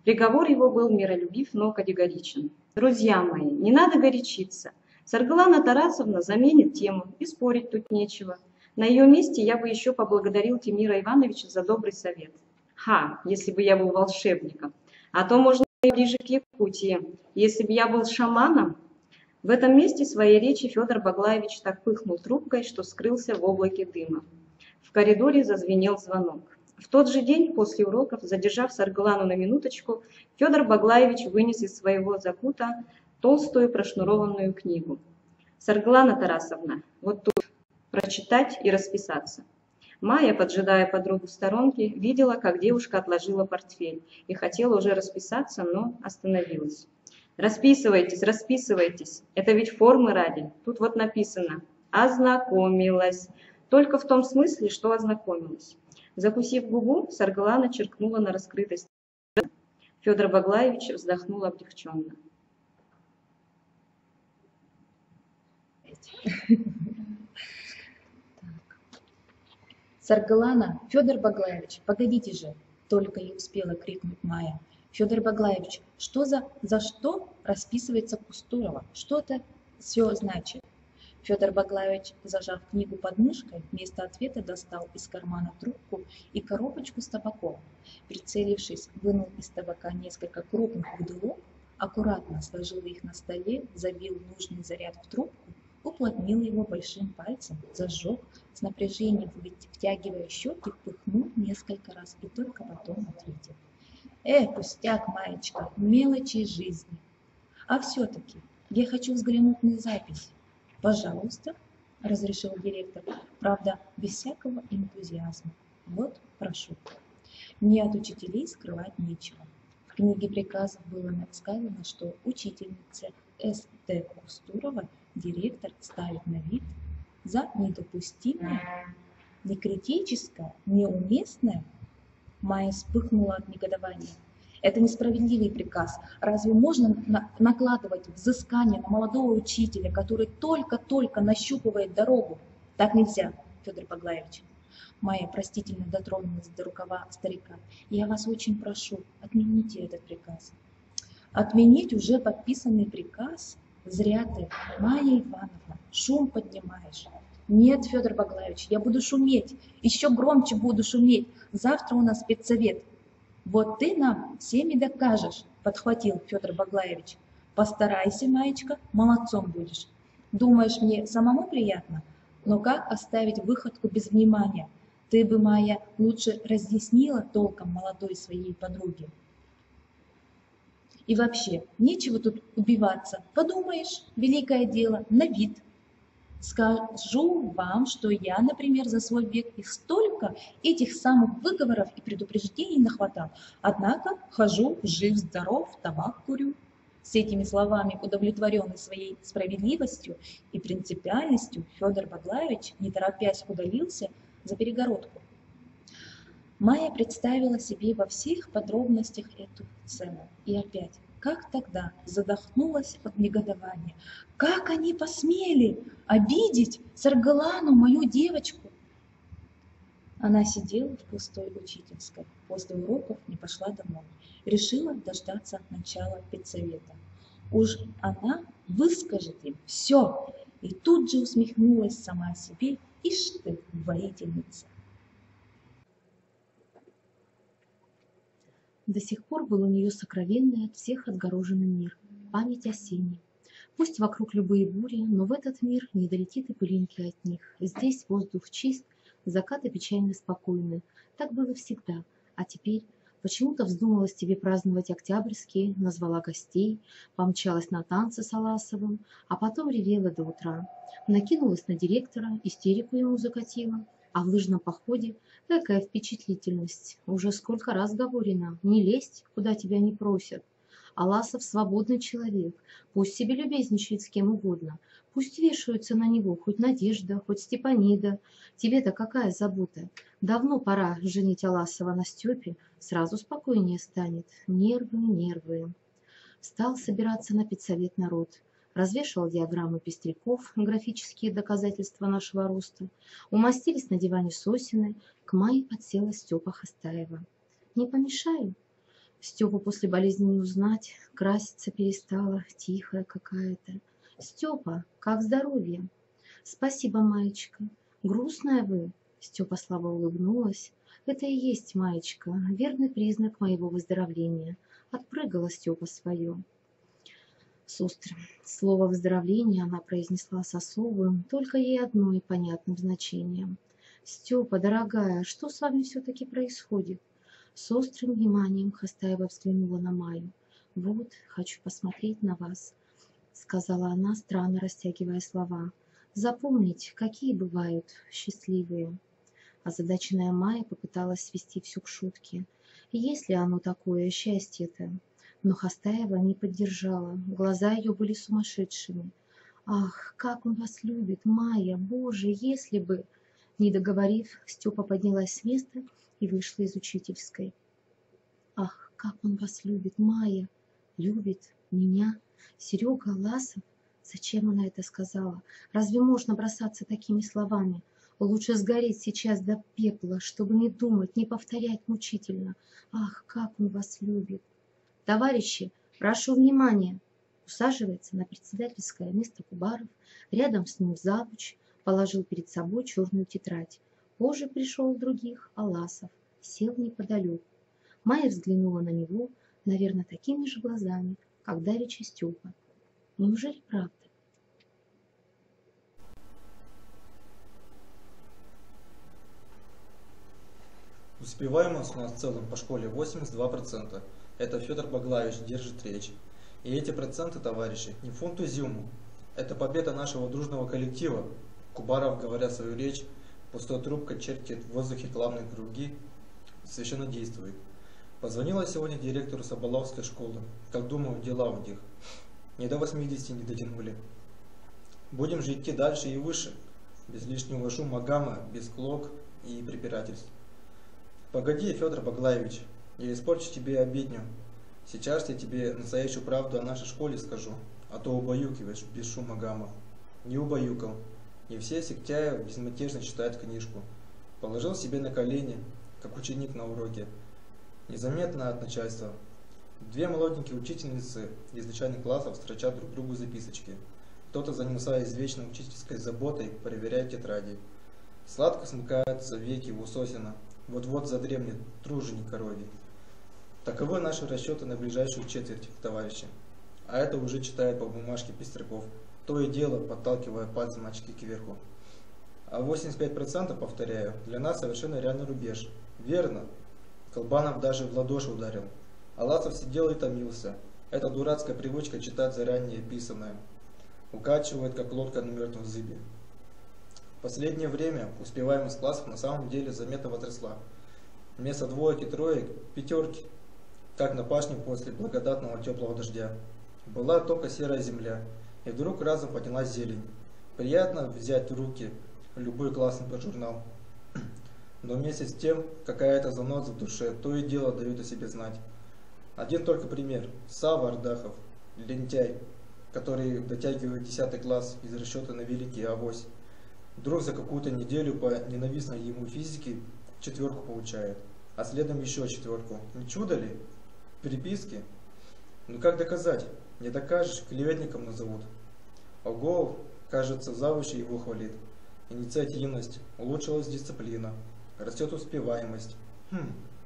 Приговор его был миролюбив, но категоричен. Друзья мои, не надо горячиться. Саргалана Тарасовна заменит тему, и спорить тут нечего. На ее месте я бы еще поблагодарил Тимира Ивановича за добрый совет. Ха, если бы я был волшебником. А то можно и ближе к Якутии. Если бы я был шаманом. В этом месте своей речи Федор Баглаевич так пыхнул трубкой, что скрылся в облаке дыма. В коридоре зазвенел звонок. В тот же день, после уроков, задержав Саргалану на минуточку, Федор Баглаевич вынес из своего закута толстую прошнурованную книгу. Саргалана Тарасовна, вот тут прочитать и расписаться. Майя, поджидая подругу в сторонке, видела, как девушка отложила портфель и хотела уже расписаться, но остановилась. Расписывайтесь, расписывайтесь, это ведь формы ради. Тут вот написано «ознакомилась», только в том смысле, что ознакомилась. Закусив губу, Саргалана черкнула на раскрытой странице. Федор Баглаевич вздохнул облегченно. Саргалана, Федор Баглаевич, погодите же, только и успела крикнуть Майя. Федор Баглаевич, что за что расписывается Кустурова? Что это все значит? Федор Баглаевич, зажав книгу под мышкой, вместо ответа достал из кармана трубку и коробочку с табаком. Прицелившись, вынул из табака несколько крупных бутылок, аккуратно сложил их на столе, забил нужный заряд в трубку, уплотнил его большим пальцем, зажег, с напряжением втягивая щеки, пыхнул несколько раз и только потом ответил. Пустяк, Маечка, мелочи жизни. А все-таки я хочу взглянуть на запись. Пожалуйста, разрешил директор, правда, без всякого энтузиазма. Вот, прошу. Мне от учителей скрывать нечего. В книге приказов было сказано, что учительница С.Т. Кустурова директор ставит на вид за недопустимое, некритическое, неуместное. Майя вспыхнула от негодования. Это несправедливый приказ. Разве можно накладывать взыскание на молодого учителя, который только-только нащупывает дорогу? Так нельзя, Федор Баглаевич. Майя простительно дотронулась до рукава старика. Я вас очень прошу, отмените этот приказ. Отменить уже подписанный приказ? Зря ты, Майя Ивановна, шум поднимаешь. Нет, Федор Баглаевич, я буду шуметь, еще громче буду шуметь. Завтра у нас спецсовет. Вот ты нам всеми докажешь, подхватил Федор Баглаевич. Постарайся, Маечка, молодцом будешь. Думаешь, мне самому приятно? Но как оставить выходку без внимания? Ты бы, Майя, лучше разъяснила толком молодой своей подруге. И вообще, нечего тут убиваться. Подумаешь, великое дело, на вид. Скажу вам, что я, например, за свой век и столько этих самых выговоров и предупреждений нахватал. Однако хожу жив-здоров, табак курю. С этими словами, удовлетворенный своей справедливостью и принципиальностью, Федор Баглаевич, не торопясь, удалился за перегородку. Майя представила себе во всех подробностях эту сцену. И опять, как тогда, задохнулась от негодования. Как они посмели обидеть Саргалану, мою девочку? Она сидела в пустой учительской. После уроков не пошла домой. Решила дождаться начала педсовета. Уж она выскажет им все. И тут же усмехнулась сама себе. Ишь ты, воительница. До сих пор был у нее сокровенный от всех отгороженный мир, память осенняя. Пусть вокруг любые бури, но в этот мир не долетит и пылинки от них. Здесь воздух чист, закаты печально спокойны. Так было всегда, а теперь почему-то вздумалось тебе праздновать октябрьские, назвала гостей, помчалась на танцы с Аласовым, а потом ревела до утра. Накинулась на директора, истерику ему закатила. А в лыжном походе какая впечатлительность. Уже сколько раз говорено, не лезть, куда тебя не просят. Аласов свободный человек, пусть себе любезничает с кем угодно, пусть вешаются на него хоть Надежда, хоть Степанида. Тебе-то какая забота? Давно пора женить Аласова на Степе, сразу спокойнее станет. Нервы, нервы. Стал собираться на педсовет народ. Развешивал диаграммы пестряков, графические доказательства нашего роста. Умостились на диване сосены, к Майе подсела Степа Хостаева. Не помешаю? Степу после болезни не узнать, краситься перестала, тихая какая-то. Степа, как здоровье? Спасибо, Маечка. Грустная вы? Степа слабо улыбнулась. Это и есть, Маечка, верный признак моего выздоровления. Отпрыгала Степа свое. С острым. Слово «выздоровление» она произнесла с особым, только ей одно и понятным значением. «Степа, дорогая, что с вами все-таки происходит?» С острым вниманием Хостаева взглянула на Майю. «Вот, хочу посмотреть на вас», — сказала она, странно растягивая слова. «Запомнить, какие бывают счастливые». Озадаченная Майя попыталась свести все к шутке. Есть ли оно такое счастье-то? Но Хостаева не поддержала, глаза ее были сумасшедшими. «Ах, как он вас любит, Майя, Боже, если бы...» Не договорив, Степа поднялась с места и вышла из учительской. «Ах, как он вас любит, Майя, любит меня, Серега Аласов?» Зачем она это сказала? Разве можно бросаться такими словами? Лучше сгореть сейчас до пепла, чтобы не думать, не повторять мучительно. «Ах, как он вас любит!» «Товарищи, прошу внимания!» Усаживается на председательское место Кубаров, рядом с ним завуч, положил перед собой черную тетрадь. Позже пришел других Аласов, сел неподалеку. Майя взглянула на него, наверное, такими же глазами, как давеча Степа. Неужели правда? Успеваемость у нас в целом по школе 82%. Это Федор Баглаевич держит речь. И эти проценты, товарищи, не фунт изюму. Это победа нашего дружного коллектива. Кубаров, говоря свою речь, Пустой трубкой чертит в воздухе рекламные круги, совершенно действует. Позвонила сегодня директору Соболовской школы. Как думаю, дела у них не до 80 не дотянули. Будем же идти дальше и выше, без лишнего шума гамма, без клок и препирательств. Погоди, Федор Баглаевич, я испорчу тебе обедню. Сейчас я тебе настоящую правду о нашей школе скажу, а то убаюкиваешь без шума гамма. Не убаюкал. И все Сектяев безмятежно читают книжку. Положил себе на колени, как ученик на уроке. Незаметно от начальства. Две молоденькие учительницы из начальных классов строчат друг другу записочки. Кто-то, занимаясь вечной учительской заботой, проверяет тетради. Сладко смыкаются веки у Сосина. Вот-вот задремнет труженик коровий. Таковы наши расчеты на ближайшую четверть, товарищи. А это уже читает по бумажке Пестряков, то и дело подталкивая пальцем очки кверху. А 85%, повторяю, для нас совершенно реальный рубеж. Верно. Колбанов даже в ладоши ударил. А Ласов сидел и томился. Эта дурацкая привычка читать заранее писанное. Укачивает, как лодка на мертвом зыбе. В последнее время успеваемость классов на самом деле заметно возросла. Вместо двоек и троек – пятерки, как на пашне после благодатного теплого дождя. Была только серая земля, и вдруг разом поднялась зелень. Приятно взять в руки любой классный журнал. Но вместе с тем какая-то заноза в душе то и дело дает о себе знать. Один только пример. Савва Ардахов, лентяй, который дотягивает 10 класс из расчета на великий авось. Вдруг за какую-то неделю по ненавистной ему физике 4 получает, а следом еще 4. Не чудо ли? Переписки? Ну как доказать? Не докажешь, клеветником назовут. Ого, кажется, завуч его хвалит. Инициативность, улучшилась дисциплина, растет успеваемость.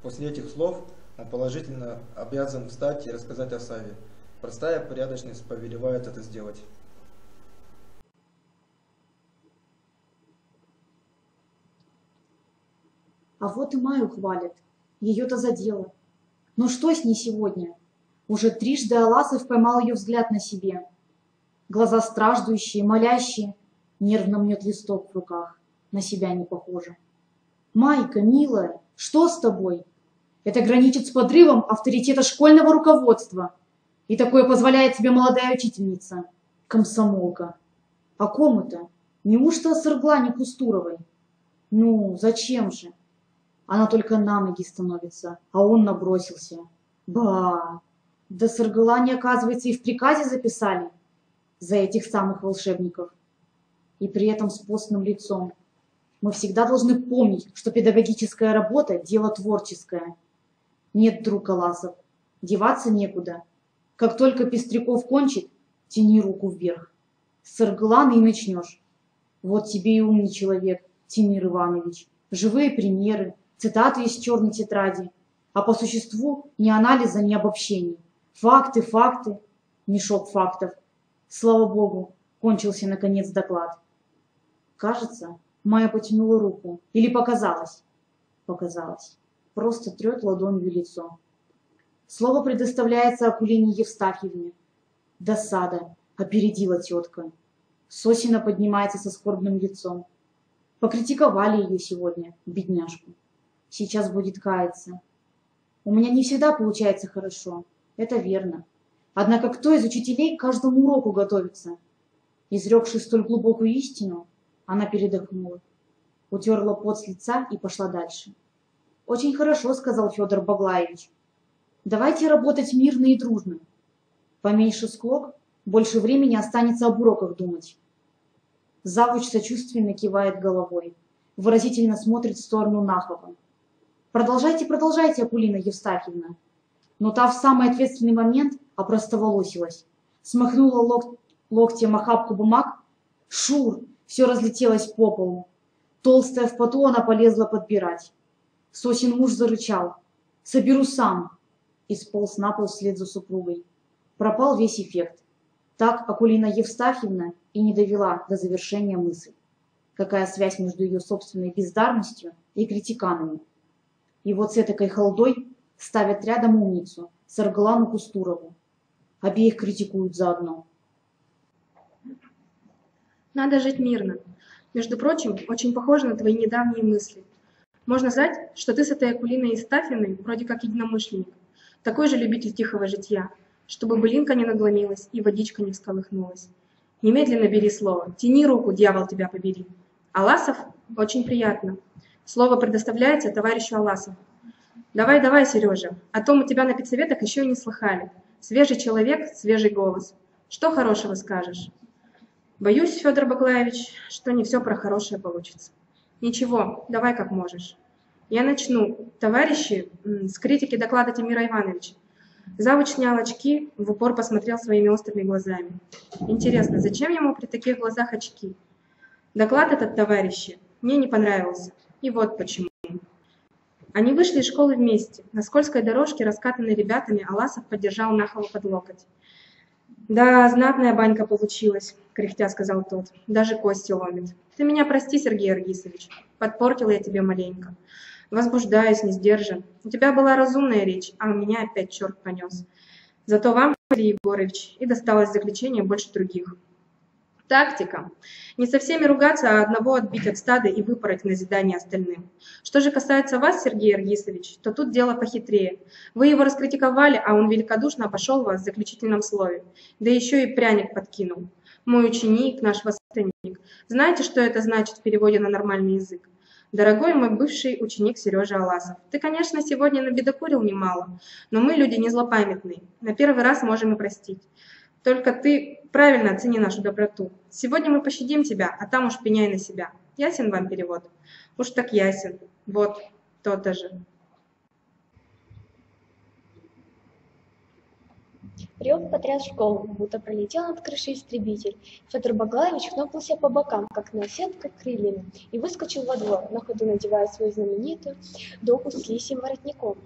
После этих слов он положительно обязан встать и рассказать о Савве. Простая порядочность повелевает это сделать. А вот и Маю хвалит. Ее-то задело. Но что с ней сегодня? Уже трижды Аласов поймал ее взгляд на себе. Глаза страждущие, молящие, нервно мнет листок в руках. На себя не похоже. Майка, милая, что с тобой? Это граничит с подрывом авторитета школьного руководства. И такое позволяет себе молодая учительница. Комсомолка. О ком это? Неужто о Сарглане Кустуровой? Ну, зачем же? Она только на ноги становится, а он набросился. Ба! Да Сарглане, оказывается, и в приказе записали за этих самых волшебников. И при этом с постным лицом. Мы всегда должны помнить, что педагогическая работа – дело творческое. Нет, друг Аласов, деваться некуда. Как только Пестряков кончит, тяни руку вверх. С Сарглана и начнешь. Вот тебе и умный человек, Тимир Иванович. Живые примеры, цитаты из черной тетради. А по существу ни анализа, ни обобщений. Факты, факты, мешок фактов. Слава богу, кончился наконец доклад. Кажется, Майя потянула руку. Или показалось? Показалось. Просто трет ладонью лицо. Слово предоставляется Акулине Евстафьевне. Досада. Опередила тетка. Сосина поднимается со скорбным лицом. Покритиковали ее сегодня, бедняжку. Сейчас будет каяться. У меня не всегда получается хорошо. Это верно. Однако кто из учителей к каждому уроку готовится? Изрекши столь глубокую истину, она передохнула, утерла пот с лица и пошла дальше. «Очень хорошо», — сказал Федор Баглаевич. «Давайте работать мирно и дружно. Поменьше склок, больше времени останется об уроках думать». Завуч сочувственно кивает головой, выразительно смотрит в сторону Нахова. «Продолжайте, продолжайте, Акулина Евстафьевна». Но та в самый ответственный момент опростоволосилась, смахнула локтем охапку бумаг. Шур! Все разлетелось по полу. Толстая в поту, она полезла подбирать. Сосин муж зарычал. «Соберу сам!» И сполз на пол вслед за супругой. Пропал весь эффект. Так Акулина Евстафьевна и не довела до завершения мысль. Какая связь между ее собственной бездарностью и критиканами? И вот с этакой халдой ставят рядом умницу, Сарглану Кустурову. Обеих критикуют заодно. Надо жить мирно. Между прочим, очень похоже на твои недавние мысли. Можно сказать, что ты с этой Акулиной Истафиной вроде как единомышленник, такой же любитель тихого житья, чтобы былинка не надломилась и водичка не всколыхнулась. Немедленно бери слово, тяни руку, дьявол тебя побери. Аласов? Очень приятно. Слово предоставляется товарищу Аласову. Давай, давай, Сережа, а то мы тебя на педсоветах еще и не слыхали. Свежий человек, свежий голос. Что хорошего скажешь? Боюсь, Федор Баглаевич, что не все про хорошее получится. Ничего, давай как можешь. Я начну. Товарищи, с критики доклада Тимира Ивановича. Завуч снял очки, в упор посмотрел своими острыми глазами. Интересно, зачем ему при таких глазах очки? Доклад этот, товарищи, мне не понравился. И вот почему. Они вышли из школы вместе. На скользкой дорожке, раскатанной ребятами, Аласов поддержал Нахова под локоть. «Да, знатная банька получилась», — кряхтя сказал тот. «Даже кости ломит. Ты меня прости, Сергей Аргисович. Подпортил я тебе маленько. Возбуждаюсь, не сдержан. У тебя была разумная речь, а у меня опять черт понес. Зато вам, Василий Егорович, и досталось заключение больше других. Тактика. Не со всеми ругаться, а одного отбить от стада и выпороть в назидание остальным. Что же касается вас, Сергей Аргисович, то тут дело похитрее. Вы его раскритиковали, а он великодушно обошел вас в заключительном слове. Да еще и пряник подкинул. Мой ученик, наш воспитанник. Знаете, что это значит в переводе на нормальный язык? Дорогой мой бывший ученик Сережа Аласов, ты, конечно, сегодня набедокурил немало, но мы люди не злопамятные. На первый раз можем и простить. Только ты правильно оцени нашу доброту. Сегодня мы пощадим тебя, а там уж пеняй на себя. Ясен вам перевод? Уж так ясен. Вот, то-то же. Рев потряс школу, будто пролетел над крышей истребитель. Федор Баглаевич хлопнулся по бокам, как наседка крыльями, и выскочил во двор, на ходу надевая свою знаменитую доху с лисьим воротником.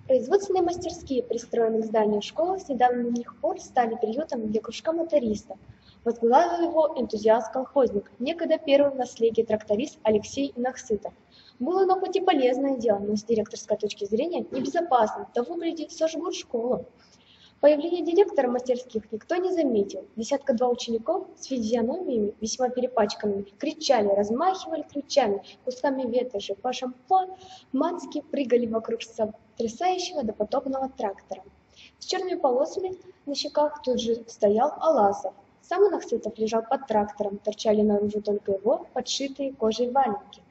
Производственные мастерские, пристроенные к зданию школы, с недавних пор стали приютом для кружка мотористов. Возглавил его энтузиаст-колхозник, некогда первый в наследии тракторист Алексей Нахсытов. Было оно хоть и полезное дело, но с директорской точки зрения небезопасно, того гляди, сожгут школу. Появление директора мастерских никто не заметил. Десятка-два учеников с физиономиями, весьма перепачканными, кричали, размахивали ключами, кусками ветоши, по-шампански прыгали вокруг сотрясающего допотопного трактора. С черными полосами на щеках тут же стоял Аласов. Сам Нахсытов лежал под трактором, торчали наружу только его подшитые кожей валенки.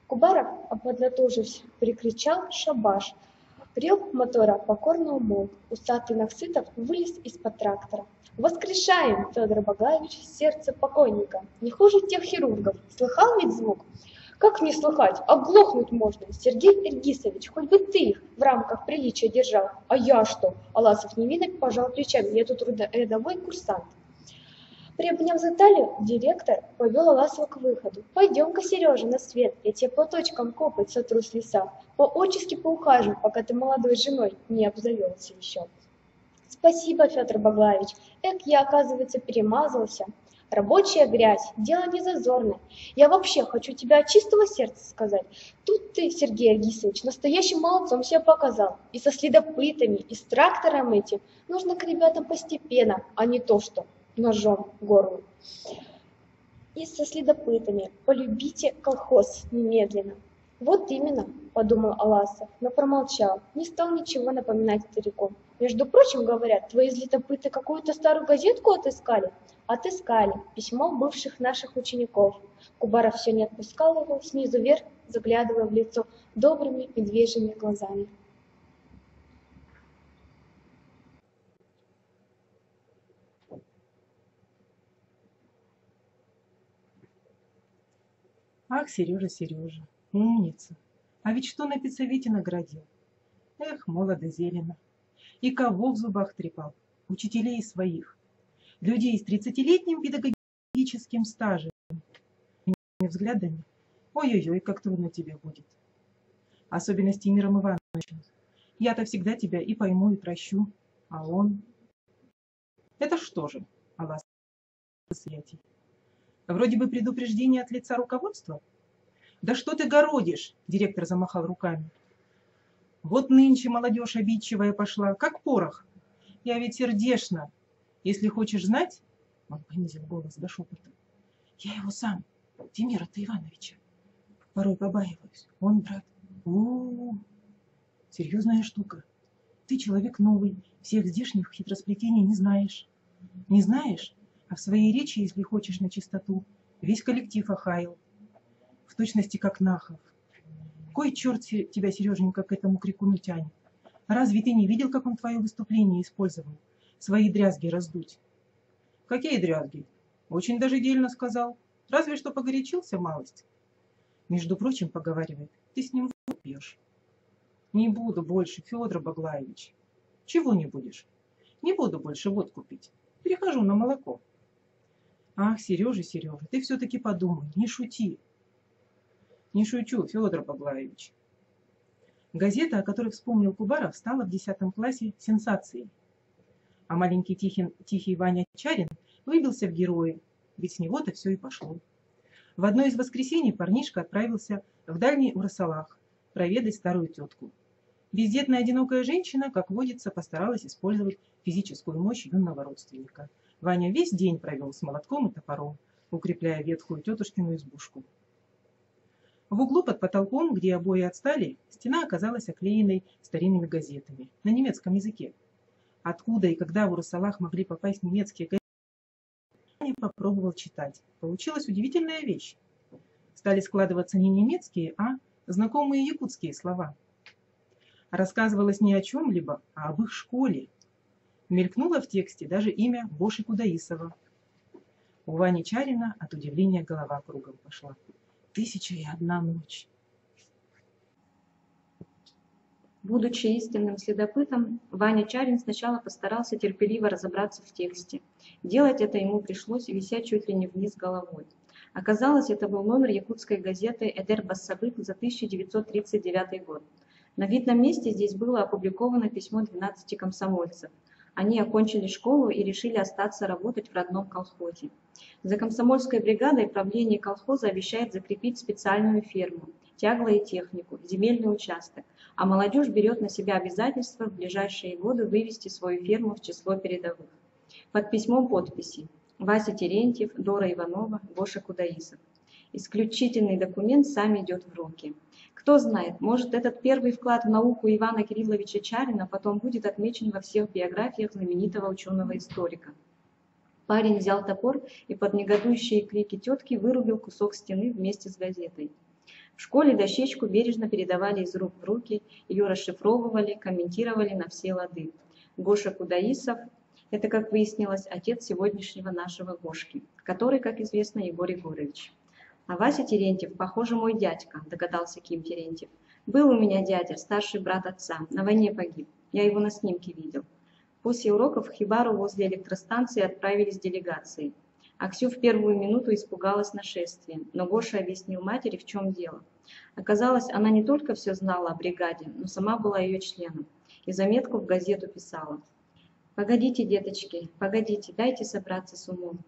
Кубаров, поднатужившись, прикричал «Шабаш!». Рев мотора покорно умолк. Усатый Нахсытов вылез из-под трактора. «Воскрешаем, Федор Баглаевич, сердце покойника! Не хуже тех хирургов. Слыхал ведь звук?» «Как не слыхать? Оглохнуть можно! Сергей Эргисович, хоть бы ты их в рамках приличия держал. А я что?» Аласов невинно пожал плечами. «Я тут рядовой курсант». Приобняв за талию, директор повел Аласова к выходу. «Пойдем-ка, Сережа, на свет, я тебе платочком копоть сотру с лица. По-отчески поухаживай, пока ты молодой женой не обзавелся еще». «Спасибо, Федор Баглаевич. Я, оказывается, перемазался. Рабочая грязь, дело не зазорное. Я вообще хочу тебя от чистого сердца сказать. Тут ты, Сергей Аргисович, настоящим молодцом себя показал. И со следопытами, и с трактором этим. Нужно к ребятам постепенно, а не то что ножом в горло. И со следопытами. Полюбите колхоз немедленно». «Вот именно», — подумал Аласов, но промолчал, не стал ничего напоминать старику. «Между прочим, говорят, твои следопыты какую-то старую газетку отыскали?» «Отыскали. Письмо бывших наших учеников». Кубаров все не отпускал его, снизу вверх, заглядывая в лицо добрыми медвежьими глазами. Ах, Сережа, Сережа, умница. А ведь что на педсовете наградил? Эх, молодо зелено. И кого в зубах трепал? Учителей своих. Людей с 30-летним педагогическим стажем. Взглядами. Ой-ой-ой, как трудно тебе будет. Особенно с Тимиром Ивановичем. Я-то всегда тебя и пойму, и прощу. А он... Это что же, Аласов? Вроде бы предупреждение от лица руководства. Да что ты городишь? Директор замахал руками. Вот нынче молодежь обидчивая пошла, как порох. Я ведь сердечно. Если хочешь знать, он понизил голос до шепота. Я его сам Тимира-то Ивановича. Порой побаиваюсь. Он, брат, серьезная штука. Ты человек новый, всех здешних хитросплетений не знаешь. Не знаешь, а в своей речи, если хочешь на чистоту, весь коллектив охаял. В точности, как Нахов. Кой черт тебя, Сереженька, к этому крикуну тянет? Разве ты не видел, как он твое выступление использовал? Свои дрязги раздуть. Какие дрязги? Очень даже дельно сказал. Разве что погорячился малость. Между прочим, поговаривает, ты с ним пьешь. Не буду больше, Федор Баглаевич. Чего не будешь? Не буду больше водку пить. Перехожу на молоко. Ах, Сережа, ты все-таки подумай, не шути. Не шучу, Федор Баглаевич. Газета, о которой вспомнил Кубаров, стала в 10 классе сенсацией. А маленький тихий Ваня Чарин выбился в герои, ведь с него-то все и пошло. В одно из воскресений парнишка отправился в дальний Урасалах проведать старую тетку. Бездетная одинокая женщина, как водится, постаралась использовать физическую мощь юного родственника. Ваня весь день провел с молотком и топором, укрепляя ветхую тетушкину избушку. В углу под потолком, где обои отстали, стена оказалась оклеенной старинными газетами на немецком языке. Откуда и когда в Урасалах могли попасть немецкие газеты, Ваня попробовал читать. Получилась удивительная вещь. Стали складываться не немецкие, а знакомые якутские слова. Рассказывалось не о чем-либо, а об их школе. Мелькнуло в тексте даже имя Боши Кудаисова. У Вани Чарина от удивления голова кругом пошла. 1001 ночь. Будучи истинным следопытом, Ваня Чарин сначала постарался терпеливо разобраться в тексте. Делать это ему пришлось, вися чуть ли не вниз головой. Оказалось, это был номер якутской газеты «Эдер Бассабык» за 1939 год. На видном месте здесь было опубликовано письмо 12 комсомольцев. Они окончили школу и решили остаться работать в родном колхозе. За комсомольской бригадой правление колхоза обещает закрепить специальную ферму, тягло и технику, земельный участок, а молодежь берет на себя обязательство в ближайшие годы вывести свою ферму в число передовых. Под письмом подписи: Вася Терентьев, Дора Иванова, Гоша Кудаисов. Исключительный документ сам идет в руки. Кто знает, может, этот первый вклад в науку Ивана Кирилловича Чарина потом будет отмечен во всех биографиях знаменитого ученого-историка. Парень взял топор и под негодующие крики тетки вырубил кусок стены вместе с газетой. В школе дощечку бережно передавали из рук в руки, ее расшифровывали, комментировали на все лады. Гоша Кудаисов – это, как выяснилось, отец сегодняшнего нашего Гошки, который, как известно, Егор Егорович. А Вася Терентьев, похоже, мой дядька, догадался Ким Терентьев. Был у меня дядя, старший брат отца, на войне погиб. Я его на снимке видел. После уроков в хибару возле электростанции отправились делегацией. Аксю в первую минуту испугалась нашествия, но Гоша объяснил матери, в чем дело. Оказалось, она не только все знала о бригаде, но сама была ее членом, и заметку в газету писала. «Погодите, деточки, погодите, дайте собраться с умом».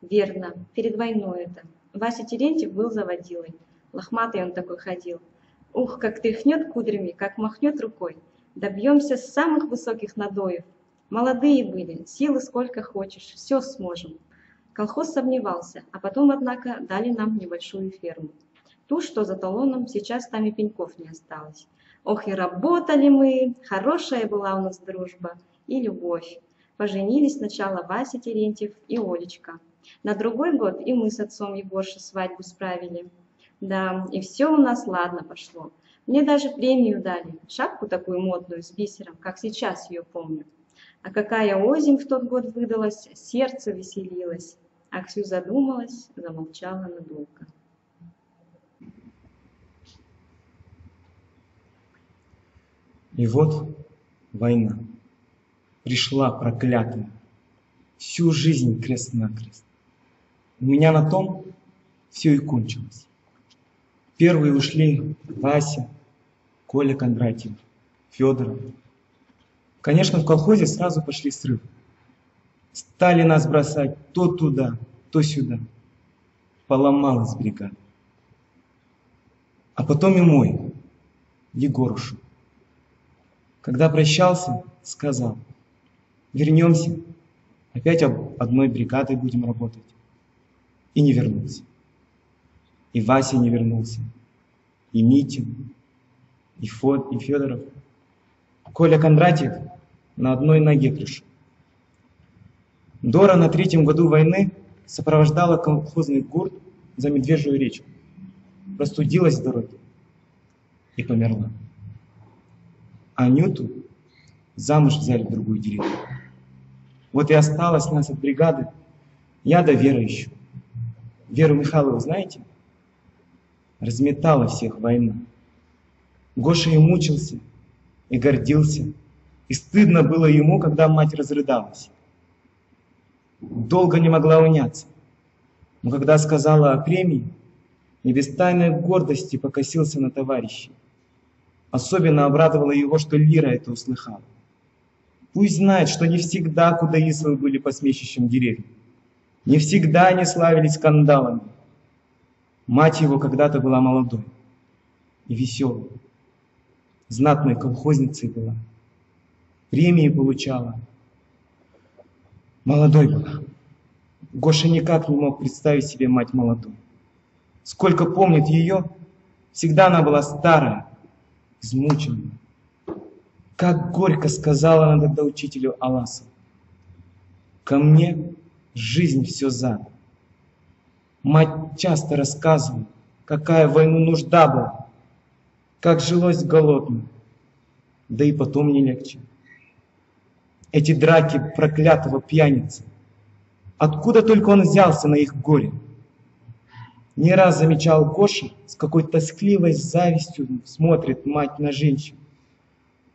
Верно, перед войной это. Вася Терентьев был заводилой. Лохматый он такой ходил. Ух, как тряхнет кудрями, как махнет рукой. Добьемся самых высоких надоев. Молодые были, силы сколько хочешь, все сможем. Колхоз сомневался, а потом, однако, дали нам небольшую ферму. Ту, что за талоном, сейчас там и пеньков не осталось. Ох, и работали мы, хорошая была у нас дружба и любовь. Поженились сначала Вася Терентьев и Олечка. На другой год и мы с отцом Егоршей свадьбу справили. Да, и все у нас ладно пошло. Мне даже премию дали, шапку такую модную с бисером, как сейчас ее помню. А какая озимь в тот год выдалась, сердце веселилось. Аксю задумалась, замолчала надолго. И вот война. Пришла проклятая. Всю жизнь крест-накрест. У меня на том все и кончилось. Первые ушли Вася, Коля Кондратьев, Федор. Конечно, в колхозе сразу пошли срывы. Стали нас бросать то туда, то сюда. Поломалась бригада. А потом и мой, Егорушу. Когда прощался, сказал: вернемся, опять одной бригадой будем работать. И не вернулся. И Вася не вернулся, и Митин, и Федоров. Коля Кондратьев на одной ноге пришел. Дора на 3-м году войны сопровождала колхозный гурт за Медвежью речку. Простудилась в дороге и померла. Анюту замуж взяли в другую деревню. Вот и осталось нас от бригады я да Вера еще. Веру Михайлову знаете? Разметала всех война. Гоша и мучился, и гордился, и стыдно было ему, когда мать разрыдалась. Долго не могла уняться, но когда сказала о премии, и без тайной гордости покосился на товарищей. Особенно обрадовало его, что Лира это услыхала. Пусть знает, что не всегда кудаисовы были посмешищем деревни. Не всегда они славились скандалами. Мать его когда-то была молодой и веселой. Знатной колхозницей была. Премии получала. Молодой была. Гоша никак не мог представить себе мать молодой. Сколько помнит ее, всегда она была старая, измученная. Как горько сказала она тогда учителю Аласову: «Ко мне жизнь все задом». Мать часто рассказывала, какая в войну нужда была, как жилось голодно, да и потом не легче. Эти драки проклятого пьяницы, откуда только он взялся на их горе. Не раз замечал Гоша, с какой тоскливой завистью смотрит мать на женщин,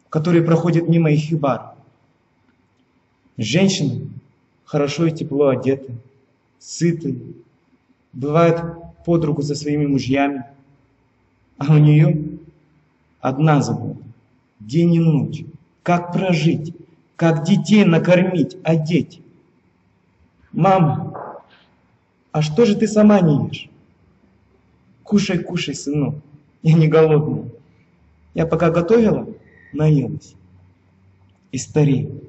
которые проходят мимо их хибар. Женщины хорошо и тепло одеты, сыты, бывают под руку со своими мужьями, а у нее одна забота, день и ночь, как прожить, как детей накормить, одеть. «Мама, а что же ты сама не ешь?» «Кушай, кушай, сынок, я не голодная. Я пока готовила, наелась». И стареет.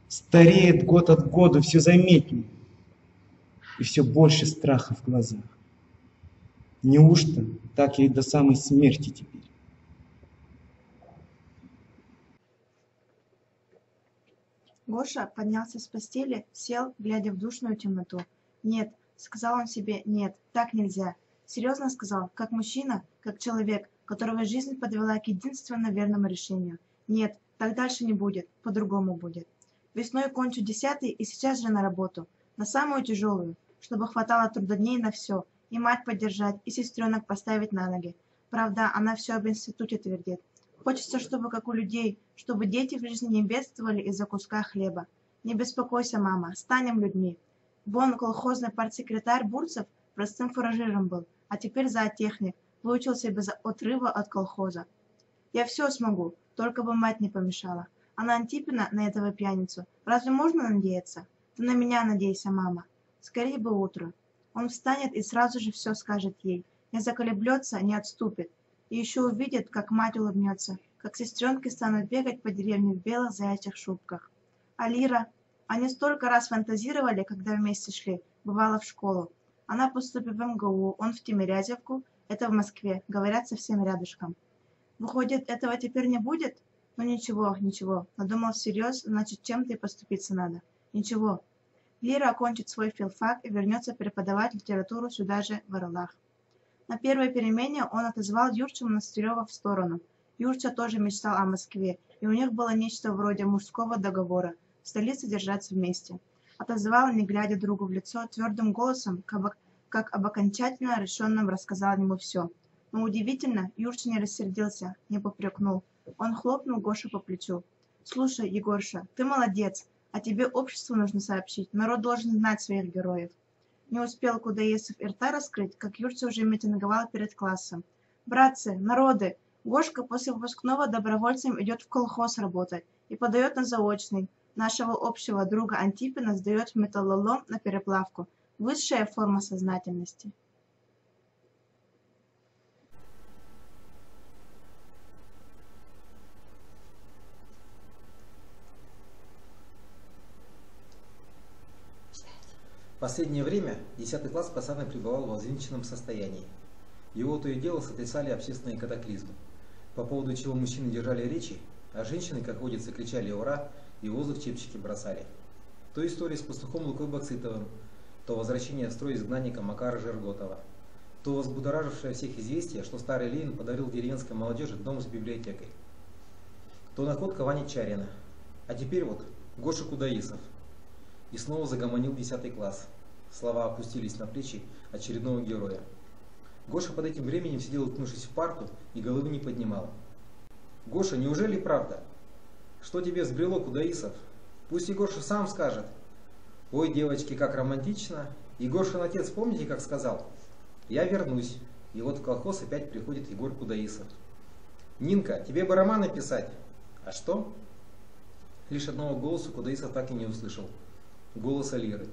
Стареет год от года, все заметнее. И все больше страха в глазах. Неужто так ей до самой смерти теперь? Гоша поднялся с постели, сел, глядя в душную темноту. «Нет», — сказал он себе, — «нет, так нельзя». Серьезно сказал, как мужчина, как человек, которого жизнь подвела к единственно верному решению. «Нет, так дальше не будет, по-другому будет. Весной кончу 10-й и сейчас же на работу, на самую тяжелую, чтобы хватало трудодней на все, и мать поддержать, и сестренок поставить на ноги. Правда, она все об институте твердит. Хочется, чтобы как у людей, чтобы дети в жизни не бедствовали из-за куска хлеба. Не беспокойся, мама, станем людьми. Вон колхозный партсекретарь Бурцев простым фуражиром был, а теперь зоотехник, выучился без отрыва от колхоза. Я все смогу, только бы мать не помешала. А на Антипина, на этого пьяницу, разве можно надеяться? Ты на меня надейся, мама. Скорее бы утро. Он встанет и сразу же все скажет ей. Не заколеблется, не отступит. И еще увидит, как мать улыбнется, как сестренки станут бегать по деревне в белых заячьих шубках. А Лира? Они столько раз фантазировали, когда вместе шли, бывало в школу. Она поступит в МГУ, он в Тимирязевку, это в Москве, говорят, совсем рядышком. Выходит, этого теперь не будет? Ну ничего, ничего, надумал всерьез, значит, чем-то и поступиться надо. Ничего. Лира окончит свой филфак и вернется преподавать литературу сюда же, в Орлах. На первой перемене он отозвал Юрчу Монастырева в сторону. Юрча тоже мечтал о Москве, и у них было нечто вроде мужского договора – в столице держаться вместе. Отозвал, не глядя другу в лицо, твердым голосом, как об окончательно решенном рассказал ему все. Но удивительно, Юрча не рассердился, не попрекнул. Он хлопнул Гошу по плечу. «Слушай, Егорша, ты молодец, а тебе обществу нужно сообщить, народ должен знать своих героев». Не успел Кудаисов и рта раскрыть, как Юрча уже митинговал перед классом. «Братцы, народы, Гошка после выпускного добровольцем идет в колхоз работать и подает на заочный. Нашего общего друга Антипина сдает в металлолом на переплавку. Высшая форма сознательности». В последнее время 10 класс постоянно пребывал в взвинченном состоянии. Его то и дело сотрясали общественные катаклизмы, по поводу чего мужчины держали речи, а женщины, как водится, кричали «Ура!» и в воздух чепчики бросали. То история с пастухом Лукой Бацитовым, то возвращение в строй изгнанника Макара Жерготова, то возбудоражившее всех известие, что старый Ленин подарил деревенской молодежи дом с библиотекой, то находка Вани Чарина, а теперь вот Гоша Кудаисов. И снова загомонил 10 класс. Слова опустились на плечи очередного героя. Гоша под этим временем сидел, уткнувшись в парту, и головы не поднимал. «Гоша, неужели правда? Что тебе взбрело, Кудаисов? Пусть Егорша сам скажет». «Ой, девочки, как романтично. Егоршин отец, помните, как сказал? Я вернусь». И вот в колхоз опять приходит Егор Кудаисов. «Нинка, тебе бы роман написать». «А что?» Лишь одного голоса Кудаисов так и не услышал. Голоса Лиры.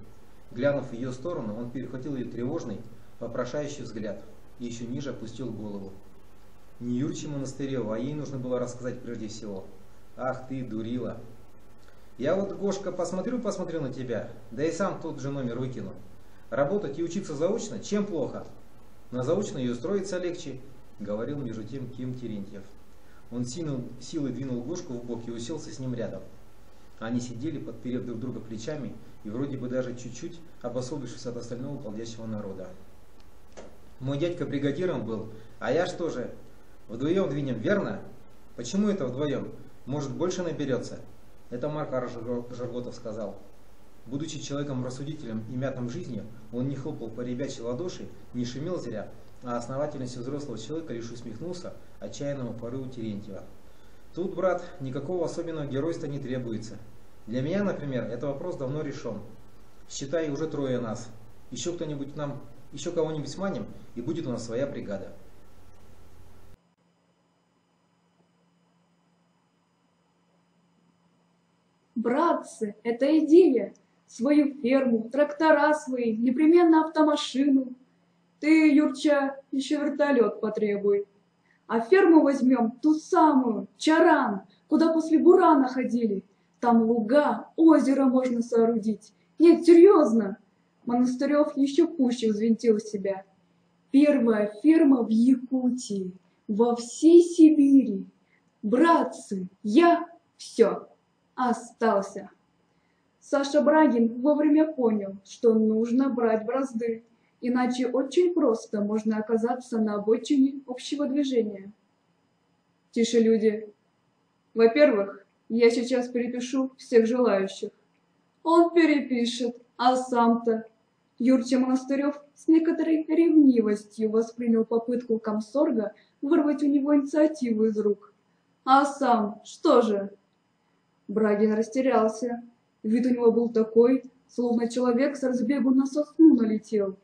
Глянув в ее сторону, он перехватил ее тревожный, вопрошающий взгляд и еще ниже опустил голову. Не Юрче Монастыреву, а ей нужно было рассказать прежде всего. «Ах ты, дурила! Я вот, Гошка, посмотрю на тебя, да и сам тот же номер выкину. Работать и учиться заочно, чем плохо? На заочно и устроиться легче», — говорил между тем Ким Терентьев. Он силой двинул Гошку в бок и уселся с ним рядом. Они сидели, подперев друг друга плечами и вроде бы даже чуть-чуть обособившись от остального полдящего народа. «Мой дядька бригадиром был, а я что же? Вдвоем двинем, верно? Почему это вдвоем? Может, больше наберется?» Это Макар Жерготов сказал. Будучи человеком рассудительным и мятым жизнью, он не хлопал по ребячьей ладоши, не шумел зря, а основательностью взрослого человека лишь усмехнулся отчаянному порыву Терентьева. «Тут, брат, никакого особенного геройства не требуется. Для меня, например, это вопрос давно решен. Считай, уже 3 нас. Еще кого-нибудь сманим, и будет у нас своя бригада». Братцы, это идея. Свою ферму, трактора свои, непременно автомашину. Ты, Юрча, еще вертолет потребуй. А ферму возьмем ту самую, Чаран, куда после бурана ходили. Там луга, озеро можно соорудить. Нет, серьезно. Монастырев еще пуще взвинтил себя. Первая ферма в Якутии, во всей Сибири. Братцы, я все, остался. Саша Брагин вовремя понял, что нужно брать бразды, иначе очень просто можно оказаться на обочине общего движения. Тише, люди. Во-первых, я сейчас перепишу всех желающих. Он перепишет, а сам-то... Юрча Монастырев с некоторой ревнивостью воспринял попытку комсорга вырвать у него инициативу из рук. А сам что же? Брагин растерялся. Вид у него был такой, словно человек с разбегу на сосну налетел.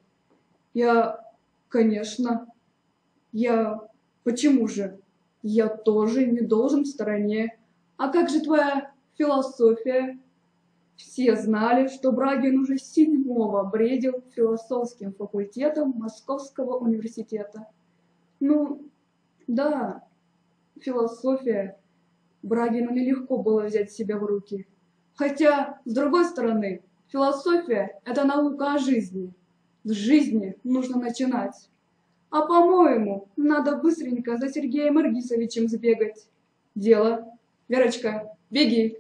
Почему же? Я тоже не должен в стороне. А как же твоя философия? Все знали, что Брагин уже 7-го бредил философским факультетом Московского университета. Ну, да, философия. Брагину нелегко было взять себя в руки. Хотя, с другой стороны, философия – это наука о жизни. С жизни нужно начинать. А по-моему, надо быстренько за Сергеем Иргисовичем сбегать. Дело. Верочка, беги.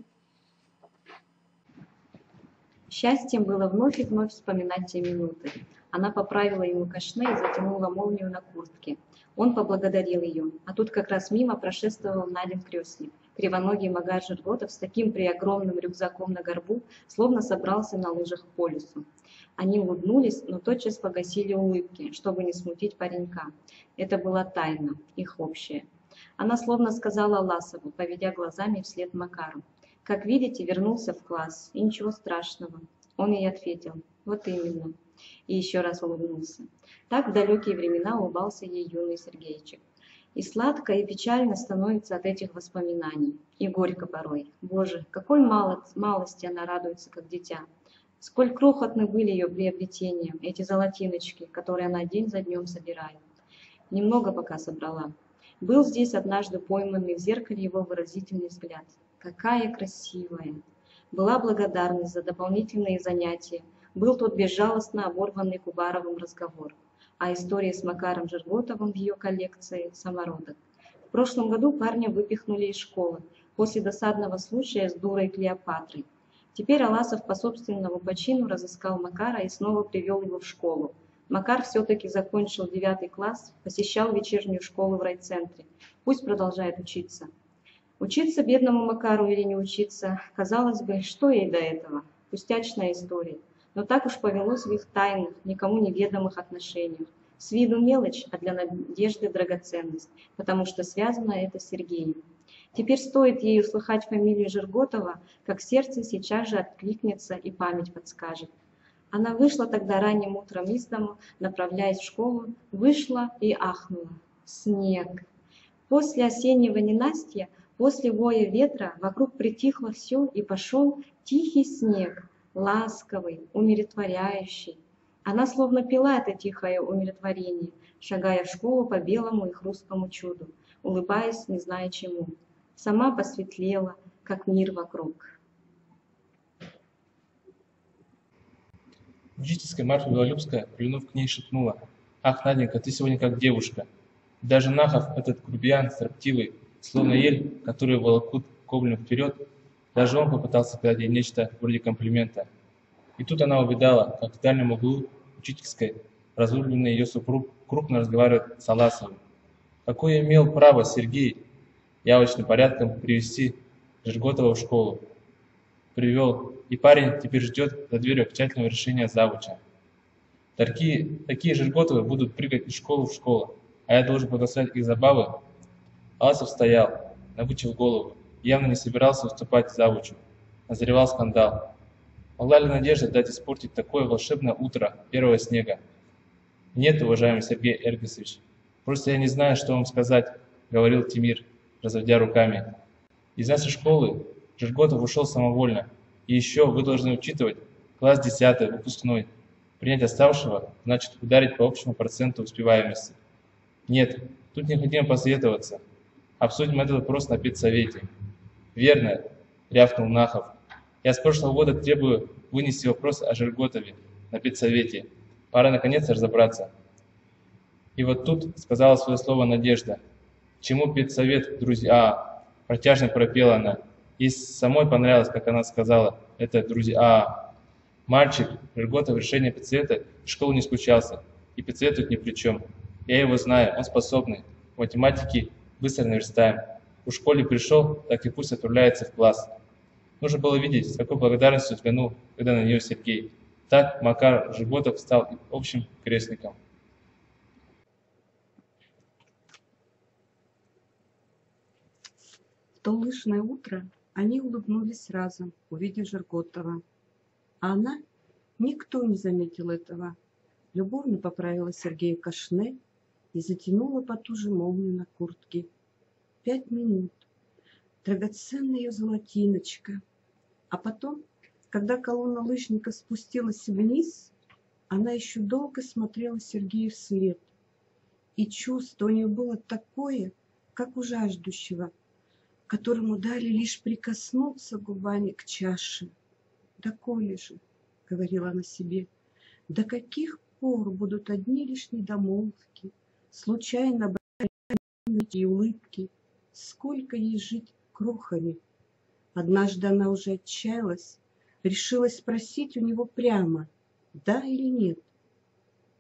Счастьем было вновь и вновь вспоминать те минуты. Она поправила ему кашне и затянула молнию на куртке. Он поблагодарил ее, а тут как раз мимо прошествовал Надин крестник. Кривоногий Макар Жерготов с таким преогромным рюкзаком на горбу, словно собрался на лыжах по лесу. Они улыбнулись, но тотчас погасили улыбки, чтобы не смутить паренька. Это была тайна, их общая. Она словно сказала Ласову, поведя глазами вслед Макару. «Как видите, вернулся в класс, и ничего страшного». Он ей ответил: «Вот именно». И еще раз улыбнулся. Так в далекие времена улыбался ей юный Сергейчик. И сладко, и печально становится от этих воспоминаний. И горько порой. Боже, какой малости она радуется, как дитя. Сколь крохотны были ее приобретения, эти золотиночки, которые она день за днем собирает. Немного пока собрала. Был здесь однажды пойманный в зеркале его выразительный взгляд. Какая красивая! Была благодарность за дополнительные занятия. Был тот безжалостно оборванный Кубаровым разговор. а истории с Макаром Жирготовым в ее коллекции «Самородок». В прошлом году парня выпихнули из школы после досадного случая с дурой Клеопатрой. Теперь Аласов по собственному почину разыскал Макара и снова привел его в школу. Макар все-таки закончил 9 класс, посещал вечернюю школу в райцентре. Пусть продолжает учиться. Учиться бедному Макару или не учиться, казалось бы, что ей до этого? Пустячная история. Но так уж повелось в их тайных, никому неведомых отношениях. С виду мелочь, а для Надежды драгоценность, потому что связано это с Сергеем. Теперь стоит ей услыхать фамилию Жирготова, как сердце сейчас же откликнется и память подскажет. Она вышла тогда ранним утром из дому, направляясь в школу, вышла и ахнула. Снег. После осеннего ненастья, после воя ветра, вокруг притихло все и пошел тихий снег, ласковый, умиротворяющий. Она словно пила это тихое умиротворение, шагая в школу по белому и хрусткому чуду, улыбаясь, не зная чему. Сама посветлела, как мир вокруг. Учительская Марфа Белолюбская, прильнув к ней, шепнула: «Ах, Наденька, ты сегодня как девушка». Даже Нахов, этот грубиян, строптивый, словно ель, которую волокут коблем вперед, даже он попытался сказать ей нечто вроде комплимента. И тут она увидала, как в дальнем углу учительской разлюбленный ее супруг крупно разговаривает с Аласовым. Какое имел право Сергей явочным порядком привести Жирготова в школу? Привел, и парень теперь ждет за дверью окончательного решения завуча. Такие Жирготовы будут прыгать из школы в школу, а я должен благословить их забавы. Аласов стоял, набычив голову, явно не собирался уступать завучу. Назревал скандал. Могла ли Надежда дать испортить такое волшебное утро первого снега? Нет, уважаемый Сергей Эргесович, просто я не знаю, что вам сказать, говорил Тимир, разводя руками. Из нашей школы Жирготов ушел самовольно. И еще вы должны учитывать класс 10, выпускной. Принять оставшего значит ударить по общему проценту успеваемости. Нет, тут необходимо посоветоваться. Обсудим этот вопрос на педсовете. Верно, рявкнул Нахов. Я с прошлого года требую вынести вопрос о Жирготове на педсовете. Пора наконец разобраться. И вот тут сказала свое слово Надежда. Чему педсовет, друзья? Протяжно пропела она. И самой понравилось, как она сказала, это друзья. Мальчик, Жирготов в решении педсовета в школу не скучался. И педсовет тут ни при чем. Я его знаю, он способный. В математике быстро наверстаем. В школе пришел, так и пусть отправляется в класс. Нужно было видеть, с какой благодарностью взглянул, когда на нее Сергей. Так Макар Жирготов стал общим крестником. В то лыжное утро они улыбнулись разом, увидев Жирготова. А она, никто не заметил этого, любовно поправила Сергею кашне и затянула потуже молнию на куртке. 5 минут. Драгоценная ее золотиночка. А потом, когда колонна лыжников спустилась вниз, она еще долго смотрела Сергею вслед. И чувство у нее было такое, как у жаждущего, которому дали лишь прикоснуться губами к чаше. «Доколе же», — говорила она себе, — «до каких пор будут одни лишь недомолвки, случайно и улыбки? Сколько ей жить крохами?» Однажды она уже отчаялась, решилась спросить у него прямо, да или нет.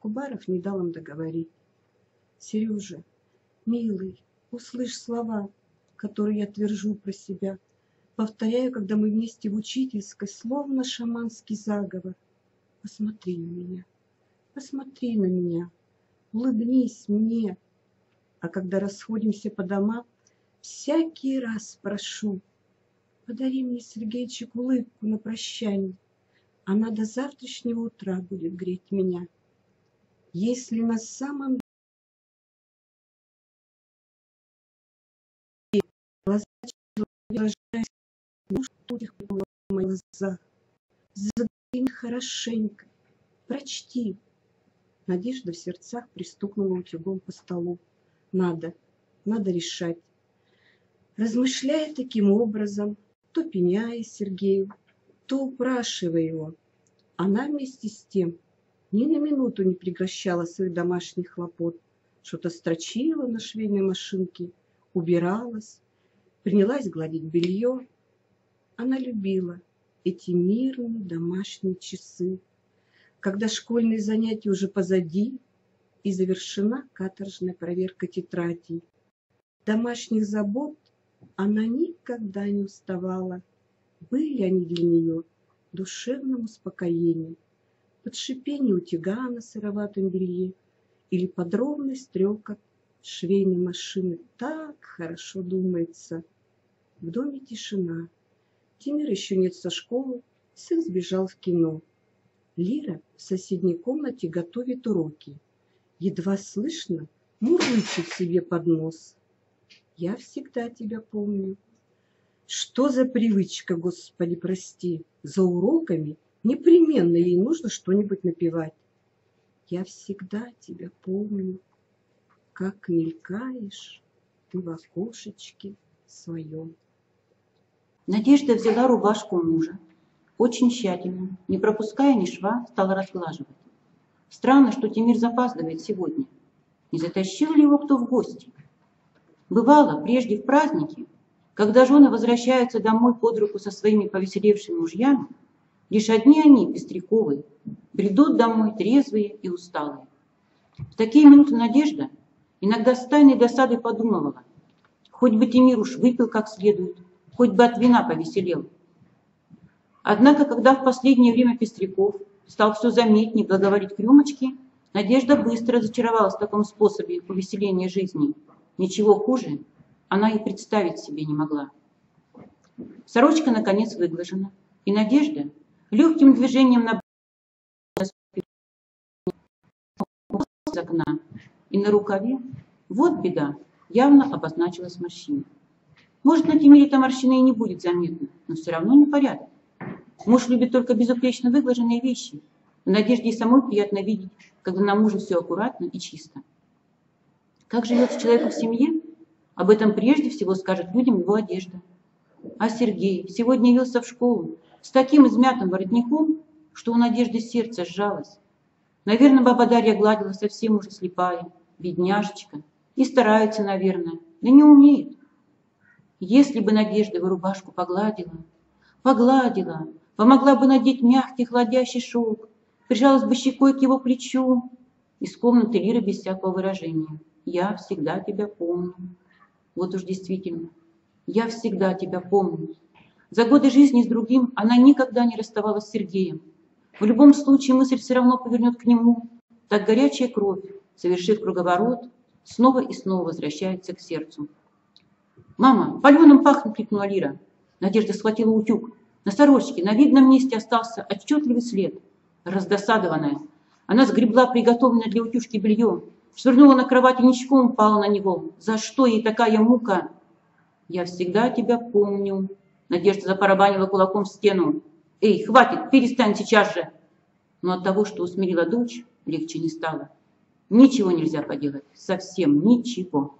Кубаров не дал им договорить. «Сережа, милый, услышь слова, которые я твержу про себя. Повторяю, когда мы вместе в учительской, словно шаманский заговор. Посмотри на меня, улыбнись мне. А когда расходимся по домам, всякий раз прошу, подари мне, Сергейчик, улыбку на прощание. Она до завтрашнего утра будет греть меня. Если на самом деле глаза выражают, ну что их было в моих глазах, загляни хорошенько, прочти. Надежда в сердцах пристукнула утюгом по столу. Надо решать. Размышляя таким образом, то пеняя Сергею, то упрашивая его, она вместе с тем ни на минуту не прекращала своих домашних хлопот. Что-то строчила на швейной машинке, убиралась, принялась гладить белье. Она любила эти мирные домашние часы, когда школьные занятия уже позади и завершена каторжная проверка тетрадей. Домашних забот она никогда не уставала. Были они для нее душевным успокоением, под шипение утюга на сыроватом белье или под ровный стрекот швейной машины. Так хорошо думается. В доме тишина. Тимир еще нет со школы, сын сбежал в кино. Лира в соседней комнате готовит уроки. Едва слышно мурлычет себе под нос. Я всегда тебя помню. Что за привычка, Господи, прости, за уроками непременно ей нужно что-нибудь напевать. Я всегда тебя помню, как мелькаешь ты в окошечке своем. Надежда взяла рубашку мужа, очень тщательно, не пропуская ни шва, стала разглаживать. Странно, что Тимир запаздывает сегодня. Не затащил ли его кто в гости? Бывало, прежде в праздники, когда жены возвращаются домой под руку со своими повеселевшими мужьями, лишь одни они, Пестряковы, бредут домой трезвые и усталые. В такие минуты Надежда иногда с тайной досадой подумывала, хоть бы Тимир уж выпил как следует, хоть бы от вина повеселел. Однако, когда в последнее время Пестряков стал все заметнее благоволить к рюмочке, Надежда быстро разочаровалась в таком способе увеселения жизни. Ничего хуже она и представить себе не могла. Сорочка, наконец, выглажена, и Надежда легким движением на из окна, и на рукаве, вот беда, явно обозначилась морщина. Может, на Тимире эта морщина и не будет заметна, но все равно непорядок. Муж любит только безупречно выглаженные вещи. В Надежде и самой приятно видеть, когда на муже все аккуратно и чисто. Как живется человек в семье? Об этом прежде всего скажет людям его одежда. А Сергей сегодня явился в школу с таким измятым воротником, что у Надежды сердце сжалось. Наверное, баба Дарья гладила совсем уже слепая, бедняжечка, и старается, наверное, да не умеет. Если бы Надежда его рубашку погладила, помогла бы надеть мягкий хладящий шелк, прижалась бы щекой к его плечу, из комнаты Лиры без всякого выражения. Я всегда тебя помню. Вот уж действительно, я всегда тебя помню. За годы жизни с другим она никогда не расставалась с Сергеем. В любом случае мысль все равно повернет к нему. Так горячая кровь, совершив круговорот, снова и снова возвращается к сердцу. «Мама, паленым пахнет!» — крикнула Лира. Надежда схватила утюг. На сорочке на видном месте остался отчетливый след. Раздосадованная, она сгребла приготовленное для утюжки белье, швырнула на кровать и ничком упала на него. За что ей такая мука? «Я всегда тебя помню». Надежда запарабанила кулаком в стену. «Эй, хватит, перестань сейчас же!» Но от того, что усмирила дочь, легче не стало. Ничего нельзя поделать, совсем ничего.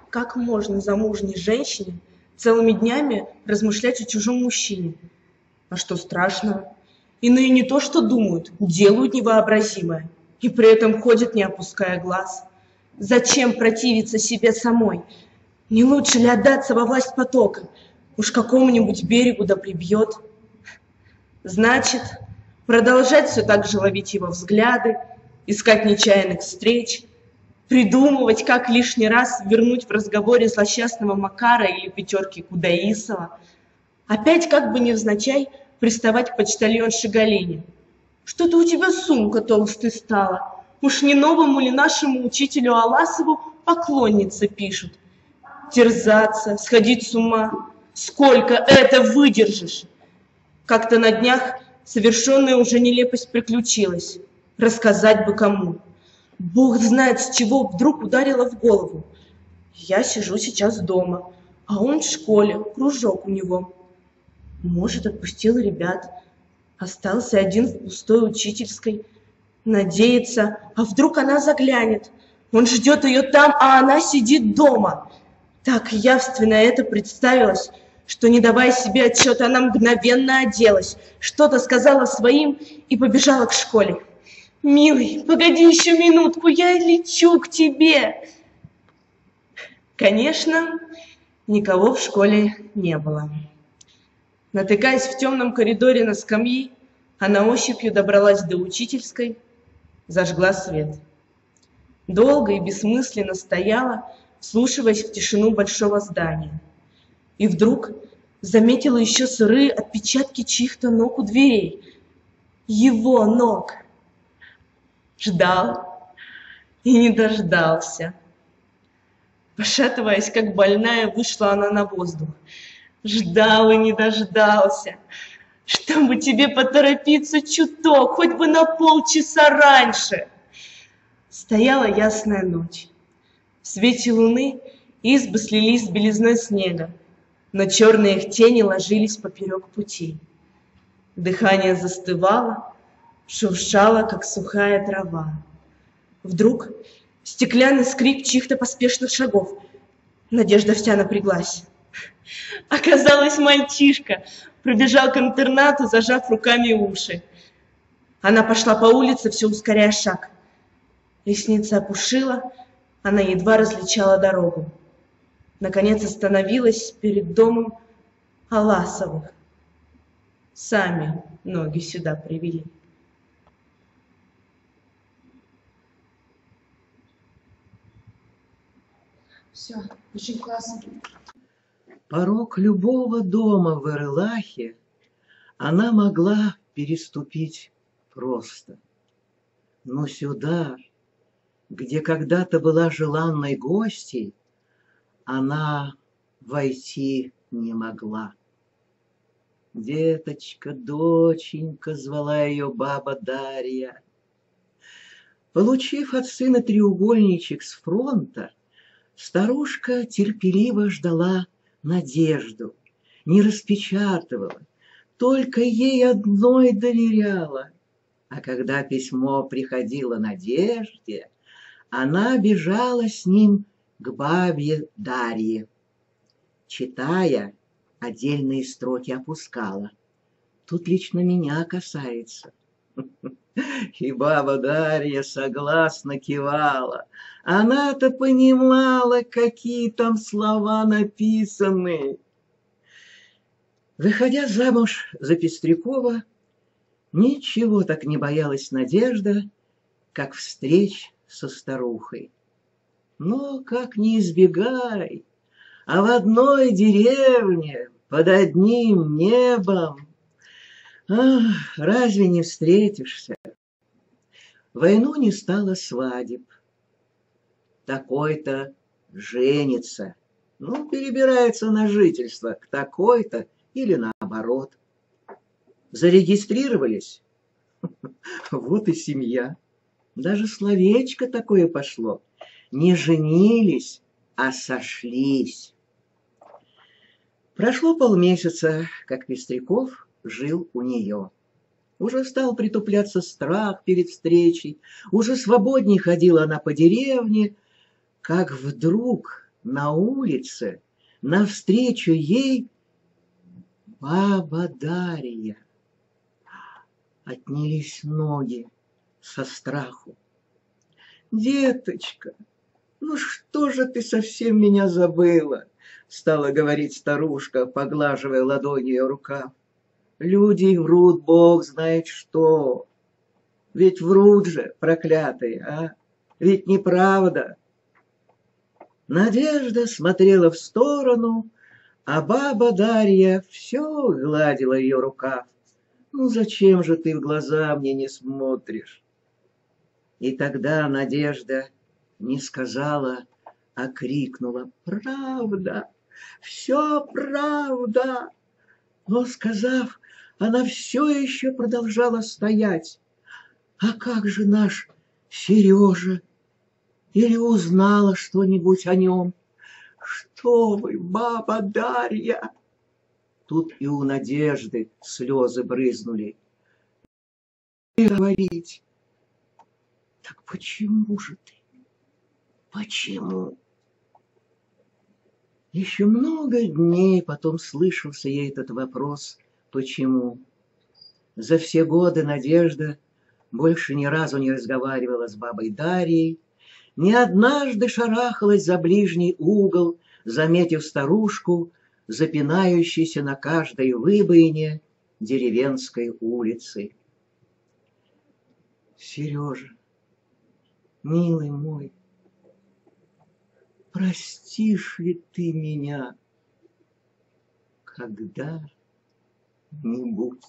Как можно замужней женщине целыми днями размышлять о чужом мужчине? А что страшного? Иные не то что думают, делают невообразимое, и при этом ходят, не опуская глаз. Зачем противиться себе самой? Не лучше ли отдаться во власть потока? Уж какому-нибудь берегу да прибьет. Значит, продолжать все так же ловить его взгляды, искать нечаянных встреч, придумывать, как лишний раз вернуть в разговоре злосчастного Макара или пятерки Кудаисова, опять как бы невзначай приставать к почтальонше Галине. Что-то у тебя сумка толстой стала, уж не новому ли нашему учителю Аласову поклонницы пишут. Терзаться, сходить с ума, сколько это выдержишь? Как-то на днях совершенная уже нелепость приключилась, рассказать бы кому. Бог знает, с чего вдруг ударило в голову. Я сижу сейчас дома, а он в школе, кружок у него. Может, отпустил ребят, остался один в пустой учительской. Надеется, а вдруг она заглянет. Он ждет ее там, а она сидит дома. Так явственно это представилось, что, не давая себе отчета, она мгновенно оделась, что-то сказала своим и побежала к школе. «Милый, погоди еще минутку, я лечу к тебе!» Конечно, никого в школе не было. Натыкаясь в темном коридоре на скамьи, она ощупью добралась до учительской, зажгла свет. Долго и бессмысленно стояла, вслушиваясь в тишину большого здания. И вдруг заметила еще сырые отпечатки чьих-то ног у дверей. Его ног. Ждал и не дождался. Пошатываясь, как больная, вышла она на воздух. Ждал и не дождался. Чтобы тебе поторопиться чуток, хоть бы на полчаса раньше. Стояла ясная ночь. В свете луны избы слились с белизной снега, но черные их тени ложились поперек пути. Дыхание застывало, шуршало, как сухая трава. Вдруг стеклянный скрип чьих-то поспешных шагов. Надежда вся напряглась. Оказалось, мальчишка пробежал к интернату, зажав руками уши. Она пошла по улице, все ускоряя шаг. Ресницы опушила, она едва различала дорогу. Наконец остановилась перед домом Аласовых. Сами ноги сюда привели. Все, очень классно. Порог любого дома в Эрлахе она могла переступить просто. Но сюда, где когда-то была желанной гостьей, она войти не могла. «Деточка, доченька», — звала ее баба Дарья. Получив от сына треугольничек с фронта, старушка терпеливо ждала надежду, не распечатывала, только ей одной доверяла. А когда письмо приходило Надежде, она бежала с ним к бабе Дарье. Читая, отдельные строки опускала. Тут лично меня касается. И баба Дарья согласно кивала. Она-то понимала, какие там слова написаны. Выходя замуж за Пестрякова, ничего так не боялась Надежда, как встреч со старухой. Но как не избегай, а в одной деревне, под одним небом, разве не встретишься? В войну не стало свадеб. Такой-то женится, перебирается на жительство к такой-то или наоборот. Зарегистрировались, вот и семья. Даже словечко такое пошло. Не женились, а сошлись. Прошло полмесяца, как Пестряков жил у нее. Уже стал притупляться страх перед встречей, уже свободней ходила она по деревне, как вдруг на улице навстречу ей баба Дарья. Отнялись ноги со страху. «Деточка, что же ты совсем меня забыла?» — стала говорить старушка, поглаживая ладонью ее рукав. «Люди врут, Бог знает что. Ведь врут же, проклятые, а? Ведь неправда». Надежда смотрела в сторону, а баба Дарья все гладила ее рукав. «Зачем же ты в глаза мне не смотришь?» И тогда Надежда не сказала, а крикнула: «Правда, все правда!» Но, сказав, она все еще продолжала стоять. «А как же наш Сережа? Или узнала что-нибудь о нем?» «Что вы, баба Дарья!» Тут и у Надежды слезы брызнули. «Говорить, так почему же ты? Почему?» Еще много дней потом слышался ей этот вопрос «почему?». За все годы Надежда больше ни разу не разговаривала с бабой Дарьей, не однажды шарахалась за ближний угол, заметив старушку, запинающейся на каждой выбоине деревенской улицы. Сережа, милый мой, простишь ли ты меня когда-нибудь?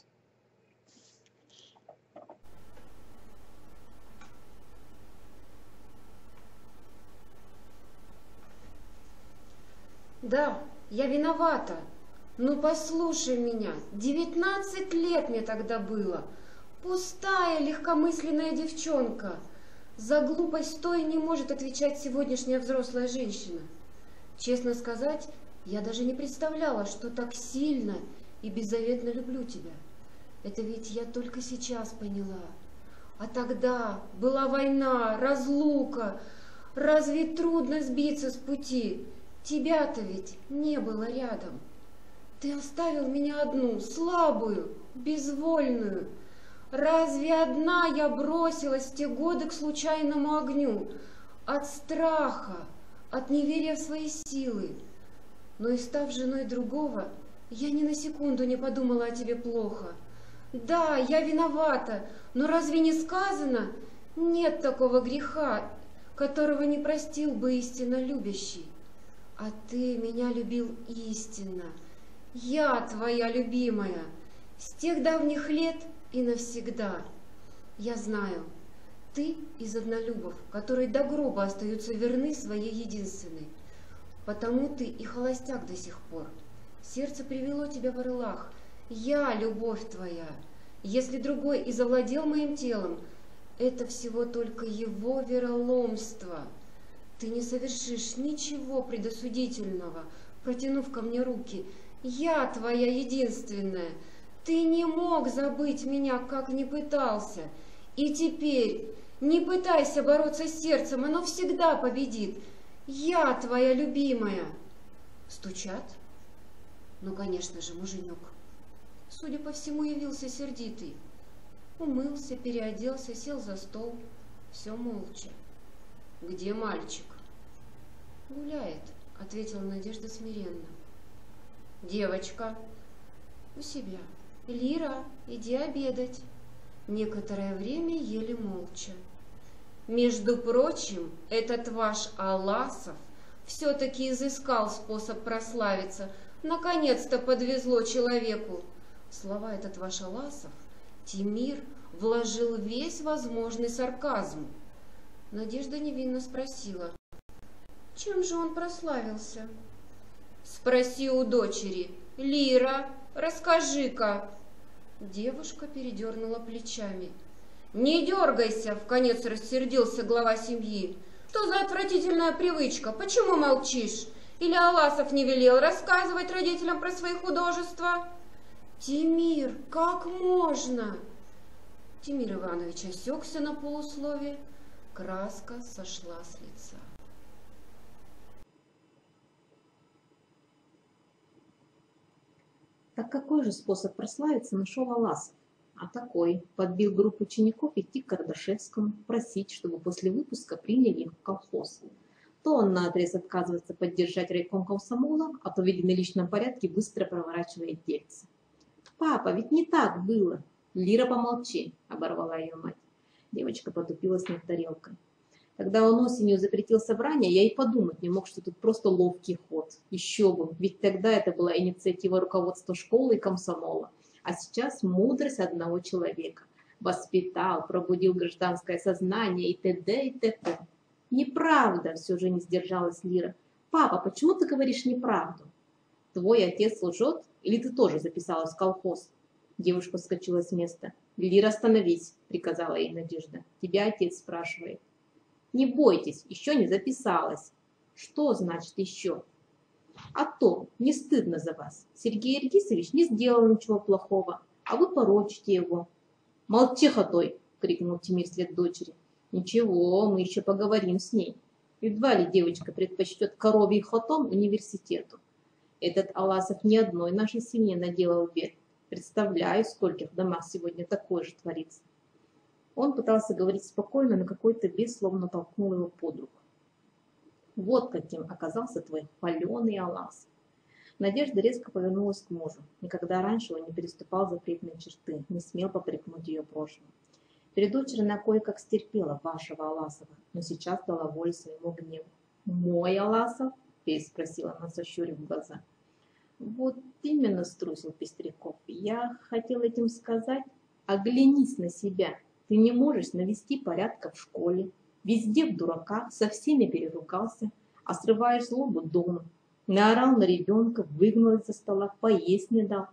Да, я виновата. Ну послушай меня, 19 лет мне тогда было. Пустая, легкомысленная девчонка. За глупость той не может отвечать сегодняшняя взрослая женщина. Честно сказать, я даже не представляла, что так сильно и беззаветно люблю тебя. Это ведь я только сейчас поняла. А тогда была война, разлука. Разве трудно сбиться с пути? Тебя-то ведь не было рядом. Ты оставил меня одну, слабую, безвольную. Разве одна я бросилась в те годы к случайному огню? От страха, от неверия в свои силы. Но и став женой другого, я ни на секунду не подумала о тебе плохо. Да, я виновата, но разве не сказано? Нет такого греха, которого не простил бы истинно любящий. А ты меня любил истинно. Я твоя любимая, с тех давних лет и навсегда. Я знаю, ты из однолюбов, которые до гроба остаются верны своей единственной. Потому ты и холостяк до сих пор. Сердце привело тебя в Орлах. Я любовь твоя. Если другой и завладел моим телом, это всего только его вероломство. Ты не совершишь ничего предосудительного, протянув ко мне руки. Я твоя единственная. Ты не мог забыть меня, как ни пытался. И теперь не пытайся бороться с сердцем, оно всегда победит. Я твоя любимая. Стучат? Ну, конечно же, муженек. Судя по всему, явился сердитый. Умылся, переоделся, сел за стол. Все молча. Где мальчик? Гуляет, ответила Надежда смиренно. Девочка. У себя. Лира, иди обедать. Некоторое время ели молча. Между прочим, этот ваш Аласов все-таки изыскал способ прославиться. Наконец-то подвезло человеку. В слова этот ваш Аласов Тимир вложил весь возможный сарказм. Надежда невинно спросила: чем же он прославился? Спроси у дочери. Лира, расскажи-ка. Девушка передернула плечами. Не дергайся, вконец рассердился глава семьи. Что за отвратительная привычка? Почему молчишь? Или Аласов не велел рассказывать родителям про свои художества? Тимир, как можно? Тимир Иванович осекся на полуслове. Краска сошла с лица. Так какой же способ прославиться нашел Аласов? А такой: подбил группу учеников идти к Кардашевскому, просить, чтобы после выпуска приняли их в колхоз. То он наотрез отказывается поддержать райком комсомола, а то, видимо, в личном порядке быстро проворачивает дельцы. Папа, ведь не так было. Лира, помолчи, оборвала ее мать. Девочка потупилась над тарелкой. Когда он осенью запретил собрание, я и подумать не мог, что тут просто ловкий ход. Еще бы, ведь тогда это была инициатива руководства школы и комсомола. А сейчас мудрость одного человека. Воспитал, пробудил гражданское сознание и т.д. и т.п. Неправда, все же не сдержалась Лира. Папа, почему ты говоришь неправду? Твой отец лжет или ты тоже записалась в колхоз? Девушка вскочила с места. Лира, остановись, приказала ей Надежда. Тебя отец спрашивает. Не бойтесь, еще не записалась. Что значит еще? А то, не стыдно за вас. Сергей Ильгизович не сделал ничего плохого, а вы порочите его. Молчи, хотой, крикнул Тимир вслед дочери. Ничего, мы еще поговорим с ней. Едва ли девочка предпочтет коровий хотон университету. Этот Аласов ни одной нашей семье наделал бед. Представляю, в скольких домах сегодня такое же творится. Он пытался говорить спокойно, но какой-то бес словно толкнул его под руку. Вот каким оказался твой хваленый Аласов. Надежда резко повернулась к мужу. Никогда раньше он не переступал запретные черты, не смел попрекнуть ее прошлым. Перед дочерью она кое-как стерпела вашего Аласова, но сейчас дала волю своему гневу. «Мой Аласов?» – переспросила она, сощурив глаза. «Вот именно, – струсил Пестряков, – я хотел этим сказать, оглянись на себя. Ты не можешь навести порядка в школе, везде в дураках, со всеми переругался, а срываешь злобу дома. Наорал на ребенка, выгнал из-за стола, поесть не дал.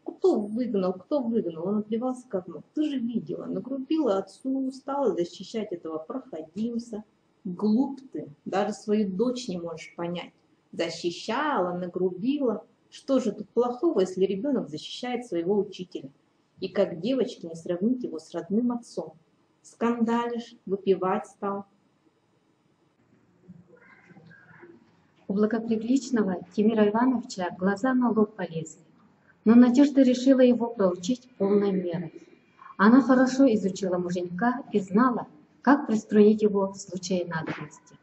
Кто выгнал? Он отливался к окну. Ты же видела, нагрубила отцу, стала защищать этого проходимца. Глуп ты, даже свою дочь не можешь понять. Защищала, нагрубила. Что же тут плохого, если ребенок защищает своего учителя? И как девочке не сравнить его с родным отцом? Скандалишь, выпивать стал. У благоприличного Тимира Ивановича глаза на лоб полезли, но Надежда решила его проучить полной мерой. Она хорошо изучила муженька и знала, как приструнить его в случае надобности.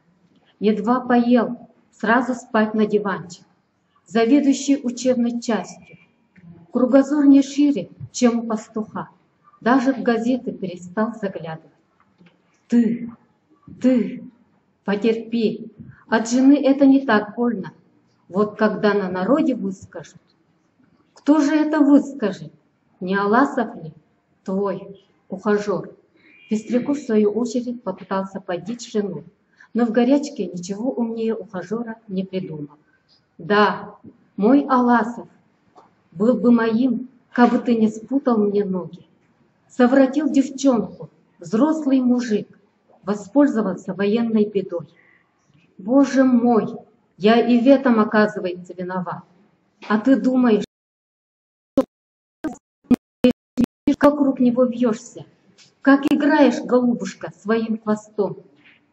Едва поел, сразу спать на диванчик. Заведующий учебной частью. Кругозор не шире, чем у пастуха. Даже в газеты перестал заглядывать. Ты, потерпи. От жены это не так больно. Вот когда на народе выскажут. Кто же это выскажет? Не Аласов ли? Твой ухажер. Пестряков, в свою очередь, попытался поддеть жену, но в горячке ничего умнее ухажера не придумал. Да, мой Аласов был бы моим, как бы ты не спутал мне ноги. Совратил девчонку, взрослый мужик, воспользовался военной бедой. Боже мой, я и в этом, оказывается, виноват. А ты думаешь, как вокруг него вьешься, как играешь, голубушка, своим хвостом.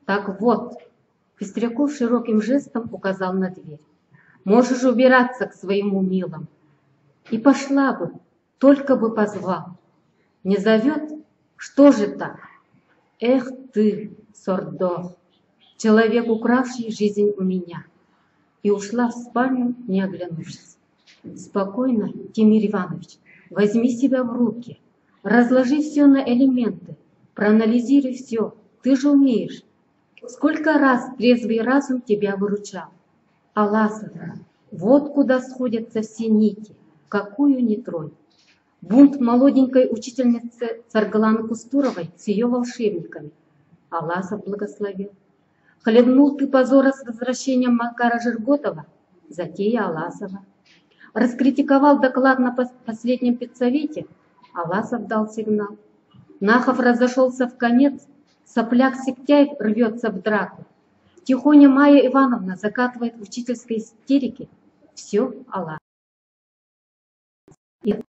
Так вот, Пестряков широким жестом указал на дверь. Можешь убираться к своему милому. И пошла бы, только бы позвал. Не зовет? Что же так? Эх ты, сордох, человек, укравший жизнь у меня. И ушла в спальню, не оглянувшись. Спокойно, Тимир Иванович, возьми себя в руки, разложи все на элементы, проанализируй все, ты же умеешь. Сколько раз трезвый разум тебя выручал. Аласов, вот куда сходятся все нити, какую ни тронь. Бунт молоденькой учительницы Царгаланы Кустуровой с ее волшебниками. Аласов благословил. Хлебнул ты позора с возвращением Макара Жирготова, затея Аласова. Раскритиковал доклад на последнем педсовете, Аласов дал сигнал. Нахов разошелся в конец, сопляк Септяев рвется в драку. Тихоня Майя Ивановна закатывает в учительской истерике. Все Аласов. И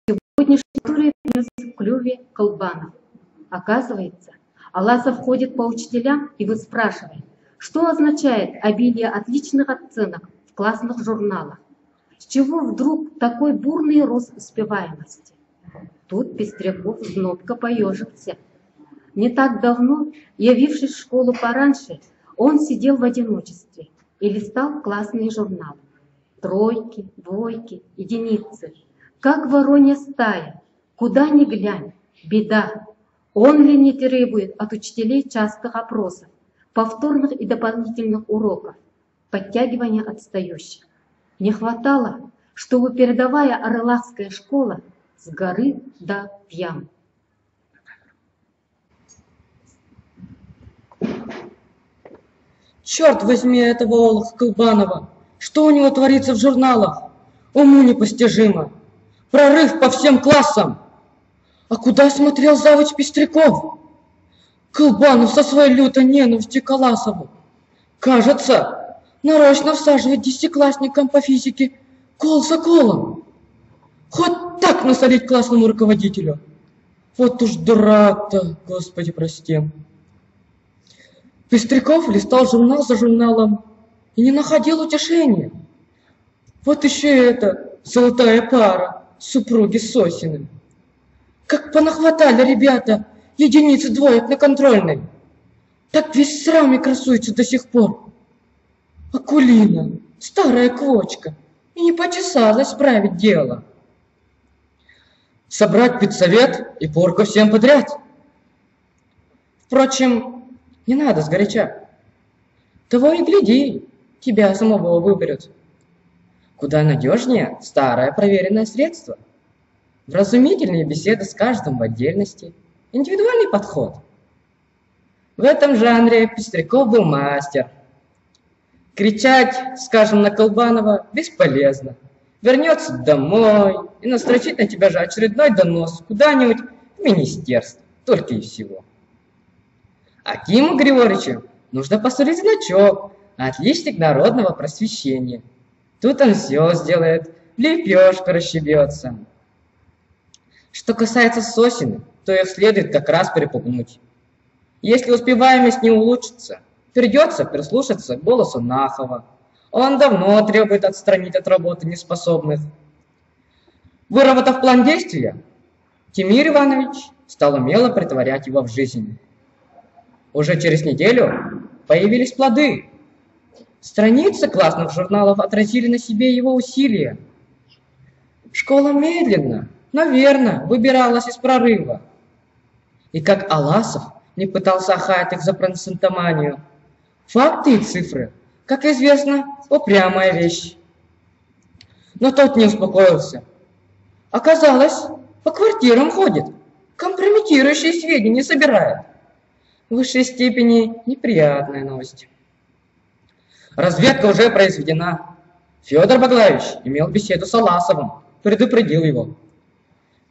сегодняшний туре принес в клюве Колбанов. Оказывается, Аласов ходит по учителям и выспрашивает, что означает обилие отличных оценок в классных журналах. С чего вдруг такой бурный рост успеваемости? Тут Пестряков знобко поежился. Не так давно, явившись в школу пораньше, он сидел в одиночестве и листал классные журналы. Тройки, двойки, единицы. Как воронья стая, куда ни глянь, беда. Он ли не требует от учителей частых опросов, повторных и дополнительных уроков, подтягивания отстающих? Не хватало, чтобы передовая Орловская школа с горы до ям. Черт возьми этого Олаха Колбанова! Что у него творится в журналах? Уму непостижимо. Прорыв по всем классам. А куда смотрел завуч Пестряков? Колбанов со своей лютой ненавистью к Аласову. Кажется, нарочно всаживает десятиклассникам по физике кол за колом. Хоть так насолить классному руководителю. Вот уж дурак-то, Господи, прости. Пестряков листал журнал за журналом и не находил утешения. Вот еще это, золотая пара, супруги Сосины. Как понахватали ребята единицы двоек на контрольной. Так весь срам и красуется до сих пор. Акулина, старая квочка, и не почесалась справить дело. Собрать педсовет и порку всем подряд. Впрочем, не надо сгоряча. Того и гляди, тебя самого выберут. Куда надежнее старое проверенное средство. Вразумительные беседы с каждым в отдельности. Индивидуальный подход. В этом жанре Пестряков был мастер. Кричать, скажем, на Колбанова бесполезно. Вернется домой и настрочит на тебя же очередной донос куда-нибудь в министерство. Только и всего. Акиму Григорьевичу нужно посулить значок «Отличник народного просвещения». Тут он все сделает, в лепешку расшибется. Что касается Сосины, то их следует как раз перепугнуть. Если успеваемость не улучшится, придется прислушаться к голосу Нахова. Он давно требует отстранить от работы неспособных. Выработав план действия, Тимир Иванович стал умело притворять его в жизнь. Уже через неделю появились плоды. Страницы классных журналов отразили на себе его усилия. Школа медленно, но верно выбиралась из прорыва. И как Аласов не пытался охаять их за процентоманию, факты и цифры, как известно, упрямая вещь. Но тот не успокоился. Оказалось, по квартирам ходит, компрометирующие сведения собирает. В высшей степени неприятная новость. Разведка уже произведена. Федор Баглаевич имел беседу с Аласовым, предупредил его.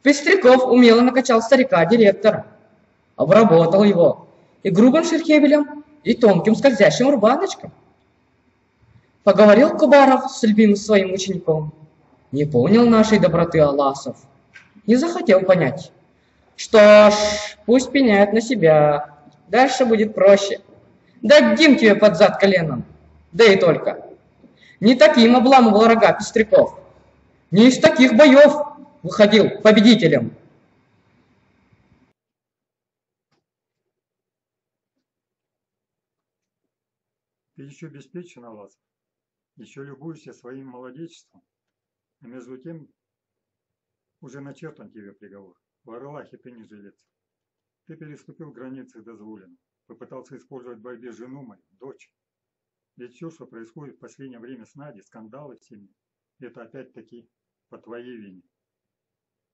Пестряков умело накачал старика-директора, обработал его и грубым шерхевелем, и тонким скользящим рубаночком. Поговорил Кубаров с любимым своим учеником. Не понял нашей доброты Аласов. Не захотел понять. Что ж, пусть пеняет на себя. Дальше будет проще. Дадим тебе под зад коленом. Да и только. Не таким обламывал рога Пестряков. Не из таких боев выходил победителем. Ты еще беспечен, Аласов. Еще любуешься своим молодечеством. А между тем уже начертан тебе приговор. В Орлахе ты не жилец. Ты переступил границы дозволенного. Попытался использовать в борьбе жену мою, дочь. Ведь все, что происходит в последнее время с Надей, скандалы в семье, это опять-таки по твоей вине.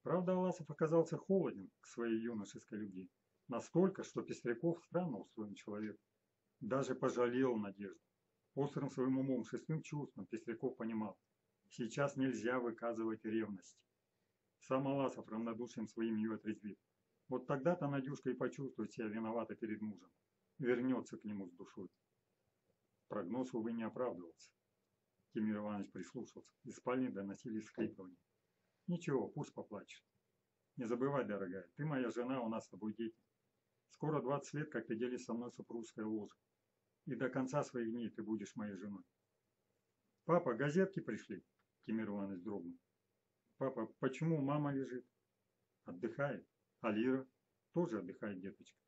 Правда, Аласов оказался холоден к своей юношеской любви. Настолько, что Пестряков странно устроен человек. Даже пожалел Надежду. Острым своим умом, шестым чувством Пестряков понимал, сейчас нельзя выказывать ревность. Сам Аласов равнодушием своим ее отрезвит. Вот тогда-то Надюшка и почувствует себя виноватой перед мужем. Вернется к нему с душой. Прогноз, увы, не оправдывался. Тимир Иванович прислушался. Из спальни доносились вскрикивания. Ничего, пусть поплачет. Не забывай, дорогая, ты моя жена, у нас с тобой дети. Скоро 20 лет, как ты делишь со мной супружеское ложе. И до конца своих дней ты будешь моей женой. Папа, газетки пришли. Тимир Иванович дрогнул. Папа, почему мама лежит? Отдыхает. А Лира тоже отдыхает, деточка.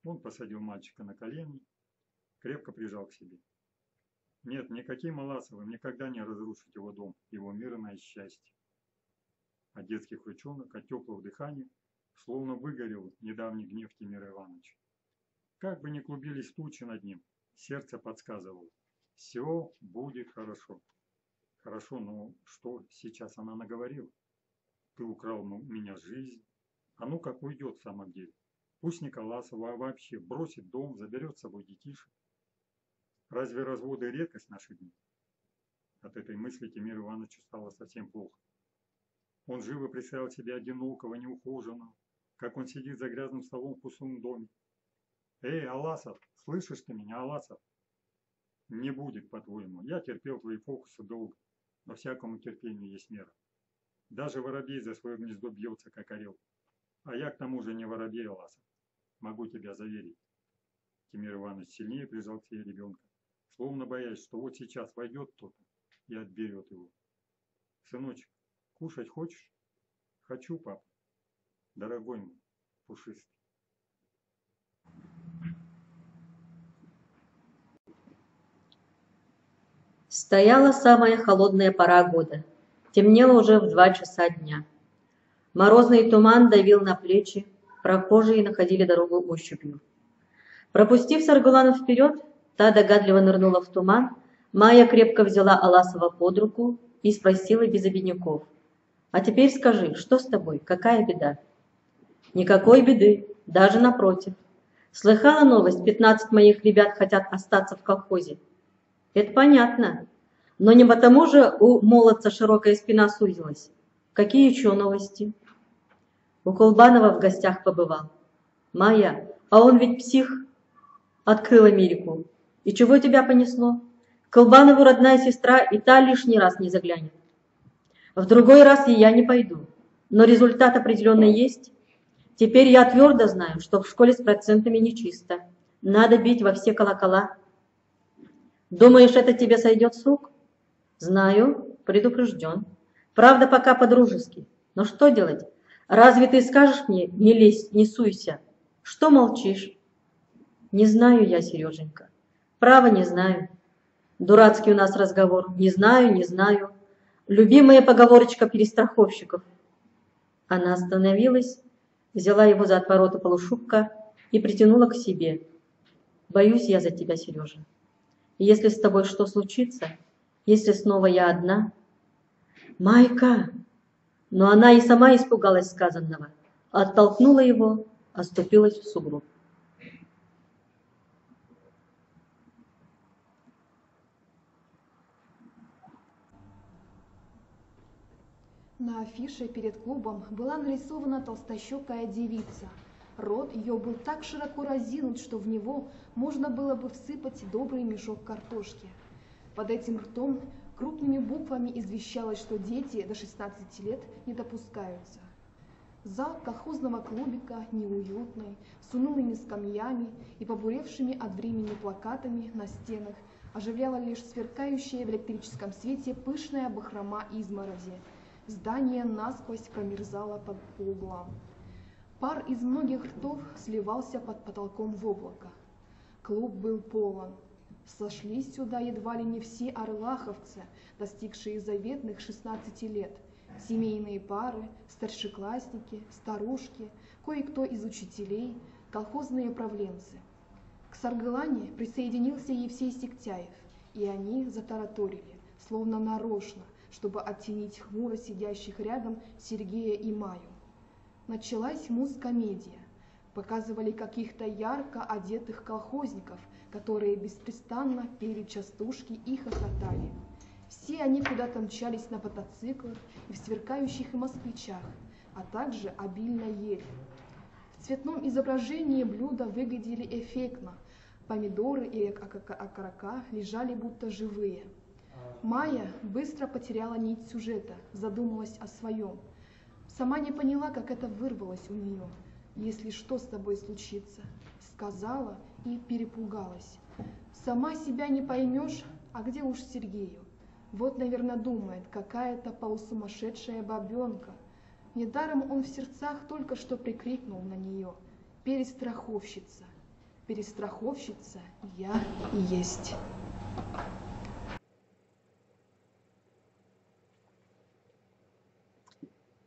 Он посадил мальчика на колени, крепко прижал к себе. Нет, никаким Аласовым никогда не разрушить его дом, его мирное счастье. От детских ручонок, от теплого дыхания, словно выгорел недавний гнев Тимира Ивановича. Как бы ни клубились тучи над ним, сердце подсказывало. Все будет хорошо. Хорошо, но что сейчас она наговорила? Ты украл у меня жизнь. А ну как уйдет в самом деле? Пусть Николасова вообще бросит дом, заберет с собой детишек. Разве разводы редкость в наши дни? От этой мысли Тимиру Ивановичу стало совсем плохо. Он живо представил себе одинокого, неухоженного, как он сидит за грязным столом в пустом доме. Эй, Аласов, слышишь ты меня, Аласов? Не будет, по-твоему. Я терпел твои фокусы долго, но всякому терпению есть мера. Даже воробей за свое гнездо бьется, как орел. А я к тому же не воробей, Аласов. Могу тебя заверить. Тимир Иванович сильнее прижал к себе ребенка, словно боясь, что вот сейчас войдет кто-то и отберет его. Сыночек, кушать хочешь? Хочу, папа. Дорогой мой, пушистый. Стояла самая холодная пора года. Темнело уже в 2 часа дня. Морозный туман давил на плечи, прохожие находили дорогу ощупью. Пропустив Саргулану вперед, та догадливо нырнула в туман, Майя крепко взяла Аласова под руку и спросила без обиняков: «А теперь скажи, что с тобой, какая беда?» «Никакой беды, даже напротив. Слыхала новость, 15 моих ребят хотят остаться в колхозе?» «Это понятно. Но не потому же у молодца широкая спина сузилась. Какие еще новости?» «У Кулбанова в гостях побывал. Майя, а он ведь псих. Открыл Америку. И чего тебя понесло? Кулбанову родная сестра и та лишний раз не заглянет. В другой раз и я не пойду. Но результат определенно есть. Теперь я твердо знаю, что в школе с процентами нечисто. Надо бить во все колокола. Думаешь, это тебе сойдет с рук?» «Знаю, предупрежден. Правда, пока по-дружески. Но что делать? Разве ты скажешь мне: не лезь, не суйся? Что молчишь?» «Не знаю я, Сереженька. Право, не знаю. Дурацкий у нас разговор. Не знаю, не знаю. Любимая поговорочка перестраховщиков». Она остановилась, взяла его за отвороты полушубка и притянула к себе. «Боюсь я за тебя, Сережа. Если с тобой что случится, если снова я одна...» «Майка!» Но она и сама испугалась сказанного, оттолкнула его, оступилась в сугроб. На афише перед клубом была нарисована толстощекая девица. Рот ее был так широко разинут, что в него можно было бы всыпать добрый мешок картошки. Под этим ртом крупными буквами извещалось, что дети до 16 лет не допускаются. Зал колхозного клубика, неуютный, с унылыми скамьями и побуревшими от времени плакатами на стенах, оживляла лишь сверкающая в электрическом свете пышная бахрома изморози. Здание насквозь промерзало по углам. Пар из многих ртов сливался под потолком в облако. Клуб был полон. Сошлись сюда едва ли не все орлаховцы, достигшие заветных 16 лет. Семейные пары, старшеклассники, старушки, кое-кто из учителей, колхозные правленцы. К Саргылане присоединился Евсей Сектяев, и они затараторили, словно нарочно, чтобы оттенить хмуро сидящих рядом Сергея и Маю. Началась музкомедия. Показывали каких-то ярко одетых колхозников, которые беспрестанно пели частушки и хохотали. Все они куда-то мчались на мотоциклах и в сверкающих москвичах, а также обильно ели. В цветном изображении блюда выглядели эффектно. Помидоры и окорока лежали будто живые. Майя быстро потеряла нить сюжета, задумалась о своем. Сама не поняла, как это вырвалось у нее. «Если что с тобой случится», сказала и перепугалась. Сама себя не поймешь, а где уж Сергею? Вот, наверное, думает, какая-то полусумасшедшая бабенка. Недаром он в сердцах только что прикрикнул на нее: «Перестраховщица! Перестраховщица я и есть!»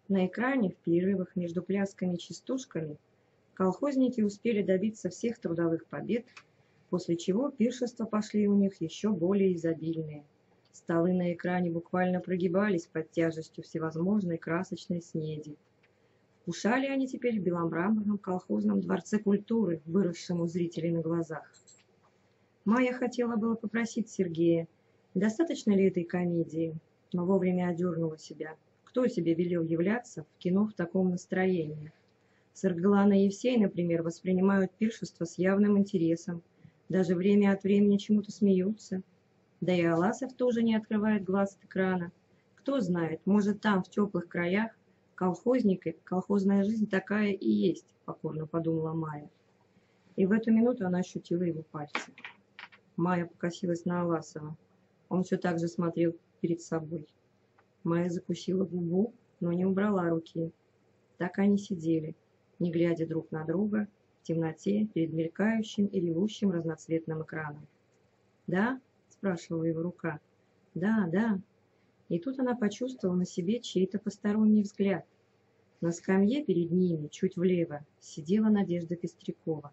На экране в перерывах между плясками и частушками колхозники успели добиться всех трудовых побед, после чего пиршества пошли у них еще более изобильные. Столы на экране буквально прогибались под тяжестью всевозможной красочной снеди. Вкушали они теперь в беломраморном колхозном дворце культуры, выросшем у зрителей на глазах. Майя хотела было попросить Сергея, достаточно ли этой комедии, но вовремя одернула себя. Кто себе велел являться в кино в таком настроении? Саргылана и Евсей, например, воспринимают пиршество с явным интересом, даже время от времени чему-то смеются. Да и Аласов тоже не открывает глаз от экрана. Кто знает, может, там, в теплых краях, колхозная жизнь такая и есть, покорно подумала Майя. И в эту минуту она ощутила его пальцы. Майя покосилась на Аласова. Он все так же смотрел перед собой. Майя закусила губу, но не убрала руки. Так они сидели, не глядя друг на друга, в темноте перед мелькающим и ревущим разноцветным экраном. «Да?» – спрашивала его рука. «Да, да». И тут она почувствовала на себе чей-то посторонний взгляд. На скамье перед ними, чуть влево, сидела Надежда Пестрякова.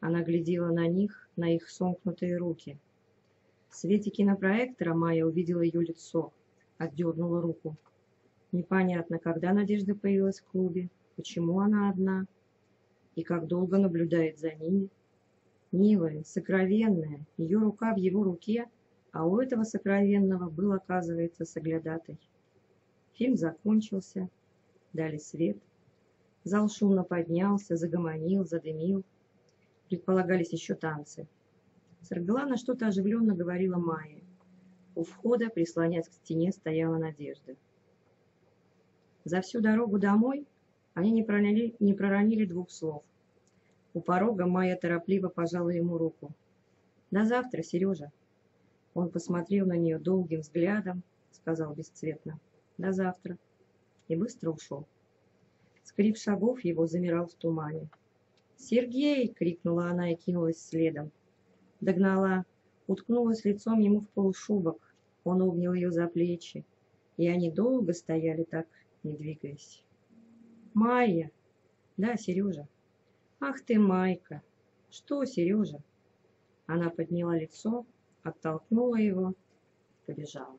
Она глядела на них, на их сомкнутые руки. В свете кинопроектора Майя увидела ее лицо, отдернула руку. Непонятно, когда Надежда появилась в клубе, почему она одна и как долго наблюдает за ними. Милая, сокровенная, ее рука в его руке, а у этого сокровенного был, оказывается, соглядатай. Фильм закончился, дали свет. Зал шумно поднялся, загомонил, задымил. Предполагались еще танцы. Саргалана что-то оживленно говорила Майе. У входа, прислонясь к стене, стояла Надежда. За всю дорогу домой они не проронили двух слов. У порога Майя торопливо пожала ему руку. «До завтра, Сережа». Он посмотрел на нее долгим взглядом, сказал бесцветно: «До завтра», и быстро ушел. Скрип шагов его замирал в тумане. «Сергей!» — крикнула она и кинулась следом. Догнала, уткнулась лицом ему в полушубок. Он обнял ее за плечи, и они долго стояли так, не двигаясь. «Майя!» «Да, Сережа». «Ах ты, Майка!» «Что, Сережа?» Она подняла лицо, оттолкнула его, побежала.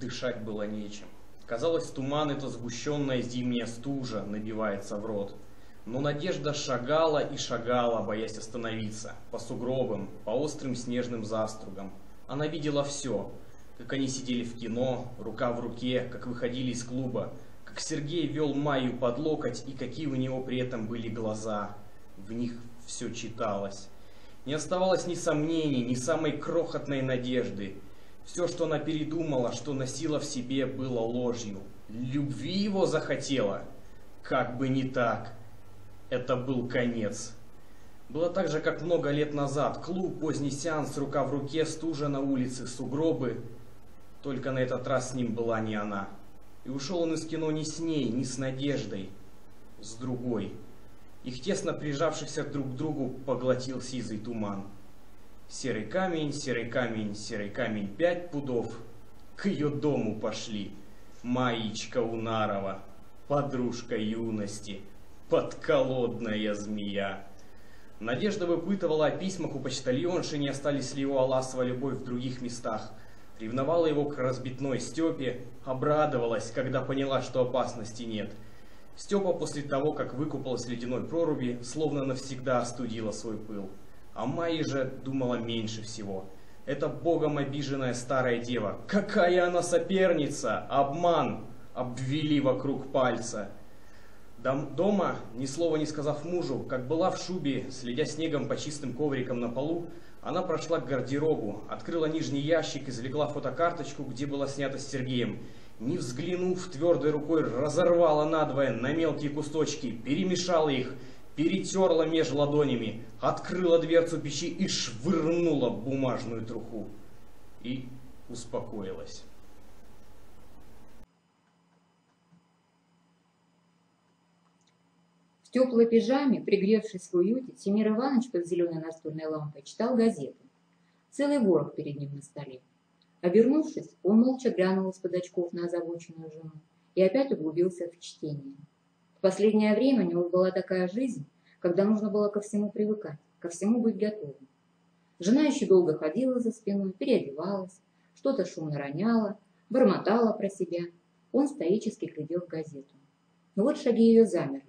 Дышать было нечем. Казалось, туман — это сгущенная зимняя стужа набивается в рот. Но Надежда шагала и шагала, боясь остановиться, по сугробам, по острым снежным застругам. Она видела все, как они сидели в кино, рука в руке, как выходили из клуба, как Сергей вел Майю под локоть и какие у него при этом были глаза. В них все читалось. Не оставалось ни сомнений, ни самой крохотной надежды. Все, что она передумала, что носила в себе, было ложью. Любви его захотела? Как бы не так. Это был конец. Было так же, как много лет назад. Клуб, поздний сеанс, рука в руке, стужа на улице, сугробы. Только на этот раз с ним была не она. И ушел он из кино не с ней, не с Надеждой, с другой. Их тесно прижавшихся друг к другу поглотил сизый туман. Серый камень, серый камень, серый камень, 5 пудов. К ее дому пошли. Маечка Унарова, подружка юности, подколодная змея. Надежда выпытывала о письмах у почтальонши, не остались ли у Аласова любовь в других местах. Ревновала его к разбитной Степе, обрадовалась, когда поняла, что опасности нет. Степа после того, как выкупалась в ледяной проруби, словно навсегда остудила свой пыл. А Майя же думала меньше всего. Это богом обиженная старая дева. Какая она соперница! Обман! Обвели вокруг пальца. Дома, ни слова не сказав мужу, как была в шубе, следя снегом по чистым коврикам на полу, она прошла к гардеробу, открыла нижний ящик, извлекла фотокарточку, где была снята с Сергеем. Не взглянув, твердой рукой разорвала надвое на мелкие кусочки, перемешала их, перетерла меж ладонями, открыла дверцу печи и швырнула бумажную труху. И успокоилась. В теплой пижаме, пригревшись в уюте, Тимир Иванович под зеленой настольной лампой читал газету. Целый ворох перед ним на столе. Обернувшись, он молча глянул из-под очков на озабоченную жену и опять углубился в чтение. В последнее время у него была такая жизнь, когда нужно было ко всему привыкать, ко всему быть готовым. Жена еще долго ходила за спиной, переодевалась, что-то шумно роняла, бормотала про себя. Он стоически глядел в газету. Но вот шаги ее замерли.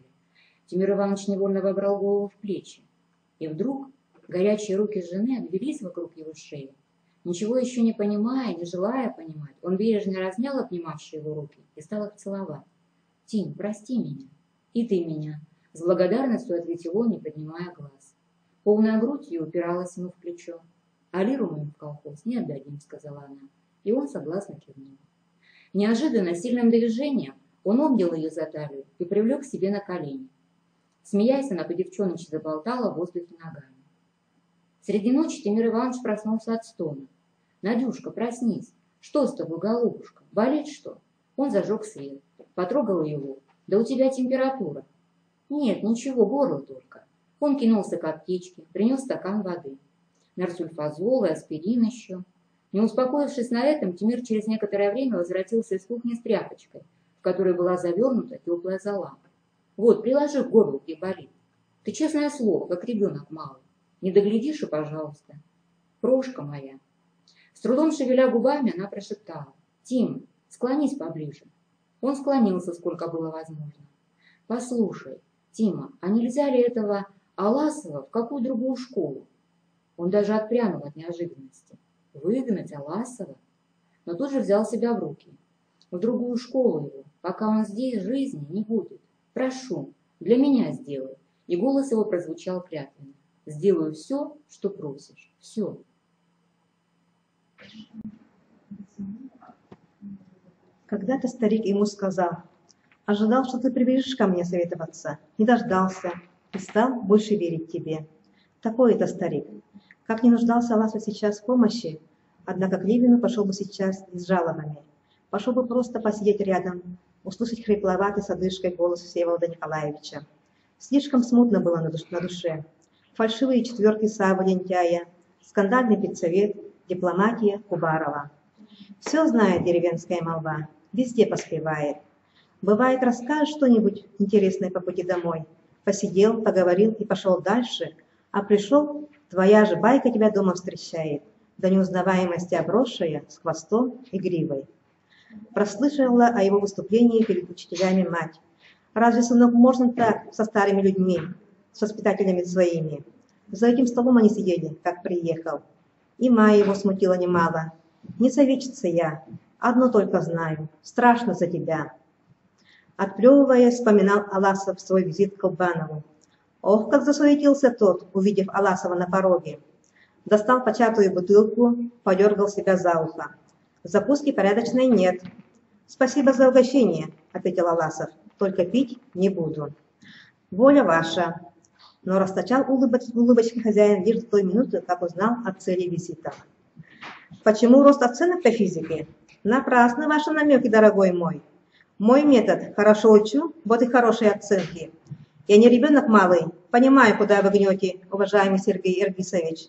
Тимир Иванович невольно вобрал голову в плечи. И вдруг горячие руки жены обвелись вокруг его шеи. Ничего еще не понимая, не желая понимать, он бережно размял обнимавшие его руки и стал их целовать. «Тим, прости меня. И ты меня», — с благодарностью ответил он, не поднимая глаз. Полная грудь ее упиралась ему в плечо. «А Лиру мы в колхоз не отдадим», — сказала она. и он согласно кивнул. Неожиданно сильным движением он обнял ее за талию и привлек к себе на колени. Смеясь, она по-девчоночи заболтала в воздухе ногами. Среди ночи Тимир Иванович проснулся от стона. «Надюшка, проснись! Что с тобой, голубушка? Болит что?» Он зажег свет, потрогал его. «Да у тебя температура». «Нет, ничего, горло только». Он кинулся к аптечке, принес стакан воды. Нарсульфазол и аспирин еще. Не успокоившись на этом, Тимир через некоторое время возвратился из кухни с тряпочкой, в которой была завернута теплая зола. «Вот, приложи к горлу, где болит. Ты, честное слово, как ребенок малый. Не доглядишь и пожалуйста. Прошка моя». С трудом шевеля губами, она прошептала: «Тим, склонись поближе». Он склонился, сколько было возможно. «Послушай, Тима, а нельзя ли этого Аласова в какую другую школу?» Он даже отпрянул от неожиданности. Выгнать Аласова? Но тут же взял себя в руки. В другую школу его, пока он здесь, жизни не будет. Прошу, для меня сделай. И голос его прозвучал клятвенно. Сделаю все, что просишь. Все. Когда-то старик ему сказал: «Ожидал, что ты прибежишь ко мне советоваться, не дождался и стал больше верить тебе». Такой это старик. Как не нуждался Аласов сейчас в помощи, однако к Левину пошел бы сейчас не с жалобами. Пошел бы просто посидеть рядом, услышать хрипловатый с одышкой голос Всеволода Николаевича. Слишком смутно было на душе. Фальшивые четверки Саввы лентяя, скандальный педсовет, дипломатия Кубарова. Все знает деревенская молва, везде поспевает. Бывает, расскажешь что-нибудь интересное по пути домой. Посидел, поговорил и пошел дальше, а пришел, твоя же байка тебя дома встречает, до неузнаваемости обросшая, с хвостом и гривой. Прослышала о его выступлении перед учителями мать. Разве, сынок, можно так со старыми людьми, с воспитателями своими? За этим столом они сидели, как приехал. И Майя его смутила немало. Не советчица я, одно только знаю, страшно за тебя. Отплевываясь, вспоминал Аласов свой визит к Колбанову. Ох, как засуетился тот, увидев Аласова на пороге. Достал початую бутылку, подергал себя за ухо. Закуски порядочной нет. «Спасибо за угощение», — ответил Аласов. «Только пить не буду». «Воля ваша». Но расточал улыбочный хозяин лишь до той минуты, как узнал о цели визита. «Почему рост оценок по физике?» «Напрасны ваши намеки, дорогой мой. Мой метод: хорошо учу, вот и хорошие оценки. Я не ребенок малый, понимаю, куда вы гнете, уважаемый Сергей Иргисович.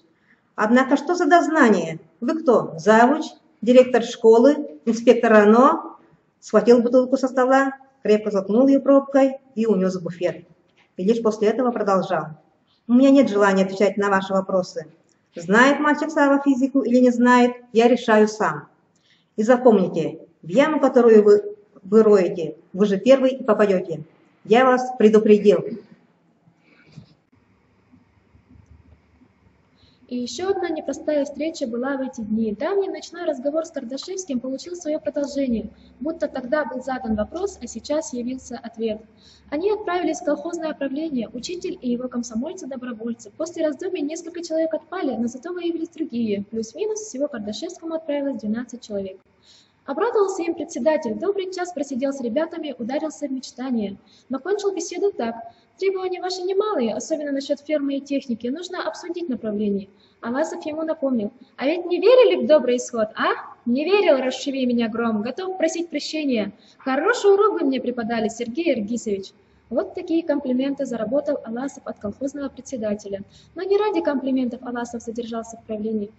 Однако что за дознание? Вы кто, завуч, директор школы, инспектор РАНО?» Схватил бутылку со стола, крепко заткнул ее пробкой и унес в буфет. И лишь после этого продолжал: «У меня нет желания отвечать на ваши вопросы. Знает мальчик Савва физику или не знает, я решаю сам. И запомните, в яму, которую вы роете, вы же первый и попадете. Я вас предупредил». И еще одна непростая встреча была в эти дни. Давний ночной разговор с Кардашевским получил свое продолжение, будто тогда был задан вопрос, а сейчас явился ответ. Они отправились в колхозное правление, учитель и его комсомольцы-добровольцы. После раздумий несколько человек отпали, но зато выявились другие. Плюс-минус всего Кардашевскому отправилось 12 человек. Обрадовался им председатель, добрый час просидел с ребятами, ударился в мечтание. Но кончил беседу так: «Требования ваши немалые, особенно насчет фермы и техники, нужно обсудить направление». Аласов ему напомнил: «А ведь не верили в добрый исход, а? Не верил, расшиви меня гром, готов просить прощения. Хороший урок вы мне преподали, Сергей Иргисович». Вот такие комплименты заработал Аласов от колхозного председателя. Но не ради комплиментов Аласов задержался в правлении.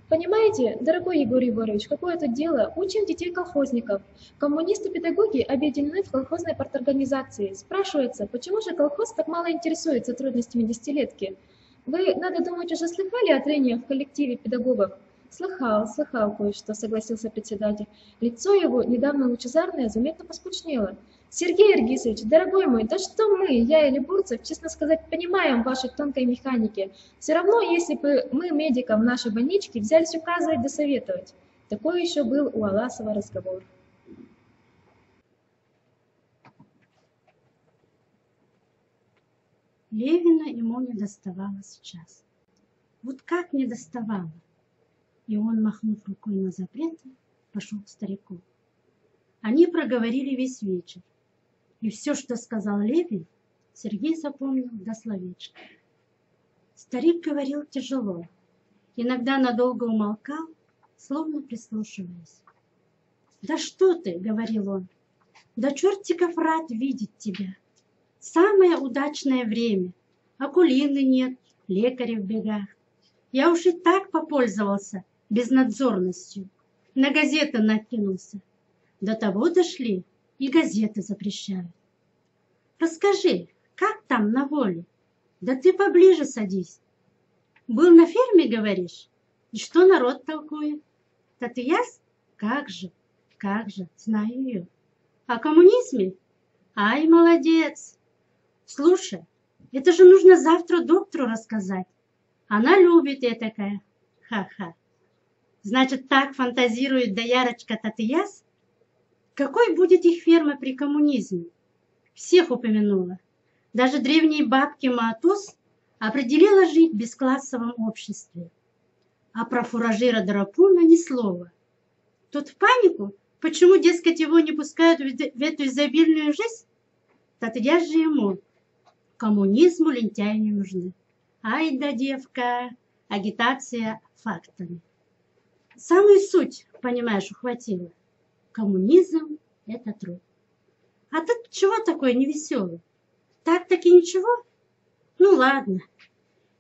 Понимаете, дорогой Егор Егорович, какое тут дело? Учим детей колхозников. Коммунисты-педагоги объединены в колхозной парторганизации. Спрашивается, почему же колхоз так мало интересуется трудностями десятилетки? Вы, надо думать, уже слыхали о трениях в коллективе педагогов? Слыхал кое-что, согласился председатель. Лицо его, недавно лучезарное, заметно поскучнело. Сергей Иргисович, дорогой мой, да что мы, я или Бурцев, честно сказать, понимаем в вашей тонкой механике. Все равно, если бы мы, медикам в нашей больничке, взялись указывать да советовать. Такой еще был у Аласова разговор. Левина ему не доставало сейчас. Вот как не доставало? И он, махнув рукой на запреты, пошел к старику. Они проговорили весь вечер. И все, что сказал Левин, Сергей запомнил до словечка. Старик говорил тяжело, иногда надолго умолкал, словно прислушиваясь. «Да что ты!» — говорил он. «Да чертиков рад видеть тебя! Самое удачное время. Акулины нет, лекаря в бегах. Я уж и так попользовался безнадзорностью. На газеты накинулся. До того дошли, и газеты запрещают. Расскажи, как там на воле? Да ты поближе садись. Был на ферме, говоришь? И что народ толкует? Татьяс? Как же, знаю ее. О коммунизме? Ай, молодец! Слушай, это же нужно завтра доктору рассказать. Она любит этакое. Ха-ха. Значит, так фантазирует доярочка Татьяс? Какой будет их ферма при коммунизме? Всех упомянула. Даже древней бабки Маатус определила жить в бесклассовом обществе. А про фуражира Драпуна ни слова. Тот в панику, почему, дескать, его не пускают в эту изобильную жизнь? Татьяс же ему. Коммунизму лентяи не нужны. Ай да девка, агитация фактами. Самую суть, понимаешь, ухватила. Коммунизм – это труд. А ты чего такой невеселый? Так-таки ничего? Ну ладно.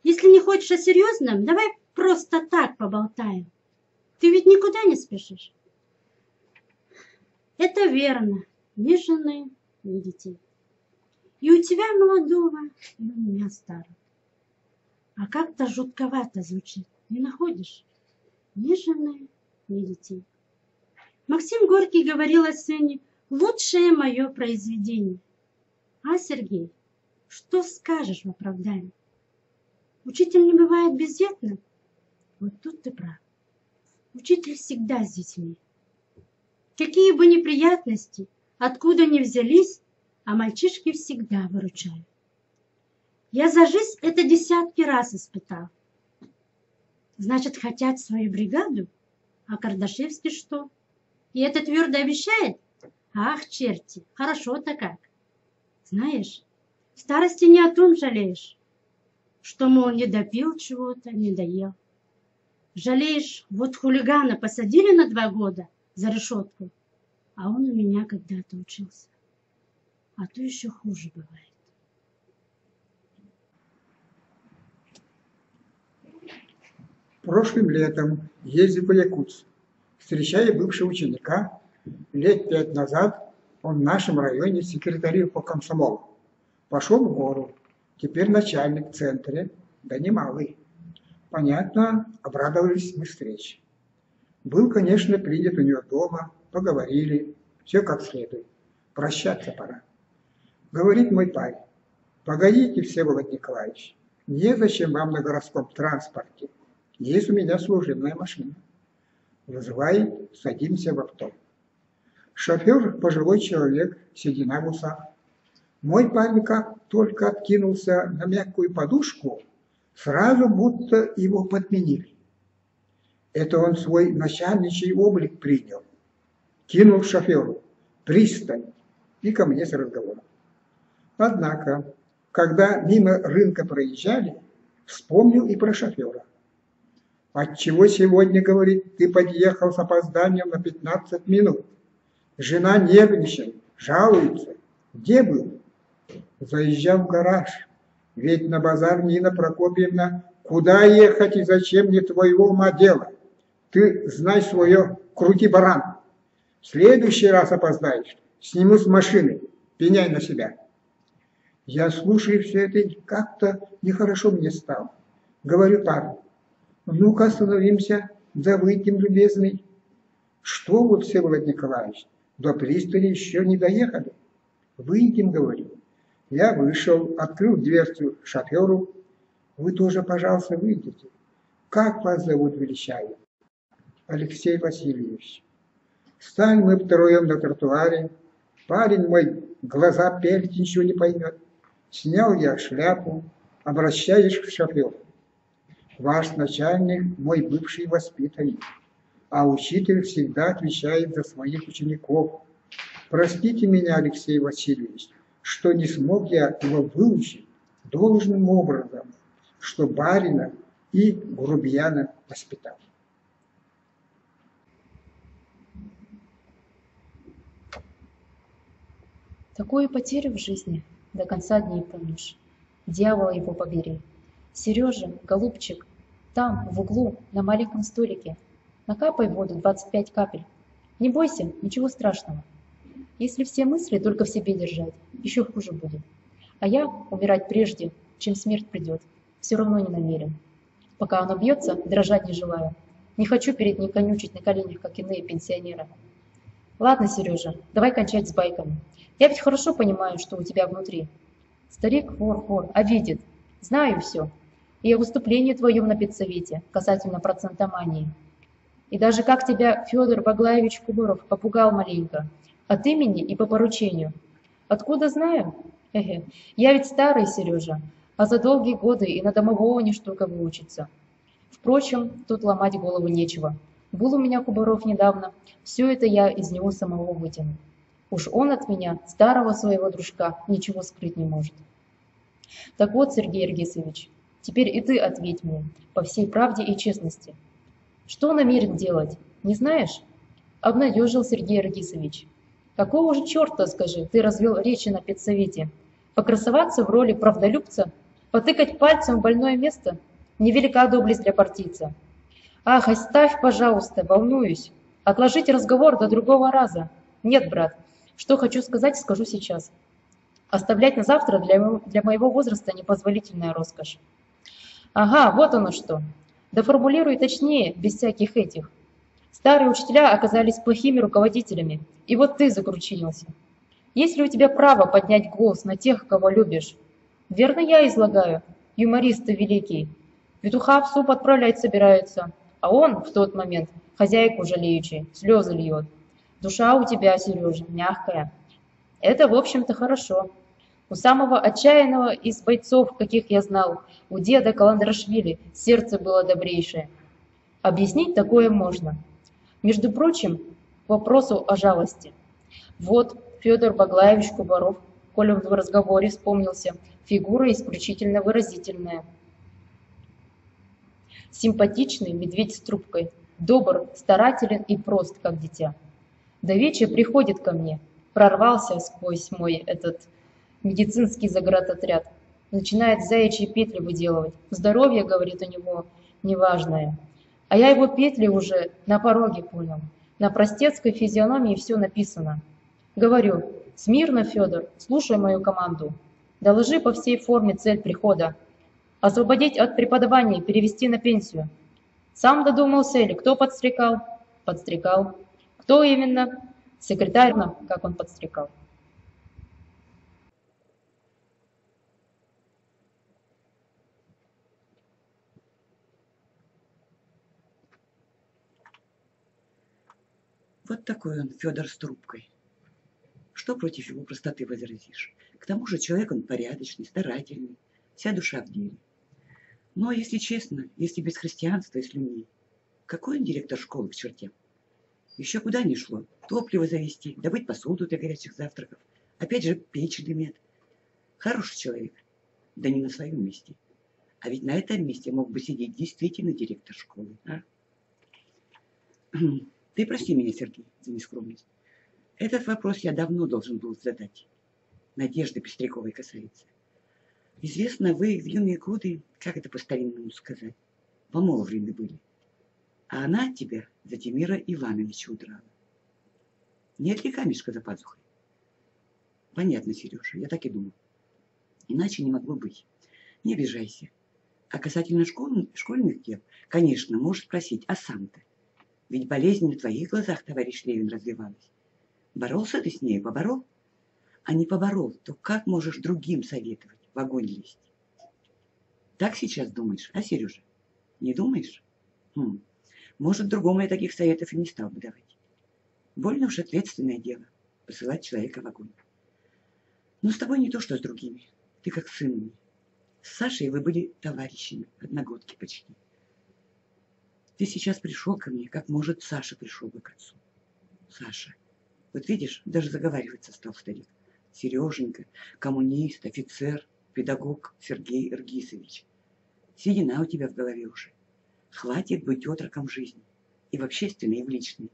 Если не хочешь о серьезном, давай просто так поболтаем. Ты ведь никуда не спешишь. Это верно. Ни жены, ни детей. И у тебя молодого, и у меня старого. А как-то жутковато звучит. Не находишь? Ни жены, ни детей. Максим Горький говорил о сыне: лучшее мое произведение. А, Сергей, что скажешь в оправдании? Учитель не бывает бездетным? Вот тут ты прав. Учитель всегда с детьми. Какие бы неприятности, откуда ни взялись, а мальчишки всегда выручают. Я за жизнь это десятки раз испытал. Значит, хотят свою бригаду? А Кардашевский что? И это твердо обещает? Ах, черти, хорошо-то как. Знаешь, в старости не о том жалеешь, что, мол, не допил чего-то, не доел. Жалеешь, вот хулигана посадили на 2 года за решетку, а он у меня когда-то учился. А то еще хуже бывает. Прошлым летом, ездя по Якутску, встречая бывшего ученика, лет 5 назад он в нашем районе секретарил по комсомолу. Пошел в гору, теперь начальник в центре, да немалый. Понятно, обрадовались мы встрече. Был, конечно, принят у него дома, поговорили, все как следует. Прощаться пора. Говорит мой парень: погодите, Всеволод Николаевич, незачем вам на городском транспорте. Есть у меня служебная машина. Вызывает, садимся в авто. Шофер пожилой человек, седина в усах. Мой парень как только откинулся на мягкую подушку, сразу будто его подменили. Это он свой начальничий облик принял. Кинул шоферу: пристань, и ко мне с разговором. Однако, когда мимо рынка проезжали, вспомнил и про шофера. Отчего сегодня, говорит, ты подъехал с опозданием на 15 минут? Жена нервничает, жалуется. Где был? Заезжал в гараж. Ведь на базар, Нина Прокопьевна, куда ехать и зачем, не твоего ума дело. Ты знай свое, крути баран. В следующий раз опоздаешь, сниму с машины, пеняй на себя. Я слушаю все это, и как-то нехорошо мне стало. Говорю так: ну-ка остановимся, да выйдем, любезный. Что вы, Всеволод Николаевич, до пристани еще не доехали? Выйдем, говорю. Я вышел, открыл дверцу шоферу. Вы тоже, пожалуйста, выйдите. Как вас зовут, величаю? Алексей Васильевич. Встань мы втроем на тротуаре. Парень мой глаза пялить ничего не поймет. Снял я шляпу, обращаюсь к шоферу. Ваш начальник мой бывший воспитанник. а учитель всегда отвечает за своих учеников. Простите меня, Алексей Васильевич, что не смог я его выучить должным образом, что барина и грубияна воспитал. Такую потерю в жизни до конца дней помнишь. Дьявола его побери. Сережа, голубчик, там, в углу, на маленьком столике. Накапай в воду 25 капель. Не бойся, ничего страшного. Если все мысли только в себе держать, еще хуже будет. А я умирать прежде, чем смерть придет, все равно не намерен. Пока оно бьется, дрожать не желаю. Не хочу перед ним конючить на коленях, как иные пенсионеры. Ладно, Сережа, давай кончать с байками. Я ведь хорошо понимаю, что у тебя внутри. Старик вор, а видит. Знаю все. И о выступлении твоем на педсовете касательно процентомании. И даже как тебя Федор Баглаевич Кубаров попугал маленько. От имени и по поручению. Откуда знаю? Я ведь старый, Сережа, а за долгие годы и на домового не штука выучится. Впрочем, тут ломать голову нечего. Был у меня Кубаров недавно, все это я из него самого вытяну. Уж он от меня, старого своего дружка, ничего скрыть не может. Так вот, Сергей Аргисович, теперь и ты ответь мне, по всей правде и честности. Что намерен делать, не знаешь? Обнадежил Сергей Аргисович. Какого же черта, скажи, ты развел речи на педсовете? Покрасоваться в роли правдолюбца? Потыкать пальцем в больное место? Невелика доблесть для партийца. Ах, оставь, пожалуйста, волнуюсь. Отложить разговор до другого раза. Нет, брат, что хочу сказать, скажу сейчас. Оставлять на завтра для моего возраста непозволительная роскошь. Ага, вот оно что. Да формулируй точнее, без всяких этих. Старые учителя оказались плохими руководителями, и вот ты закручинился. Есть ли у тебя право поднять голос на тех, кого любишь? Верно я излагаю, юморист ты великий. Петуха в суп отправлять собираются, а он в тот момент хозяйку жалеючи, слезы льет. Душа у тебя, Сережа, мягкая. Это, в общем-то, хорошо. У самого отчаянного из бойцов, каких я знал, у деда Каландрашвили, сердце было добрейшее. Объяснить такое можно. Между прочим, к вопросу о жалости. Вот Федор Баглаевич Кубаров, коли в разговоре вспомнился, фигура исключительно выразительная. Симпатичный медведь с трубкой, добр, старателен и прост, как дитя. До вечера приходит ко мне, прорвался сквозь мой этот медицинский заградотряд, начинает заячьи петли выделывать. Здоровье, говорит, у него неважное. А я его петли уже на пороге понял. На простецкой физиономии все написано. Говорю: смирно, Федор, слушай мою команду. Доложи по всей форме цель прихода. Освободить от преподавания, перевести на пенсию. Сам додумался или кто подстрекал? Подстрекал. Кто именно? Секретарь, как он подстрекал. Вот такой он, Федор с трубкой. Что против его простоты возразишь? К тому же человек он порядочный, старательный, вся душа в деле. Но, если честно, если без христианства и слюней, какой он директор школы к чертям? Еще куда ни шло. Топливо завести, добыть посуду для горячих завтраков. Опять же, печь дымят. Хороший человек, да не на своем месте. А ведь на этом месте мог бы сидеть действительно директор школы. А? Ты прости меня, Сергей, за нескромность. Этот вопрос я давно должен был задать. Надежды Пестряковой касается. Известно, вы в юные годы, как это по-старинному сказать, помолвлены были. А она от тебя за Тимира Ивановича удрала. Нет ли камешка за пазухой? Понятно, Сережа, я так и думал. Иначе не могло быть. Не обижайся. А касательно школьных дел, конечно, можешь спросить, а сам-то? Ведь болезнь на твоих глазах, товарищ Левин, развивалась. Боролся ты с ней, поборол? А не поборол, то как можешь другим советовать в огонь лезть? Так сейчас думаешь, а, Сережа? Не думаешь? Может, другому я таких советов и не стал бы давать. Больно уж ответственное дело — посылать человека в огонь. Но с тобой не то, что с другими. Ты как сын мне. С Сашей вы были товарищами, одногодки почти. Ты сейчас пришел ко мне, как, может, Саша пришел бы к отцу. Саша. Вот видишь, даже заговариваться стал старик. Сереженька, коммунист, офицер, педагог Сергей Иргисович. Седина у тебя в голове уже. Хватит быть отроком жизни. И в общественной, и в личной.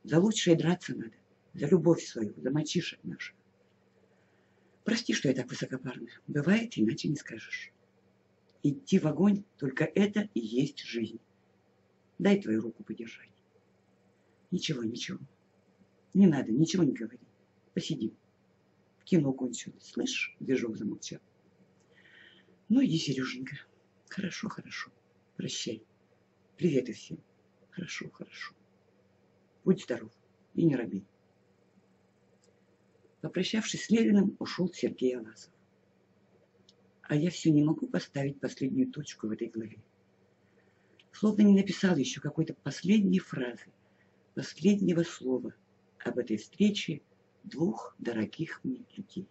За лучшее драться надо. За любовь свою, за мальчишек наших. Прости, что я так высокопарна. Бывает, иначе не скажешь. Идти в огонь, только это и есть жизнь. Дай твою руку подержать. Ничего, ничего. Не надо, ничего не говори. Посидим. Кино кончилось. Слышь, Движок замолчал. Ну, иди, Сереженька. Хорошо, хорошо. Прощай. Привет и всем. Хорошо, хорошо. Будь здоров и не робей. Попрощавшись с Левиным, ушел Сергей Аласов. А я все не могу поставить последнюю точку в этой главе. Словно не написал еще какой-то последней фразы, последнего слова об этой встрече двух дорогих мне людей.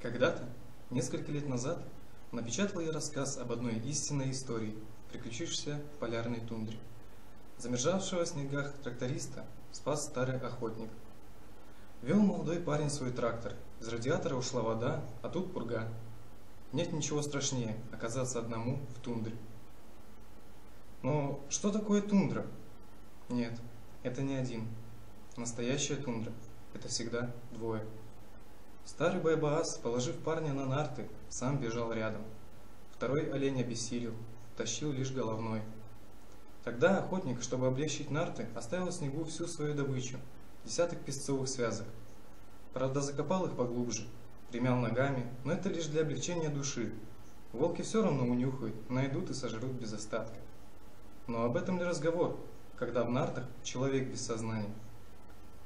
Когда-то, несколько лет назад, напечатал я рассказ об одной истинной истории, приключившейся в полярной тундре. Замерзавшего в снегах тракториста спас старый охотник. Вел молодой парень свой трактор, из радиатора ушла вода, а тут пурга. Нет ничего страшнее оказаться одному в тундре. Но что такое тундра? Нет, это не один. Настоящая тундра – это всегда двое. Старый Байбаас, положив парня на нарты, сам бежал рядом. Второй олень обессилел, тащил лишь головной. Тогда охотник, чтобы облегчить нарты, оставил в снегу всю свою добычу, десяток песцовых связок. Правда, закопал их поглубже, примял ногами, но это лишь для облегчения души. Волки все равно унюхают, найдут и сожрут без остатка. Но об этом ли разговор, когда в нартах человек без сознания?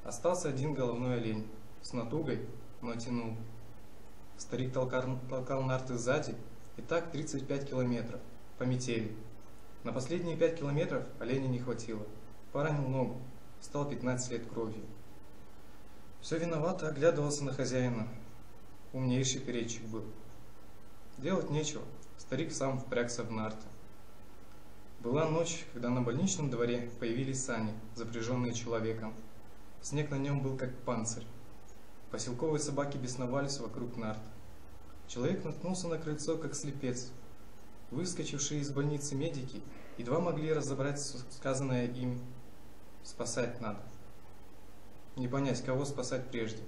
Остался один головной олень, с натугой, но тянул. Старик толкал нарты сзади, и так 35 километров, по метели. На последние 5 километров оленя не хватило. Поранил ногу, стал 15 лет кровью. Все виновато оглядывался на хозяина. Умнейший передчик был. Делать нечего, старик сам впрягся в нарты. Была ночь, когда на больничном дворе появились сани, запряженные человеком. Снег на нем был как панцирь. Поселковые собаки бесновались вокруг нарт. Человек наткнулся на крыльцо, как слепец. Выскочившие из больницы медики едва могли разобрать сказанное им «спасать надо». Не понять, кого спасать прежде.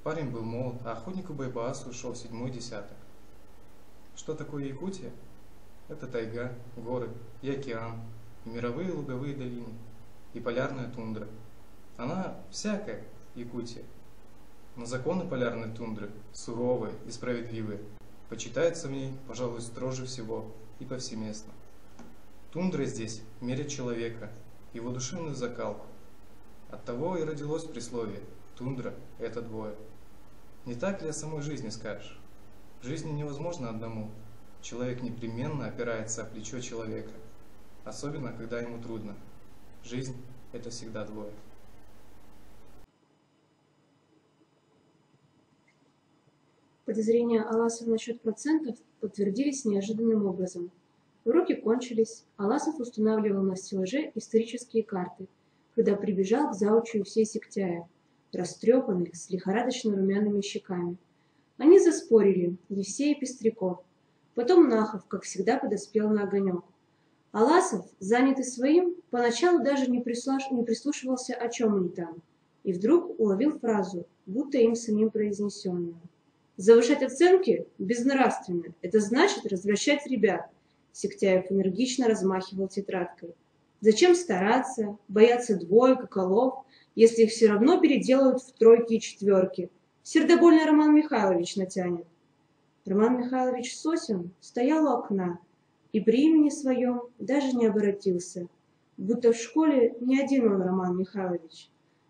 Парень был молод, а охотнику Байбаасу ушел 7-й десяток. Что такое Якутия? Это тайга, горы и океан, и мировые луговые долины, и полярная тундра. Она всякая, Якутия. Но законы полярной тундры, суровые и справедливые, почитаются в ней, пожалуй, строже всего и повсеместно. Тундра здесь мерит человека, его душевную закалку. Оттого и родилось присловие «тундра – это двое». Не так ли о самой жизни скажешь? В жизни невозможно одному. Человек непременно опирается о плечо человека, особенно когда ему трудно. Жизнь – это всегда двое. Подозрения Аласова насчет процентов подтвердились неожиданным образом. Уроки кончились, Аласов устанавливал на стеллаже исторические карты, когда прибежал к заучию всей Сектяя, растрепанный, с лихорадочно румяными щеками. Они заспорили, Евсей и Пестряков. Потом Нахов, как всегда, подоспел на огонек. Аласов, занятый своим, поначалу даже не прислушивался, о чем они там, и вдруг уловил фразу, будто им самим произнесенную. «Завышать оценки безнравственно, это значит развращать ребят», Сектяев энергично размахивал тетрадкой. «Зачем стараться, бояться двоек и колов, если их все равно переделают в тройки и четверки? Сердобольный Роман Михайлович натянет». Роман Михайлович Сосин стоял у окна и при имени своем даже не оборотился, будто в школе не один он Роман Михайлович.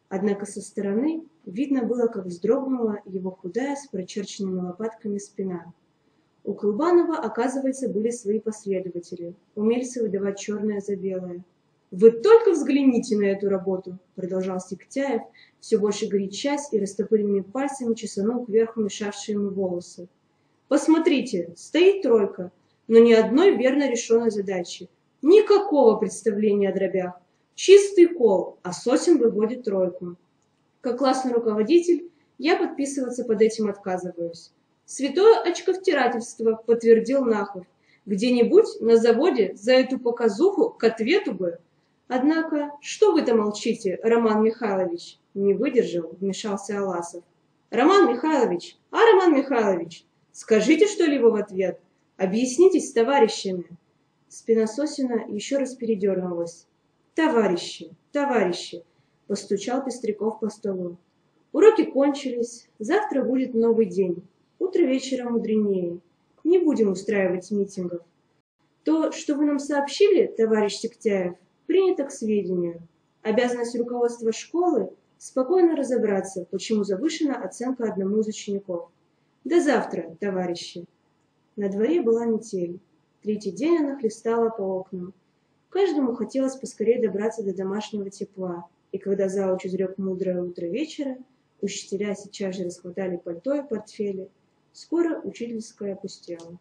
Однако со стороны видно было, как вздрогнула его худая с прочерченными лопатками спина. У Кулбанова, оказывается, были свои последователи, умельцы выдавать черное за белое. Вы только взгляните на эту работу, продолжал Сектяев, все больше горячась и растопыренными пальцами чесанул кверху мешавшие ему волосы. Посмотрите, стоит тройка, но ни одной верно решенной задачи. Никакого представления о дробях. Чистый кол, а сосен выводит тройку. Как классный руководитель, я подписываться под этим отказываюсь. Святое очковтирательство, подтвердил Нахов. Где-нибудь на заводе за эту показуху к ответу бы. Однако, что вы-то молчите, Роман Михайлович? Не выдержал, вмешался Аласов. Роман Михайлович, Роман Михайлович, скажите что-либо в ответ. Объяснитесь с товарищами. Спина Сосина еще раз передернулась. Товарищи, товарищи, постучал Пестряков по столу. Уроки кончились, завтра будет новый день. Утро вечера мудренее. Не будем устраивать митингов. То, что вы нам сообщили, товарищ Сектяев, принято к сведению. Обязанность руководства школы – спокойно разобраться, почему завышена оценка одному из учеников. До завтра, товарищи. На дворе была метель. Третий день она хлестала по окнам. Каждому хотелось поскорее добраться до домашнего тепла, и когда завуч изрек мудрое утро вечера, учителя сейчас же расхватали пальто и портфели. Скоро учительская опустела.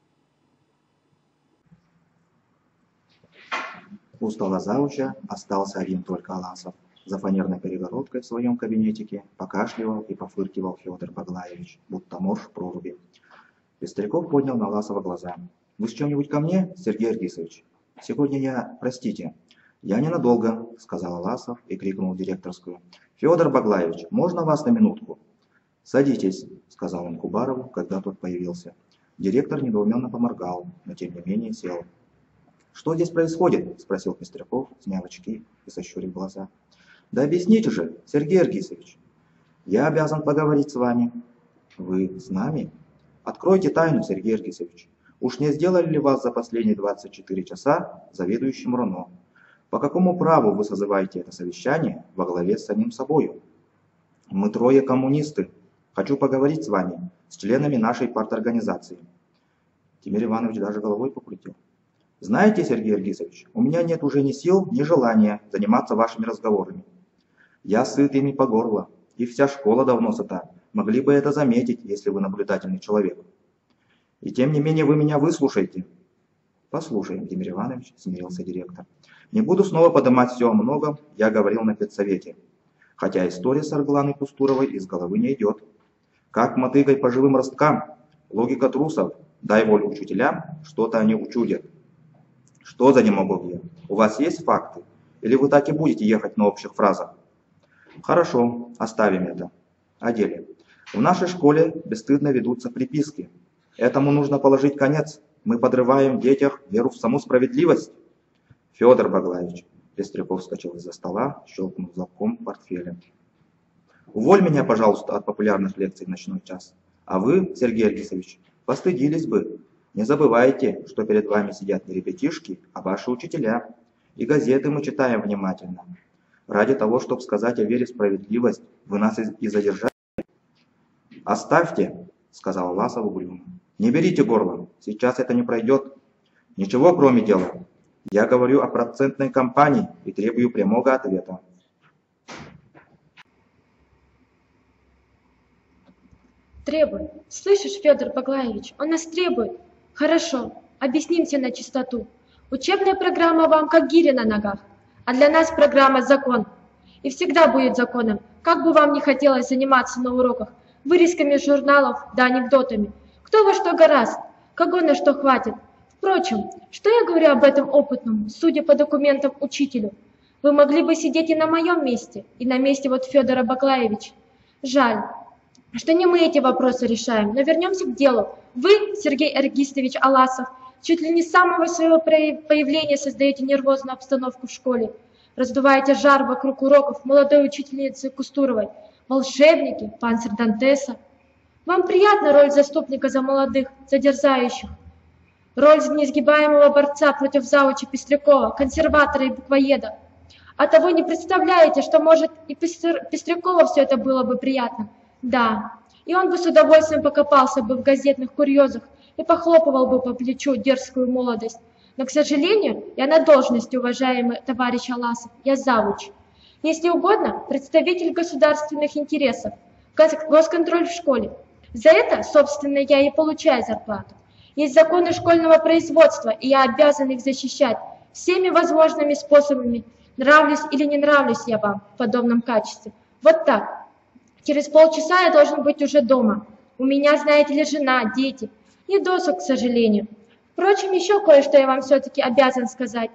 У стола завуча остался один только Аласов. За фанерной перегородкой в своем кабинетике покашливал и пофыркивал Федор Баглаевич, будто морж в проруби. Пестряков поднял на Аласова глаза. «Вы с чем-нибудь ко мне, Сергей Аргисович? Сегодня я, простите, я ненадолго», — сказал Аласов и крикнул в директорскую. «Федор Баглаевич, можно вас на минутку?» «Садитесь», — сказал он Кубарову, когда тот появился. Директор недоуменно поморгал, но тем не менее сел. «Что здесь происходит?» — спросил Пестряков, сняв очки и сощурив глаза. «Да объясните же, Сергей Аргисович. Я обязан поговорить с вами». «Вы с нами?» «Откройте тайну, Сергей Аргисович. Уж не сделали ли вас за последние 24 часа заведующим РОНО? По какому праву вы созываете это совещание во главе с самим собою? Мы трое коммунисты. Хочу поговорить с вами, с членами нашей парторганизации». Тимир Иванович даже головой покрутил. «Знаете, Сергей Аргисович, у меня нет уже ни сил, ни желания заниматься вашими разговорами. Я сыт ими по горло, и вся школа давно сыта. Могли бы это заметить, если вы наблюдательный человек. И тем не менее вы меня выслушаете». «Послушаем, Тимир Иванович», — смирился директор. «Не буду снова поднимать все о многом, я говорил на педсовете. Хотя история с Аргланой Кустуровой из головы не идет. Как мотыгой по живым росткам, логика трусов, дай волю учителям, что-то они учудят. Что за демагогия? У вас есть факты? Или вы так и будете ехать на общих фразах?» «Хорошо, оставим это. О деле. В нашей школе бесстыдно ведутся приписки. Этому нужно положить конец. Мы подрываем в детях веру в саму справедливость». «Федор Баглаевич», — Пестряков вскочил из-за стола, щелкнув замком портфеля. «Уволь меня, пожалуйста, от популярных лекций в ночной час. А вы, Сергей Аргисович, постыдились бы. Не забывайте, что перед вами сидят не ребятишки, а ваши учителя. И газеты мы читаем внимательно. Ради того, чтобы сказать о вере в справедливость, вы нас и задержали». «Оставьте», — сказал Аласов угрюмо. «Не берите горло, сейчас это не пройдет. Ничего, кроме дела. Я говорю о процентной кампании и требую прямого ответа». Требует. Слышишь, Федор Баглаевич, он нас требует. Хорошо, объяснимся на чистоту. Учебная программа вам как гиря на ногах, а для нас программа закон. И всегда будет законом, как бы вам ни хотелось заниматься на уроках, вырезками из журналов да анекдотами. Кто во что гораст, кого на что хватит. Впрочем, что я говорю об этом опытном, судя по документам, учителю? Вы могли бы сидеть и на моем месте, и на месте вот Федора Баглаевича. Жаль, что не мы эти вопросы решаем, но вернемся к делу. Вы, Сергей Аргистович Аласов, чуть ли не с самого своего появления создаете нервозную обстановку в школе. Раздуваете жар вокруг уроков молодой учительницы Кустуровой, волшебники, панцирь Дантеса. Вам приятна роль заступника за молодых, за дерзающих. Роль несгибаемого борца против завуча Пестрякова, консерватора и буквоеда. А того не представляете, что, может, и Пестрякову все это было бы приятно. Да, и он бы с удовольствием покопался бы в газетных курьезах и похлопывал бы по плечу дерзкую молодость. Но, к сожалению, я на должности, уважаемый товарищ Аласов, я завуч. Если угодно, представитель государственных интересов, госконтроль в школе. За это, собственно, я и получаю зарплату. Есть законы школьного производства, и я обязан их защищать всеми возможными способами. Нравлюсь или не нравлюсь я вам в подобном качестве. Вот так. Через полчаса я должен быть уже дома. У меня, знаете ли, жена, дети. И досуг, к сожалению. Впрочем, еще кое-что я вам все-таки обязан сказать.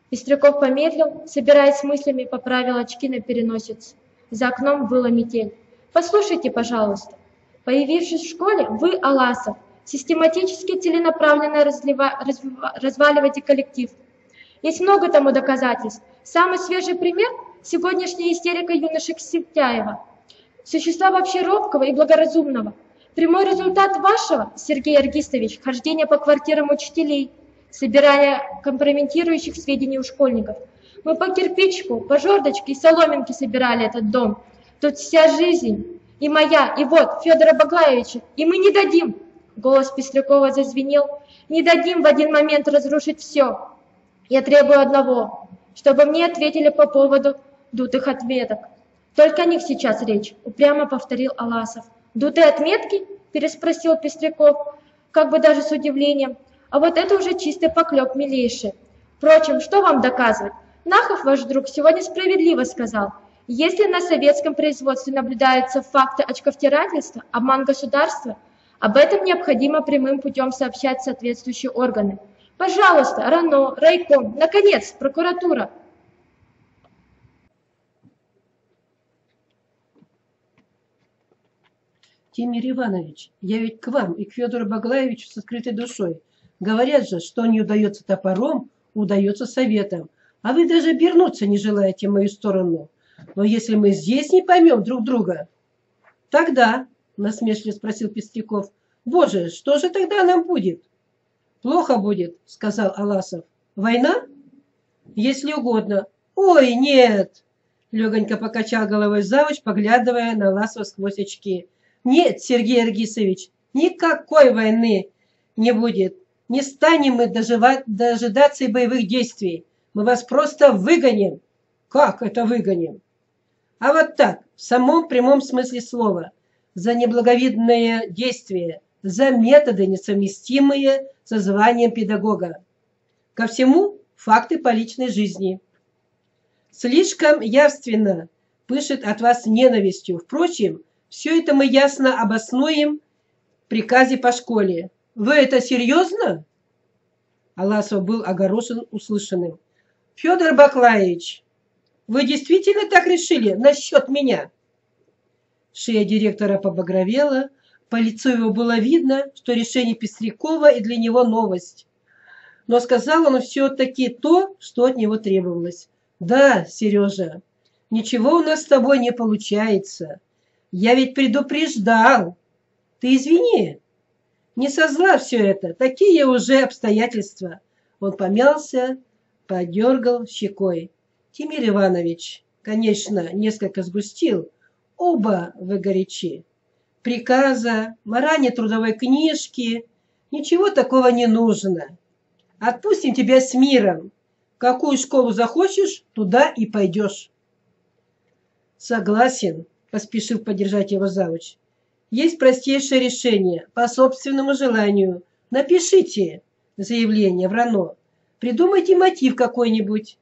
Пестряков помедлил, собираясь с мыслями, поправил очки на переносицу. За окном выла метель. Послушайте, пожалуйста. Появившись в школе, вы, Аласов, систематически целенаправленно разваливаете коллектив. Есть много тому доказательств. Самый свежий пример – сегодняшняя истерика юноши Септяева. Существа вообще робкого и благоразумного. Прямой результат вашего, Сергей Аргистович, хождения по квартирам учителей, собирания компрометирующих сведений у школьников. Мы по кирпичику, по жердочке и соломинке собирали этот дом. Тут вся жизнь, и моя, и вот Федора Баглаевича, и мы не дадим. Голос Пестрякова зазвенел. Не дадим в один момент разрушить все. Я требую одного, чтобы мне ответили по поводу дутых отметок. Только о них сейчас речь, упрямо повторил Аласов. Дутые отметки? Переспросил Пестряков, как бы даже с удивлением. А вот это уже чистый поклеп, милейший. Впрочем, что вам доказывать? Нахов, ваш друг, сегодня справедливо сказал. Если на советском производстве наблюдаются факты очковтирательства, обман государства, об этом необходимо прямым путем сообщать соответствующие органы. Пожалуйста, РАНО, райком, наконец, прокуратура. Тимир Иванович, я ведь к вам и к Федору Баглаевичу с открытой душой. Говорят же, что не удается топором, удается советом. А вы даже обернуться не желаете в мою сторону. Но если мы здесь не поймем друг друга, тогда, насмешливо спросил Пестряков, боже, что же тогда нам будет? Плохо будет, сказал Аласов. Война? Если угодно. Ой, нет, легонько покачал головой завуч, поглядывая на Аласова сквозь очки. Нет, Сергей Аргисович, никакой войны не будет. Не станем мы дожидаться и боевых действий. Мы вас просто выгоним. Как это выгоним? А вот так, в самом прямом смысле слова. За неблаговидное действие, за методы, несовместимые со званием педагога. Ко всему факты по личной жизни. Слишком явственно пышет от вас ненавистью. Впрочем, все это мы ясно обоснуем в приказе по школе. Вы это серьезно? Аласов был огорошен услышанным. Федор Баглаевич, вы действительно так решили насчет меня? Шея директора побагровела, по лицу его было видно, что решение Пестрякова и для него новость. Но сказал он все-таки то, что от него требовалось. Да, Сережа, ничего у нас с тобой не получается. Я ведь предупреждал. Ты извини. Не со зла все это. Такие уже обстоятельства. Он помялся, подергал щекой. Тимир Иванович, конечно, несколько сгустил. Оба вы горячи. Приказа, марание трудовой книжки. Ничего такого не нужно. Отпустим тебя с миром. В какую школу захочешь, туда и пойдешь. Согласен, поспешил поддержать его завуч. Есть простейшее решение, по собственному желанию. Напишите заявление в РАНО. Придумайте мотив какой-нибудь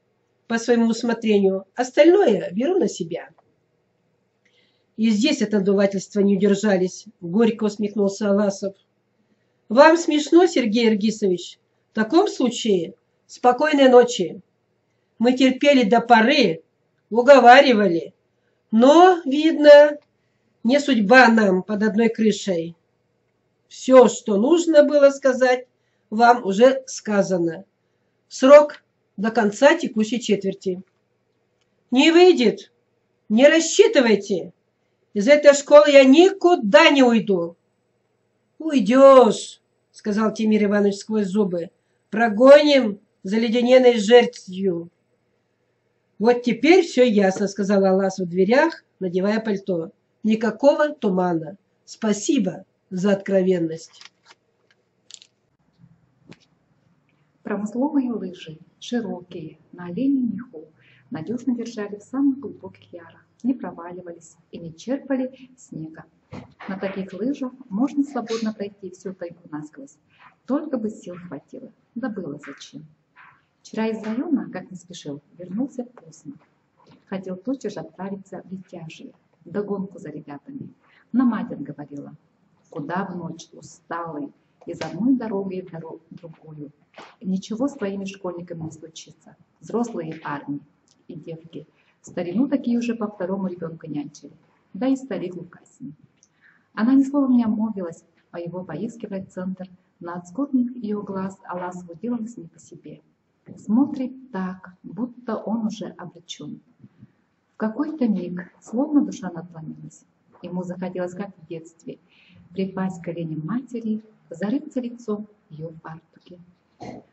по своему усмотрению. Остальное беру на себя. И здесь от надувательства не удержались, горько усмехнулся Аласов. Вам смешно, Сергей Аргисович? В таком случае спокойной ночи. Мы терпели до поры, уговаривали. Но, видно, не судьба нам под одной крышей. Все, что нужно было сказать, вам уже сказано. Срок до конца текущей четверти. Не выйдет. Не рассчитывайте. Из этой школы я никуда не уйду. Уйдешь, сказал Тимир Иванович сквозь зубы. Прогоним заледененной жертвью. Вот теперь все ясно, сказал Аласов в дверях, надевая пальто. Никакого тумана. Спасибо за откровенность. Промысловые лыжи, широкие, на оленьем меху, надежно держали в самых глубоких ярах, не проваливались и не черпали снега. На таких лыжах можно свободно пройти всю тайгу насквозь, только бы сил хватило, да было зачем. Вчера из района, как не спешил, вернулся поздно. Хотел тотчас же отправиться в Летяжье, вдогонку за ребятами. Но мать отговорила, куда в ночь, усталый, из одной дороги в другую. Ничего с твоими школьниками не случится. Взрослые парни и девки в старину такие уже по второму ребенку нянчили, да и старик Лука с ним. Она ни словом не обмолвилась о его поездке в райцентр, на отскотных ее глаз Аласову делалось не по себе. Смотрит так, будто он уже обречен. В какой-то миг, словно душа надломилась, ему захотелось, как в детстве, припасть к коленям матери, зарыться лицом в ее фартуке.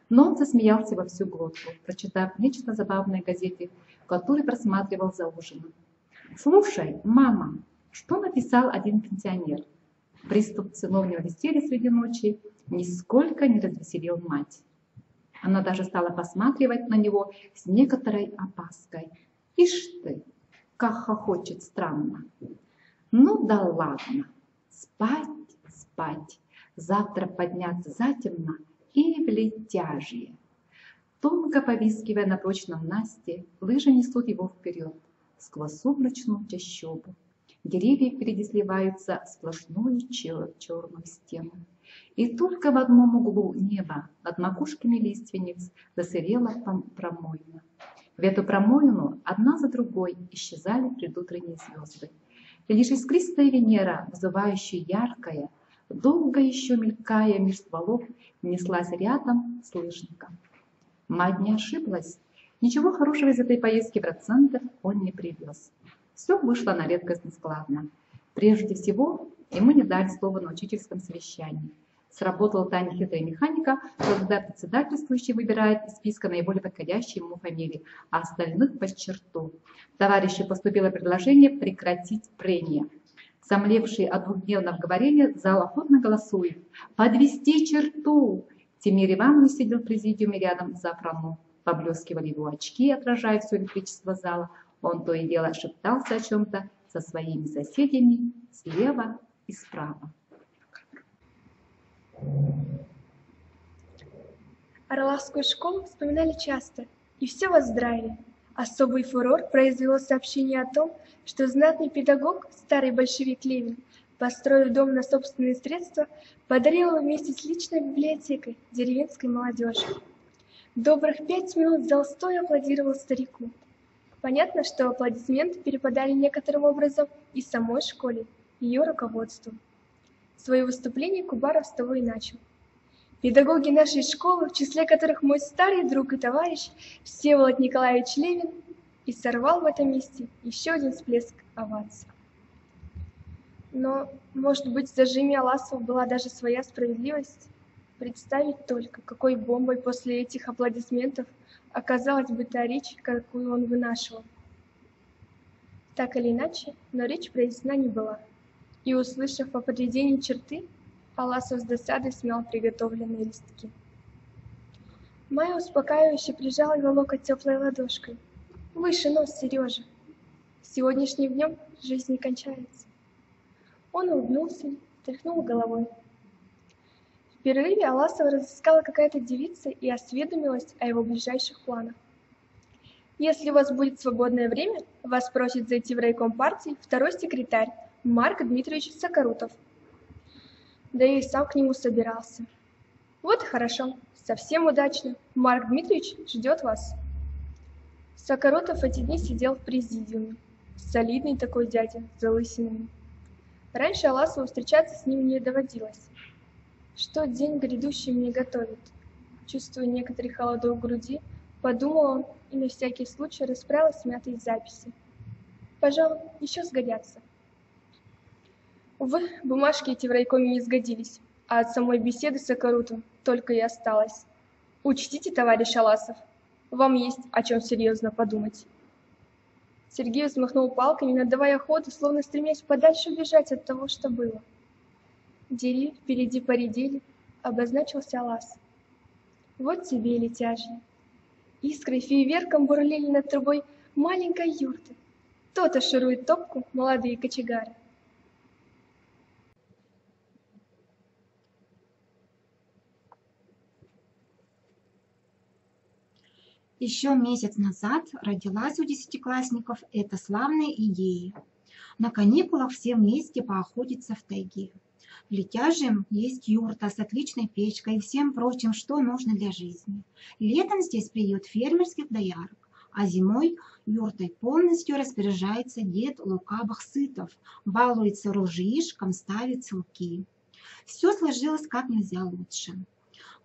Но он засмеялся во всю глотку, прочитав нечто забавное в газете, которую просматривал за ужином. «Слушай, мама, что написал один пенсионер?» Приступ сыновнего веселья среди ночи нисколько не развеселил мать. Она даже стала посматривать на него с некоторой опаской. «Ишь ты, как хохочет странно!» «Ну да ладно, спать, спать, завтра подняться затемно и в Летяжье». Тонко повискивая на прочном насте, лыжи несут его вперед, сквозь сумрачную чащобу. Деревья впереди сливаются в сплошную черную стену. И только в одном углу неба над макушками лиственниц засырела промоина. В эту промоину одна за другой исчезали предутренние звезды. И лишь искристая Венера, вызывающая яркая, долго еще мелькая меж стволов, неслась рядом с лыжником. Мать не ошиблась. Ничего хорошего из этой поездки в райцентр он не привез. Все вышло на редкость нескладно. Прежде всего, ему не дали слова на учительском совещании. Сработала та нехитрая механика, когда председательствующий выбирает из списка наиболее подходящие ему фамилии, а остальных под черту. Товарищу поступило предложение прекратить прения. Сомлевший от двухдневного говорения, зал охотно голосует. «Подвести черту!» Тимир Иванович сидел в президиуме рядом с Зафрану. Поблескивали его очки, отражая все электричество зала. Он то и дело шептался о чем-то со своими соседями слева и справа. Орловскую школу вспоминали часто, и все воздраили. Особый фурор произвело сообщение о том, что знатный педагог, старый большевик Левин, построив дом на собственные средства, подарил его вместе с личной библиотекой деревенской молодежи. Добрых 5 минут зал стоя аплодировал старику. Понятно, что аплодисменты перепадали некоторым образом и самой школе, и ее руководству. Свое выступление Кубаров с того и начал. Педагоги нашей школы, в числе которых мой старый друг и товарищ Всеволод Николаевич Левин, и сорвал в этом месте еще один всплеск оваций. Но, может быть, в зажиме Аласова была даже своя справедливость? Представить только, какой бомбой после этих аплодисментов оказалась бы та речь, какую он вынашивал. Так или иначе, но речь произнесена не была, и, услышав о подведении черты, Аласов с досадой смял приготовленные листки. Майя успокаивающе прижала его локоть теплой ладошкой. «Выше нос, Сережа! Сегодняшним днем жизнь не кончается». Он улыбнулся, тряхнул головой. В перерыве Аласова разыскала какая-то девица и осведомилась о его ближайших планах. «Если у вас будет свободное время, вас просит зайти в райком партии второй секретарь Марк Дмитриевич Сокорутов». Да я и сам к нему собирался. Вот и хорошо, совсем удачно. Марк Дмитриевич ждет вас. Сокорутов эти дни сидел в президиуме. Солидный такой дядя, с залысинами. Раньше Аласову встречаться с ним не доводилось. Что день грядущий мне готовит? Чувствуя некоторый холодок в груди, подумал он и на всякий случай расправил смятые записи. Пожалуй, еще сгодятся. Увы, бумажки эти в райкоме не сгодились, а от самой беседы с Сокорутовым только и осталось. Учтите, товарищ Аласов, вам есть о чем серьезно подумать. Сергей взмахнул палками, надавая ходу, словно стремясь подальше убежать от того, что было. Деревья впереди поредели, обозначился Алас. Вот тебе и летяжье. Искры фейерверком бурлили над трубой маленькой юрты. То-то ширует топку молодые кочегары. Еще месяц назад родилась у десятиклассников эта славная идея. На каникулах все вместе поохотиться в тайге. В Летяжьем есть юрта с отличной печкой и всем прочим, что нужно для жизни. Летом здесь приют фермерских доярок, а зимой юртой полностью распоряжается дед Лука Бахсытов, балуется ружьишком, ставит селки. Все сложилось как нельзя лучше.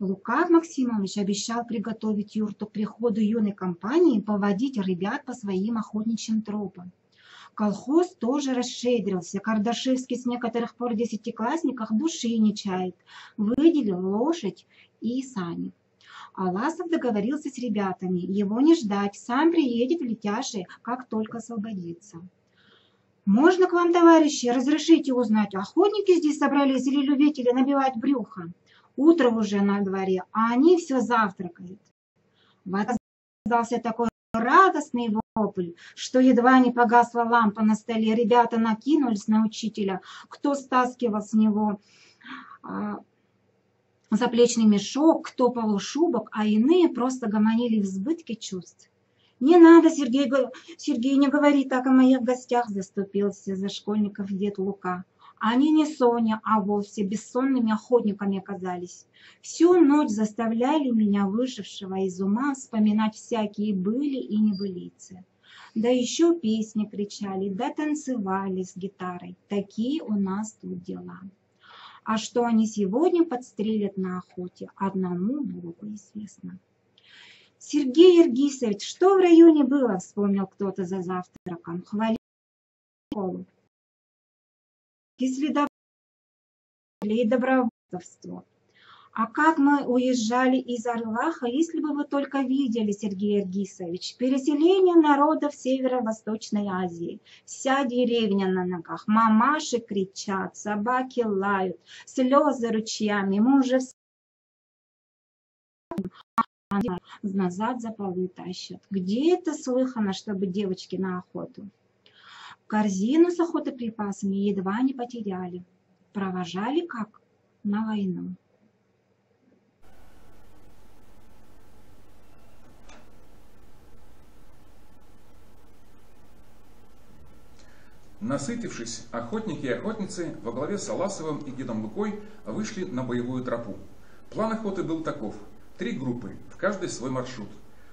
Лука Максимович обещал приготовить юрту к приходу юной компании и поводить ребят по своим охотничьим тропам. Колхоз тоже расширился. Кардашевский с некоторых пор в десятиклассниках души не чает. Выделил лошадь и сани. Аласов договорился с ребятами. Его не ждать. Сам приедет в Летяжье, как только освободится. «Можно к вам, товарищи? Разрешите узнать, охотники здесь собрались или любители набивать брюхо? Утро уже на дворе, а они все завтракают». Раздался такой радостный вопль, что едва не погасла лампа на столе. Ребята накинулись на учителя, кто стаскивал с него заплечный мешок, кто полушубок, а иные просто гомонили в избытке чувств. «Не надо, Сергей, не говори так о моих гостях», заступился за школьников дед Лука. Они не Соня, а вовсе бессонными охотниками оказались. Всю ночь заставляли меня, выжившего из ума, вспоминать всякие были и небылицы. Да еще песни кричали, да танцевали с гитарой. Такие у нас тут дела. А что они сегодня подстрелят на охоте, одному Богу известно. «Сергей Ергисович, что в районе было?» — вспомнил кто-то за завтраком. «Хвалили школу. Следовали и добровольство. А как мы уезжали из Орлаха, если бы вы только видели, Сергей Ергисович, переселение народов Северо-Восточной Азии. Вся деревня на ногах, мамаши кричат, собаки лают, слезы ручьями. Мы уже назад за полы тащат. Где это слыхано, чтобы девочки на охоту? Корзину с охотоприпасами едва не потеряли. Провожали как на войну. Насытившись, охотники и охотницы во главе с Аласовым и дедом Лукой вышли на боевую тропу. План охоты был таков. 3 группы, в каждой свой маршрут.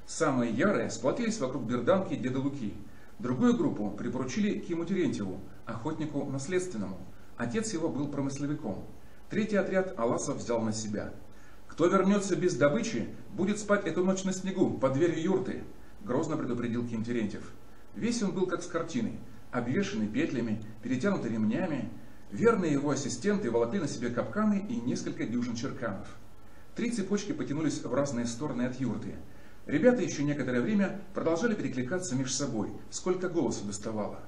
Самые ярые сплотились вокруг берданки деда Луки. Другую группу припоручили Киму Терентьеву, охотнику наследственному. Отец его был промысловиком. 3-й отряд Аласов взял на себя. «Кто вернется без добычи, будет спать эту ночь на снегу, под дверью юрты», — грозно предупредил Ким Терентьев. Весь он был как с картины, обвешанный петлями, перетянутый ремнями. Верные его ассистенты волокли на себе капканы и несколько дюжин черканов. 3 цепочки потянулись в разные стороны от юрты. Ребята еще некоторое время продолжали перекликаться между собой, сколько голосу доставало.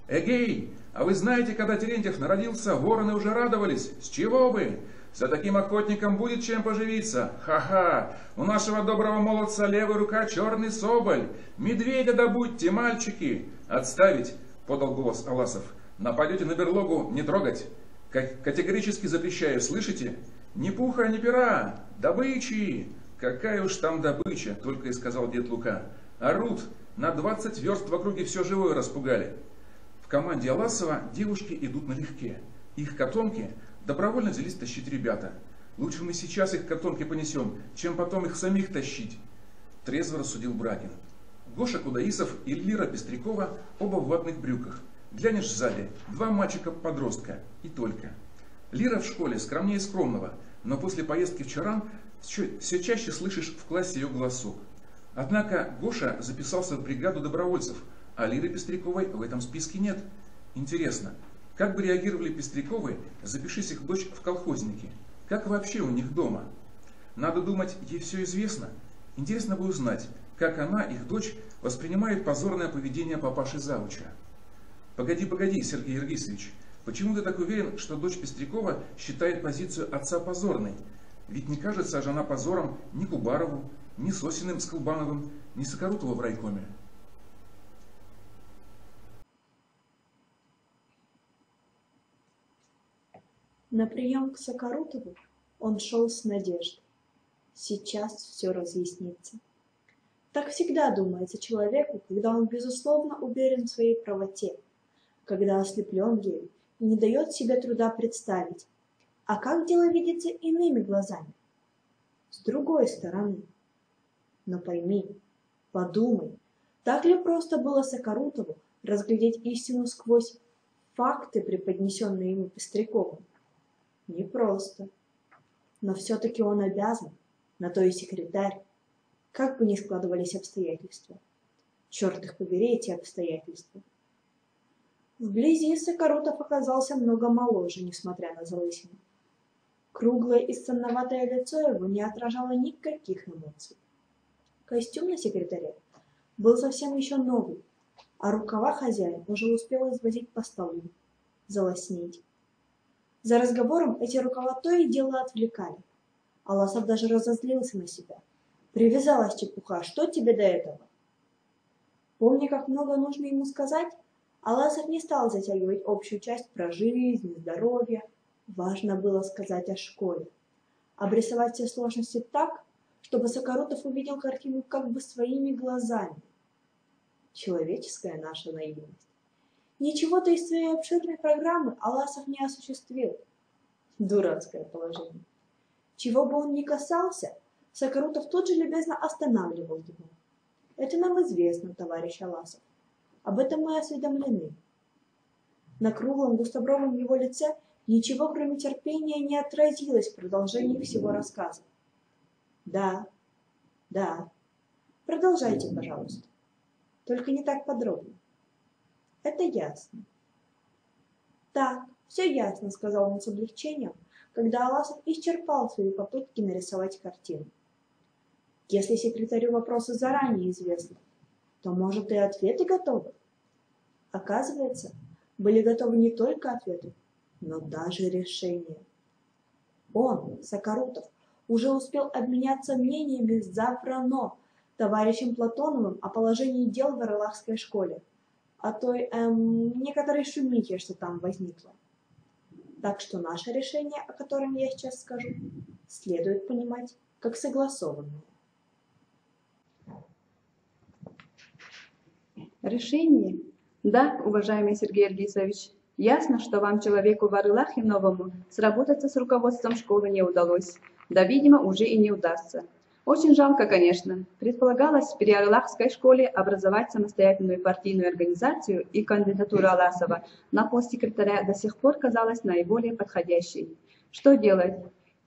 «Эгей, а вы знаете, когда Терентьев народился, вороны уже радовались? С чего бы? За таким охотником будет чем поживиться. Ха-ха! У нашего доброго молодца левая рука черный соболь. Медведя добудьте, мальчики!» «Отставить!» — подал голос Аласов. «Нападете на берлогу, не трогать. Категорически запрещаю, слышите? Ни пуха, ни пера! Добычи!» «Какая уж там добыча!» — только и сказал дед Лука. «Орут! На 20 верст в округе все живое распугали!» В команде Аласова девушки идут налегке. Их котомки добровольно взялись тащить ребята. «Лучше мы сейчас их котомки понесем, чем потом их самих тащить!» Трезво рассудил Брагин. Гоша Кудаисов и Лира Пестрякова оба в ватных брюках. Глянешь сзади, 2 мальчика-подростка, и только. Лира в школе скромнее скромного, но после поездки в Чаран все чаще слышишь в классе ее голосок. Однако Гоша записался в бригаду добровольцев, а Лиры Пестряковой в этом списке нет. Интересно, как бы реагировали Пестряковы, запишись их дочь в колхозники? Как вообще у них дома? Надо думать, ей все известно. Интересно бы узнать, как она, их дочь, воспринимает позорное поведение папаши Завуча. Погоди, Сергей Ергисович, почему ты так уверен, что дочь Пестрякова считает позицию отца позорной? Ведь не кажется же она позором ни Кубарову, ни Сосиным с Колбановым, ни Сокорутову в райкоме. На прием к Сокорутову он шел с надеждой. Сейчас все разъяснится. Так всегда думается человеку, когда он безусловно уверен в своей правоте, когда ослеплен ею и не дает себе труда представить, а как дело видится иными глазами, с другой стороны. Но пойми, подумай, так ли просто было Сокорутову разглядеть истину сквозь факты, преподнесенные ему Пестряковым? Непросто. Но все-таки он обязан, на то и секретарь, как бы ни складывались обстоятельства. Черт их побери, эти обстоятельства. Вблизи Сокорутов оказался много моложе, несмотря на залысину. Круглое и странноватое лицо его не отражало никаких эмоций. Костюм на секретаре был совсем еще новый, а рукава хозяин уже успел извозить по столу, залоснить. За разговором эти рукава то и дело отвлекали. Аласов даже разозлился на себя. Привязалась чепуха, что тебе до этого? Помня, как много нужно ему сказать, Аласов не стал затягивать общую часть про жизнь, здоровье. Важно было сказать о школе. Обрисовать все сложности так, чтобы Сокорутов увидел картину как бы своими глазами. Человеческая наша наивность. Ничего-то из своей обширной программы Аласов не осуществил. Дурацкое положение. Чего бы он ни касался, Сокорутов тут же любезно останавливал его. Это нам известно, товарищ Аласов. Об этом мы осведомлены. На круглом густобровом его лице ничего, кроме терпения, не отразилось в продолжении всего рассказа. Да, продолжайте, пожалуйста. Только не так подробно. Это ясно. Так, все ясно, сказал он с облегчением, когда Аласов исчерпал свои попытки нарисовать картину. Если секретарю вопросы заранее известны, то, может, и ответы готовы? Оказывается, были готовы не только ответы, но даже решения. Он, Сокорутов, уже успел обменяться мнениями с Зафрано, товарищем Платоновым, о положении дел в Орлахской школе, о той, некоторой шумихе, что там возникло. Так что наше решение, о котором я сейчас скажу, следует понимать как согласованное. Решение? Да, уважаемый Сергей Альгизович. Ясно, что вам, человеку в Орлахе новому, сработаться с руководством школы не удалось. Да, видимо, уже и не удастся. Очень жалко, конечно. Предполагалось при Орлахской школе образовать самостоятельную партийную организацию, и кандидатура Аласова на пост секретаря до сих пор казалась наиболее подходящей. Что делать?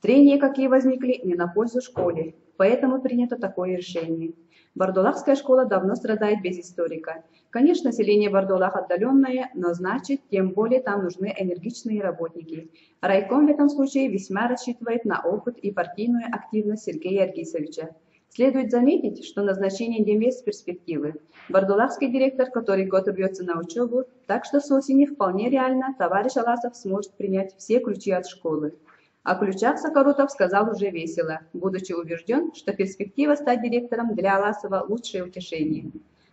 Трения, какие возникли, не на пользу школе, поэтому принято такое решение. Бардулахская школа давно страдает без историка. Конечно, селение Бардулах отдаленное, но значит, тем более там нужны энергичные работники. Райком в этом случае весьма рассчитывает на опыт и партийную активность Сергея Аргисовича. Следует заметить, что назначение не без перспективы. Бардулахский директор, который год рвется на учебу, так что с осени вполне реально товарищ Аласов сможет принять все ключи от школы. О ключах Сокорутов сказал уже весело, будучи убежден, что перспектива стать директором для Аласова – лучшее утешение.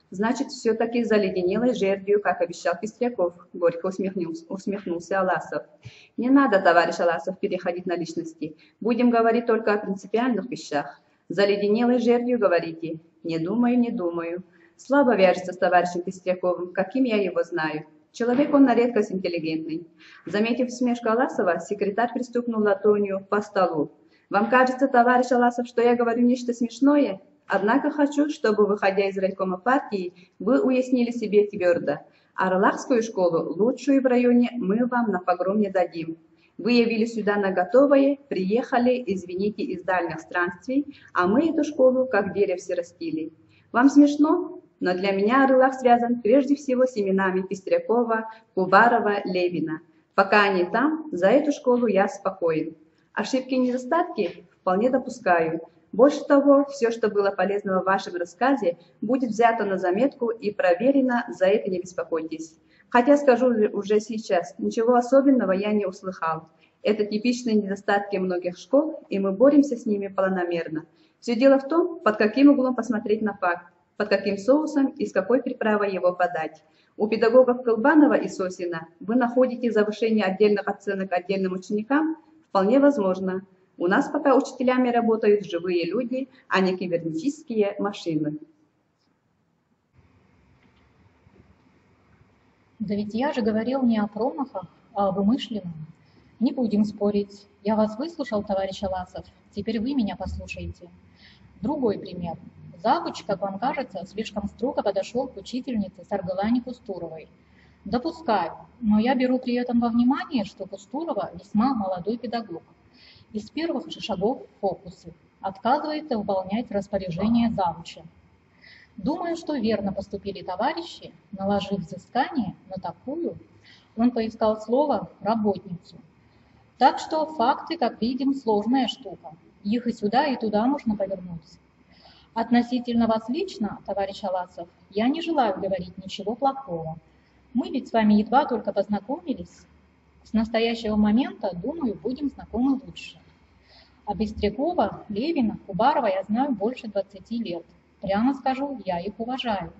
Значит, все-таки заледенелой жердью, как обещал Пестряков, горько усмехнулся Аласов. Не надо, товарищ Аласов, переходить на личности. Будем говорить только о принципиальных вещах. Заледенелой жердью говорите. Не думаю. Слабо вяжется с товарищем Пестряковым, каким я его знаю. Человек он на редкость интеллигентный. Заметив усмешку Аласова, секретарь пристукнул ладонью по столу. Вам кажется, товарищ Аласов, что я говорю нечто смешное? Однако хочу, чтобы, выходя из райкома партии, вы уяснили себе твердо. Орлахскую школу, лучшую в районе, мы вам на погром не дадим. Вы явились сюда на готовое, приехали, извините, из дальних странствий, а мы эту школу как дерево всерастили. Вам смешно? Но для меня Орлах связан прежде всего с именами Пестрякова, Кубарова, Левина. Пока они там, за эту школу я спокоен. Ошибки и недостатки вполне допускаю. Больше того, все, что было полезного в вашем рассказе, будет взято на заметку и проверено, за это не беспокойтесь. Хотя скажу уже сейчас, ничего особенного я не услыхал. Это типичные недостатки многих школ, и мы боремся с ними планомерно. Все дело в том, под каким углом посмотреть на факт, под каким соусом и с какой приправой его подать. У педагогов Кылбанова и Сосина вы находите завышение отдельных оценок отдельным ученикам? Вполне возможно. У нас пока учителями работают живые люди, а не кибернетические машины. Да ведь я же говорил не о промахах, а об умышленном. Не будем спорить. Я вас выслушал, товарищ Аласов. Теперь вы меня послушайте. Другой пример. Завуч, как вам кажется, слишком строго подошел к учительнице Саргалане Кустуровой. Допускаю, но я беру при этом во внимание, что Кустурова весьма молодой педагог. Из первых же шагов фокусы отказывается выполнять распоряжение завуча. Думаю, что верно поступили товарищи, наложив взыскание на такую, он поискал слово, работницу. Так что факты, как видим, сложная штука. Их и сюда, и туда можно повернуть. Относительно вас лично, товарищ Аласов, я не желаю говорить ничего плохого. Мы ведь с вами едва только познакомились. С настоящего момента, думаю, будем знакомы лучше. А Бестрякова, Левина, Кубарова я знаю больше 20 лет. Прямо скажу, я их уважаю.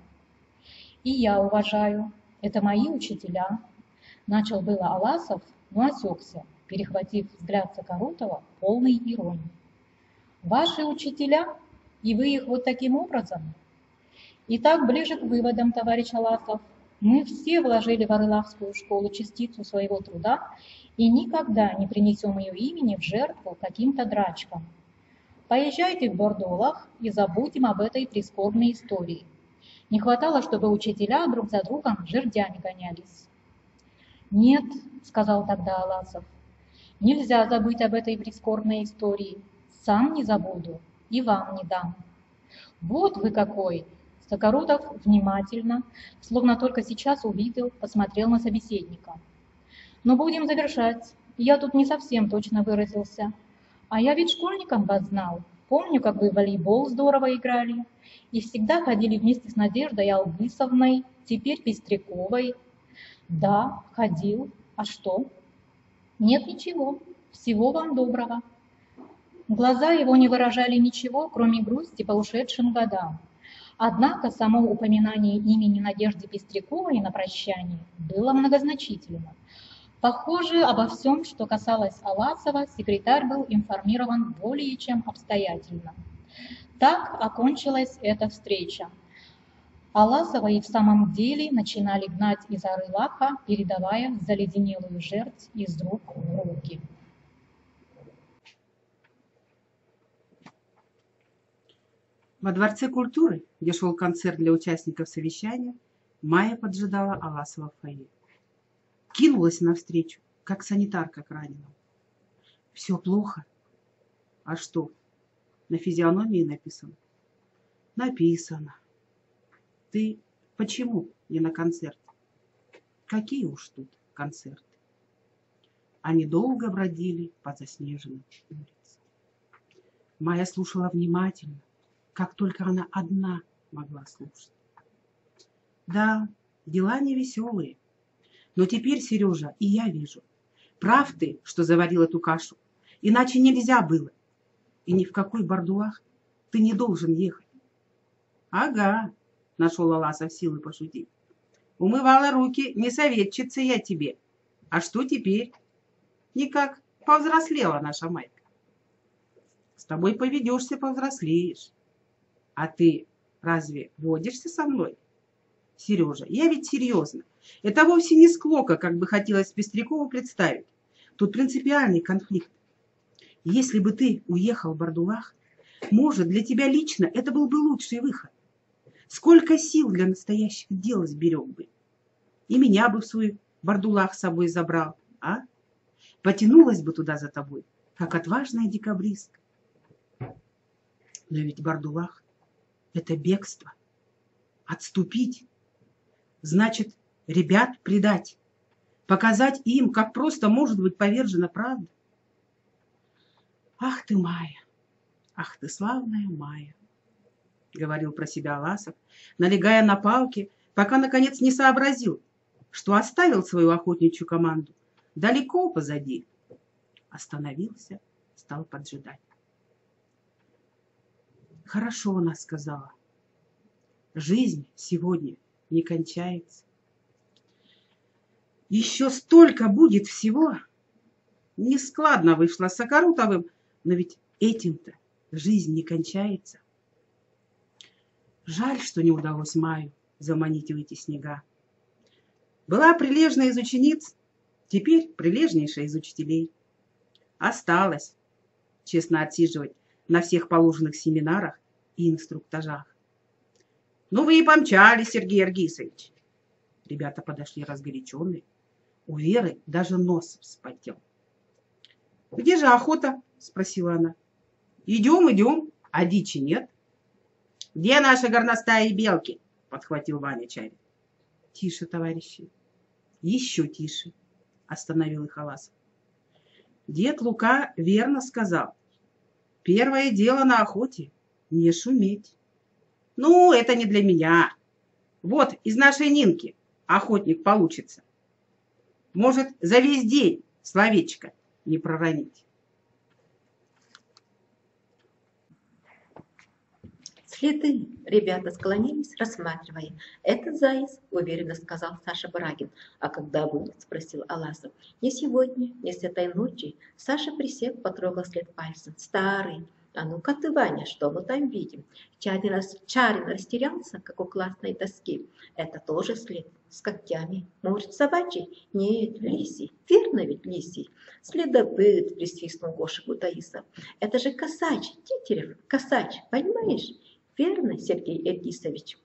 И я уважаю. Это мои учителя. Начал было Аласов, но осекся, перехватив взгляд Сокоротова, полный иронии. Ваши учителя? И вы их вот таким образом? Итак, ближе к выводам, товарищ Аласов. Мы все вложили в Орлахскую школу частицу своего труда и никогда не принесем ее имени в жертву каким-то драчкам. Поезжайте в Бордолах и забудем об этой прискорбной истории. Не хватало, чтобы учителя друг за другом жердями гонялись. Нет, сказал тогда Аласов, нельзя забыть об этой прискорбной истории. Сам не забуду и вам не дам. Вот вы какой! Сокоротов внимательно, словно только сейчас увидел, посмотрел на собеседника. Но будем завершать. Я тут не совсем точно выразился. А я ведь школьником вас знал. Помню, как вы в волейбол здорово играли. И всегда ходили вместе с Надеждой Албысовной, теперь Пестряковой. Да, ходил. А что? Нет ничего. Всего вам доброго. Глаза его не выражали ничего, кроме грусти по ушедшим годам. Однако само упоминание имени Надежды Пестряковой на прощании было многозначительно. Похоже, обо всем, что касалось Аласова, секретарь был информирован более чем обстоятельно. Так окончилась эта встреча. Аласова и в самом деле начинали гнать из Орлаха, передавая заледенелую жертву из рук в руки. Во Дворце культуры, где шел концерт для участников совещания, Майя поджидала Аласова в фойе. Кинулась навстречу, как санитарка к раненому. Все плохо. А что? На физиономии написано? Написано. Ты почему не на концерт? Какие уж тут концерты? Они долго бродили по заснеженной улице. Майя слушала внимательно, как только она одна могла слушать. Да, дела невеселые. Но теперь, Сережа, и я вижу. Прав ты, что заварил эту кашу. Иначе нельзя было. И ни в какой Бордулах ты не должен ехать. Ага, нашел Аласов силы пошутить. Умывала руки, не советчица я тебе. А что теперь? Никак повзрослела наша Майка. С тобой поведешься, повзрослеешь. А ты разве водишься со мной? Сережа, я ведь серьезно. Это вовсе не склока, как бы хотелось Пестрякову представить. Тут принципиальный конфликт. Если бы ты уехал в Бордулах, может, для тебя лично это был бы лучший выход. Сколько сил для настоящих дел сберег бы. И меня бы в свой Бордулах с собой забрал, а? Потянулась бы туда за тобой, как отважная декабристка. Но ведь Бордулах — это бегство. Отступить значит ребят предать, показать им, как просто может быть повержена правда. Ах ты, Майя, ах ты, славная Майя, говорил про себя Аласов, налегая на палки, пока наконец не сообразил, что оставил свою охотничью команду далеко позади. Остановился, стал поджидать. Хорошо она сказала. Жизнь сегодня не кончается. Еще столько будет всего. Нескладно вышло с Окорутовым, но ведь этим-то жизнь не кончается. Жаль, что не удалось Маю заманить в эти снега. Была прилежная из учениц, теперь прилежнейшая из учителей. Осталось честно отсиживать на всех положенных семинарах и инструктажах. Ну вы и помчались, Сергей Аргисович. Ребята подошли разгоряченные. У Веры даже нос вспотел. Где же охота? Спросила она. Идем, идем, а дичи нет. Где наши горностаи и белки? Подхватил Ваня Чарин. Тише, товарищи. Еще тише, остановил их Аласов. Дед Лука верно сказал. Первое дело на охоте — не шуметь. Ну, это не для меня. Вот из нашей Нинки охотник получится. Может, за весь день словечко не проронить. Следы. Ребята склонились, рассматривая. «Это заяц», — уверенно сказал Саша Брагин. «А когда будет?» — спросил Аласов. «Не сегодня, не с этой ночи». Саша присев, потрогал след пальцем. «Старый. А ну-ка ты, Ваня, что мы там видим?» Чарин растерялся, как у классной доски. «Это тоже след с когтями. Может, собачий? Нет, лисий. Верно ведь лисий?» «Следопыт», — присвистнул Гоша Гутаисов. «Это же косач, Тетерев, косач, понимаешь?» «Верно, Сергей Эргисович?»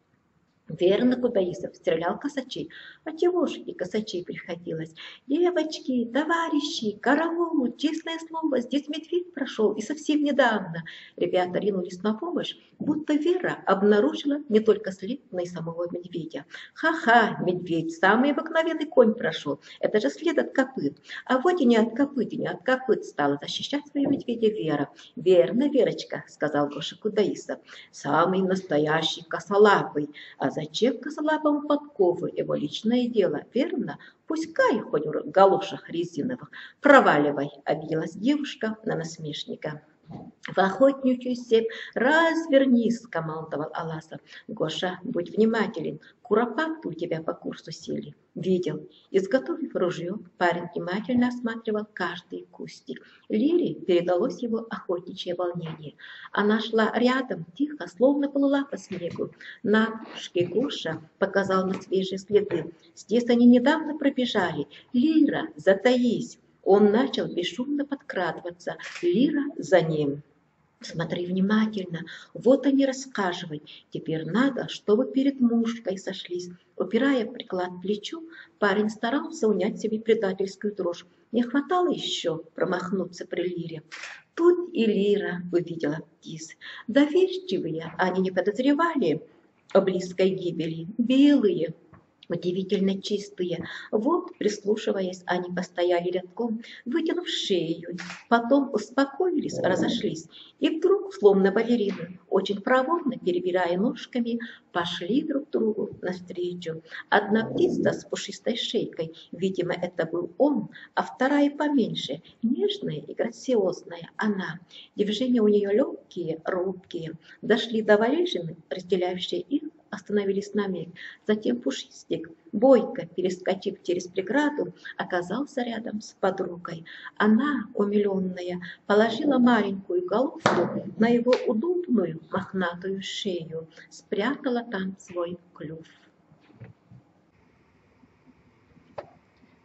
«Верно, Гутаисов, стрелял косачей. А чего ж и косачей приходилось? Девочки, товарищи, караул, честное слово, здесь медведь прошел, и совсем недавно». Ребята ринулись на помощь, будто Вера обнаружила не только след, но и самого медведя. «Ха-ха, медведь, самый обыкновенный конь прошел. Это же след от копыт. А вот и не от копыт стала защищать своего медведя Вера». «Верно, Верочка», — сказал Гоша Гутаисов, — «самый настоящий косолапый. А зачем косолапому подковы? Его личное дело, верно? Пускай хоть в галошах резиновых. Проваливай», — обиделась девушка на насмешника. «В охотничью степь развернись», — скомандовал Аласов. «Гоша, будь внимателен, куропатки у тебя по курсу сели». «Видел». Изготовив ружье, парень внимательно осматривал каждый кустик. Лире передалось его охотничье волнение. Она шла рядом, тихо, словно плыла по снегу. На опушке Гоша показал на свежие следы. Здесь они недавно пробежали. «Лира, затаись!» Он начал бесшумно подкрадываться. Лира за ним. «Смотри внимательно, вот они рассказывают. Теперь надо, чтобы перед мушкой сошлись». Упирая приклад к плечу, парень старался унять себе предательскую дрожь. Не хватало еще промахнуться при Лире. Тут и Лира увидела птиц. Доверчивые, они не подозревали о близкой гибели. Белые, удивительно чистые. Вот, прислушиваясь, они постояли рядком, вытянув шею. Потом успокоились, разошлись. И вдруг, словно балерины, очень проворно перебирая ножками, пошли друг другу навстречу. Одна птица с пушистой шейкой, видимо, это был он, а вторая поменьше, нежная и грациозная она. Движения у нее легкие, робкие. Дошли до валежины, разделяющей их, остановились на миг. Затем Пушистик, бойко перескочив через преграду, оказался рядом с подругой. Она, умиленная, положила маленькую головку на его удобную мохнатую шею, спрятала там свой клюв.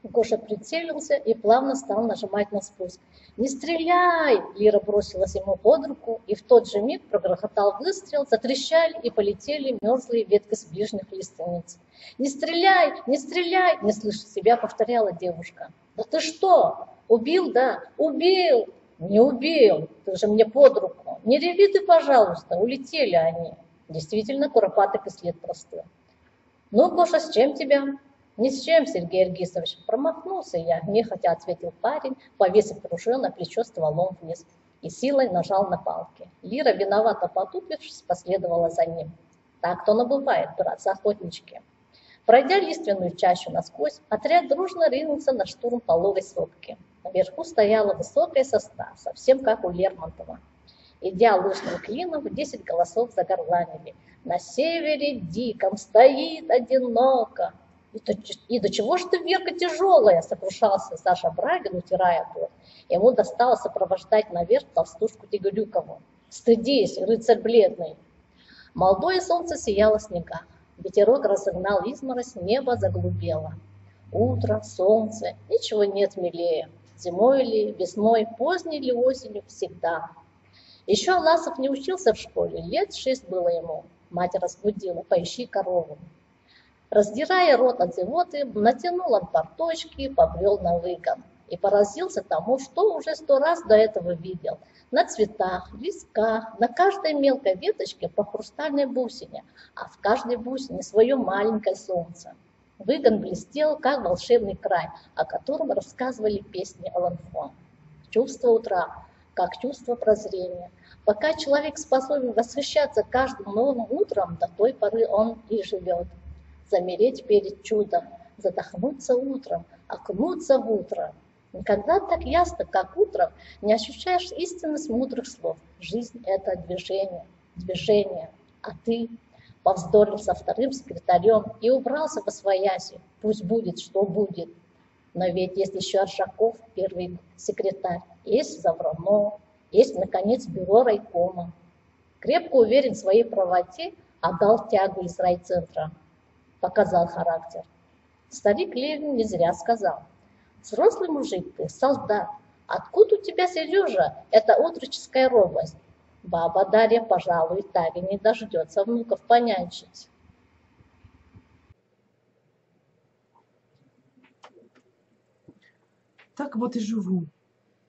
Гоша прицелился и плавно стал нажимать на спуск. «Не стреляй!» Лира бросилась ему под руку, и в тот же миг прогрохотал выстрел, затрещали и полетели мерзлые ветки с ближних лиственниц. «Не стреляй! Не стреляй!» Не слыша себя, повторяла девушка. «Да ты что? Убил, да? Убил!» «Не убил! Ты же мне под руку! Не реви ты, пожалуйста! Улетели они!» Действительно, куропаток и след простыл. «Ну, Гоша, с чем тебя?» «Ни с чем, Сергей Аргисович, промахнулся я», – нехотя ответил парень, повесив ружье на плечо стволом вниз и силой нажал на палки. Лира, виновато потупившись, последовала за ним. Так-то оно бывает, братцы-охотнички. Пройдя лиственную чащу насквозь, отряд дружно ринулся на штурм половой сопки. Наверху стояла высокая сосна, совсем как у Лермонтова. Идя лыжным клином, 10 голосов загорланили. На севере диком стоит одиноко. И до чего же ты, Верка, тяжелая, сокрушался Саша Брагин, утирая пот. Ему досталось сопровождать наверх толстушку Тигрюкову. Стыдись, рыцарь бледный. Молодое солнце сияло в снегах. Ветерок разогнал изморозь, небо заглубело. Утро, солнце, ничего нет милее. Зимой ли, весной, поздней ли осенью, всегда. Еще Аласов не учился в школе, лет 6 было ему. Мать разбудила: поищи корову. Раздирая рот от зевоты, натянул он порточки, побрел на выгон. И поразился тому, что уже 100 раз до этого видел. На цветах, листках, на каждой мелкой веточке по хрустальной бусине, а в каждой бусине свое маленькое солнце. Выгон блестел, как волшебный край, о котором рассказывали песни Алан Фон. Чувство утра, как чувство прозрения. Пока человек способен восхищаться каждым новым утром, до той поры он и живет. Замереть перед чудом, задохнуться утром, окунуться в утро. Никогда так ясно, как утром, не ощущаешь истинность мудрых слов. Жизнь – это движение, движение. А ты повздорил со вторым секретарем и убрался восвояси. Пусть будет, что будет. Но ведь есть еще Аршаков, первый секретарь, есть Завронов, есть, наконец, бюро райкома. Крепко уверен в своей правоте, отдал тягу из райцентра. Показал характер. Старик Левин не зря сказал: взрослый мужик ты, солдат. Откуда у тебя, Сережа, эта отроческая робость? Баба Дарья, пожалуй, так и не дождется внуков понянчить. Так вот и живу.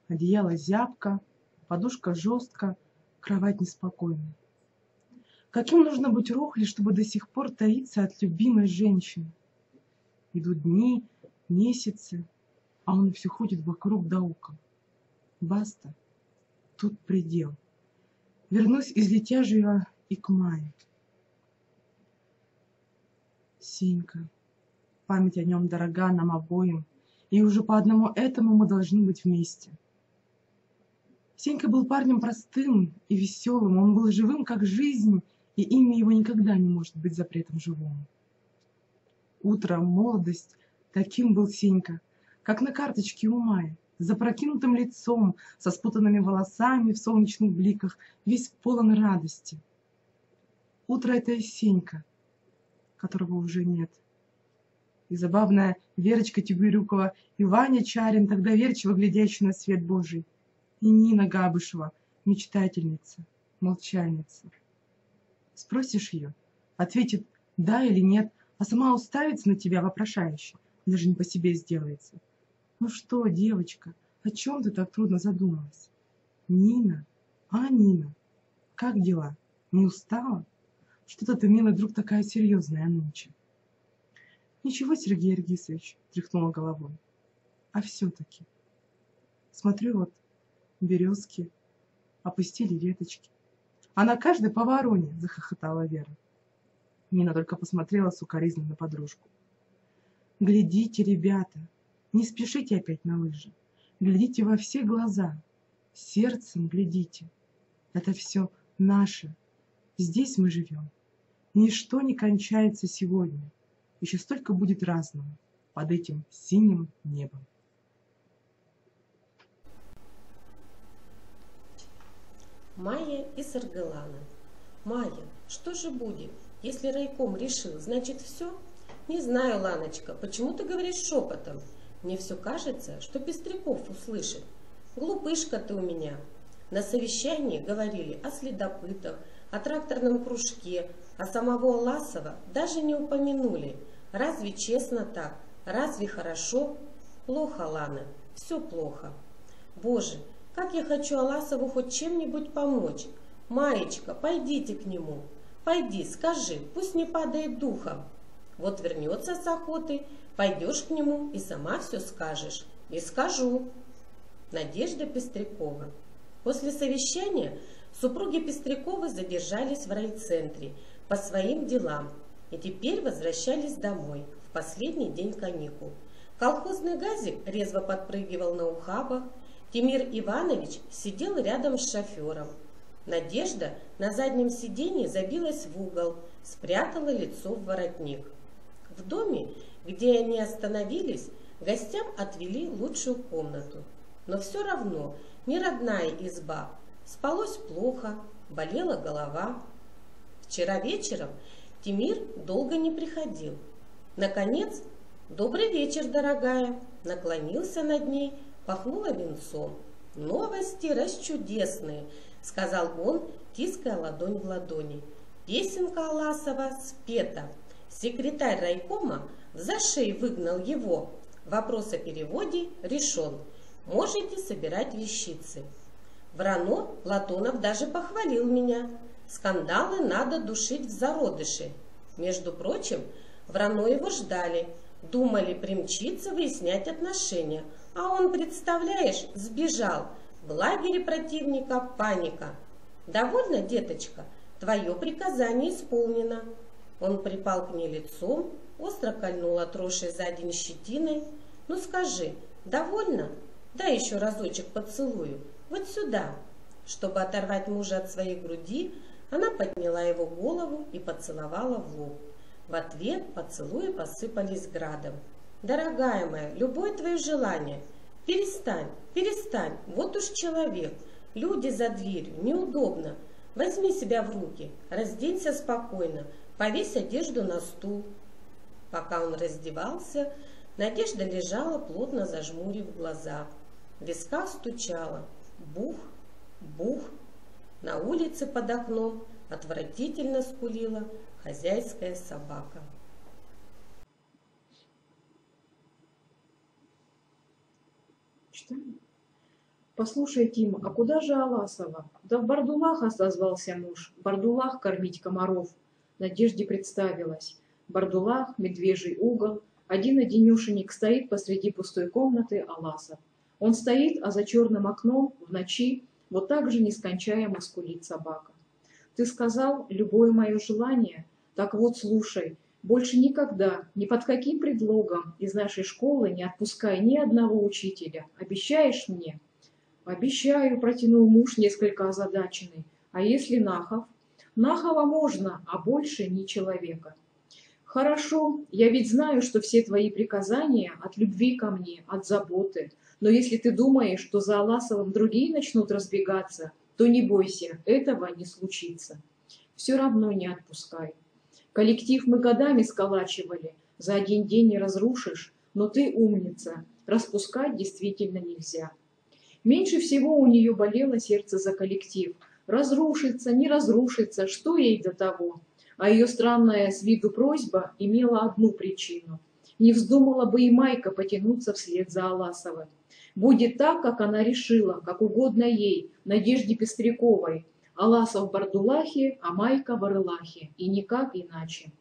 Одеяло зябко, подушка жестко, кровать неспокойна. Каким нужно быть рохли, чтобы до сих пор таиться от любимой женщины? Идут дни, месяцы, а он все ходит вокруг да около. Баста, тут предел. Вернусь из Летяжьего и к мае. Сенька, память о нем дорога нам обоим, и уже по одному этому мы должны быть вместе. Сенька был парнем простым и веселым, он был живым, как жизнь, и имя его никогда не может быть запретом живому. Утро, молодость, таким был Сенька, как на карточке у Майи, с запрокинутым лицом, со спутанными волосами в солнечных бликах, весь полон радости. Утро — это и Сенька, которого уже нет. И забавная Верочка Тигрюкова, и Ваня Чарин, тогда доверчиво глядящий на свет Божий, и Нина Габышева, мечтательница, молчальница. Спросишь ее, ответит «да» или «нет», а сама уставится на тебя вопрошающе, даже не по себе сделается. Ну что, девочка, о чем ты так трудно задумалась? Нина, Нина, как дела? Не устала? Что-то ты, милая, вдруг такая серьезная нынче. Ничего, Сергей Аргисович, тряхнула головой. А все-таки. Смотрю, вот березки опустили веточки. А на каждой по вороне, захохотала Вера. Нина только посмотрела сукоризно на подружку. Глядите, ребята, не спешите опять на лыжи. Глядите во все глаза. Сердцем глядите. Это все наше. Здесь мы живем. Ничто не кончается сегодня. Еще столько будет разного под этим синим небом. Майя и Саргылана. Майя, что же будет, если райком решил, значит все? Не знаю, Ланочка, почему ты говоришь шепотом? Мне все кажется, что Пестряков услышит. Глупышка ты у меня. На совещании говорили о следопытах, о тракторном кружке, а самого Аласова даже не упомянули. Разве честно так? Разве хорошо? Плохо, Лана, все плохо. Боже, как я хочу Аласову хоть чем-нибудь помочь. Маечка, пойдите к нему. Пойди, скажи, пусть не падает духом. Вот вернется с охоты, пойдешь к нему и сама все скажешь. И скажу. Надежда Пестрякова. После совещания супруги Пестряковы задержались в райцентре по своим делам и теперь возвращались домой в последний день каникул. Колхозный газик резво подпрыгивал на ухабах. Тимир Иванович сидел рядом с шофером. Надежда на заднем сиденье забилась в угол, спрятала лицо в воротник. В доме, где они остановились, гостям отвели лучшую комнату. Но все равно не родная изба. Спалось плохо, болела голова. Вчера вечером Тимир долго не приходил. Наконец, «Добрый вечер, дорогая!» наклонился над ней, пахнуло венцом. «Новости расчудесные!» — сказал он, тиская ладонь в ладони. «Песенка Аласова спета. Секретарь райкома в зашей выгнал его. Вопрос о переводе решен. Можете собирать вещицы». В РАНО Платонов даже похвалил меня. Скандалы надо душить в зародыше. Между прочим, в РАНО его ждали. Думали примчиться выяснять отношения. А он, представляешь, сбежал. В лагере противника паника. «Довольно, деточка? Твое приказание исполнено». Он припал к ней лицом, остро кольнул отросшей за день щетиной. «Ну скажи, довольно? Дай еще разочек поцелую. Вот сюда». Чтобы оторвать мужа от своей груди, она подняла его голову и поцеловала в лоб. В ответ поцелуи посыпались градом. «Дорогая моя, любое твое желание. Перестань, перестань, вот уж человек. Люди за дверью, неудобно. Возьми себя в руки, разденься спокойно, повесь одежду на стул». Пока он раздевался, Надежда лежала, плотно зажмурив глаза. В висках стучала. Бух, бух. На улице под окном отвратительно скулила хозяйская собака. «Послушай, Тима, а куда же Аласова?» «Да в Бардулах», — отозвался муж. «Бардулах кормить комаров». Надежде представилась. Бардулах, медвежий угол. Один-одинешенек стоит посреди пустой комнаты Аласов. Он стоит, а за черным окном в ночи вот так же нескончаемо скулит собака. «Ты сказал, любое мое желание? Так вот, слушай, больше никогда, ни под каким предлогом из нашей школы не отпускай ни одного учителя. Обещаешь мне?» «Обещаю», — протянул муж, несколько озадаченный. «А если Нахов?» «Нахова можно, а больше ни человека». «Хорошо, я ведь знаю, что все твои приказания от любви ко мне, от заботы. Но если ты думаешь, что за Аласовым другие начнут разбегаться, то не бойся, этого не случится. Все равно не отпускай. Коллектив мы годами сколачивали, за один день не разрушишь, но ты умница, распускать действительно нельзя». Меньше всего у нее болело сердце за коллектив. Разрушится, не разрушится, что ей до того? А ее странная с виду просьба имела одну причину. Не вздумала бы и Майка потянуться вслед за Аласовым. Будет так, как она решила, как угодно ей, Надежде Пестряковой. Аласов в Бардулахе, а Майка в Орлахе, и никак иначе.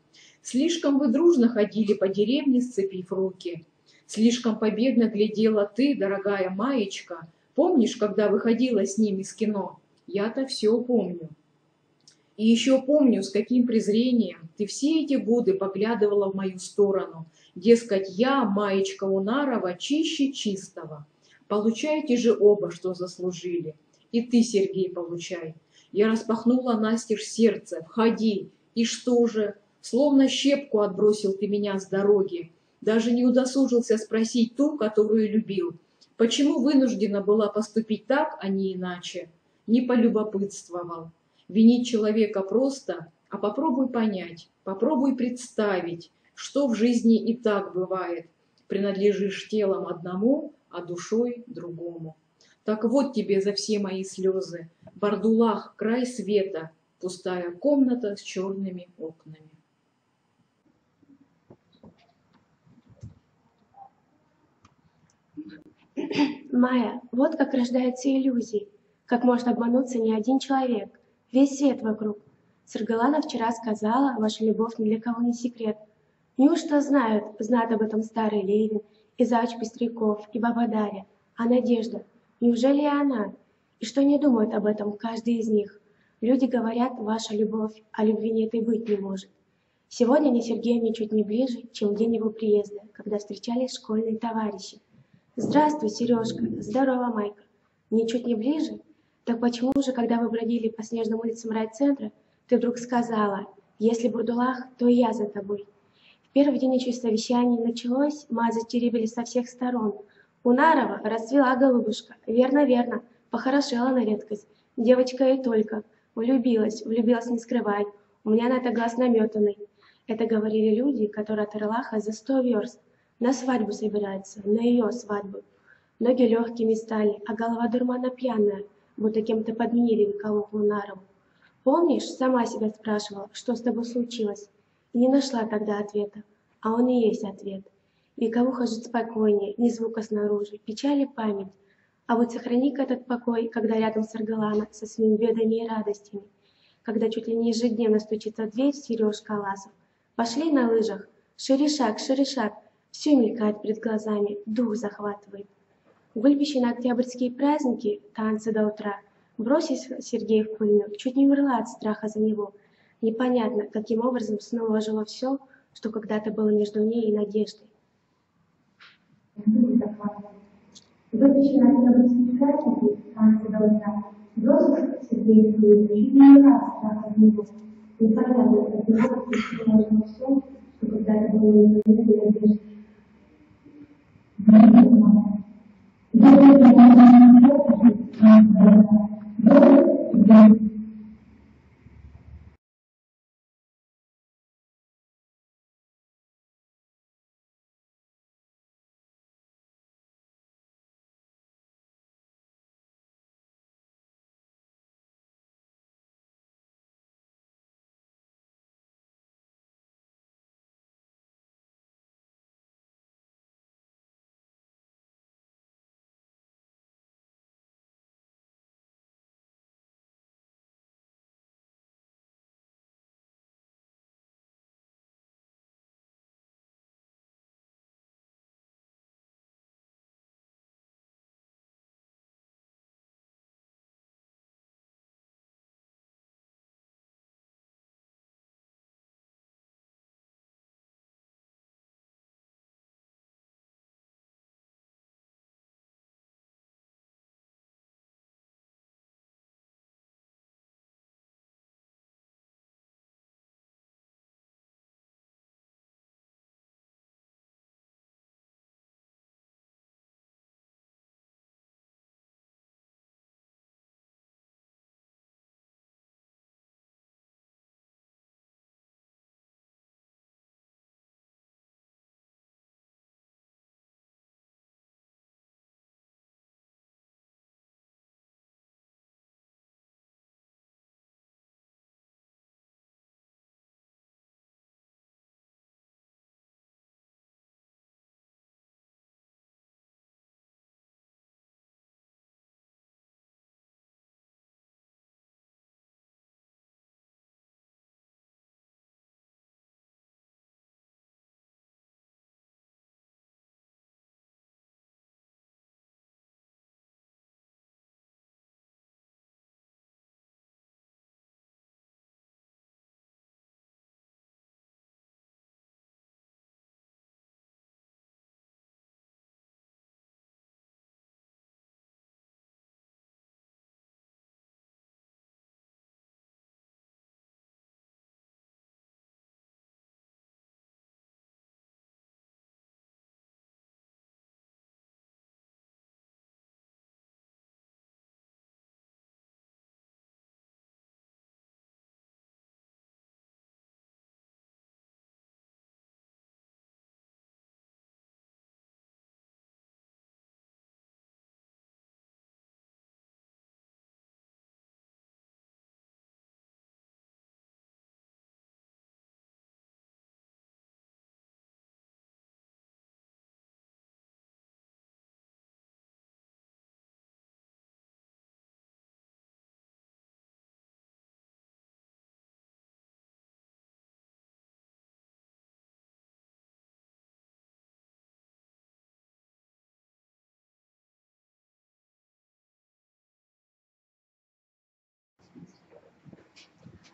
Слишком вы дружно ходили по деревне, сцепив руки. Слишком победно глядела ты, дорогая Маечка. Помнишь, когда выходила с ним из кино? Я-то все помню. И еще помню, с каким презрением ты все эти годы поглядывала в мою сторону. Дескать, я, Маечка Унарова, чище чистого. Получайте же оба, что заслужили. И ты, Сергей, получай. Я распахнула настежь сердце. Входи. И что же? Словно щепку отбросил ты меня с дороги. Даже не удосужился спросить ту, которую любил. Почему вынуждена была поступить так, а не иначе? Не полюбопытствовал. Винить человека просто, а попробуй понять, попробуй представить, что в жизни и так бывает. Принадлежишь телом одному, а душой другому. Так вот тебе за все мои слезы. Бардулах, край света, пустая комната с черными окнами. Майя, вот как рождаются иллюзии. Как может обмануться не один человек. Весь свет вокруг. Саргалана вчера сказала, ваша любовь ни для кого не секрет. Неужто знают об этом старый Левин, и Зач Пестряков, и баба Дарья, а Надежда? Неужели и она? И что не думают об этом каждый из них? Люди говорят, ваша любовь, а любви нет и быть не может. Сегодня они с Сергеем ничуть не ближе, чем в день его приезда, когда встречались школьные товарищи. «Здравствуй, Сережка! Здорово, Майка! Ничуть не ближе? Так почему же, когда вы бродили по снежным улицам райцентра, ты вдруг сказала: если Бурдулах, то и я за тобой?» В первый день еще совещание началось, мазы теребили со всех сторон. У Нарова расцвела голубушка. Верно, верно, похорошела на редкость. Девочка и только. Влюбилась не скрывает. У меня на это глаз наметанный. Это говорили люди, которые от Эрлаха за 100 верст. На свадьбу собираются, на ее свадьбу. Ноги легкими стали, а голова дурмана пьяная, будто кем-то подменили вековуху Нарову. Помнишь, сама себя спрашивала, что с тобой случилось, и не нашла тогда ответа, а он и есть ответ. Вековуха жить спокойнее, ни звука снаружи, печаль и память. А вот сохрани-ка этот покой, когда рядом с Аргалана, со своими бедами и радостями, когда чуть ли не ежедневно стучится в дверь Сережка Аласов. Пошли на лыжах, шире шаг, все мелькает перед глазами, дух захватывает. Гульбище на октябрьские праздники, танцы до утра. Бросись Сергей в пыльню, чуть не умерла от страха за него. Непонятно, каким образом снова жило все, что когда-то было между ней и надеждой. Гульбище на октябрьские праздники, танцы до утра. Бросись Сергей в пыльню, чуть не умерла от страха за него. Непонятно, каким образом снова жило все, что когда-то было между ней и надеждой.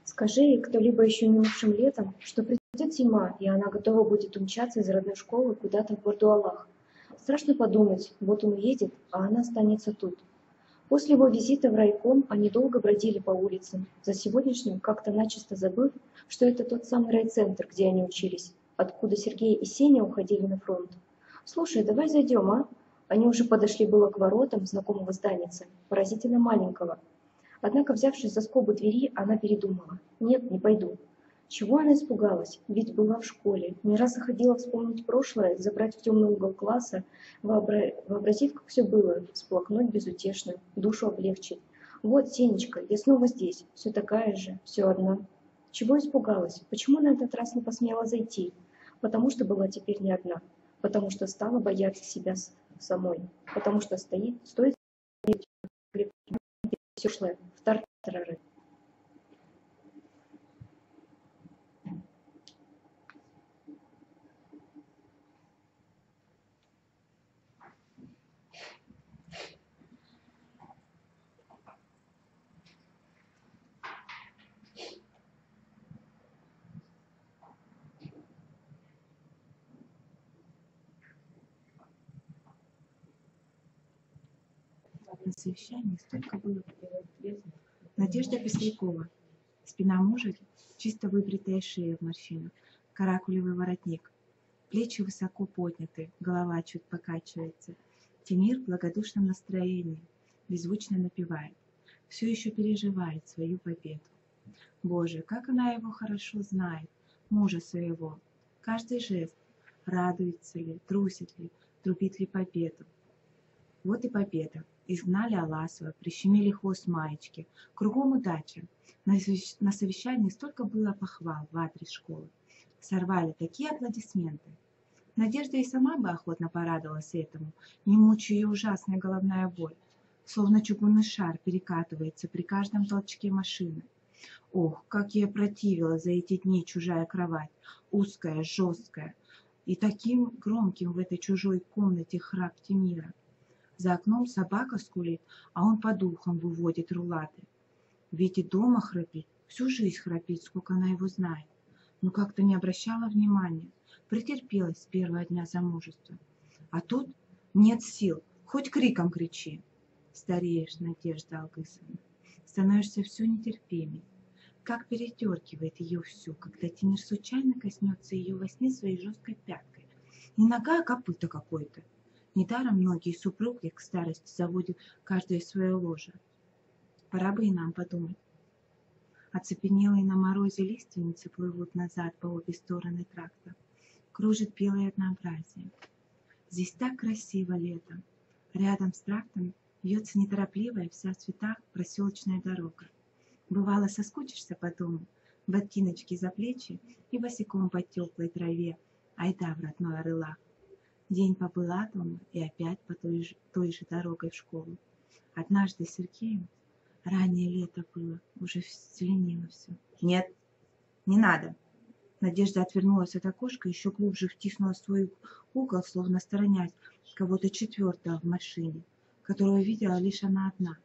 Скажи кто-либо еще минувшим летом, что Придет зима, и она готова будет умчаться из родной школы куда-то в Бордуалах. Страшно подумать, вот он уедет, а она останется тут. После его визита в райком они долго бродили по улицам, за сегодняшним как-то начисто забыв, что это тот самый райцентр, где они учились, откуда Сергей и Сеня уходили на фронт. «Слушай, давай зайдем, а?» Они уже подошли было к воротам знакомого зданица, поразительно маленького. Однако, взявшись за скобу двери, она передумала. «Нет, не пойду». Чего она испугалась? Ведь была в школе, не раз заходила вспомнить прошлое, забрать в темный угол класса, вообразив, как все было, всплакнуть безутешно, душу облегчить. Вот, Сенечка, я снова здесь, все такая же, все одна. Чего испугалась? Почему на этот раз не посмела зайти? Потому что была теперь не одна, потому что стала бояться себя самой, потому что стоит все шло в тартарары. На совещании столько было. Надежда Пестрякова. Спина мужа, чисто выбритая шея в морщинах, каракулевый воротник. Плечи высоко подняты, голова чуть покачивается. Тимир в благодушном настроении, беззвучно напевает. Все еще переживает свою победу. Боже, как она его хорошо знает, мужа своего. Каждый жест, радуется ли, трусит ли, трубит ли победу. Вот и победа. Изгнали Аласова, прищемили хвост маечки. Кругом удача. На совещании столько было похвал в адрес школы. Сорвали такие аплодисменты. Надежда и сама бы охотно порадовалась этому, не мучая ее ужасная головная боль. Словно чугунный шар перекатывается при каждом толчке машины. Ох, как ей противила за эти дни чужая кровать, узкая, жесткая, и таким громким в этой чужой комнате храп Тимира. За окном собака скулит, а он по духам выводит рулады. Ведь и дома храпит, всю жизнь храпит, сколько она его знает. Но как-то не обращала внимания, претерпелась с первого дня замужества. А тут нет сил, хоть криком кричи. Стареешь, Надежда Алгысовна, становишься все нетерпимей. Как передергивает ее всю, когда Тимир случайно коснется ее во сне своей жесткой пяткой. Не нога, а копыта какой-то. Недаром многие супруги к старости заводят каждое свое ложе. Пора бы и нам подумать. Оцепенелые на морозе лиственницы плывут назад по обе стороны тракта. Кружит белое однообразие. Здесь так красиво летом. Рядом с трактом вьется неторопливая, вся в цветах проселочная дорога. Бывало, соскучишься по дому, ботиночки за плечи и босиком по теплой траве, айда в родной Орылах. День побыла дома и опять по той же дорогой в школу. Однажды с Сергеем, раннее лето было, уже зеленело все. Нет, не надо. Надежда отвернулась от окошка, еще глубже втиснула свой угол, словно сторонясь кого-то четвертого в машине, которого видела лишь она одна.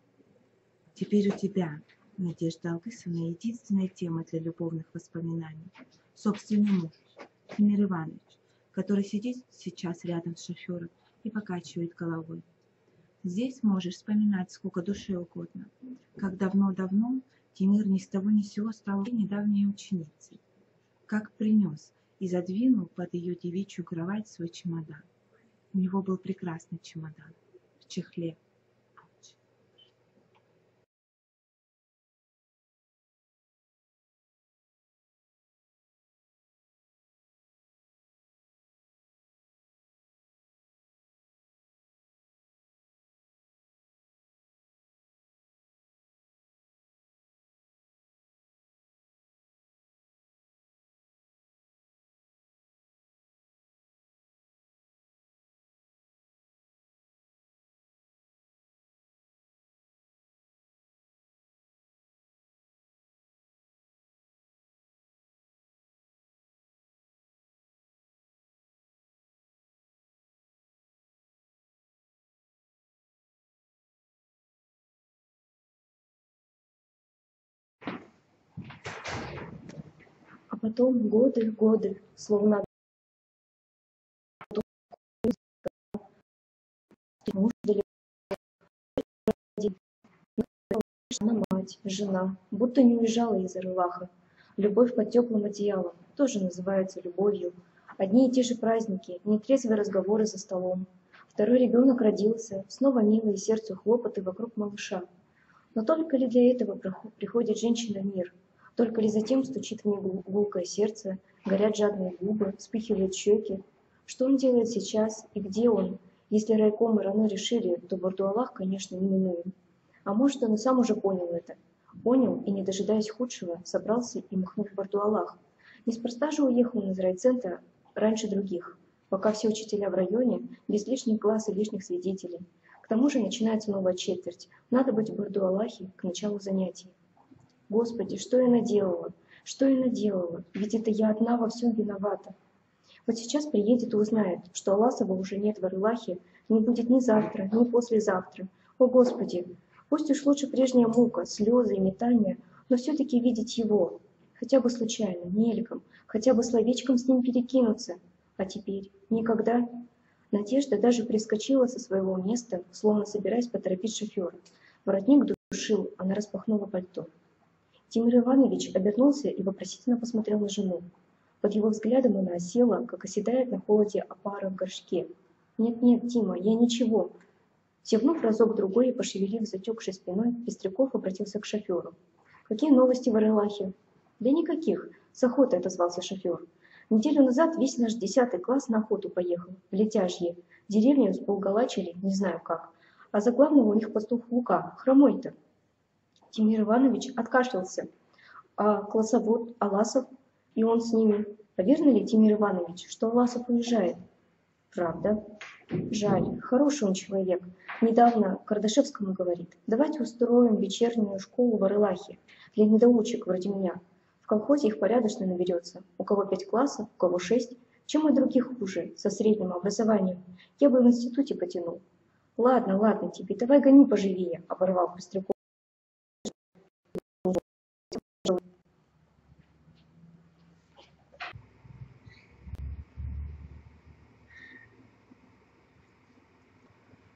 Теперь у тебя, Надежда Алгысовна, единственная тема для любовных воспоминаний. Собственный муж, Тимир Иванович, который сидит сейчас рядом с шофером и покачивает головой. Здесь можешь вспоминать сколько душе угодно, как давно-давно Тимир ни с того ни с сего стал недавней ученицей, как принес и задвинул под ее девичью кровать свой чемодан. У него был прекрасный чемодан в чехле, потом годы, словно муж далеко, она мать, жена, будто не уезжала из Арлаха. Любовь под теплым одеялом тоже называется любовью. Одни и те же праздники, нетрезвые разговоры за столом. Второй ребенок родился, снова милые сердцу хлопоты вокруг малыша. Но только ли для этого приходит женщина в мир? Только ли затем стучит в ней гулкое сердце, горят жадные губы, вспыхивают щеки? Что он делает сейчас и где он? Если райком и равно решили, то Бурду-Аллах, конечно, неминуем. А может, он и сам уже понял это. Понял и, не дожидаясь худшего, собрался и махнул в Бурду-Аллах. Неспроста же уехал он из райцентра раньше других, пока все учителя в районе, без лишних глаз и лишних свидетелей. К тому же начинается новая четверть. Надо быть в Бурду-Аллахе к началу занятий. Господи, что я наделала? Что я наделала? Ведь это я одна во всем виновата. Вот сейчас приедет и узнает, что Аласова уже нет в Арлахе, не будет ни завтра, ни послезавтра. О Господи! Пусть уж лучше прежняя мука, слезы и метания, но все-таки видеть его, хотя бы случайно, мельком, хотя бы словечком с ним перекинуться. А теперь никогда. Надежда даже прискочила со своего места, словно собираясь поторопить шофера. Воротник душил, она распахнула пальто. Тимир Иванович обернулся и вопросительно посмотрел на жену. Под его взглядом она осела, как оседает на холоде опара в горшке. «Нет-нет, Тима, я ничего». Зевнув разок-другой и пошевелив затекшей спиной, Пестряков обратился к шоферу. «Какие новости в Арлахе?» «Да никаких», — с охотой отозвался шофер. «Неделю назад весь наш 10 класс на охоту поехал, в Летяжье. Деревню сполгалачили, не знаю как. А за главного у них пастух Лука, хромой-то». Тимир Иванович откашлялся. «А классовод Аласов? И он с ними. А верно ли, Тимир Иванович, что Аласов уезжает?» «Правда. Жаль, хороший он человек. Недавно Кардашевскому говорит: давайте устроим вечернюю школу в Арлахе для недоучек вроде меня. В колхозе их порядочно наберется. У кого 5 классов, у кого 6. Чем от других хуже, со средним образованием. Я бы в институте потянул». Ладно, тебе, давай гони поживее», — оборвал Пестряков.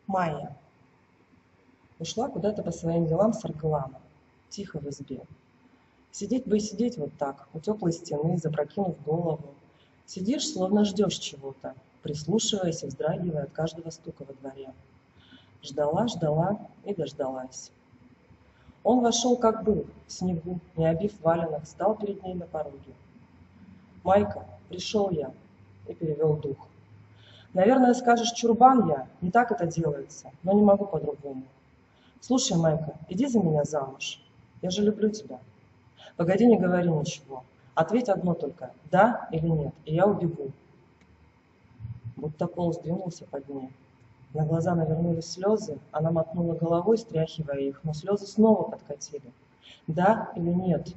Майя ушла куда-то по своим делам с Аргаланом, тихо в избе. Сидеть бы и сидеть вот так, у теплой стены, запрокинув голову. Сидишь, словно ждешь чего-то, прислушиваясь и вздрагивая от каждого стука во дворе. Ждала и дождалась. Он вошел, как был, в снегу, не обив валенок, стал перед ней на пороге. «Майка, пришел я», и перевел дух. «Наверное, скажешь, чурбан я, не так это делается, но не могу по-другому. Слушай, Майка, иди за меня замуж, я же люблю тебя. Погоди, не говори ничего, ответь одно только, да или нет, и я убегу». Будто пол сдвинулся под ней. На глаза навернулись слезы, она мотнула головой, стряхивая их, но слезы снова подкатили. «Да или нет?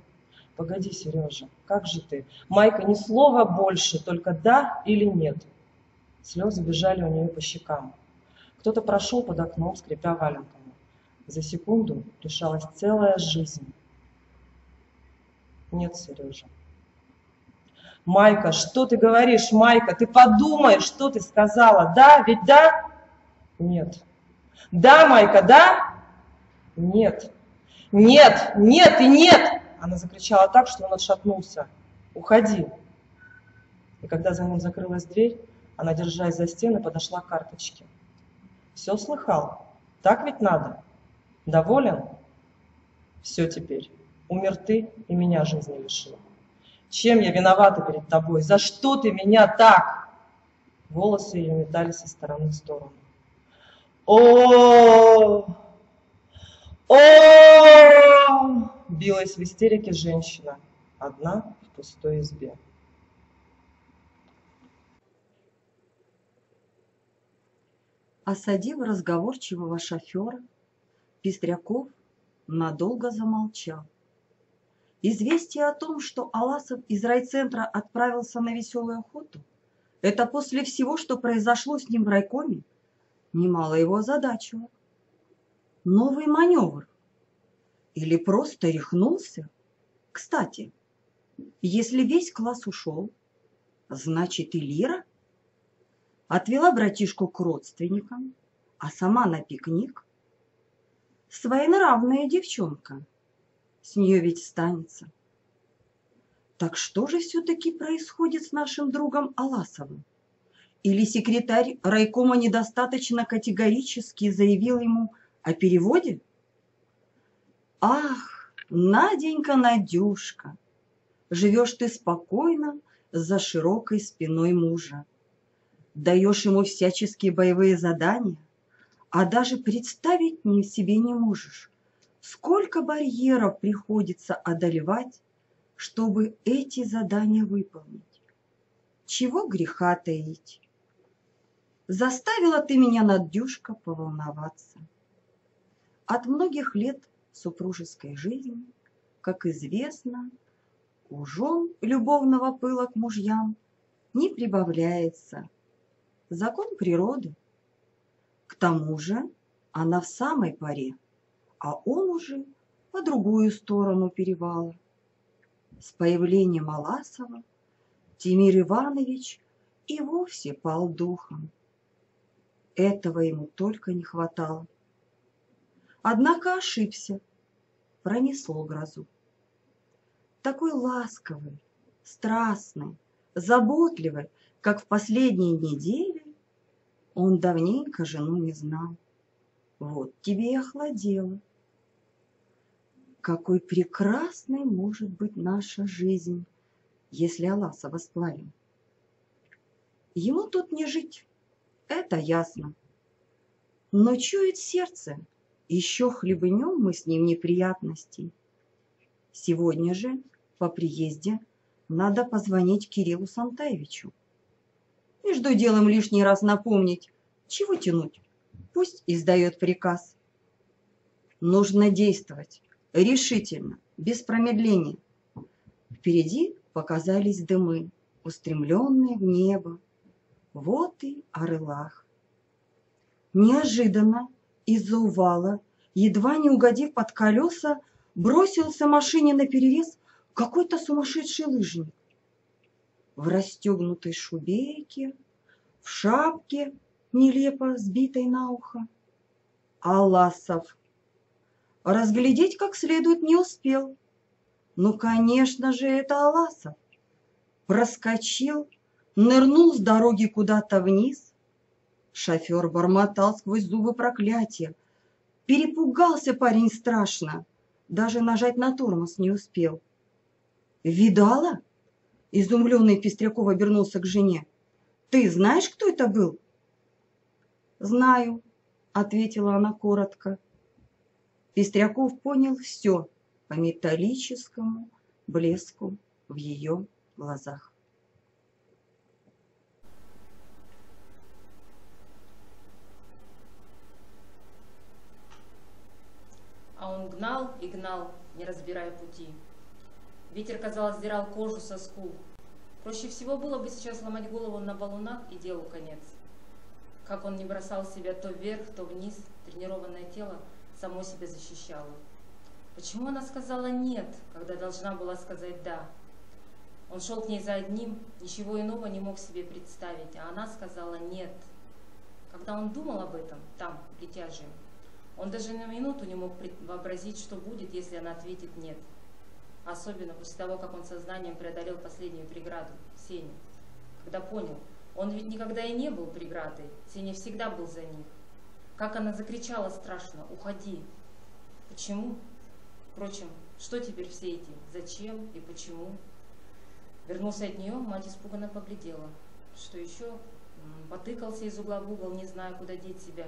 Погоди, Сережа, как же ты? Майка, ни слова больше, только да или нет». Слезы бежали у нее по щекам. Кто-то прошел под окном, скрипя валенками. За секунду решалась целая жизнь. «Нет, Сережа». «Майка, что ты говоришь, Майка? Ты подумай, что ты сказала. Да, ведь да?» «Нет». «Да, Майка, да?» «Нет». «Нет, нет и нет!» Она закричала так, что он отшатнулся. «Уходи». И когда за ним закрылась дверь, она, держась за стены, подошла к карточке. «Все слыхал? Так ведь надо? Доволен? Все теперь. Умер ты, и меня жизни лишил. Чем я виновата перед тобой? За что ты меня так?» Волосы ее метались из стороны в сторону. О! Билась в истерике женщина, одна в пустой избе. Осадив разговорчивого шофера, Пестряков надолго замолчал. Известие о том, что Аласов из райцентра отправился на веселую охоту, это после всего, что произошло с ним в райкоме, немало его озадачило. Новый маневр? Или просто рехнулся? Кстати, Если весь класс ушел, значит и Лира отвела братишку к родственникам, а сама на пикник. Своенравная девчонка, с нее ведь станется. Так что же все-таки происходит с нашим другом Аласовым? Или секретарь райкома недостаточно категорически заявил ему о переводе? Ах, Наденька, Надюшка, живешь ты спокойно за широкой спиной мужа. Даешь ему всяческие боевые задания, а даже представить себе не можешь, сколько барьеров приходится одолевать, чтобы эти задания выполнить. Чего греха таить? Заставила ты меня, Надюшка, поволноваться. От многих лет супружеской жизни, как известно, у жен любовного пыла к мужьям не прибавляется. Закон природы. К тому же она в самой паре, а он уже по другую сторону перевала. С появлением Аласова Тимир Иванович и вовсе пал духом. Этого ему только не хватало. Однако ошибся, пронесло грозу. Такой ласковый, страстный, заботливый, как в последние недели, он давненько жену не знал. Вот тебе и охладело. Какой прекрасной может быть наша жизнь, если Аласова сплавим. Ему тут не жить, это ясно. Но чует сердце, еще хлебнем мы с ним неприятностей. Сегодня же, по приезде, надо позвонить Кириллу Сантаевичу. Между делом лишний раз напомнить, чего тянуть, пусть издает приказ. Нужно действовать решительно, без промедления. Впереди показались дымы, устремленные в небо. Вот и Орлах. Неожиданно из-за увала, едва не угодив под колеса, бросился машине наперерез какой-то сумасшедший лыжник. В расстегнутой шубейке, в шапке, нелепо сбитой на ухо. Аласов. Разглядеть как следует не успел. Ну, конечно же, это Аласов. Проскочил, нырнул с дороги куда-то вниз. Шофер бормотал сквозь зубы проклятия. Перепугался парень страшно, даже нажать на тормоз не успел. «Видала?» — изумленный Пестряков обернулся к жене. «Ты знаешь, кто это был?» «Знаю», — ответила она коротко. Пестряков понял все по металлическому блеску в ее глазах. А он гнал и гнал, не разбирая пути. Ветер, казалось, сдирал кожу со скул. Проще всего было бы сейчас ломать голову на валунах и делу конец. Как он не бросал себя то вверх, то вниз, тренированное тело само себя защищало. Почему она сказала «нет», когда должна была сказать «да»? Он шел к ней за одним, ничего иного не мог себе представить, а она сказала «нет». Когда он думал об этом, там, в Летяжьем, он даже на минуту не мог вообразить, что будет, если она ответит «нет». Особенно после того, как он сознанием преодолел последнюю преграду, Сеню. Когда понял, он ведь никогда и не был преградой, Сеня всегда был за них. Как она закричала страшно «Уходи!». Почему? Впрочем, что теперь все эти «зачем» и «почему»? Вернулся от нее, мать испуганно поглядела. Что еще? Потыкался из угла в угол, не зная, куда деть себя.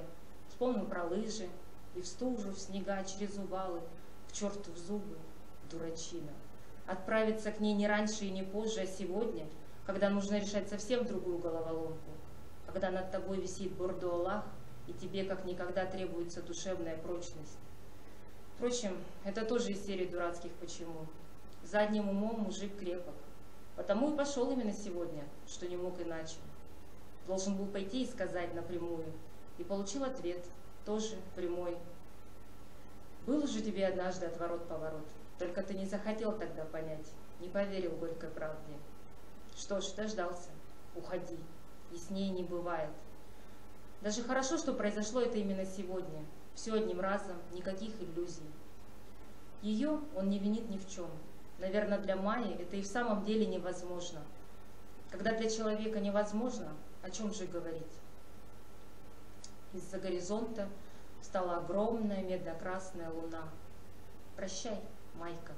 Вспомнил про лыжи, и в стужу, в снега, через увалы, к черту в зубы. Дурачина. Отправиться к ней не раньше и не позже, а сегодня, когда нужно решать совсем другую головоломку, когда над тобой висит бордо Аллах, и тебе как никогда требуется душевная прочность. Впрочем, это тоже из серии дурацких «почему». Задним умом мужик крепок. Потому и пошел именно сегодня, что не мог иначе. Должен был пойти и сказать напрямую. И получил ответ, тоже прямой. Был же тебе однажды отворот-поворот, только ты не захотел тогда понять. не поверил горькой правде. Что ж, дождался. Уходи. Яснее не бывает. Даже хорошо, что произошло это именно сегодня. Все одним разом, никаких иллюзий. Ее он не винит ни в чем. Наверное, для Майи это и в самом деле невозможно. Когда для человека невозможно, о чем же говорить? Из-за горизонта встала огромная медно-красная луна. Прощай, Майка.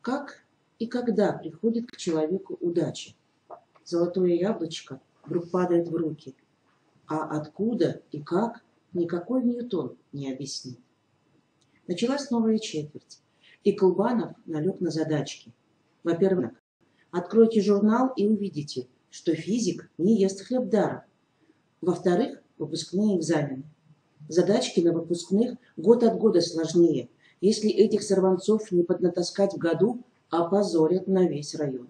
Как и когда приходит к человеку удача? Золотое яблочко вдруг падает в руки, а откуда и как никакой Ньютон не объяснит. Началась новая четверть, и Кулбанов налег на задачки. Во-первых, откройте журнал и увидите, что физик не ест хлеб даром. Во-вторых, выпускные экзамены. Задачки на выпускных год от года сложнее. Если этих сорванцов не поднатаскать в году, опозорят на весь район.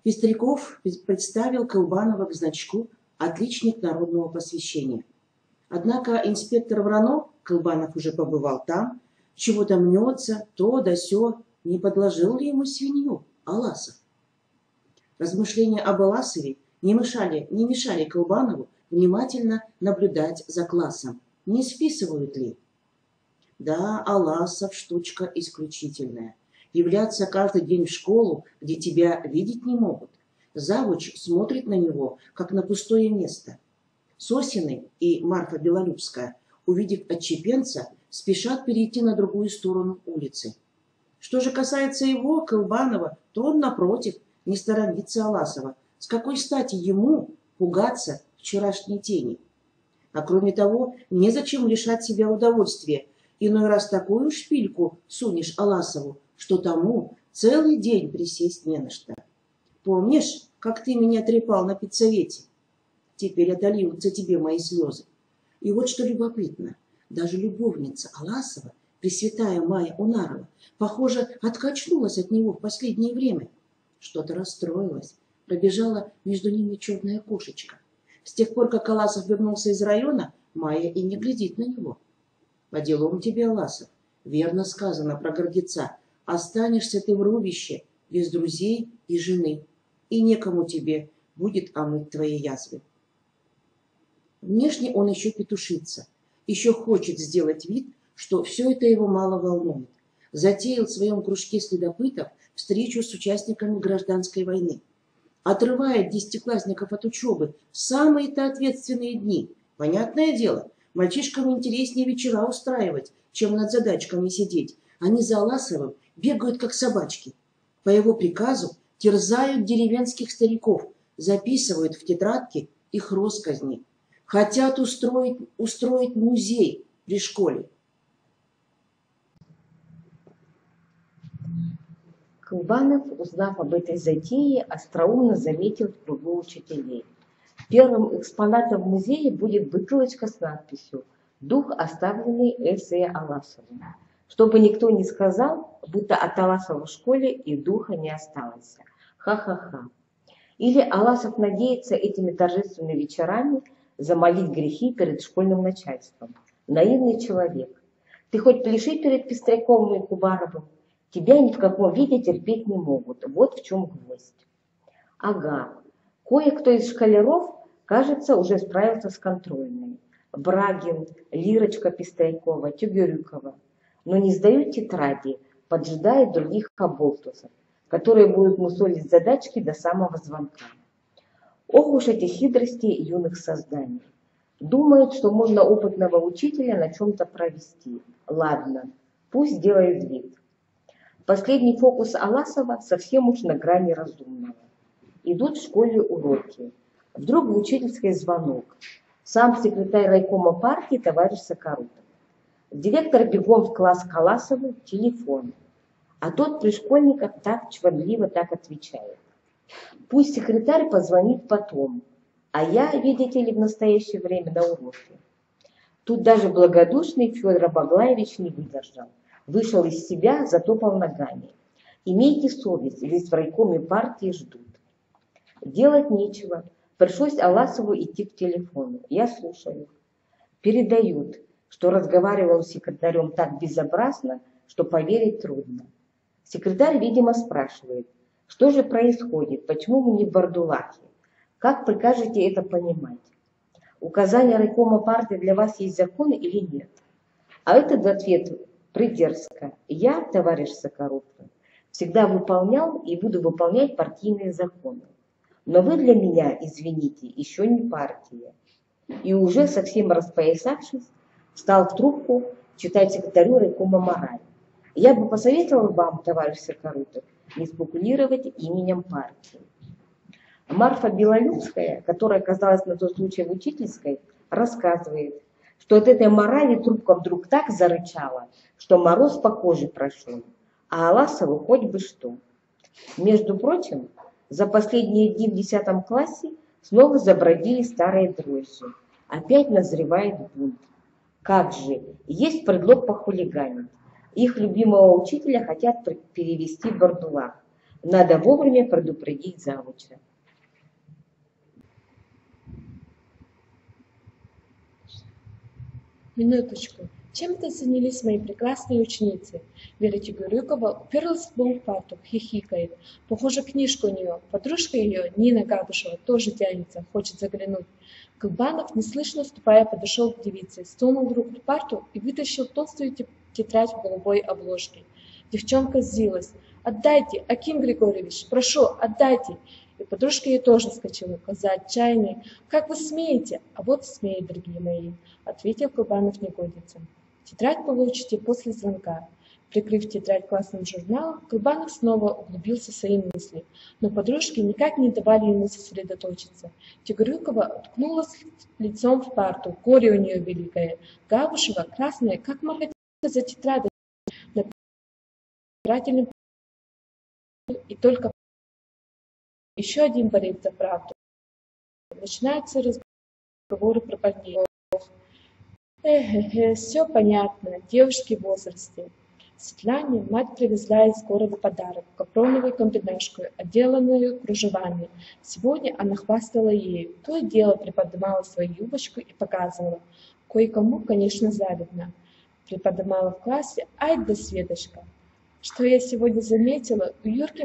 Пестряков представил Кулбанова к значку «Отличник народного просвещения». Однако инспектор Врано, Кулбанов уже побывал там, чего-то мнется, то да сё, не подложил ли ему свинью Аласов? Размышления об Аласове не мешали Кулбанову внимательно наблюдать за классом. Не списывают ли? Да, Аласов штучка исключительная. Являться каждый день в школу, где тебя видеть не могут. Завуч смотрит на него, как на пустое место. Сосины и Марфа Белолюбская, увидев отщепенца, спешат перейти на другую сторону улицы. Что же касается его, Кулбанова, то он, напротив, не сторонится Аласова. С какой стати ему пугаться вчерашней тени? А кроме того, незачем лишать себя удовольствия. Иной раз такую шпильку сунешь Аласову, что тому целый день присесть не на что. Помнишь, как ты меня трепал на педсовете? Теперь отольются тебе мои слезы. И вот что любопытно, даже любовница Аласова, Пресвятая Майя Унарова, похоже, откачнулась от него в последнее время. Что-то расстроилась, пробежала между ними черная кошечка. С тех пор, как Аласов вернулся из района, Майя и не глядит на него. По делам тебе, Аласов, верно сказано про гордеца. Останешься ты в рубище, без друзей и жены, и некому тебе будет омыть твои язвы. Внешне он еще петушится, еще хочет сделать вид, что все это его мало волнует. Затеял в своем кружке следопытов встречу с участниками гражданской войны. Отрывает десятиклассников от учебы в самые-то ответственные дни. Понятное дело, мальчишкам интереснее вечера устраивать, чем над задачками сидеть. Они за Аласовым бегают, как собачки. По его приказу терзают деревенских стариков, записывают в тетрадки их россказни. Хотят устроить музей при школе. Кулбанов, узнав об этой затее, остроумно заметил в кругу учителей. Первым экспонатом в музее будет бутылочка с надписью «Дух, оставленный С.Е. Аласовым». Чтобы никто не сказал, будто от Аласова в школе и духа не осталось. Ха-ха-ха. Или Аласов надеется этими торжественными вечерами замолить грехи перед школьным начальством. Наивный человек. Ты хоть пляши перед Пестряковым и Кубаровым, тебя ни в каком виде терпеть не могут. Вот в чем гвоздь. Ага. Кое-кто из школяров, кажется, уже справился с контрольной. Брагин, Лирочка Пестрякова, Тюгюрюкова. Но не сдают тетради, поджидают других оболтусов, которые будут мусолить задачки до самого звонка. Ох уж эти хитрости юных созданий. Думают, что можно опытного учителя на чем-то провести. Ладно, пусть делает вид. Последний фокус Аласова совсем уж на грани разумного. Идут в школе уроки. Вдруг в учительской звонок. Сам секретарь райкома партии товарищ Сокоротов. Директор бегом в класс к Аласову, телефон. А тот при школьниках так чванливо так отвечает. Пусть секретарь позвонит потом, а я, видите ли, в настоящее время на уроке. Тут даже благодушный Федор Баглаевич не выдержал. Вышел из себя, затопал ногами. Имейте совесть, ведь в райкоме партии ждут. Делать нечего. Пришлось Аласову идти к телефону. Я слушаю. Передают, что разговаривал с секретарем так безобразно, что поверить трудно. Секретарь, видимо, спрашивает, что же происходит, почему вы не в Бардулахе? Как прикажете это понимать? Указания райкома партии для вас есть законы или нет? А этот ответ придерзко. Я, товарищ Сокоротов, всегда выполнял и буду выполнять партийные законы. Но вы для меня, извините, еще не партия. И уже совсем распоясавшись, встал в трубку читать секретарю райкома мораль. Я бы посоветовал вам, товарищ Сокоротов, не спекулировать именем партии. Марфа Белолюбская, которая оказалась на тот случай в учительской, рассказывает, что от этой морали трубка вдруг так зарычала, что мороз по коже прошел, а Аласову хоть бы что. Между прочим, за последние дни в 10 классе снова забродили старые дрожжи. Опять назревает бунт. Как же, есть предлог похулиганить. Их любимого учителя хотят перевести в Бардулах. Надо вовремя предупредить завуча. Минуточку. Чем-то занялись мои прекрасные ученицы. Вера Тигурюкова уперлась в парту, хихикает. Похоже, книжка у нее. Подружка ее, Нина Габушева, тоже тянется, хочет заглянуть. Колбанов, неслышно ступая, подошел к девице, сунул руку в парту и вытащил толстую тетрадь в голубой обложке. Девчонка злилась. «Отдайте, Аким Григорьевич, прошу, отдайте!» И подружка ей тоже вскочила, глаза отчаянные. «Как вы смеете?» «А вот смеют, дорогие мои», — ответил Колбанов негодницам. «Тетрадь получите после звонка». Прикрыв тетрадь классным журналом, Колбанов снова углубился в свои мысли, но подружки никак не давали ему сосредоточиться. Тигрюкова уткнулась лицом в парту, горе у нее великое. Габушева, красная, как маргарита за тетрадью, на избирательном и только еще один борец за правду. Начинаются разговоры про больных. Все понятно, девушки в возрасте. Светлане мать привезла из города подарок, капроновую комбинашку, отделанную кружевами. Сегодня она хвастала ею, то и дело приподнимала свою юбочку и показывала. Кое-кому, конечно, завидно. Приподнимала в классе, ай да Светочка. Что я сегодня заметила, у Юрки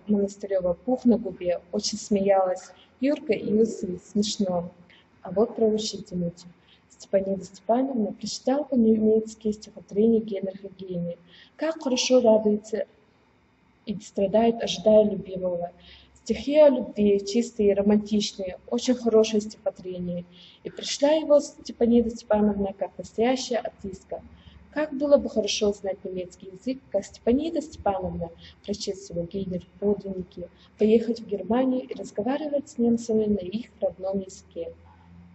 Монастырева пух на губе, очень смеялась. Юрка и усы, смешно. А вот про учительницу. Степанида Степановна прочитала по-немецки стихотворение Генриха Гейне. Как хорошо радуется и страдает, ожидая любимого. Стихи о любви, чистые, романтичные, очень хорошее стихотворение. И прочла его Степанида Степановна как настоящая артистка. Как было бы хорошо знать немецкий язык, как Степанида Степановна прочесть его Гейне в подлиннике, поехать в Германию и разговаривать с немцами на их родном языке.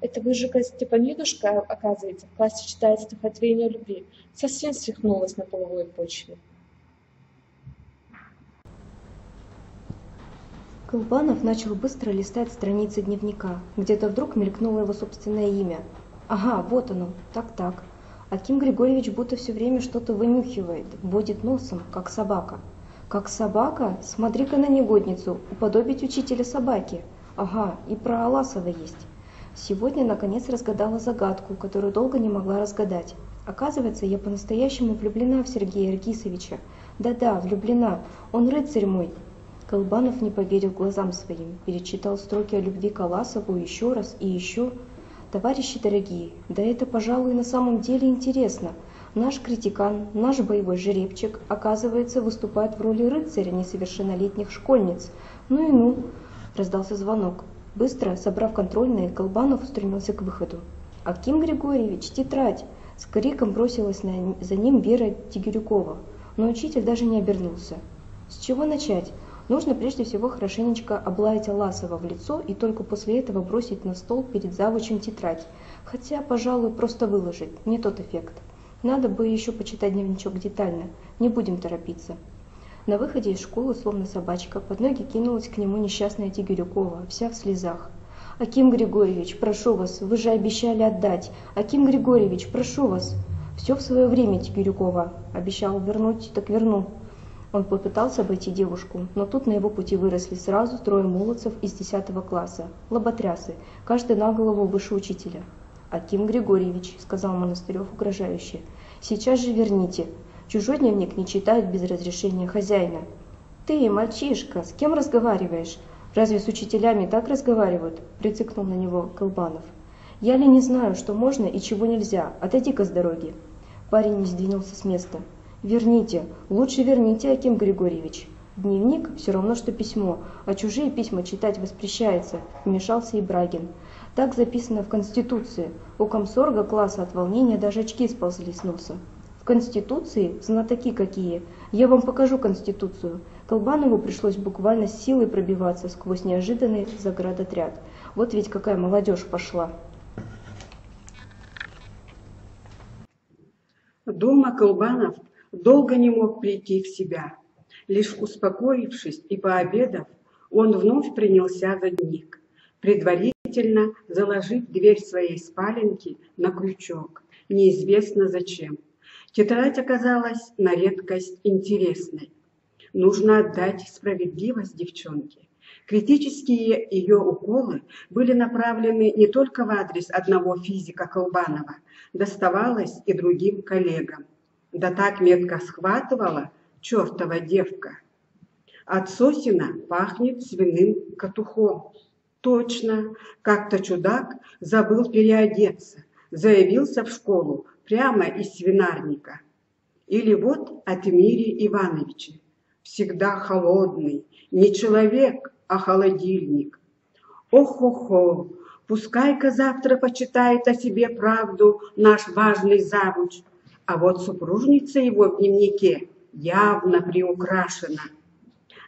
Это выжига Степанидушка, оказывается, в классе читает стихотворение о любви. Совсем свихнулась на половой почве. Колбанов начал быстро листать страницы дневника. Где-то вдруг мелькнуло его собственное имя. Ага, вот оно, так-так. Аким Григорьевич будто все время что-то вынюхивает, водит носом, как собака. Как собака? Смотри-ка на негодницу, уподобить учителя собаки. Ага, и про Аласова есть. Сегодня, наконец, разгадала загадку, которую долго не могла разгадать. Оказывается, я по-настоящему влюблена в Сергея Аргисовича. Да-да, влюблена. Он рыцарь мой. Колбанов не поверил глазам своим, перечитал строки о любви к Аласову еще раз и еще. Товарищи дорогие, да это, пожалуй, на самом деле интересно. Наш критикан, наш боевой жеребчик, оказывается, выступает в роли рыцаря несовершеннолетних школьниц. Ну и ну, раздался звонок. Быстро, собрав контрольные, Колбанов устремился к выходу. «Аким Григорьевич, тетрадь!» С криком бросилась за ним Вера Тигирюкова, но учитель даже не обернулся. С чего начать? Нужно прежде всего хорошенечко облаять Аласова в лицо и только после этого бросить на стол перед завучем тетрадь. Хотя, пожалуй, просто выложить, не тот эффект. Надо бы еще почитать дневничок детально, не будем торопиться. На выходе из школы, словно собачка, под ноги кинулась к нему несчастная Тигирюкова, вся в слезах. «Аким Григорьевич, прошу вас, вы же обещали отдать! Аким Григорьевич, прошу вас!» «Все в свое время, Тигирюкова. Обещал вернуть, так верну». Он попытался обойти девушку, но тут на его пути выросли сразу трое молодцев из 10 класса, лоботрясы, каждый на голову выше учителя. Аким Григорьевич, сказал Монастырев угрожающе, сейчас же верните. Чужой дневник не читают без разрешения хозяина. Ты, мальчишка, с кем разговариваешь? Разве с учителями так разговаривают? Прицикнул на него Колбанов. Я ли не знаю, что можно и чего нельзя? Отойди-ка с дороги. Парень не сдвинулся с места. Верните, лучше верните, Аким Григорьевич. Дневник все равно, что письмо, а чужие письма читать воспрещается, вмешался и Брагин. Так записано в Конституции. У комсорга класса от волнения даже очки сползли с носа. В Конституции? Знатоки какие! Я вам покажу Конституцию. Колбанову пришлось буквально с силой пробиваться сквозь неожиданный заградотряд. Вот ведь какая молодежь пошла. Дома Колбанов долго не мог прийти в себя. Лишь успокоившись и пообедав, он вновь принялся за дневник, предварительно заложив дверь своей спаленки на крючок, неизвестно зачем. Тетрадь оказалась на редкость интересной. Нужно отдать справедливость девчонке. Критические ее уколы были направлены не только в адрес одного физика Колбанова, доставалось и другим коллегам. Да так метко схватывала чертова девка. От Сосина пахнет свиным катухом. Точно, как-то чудак забыл переодеться, заявился в школу прямо из свинарника. Или вот от Мири Ивановича. Всегда холодный, не человек, а холодильник. Ох-хо-хо, пускай-ка завтра почитает о себе правду наш важный завуч. А вот супружница его в дневнике явно приукрашена.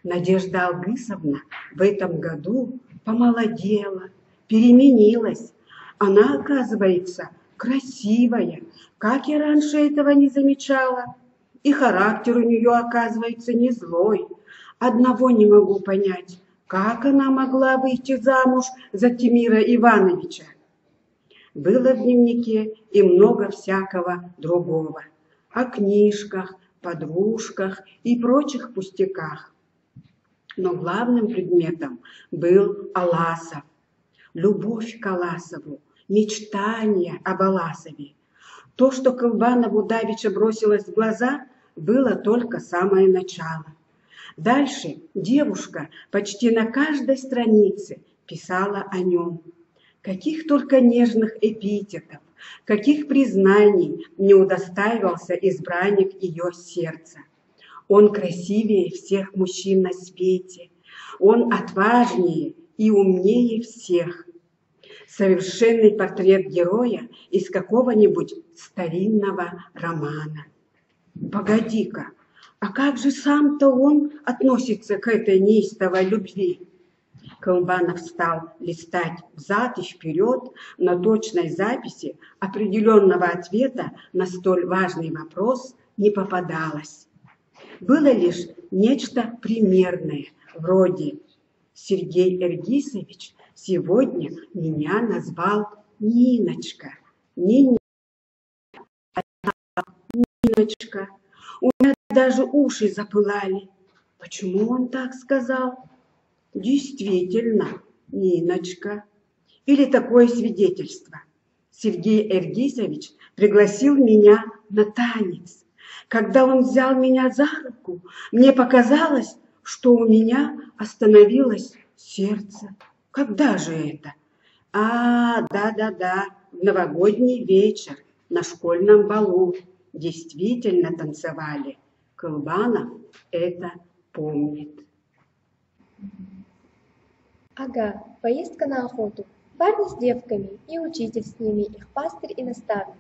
Надежда Алгысовна в этом году помолодела, переменилась. Она, оказывается, красивая, как я раньше этого не замечала. И характер у нее, оказывается, не злой. Одного не могу понять, как она могла выйти замуж за Тимира Ивановича. Было в дневнике и много всякого другого. О книжках, подружках и прочих пустяках. Но главным предметом был Аласов. Любовь к Аласову, мечтание об Аласове. То, что Колбанову давеча бросилось в глаза, было только самое начало. Дальше девушка почти на каждой странице писала о нем. Каких только нежных эпитетов, каких признаний не удостаивался избранник ее сердца. Он красивее всех мужчин на свете, он отважнее и умнее всех. Совершенный портрет героя из какого-нибудь старинного романа. Погоди-ка, а как же сам-то он относится к этой неистовой любви? Колбанов стал листать взад и вперед, на точной записи определенного ответа на столь важный вопрос не попадалось. Было лишь нечто примерное, вроде «Сергей Эргисович сегодня меня назвал Ниночка. Ниночка. У меня даже уши запылали. Почему он так сказал? Действительно, Ниночка. Или такое свидетельство. Сергей Эргисович пригласил меня на танец. Когда он взял меня за руку, мне показалось, что у меня остановилось сердце. Когда же это? Да, в новогодний вечер на школьном балу действительно танцевали. Колбанов это помнит. Ага, поездка на охоту. Парни с девками и учитель с ними, их пастырь и наставник.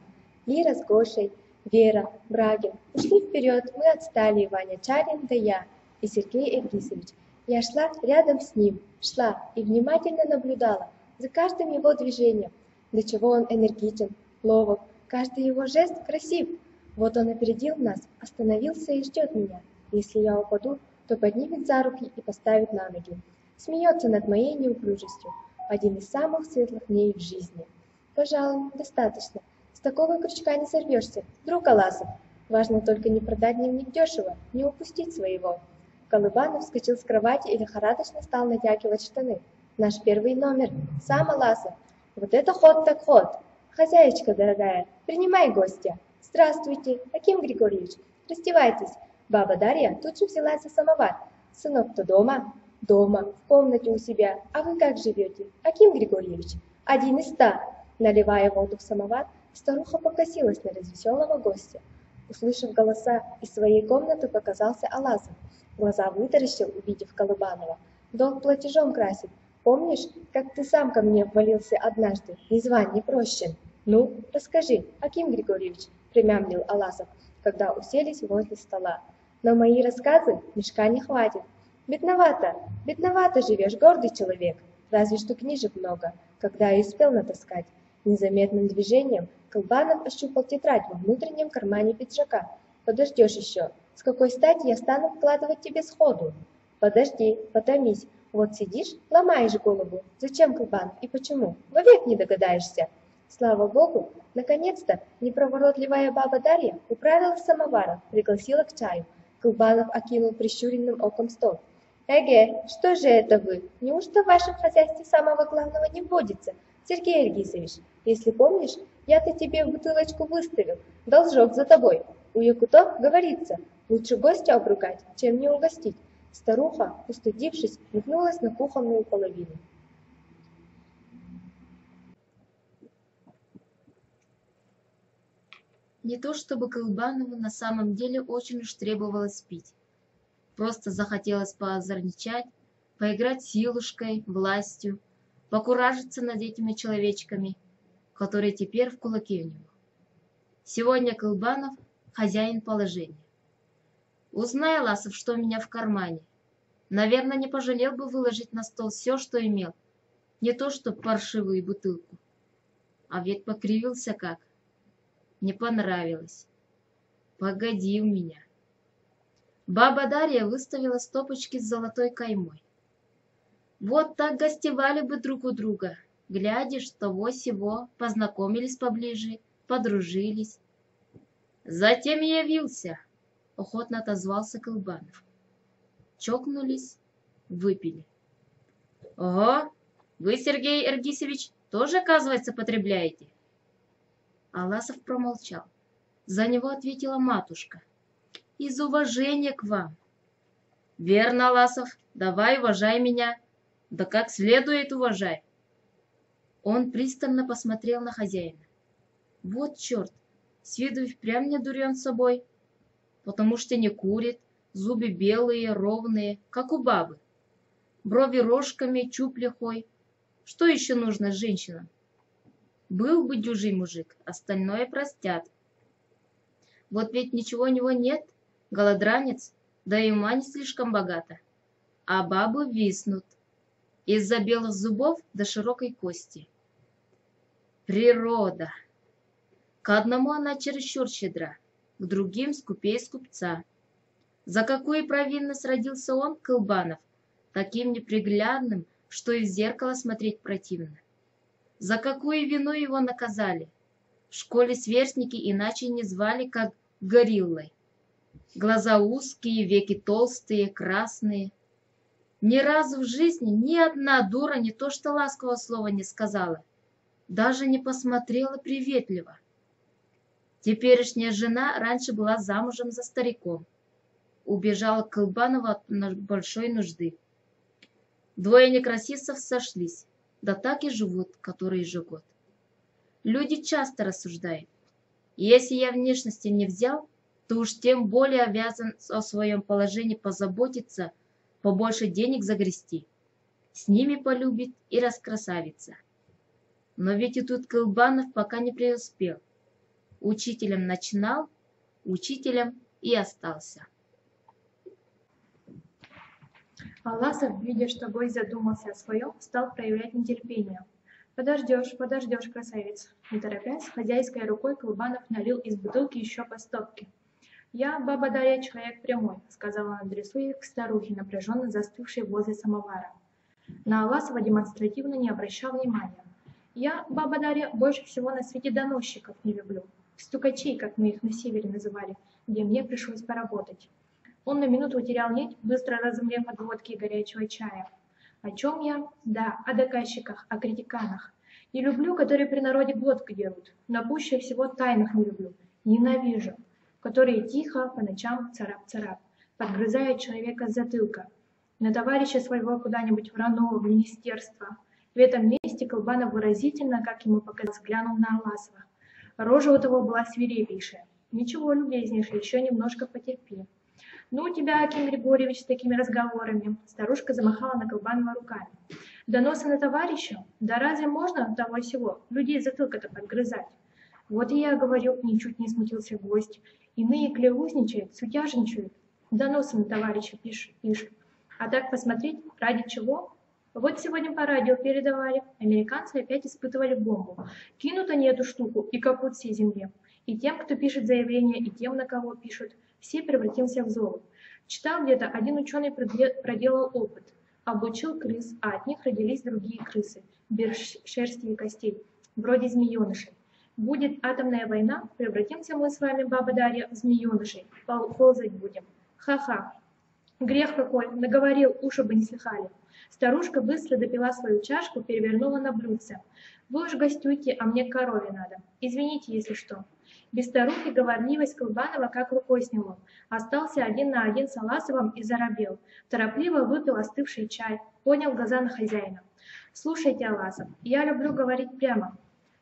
Лира с Гошей, Вера, Брагин. Ушли вперед, мы отстали, Ваня Чарин да я и Сергей Эргисович. Я шла рядом с ним, шла и внимательно наблюдала за каждым его движением, до чего он энергичен, ловок, каждый его жест красив. Вот он опередил нас, остановился и ждет меня. Если я упаду, то поднимет за руки и поставит на ноги. Смеется над моей неуклюжестью. Один из самых светлых дней в жизни. Пожалуй, достаточно. С такого крючка не сорвешься, друг Аласов. Важно только не продать дневник дешево, не упустить своего. Колыбанов вскочил с кровати и лихорадочно стал натягивать штаны. Наш первый номер, сам Аласов. Вот это ход так ход. Хозяечка дорогая, принимай гостя. Здравствуйте, Аким Григорьевич. Раздевайтесь. Баба Дарья тут же взялась за самовар. Сынок-то дома? Дома, в комнате у себя. А вы как живете, Аким Григорьевич? 1 из 100. Наливая воду в самовар, старуха покосилась на развеселого гостя. Услышав голоса, из своей комнаты показался Алазов. Глаза вытаращил, увидев Колыбанова. Долг платежом красит. Помнишь, как ты сам ко мне ввалился однажды, ни зван, ни прощен? Ну, расскажи, Аким Григорьевич, примямлил Алазов, когда уселись возле стола. Но мои рассказы мешка не хватит. Бедновато живешь, гордый человек. Разве что книжек много, когда и успел натаскать. Незаметным движением Колбанов ощупал тетрадь во внутреннем кармане пиджака. Подождешь еще. С какой стати я стану вкладывать тебе сходу? Подожди, потомись. Вот сидишь, ломаешь голову. Зачем, Колбанов, и почему? Вовек не догадаешься. Слава богу, наконец-то неповоротливая баба Дарья управила самоваром, пригласила к чаю. Колбанов окинул прищуренным оком стол. Эге, что же это вы? Неужто в вашем хозяйстве самого главного не водится? Сергей Ильгизович, если помнишь, я-то тебе бутылочку выставил, должок за тобой. У якутов говорится, лучше гостя обругать, чем не угостить. Старуха, устыдившись, метнулась на кухонную половину. Не то чтобы Колбанову на самом деле очень уж требовалось пить. Просто захотелось поозорничать, поиграть силушкой, властью, покуражиться над этими человечками, которые теперь в кулаке у него. Сегодня Колбанов – хозяин положения. Узнай, Ласов, что у меня в кармане. Наверное, не пожалел бы выложить на стол все, что имел. Не то что паршивую бутылку. А ведь покривился как. Не понравилось. Погоди у меня. Баба Дарья выставила стопочки с золотой каймой. Вот так гостевали бы друг у друга. Глядишь, того-сего, познакомились поближе, подружились. Затем и явился, охотно отозвался Колбанов. Чокнулись, выпили. Ого, вы, Сергей Эргисович, тоже, оказывается, потребляете? Аласов промолчал. За него ответила матушка. Из уважения к вам. Верно, Аласов, давай уважай меня. Да как следует уважай. Он пристально посмотрел на хозяина. Вот черт, с виду и впрямь не дурен собой, потому что не курит, зубы белые, ровные, как у бабы. Брови рожками, чуб лихой. Что еще нужно женщинам? Был бы дюжий мужик, остальное простят. Вот ведь ничего у него нет, голодранец, да и ума не слишком богата. А бабы виснут из-за белых зубов до широкой кости. Природа. К одному она чересчур щедра, к другим скупей скупца. За какую провинность родился он, Колбанов, таким неприглядным, что и в зеркало смотреть противно? За какую вину его наказали? В школе сверстники иначе не звали, как гориллой. Глаза узкие, веки толстые, красные. Ни разу в жизни ни одна дура не то что ласкового слова не сказала, даже не посмотрела приветливо. Теперешняя жена раньше была замужем за стариком. Убежала к Колбанову от большой нужды. Двое некрасивцев сошлись, да так и живут, который же год. Люди часто рассуждают. Если я внешности не взял, то уж тем более обязан о своем положении позаботиться, побольше денег загрести. С ними полюбит и раскрасавица. Но ведь и тут Колбанов пока не преуспел. Учителем начинал, учителем и остался. Аласов, видя, что гость задумался о своем, стал проявлять нетерпение. Подождешь, красавец. Не торопясь, хозяйской рукой Колбанов налил из бутылки еще по стопке. «Я, баба Дарья, человек прямой», — сказала он, адресуясь к старухе, напряженно застывшей возле самовара. На Аласова демонстративно не обращал внимания. «Я, баба Дарья, больше всего на свете доносчиков не люблю. Стукачей, как мы их на севере называли, где мне пришлось поработать». Он на минуту утерял нить, быстро разомлев от водки и горячего чая. О чем я? Да, о доказчиках, о критиканах. Не люблю, которые при народе глотки дерут, но пуще всего тайных не люблю, ненавижу, которые тихо по ночам царап-царап, подгрызают человека с затылка, на товарища своего куда-нибудь в РАНО, в министерство. В этом месте Колбанов выразительно, как ему показалось, глянул на Аласова. Рожа у того была свирепейшая. Ничего, любезнейший, еще немножко потерпи. Ну, у тебя, Аким Григорьевич, с такими разговорами. Старушка замахала на Колбанова руками. Доносы на товарища? Да разве можно того и сего? Людей затылка-то подгрызать. Вот и я говорю, ничуть не смутился гость. Иные клеузничают, сутяжничают. Доносы на товарища пишут. А так посмотреть, ради чего? Вот сегодня по радио передавали. Американцы опять испытывали бомбу. Кинут они эту штуку и капут всей земле. И тем, кто пишет заявление, и тем, на кого пишут. Все превратимся в золото. Читал где-то, один ученый проделал опыт. Обучил крыс, а от них родились другие крысы, без шерсти и костей, вроде змеенышей. Будет атомная война, превратимся мы с вами, баба Дарья, в змеенышей, ползать будем. Ха-ха. Грех какой, наговорил, уши бы не слыхали. Старушка быстро допила свою чашку, перевернула на блюдце. Вы уж гостюйте, а мне к корове надо. Извините, если что. Без старухи говорливость Колбанова как рукой сняло. Остался один на один с Аласовым и заробел. Торопливо выпил остывший чай, поднял глаза на хозяина. Слушайте, Аласов, я люблю говорить прямо.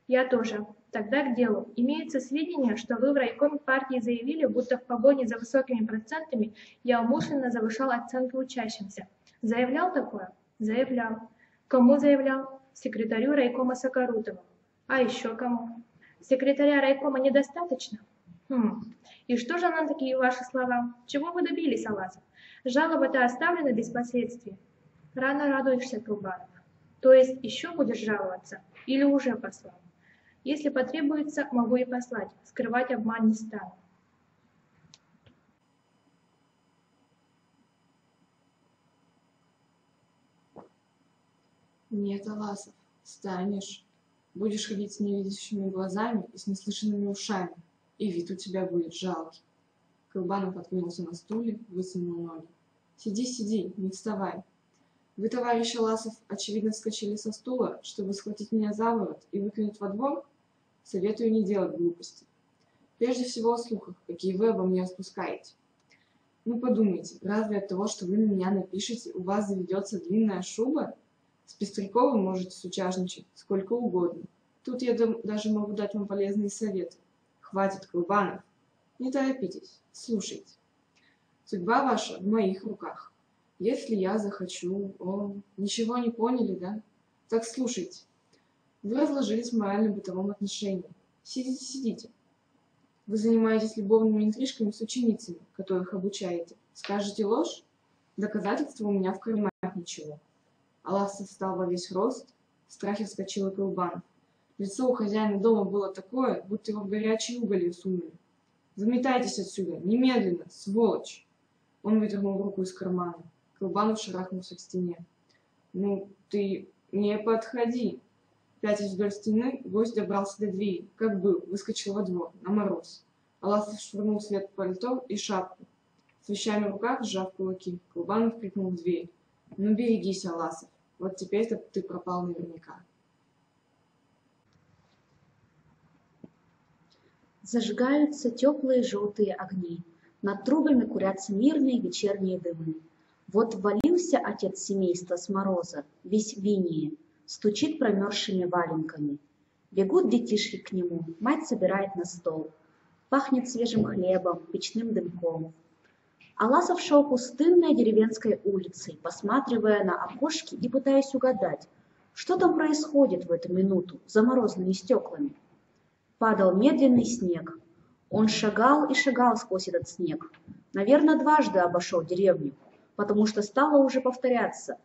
Я тоже. Тогда к делу. Имеются сведения, что вы в райкоме партии заявили, будто в погоне за высокими процентами я умышленно завышал оценки учащимся. Заявлял такое? Заявлял. Кому заявлял? Секретарю райкома Сокорутову. А еще кому? Секретаря райкома недостаточно? И что же на такие ваши слова? Чего вы добились, Аласов? Жалоба-то оставлена без последствий. Рано радуешься, Колбанов. То есть еще будешь жаловаться? Или уже послал? Если потребуется, могу и послать. Скрывать обман не стану. Нет, Аласов, станешь. Будешь ходить с невидящими глазами и с неслышанными ушами, и вид у тебя будет жалкий. Колбанов откинулся на стуле, высунул ноги. Сиди, сиди, не вставай. Вы, товарищ Аласов, очевидно вскочили со стула, чтобы схватить меня за ворот и выкинуть во двор? Советую не делать глупости. Прежде всего о слухах, какие вы обо мне распускаете. Ну подумайте, разве от того, что вы на меня напишете, у вас заведется длинная шуба? С Пестряковым можете сутяжничать сколько угодно. Тут я даже могу дать вам полезные советы. Хватит, Колбанов. Не торопитесь, слушайте. Судьба ваша в моих руках. Если я захочу... ничего не поняли, да? Так слушайте. Вы разложились в морально-бытовом отношении. Сидите, сидите. Вы занимаетесь любовными интрижками с ученицами, которых обучаете. Скажете ложь? Доказательства у меня в кармане ничего. Аласов встал во весь рост, в страхе вскочил и Колбанов. Лицо у хозяина дома было такое, будто его в горячие уголья сунули. «Заметайтесь отсюда! Немедленно! Сволочь!» Он выдернул руку из кармана. Колбанов шарахнулся к стене. «Ну, ты не подходи!» Пятясь вдоль стены, гость добрался до двери, как был, выскочил во двор, на мороз. Аласов швырнул вслед пальто и шапку. С вещами в руках, сжав кулаки, Колбанов крикнул в дверь. «Ну берегись, Аласов! Вот теперь-то ты пропал наверняка!» Зажигаются теплые желтые огни, над трубами курятся мирные вечерние дымы. Вот ввалился отец семейства с мороза, весь в инее, стучит промерзшими валенками. Бегут детишки к нему, мать собирает на стол. Пахнет свежим хлебом, печным дымком. Аласов шел пустынной деревенской улицей, посматривая на окошки и пытаясь угадать, что там происходит в эту минуту за морозными стеклами. Падал медленный снег. Он шагал и шагал сквозь этот снег. Наверное, дважды обошел деревню, потому что стало уже повторяться.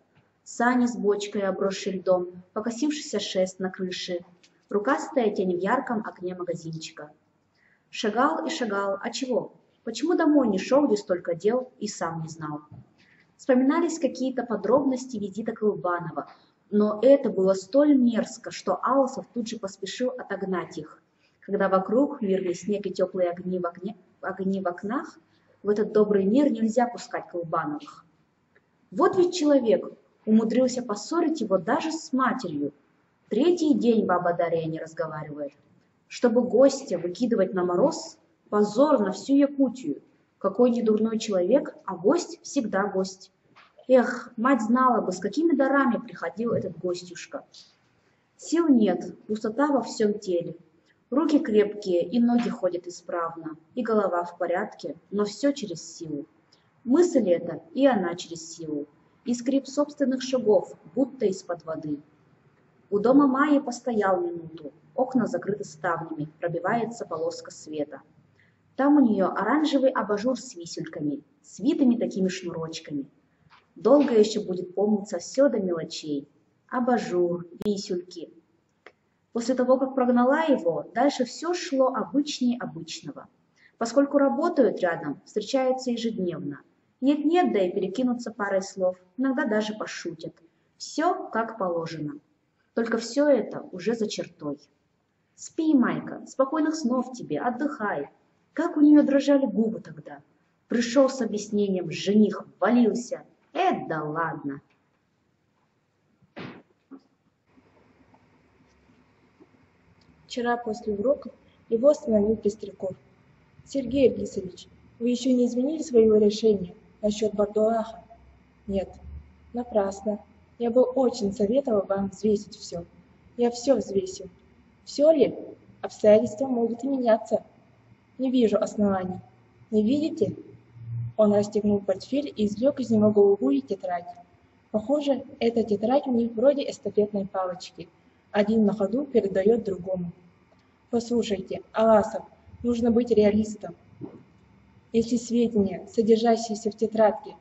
Сани с бочкой, обросшей льдом, покосившийся шест на крыше, рукастая тень в ярком окне магазинчика. Шагал и шагал, а чего? Почему домой не шел, где столько дел, и сам не знал. Вспоминались какие-то подробности визита Колбанова, но это было столь мерзко, что Аласов тут же поспешил отогнать их. Когда вокруг мирный снег и теплые огни в окнах, в этот добрый мир нельзя пускать Колбановых. Вот ведь человек умудрился поссорить его даже с матерью. Третий день баба Дарья не разговаривает. Чтобы гостя выкидывать на мороз, позор на всю Якутию. Какой недурной человек, а гость всегда гость. Эх, мать знала бы, с какими дарами приходил этот гостюшка. Сил нет, пустота во всем теле. Руки крепкие, и ноги ходят исправно, и голова в порядке, но все через силу. Мысль эта, и она через силу, и скрип собственных шагов, будто из-под воды. У дома Майи постоял минуту, окна закрыты ставнями, пробивается полоска света. Там у нее оранжевый абажур с висюльками, с витыми такими шнурочками. Долго еще будет помниться все до мелочей. Абажур, висюльки. После того, как прогнала его, дальше все шло обычнее обычного. Поскольку работают рядом, встречаются ежедневно. Нет-нет, да и перекинутся парой слов, иногда даже пошутят. Все как положено. Только все это уже за чертой. Спи, Майка, спокойных снов тебе, отдыхай. Как у нее дрожали губы тогда. Пришел с объяснением, жених ввалился. Да ладно. Вчера после уроков его остановил Пестряков. Сергей Борисович, вы еще не изменили своего решения насчет Бардулаха? Нет, напрасно. Я бы очень советовал вам взвесить все. Я все взвесил. Все ли? Обстоятельства могут и меняться. Не вижу оснований. Не видите? Он расстегнул портфель и извлек из него голубую тетрадь. Похоже, эта тетрадь у них вроде эстафетной палочки. Один на ходу передает другому. Послушайте, Аласов, нужно быть реалистом. Если сведения, содержащиеся в тетрадке,